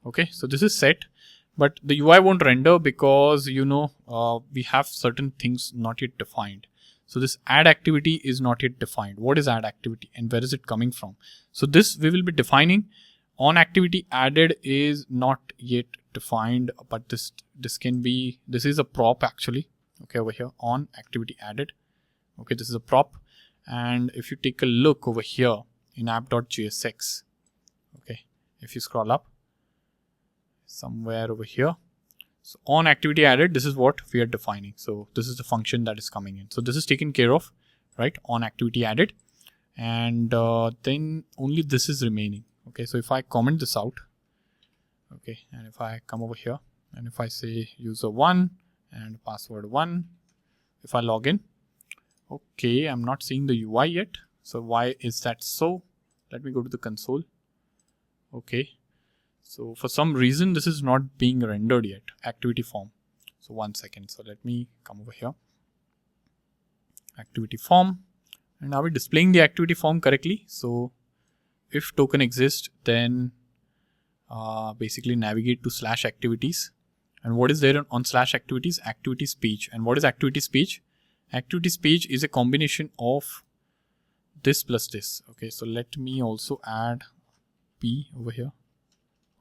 Speaker 1: Okay, so this is set, but the UI won't render because we have certain things not yet defined. So this add activity is not yet defined. What is add activity and where is it coming from? So this we will be defining. On activity added is not yet defined, but this is a prop actually. Okay, over here on activity added. Okay, this is a prop, and if you take a look over here in app.jsx, okay, if you scroll up somewhere over here, so on activity added, this is what we are defining. So this is the function that is coming in. So this is taken care of, right, on activity added, and then only this is remaining. Okay, so if I comment this out, okay, and if I come over here and if I say user1 and password 1, if I log in, okay, I'm not seeing the UI yet. So why is that so? Let me go to the console. Okay, so for some reason this is not being rendered yet, activity form. So 1 second. So let me come over here, activity form, and are we displaying the activity form correctly? So if token exists, then basically navigate to /activities, and what is there on /activities? Activities page. And what is activities page? Activities page is a combination of this plus this. Okay, so let me also add p over here.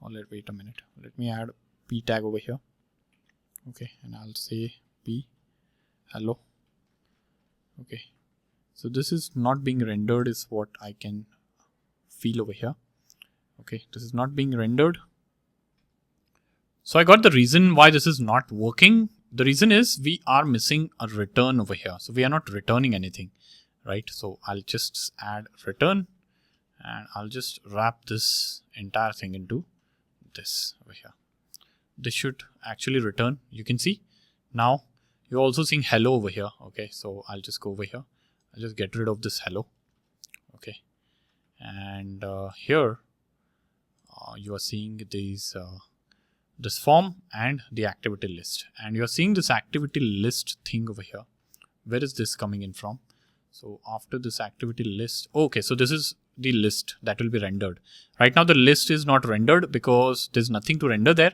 Speaker 1: Or wait a minute, let me add p tag over here. Okay, and I'll say p hello. Okay, so this is not being rendered is what I can feel over here. Okay, this is not being rendered. So I got the reason why this is not working. The reason is we are missing a return over here. So we are not returning anything, right? So I'll just add return, and I'll just wrap this entire thing into this over here. This should actually return. You can see now you're also seeing hello over here. Okay, so I'll just go over here. I'll just get rid of this hello. Okay, and here you are seeing these this form and the activity list, and you're seeing this activity list thing over here. Where is this coming in from? So after this activity list, okay, so this is the list that will be rendered. Right now the list is not rendered because there's nothing to render there,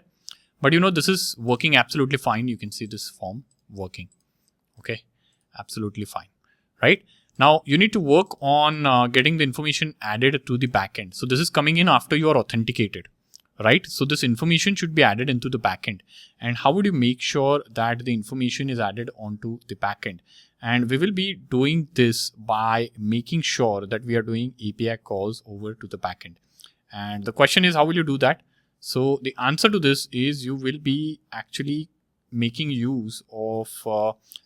Speaker 1: but this is working absolutely fine. You can see this form working. Okay, absolutely fine. Right Now you need to work on getting the information added to the backend. So this is coming in after you are authenticated, right? So this information should be added into the backend. And how would you make sure that the information is added onto the backend? And we will be doing this by making sure that we are doing API calls over to the backend. And the question is, how will you do that? So the answer to this is you will be actually making use of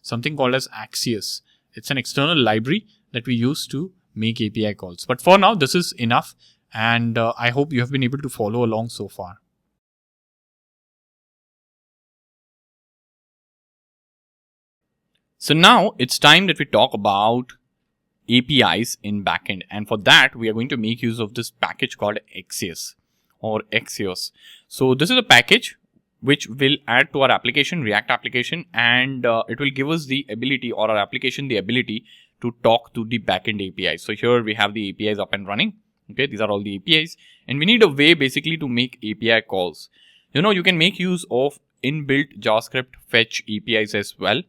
Speaker 1: something called as Axios. It's an external library that we use to make API calls. But for now, this is enough. And I hope you have been able to follow along so far. So now it's time that we talk about APIs in backend. And for that, we are going to make use of this package called Axios or Axios. So this is a package which will add to our application, React application, and it will give us the ability, or our application the ability to talk to the backend APIs. So here we have the APIs up and running. Okay, these are all the APIs, and we need a way basically to make API calls. You can make use of inbuilt JavaScript fetch APIs as well,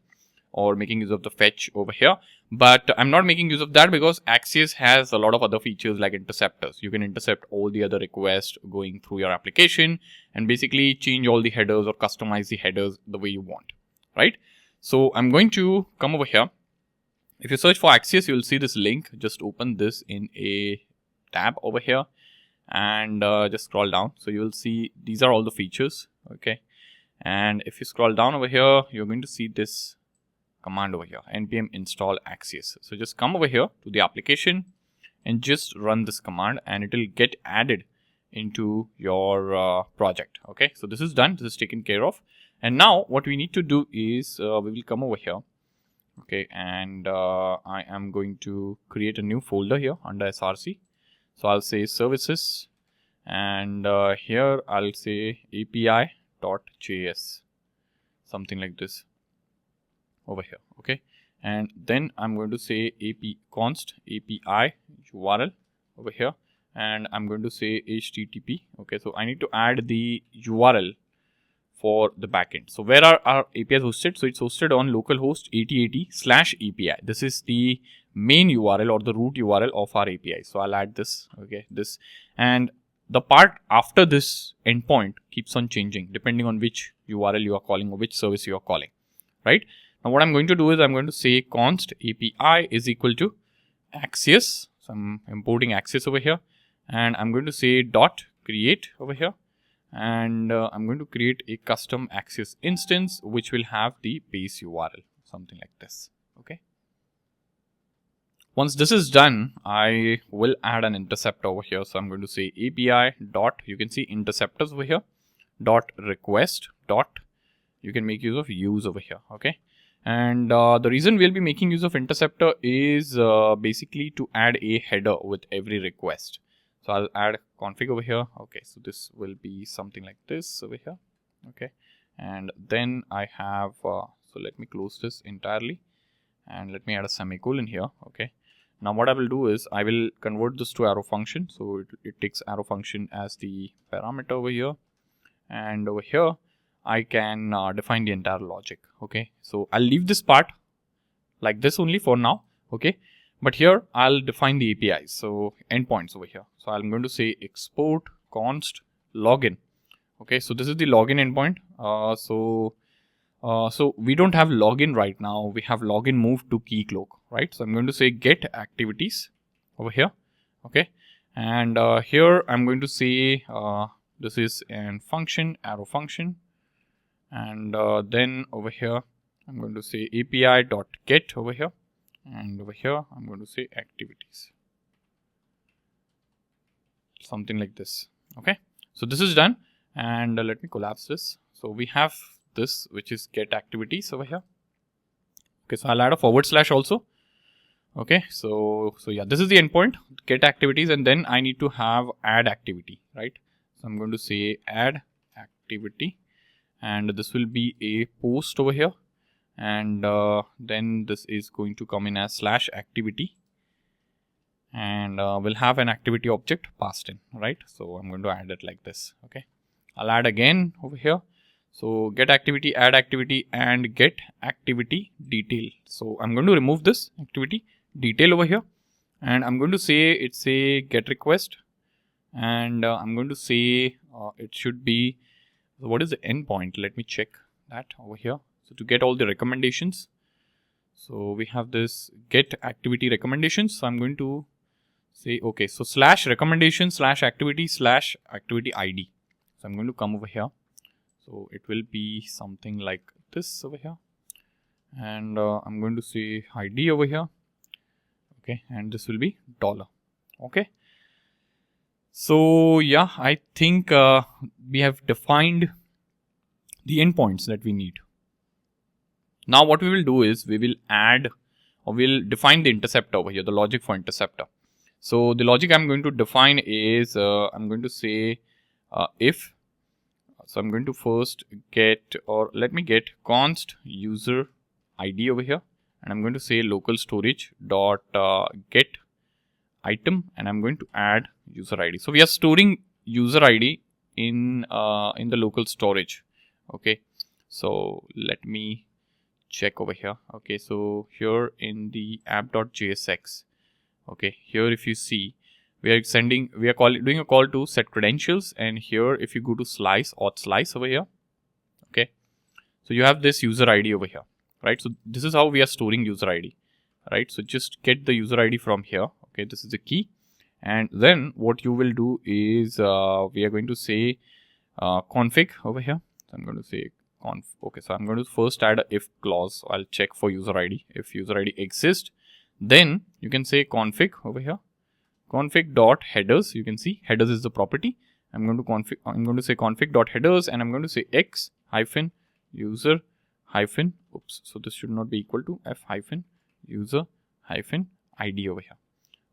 Speaker 1: or making use of the fetch over here. But I'm not making use of that because Axios has a lot of other features like interceptors. You can intercept all the other requests going through your application and basically change all the headers or customize the headers the way you want, right? So I'm going to come over here. If you search for Axios, you'll see this link. Just open this in a tab over here and just scroll down. So you will see these are all the features, okay? And if you scroll down over here, you're going to see this command over here, npm install Axios. So just come over here to the application and just run this command and it will get added into your project. Okay, so this is done. This is taken care of. And now what we need to do is we will come over here. Okay, and I am going to create a new folder here under src. So I'll say services, and here I'll say api.js, something like this over here. Okay, and then I'm going to say const api URL over here, and I'm going to say http. Okay, so I need to add the URL for the backend. So where are our APIs hosted? So it's hosted on localhost 8080/API. This is the main URL or the root URL of our API. So I'll add this. Okay, this, and the part after this endpoint keeps on changing depending on which URL you are calling or which service you are calling, right? Now what I'm going to do is I'm going to say const API is equal to Axios. So I'm importing Axios over here, and I'm going to say dot create over here, and I'm going to create a custom Axios instance which will have the base URL, something like this. Okay. Once this is done, I will add an interceptor over here. So I'm going to say API dot, you can see interceptors over here, dot request dot, you can make use of use over here. Okay. And the reason we'll be making use of interceptor is basically to add a header with every request. So I'll add config over here. Okay, so this will be something like this over here. Okay, and then I have, so let me close this entirely and let me add a semicolon here. Okay, now what I will do is I will convert this to arrow function. So it takes arrow function as the parameter over here, and over here I can define the entire logic. Okay, so I'll leave this part like this only for now. Okay, but here I'll define the APIs. So endpoints over here. So I'm going to say export const login. Okay, so this is the login endpoint. So we don't have login right now. We have login moved to Keycloak, right? So I'm going to say get activities over here. Okay, and here I'm going to say this is an function, arrow function. And then over here, I'm going to say API.get over here. And over here, I'm going to say activities. Something like this. Okay. So this is done. And let me collapse this. So we have this, which is get activities over here. Okay. So I'll add a / also. Okay. So yeah, this is the endpoint, get activities. And then I need to have add activity, right? So I'm going to say add activity. And this will be a post over here, and then this is going to come in as /activity, and we'll have an activity object passed in, right? So I'm going to add it like this. Okay, I'll add again over here. So get activity, add activity, and get activity detail. So I'm going to remove this activity,
Speaker 2: detail over here, and I'm going to say it's a get request, and I'm going to say it should be, what is the endpoint? Let me check that over here. So to get all the recommendations, so we have this get activity recommendations. So I'm going to say, okay, so slash recommendation slash activity ID. So I'm going to come over here. So it will be something like this over here. And I'm going to say ID over here. Okay. And this will be $. Okay. So yeah, I think we have defined the endpoints that we need. Now what we will do is we will add, or we'll define the interceptor over here, the logic for interceptor. So the logic I'm going to define is, I'm going to say if, so I'm going to first get, or let me get const user ID over here, and I'm going to say local storage dot get item, and I'm going to add user ID. So we are storing user ID in the local storage. Okay, so let me check over here. Okay, so here in the app.jsx, okay, here if you see, we are doing a call to set credentials, and here if you go to slice over here, okay, so you have this user ID over here, right? So this is how we are storing user ID, right? So just get the user ID from here. Okay, this is the key, and then what you will do is we are going to say config over here. So I'm going to say conf. Okay, so I'm going to first add a if clause. So I'll check for user ID. If user ID exists, then you can say config over here. Config dot headers. You can see headers is the property. I'm going to say config dot headers, and I'm going to say x hyphen user hyphen. Oops. So this should not be equal to f hyphen user hyphen ID over here.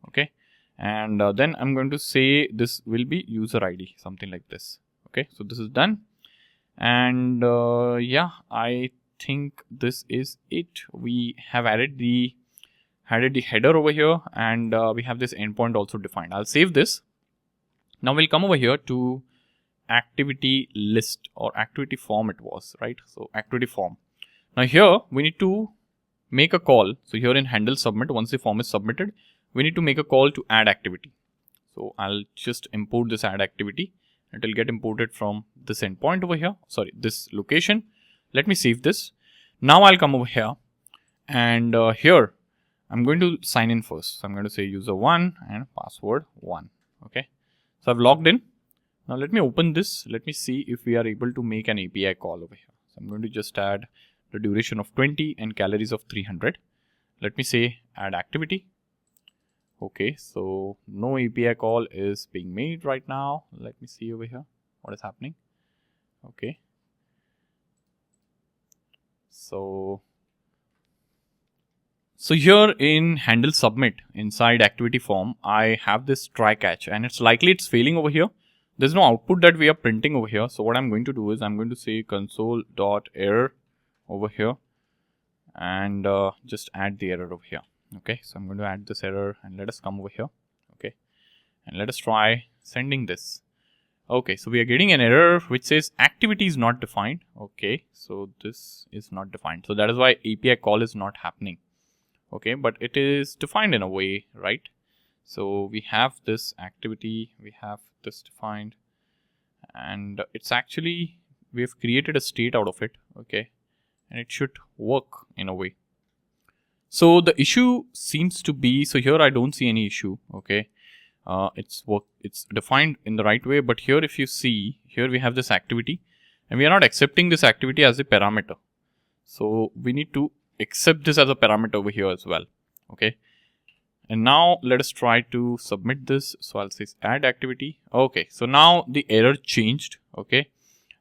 Speaker 2: Okay, and then I'm going to say this will be user ID, something like this. Okay, so this is done, and yeah, I think this is it. We have added the header over here, and we have this endpoint also defined. I'll save this. Now we'll come over here to activity list, or activity form it was, right? So activity form. Now here we need to make a call. So here in handle submit, once the form is submitted, we need to make a call to add activity. So I'll just import this add activity. It will get imported from this endpoint over here. Sorry, this location. Let me save this. Now I'll come over here, and here I'm going to sign in first. So I'm going to say user1 and password 1. Okay. So I've logged in. Now let me open this. Let me see if we are able to make an API call over here. So I'm going to just add the duration of 20 and calories of 300. Let me say add activity. Okay, so no API call is being made right now. Let me see over here what is happening. Okay. So here in handle submit inside activity form, I have this try catch, and it's likely it's failing over here. There's no output that we are printing over here. So what I'm going to do is I'm going to say console.error over here, and just add the error over here. Okay, so I'm going to add this error, and let us come over here. Okay, and let us try sending this. Okay, so we are getting an error which says activity is not defined. Okay, so this is not defined. So that is why API call is not happening. Okay, but it is defined in a way, right? So we have this activity, we have this defined, and it's actually, we have created a state out of it. Okay, and it should work in a way. So the issue seems to be, so here I don't see any issue. Okay, it's defined in the right way, but here if you see, here we have this activity, and we are not accepting this activity as a parameter. So we need to accept this as a parameter over here as well. Okay, and now let us try to submit this. So I'll say add activity. Okay, so now the error changed. Okay,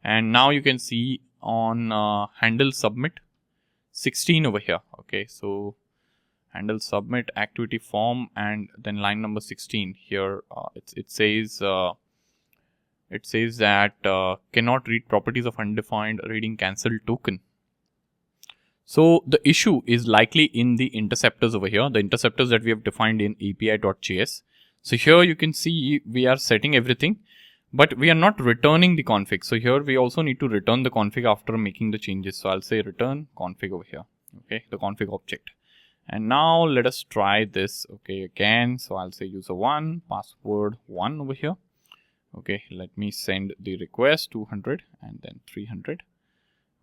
Speaker 2: and now you can see on handle submit 16 over here. Okay, so handle submit activity form, and then line number 16 here, it says that cannot read properties of undefined reading cancel token. So the issue is likely in the interceptors over here, the interceptors that we have defined in api.js. So here you can see we are setting everything, but we are not returning the config. So here we also need to return the config after making the changes. So I'll say return config over here. Okay, the config object. And now let us try this. Okay, again. So I'll say user1, password 1 over here. Okay, let me send the request 200 and then 300.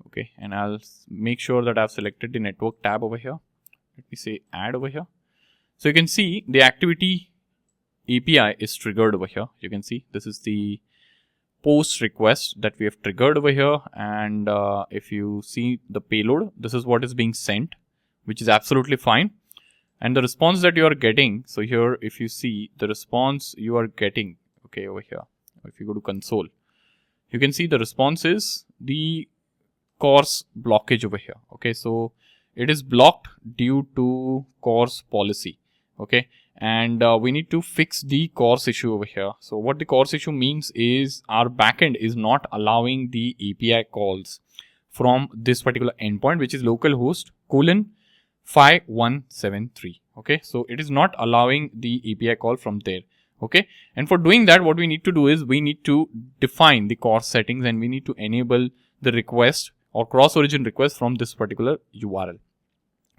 Speaker 2: Okay, and I'll make sure that I've selected the network tab over here. Let me say add over here. So you can see the activity API is triggered over here. You can see this is the post request that we have triggered over here. And if you see the payload, this is what is being sent, which is absolutely fine. And the response that you are getting, so here if you see the response you are getting, okay, over here, if you go to console, you can see the response is the CORS blockage over here. Okay, so it is blocked due to CORS policy. Okay, and we need to fix the CORS issue over here. So what the CORS issue means is our backend is not allowing the API calls from this particular endpoint, which is localhost 5173. Okay, so it is not allowing the API call from there. Okay, and for doing that, what we need to do is we need to define the CORS settings and we need to enable the request or cross-origin request from this particular URL.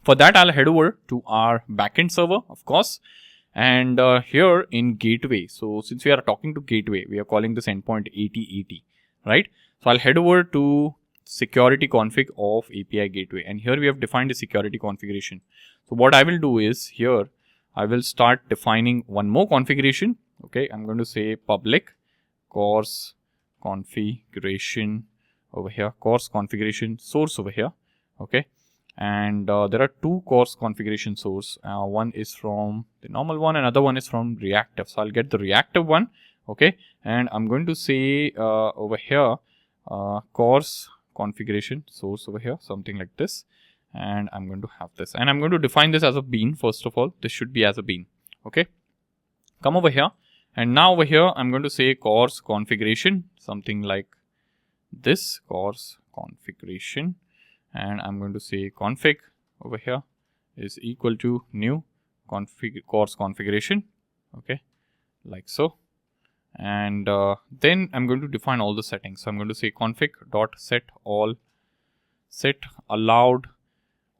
Speaker 2: For that, I'll head over to our backend server, of course, and here in gateway. So since we are talking to gateway, we are calling this endpoint 8080, right? So I'll head over to security config of API gateway, and here we have defined the security configuration. So what I will do is here I will start defining one more configuration. Okay, I'm going to say public CORS configuration over here, CORS configuration source over here. Okay, and there are two CORS configuration source. One is from the normal one, another one is from reactive. So I'll get the reactive one. Okay, and I'm going to say over here CORS configuration source over here, something like this. And I'm going to have this, and I'm going to define this as a bean. First of all, this should be as a bean. Okay, come over here, and now over here I'm going to say CORS configuration, something like this, CORS configuration, and I'm going to say config over here is equal to new CORS configuration. Okay, like so. And then I'm going to define all the settings. So I'm going to say config dot set all set allowed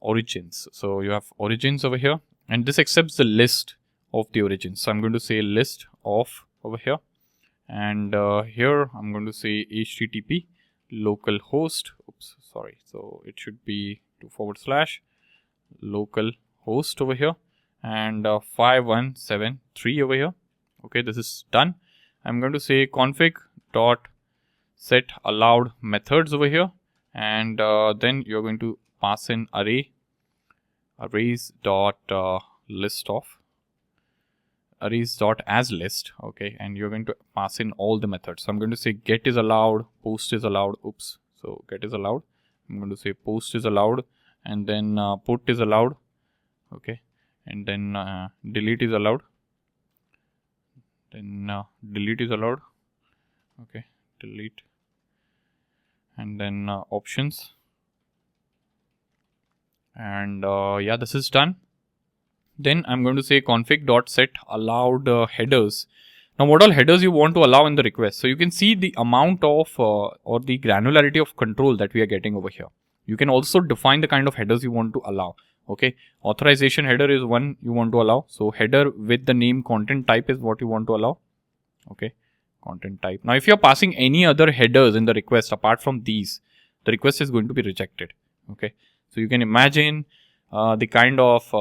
Speaker 2: origins. So you have origins over here, and this accepts the list of the origins. So I'm going to say list of over here, and here I'm going to say HTTP localhost. Oops, sorry. So it should be // localhost over here, and 5173 over here. Okay, this is done. I'm going to say config dot set allowed methods over here, and then you're going to pass in arrays dot list of arrays dot as list. Okay, and you're going to pass in all the methods. So I'm going to say get is allowed, post is allowed. Oops, so get is allowed. I'm going to say post is allowed, and then put is allowed. Okay, and then delete is allowed. Then delete is allowed. Okay, delete, and then options. And yeah, this is done. Then I'm going to say config dot set allowed headers. Now what all headers you want to allow in the request. So you can see the amount of or the granularity of control that we are getting over here. You can also define the kind of headers you want to allow. Okay, authorization header is one you want to allow. So header with the name content type is what you want to allow. Okay, content type. Now if you're passing any other headers in the request apart from these, the request is going to be rejected. Okay, so you can imagine the kind of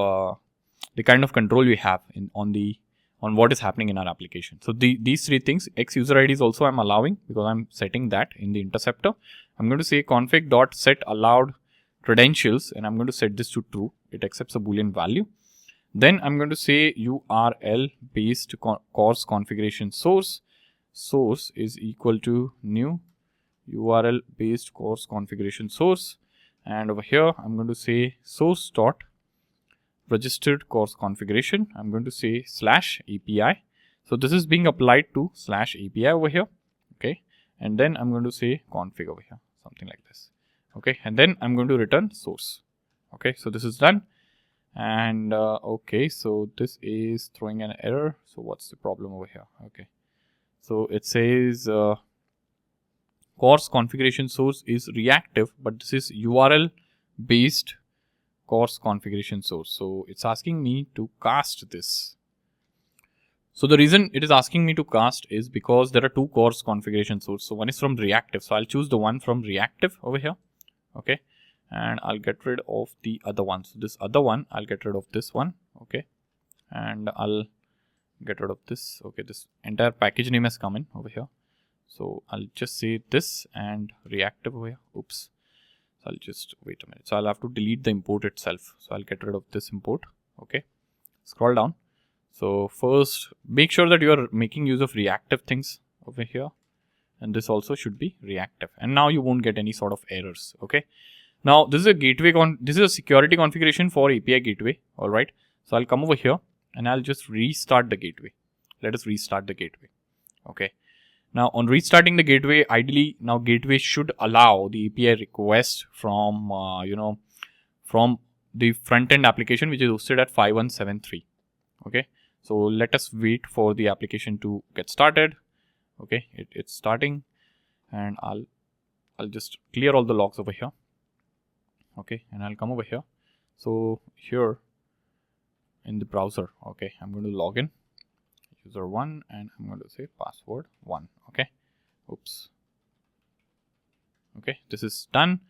Speaker 2: control we have on what is happening in our application. So these three things, X user ID is also I'm allowing because I'm setting that in the interceptor. I'm going to say config dot set allowed credentials, and I'm going to set this to true. It accepts a Boolean value. Then I'm going to say URL based CORS configuration source. Source is equal to new URL based CORS configuration source. And over here, I'm going to say source dot registered CORS configuration. I'm going to say /API. So this is being applied to /API over here. Okay. And then I'm going to say config over here, something like this. Okay. And then I'm going to return source. Okay. So this is done. And okay. So this is throwing an error. So what's the problem over here? Okay. So it says CORS configuration source is reactive, but this is URL based
Speaker 1: course configuration source. So it's asking me to cast this. So the reason it is asking me to cast is because there are two course configuration source. So one is from reactive. So I'll choose the one from reactive over here. Okay. And I'll get rid of the other one. So this other one, I'll get rid of this one. Okay. And I'll get rid of this. Okay. This entire package name has come in over here. So I'll just say this and reactive over here. Oops. So I'll just wait a minute. So I'll have to delete the import itself. So I'll get rid of this import. Okay. Scroll down. So first, make sure that you are making use of reactive things over here. And this also should be reactive. And now you won't get any sort of errors. Okay. Now this is a gateway. This is a security configuration for API gateway. All right. So I'll come over here and I'll just restart the gateway. Let us restart the gateway. Okay. Now on restarting the gateway, ideally now gateway should allow the API request from, from the front end application, which is hosted at 5173. Okay. So let us wait for the application to get started. Okay, it's starting, and I'll just clear all the logs over here. Okay, and I'll come over here. So here in the browser, okay, I'm going to log in, user 1, and I'm going to say password 1. Okay, oops. Okay, this is done,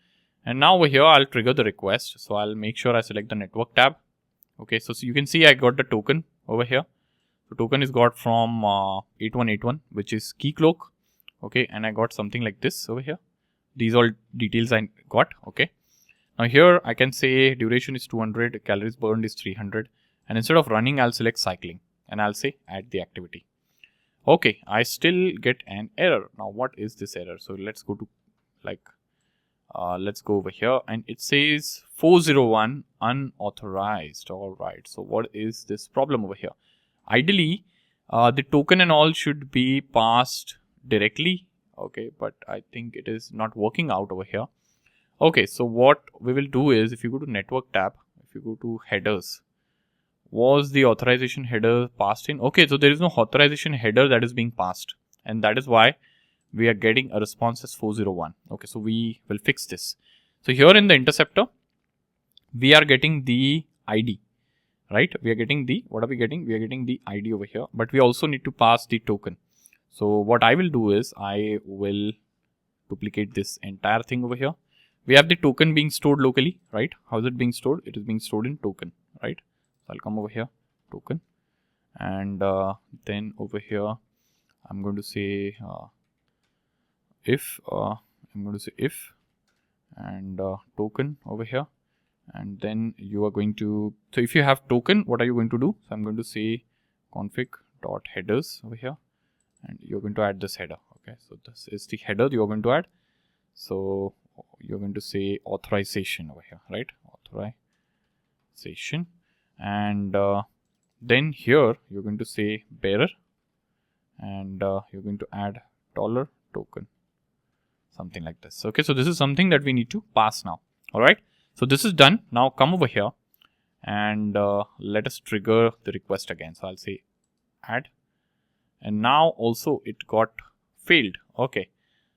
Speaker 1: and now over here I'll trigger the request. So I'll make sure I select the network tab. Okay, so you can see I got the token over here. The token is got from 8181, which is Keycloak. Okay, and I got something like this over here. These all details I got. Okay, now here I can say duration is 200, calories burned is 300, and instead of running, I'll select cycling and I'll say add the activity. Okay, I still get an error. Now what is this error? So let's go to let's go over here, and it says 401 unauthorized. All right, so what is this problem over here? Ideally, the token and all should be passed directly. Okay, but I think it is not working out over here. Okay, so what we will do is, if you go to network tab, if you go to headers, was the authorization header passed in? Okay, so there is no authorization header that is being passed, and that is why we are getting a response as 401. Okay, so we will fix this. So here in the interceptor, we are getting the ID, right? We are getting the, what are we getting? We are getting the ID over here, but we also need to pass the token. So what I will do is I will duplicate this entire thing over here. We have the token being stored locally, right? How is it being stored? It is being stored in token, right? So I'll come over here, token, and then over here, I'm going to say if, and token over here, and then you are going to, so if you have token, what are you going to do? So I'm going to say config.headers over here, and you're going to add this header. Okay, so this is the header you're going to add. So you're going to say authorization over here, right? Authorization, and then here you're going to say bearer, and you're going to add $token, something like this. Okay, so this is something that we need to pass now. All right, so this is done. Now come over here and let us trigger the request again. So I'll say add, and now also it got failed. Okay,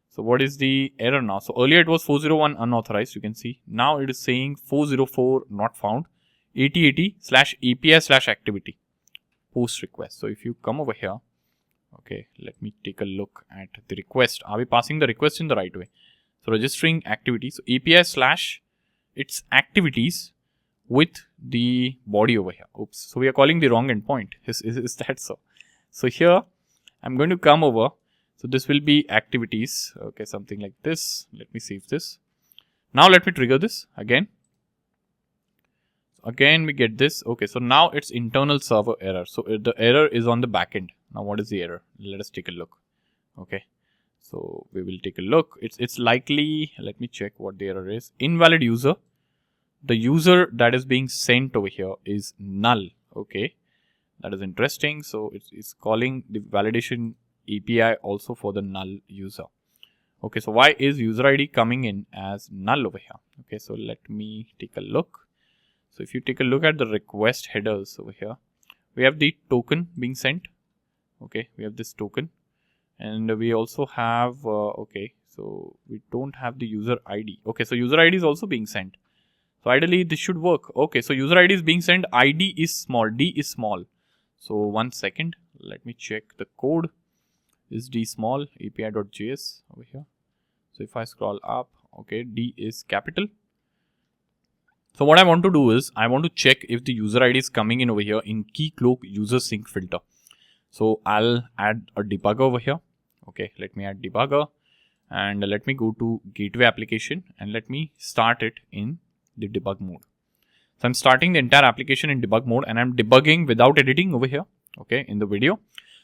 Speaker 1: so what is the error now? So earlier it was 401 unauthorized, you can see. Now it is saying 404 not found, 8080/API/activity post request. So if you come over here, okay, let me take a look at the request. Are we passing the request in the right way? So registering activities, so API/its activities with the body over here. Oops. So we are calling the wrong endpoint. Is that so? So here I'm going to come over. So this will be activities. Okay, something like this. Let me save this. Now let me trigger this again. Again we get this. Okay, so now it's internal server error. So the error is on the backend. Now what is the error? Let us take a look. Okay, so we will take a look. It's likely, let me check what the error is. Invalid user. The user that is being sent over here is null. Okay, that is interesting. So it's calling the validation API also for the null user. Okay, so why is user ID coming in as null over here? Okay, so let me take a look. So if you take a look at the request headers over here, we have the token being sent. Okay, we have this token, and we also have okay, so we don't have the user ID. Okay, so user ID is also being sent.
Speaker 2: So ideally this should work. Okay, so user ID is being sent, ID is small, D is small. So 1 second, let me check the code. Is D small, API.js over here. So if I scroll up, okay, D is capital. So what I want to do is, I want to check if the user ID is coming in over here in Keycloak user sync filter. So I'll add a debugger over here. Okay, let me add debugger and let me go to gateway application and let me start it in the debug mode. So I'm starting the entire application in debug mode and I'm debugging without editing over here, okay, in the video,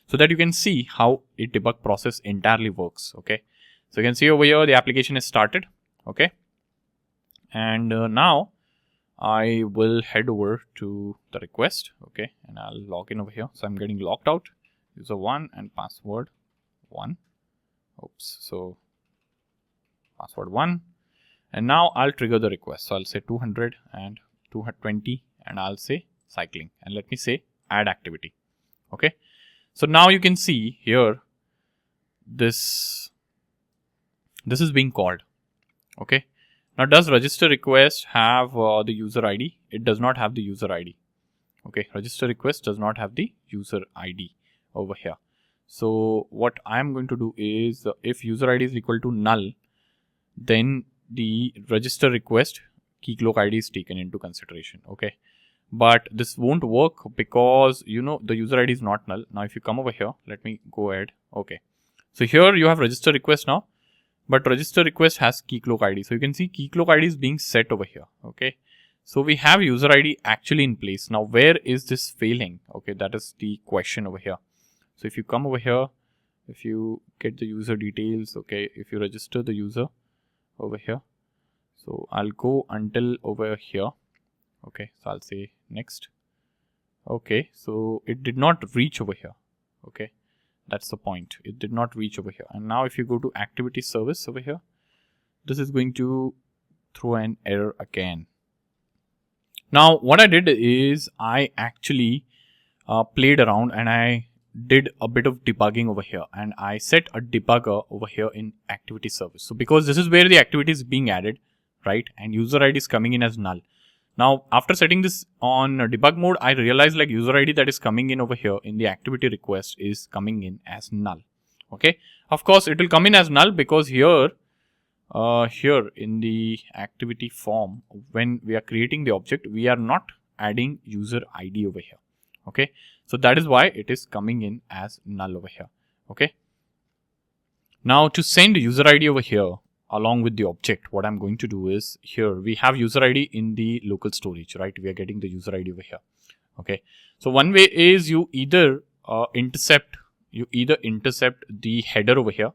Speaker 2: so that you can see how a debug process entirely works. Okay, so you can see over here the application is started. Okay, and now I will head over to the request. Okay, and I'll log in over here. So I'm getting logged out, user 1 and password 1. Oops, so password 1. And now I'll trigger the request. So I'll say 200 and 220 and I'll say cycling and let me say add activity. Okay, so now you can see here this is being called. Okay, now does register request have the user ID? It does not have the user ID. Okay, register request does not have the user ID over here. So what I'm going to do is if user ID is equal to null, then the register request Keycloak ID is taken into consideration. Okay, but this won't work because the user ID is not null. Now if you come over here, let me go ahead. Okay, so here you have register request now, but register request has Keycloak ID. So you can see Keycloak ID is being set over here. Okay, so we have user ID actually in place. Now where is this failing? Okay, that is the question over here. So if you come over here, if you get the user details, okay, if you register the user over here, so I'll go until over here. Okay, so I'll say next. Okay, so it did not reach over here. Okay, that's the point, it did not reach over here. And now if you go to activity service over here, this is going to throw an error again. Now what I did is I actually played around and I did a bit of debugging over here and I set a debugger over here in activity service. So because this is where the activity is being added, right, and user ID is coming in as null. Now after setting this on debug mode, I realized like user ID that is coming in over here in the activity request is coming in as null. Okay, of course it will come in as null because here in the activity form, when we are creating the object, we are not adding user ID over here. Okay, so that is why it is coming in as null over here. Okay, now to send user ID over here along with the object, what I'm going to do is, here we have user ID in the local storage, right? We are getting the user ID over here. Okay, so one way is you either intercept the header over here,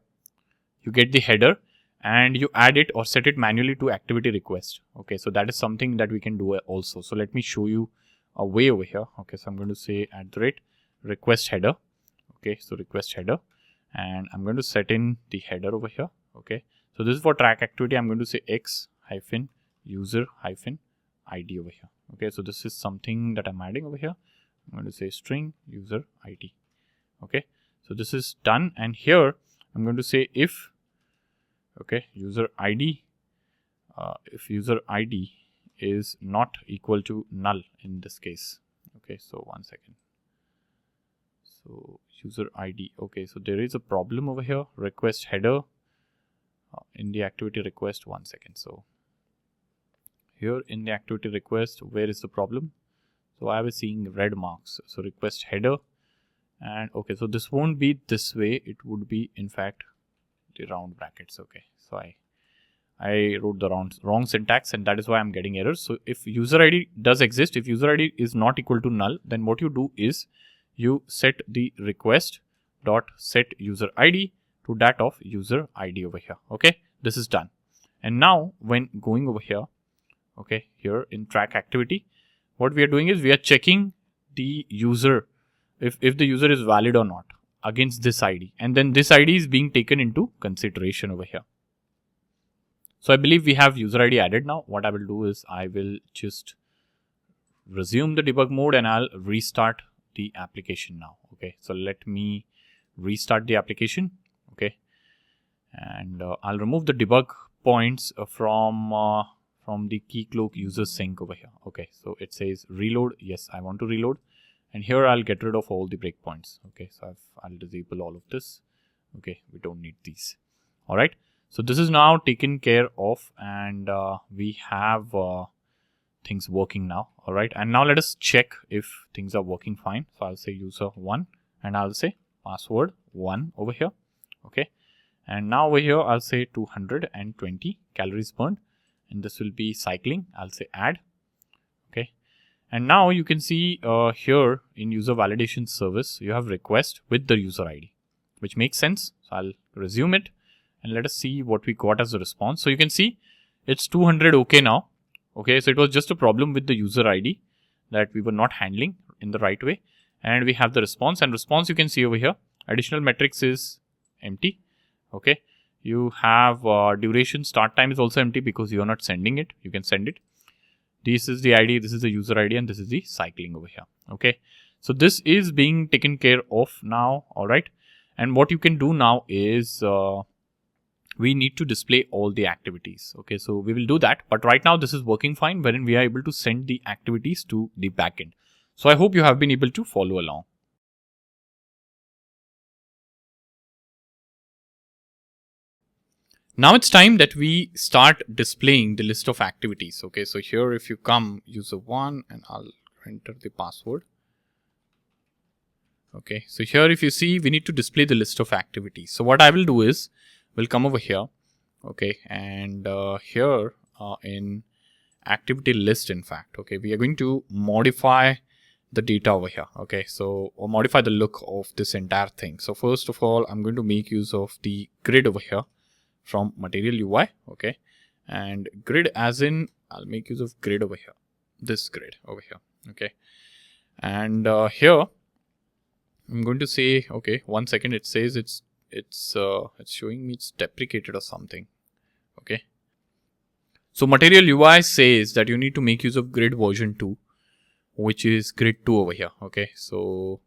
Speaker 2: you get the header and you add it or set it manually to activity request. Okay, so that is something that we can do also. So let me show you a way over here. Okay, so I'm going to say @request header. Okay, so request header, and I'm going to set in the header over here. Okay, so this is for track activity. I'm going to say x-user-id over here. Okay, so this is something that I'm adding over here. I'm going to say string user ID. Okay, so this is done, and here I'm going to say if user ID is not equal to null in this case. Okay, so 1 second. So user ID. Okay, so there is a problem over here. Request header in the activity request. 1 second. So here in the activity request, where is the problem? So I was seeing red marks. So request header, and okay, so this won't be this way. It would be in fact the round brackets. Okay, so I wrote the wrong syntax, and that is why I'm getting errors. So if user ID does exist, if user ID is not equal to null, then what you do is you set the request dot set user ID to that of user ID over here. Okay, this is done. And now when going over here, okay, here in track activity, what we are doing is we are checking the user, if the user is valid or not against this ID, and then this ID is being taken into consideration over here. So I believe we have user ID added now. What I will do is I will just resume the debug mode and I'll restart the application now. Okay, so let me restart the application. Okay, and I'll remove the debug points from
Speaker 1: from the Keycloak user sync over here. Okay, so it says reload. Yes, I want to reload. And here I'll get rid of all the breakpoints. Okay, so I'll disable all of this. Okay, we don't need these. All right. So this is now taken care of, and we have things working now. All right. And now let us check if things are working fine. So I'll say user1 and I'll say password 1 over here. Okay. And now over here, I'll say 220 calories burned, and this will be cycling. I'll say add. Okay. And now you can see here in user validation service, you have request with the user ID, which makes sense. So I'll resume it and let us see what we got as a response. So you can see it's 200 okay now. Okay. So it was just a problem with the user ID that we were not handling in the right way. And we have the response, and response you can see over here. Additional metrics is empty. Okay. You have duration, start time is also empty because you are not sending it. You can send it. This is the ID, this is the user ID, and this is the cycling over here. Okay. So this is being taken care of now. All right. And what you can do now is we need to display all the activities. Okay. So we will do that. But right now this is working fine, wherein we are able to send the activities to the backend. So I hope you have been able to follow along. Now it's time that we start displaying the list of activities. Okay, so here if you come user1 and I'll enter the password. Okay, so here if you see, we need to display the list of activities. So what I will do is, we'll come over here. Okay, and here in activity list, in fact, okay, we are going to modify the data over here. Okay, so or modify the look of this entire thing. So first of all, I'm going to make use of the grid over here from material UI. Okay, and grid as in I'll make use of grid over here, this grid over here. Okay, and here I'm going to say, okay, 1 second, it says it's showing me it's deprecated or something. Okay, so material UI says that you need to make use of grid version 2, which is grid 2 over here. Okay, so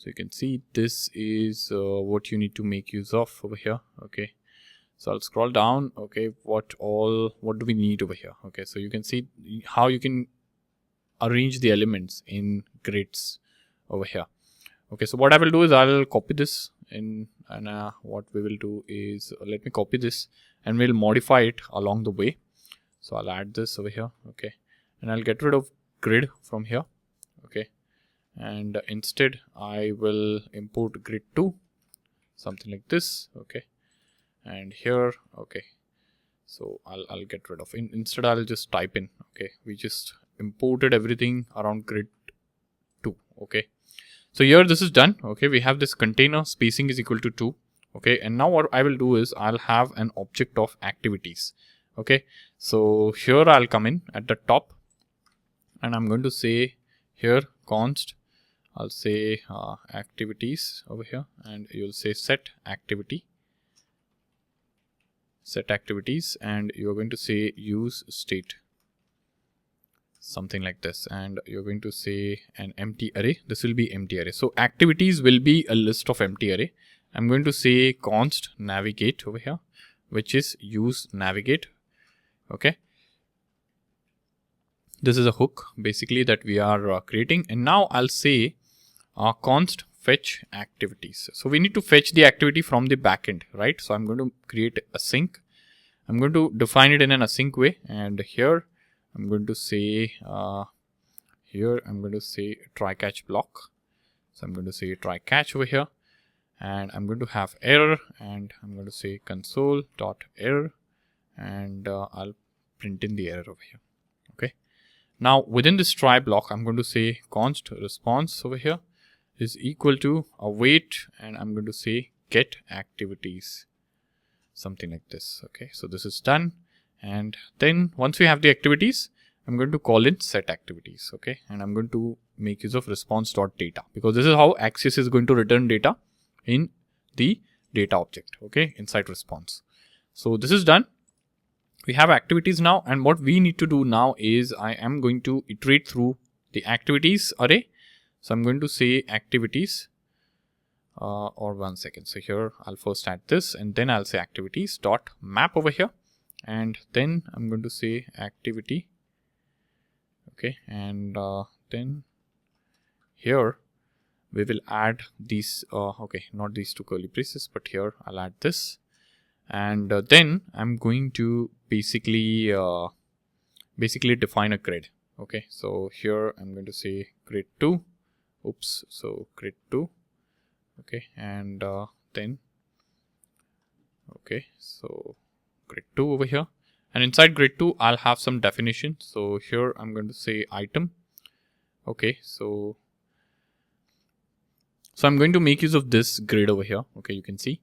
Speaker 1: you can see this is what you need to make use of over here. Okay, so I'll scroll down. Okay, what do we need over here? Okay, so you can see how you can arrange the elements in grids over here. Okay, so what I will do is I'll copy this in, and what we will do is let me copy this and we'll modify it along the way. So I'll add this over here. Okay, and I'll get rid of grid from here. Okay, and instead I will import grid 2, something like this. Okay, and here, okay, so I'll get rid of instead I'll just type in. Okay, we just imported everything around grid 2. Okay, so here this is done. Okay, we have this container spacing is equal to 2. Okay, and now what I will do is I'll have an object of activities. Okay, so here I'll come in at the top and I'm going to say here const, I'll say activities over here, and you'll say set activities, and you're going to say use state, something like this, and you're going to say an empty array. This will be empty array. So activities will be a list of empty array. I'm going to say const navigate over here, which is use navigate. Okay, this is a hook basically that we are creating, and now I'll say const fetch activities. So we need to fetch the activity from the backend, right? So I'm going to create a sync. I'm going to define it in an async way, and here I'm going to say try catch block. So I'm going to say try catch over here, and I'm going to have error, and I'm going to say console.error, and I'll print in the error over here. Okay, now within this try block, I'm going to say const response over here is equal to await, and I'm going to say get activities, something like this. Okay, so this is done, and then once we have the activities, I'm going to call in set activities. Okay, and I'm going to make use of response.data, because this is how Axios is going to return data in the data object. Okay, inside response. So this is done. We have activities now, and what we need to do now is I am going to iterate through the activities array. So I'm going to say activities or 1 second. So here I'll first add this, and then I'll say activities dot map over here.
Speaker 2: and then I'm going to say activity. Okay, and then here we will add these, okay, not these two curly braces, but here I'll add this, and then I'm going to basically define a grid. Okay, so here I'm going to say grid 2. Oops, so grid 2. Okay, and then okay, so grid 2 over here, and inside grid 2 I'll have some definition. So here I'm going to say item. Okay, so I'm going to make use of this grid over here. Okay, you can see.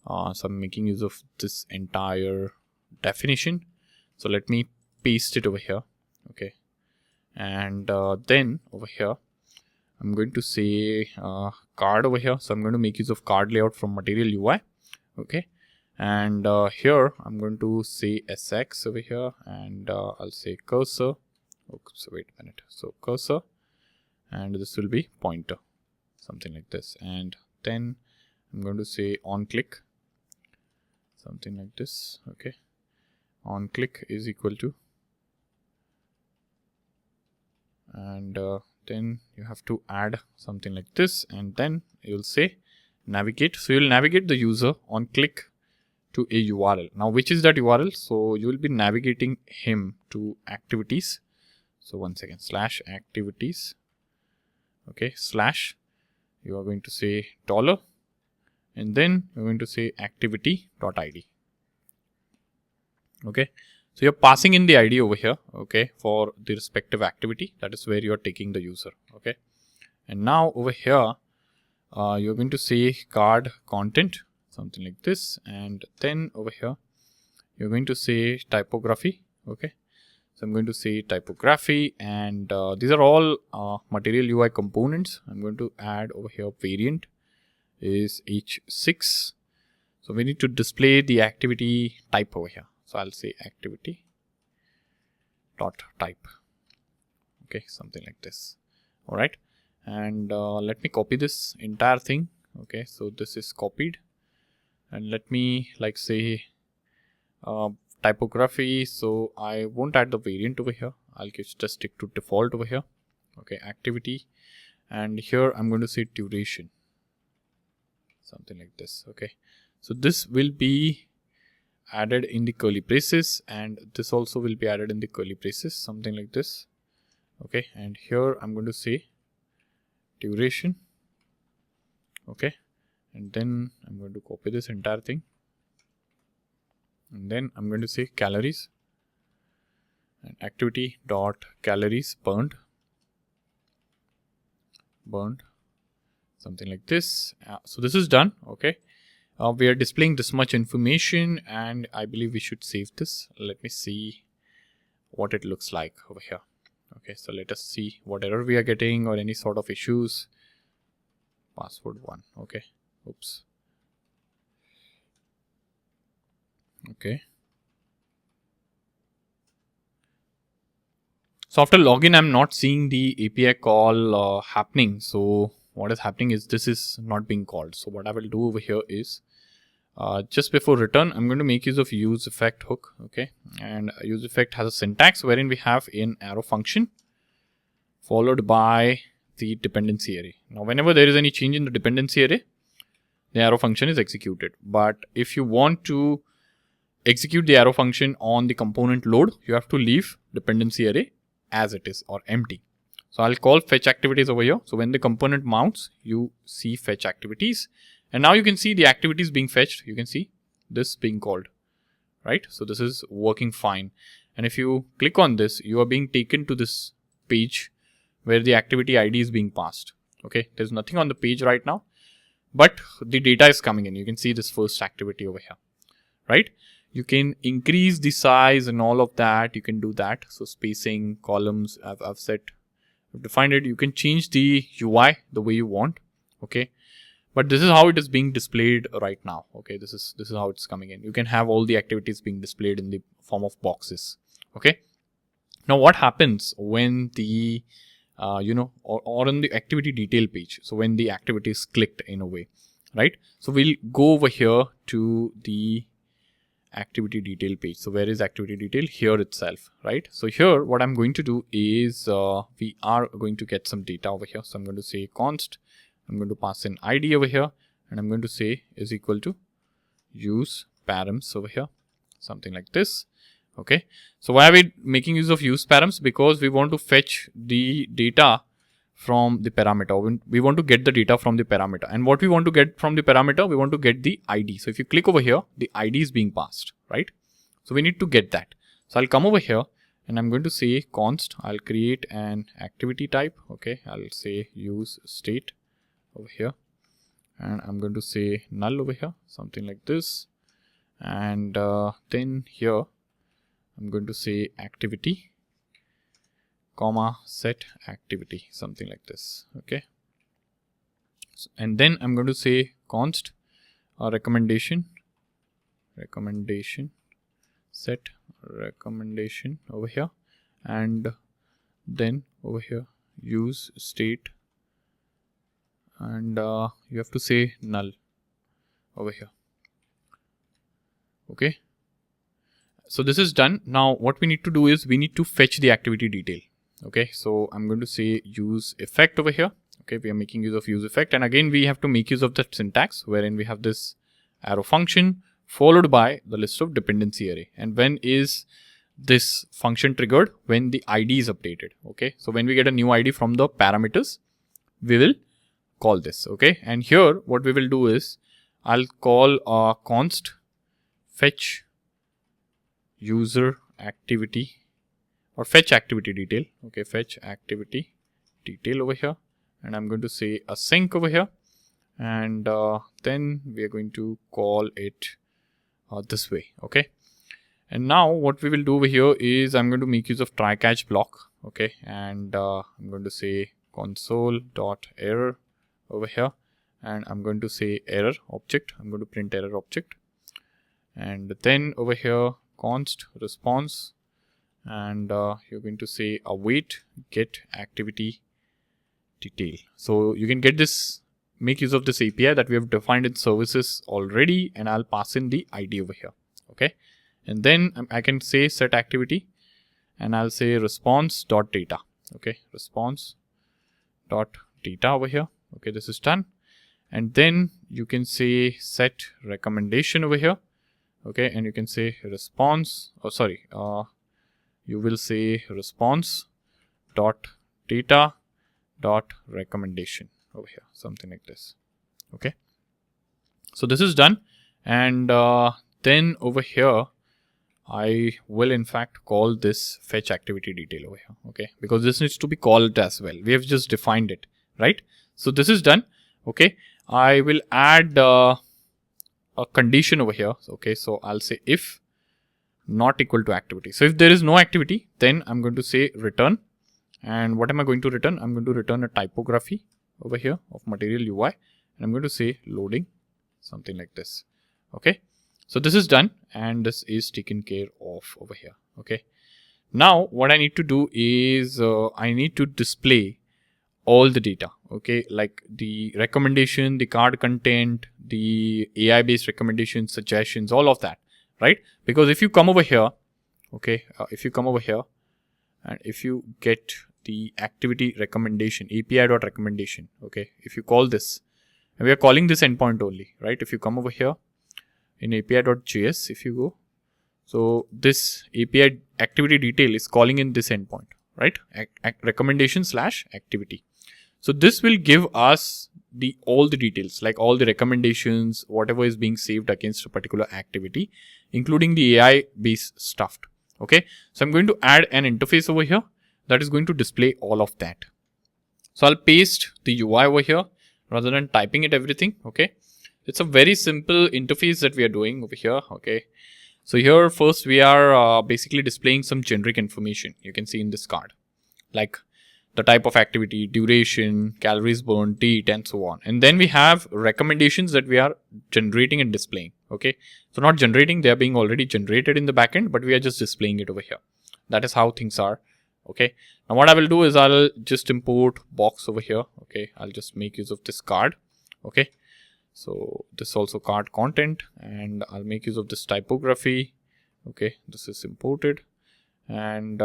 Speaker 2: So I'm making use of this entire definition. So let me paste it over here. Okay, and then over here I'm going to say card over here. So I'm going to make use of card layout from material UI. Okay, and here I'm going to say SX over here, and I'll say cursor. Oops, wait a minute. So cursor, and this will be pointer, something like this. And then I'm going to say on click, something like this. Okay, on click is equal to, and then you have to add something like this, and then you'll say navigate. So you'll navigate the user on click to a URL. Now, which is that URL? So you will be navigating him to activities. So one second, slash activities. Okay, slash, you are going to say $, and then you're going to say activity.id. Okay, so you're passing in the ID over here, okay, for the respective activity. That is where you're taking the user. Okay, and now over here, you're going to say card content, something like this, and then over here, you're going to say typography. Okay, so I'm going to say typography, and these are all material UI components. I'm going to add over here variant is H6. So we need to display the activity type over here. So I'll say activity dot type. Okay, something like this. All right, and let me copy this entire thing. Okay, so this is copied, and let me like say typography. So I won't add the variant over here. I'll just stick to default over here. Okay, activity, and here I'm going to say duration, something like this. Okay, so this will be added in the curly braces, and this also will be added in the curly braces, something like this. Okay, and here I'm going to say duration. Okay, and then I'm going to copy this entire thing, and then I'm going to say calories, and activity dot calories burned, something like this. So this is done. Okay, we are displaying this much information, and I believe we should save this. Let me see what it looks like over here. Okay, so let us see what error we are getting or any sort of issues. Password 1. Okay, oops. Okay, so after login, I'm not seeing the API call happening. So what is happening is this is not being called. So what I will do over here is just before return, I'm going to make use of use effect hook. Okay, and use effect has a syntax wherein we have an arrow function followed by the dependency array. Now, whenever there is any change in the dependency array, the arrow function is executed. But if you want to execute the arrow function on the component load, you have to leave dependency array as it is or empty. So I'll call fetch activities over here. So when the component mounts, you see fetch activities. And now you can see the activities being fetched. You can see this being called, right? So this is working fine. And if you click on this, you are being taken to this page where the activity ID is being passed. Okay, there's nothing on the page right now, but the data is coming in. You can see this first activity over here, right? You can increase the size and all of that. You can do that. So spacing, columns, I've set, I've defined it. You can change the UI the way you want. Okay, but this is how it is being displayed right now. Okay, this is how it's coming in. You can have all the activities being displayed in the form of boxes. Okay, now what happens when the or on the activity detail page? So when the activity is clicked in a way, right? So we'll go over here to the
Speaker 1: activity detail page. So where is activity detail? Here itself, right? So here what I'm going to do is we are going to get some data over here. So I'm going to say const, I'm going to pass in ID over here, and I'm going to say is equal to use params over here, something like this. Okay, so why are we making use of use params? Because we want to fetch the data from the parameter. We want to get the data from the parameter, and what we want to get from the parameter, we want to get the ID. So if you click over here, the ID is being passed, right? So we need to get that. So I'll come over here and I'm going to say const, I'll create an activity type. Okay, I'll say use state over here, and I'm going to say null over here, something like this. And then here I'm going to say activity comma set activity, something like this. Okay, and then I'm going to say const recommendation set recommendation over here, and then over here use state, and you have to say null over here. Okay, so this is done. Now what we need to do is we need to fetch the activity detail. Okay, so I'm going to say use effect over here. Okay, we are making use of use effect, and again we have to make use of that syntax wherein we have this arrow function followed by the list of dependency array. And when is this function triggered? When the ID is updated. Okay, so when we get a new ID from the parameters, we will call this. Okay, and here what we will do is I'll call const fetch user activity or fetch activity detail. Okay, fetch activity detail over here, and I'm going to say async over here, and then we are going to call it this way. Okay, and now what we will do over here is I'm going to make use of try catch block. Okay, and I'm going to say console.error over here, and I'm going to say error object. I'm going to print error object, and then over here const response, and you're going to say await get activity detail. So you can get this, make use of this API that we have defined in services already, and I'll pass in the ID over here. Okay, and then I can say set activity, and I'll say response.data. Okay, response.data over here. Okay, this is done. And then you can say set recommendation over here. Okay, and you can say response, you will say response dot data dot recommendation over here, something like this. Okay, so this is done, and then over here I will in fact call this fetch activity detail over here. Okay, because this needs to be called as well. We have just defined it, right? So this is done. Okay, I will add a condition over here. Okay, so I'll say if not equal to activity. So if there is no activity, then I'm going to say return. And what am I going to return? I'm going to return a typography over here of material UI, and I'm going to say loading, something like this. Okay, so this is done, and this is taken care of over here. Okay, now what I need to do is I need to display all the data. Okay, like the recommendation, the card content, the AI based recommendations, suggestions, all of that, right? Because if you come over here, okay, if you come over here and if you get the activity recommendation, API.recommendation, okay, if you call this, and we are calling this endpoint only, right? If you come over here in API.js, if you go, so this API activity detail is calling in this endpoint, right? Recommendation / activity. So this will give us all the details, like all the recommendations, whatever is being saved against a particular activity, including the AI based stuff. Okay, so I'm going to add an interface over here that is going to display all of that. So I'll paste the UI over here rather than typing it everything. Okay, it's a very simple interface that we are doing over here. Okay, so here first we are basically displaying some generic information you can see in this card, like the type of activity, duration, calories burned, date, and so on. And then we have recommendations that we are generating and displaying. Okay, so not generating, they are being already generated in the backend, but we are just displaying it over here. That is how things are. Okay, now what I will do is I'll just import box over here. Okay, I'll just make use of this card. Okay,
Speaker 2: So this also cart content, and I'll make use of this typography. Okay, this is imported, and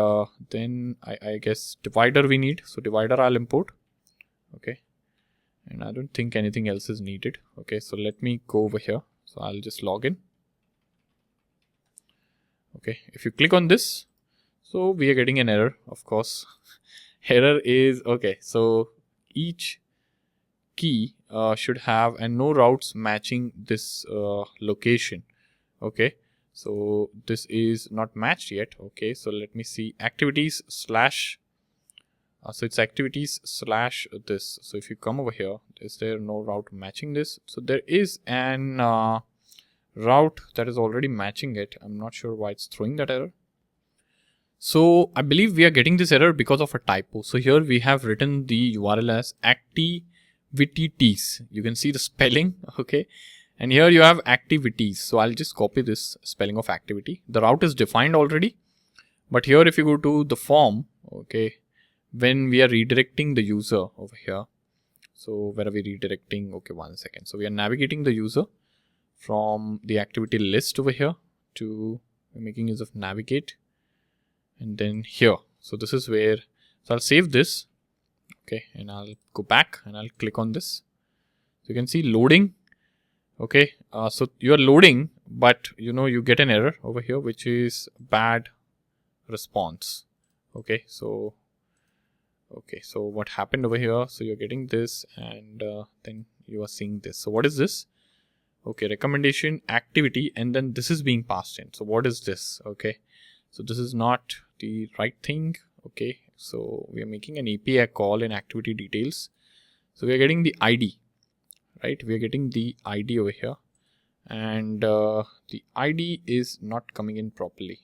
Speaker 2: then I guess divider we need. So divider I'll import. Okay, and I don't think anything else is needed. Okay, so let me go over here. So I'll just log in. Okay, if you click on this, so we are getting an error, of course. Error is, okay, so each key should have and no routes matching this location. Okay, so this is not matched yet. Okay, so let me see activities slash, so it's activities slash this. So if you come over here, is there no route matching this? So there is an route that is already matching it. I'm not sure why it's throwing that error. So I believe we are getting this error because of a typo. So here we have written the URL as activities. You can see the spelling. Okay, and here you have activities. So I'll just copy this spelling of activity. The route is defined already, but here if you go to the form, okay, when we are redirecting the user over here, so where are we redirecting? Okay, 1 second. So we are navigating the user from the activity list over here to making use of navigate, and then here. So this is where, so I'll save this. Okay, and I'll go back and I'll click on this. So you can see loading. Okay, so you are loading, but you get an error over here, which is bad response. Okay, so what happened over here? So you're getting this, and then you are seeing this. So what is this? Okay, recommendation activity, and then this is being passed in. So what is this? Okay, so this is not the right thing. Okay, so we are making an API call in activity details. So we are getting the ID, right? We are getting the ID over here, and the ID is not coming in properly.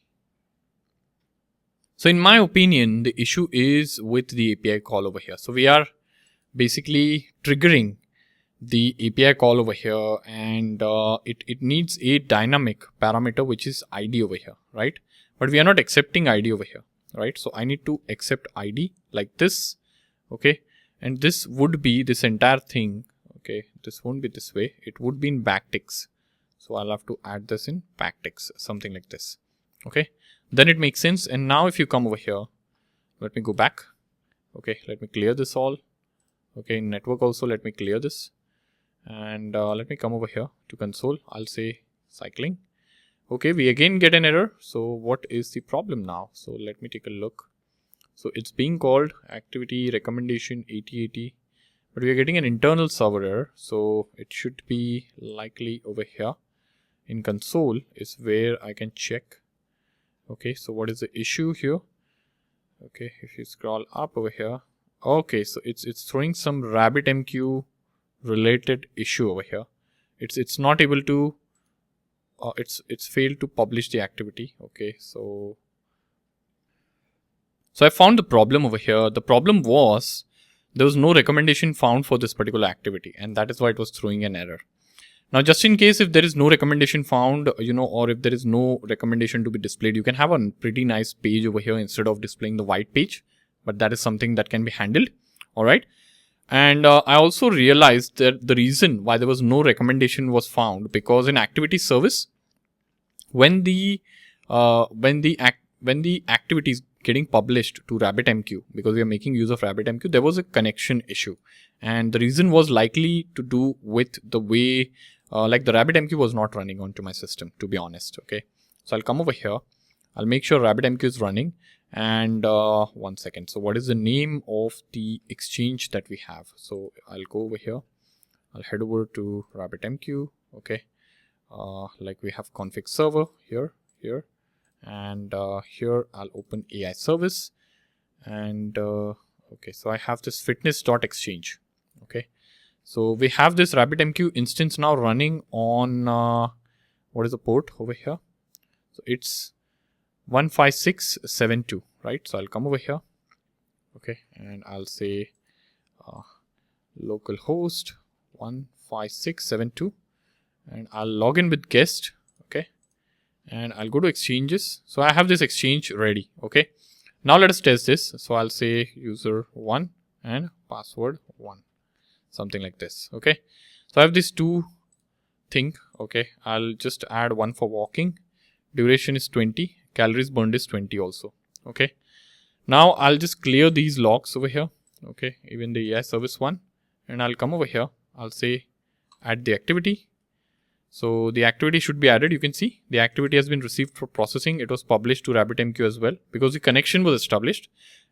Speaker 2: So in my opinion, the issue is with the API call over here. So we are basically triggering the API call over here, and it needs a dynamic parameter, which is ID over here, right? But we are not accepting ID over here, right? So I need to accept ID like this. Okay, and this would be this entire thing. Okay, this won't be this way. It would be in backticks. So I'll have to add this in backticks, something like this. Okay, then it makes sense. And now if you come over here, let me go back. Okay, let me clear this all. Okay, in network also, let me clear this. And let me come over here to console. I'll say cycling. Okay, we again get an error. So what is the problem now? So let me take a look. So it's being called activity recommendation 8080, but we are getting an internal server error. So it should be likely over here in console is where I can check. Okay, so what is the issue here? Okay, if you scroll up over here. Okay, so it's throwing some RabbitMQ related issue over here. It's not able to it's failed to publish the activity. Okay, so I found the problem over here. The problem was there was no recommendation found for this particular activity, and that is why it was throwing an error. Now, just in case if there is no recommendation found, or if there is no recommendation to be displayed, you can have a pretty nice page over here instead of displaying the white page, but that is something that can be handled. All right. And I also realized that the reason why there was no recommendation was found because in activity service, when the activity is getting published to RabbitMQ, because we are making use of RabbitMQ, there was a connection issue, and the reason was likely to do with the way like the RabbitMQ was not running onto my system, to be honest. Okay, so I'll come over here. I'll make sure RabbitMQ is running. And 1 second. So what is the name of the exchange that we have? So I'll go over here. I'll head over to RabbitMQ. Okay. Like we have config server here, and here I'll open AI service. And okay, so I have this fitness.exchange. Okay. So we have this RabbitMQ instance now running on what is the port over here? So it's 15672, right? So I'll come over here. Okay, and I'll say localhost 15672, and I'll log in with guest. Okay, and I'll go to exchanges. So I have this exchange ready. Okay, now let us test this. So I'll say user 1 and password 1, something like this. Okay, So I have these two thing. Okay, I'll just add one for walking. Duration is 20. Calories burned is 20 also. Okay. Now I'll just clear these logs over here. Okay, even the AI service one, and I'll come over here. I'll say add the activity. So the activity should be added. You can see the activity has been received for processing. It was published to RabbitMQ as well because the connection was established,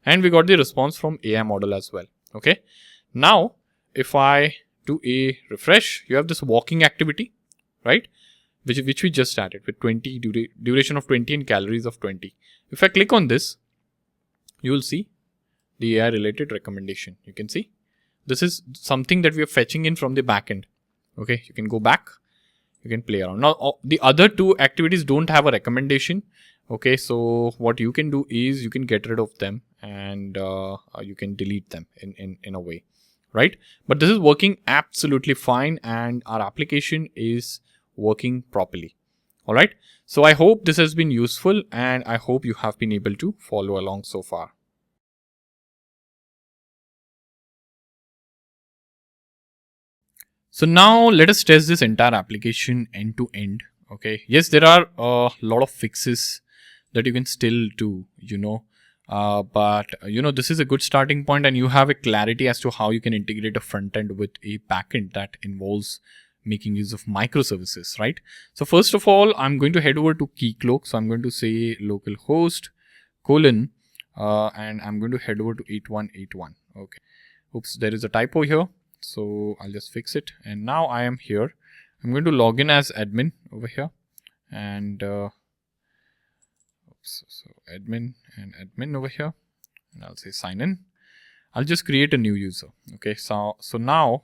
Speaker 2: and we got the response from AI model as well. Okay. Now if I do a refresh, you have this walking activity, right? Which we just added with 20 duration of 20 and calories of 20. If I click on this, you will see the AI related recommendation. You can see this is something that we are fetching in from the backend. Okay, you can go back, you can play around. Now the other two activities don't have a recommendation. Okay, so what you can do is you can get rid of them and you can delete them in a way, right? But this is working absolutely fine and our application is working properly. All right. So I hope this has been useful and I hope you have been able to follow along so far. So now let us test this entire application end to end. Okay. Yes, there are a lot of fixes that you can still do, but this is a good starting point and you have a clarity as to how you can integrate a front end with a backend that involves making use of microservices, right? So first of all, I'm going to head over to Keycloak. So I'm going to say localhost : and I'm going to head over to 8181. Okay. Oops, there is a typo here. So I'll just fix it. And now I am here. I'm going to log in as admin over here. And so admin and admin over here. And I'll say sign in. I'll just create a new user. Okay, so now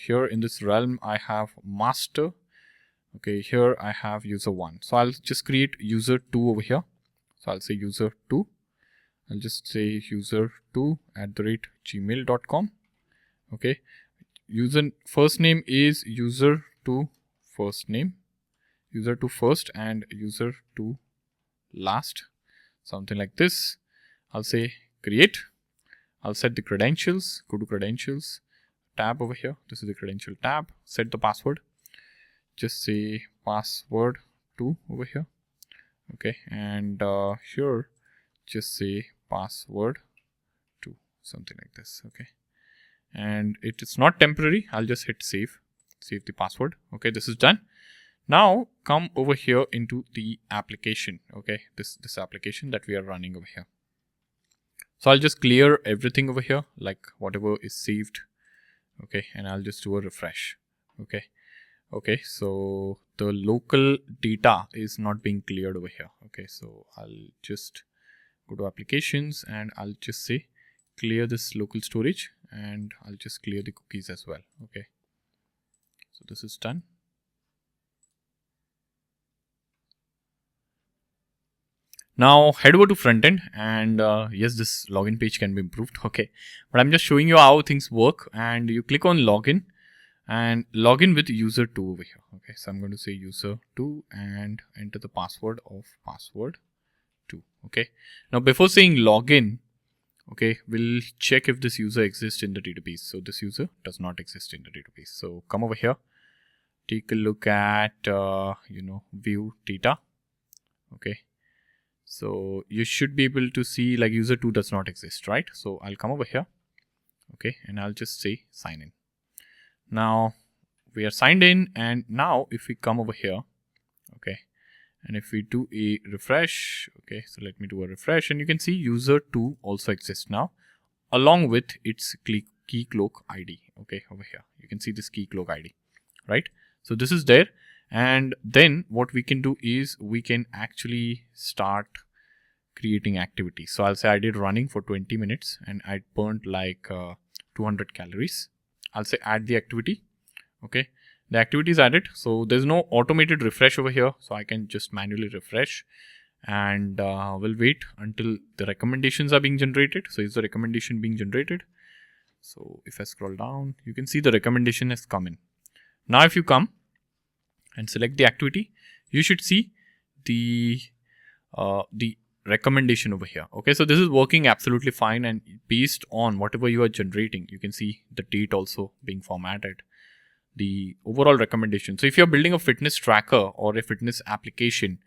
Speaker 2: here in this realm I have master. Okay, here I have user 1. So I'll just create user 2 over here. So I'll say user 2. I'll just say user2@gmail.com. Okay, user first name is user2 first name, user2 first and user2 last, something like this. I'll say create. I'll set the credentials, go to credentials, tab over here. This is the credential tab. Set the password. Just say password 2 over here. Okay, and here just say password 2, something like this. Okay, and it is not temporary. I'll just hit save the password. Okay, this is done. Now come over here into the application. Okay, this application that we are running over here. So I'll just clear everything over here, like whatever is saved. Okay, and I'll just do a refresh. Okay, so the local data is not being cleared over here. Okay, so I'll just go to applications and I'll just say clear this local storage and I'll just clear the cookies as well. Okay, so this is done. Now head over to Frontend and yes, this login page can be improved. Okay, but I'm just showing you how things work, and you click on login and login with user 2 over here. Okay, so I'm going to say user 2 and enter the password of password 2. Okay, now before saying login, okay, we'll check if this user exists in the database. So this user does not exist in the database. So come over here, take a look at view data. Okay, so you should be able to see like user 2 does not exist, right? So I'll come over here. Okay, and I'll just say sign in. Now we are signed in, and now if we come over here, okay, and if we do a refresh, okay, so let me do a refresh, and you can see user 2 also exists now along with its Keycloak ID. Okay, over here you can see this Keycloak ID, right? So this is there. And then what we can do is we can actually start creating activities. So I'll say I did running for 20 minutes and I burned like 200 calories. I'll say add the activity. Okay, the activity is added. So there's no automated refresh over here. So I can just manually refresh, and we'll wait until the recommendations are being generated. So is the recommendation being generated? So if I scroll down, you can see the recommendation has come in. Now if you come and select the activity, you should see the recommendation over here. Okay, so this is working absolutely fine, and based on whatever you are generating, you can see the date also being formatted.
Speaker 1: the overall recommendation. So if you're building a fitness tracker or a fitness application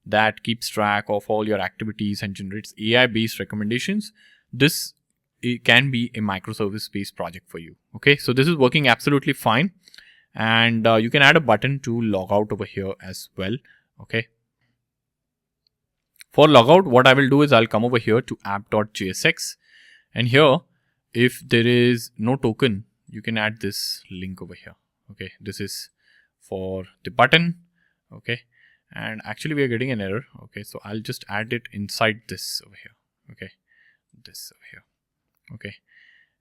Speaker 1: that keeps track of all your activities and generates AI-based recommendations, this it can be a microservice-based project for you. Okay, so this is working absolutely fine, and you can add a button to log out over here as well. Okay, for logout, what I will do is I'll come over here to app.jsx, and here, if there is no token, you can add this link over here. Okay, this is for the button. Okay, and actually we are getting an error. Okay, so I'll just add it inside this over here. Okay, this over here. Okay,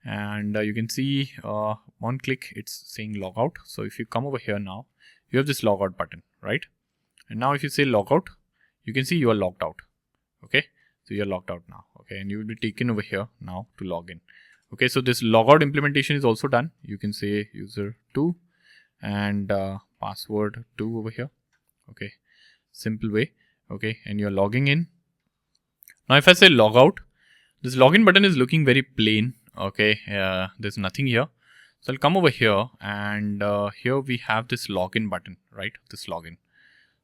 Speaker 1: and you can see one click it's saying logout. So if you come over here now, you have this logout button, right? And now if you say logout, you can see you are logged out. Okay, so you are logged out now. Okay, and you will be taken over here now to log in. Okay, so this logout implementation is also done. You can say user 2 and password 2 over here. Okay, simple way. Okay, and you're logging in. Now if I say logout, this login button is looking very plain. Okay, there's nothing here. So I'll come over here, and here we have this login button, right? This login.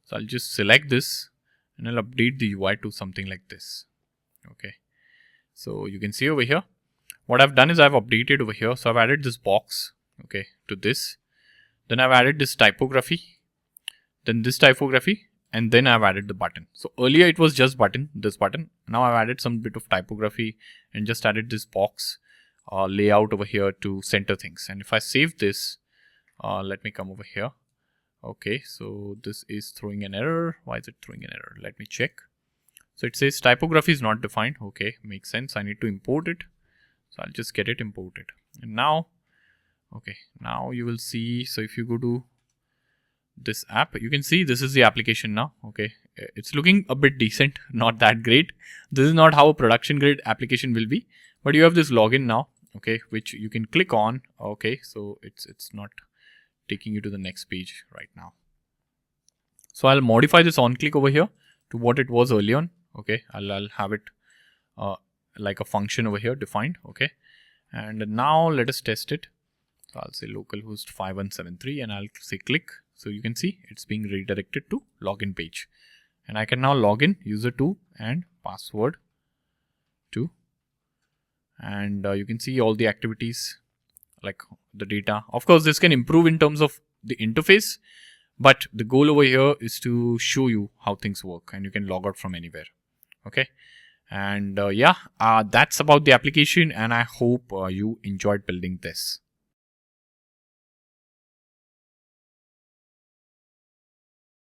Speaker 1: So I'll just select this and I'll update the UI to something like this. Okay, so you can see over here, what I've done is I've updated over here. So I've added this box, okay, to this. Then I've added this typography, then this typography, and then I've added the button. So earlier it was just button, this button. Now I've added some bit of typography and just added this box layout over here to center things. And if I save this, let me come over here. Okay, so this is throwing an error. Why is it throwing an error? Let me check. So it says typography is not defined. Okay, makes sense. I need to import it. So I'll just get it imported. And now, okay, now you will see. So if you go to this app, you can see this is the application now. Okay, it's looking a bit decent, not that great. This is not how a production grade application will be, but you have this login now. Okay, which you can click on. Okay, so it's not taking you to the next page right now. So I'll modify this on click over here to what it was early on. Okay, I'll have it like a function over here defined. Okay, and now let us test it. So I'll say localhost 5173 and I'll say click. So you can see it's being redirected to login page, and I can now log in user 2 and password 2, and you can see all the activities, like the data. Of course, this can improve in terms of the interface, but the goal over here is to show you how things work, and you can log out from anywhere. Okay, and that's about the application, and I hope you enjoyed building this.